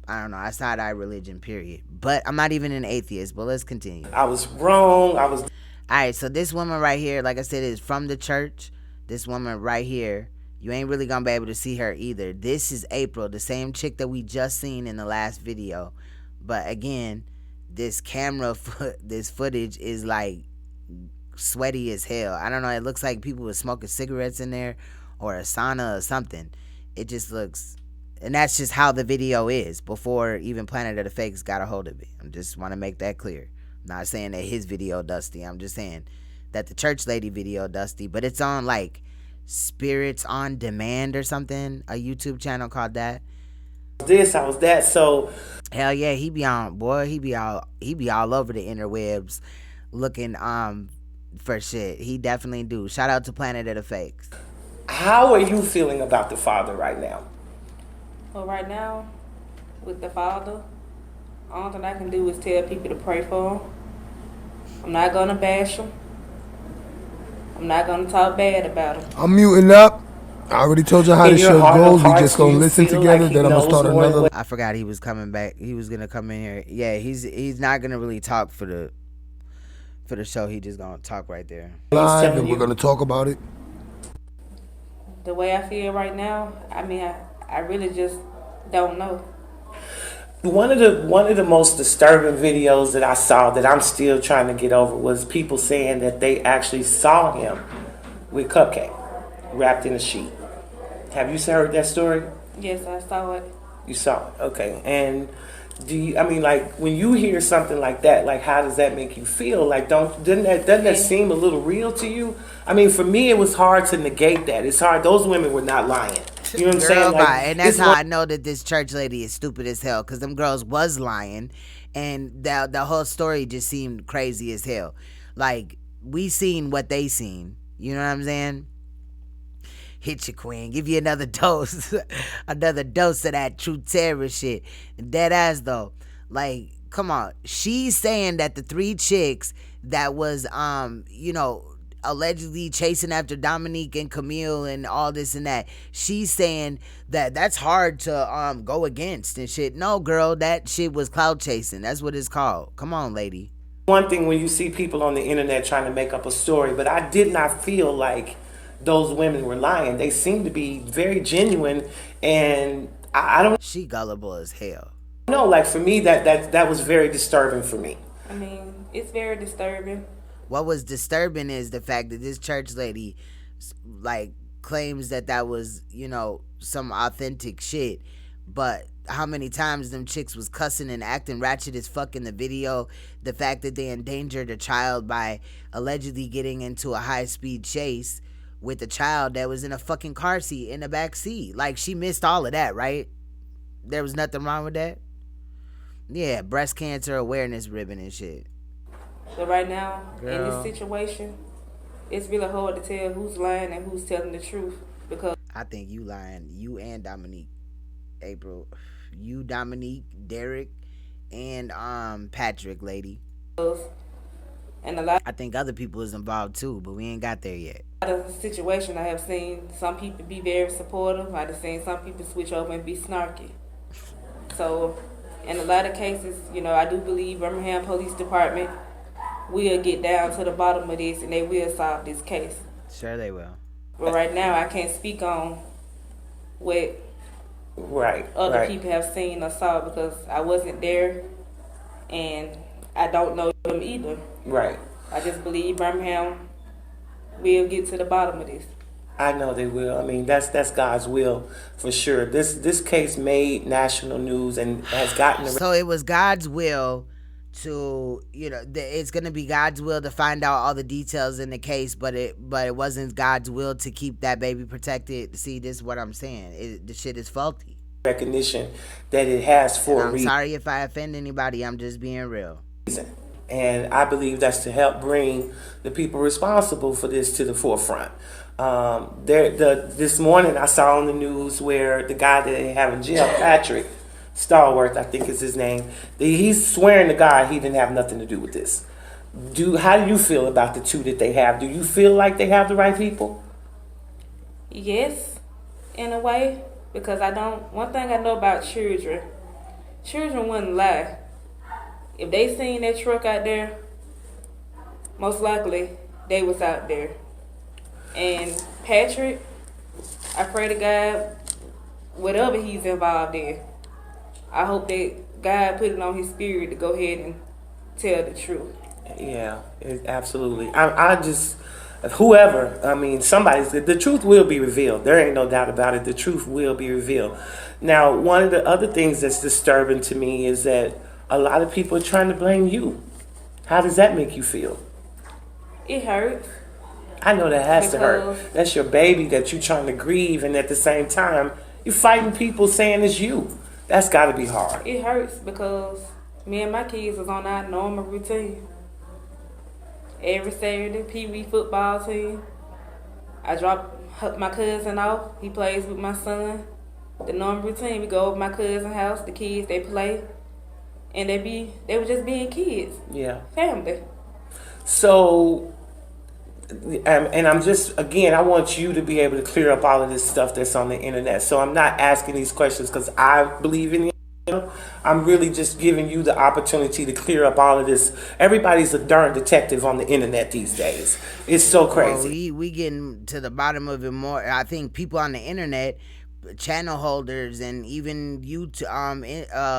I don't know, I side-eye religion, period. But I'm not even an atheist, but let's continue. I was wrong. All right, so this woman right here, like I said, is from the church. This woman right here, you ain't really gonna be able to see her either. This is April, the same chick that we just seen in the last video. But again, this this footage is like sweaty as hell. I don't know, it looks like people were smoking cigarettes in there or a sauna or something. It just looks, and that's just how the video is before even Planet of the Fakes got a hold of it. I just want to make that clear. I'm not saying that his video dusty. I'm just saying that the church lady video dusty, but it's on like Spirits on Demand or something, a YouTube channel called that. I was that. So hell yeah, he be on, boy, he be all over the interwebs looking for shit. He definitely do. Shout out to Planet of the Fakes. How are you feeling about the father right now? Well, right now, with the father, all that I can do is tell people to pray for him. I'm not gonna bash him. I'm not gonna talk bad about him. I'm muting up. I already told you how this show goes. We just gonna listen together. Then I'm gonna start another. I forgot he was coming back. He was gonna come in here. Yeah, he's not gonna really talk for the show. He just gonna talk right there. Live, and we're gonna talk about it. The way I feel right now, I mean, I really just don't know. One of the most disturbing videos that I saw that I'm still trying to get over was people saying that they actually saw him with Cupcake wrapped in a sheet. Have you heard that story? Yes, I saw it. You saw it, okay. And do you? I mean, like when you hear something like that, like how does that make you feel? Like doesn't that seem a little real to you? I mean, for me, it was hard to negate that. It's hard. Those women were not lying. You know what I'm saying? Like, and that's how I know that this church lady is stupid as hell, because them girls was lying, and the whole story just seemed crazy as hell. Like, we seen what they seen. You know what I'm saying? Hit you, queen. Give you another dose. Another dose of that true terror shit. Dead ass, though. Like, come on. She's saying that the 3 chicks that was, allegedly chasing after Dominique and Camille and all this and that, she's saying that that's hard to go against and shit. No, girl, that shit was cloud chasing. That's what it's called. Come on, lady. One thing when you see people on the internet trying to make up a story, but I did not feel like those women were lying. They seemed to be very genuine, and I don't. She gullible as hell. No, like for me, that was very disturbing for me. I mean, it's very disturbing. What was disturbing is the fact that this church lady, like, claims that was, some authentic shit. But how many times them chicks was cussing and acting ratchet as fuck in the video? The fact that they endangered a child by allegedly getting into a high-speed chase with a child that was in a fucking car seat in the back seat. Like, she missed all of that, right? There was nothing wrong with that? Yeah, breast cancer awareness ribbon and shit. So right now, Girl. in this situation, it's really hard to tell who's lying and who's telling the truth, because I think you lying. You and Dominique. April. You, Dominique, Derek, and Patrick, lady. And a lot. I think other people is involved too, but we ain't got there yet. Of the situation, I have seen some people be very supportive. I've seen some people switch over and be snarky. So, in a lot of cases, I do believe Birmingham Police Department will get down to the bottom of this, and they will solve this case. Sure they will. But right now, I can't speak on what other people have seen or saw, because I wasn't there, and I don't know them either. Right. I just believe Birmingham will get to the bottom of this. I know they will. I mean, that's God's will for sure. This case made national news and has gotten. So it was God's will to, it's gonna be God's will to find out all the details in the case, but it wasn't God's will to keep that baby protected. See, this is what I'm saying. The shit is faulty. Recognition that it has for a reason. I'm sorry if I offend anybody. I'm just being real. And I believe that's to help bring the people responsible for this to the forefront. This morning I saw on the news where the guy that they have in jail, Patrick Stallworth, I think is his name, he's swearing to God he didn't have nothing to do with this. How do you feel about the 2 that they have? Do you feel like they have the right people? Yes, in a way, because one thing I know about children wouldn't lie. If they seen that truck out there, most likely they was out there. And Patrick, I pray to God, whatever he's involved in, I hope that God put it on his spirit to go ahead and tell the truth. Yeah, absolutely. I just, whoever, the truth will be revealed. There ain't no doubt about it. The truth will be revealed. Now, one of the other things that's disturbing to me is that a lot of people are trying to blame you. How does that make you feel? It hurts. I know that has to hurt. That's your baby that you're trying to grieve, and at the same time, you're fighting people saying it's you. That's got to be hard. It hurts because me and my kids was on our normal routine. Every Saturday, Pee Wee football team. I drop my cousin off. He plays with my son. The normal routine, we go over my cousin's house. The kids, they play, and they were just being kids. Yeah. Family. So, and I'm just, again, I want you to be able to clear up all of this stuff that's on the internet. So I'm not asking these questions because I believe in you. I'm really just giving you the opportunity to clear up all of this. Everybody's a darn detective on the internet these days. It's so crazy. Well, we getting to the bottom of it more. I think people on the internet, channel holders, and even YouTube,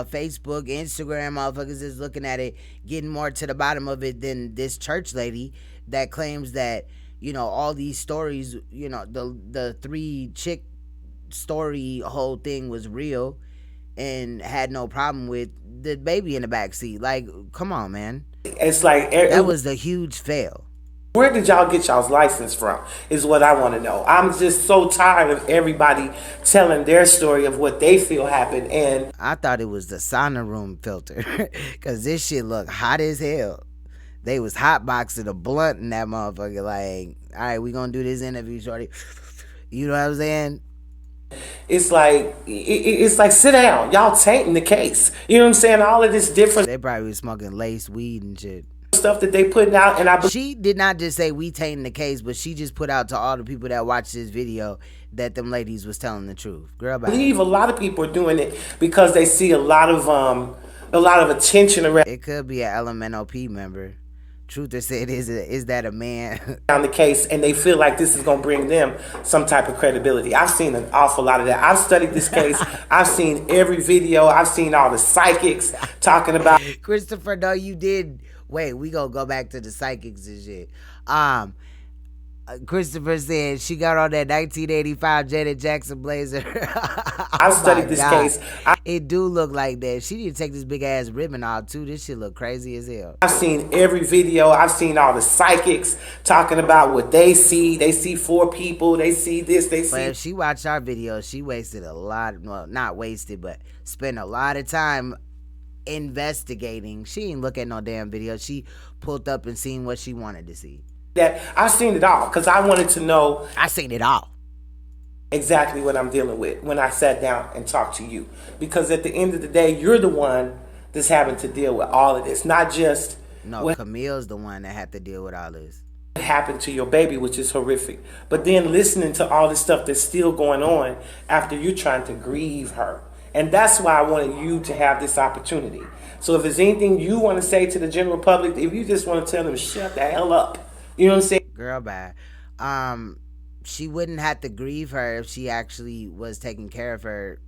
Facebook, Instagram, motherfuckers is looking at it, getting more to the bottom of it than this church lady that claims that, you know, all these stories, you know, the 3 chick story whole thing was real and had no problem with the baby in the backseat. Like, come on, man. It's like that was the huge fail. Where did y'all get y'all's license from is what I want to know. I'm just so tired of everybody telling their story of what they feel happened. And I thought it was the sauna room filter because this shit looked hot as hell. They was hotboxing a blunt in that motherfucker. Like, all right, we gonna do this interview, shorty. You know what I'm saying? It's like sit down. Y'all tainting the case. You know what I'm saying? All of this different. They probably was smoking lace weed and shit. Stuff that they putting out, and she did not just say we tainting the case, but she just put out to all the people that watched this video that them ladies was telling the truth. Girl, I believe a lot of people are doing it because they see a lot of attention around. It could be an LMNOP member. Truther said, is that a man? On the case, and they feel like this is going to bring them some type of credibility. I've seen an awful lot of that. I've studied this case. I've seen every video. I've seen all the psychics talking about. Christopher, no, you did. Wait, we gonna go back to the psychics and shit. Christopher said she got on that 1985 Janet Jackson blazer. I've studied this case. It do look like that. She need to take this big ass ribbon off too. This shit look crazy as hell. I've seen every video. I've seen all the psychics talking about what they see. They see 4 people. They see this. They see. But if she watched our videos, she wasted a lot. Well, not wasted, but spent a lot of time investigating. She didn't look at no damn video. She pulled up and seen what she wanted to see. That I've seen it all because I wanted to know. I seen it all. Exactly what I'm dealing with when I sat down and talked to you. Because at the end of the day, you're the one that's having to deal with all of this. Not just what Camille's the one that had to deal with all this. What happened to your baby, which is horrific. But then listening to all the stuff that's still going on after you're trying to grieve her. And that's why I wanted you to have this opportunity. So if there's anything you want to say to the general public, if you just want to tell them, shut the hell up. You know what I'm saying? Girl, bad. She wouldn't have to grieve her if she actually was taking care of her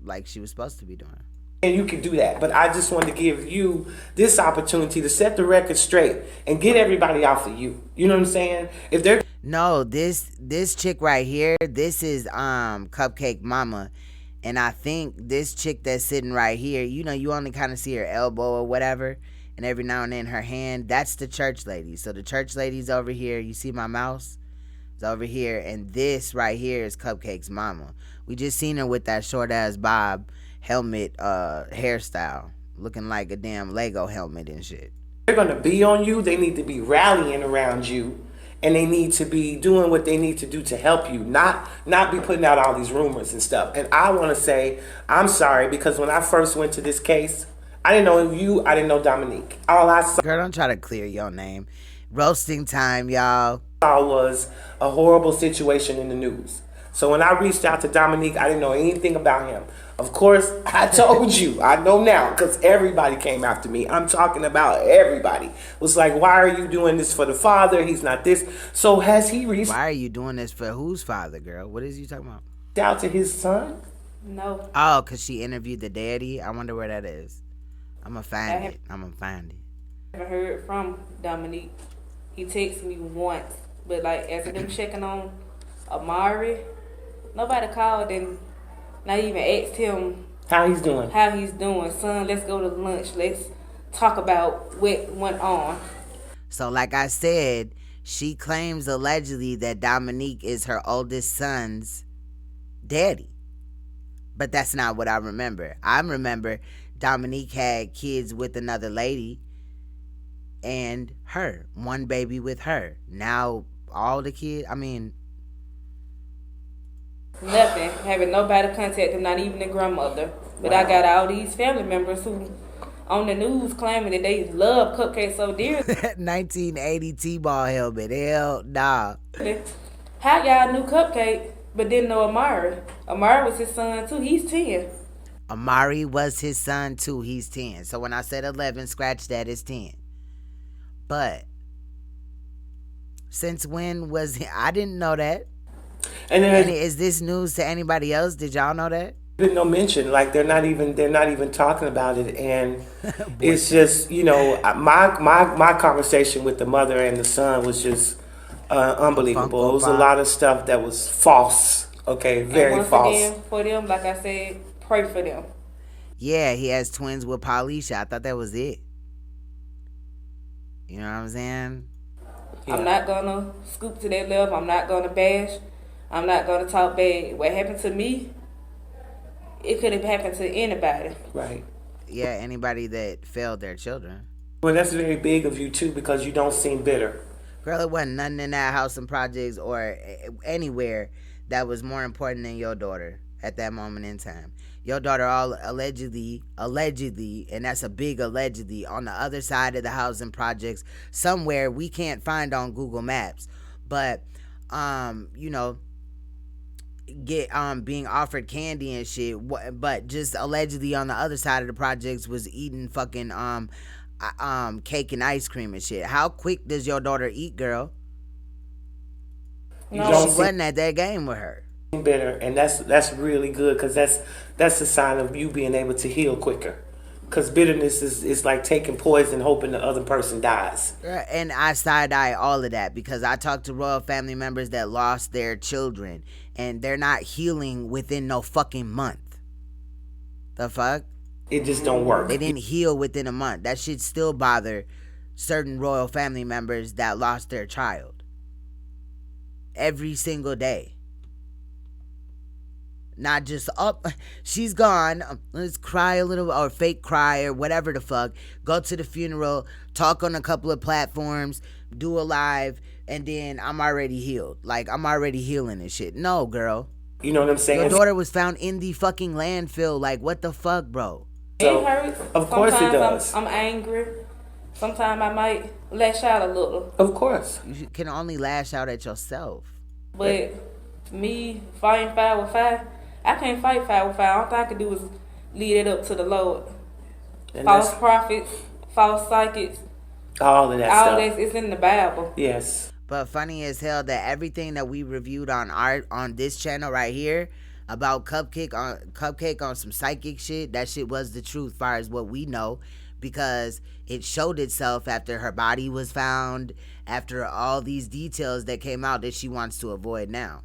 like she was supposed to be doing. And you can do that. But I just wanted to give you this opportunity to set the record straight and get everybody off of you. You know what I'm saying? If they're No, this chick right here, this is Cupcake Mama. And I think this chick that's sitting right here, you know, you only kind of see her elbow or whatever. And every now and then her hand, that's the church lady. So the church lady's over here. You see my mouse? It's over here. And this right here is Cupcake's mama. We just seen her with that short ass bob helmet hairstyle. Looking like a damn Lego helmet and shit. They're going to be on you. They need to be rallying around you. And they need to be doing what they need to do to help you. Not be putting out all these rumors and stuff. And I want to say, I'm sorry, because when I first went to this case, I didn't know you. I didn't know Dominique. All I saw. Girl, don't try to clear your name. Roasting time, y'all. Was a horrible situation in the news. So when I reached out to Dominique, I didn't know anything about him. Of course, I told you. I know now because everybody came after me. I'm talking about everybody. It was like, why are you doing this for the father? He's not this. So has he reached? Why are you doing this for whose father, girl? What is you talking about? Out to his son? No. Oh, because she interviewed the daddy? I wonder where that is. I'm going to find it. I'm going to find it. I haven't heard from Dominique. He texted me once. But like, as of them checking on Amari, nobody called and not even asked him how he's doing. Son, let's go to lunch. Let's talk about what went on. So like I said, She claims allegedly that Dominique is her oldest son's daddy. But that's not what I remember. I remember Dominique had kids with another lady and her. One baby with her. Now all the kids, nothing. Having nobody contact them, not even the grandmother. But I got all these family members who on the news claiming that they love Cupcake so dearly. 1980 T-ball helmet. Hell nah. How y'all knew Cupcake but didn't know Amari? Amari was his son too. He's 10. Amari was his son too. He's 10. So when I said 11, scratch that, it's 10. But since when was he? I didn't know that. And is this news to anybody else? Did y'all know that? Been no mention. Like they're not even talking about it, and it's just, you know, my conversation with the mother and the son was just unbelievable. It was a lot of stuff that was false. Okay, very and false. Again, for them, like I said, pray for them. Yeah, he has twins with Paulisha. I thought that was it. You know what I'm saying? Yeah. I'm not gonna scoop to that level. I'm not gonna bash. I'm not gonna talk bad. What happened to me, it could have happened to anybody. Right. Yeah, anybody that failed their children. Well, that's very big of you too, because you don't seem bitter. Girl, it wasn't nothing in that house and projects or anywhere that was more important than your daughter at that moment in time. Your daughter all allegedly, and that's a big allegedly, on the other side of the housing projects somewhere we can't find on Google Maps. But, you know, being offered candy and shit, but just allegedly on the other side of the projects was eating fucking cake and ice cream and shit. How quick does your daughter eat, girl? No. She wasn't at that game with her. Bitter, and that's really good, because that's a sign of you being able to heal quicker. Because bitterness is like taking poison hoping the other person dies. And I side-eye all of that, because I talked to royal family members that lost their children and they're not healing within no fucking month. The fuck? It just don't work. They didn't heal within a month. That shit still bother certain royal family members that lost their child. Every single day. Not just, she's gone, let's cry a little, or fake cry, or whatever the fuck. Go to the funeral, talk on a couple of platforms, do a live, and then I'm already healed. Like, I'm already healing and shit. No, girl. You know what I'm saying? Your daughter was found in the fucking landfill. Like, what the fuck, bro? So, it hurts. Of course Sometimes it does. I'm angry. Sometimes I might lash out a little. Of course. You can only lash out at yourself. But me fighting 5 with 5, I can't fight 5 with 5. All I can do is lead it up to the Lord. And false prophets, false psychics, all of that stuff. All that is in the Bible. Yes. But funny as hell that everything that we reviewed on this channel right here about Cupcake on some psychic shit, that shit was the truth, far as what we know, because it showed itself after her body was found, after all these details that came out that she wants to avoid now.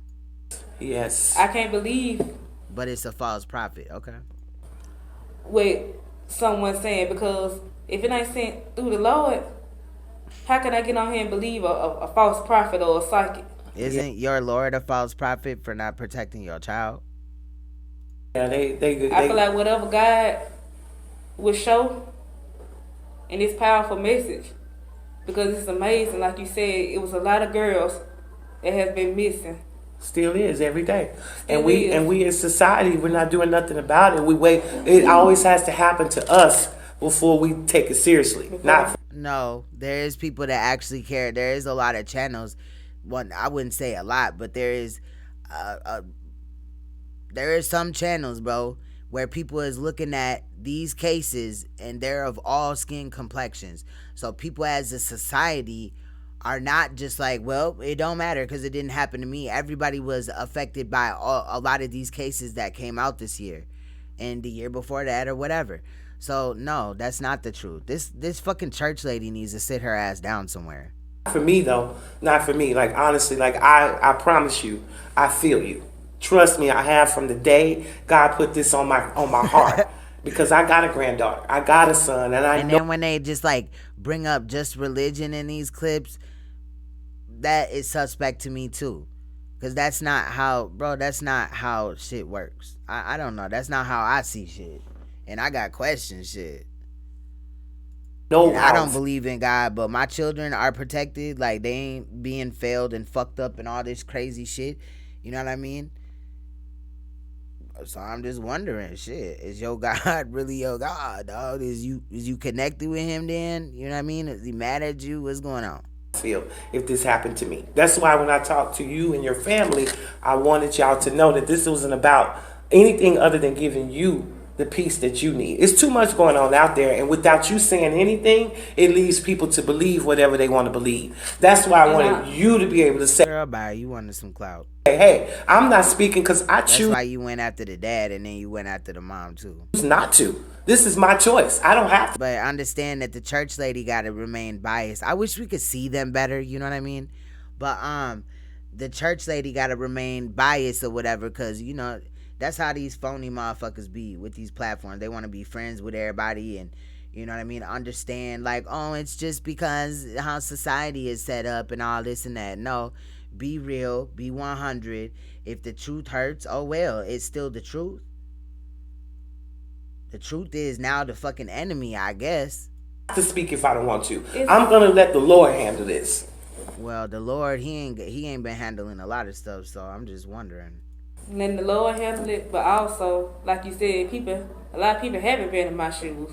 Yes. I can't believe. But it's a false prophet, okay? What someone saying, because if it ain't sent through the Lord, how can I get on here and believe a false prophet or a psychic? Isn't your Lord a false prophet for not protecting your child? Yeah, they I feel like whatever God would show in this powerful message, because it's amazing, like you said, it was a lot of girls that has been missing. Still is every day. And we as society, we're not doing nothing about it. We wait. It always has to happen to us before we take it seriously. No, there is people that actually care. There is a lot of channels. One, I wouldn't say a lot, but there is some channels, bro, where people is looking at these cases and they're of all skin complexions. So people as a society are not just like, well, it don't matter because it didn't happen to me. Everybody was affected by a lot of these cases that came out this year and the year before that or whatever. So no, that's not the truth. This fucking church lady needs to sit her ass down somewhere. For me though, not for me. Like honestly, like I promise you, I feel you. Trust me, I have from the day God put this on my heart. Because I got a granddaughter, I got a son, and then when they just like bring up just religion in these clips, that is suspect to me too. Cause that's not how, bro, that's not how shit works. I don't know. That's not how I see shit. And I got questions shit. No, I don't believe in God, but my children are protected. Like, they ain't being failed and fucked up and all this crazy shit. You know what I mean? So I'm just wondering, shit, is your God really your God, dog? Is you connected with him then? You know what I mean? Is he mad at you? What's going on? Feel if this happened to me. That's why when I talked to you and your family, I wanted y'all to know that this wasn't about anything other than giving you the peace that you need. It's too much going on out there, and without you saying anything, it leaves people to believe whatever they want to believe. That's why I wanted you to be able to say, girl, bye, you wanted some clout. Hey, I'm not speaking because I choose. That's why you went after the dad and then you went after the mom too. Not to. This is my choice. I don't have to. But understand that the church lady got to remain biased. I wish we could see them better, you know what I mean? But the church lady got to remain biased or whatever, because, you know, that's how these phony motherfuckers be with these platforms. They want to be friends with everybody and, you know what I mean, understand, like, oh, it's just because how society is set up and all this and that. No, be real, be 100. If the truth hurts, oh well, it's still the truth. The truth is now the fucking enemy, I guess. To speak if I don't want to. I'm gonna let the Lord handle this. Well, the Lord, he ain't been handling a lot of stuff, so I'm just wondering. Letting the Lord handle it, but also, like you said, a lot of people haven't been in my shoes.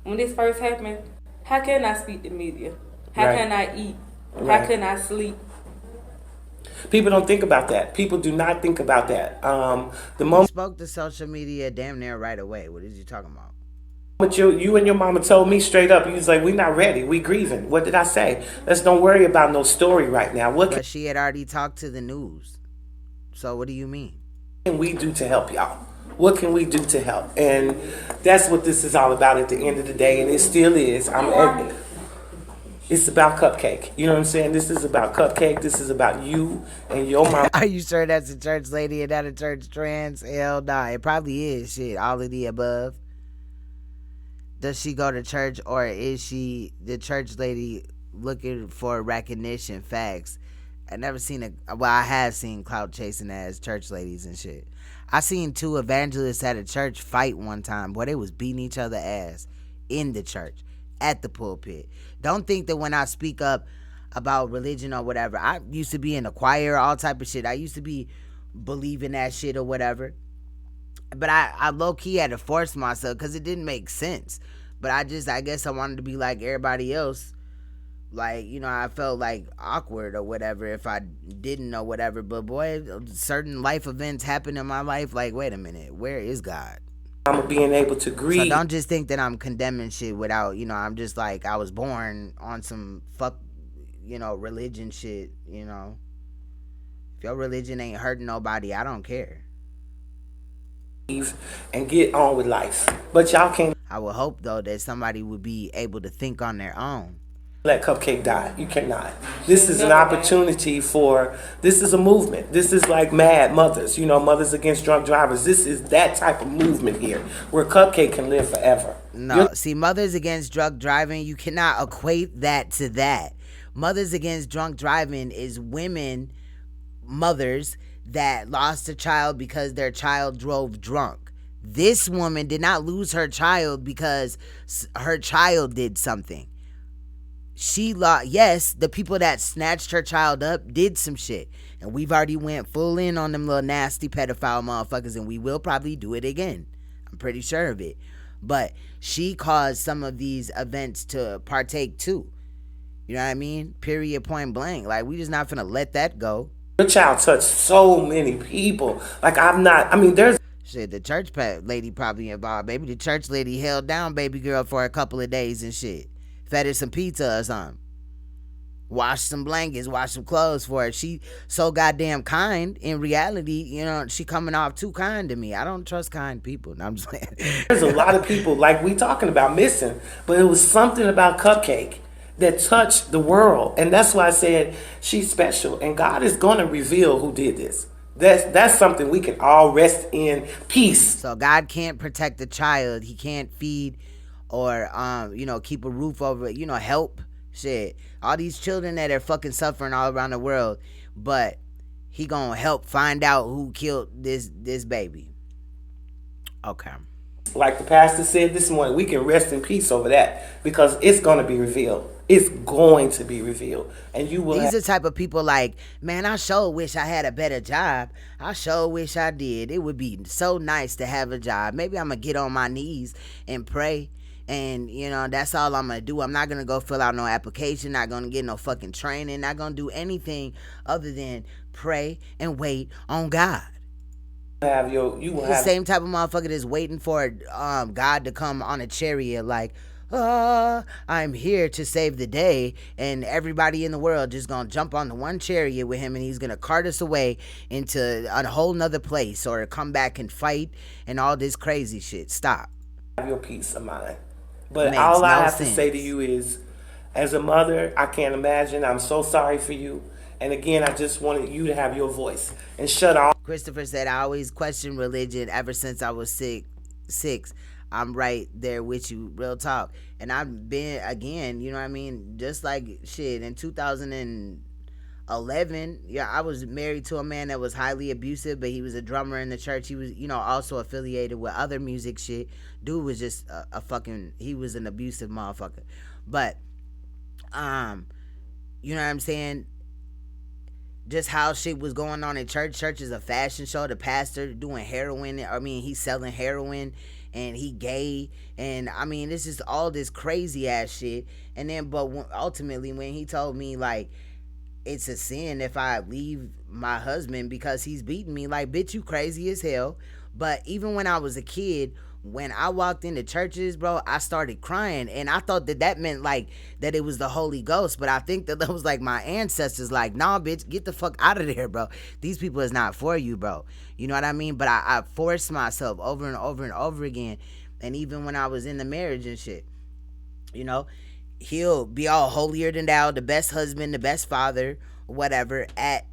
When this first happened, how can I speak to media? How can I eat? How can I sleep? People don't think about that. People do not think about that. The moment you spoke to social media damn near right away. What is you talking about? But you and your mama told me straight up, you was like, we not ready, we grieving. What did I say? Let's don't worry about no story right now. But she had already talked to the news. So what do you mean? What can we do to help y'all? What can we do to help? And that's what this is all about at the end of the day, and it still is. It's about Cupcake. You know what I'm saying? This is about Cupcake. This is about you and your mom. Are you sure that's a church lady and not a church trans? Hell nah. It probably is. Shit, all of the above. Does she go to church, or is she the church lady looking for recognition? Facts. I never seen I have seen clout chasing ass church ladies and shit. I seen two evangelists at a church fight one time. Boy, they was beating each other ass in the church. At the pulpit. Don't think that when I speak up about religion or whatever, I used to be in the choir, all type of shit. I used to be believing that shit or whatever. But I low-key had to force myself because it didn't make sense. But I guess I wanted to be like everybody else. Like, you know, I felt like awkward or whatever if I didn't know whatever. But boy, certain life events happen in my life. Like, wait a minute, where is God? I'm being able to grieve. So don't just think that I'm condemning shit without, you know, I'm just like, I was born on some religion shit, you know. If your religion ain't hurting nobody, I don't care. And get on with life. But y'all can't. I would hope, though, that somebody would be able to think on their own. Let Cupcake die. You cannot. This is an opportunity this is a movement. This is like Mad Mothers, you know, Mothers Against Drunk Drivers. This is that type of movement here where Cupcake can live forever. No, see, Mothers Against Drunk Driving, you cannot equate that to that. Mothers Against Drunk Driving is women, mothers, that lost a child because their child drove drunk. This woman did not lose her child because her child did something. Yes, the people that snatched her child up did some shit. And we've already went full in on them little nasty pedophile motherfuckers, and we will probably do it again. I'm pretty sure of it. But she caused some of these events to partake too. You know what I mean? Period, point blank. Like, we just not finna let that go. Your child touched so many people. Like, there's... Shit, the church lady probably involved. Maybe the church lady held down baby girl for a couple of days and shit. Fed her some pizza or something. Washed some blankets, washed some clothes for her. She so goddamn kind. In reality, you know, she coming off too kind to me. I don't trust kind people. No, I'm just saying. There's a lot of people, like we talking about, missing. But it was something about Cupcake that touched the world. And that's why I said she's special. And God is going to reveal who did this. That's something we can all rest in peace. So God can't protect the child. He can't feed or, keep a roof over it, help Shit, all these children that are fucking suffering all around the world, but he gonna help find out who killed this baby. Okay. Like the pastor said this morning, we can rest in peace over that because it's gonna be revealed. It's going to be revealed, and you will. These are the type of people like, man, I sure wish I had a better job. I sure wish I did. It would be so nice to have a job. Maybe I'm gonna get on my knees and pray. And, you know, that's all I'm going to do. I'm not going to go fill out no application, not going to get no fucking training, not going to do anything other than pray and wait on God. You will have the same type of motherfucker that's waiting for God to come on a chariot like, I'm here to save the day, and everybody in the world just going to jump on the one chariot with him, and he's going to cart us away into a whole nother place or come back and fight and all this crazy shit. Stop. Have your peace of mind. But all I have to say to you is, as a mother, I can't imagine. I'm so sorry for you. And again, I just wanted you to have your voice and shut off. Christopher said, I always questioned religion ever since I was six. I'm right there with you, real talk. And I've been, again, you know what I mean? Just like shit, in 2011, yeah, I was married to a man that was highly abusive, but he was a drummer in the church. He was, you know, also affiliated with other music shit. Dude was just a fucking, he was an abusive motherfucker. But, you know what I'm saying? Just how shit was going on in church. Church is a fashion show. The pastor doing heroin. I mean, he's selling heroin and he gay. And I mean, this is all this crazy ass shit. And then, but ultimately when he told me like, it's a sin if I leave my husband because he's beating me, like, bitch, you crazy as hell. But even when I was a kid, when I walked into churches, bro, I started crying. And I thought that meant like that it was the Holy Ghost. But I think that was like my ancestors like, nah, bitch, get the fuck out of there, bro. These people is not for you, bro. You know what I mean? But I forced myself over and over and over again. And even when I was in the marriage and shit, you know, he'll be all holier than thou, the best husband, the best father, whatever, at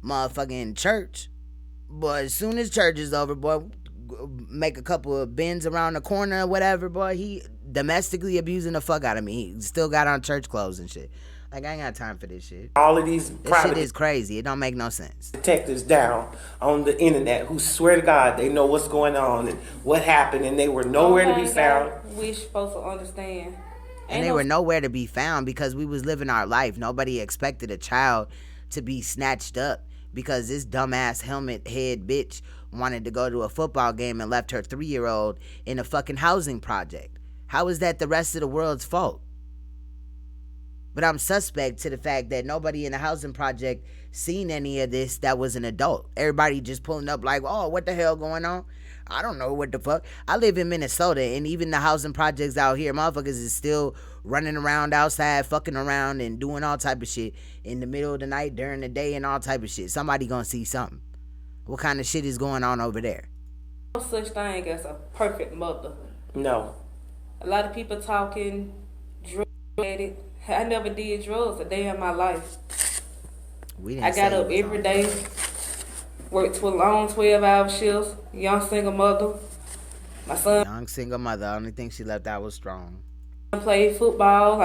motherfucking church. But as soon as church is over, boy, make a couple of bends around the corner or whatever, boy, he domestically abusing the fuck out of me. He still got on church clothes and shit. Like, I ain't got time for this shit. All of these this shit is crazy. It don't make no sense. Detectives down on the internet who swear to God they know what's going on and what happened, and they were nowhere to be found. We supposed to understand. And they were nowhere to be found because we was living our life. Nobody expected a child to be snatched up because this dumbass helmet head bitch wanted to go to a football game and left her 3-year-old in a fucking housing project. How is that the rest of the world's fault? But I'm suspect to the fact that nobody in the housing project seen any of this that was an adult. Everybody just pulling up like, oh, what the hell going on? I don't know what the fuck. I live in Minnesota, and even the housing projects out here, motherfuckers is still running around outside, fucking around and doing all type of shit in the middle of the night, during the day, and all type of shit. Somebody gonna see something. What kind of shit is going on over there? No such thing as a perfect mother. No. A lot of people talking, drug addict. I never did drugs a day in my life. I got up every day, worked to a long 12-hour shifts, young single mother. My son. Young single mother. The only thing she left out was strong. Played football.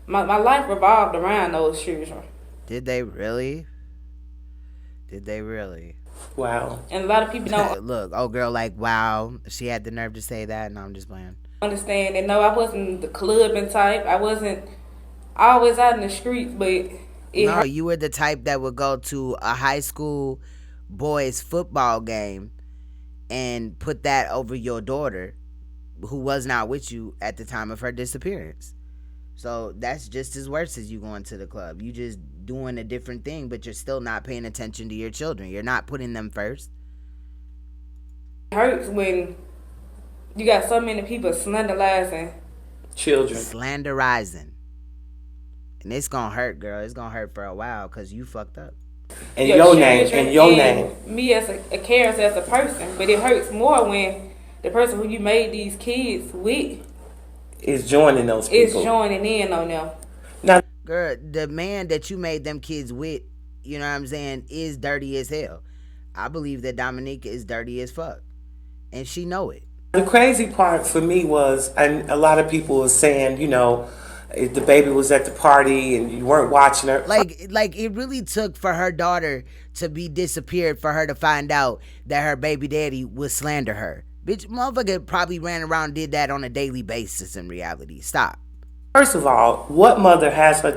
My life revolved around those children. Did they really? Did they really? Wow. And a lot of people don't. Look, old girl like, wow. She had the nerve to say that. No, I'm just playing. Understand and no, I wasn't the clubbing type. I wasn't always out in the streets, but no, you were the type that would go to a high school boys football game and put that over your daughter who was not with you at the time of her disappearance. So that's just as worse as you going to the club. You just doing a different thing, but you're still not paying attention to your children. You're not putting them first. It hurts when you got so many people slanderizing children. Slanderizing. And it's gonna hurt, girl. It's gonna hurt for a while because you fucked up. And your name, and your name. Me as a cares as a person, but it hurts more when the person who you made these kids with is joining those people. Is joining in on them. Now, girl, the man that you made them kids with, you know what I'm saying, is dirty as hell. I believe that Dominique is dirty as fuck, and she know it. The crazy part for me was, and a lot of people were saying, you know, if the baby was at the party and you weren't watching her. Like it really took for her daughter to be disappeared for her to find out that her baby daddy would slander her. Bitch, motherfucker probably ran around and did that on a daily basis in reality. Stop. First of all, what mother has her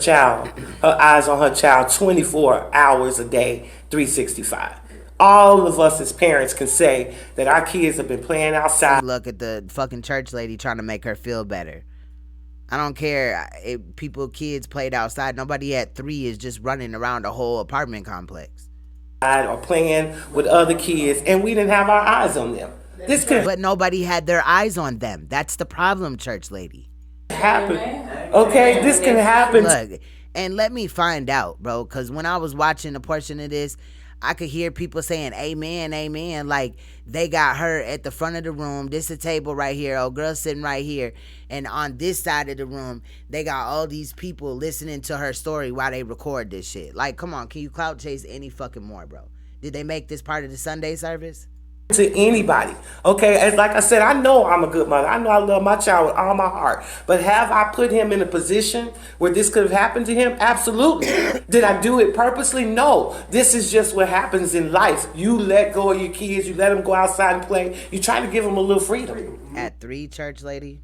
eyes on her child 24 hours a day, 365? All of us as parents can say that our kids have been playing outside. Look at the fucking church lady trying to make her feel better. I don't care if kids played outside. Nobody at 3 is just running around a whole apartment complex. Or playing with other kids, and we didn't have our eyes on them. But nobody had their eyes on them. That's the problem, church lady. Happen. Okay, this can happen. Look, and let me find out, bro, because when I was watching a portion of this, I could hear people saying amen, amen, like they got her at the front of the room. This a table right here. Oh, girl sitting right here. And on this side of the room, they got all these people listening to her story while they record this shit. Like, come on, can you clout chase any fucking more, bro? Did they make this part of the Sunday service? To anybody, okay? As like I said, I know I'm a good mother. I know I love my child with all my heart. But have I put him in a position where this could have happened to him? Absolutely. Did I do it purposely? No. This is just what happens in life. You let go of your kids. You let them go outside and play. You try to give them a little freedom. At 3, church lady,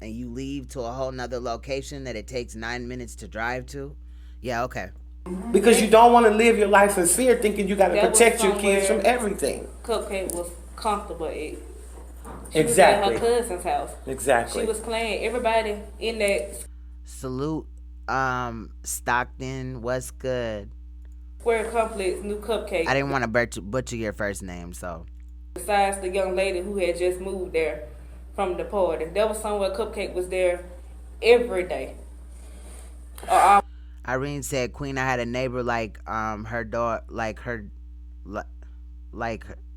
and you leave to a whole nother location that it takes 9 minutes to drive to? Yeah, okay. Because you don't want to live your life in fear, thinking you got to protect your kids from everything. Cupcake was comfortable at. She Exactly. was at her cousin's house. Exactly. She was playing. Everybody in that. Salute, Stockton. What's good? Square complex, new Cupcake. I didn't want to butcher your first name, so. Besides the young lady who had just moved there from the party, there was somewhere Cupcake was there every day. Irene said, Queen, I had a neighbor like her daughter, like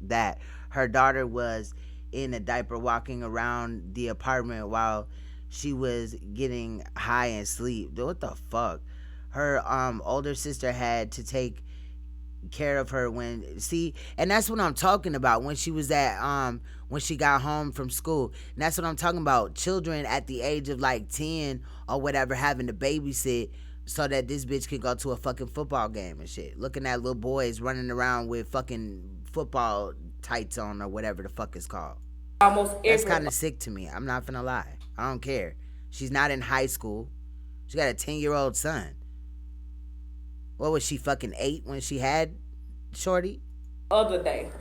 that. Her daughter was in a diaper walking around the apartment while she was getting high and sleep. Dude, what the fuck? Her older sister had to take care of her and that's what I'm talking about when she was at when she got home from school. And that's what I'm talking about. Children at the age of like 10 or whatever having to babysit so that this bitch can go to a fucking football game and shit. Looking at little boys running around with fucking football tights on or whatever the fuck it's called. That's kind of sick to me. I'm not finna lie. I don't care. She's not in high school. She got a 10-year-old son. What was she, fucking 8 when she had Shorty? Other day.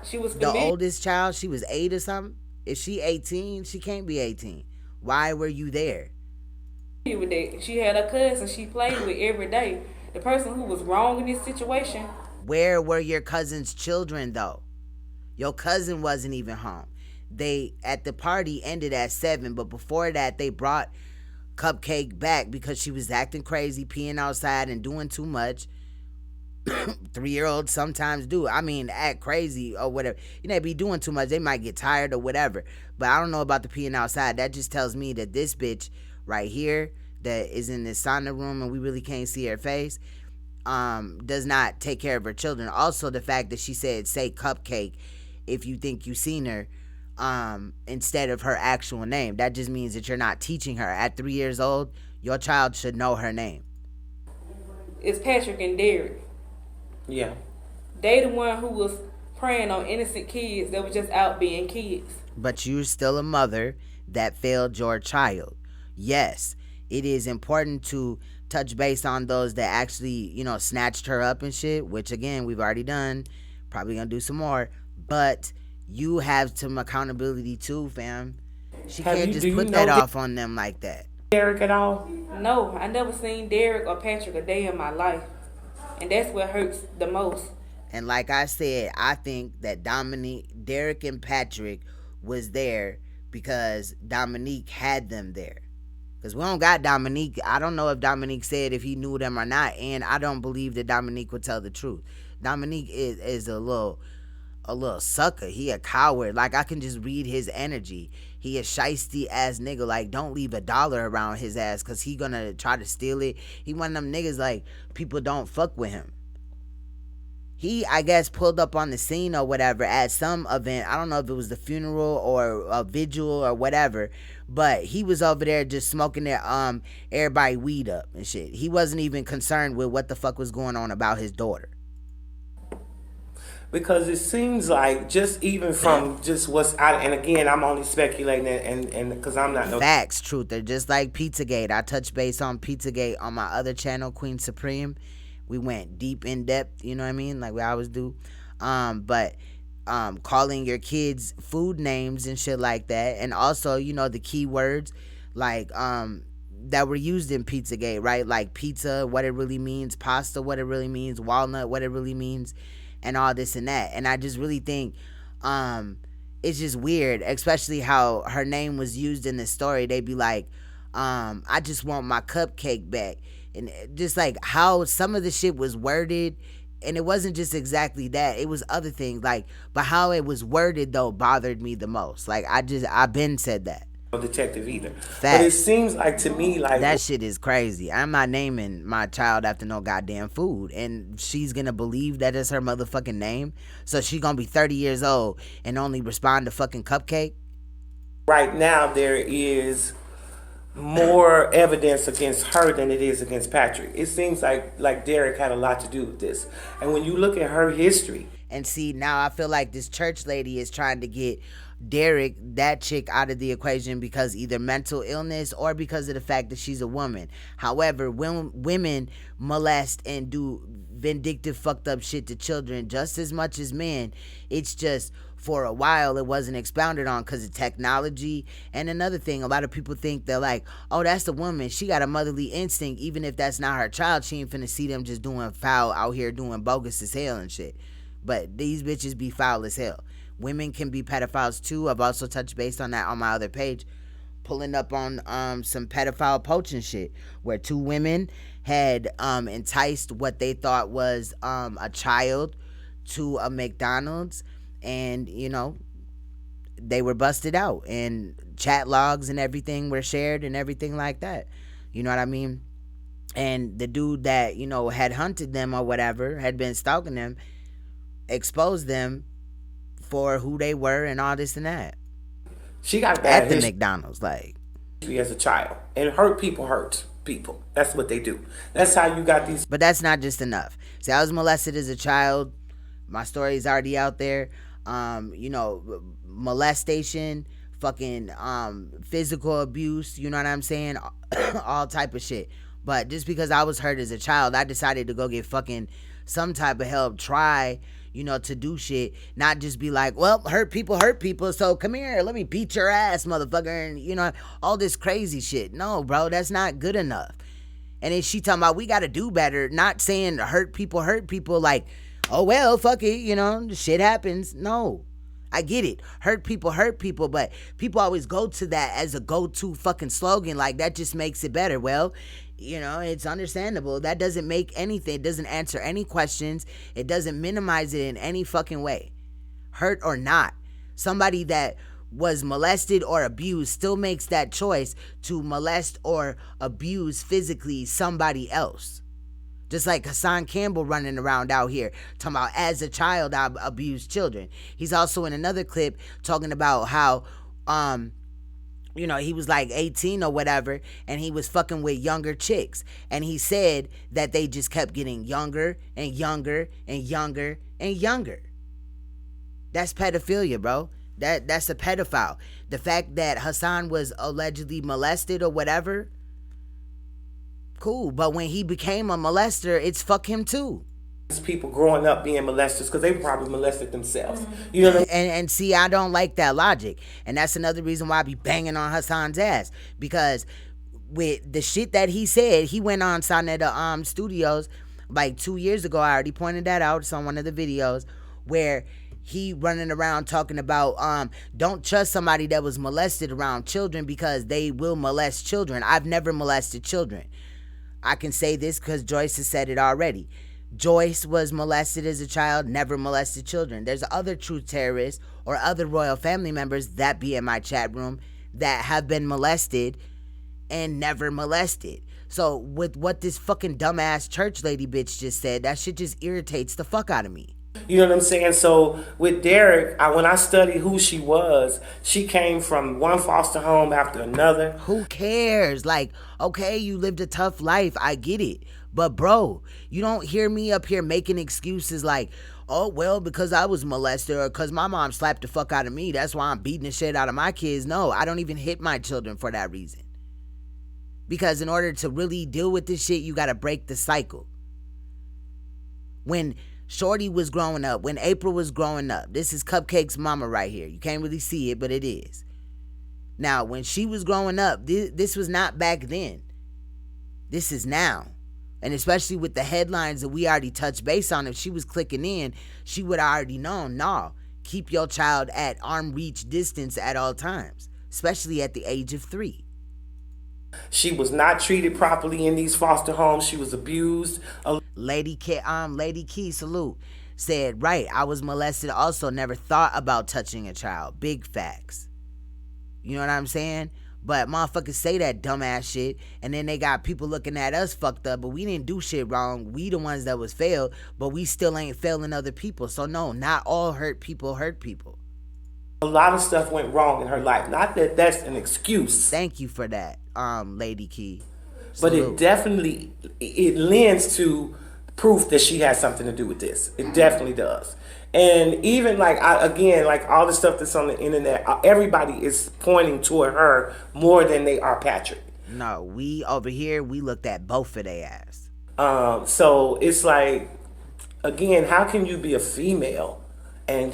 She was the oldest child. She was 8 or something. If she 18, she can't be 18. Why were you there? She had a cousin she played with every day. The person who was wrong in this situation. Where were your cousin's children though? Your cousin wasn't even home. They at the party ended at 7, but before that they brought Cupcake back because she was acting crazy, peeing outside and doing too much. 3-year-olds sometimes do. I mean, act crazy or whatever. You know, be doing too much. They might get tired or whatever. But I don't know about the peeing outside. That just tells me that this bitch right here that is in this sauna room and we really can't see her face does not take care of her children. Also, the fact that she said, say Cupcake if you think you seen her instead of her actual name. That just means that you're not teaching her. At 3 years old, your child should know her name. It's Patrick and Derek. Yeah. They the one who was preying on innocent kids that were just out being kids. But you're still a mother that failed your child. Yes, it is important to touch base on those that actually, snatched her up and shit, which again, we've already done. Probably gonna do some more. But you have some accountability too, fam. She can't just put that off on them like that. Derek at all? No, I never seen Derek or Patrick a day in my life. And that's what hurts the most. And like I said, I think that Derek and Patrick was there because Dominique had them there. Because we don't got Dominique. I don't know if Dominique said if he knew them or not. And I don't believe that Dominique would tell the truth. Dominique is a little sucker. He a coward. Like, I can just read his energy. He a shiesty ass nigga. Like, don't leave $1 around his ass because he gonna try to steal it. He one of them niggas like people don't fuck with him. He, I guess, pulled up on the scene or whatever at some event. I don't know if it was the funeral or a vigil or whatever, but he was over there just smoking their everybody weed up and shit. He wasn't even concerned with what the fuck was going on about his daughter. Because it seems like just even from just what's out, and again, I'm only speculating, and because I'm not no facts, truth. They're just like Pizzagate. I touched base on Pizzagate on my other channel, Queen Supreme. We went deep in depth, you know what I mean, like we always do. But calling your kids food names and shit like that, and also, you know, the keywords like that were used in Pizzagate, right? Like pizza, what it really means, pasta, what it really means, walnut, what it really means, and all this and that. And I just really think it's just weird, especially how her name was used in the story. They'd be like, I just want my cupcake back. And just like how some of the shit was worded, and it wasn't just exactly that, it was other things, like, but how it was worded though bothered me the most. Like I've been said that. detective either. Facts. But it seems like to me like that shit is crazy. I'm not naming my child after no goddamn food, and she's gonna believe that is her motherfucking name. So she gonna be 30 years old and only respond to fucking cupcake. Right now there is more evidence against her than it is against Patrick. It seems like Derek had a lot to do with this. And when you look at her history, and see, now I feel like this church lady is trying to get Derek, that chick, out of the equation because either mental illness or because of the fact that she's a woman. However, when women molest and do vindictive fucked up shit to children just as much as men, it's just for a while it wasn't expounded on because of technology. And another thing, a lot of people think they're like, oh, that's the woman, she got a motherly instinct. Even if that's not her child, she ain't finna see them just doing foul out here, doing bogus as hell and shit. But these bitches be foul as hell. Women can be pedophiles too. I've also touched base on that on my other page, pulling up on some pedophile poaching shit where two women had enticed what they thought was a child to a McDonald's, and you know, they were busted out and chat logs and everything were shared and everything like that. You know what I mean? And the dude that, you know, had hunted them or whatever, had been stalking them, exposed them for who they were and all this and that. She got bad at the McDonald's, like, as a child, and hurt people. That's what they do. That's how you got these. But that's not just enough. See, I was molested as a child. My story is already out there. You know, molestation, fucking physical abuse, you know what I'm saying? All type of shit. But just because I was hurt as a child, I decided to go get fucking some type of help, try, you know, to do shit, not just be like, well, hurt people, so come here, let me beat your ass, motherfucker, and, you know, all this crazy shit. No, bro, that's not good enough. And then she talking about we got to do better, not saying hurt people, like, oh, well, fuck it, you know, shit happens. No, I get it. Hurt people, but people always go to that as a go-to fucking slogan, like that just makes it better. Well, you know, it's understandable. That doesn't make anything. It doesn't answer any questions. It doesn't minimize it in any fucking way. Hurt or not, somebody that was molested or abused still makes that choice to molest or abuse physically somebody else. Just like Hassan Campbell running around out here talking about, as a child, I abused children. He's also in another clip talking about how, you know, he was like 18 or whatever, and he was fucking with younger chicks. And he said that they just kept getting younger and younger and younger and younger. That's pedophilia, bro. That's a pedophile. The fact that Hassan was allegedly molested or whatever, cool. But when he became a molester, it's fuck him too. People growing up being molesters because they probably molested themselves. You know what I mean? And see, I don't like that logic. And that's another reason why I be banging on Hassan's ass. Because with the shit that he said, he went on Sonetta Studios like 2 years ago. I already pointed that out. It's on one of the videos where he running around talking about don't trust somebody that was molested around children because they will molest children. I've never molested children. I can say this because Joyce has said it already. Joyce was molested as a child, never molested children. There's other truth terrorists or other royal family members that be in my chat room that have been molested and never molested. So with what this fucking dumbass church lady bitch just said, that shit just irritates the fuck out of me. You know what I'm saying? So with Derek, when I studied who she was, she came from one foster home after another. Who cares? Like, okay, you lived a tough life. I get it. But bro, you don't hear me up here making excuses like, oh, well, because I was molested or because my mom slapped the fuck out of me, that's why I'm beating the shit out of my kids. No, I don't even hit my children for that reason. Because in order to really deal with this shit, you got to break the cycle. When Shorty was growing up, when April was growing up, this is Cupcake's mama right here. You can't really see it, but it is. Now, when she was growing up, this was not back then. This is now. And especially with the headlines that we already touched base on, if she was clicking in, she would have already known, no, keep your child at arm reach distance at all times, especially at the age of 3. She was not treated properly in these foster homes. She was abused. Lady Key, salute, said, right, I was molested also, never thought about touching a child. Big facts. You know what I'm saying? But motherfuckers say that dumbass shit, and then they got people looking at us fucked up, but we didn't do shit wrong. We the ones that was failed, but we still ain't failing other people. So no, not all hurt people hurt people. A lot of stuff went wrong in her life. Not that that's an excuse. Thank you for that, Lady Key. But Salute. it definitely, it lends to proof that she has something to do with this. It definitely does. And even like, like all the stuff that's on the internet, everybody is pointing toward her more than they are Patrick. No, we over here, we looked at both of their ass. So it's like, again, how can you be a female and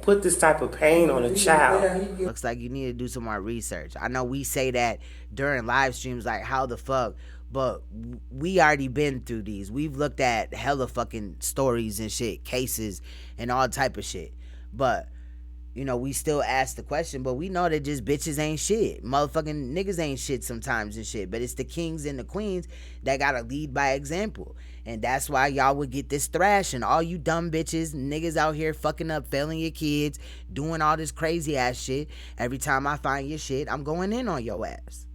put this type of pain on a child? Looks like you need to do some more research. I know we say that during live streams, like how the fuck, but we already been through these. We've looked at hella fucking stories and shit, cases and all type of shit. But, you know, we still ask the question, but we know that just bitches ain't shit. Motherfucking niggas ain't shit sometimes and shit. But it's the kings and the queens that gotta lead by example. And that's why y'all would get this thrashing. All you dumb bitches, niggas out here fucking up, failing your kids, doing all this crazy ass shit. Every time I find your shit, I'm going in on your ass.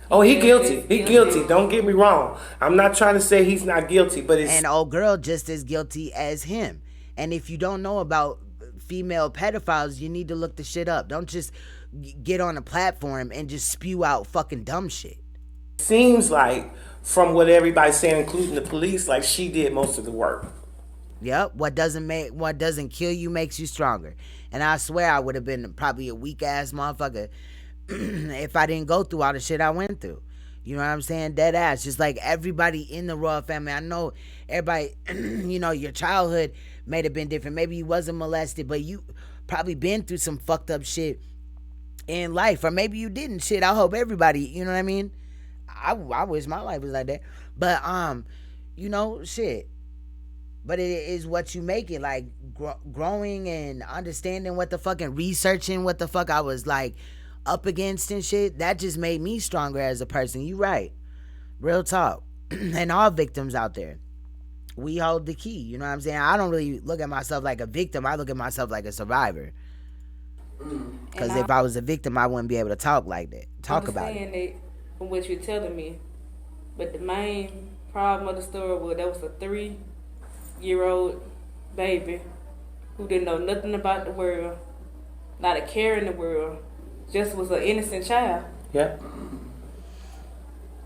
Oh, he guilty. He guilty. Don't get me wrong. I'm not trying to say he's not guilty, but it's... And old girl just as guilty as him. And if you don't know about female pedophiles, you need to look the shit up. Don't just get on a platform and just spew out fucking dumb shit. Seems like, from what everybody's saying, including the police, like she did most of the work. Yep. What doesn't kill you makes you stronger. And I swear I would have been probably a weak ass motherfucker if I didn't go through all the shit I went through. You know what I'm saying? Dead ass. Just like everybody in the royal family. I know everybody, you know, your childhood may have been different. Maybe you wasn't molested, but you probably been through some fucked up shit in life. Or maybe you didn't. Shit, I hope everybody, you know what I mean? I wish my life was like that. But, you know, shit. But it is what you make it. Like, growing and understanding what the fuck and researching what the fuck I was, like, up against and shit, that just made me stronger as a person. You right. Real talk. And all victims out there, we hold the key. You know what I'm saying? I don't really look at myself like a victim. I look at myself like a survivor. Because if I was a victim, I wouldn't be able to talk like that. Talk about it. That from what you're telling me. But the main problem of the story was that was a 3-year-old baby who didn't know nothing about the world, not a care in the world. Just was an innocent child. Yeah.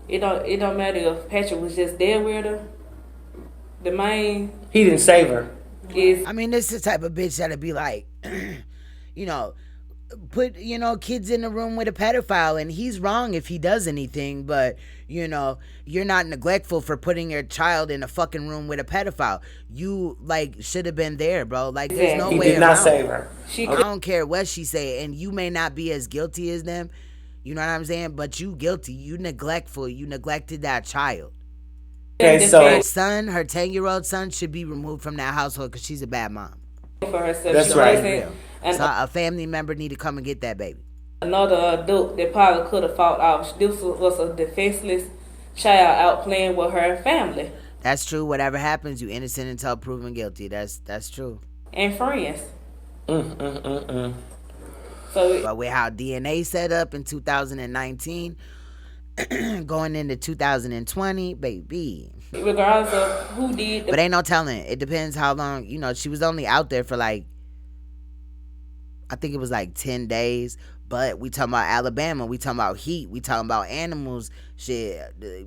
It don't matter if Patrick was just there with her. The main... He didn't save her. I mean, this is the type of bitch that'd be like, you know, put, you know, kids in the room with a pedophile, and he's wrong if he does anything, but, you know, you're not neglectful for putting your child in a fucking room with a pedophile. You, like, should have been there, bro. Like, there's no way around. He did not save her. I don't care what she say, and you may not be as guilty as them, you know what I'm saying, but you guilty. You neglectful. You neglected that child. Okay, so her son, her 10-year-old son, should be removed from that household because she's a bad mom. For herself. That's right. And so a family member need to come and get that baby. Another adult that probably could have fought off. This was a defenseless child out playing with her family. That's true. Whatever happens, you innocent until proven guilty. That's true. And friends. So, but with how DNA set up in 2019, going into 2020, baby. Regardless of who did. But ain't no telling. It depends how long, you know, she was only out there for like, I think it was like 10 days. But we talking about Alabama. We talking about heat. We talking about animals. Shit,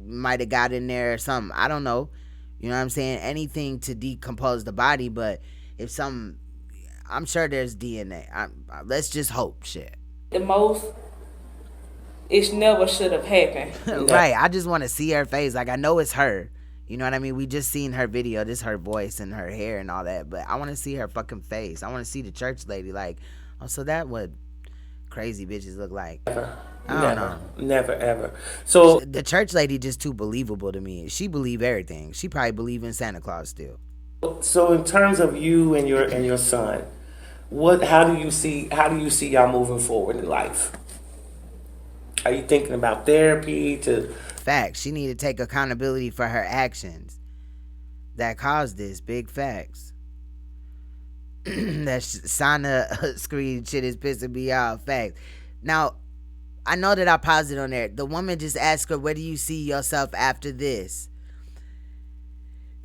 might have got in there or something. I don't know. You know what I'm saying? Anything to decompose the body. But if some, I'm sure there's DNA. Let's just hope, shit. The most, it never should have happened. Right. I just want to see her face. Like, I know it's her. You know what I mean? We just seen her video. This her voice and her hair and all that. But I want to see her fucking face. I want to see the church lady. Like, oh, so that what crazy bitches look like. I don't know. Never, ever. So the church lady just too believable to me. She believe everything. She probably believe in Santa Claus still. So in terms of you and your son, how do you see y'all moving forward in life? Are you thinking about therapy to? Facts. She need to take accountability for her actions that caused this. Big facts. That Sana screen shit is pissing me off. Facts. Now, I know that I paused it on there. The woman just asked her, where do you see yourself after this?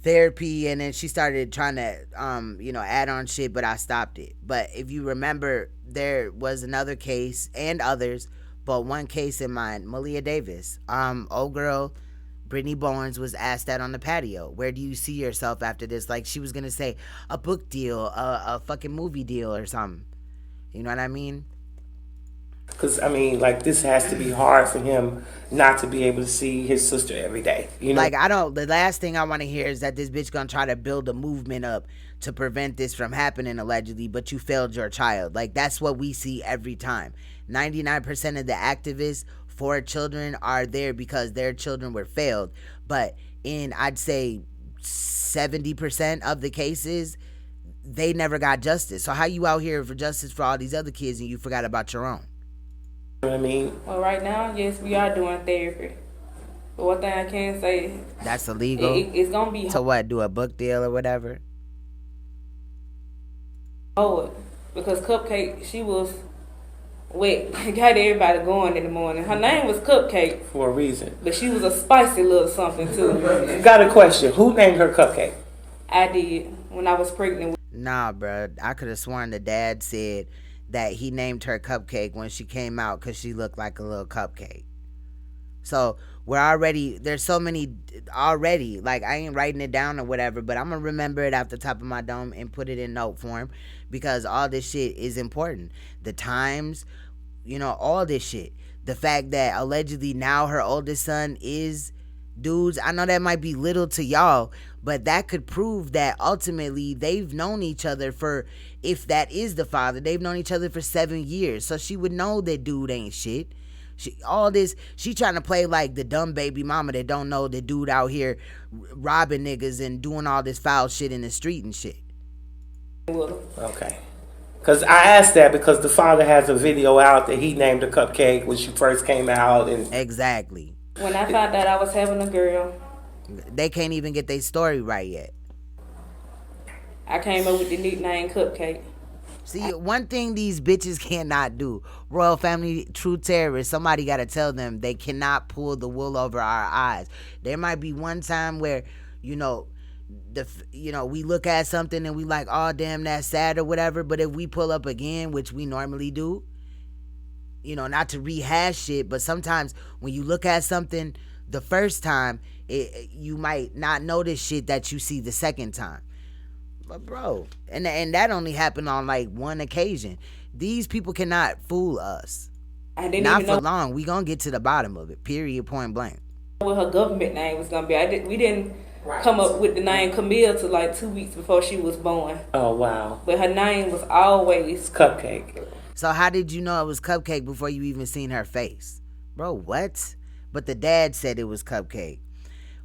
Therapy, and then she started trying to, add on shit, but I stopped it. But if you remember, there was another case and others, but one case in mind, Malia Davis. Old girl, Brittany Bowens was asked that on the patio. Where do you see yourself after this? Like she was going to say a book deal, a fucking movie deal or something. You know what I mean? Because, I mean, like, this has to be hard for him not to be able to see his sister every day. You know? Like, the last thing I want to hear is that this bitch gonna try to build a movement up to prevent this from happening, allegedly, but you failed your child. Like, that's what we see every time. 99% of the activists for children are there because their children were failed. But in, I'd say, 70% of the cases, they never got justice. So how you out here for justice for all these other kids and you forgot about your own? You know what I mean? Well, right now, yes, we are doing therapy. But one thing I can say, that's illegal. It's gonna be so what? Do a book deal or whatever? Oh, because Cupcake, she was wet, got everybody going in the morning. Her name was Cupcake for a reason, but she was a spicy little something too. Got a question? Who named her Cupcake? I did when I was pregnant. Nah, bro. I could have sworn the dad said that he named her Cupcake when she came out because she looked like a little cupcake. So there's so many already. Like, I ain't writing it down or whatever, but I'm going to remember it off the top of my dome and put it in note form because all this shit is important. The times, all this shit. The fact that allegedly now her oldest son is dudes. I know that might be little to y'all, but that could prove that ultimately they've known each other for, if that is the father, they've known each other for 7 years. So she would know that dude ain't shit. She trying to play like the dumb baby mama that don't know the dude out here robbing niggas and doing all this foul shit in the street and shit. Okay. Because I asked that because the father has a video out that he named her Cupcake when she first came out. And exactly. When I found out I was having a girl. They can't even get their story right yet. I came up with the nickname Cupcake. See, one thing these bitches cannot do, royal family, true terrorists, somebody got to tell them they cannot pull the wool over our eyes. There might be one time where, we look at something and we like, oh, damn, that's sad or whatever. But if we pull up again, which we normally do, not to rehash shit, but sometimes when you look at something the first time, you might not notice shit that you see the second time. But bro, and that only happened on like one occasion. These people cannot fool us. Not for long. We gonna get to the bottom of it. Period. Point blank. What her government name was gonna be. We didn't come up with the name Camille till like 2 weeks before she was born. Oh wow. But her name was always Cupcake. So how did you know it was Cupcake before you even seen her face? Bro, what? But the dad said it was Cupcake.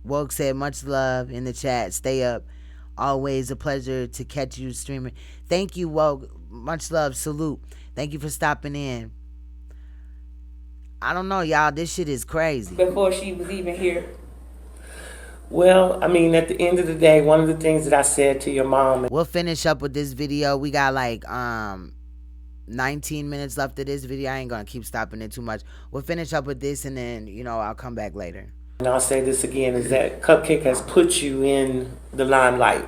Woke said much love in the chat. Stay up. Always a pleasure to catch you streaming. Thank you, Woke. Much love. Salute. Thank you for stopping in. I don't know, y'all. This shit is crazy. Before she was even here. Well, I mean, at the end of the day, one of the things that I said to your mom. We'll finish up with this video. We got like 19 minutes left of this video. I ain't gonna keep stopping it too much. We'll finish up with this, and then, you know, I'll come back later. And I'll say this again, is that Cupcake has put you in the limelight.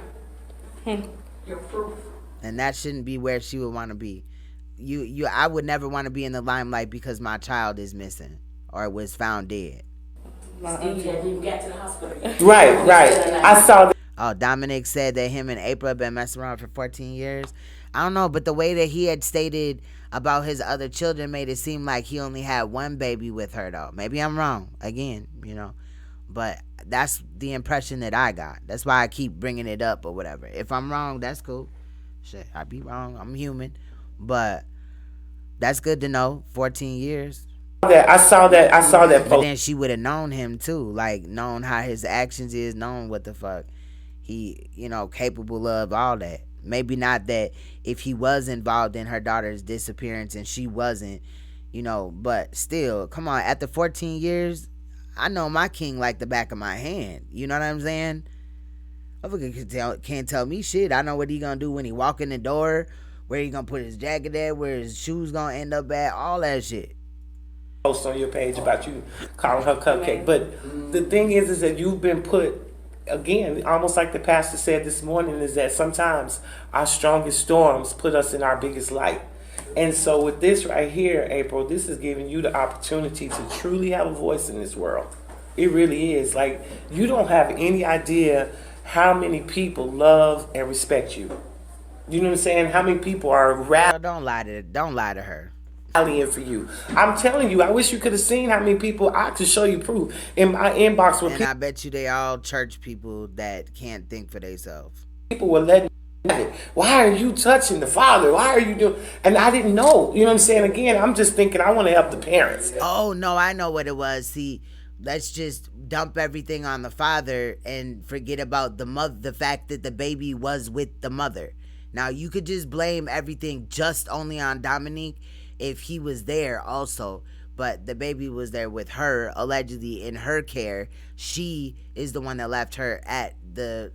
You're proof. And that shouldn't be where she would want to be. I would never want to be in the limelight because my child is missing or was found dead. Steve hadn't even got to the hospital. Right. I saw that. Oh, Dominic said that him and April have been messing around for 14 years. I don't know, but the way that he had stated about his other children made it seem like he only had one baby with her, though. Maybe I'm wrong, again, you know. But that's the impression that I got. That's why I keep bringing it up or whatever. If I'm wrong, that's cool. Shit, I be wrong. I'm human. But that's good to know. 14 years. I saw that But then she would have known him too, like known how his actions is, known what the fuck he, you know, capable of, all that. Maybe not that if he was involved in her daughter's disappearance and she wasn't, you know, but still, come on, after 14 years, I know my king like the back of my hand. You know what I'm saying? Motherfucker can't tell me shit. I know what he gonna do when he walk in the door, where he gonna put his jacket at, where his shoes gonna end up at, all that shit. Post on your page about you calling her Cupcake. But the thing is that you've been put, again, almost like the pastor said this morning, is that sometimes our strongest storms put us in our biggest light. And so with this right here, April, this is giving you the opportunity to truly have a voice in this world. It really is. Like, you don't have any idea how many people love and respect you. You know what I'm saying? How many people are don't lie to her. Rallying for you. I'm telling you, I wish you could have seen how many people. I could show you proof in my inbox with people. And I bet you they all church people that can't think for themselves. People were letting it. Why are you touching the father? Why are you doing? And I didn't know. You know what I'm saying? Again, I'm just thinking I want to help the parents. Oh no, I know what it was. See, let's just dump everything on the father and forget about the mother. The fact that the baby was with the mother. Now you could just blame everything just only on Dominique if he was there also, but the baby was there with her, allegedly in her care. She is the one that left her at the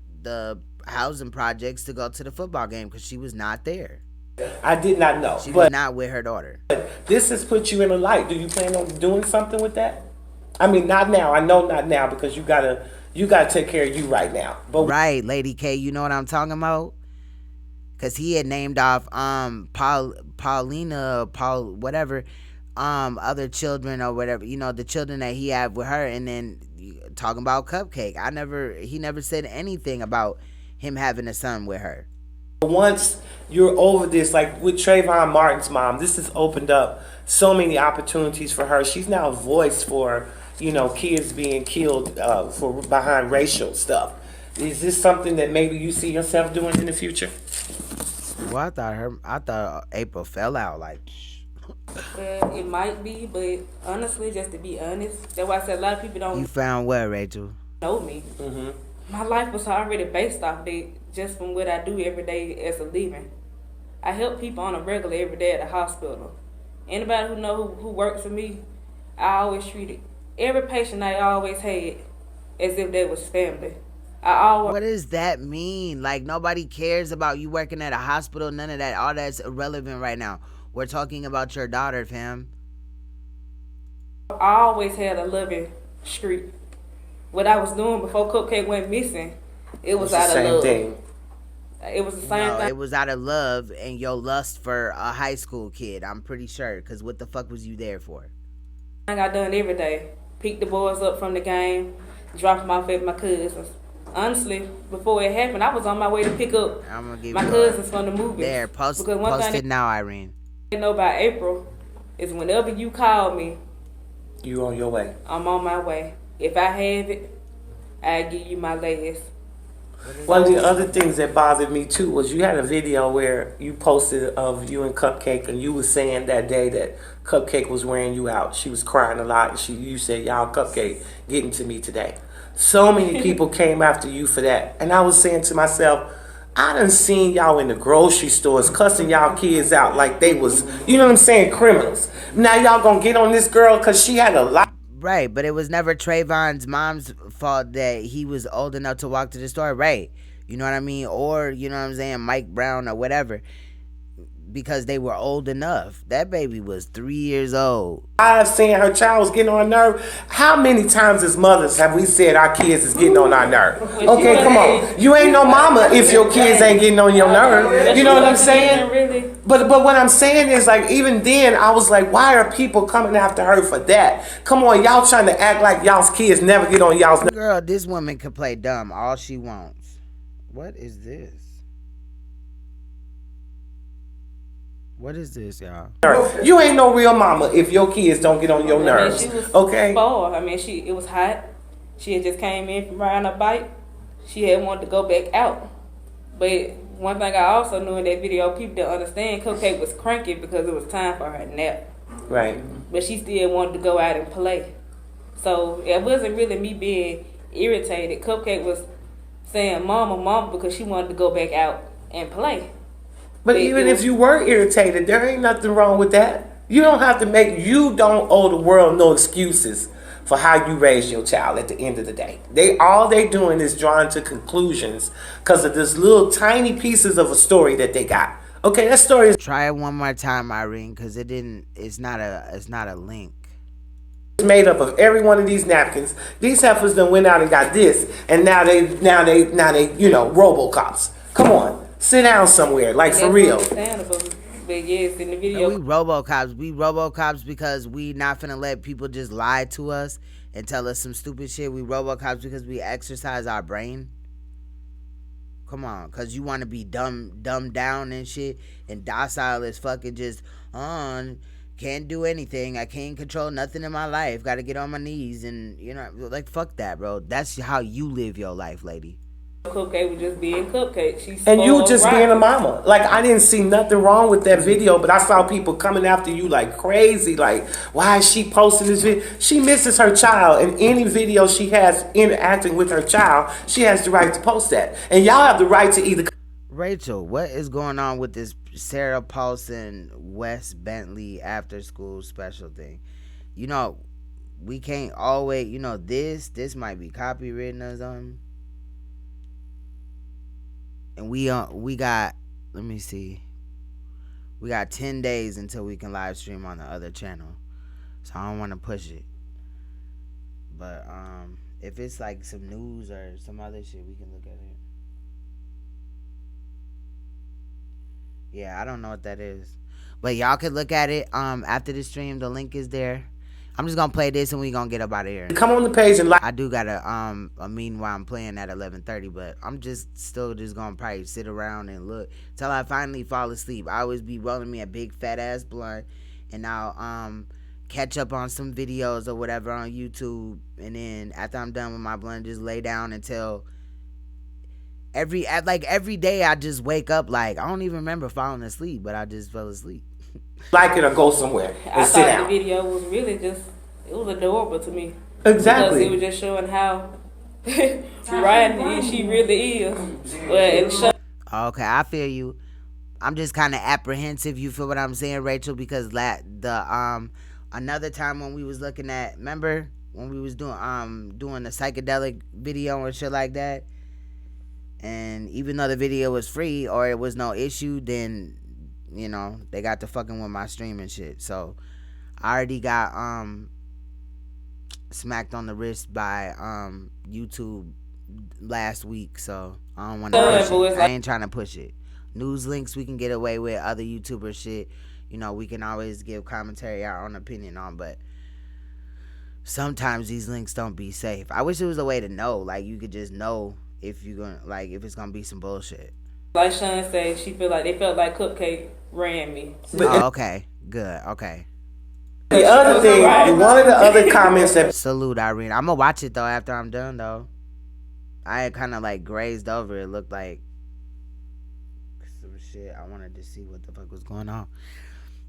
housing projects to go to the football game because she was not there. I did not know. She was not with her daughter. But this has put you in a light. Do you plan on doing something with that? I mean, not now. I know not now because you gotta take care of you right now. But right, Lady K, you know what I'm talking about? Cause he had named off Paulina, whatever, other children or whatever, you know, the children that he had with her, and then talking about Cupcake. He never said anything about him having a son with her. Once you're over this, like with Trayvon Martin's mom, this has opened up so many opportunities for her. She's now a voice for, you know, kids being killed for behind racial stuff. Is this something that maybe you see yourself doing in the future? Well, I thought April fell out like. Well, it might be, but honestly, just to be honest, that's why I said a lot of people don't. You found where, Rachel? Know me. Mm-hmm. My life was already based off that, just from what I do every day as a living. I help people on a regular every day at the hospital. Anybody who know who works for me, I always treated every patient I always had as if they was family. What does that mean? Like, nobody cares about you working at a hospital, none of that. All that's irrelevant right now. We're talking about your daughter, fam. I always had a loving streak. What I was doing before Cupcake went missing, it was out of love. Thing. It was the same thing. It was out of love and your lust for a high school kid, I'm pretty sure. Because what the fuck was you there for? I got done every day. Pick the boys up from the game, drop them off at my cousins. Honestly, before it happened, I was on my way to pick up my cousins from the movies. There, post it now, Irene. I know by April is whenever you call me, you on your way. I'm on my way. If I have it, I give you my last. One of the other things that bothered me too was you had a video where you posted of you and Cupcake, and you were saying that day that Cupcake was wearing you out. She was crying a lot. You said, "Y'all, Cupcake getting to me today." So many people came after you for that. And I was saying to myself, I done seen y'all in the grocery stores cussing y'all kids out like they was, you know what I'm saying, criminals. Now y'all gonna get on this girl because she had a lot. Right, but it was never Trayvon's mom's fault that he was old enough to walk to the store, right? You know what I mean? Or, you know what I'm saying, Mike Brown or whatever. because they were old enough. That baby was 3 years old. I've seen her child was getting on her nerve. How many times as mothers have we said our kids is getting on our nerve? Okay, come on. You ain't no mama if your kids ain't getting on your nerve. You know what I'm saying? But what I'm saying is, like, even then, I was like, why are people coming after her for that? Come on, y'all trying to act like y'all's kids never get on y'all's nerve. Girl, this woman can play dumb all she wants. What is this? What is this, y'all? You ain't no real mama if your kids don't get on your nerves. She was okay? spoiled. I mean, it was hot. She had just came in from riding a bike. She had wanted to go back out. But one thing I also knew in that video, people didn't understand, Cupcake was cranky because it was time for her nap. Right. But she still wanted to go out and play. So it wasn't really me being irritated. Cupcake was saying mama, mama, because she wanted to go back out and play. But even if you were irritated, there ain't nothing wrong with that. You don't have to you don't owe the world no excuses for how you raise your child at the end of the day. All they doing is drawing to conclusions because of this little tiny pieces of a story that they got. Okay, that story is... Try it one more time, Irene, because it's not a link. It's made up of every one of these napkins. These heifers done went out and got this, and now they RoboCops. Come on. Sit down somewhere, like for real. But yes, in the video, we RoboCops because we not finna let people just lie to us and tell us some stupid shit. We RoboCops because we exercise our brain. Come on, cause you want to be dumbed down and shit and docile as fucking just can't do anything. I can't control nothing in my life. Got to get on my knees and like fuck that, bro. That's how you live your life, lady. Cupcake was just being Cupcake. And you just being a mama. Like, I didn't see nothing wrong with that video, but I saw people coming after you like crazy. Like, why is she posting this video? She misses her child, and any video she has interacting with her child, she has the right to post that. And y'all have the right to either... Rachel, what is going on with this Sarah Paulson, Wes Bentley after school special thing? We can't always, this might be copywritten or something. And we got, let me see, we got 10 days until we can live stream on the other channel, so I don't want to push it. But if it's like some news or some other shit, we can look at it. Yeah, I don't know what that is, but y'all can look at it after the stream. The link is there. I'm just gonna play this and we gonna get up out of here. Come on the page and like. I do got a meanwhile I'm playing at 11:30, but I'm just gonna probably sit around and look till I finally fall asleep. I always be rolling me a big fat ass blunt, and I'll catch up on some videos or whatever on YouTube, and then after I'm done with my blunt, just lay down until every day I just wake up like I don't even remember falling asleep, but I just fell asleep. Like it or go somewhere and sit down. The video was really it was adorable to me. Exactly. Because it was just showing how riding she really is. Okay, I feel you. I'm just kind of apprehensive, you feel what I'm saying, Rachel, because another time when we was looking at, remember when we was doing the psychedelic video and shit like that, and even though the video was free or it was no issue, then they got to fucking with my stream and shit. So I already got smacked on the wrist by YouTube last week, so I don't want to push it. I ain't trying to push it. News links we can get away with, other YouTuber shit, we can always give commentary, our own opinion on, but sometimes these links don't be safe. I wish there was a way to know, like you could just know if you're gonna, like, if it's gonna be some bullshit. Like Sean said, they felt like Cupcake ran me. Oh, okay, good, okay. The other thing, one of the other comments that... Salute, Irene. I'm gonna watch it though after I'm done though. I had kind of like grazed over it. Looked like some shit. I wanted to see what the fuck was going on.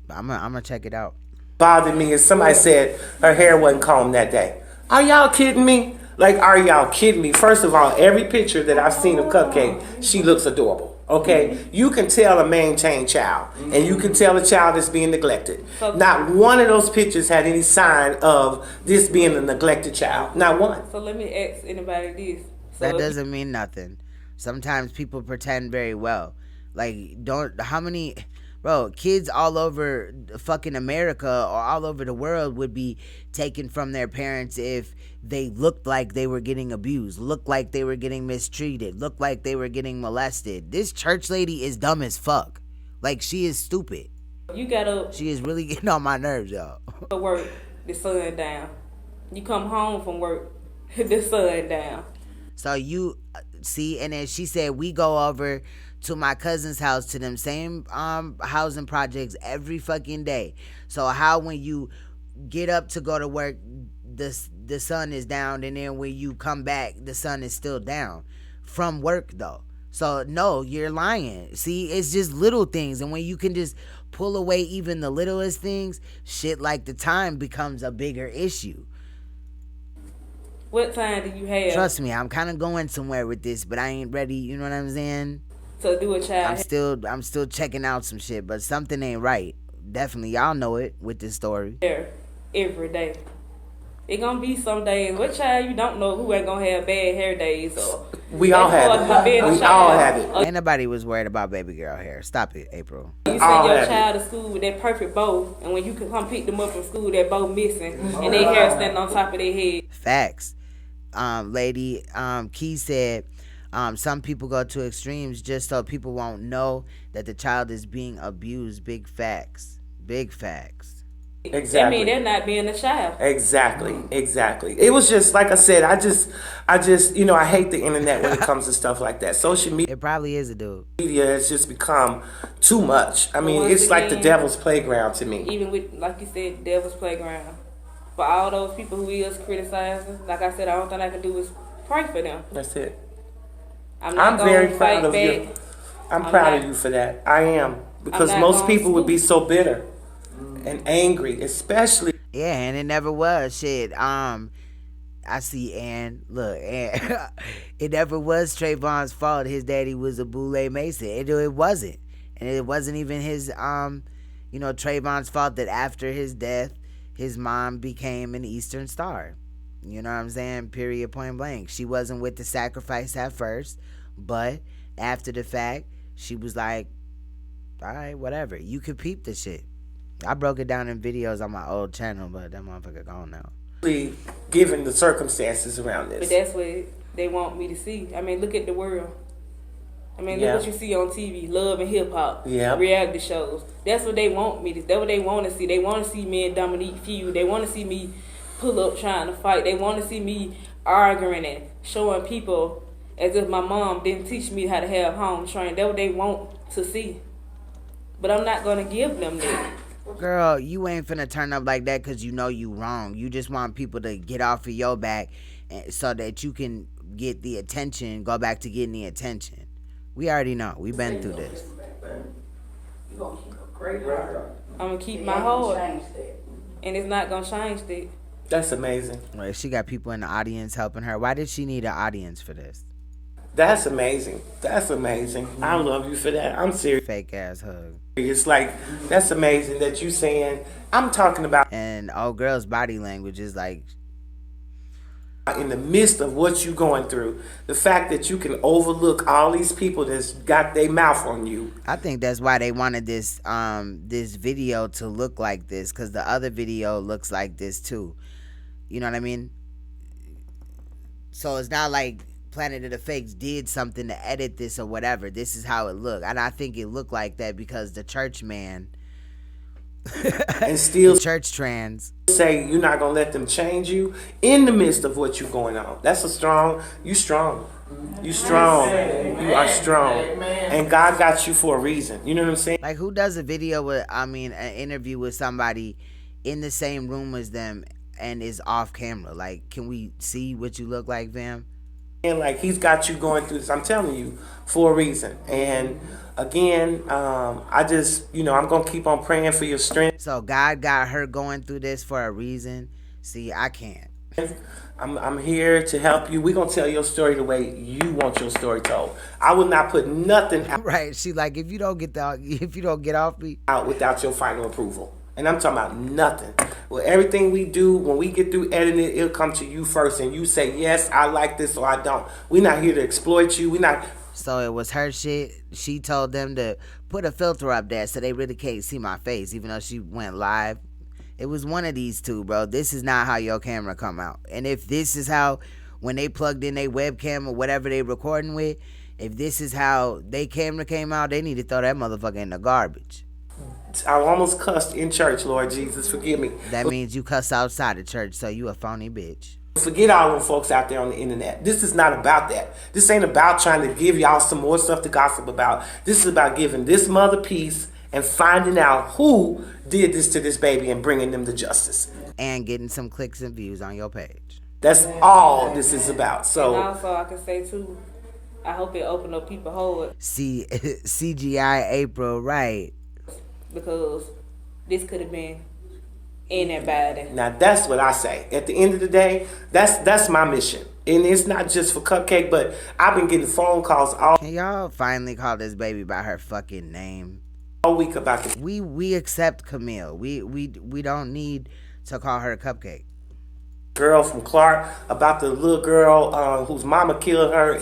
But I'm gonna check it out. Bothered me is somebody said her hair wasn't combed that day. Are y'all kidding me? Like, are y'all kidding me? First of all, every picture that I've seen of Cupcake, she looks adorable. Okay, you can tell a maintained child, and you can tell a child that's being neglected. Not one of those pictures had any sign of this being a neglected child. Not one. So let me ask anybody this. That doesn't mean nothing. Sometimes people pretend very well. Like, Bro, kids all over fucking America or all over the world would be taken from their parents if they looked like they were getting abused, looked like they were getting mistreated, looked like they were getting molested. This church lady is dumb as fuck. Like, she is stupid. You gotta. She is really getting on my nerves, y'all. Work the sun down. You come home from work, the sun down. So you see, and then she said we go over to my cousin's house to them same housing projects every fucking day. So how when you get up to go to work, the sun is down, and then when you come back, the sun is still down from work though. So no, you're lying. See, it's just little things, and when you can just pull away even the littlest things, shit like the time becomes a bigger issue. What time do you have? Trust me, I'm kind of going somewhere with this, but I ain't ready. You know what I'm saying? To do a child. I'm still checking out some shit, but something ain't right. Definitely, y'all know it with this story. Every day. It gonna be some days. What child you don't know who ain't gonna have bad hair days? Or we all have it. We all have it. Ain't nobody was worried about baby girl hair. Stop it, April. You send your child to school with that perfect bow, and when you can come pick them up from school, that bow missing, and their hair standing on top of their head. Facts. Lady Key said, some people go to extremes just so people won't know that the child is being abused. Big facts. Big facts. Exactly. I mean, they're not being a child. Exactly. It was just like I said. I just, I hate the internet when it comes to stuff like that. Social media. It probably is a dude. Media has just become too much. I mean, it's like the devil's playground to me. Even with, like you said, devil's playground. For all those people who is criticizing, like I said, the only thing I can do is pray for them. That's it. I'm very proud of you. I'm proud of you for that. I am, because most people would be so bitter and angry, especially. Yeah, and it never was. Shit. I see Ann. Look, Ann. It never was Trayvon's fault. His daddy was a Boule Mason. It wasn't, and it wasn't even his Trayvon's fault that after his death, his mom became an Eastern Star. You know what I'm saying? Period, point blank. She wasn't with the sacrifice at first, but after the fact, she was like, all right, whatever. You could peep the shit. I broke it down in videos on my old channel, but that motherfucker gone now. Given the circumstances around this. But that's what they want me to see. I mean, look at the world. I mean, look what you see on TV, love and hip hop, reality shows. That's what they want me to. That's what they want to see. They want to see me and Dominique feud. They want to see me pull up trying to fight. They want to see me arguing and showing people as if my mom didn't teach me how to have home training. That's what they want to see. But I'm not gonna give them that. Girl, you ain't finna turn up like that because you know you wrong. You just want people to get off of your back so that you can get the attention, go back to getting the attention. We already know. We've been through this. I'm gonna keep my heart, and it's not gonna change that. That's amazing. Right, she got people in the audience helping her. Why did she need an audience for this? That's amazing. That's amazing. I love you for that. I'm serious. Fake ass hug. It's like, that's amazing that you saying, I'm talking about. And old girl's body language is like, in the midst of what you going through, the fact that you can overlook all these people that's got their mouth on you. I think that's why they wanted this this video to look like this, because the other video looks like this too. You know what I mean? So it's not like Planet of the Fakes did something to edit this or whatever. This is how it looked. And I think it looked like that because the church man and still church trans say you're not gonna let them change you in the midst of what you're going on. That's you strong. You strong. You are strong. And God got you for a reason. You know what I'm saying? Like, who does a video with, an interview with somebody in the same room as them and is off camera? Like, can we see what you look like, fam? And like, he's got you going through this, I'm telling you, for a reason. And again, I just, I'm going to keep on praying for your strength. So God got her going through this for a reason. See, I can't. I'm here to help you. We're going to tell your story the way you want your story told. I will not put nothing out. Right. She like, if you don't get off me out without your final approval. And I'm talking about nothing. Well, everything we do, when we get through editing, it'll come to you first. And you say, yes, I like this or I don't. We're not here to exploit you. We're not. So it was her shit. She told them to put a filter up there so they really can't see my face, even though she went live. It was one of these two, bro. This is not how your camera come out. And if this is how, when they plugged in their webcam or whatever they recording with, if this is how they camera came out, they need to throw that motherfucker in the garbage. I almost cussed in church, Lord Jesus, forgive me. That means you cuss outside of church, so you a phony bitch. Forget all them folks out there on the internet. This is not about that. This ain't about trying to give y'all some more stuff to gossip about. This is about giving this mother peace and finding out who did this to this baby and bringing them to justice. And getting some clicks and views on your page. That's all this is about. So, and also I can say too, I hope it opened up people's heart. See, CGI April, right? Because this could have been anybody. Now that's what I say. At the end of the day, that's my mission. And it's not just for Cupcake, but I've been getting phone calls all. Can y'all finally call this baby by her fucking name? All week about this. We accept Camille. We don't need to call her Cupcake. Girl from Clark, about the little girl whose mama killed her.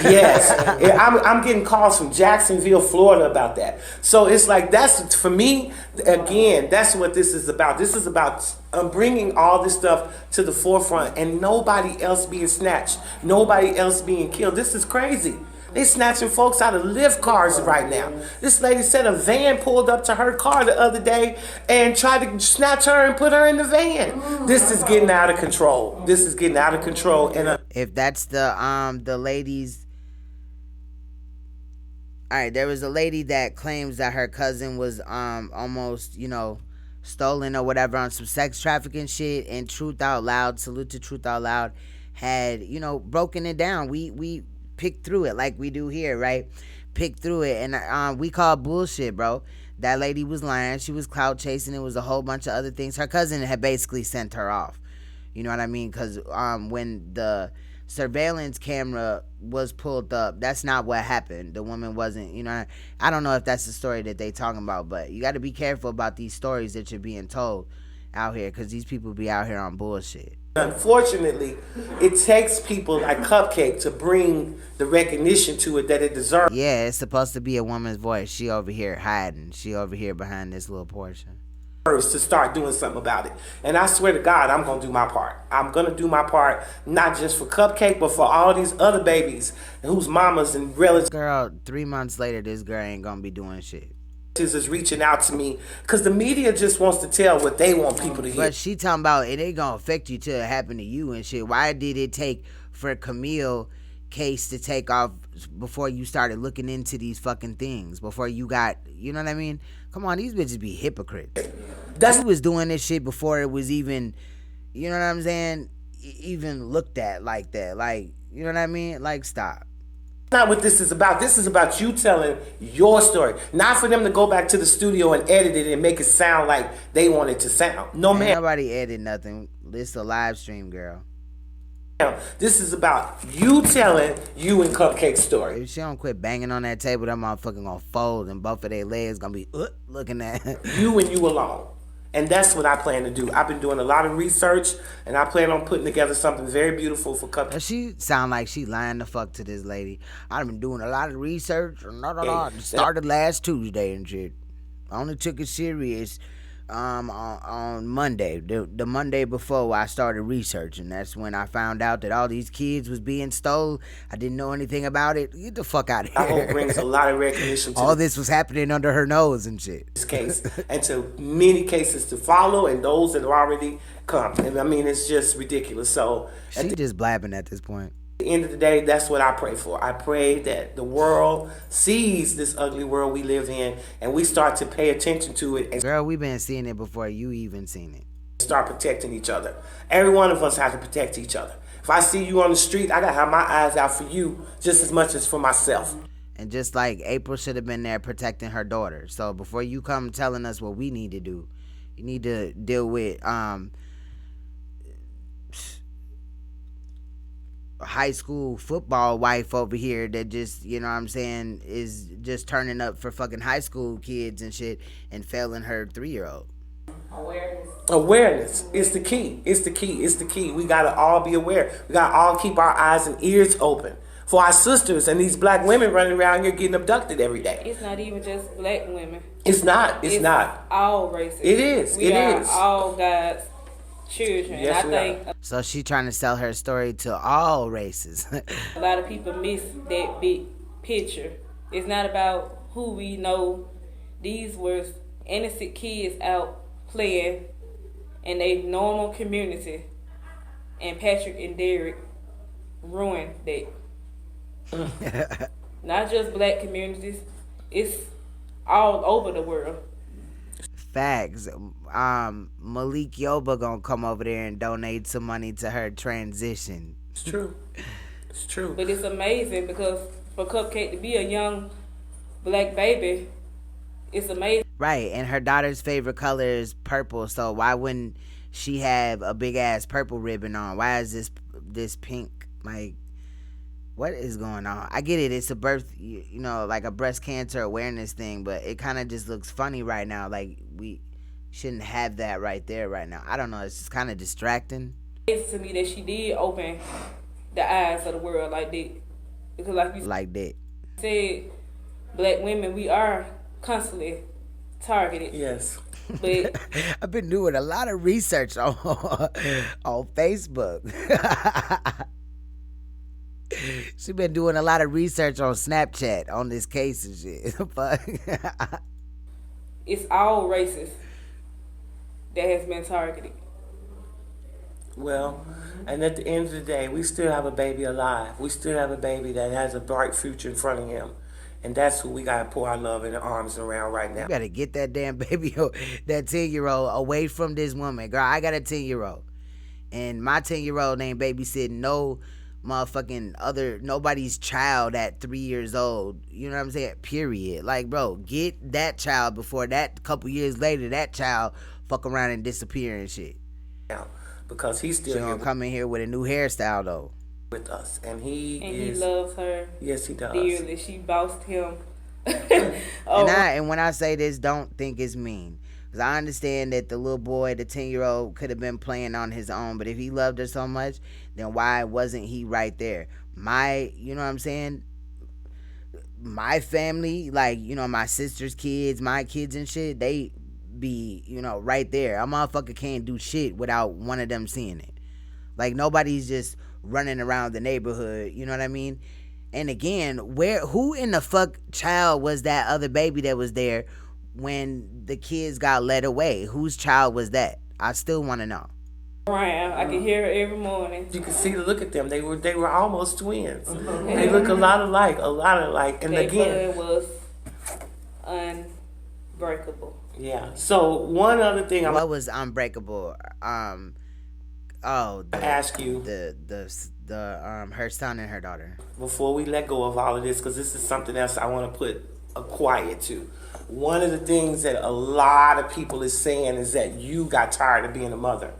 Yes, I'm getting calls from Jacksonville, Florida about that. So it's like, that's, for me, again, that's what this is about. This is about bringing all this stuff to the forefront and nobody else being snatched, nobody else being killed. This is crazy. They snatching folks out of lift cars right now. This lady said a van pulled up to her car the other day and tried to snatch her and put her in the van. This is getting out of control. This is getting out of control. And if that's the ladies, all right, there was a lady that claims that her cousin was almost, you know, stolen or whatever on some sex trafficking shit, and Truth Out Loud, salute to Truth Out Loud, had, you know, broken it down. We pick through it like we do here, right? Pick through it, and we call bullshit, bro. That lady was lying. She was clout chasing. It was a whole bunch of other things. Her cousin had basically sent her off. You know what I mean? Because when the surveillance camera was pulled up, that's not what happened. The woman wasn't, you know, I don't know if that's the story that they talking about, but you got to be careful about these stories that you're being told out here, because these people be out here on bullshit. Unfortunately, it takes people like Cupcake to bring the recognition to it that it deserves. Yeah, it's supposed to be a woman's voice. She over here hiding. She over here behind this little portion. To start doing something about it. And I swear to God, I'm going to do my part. I'm going to do my part, not just for Cupcake, but for all these other babies whose mamas and relatives. Girl, 3 months later, this girl ain't going to be doing shit. Is reaching out to me because the media just wants to tell what they want people to hear. But she talking about it ain't gonna affect you till it happen to you and shit. Why did it take for Camille case to take off before you started looking into these fucking things? Before you got, you know what I mean? Come on, these bitches be hypocrites. She was doing this shit before it was even, you know what I'm saying, even looked at like that. Like, you know what I mean? Like, stop. Not what this is about. This is about you telling your story. Not for them to go back to the studio and edit it and make it sound like they want it to sound. No, man. Nobody edit nothing. This a live stream, girl. This is about you telling you and Cupcake's story. If she don't quit banging on that table, that motherfucker gonna fold and both of their legs gonna be looking at you and you alone. And that's what I plan to do. I've been doing a lot of research, and I plan on putting together something very beautiful for Cupcake. She sound like she lying the fuck to this lady. I've been doing a lot of research. Started last Tuesday and shit. I only took it serious on Monday, the Monday before I started researching. That's when I found out that all these kids was being stolen. I didn't know anything about it. Get the fuck out of here. I hope brings a lot of recognition to all this was happening under her nose and shit. This case, and to many cases to follow, and those that have already come. And I mean, it's just ridiculous. So she just blabbing at this point. At the end of the day, that's what I pray for. I pray that the world sees this ugly world we live in, and we start to pay attention to it. And girl, we've been seeing it before you even seen it. Start protecting each other. Every one of us has to protect each other. If I see you on the street, I gotta have my eyes out for you just as much as for myself. And just like April should have been there protecting her daughter. So before you come telling us what we need to do, you need to deal with high school football wife over here that just, you know what I'm saying, is just turning up for fucking high school kids and shit and failing her 3-year-old. Awareness is the key. It's the key. It's the key. We gotta all be aware. We gotta all keep our eyes and ears open. for our sisters and these black women running around here getting abducted every day. It's not even just black women. It's not. It's not. All races. It is. We are all God's children. Yes, and I think So she trying to sell her story to all races. a lot of people miss that big picture. It's not about who we know. These were innocent kids out playing in a normal community, and Patrick and Derek ruined that. Not just black communities, it's all over the world. Facts. Malik Yoba gonna come over there and donate some money to her transition. It's true. It's true. But it's amazing because for Cupcake to be a young black baby, it's amazing. Right, and her daughter's favorite color is purple, so why wouldn't she have a big ass purple ribbon on? Why is this pink? Like, what is going on? I get it, it's a birth, you know, like a breast cancer awareness thing, but it kind of just looks funny right now. Like, we shouldn't have that right there right now. I don't know, it's just kind of distracting. It's to me that she did open the eyes of the world like that. Because like you said, black women, we are constantly targeted. Yes. But I've been doing a lot of research on Facebook. She been doing a lot of research on Snapchat on this case and shit. it's all races that has been targeted. Well, and at the end of the day, we still have a baby alive. We still have a baby that has a bright future in front of him. And that's who we got to pour our love and arms around right now. You got to get that damn baby, that 10-year-old, away from this woman. Girl, I got a 10-year-old. And my 10-year-old ain't babysitting no motherfucking nobody's child at 3 years old. You know what I'm saying? Period. Like, bro, get that child before that couple years later, that child fuck around and disappear and shit. Yeah, because he's still she gonna come in here with a new hairstyle, though. With us, and he loves her. Yes, he does. Dearly, she bossed him. And when I say this, don't think it's mean, because I understand that the little boy, the 10-year-old, could have been playing on his own. But if he loved her so much, then why wasn't he right there? You know what I'm saying? My family, like, you know, my sister's kids, my kids and shit, they be, you know, right there. A motherfucker can't do shit without one of them seeing it. Like, nobody's just running around the neighborhood, you know what I mean? And again, who in the fuck child was that other baby that was there when the kids got led away? Whose child was that? I still want to know. I can hear her every morning. You can see the look at them. They were almost twins. They look a lot alike. And their again, blood was unbreakable. Yeah. So one other thing, what was unbreakable? Ask you her son and her daughter. Before we let go of all of this, because this is something else I want to put a quiet to. One of the things that a lot of people is saying is that you got tired of being a mother.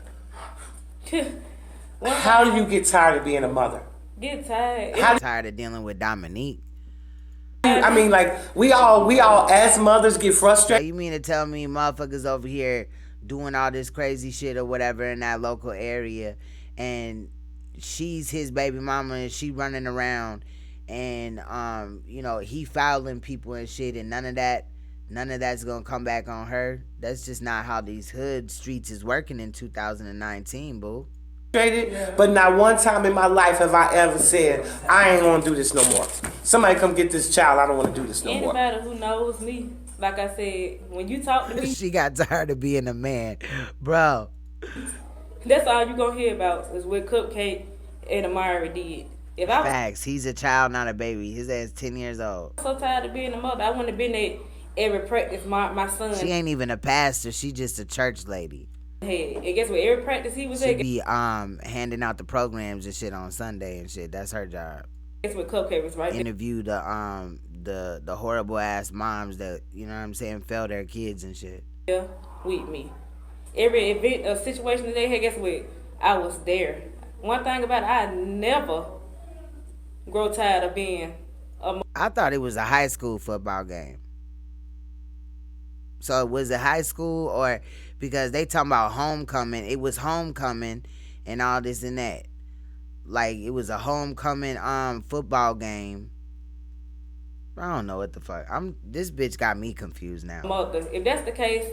How do you get tired of being a mother? Get tired. I'm tired of dealing with Dominique. I mean, like, we all as mothers get frustrated. You mean to tell me motherfuckers over here doing all this crazy shit or whatever in that local area, and she's his baby mama and she running around, and you know, he fouling people and shit, and none of that's gonna come back on her? That's just not how these hood streets is working in 2019, boo. But not one time in my life have I ever said, I ain't gonna do this no more. Somebody come get this child, I don't want to do this no more. Anybody who knows me, like I said, when you talk to me, she got tired of being a man, bro. That's all you gonna hear about is what Cupcake and Amari did. Facts. He's a child, not a baby. His ass 10 years old. I'm so tired of being a mother. I wouldn't have been at every practice my son. She ain't even a pastor. She just a church lady. Hey, and guess what? Every practice he was at, she be handing out the programs and shit on Sunday and shit. That's her job. Guess what? Cupcake was right there. Interview the horrible ass moms that, you know what I'm saying, fail their kids and shit. Yeah, with me. Every event or situation that they had, guess what? I was there. One thing about it, I never grow tired of being a mother. I thought it was a high school football game. So was it high school, or because they talking about homecoming, it was homecoming and all this and that. like it was a homecoming football game. I don't know what the fuck. This bitch got me confused now. Mother, if that's the case,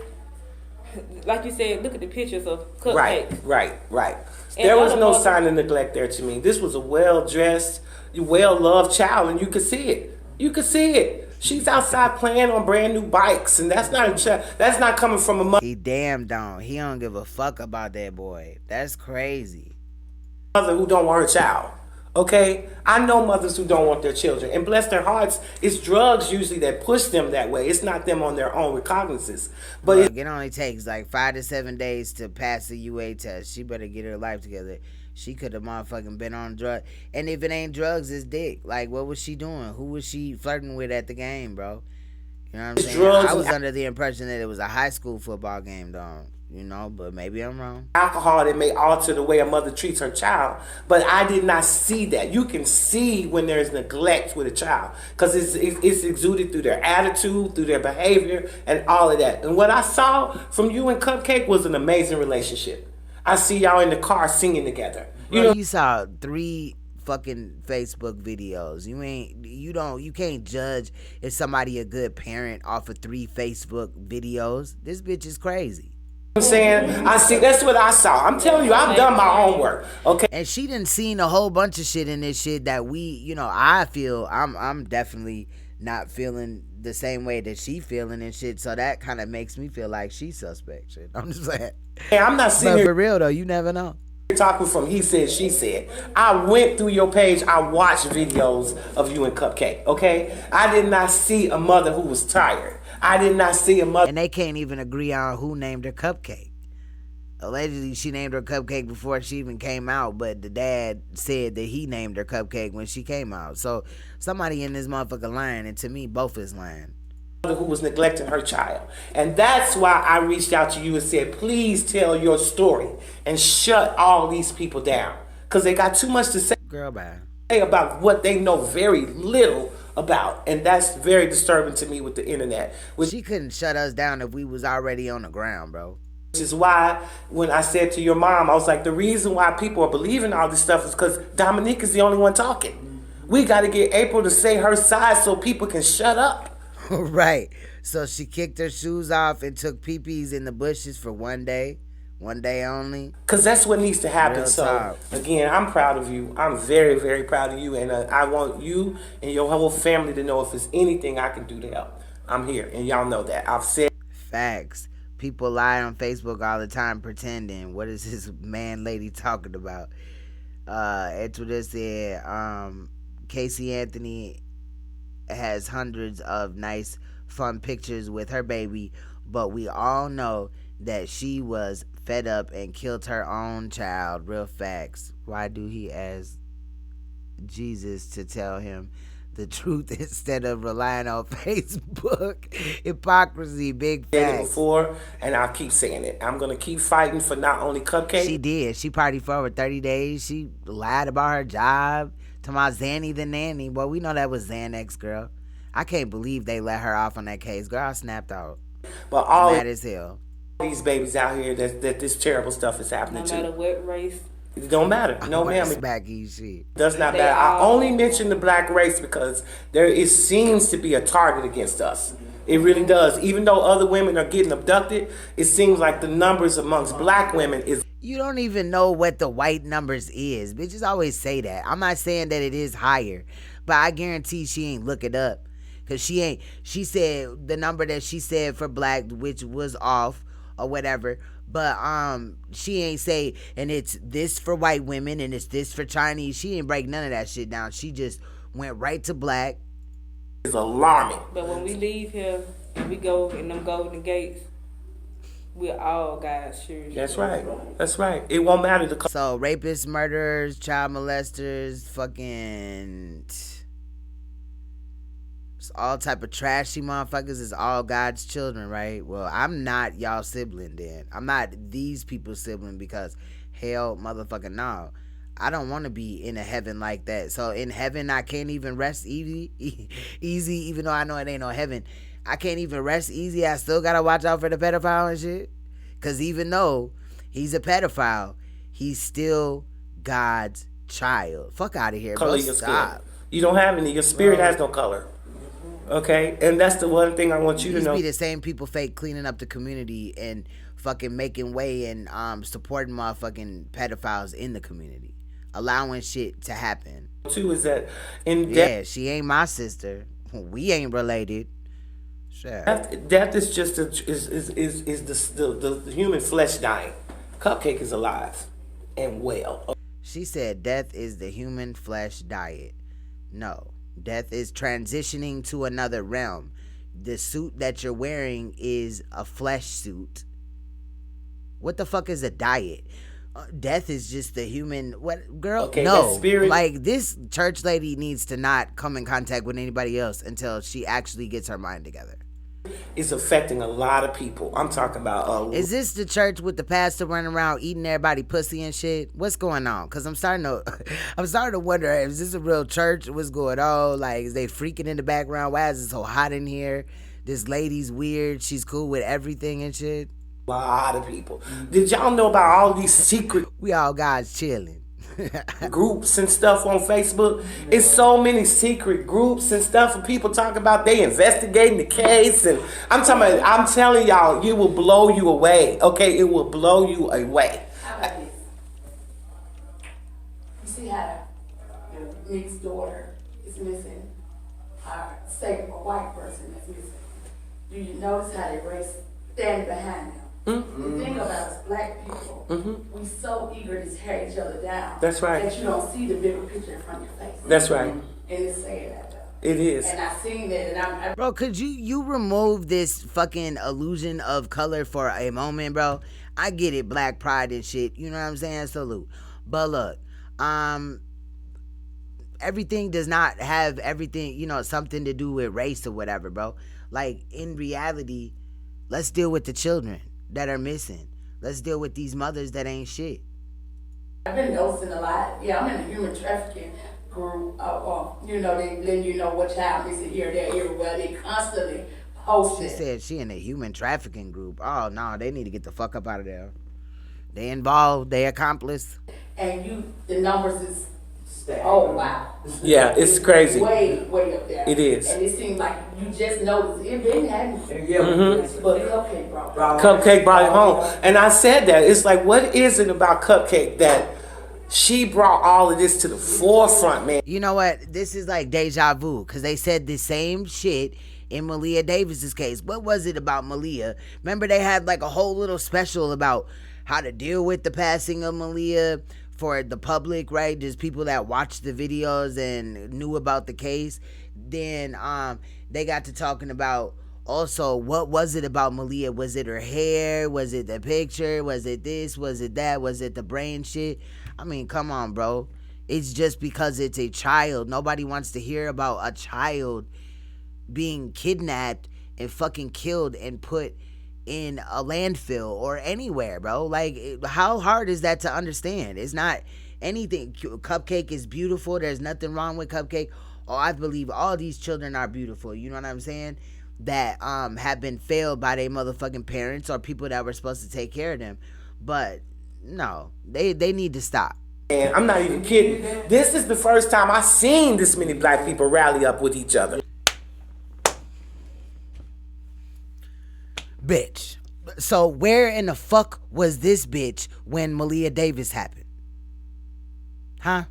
like you said, look at the pictures of cupcakes. Right. There was no sign of neglect there to me. This was a well-dressed, well-loved child, and you could see it. You could see it. She's outside playing on brand new bikes, and that's not a child. That's not coming from a mother. He damn don't. He don't give a fuck about that boy. That's crazy. Mother who don't want her child. Okay, I know mothers who don't want their children, and bless their hearts, it's drugs usually that push them that way. It's not them on their own recognizance. But it only takes like 5 to 7 days to pass the UA test. She better get her life together. She could have motherfucking been on drugs. And if it ain't drugs, it's dick. Like, what was she doing? Who was she flirting with at the game, bro? You know what I'm saying? Drugs. I was under the impression that it was a high school football game, though. You know, but maybe I'm wrong. Alcohol that may alter the way a mother treats her child, but I did not see that. You can see when there's neglect with a child because it's exuded through their attitude, through their behavior, and all of that. And what I saw from you and Cupcake was an amazing relationship. I see y'all in the car singing together. You saw 3 fucking Facebook videos. You can't judge if somebody a good parent off of 3 Facebook videos. This bitch is crazy. I'm saying, I see, that's what I saw. I'm telling you, I've done my homework. Okay. And she done seen a whole bunch of shit in this shit that I feel I'm definitely not feeling the same way that she feeling and shit. So that kind of makes me feel like she's suspect shit. I'm just saying. Hey, I'm not sitting but here for real though, you never know. Talking from he said, she said. I went through your page. I watched videos of you and Cupcake. Okay, I did not see a mother who was tired. I did not see a mother. And they can't even agree on who named her Cupcake. Allegedly, she named her Cupcake before she even came out, but the dad said that he named her Cupcake when she came out. So somebody in this motherfucker lying, and to me, both is lying. Who was neglecting her child. And that's why I reached out to you and said, please tell your story and shut all these people down. Because they got too much to say. Girl, bye. About what they know very little about. And that's very disturbing to me with the internet. She couldn't shut us down if we was already on the ground, bro. Which is why when I said to your mom, I was like, the reason why people are believing all this stuff is because Dominique is the only one talking. We got to get April to say her side so people can shut up. Right. So she kicked her shoes off and took pee-pees in the bushes for one day only. Because that's what needs to happen. Real so, talk. Again, I'm proud of you. I'm very, very proud of you. And I want you and your whole family to know if there's anything I can do to help. I'm here. And y'all know that. I've said. Facts. People lie on Facebook all the time pretending. What is this man lady talking about? Edward said, Casey Anthony has hundreds of nice fun pictures with her baby, but we all know that she was fed up and killed her own child. Real facts. Why do he ask Jesus to tell him the truth instead of relying on Facebook? Hypocrisy, big facts. I said it before, and I'll keep saying it. I'm gonna keep fighting for not only Cupcake. She did. She partied for over 30 days. She lied about her job. To my Zanny the nanny. Well, we know that was Xanax, girl. I can't believe they let her off on that case. Girl, I snapped out. But all mad as hell. These babies out here that this terrible stuff is happening to. No matter what race. It don't matter. No, ma'am. Shit. Does not matter. I only mention the black race because seems to be a target against us. It really does. Even though other women are getting abducted, it seems like the numbers amongst black women is. You don't even know what the white numbers is. Bitches always say that. I'm not saying that it is higher, but I guarantee she ain't look it up. Cause she said the number that she said for black, which was off or whatever, but she ain't say, and it's this for white women and it's this for Chinese. She ain't break none of that shit down. She just went right to black. It's alarming. But when we leave here and we go in them golden gates, we're all God's children. That's right. That's right. It won't matter. So rapists, murderers, child molesters, fucking all type of trashy motherfuckers is all God's children, right? Well, I'm not y'all sibling then. I'm not these people's sibling because hell motherfucking no. I don't want to be in a heaven like that. So in heaven, I can't even rest easy, even though I know it ain't no heaven. I can't even rest easy. I still got to watch out for the pedophile and shit. Because even though he's a pedophile, he's still God's child. Fuck out of here, color bro. of your Stop. skin. You don't have any. Your spirit has no color. Okay, and that's the one thing I want you to know. These be the same people fake cleaning up the community and fucking making way and supporting motherfucking pedophiles in the community, allowing shit to happen. Too is that in death, she ain't my sister. We ain't related. Sure. Death is just the human flesh dying. Cupcake is alive and well. She said death is the human flesh diet. No. Death is transitioning to another realm. The suit that you're wearing is a flesh suit. What the fuck is a diet? Death is just the human. What, girl? Okay, no. that spirit. Like, this church lady needs to not come in contact with anybody else until she actually gets her mind together. Is affecting a lot of people. I'm talking about. Is this the church with the pastor running around eating everybody pussy and shit? What's going on? Cause I'm starting to wonder, is this a real church? What's going on? Like, is they freaking in the background? Why is it so hot in here? This lady's weird. She's cool with everything and shit. A lot of people. Did y'all know about all these secret? We all guys chilling. Groups and stuff on Facebook. It's so many secret groups and stuff, and people talk about they investigating the case, and I'm telling y'all, it will blow you away. Okay, it will blow you away. You see how the Nick's daughter is missing? Say a white person that's missing. Do you notice how they race standing behind them? The thing about us black people, we so eager to tear each other down. That's right. That you don't see the bigger picture in front of your face. That's right. And it's saying that though. It is. And I seen that, and bro, could you remove this fucking illusion of color for a moment, bro? I get it, black pride and shit. You know what I'm saying? Salute. But look, everything does not have everything, something to do with race or whatever, bro. Like, in reality, let's deal with the children that are missing. Let's deal with these mothers that ain't shit. I've been noticing a lot. Yeah, I'm in the human trafficking group. They letting you know what child missing here, there, everywhere. They constantly posting. She said she in a human trafficking group. Oh no, they need to get the fuck up out of there. They involved, they accomplice. And the numbers is, oh wow. Yeah, it's crazy. Way up there. It is. And it seems like you just noticed it been happening. But Cupcake brought Cupcake brought it home. And I said that. It's like, what is it about Cupcake that she brought all of this to the forefront, man? You know what? This is like deja vu, because they said the same shit in Malia Davis's case. What was it about Malia? Remember they had like a whole little special about how to deal with the passing of Malia for the public, right? Just people that watched the videos and knew about the case. Then they got to talking about also, what was it about Malia? Was it her hair? Was it the picture? Was it this? Was it that? Was it the brain shit? I mean, come on, bro. It's just because it's a child. Nobody wants to hear about a child being kidnapped and fucking killed and put in a landfill or anywhere, bro. Like, how hard is that to understand? It's not anything. Cupcake is beautiful. There's nothing wrong with Cupcake. Oh, I believe all these children are beautiful. You know what I'm saying? That have been failed by their motherfucking parents or people that were supposed to take care of them. But no, they need to stop. And I'm not even kidding. This is the first time I've seen this many black people rally up with each other. Bitch. So where in the fuck was this bitch when Malia Davis happened? Huh?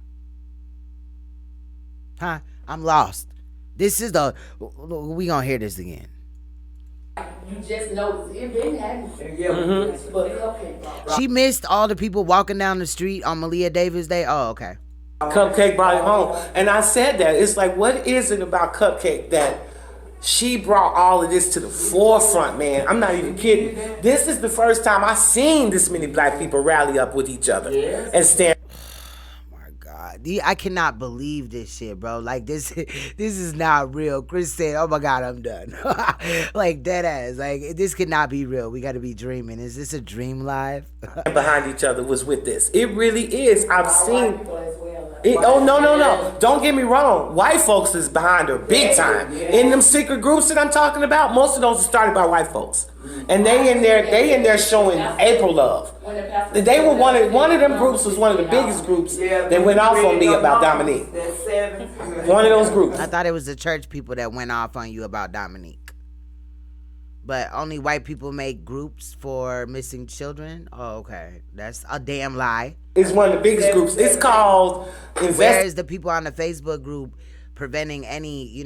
I'm lost. This is we gonna hear this again. You just noticed it been happening. But Cupcake brought. She missed all the people walking down the street on Malia Davis Day? Oh, okay. Cupcake brought it home. And I said that. It's like, what is it about Cupcake that she brought all of this to the forefront, man? I'm not even kidding. This is the first time I've seen this many black people rally up with each other and stand. I cannot believe this shit, bro. Like, this is not real. Chris said, oh my God, I'm done. Like, dead ass. Like, this could not be real. We got to be dreaming. Is this a dream live? Behind each other was with this. It really is. I've seen. No. Don't get me wrong. White folks is behind her big time. In them secret groups that I'm talking about, most of those are started by white folks. And they in there showing April love. They were one of them groups was one of the biggest groups that went off on me about Dominique. One of those groups. I thought it was the church people that went off on you about Dominique. But only white people make groups for missing children? Oh, okay. That's a damn lie. It's one of the biggest groups. It's called Where's the people on the Facebook group preventing any,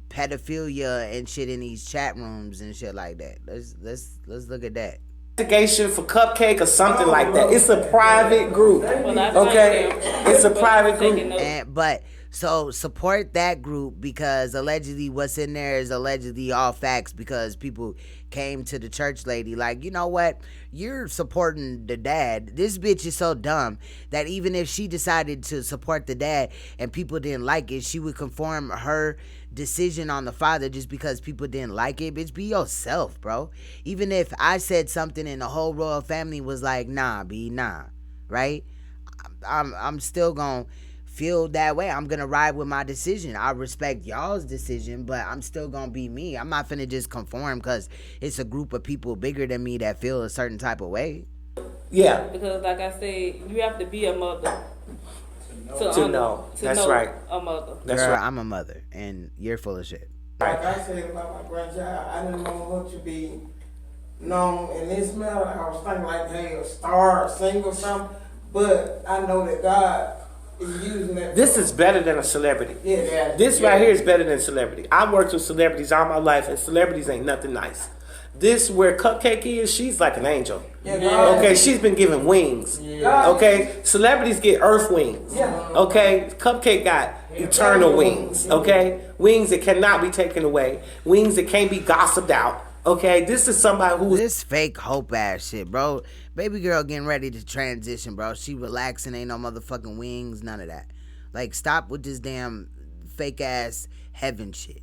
pedophilia and shit in these chat rooms and shit like that? Let's look at that. Investigation for Cupcake or something like that. It's a private group. Okay? It's a private group. But so support that group because allegedly what's in there is allegedly all facts because people came to the church lady like, you know what? You're supporting the dad. This bitch is so dumb that even if she decided to support the dad and people didn't like it, she would conform her decision on the father just because people didn't like it. Bitch, be yourself, bro. Even if I said something and the whole royal family was like, nah, right? I'm still gonna feel that way. I'm gonna ride with my decision. I respect y'all's decision, but I'm still gonna be me. I'm not finna just conform because it's a group of people bigger than me that feel a certain type of way. Yeah. Because like I said, you have to be a mother to know. That's right. A mother. That's Girl, right. I'm a mother, and you're full of shit. Like I said about my grandchild, I didn't want her to be known in this matter. I was thinking like, hey, a star, a singer, something. But I know that God is using that. This is better than a celebrity. Yeah. This right here is better than celebrity. I worked with celebrities all my life, and celebrities ain't nothing nice. This where Cupcake is, she's like an angel. Yeah. Okay, she's been given wings. Yeah. Okay, celebrities get earth wings. Yeah. Okay, Cupcake got eternal wings. Okay, wings that cannot be taken away. Wings that can't be gossiped out. Okay, this is somebody who this fake hope ass shit, bro. Baby girl getting ready to transition, bro. She relaxing, ain't no motherfucking wings, none of that. Like, stop with this damn fake ass heaven shit.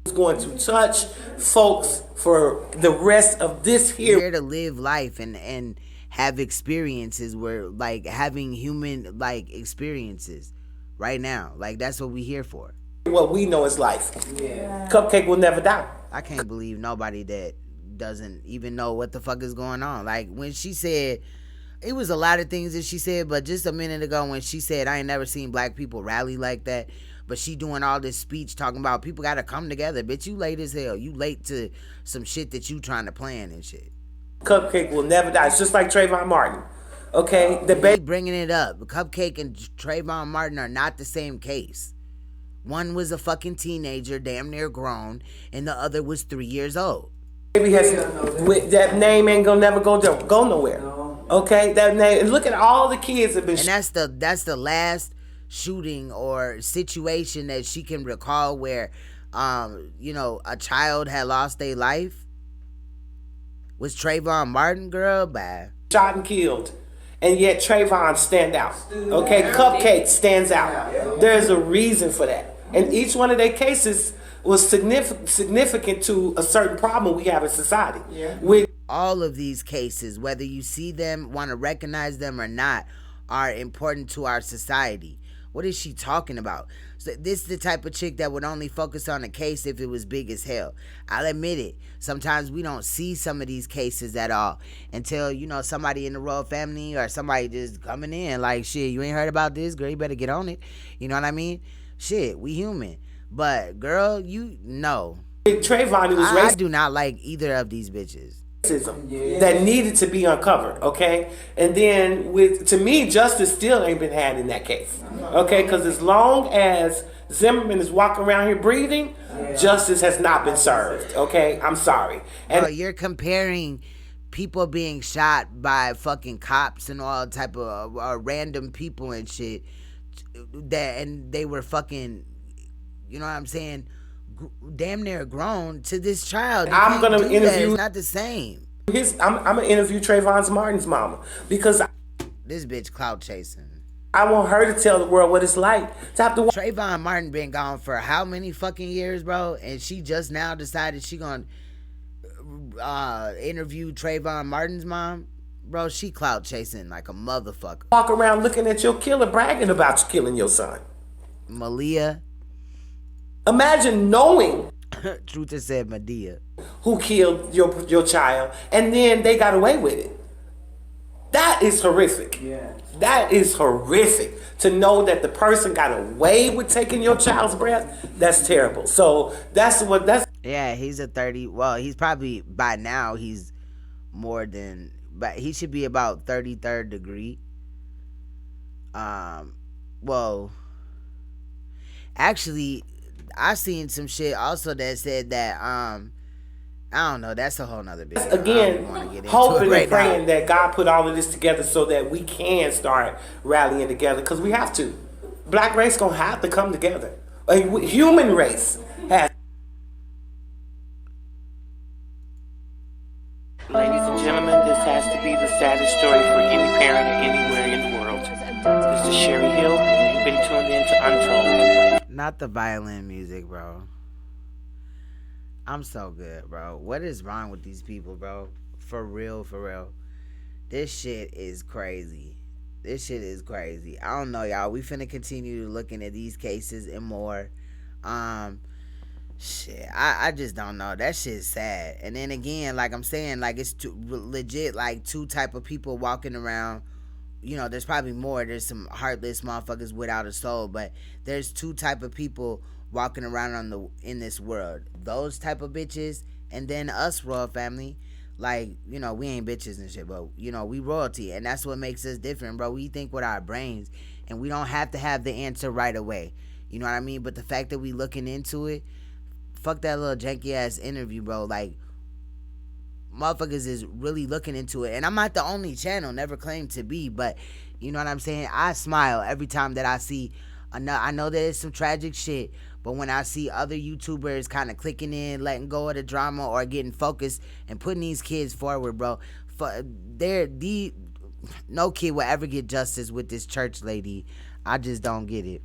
is going to touch folks for the rest of this year. We're here to live life and have experiences where, like, having human, like, experiences right now. Like, that's what we here for. What we know is life. Yeah. Cupcake will never die. I can't believe nobody that doesn't even know what the fuck is going on. Like, when she said, it was a lot of things that she said, but just a minute ago when she said, I ain't never seen black people rally like that, but she doing all this speech talking about people gotta come together. Bitch, you late as hell. You late to some shit that you trying to plan and shit. Cupcake will never die. It's just like Trayvon Martin. Okay? They bringing it up. Cupcake and Trayvon Martin are not the same case. One was a fucking teenager, damn near grown, and the other was 3 years old. Baby has, that name ain't gonna never go nowhere. Okay? That name, look at all the kids that been. And that's the last shooting or situation that she can recall where, a child had lost their life. Was Trayvon Martin, girl? Bad. Shot and killed. And yet Trayvon stand out. Okay? Cupcake stands out. There's a reason for that. And each one of their cases was significant to a certain problem we have in society. Yeah. With all of these cases, whether you see them, want to recognize them or not, are important to our society. What is she talking about? So this is the type of chick that would only focus on a case if it was big as hell. I'll admit it. Sometimes we don't see some of these cases at all until, somebody in the royal family or somebody just coming in like, shit, you ain't heard about this? Girl, you better get on it. You know what I mean? Shit, we human. But, girl, you know. Trayvon, it was I do not like either of these bitches. That needed to be uncovered, okay? And then, to me, justice still ain't been had in that case, okay? Because as long as Zimmerman is walking around here breathing, justice has not been served, okay? I'm sorry. And you're comparing people being shot by fucking cops and all type of random people and shit, and they were fucking, you know what I'm saying, damn near grown to this child. I'm gonna interview. It's not the same. I'm gonna interview Trayvon Martin's mama because this bitch clout chasing. I want her to tell the world what it's like to have to. Trayvon Martin been gone for how many fucking years, bro? And she just now decided she gonna interview Trayvon Martin's mom. Bro, she clout chasing like a motherfucker. Walk around looking at your killer, bragging about you killing your son. Malia. Imagine knowing. Truth has said Medea. Who killed your child, and then they got away with it. That is horrific. Yeah. That is horrific. To know that the person got away with taking your child's breath, that's terrible. So that's. Yeah, he's a 30. Well, he's probably, by now, he's more than, but he should be about 33rd degree. Well, actually, I seen some shit also that said that, I don't know, that's a whole nother business. Again, hoping and praying that God put all of this together so that we can start rallying together, because we have to. Black race gonna have to come together. A human race has. Ladies and gentlemen, this has to be the saddest story for any parent anywhere in the world. This is Sherry Hill. You've been tuned in to Untold. Not the violin music, bro. I'm so good, bro. What is wrong with these people, bro? For real, for real. This shit is crazy. This shit is crazy. I don't know, y'all. We finna continue looking at these cases and more. Shit, I just don't know. That shit's sad. And then again, like I'm saying, like it's legit like two type of people walking around. You know, there's probably more. There's some heartless motherfuckers without a soul, but there's two type of people walking around in this world. Those type of bitches, and then us royal family. Like, you know, we ain't bitches and shit, but you know, we royalty, and that's what makes us different, bro. We think with our brains, and we don't have to have the answer right away. You know what I mean? But the fact that we looking into it, fuck that little janky ass interview, bro. Like, motherfuckers is really looking into it. And I'm not the only channel, never claimed to be, but you know what I'm saying? I smile every time that I see, I know that it's some tragic shit, but when I see other YouTubers kind of clicking in, letting go of the drama, or getting focused and putting these kids forward, bro, no kid will ever get justice with this church lady. I just don't get it.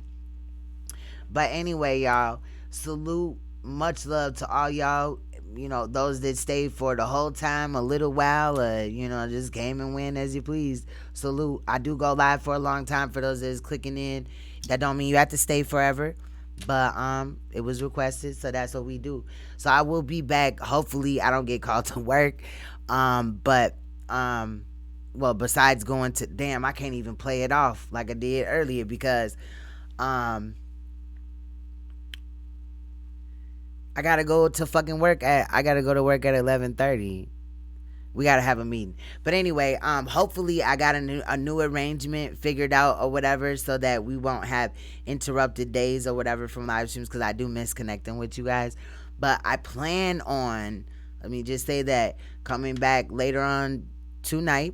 But anyway, y'all, salute. Much love to all y'all, you know, those that stayed for the whole time, a little while, you know, just came and went as you please. Salute. I do go live for a long time for those that's clicking in. That don't mean you have to stay forever, but it was requested, so that's what we do. So I will be back. Hopefully I don't get called to work, but well, besides going to, damn, I can't even play it off like I did earlier because I gotta go to fucking work I gotta go to work at 11:30. We gotta have a meeting. But anyway, hopefully I got a new arrangement figured out or whatever, so that we won't have interrupted days or whatever from live streams, because I do miss connecting with you guys. But I plan on, let me just say that, coming back later on tonight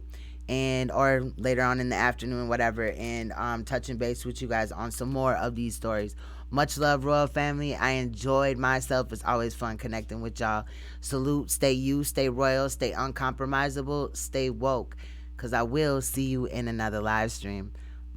or later on in the afternoon, whatever, and touching base with you guys on some more of these stories. Much love, royal family. I enjoyed myself. It's always fun connecting with y'all. Salute. Stay you. Stay royal. Stay uncompromisable. Stay woke. Because I will see you in another live stream.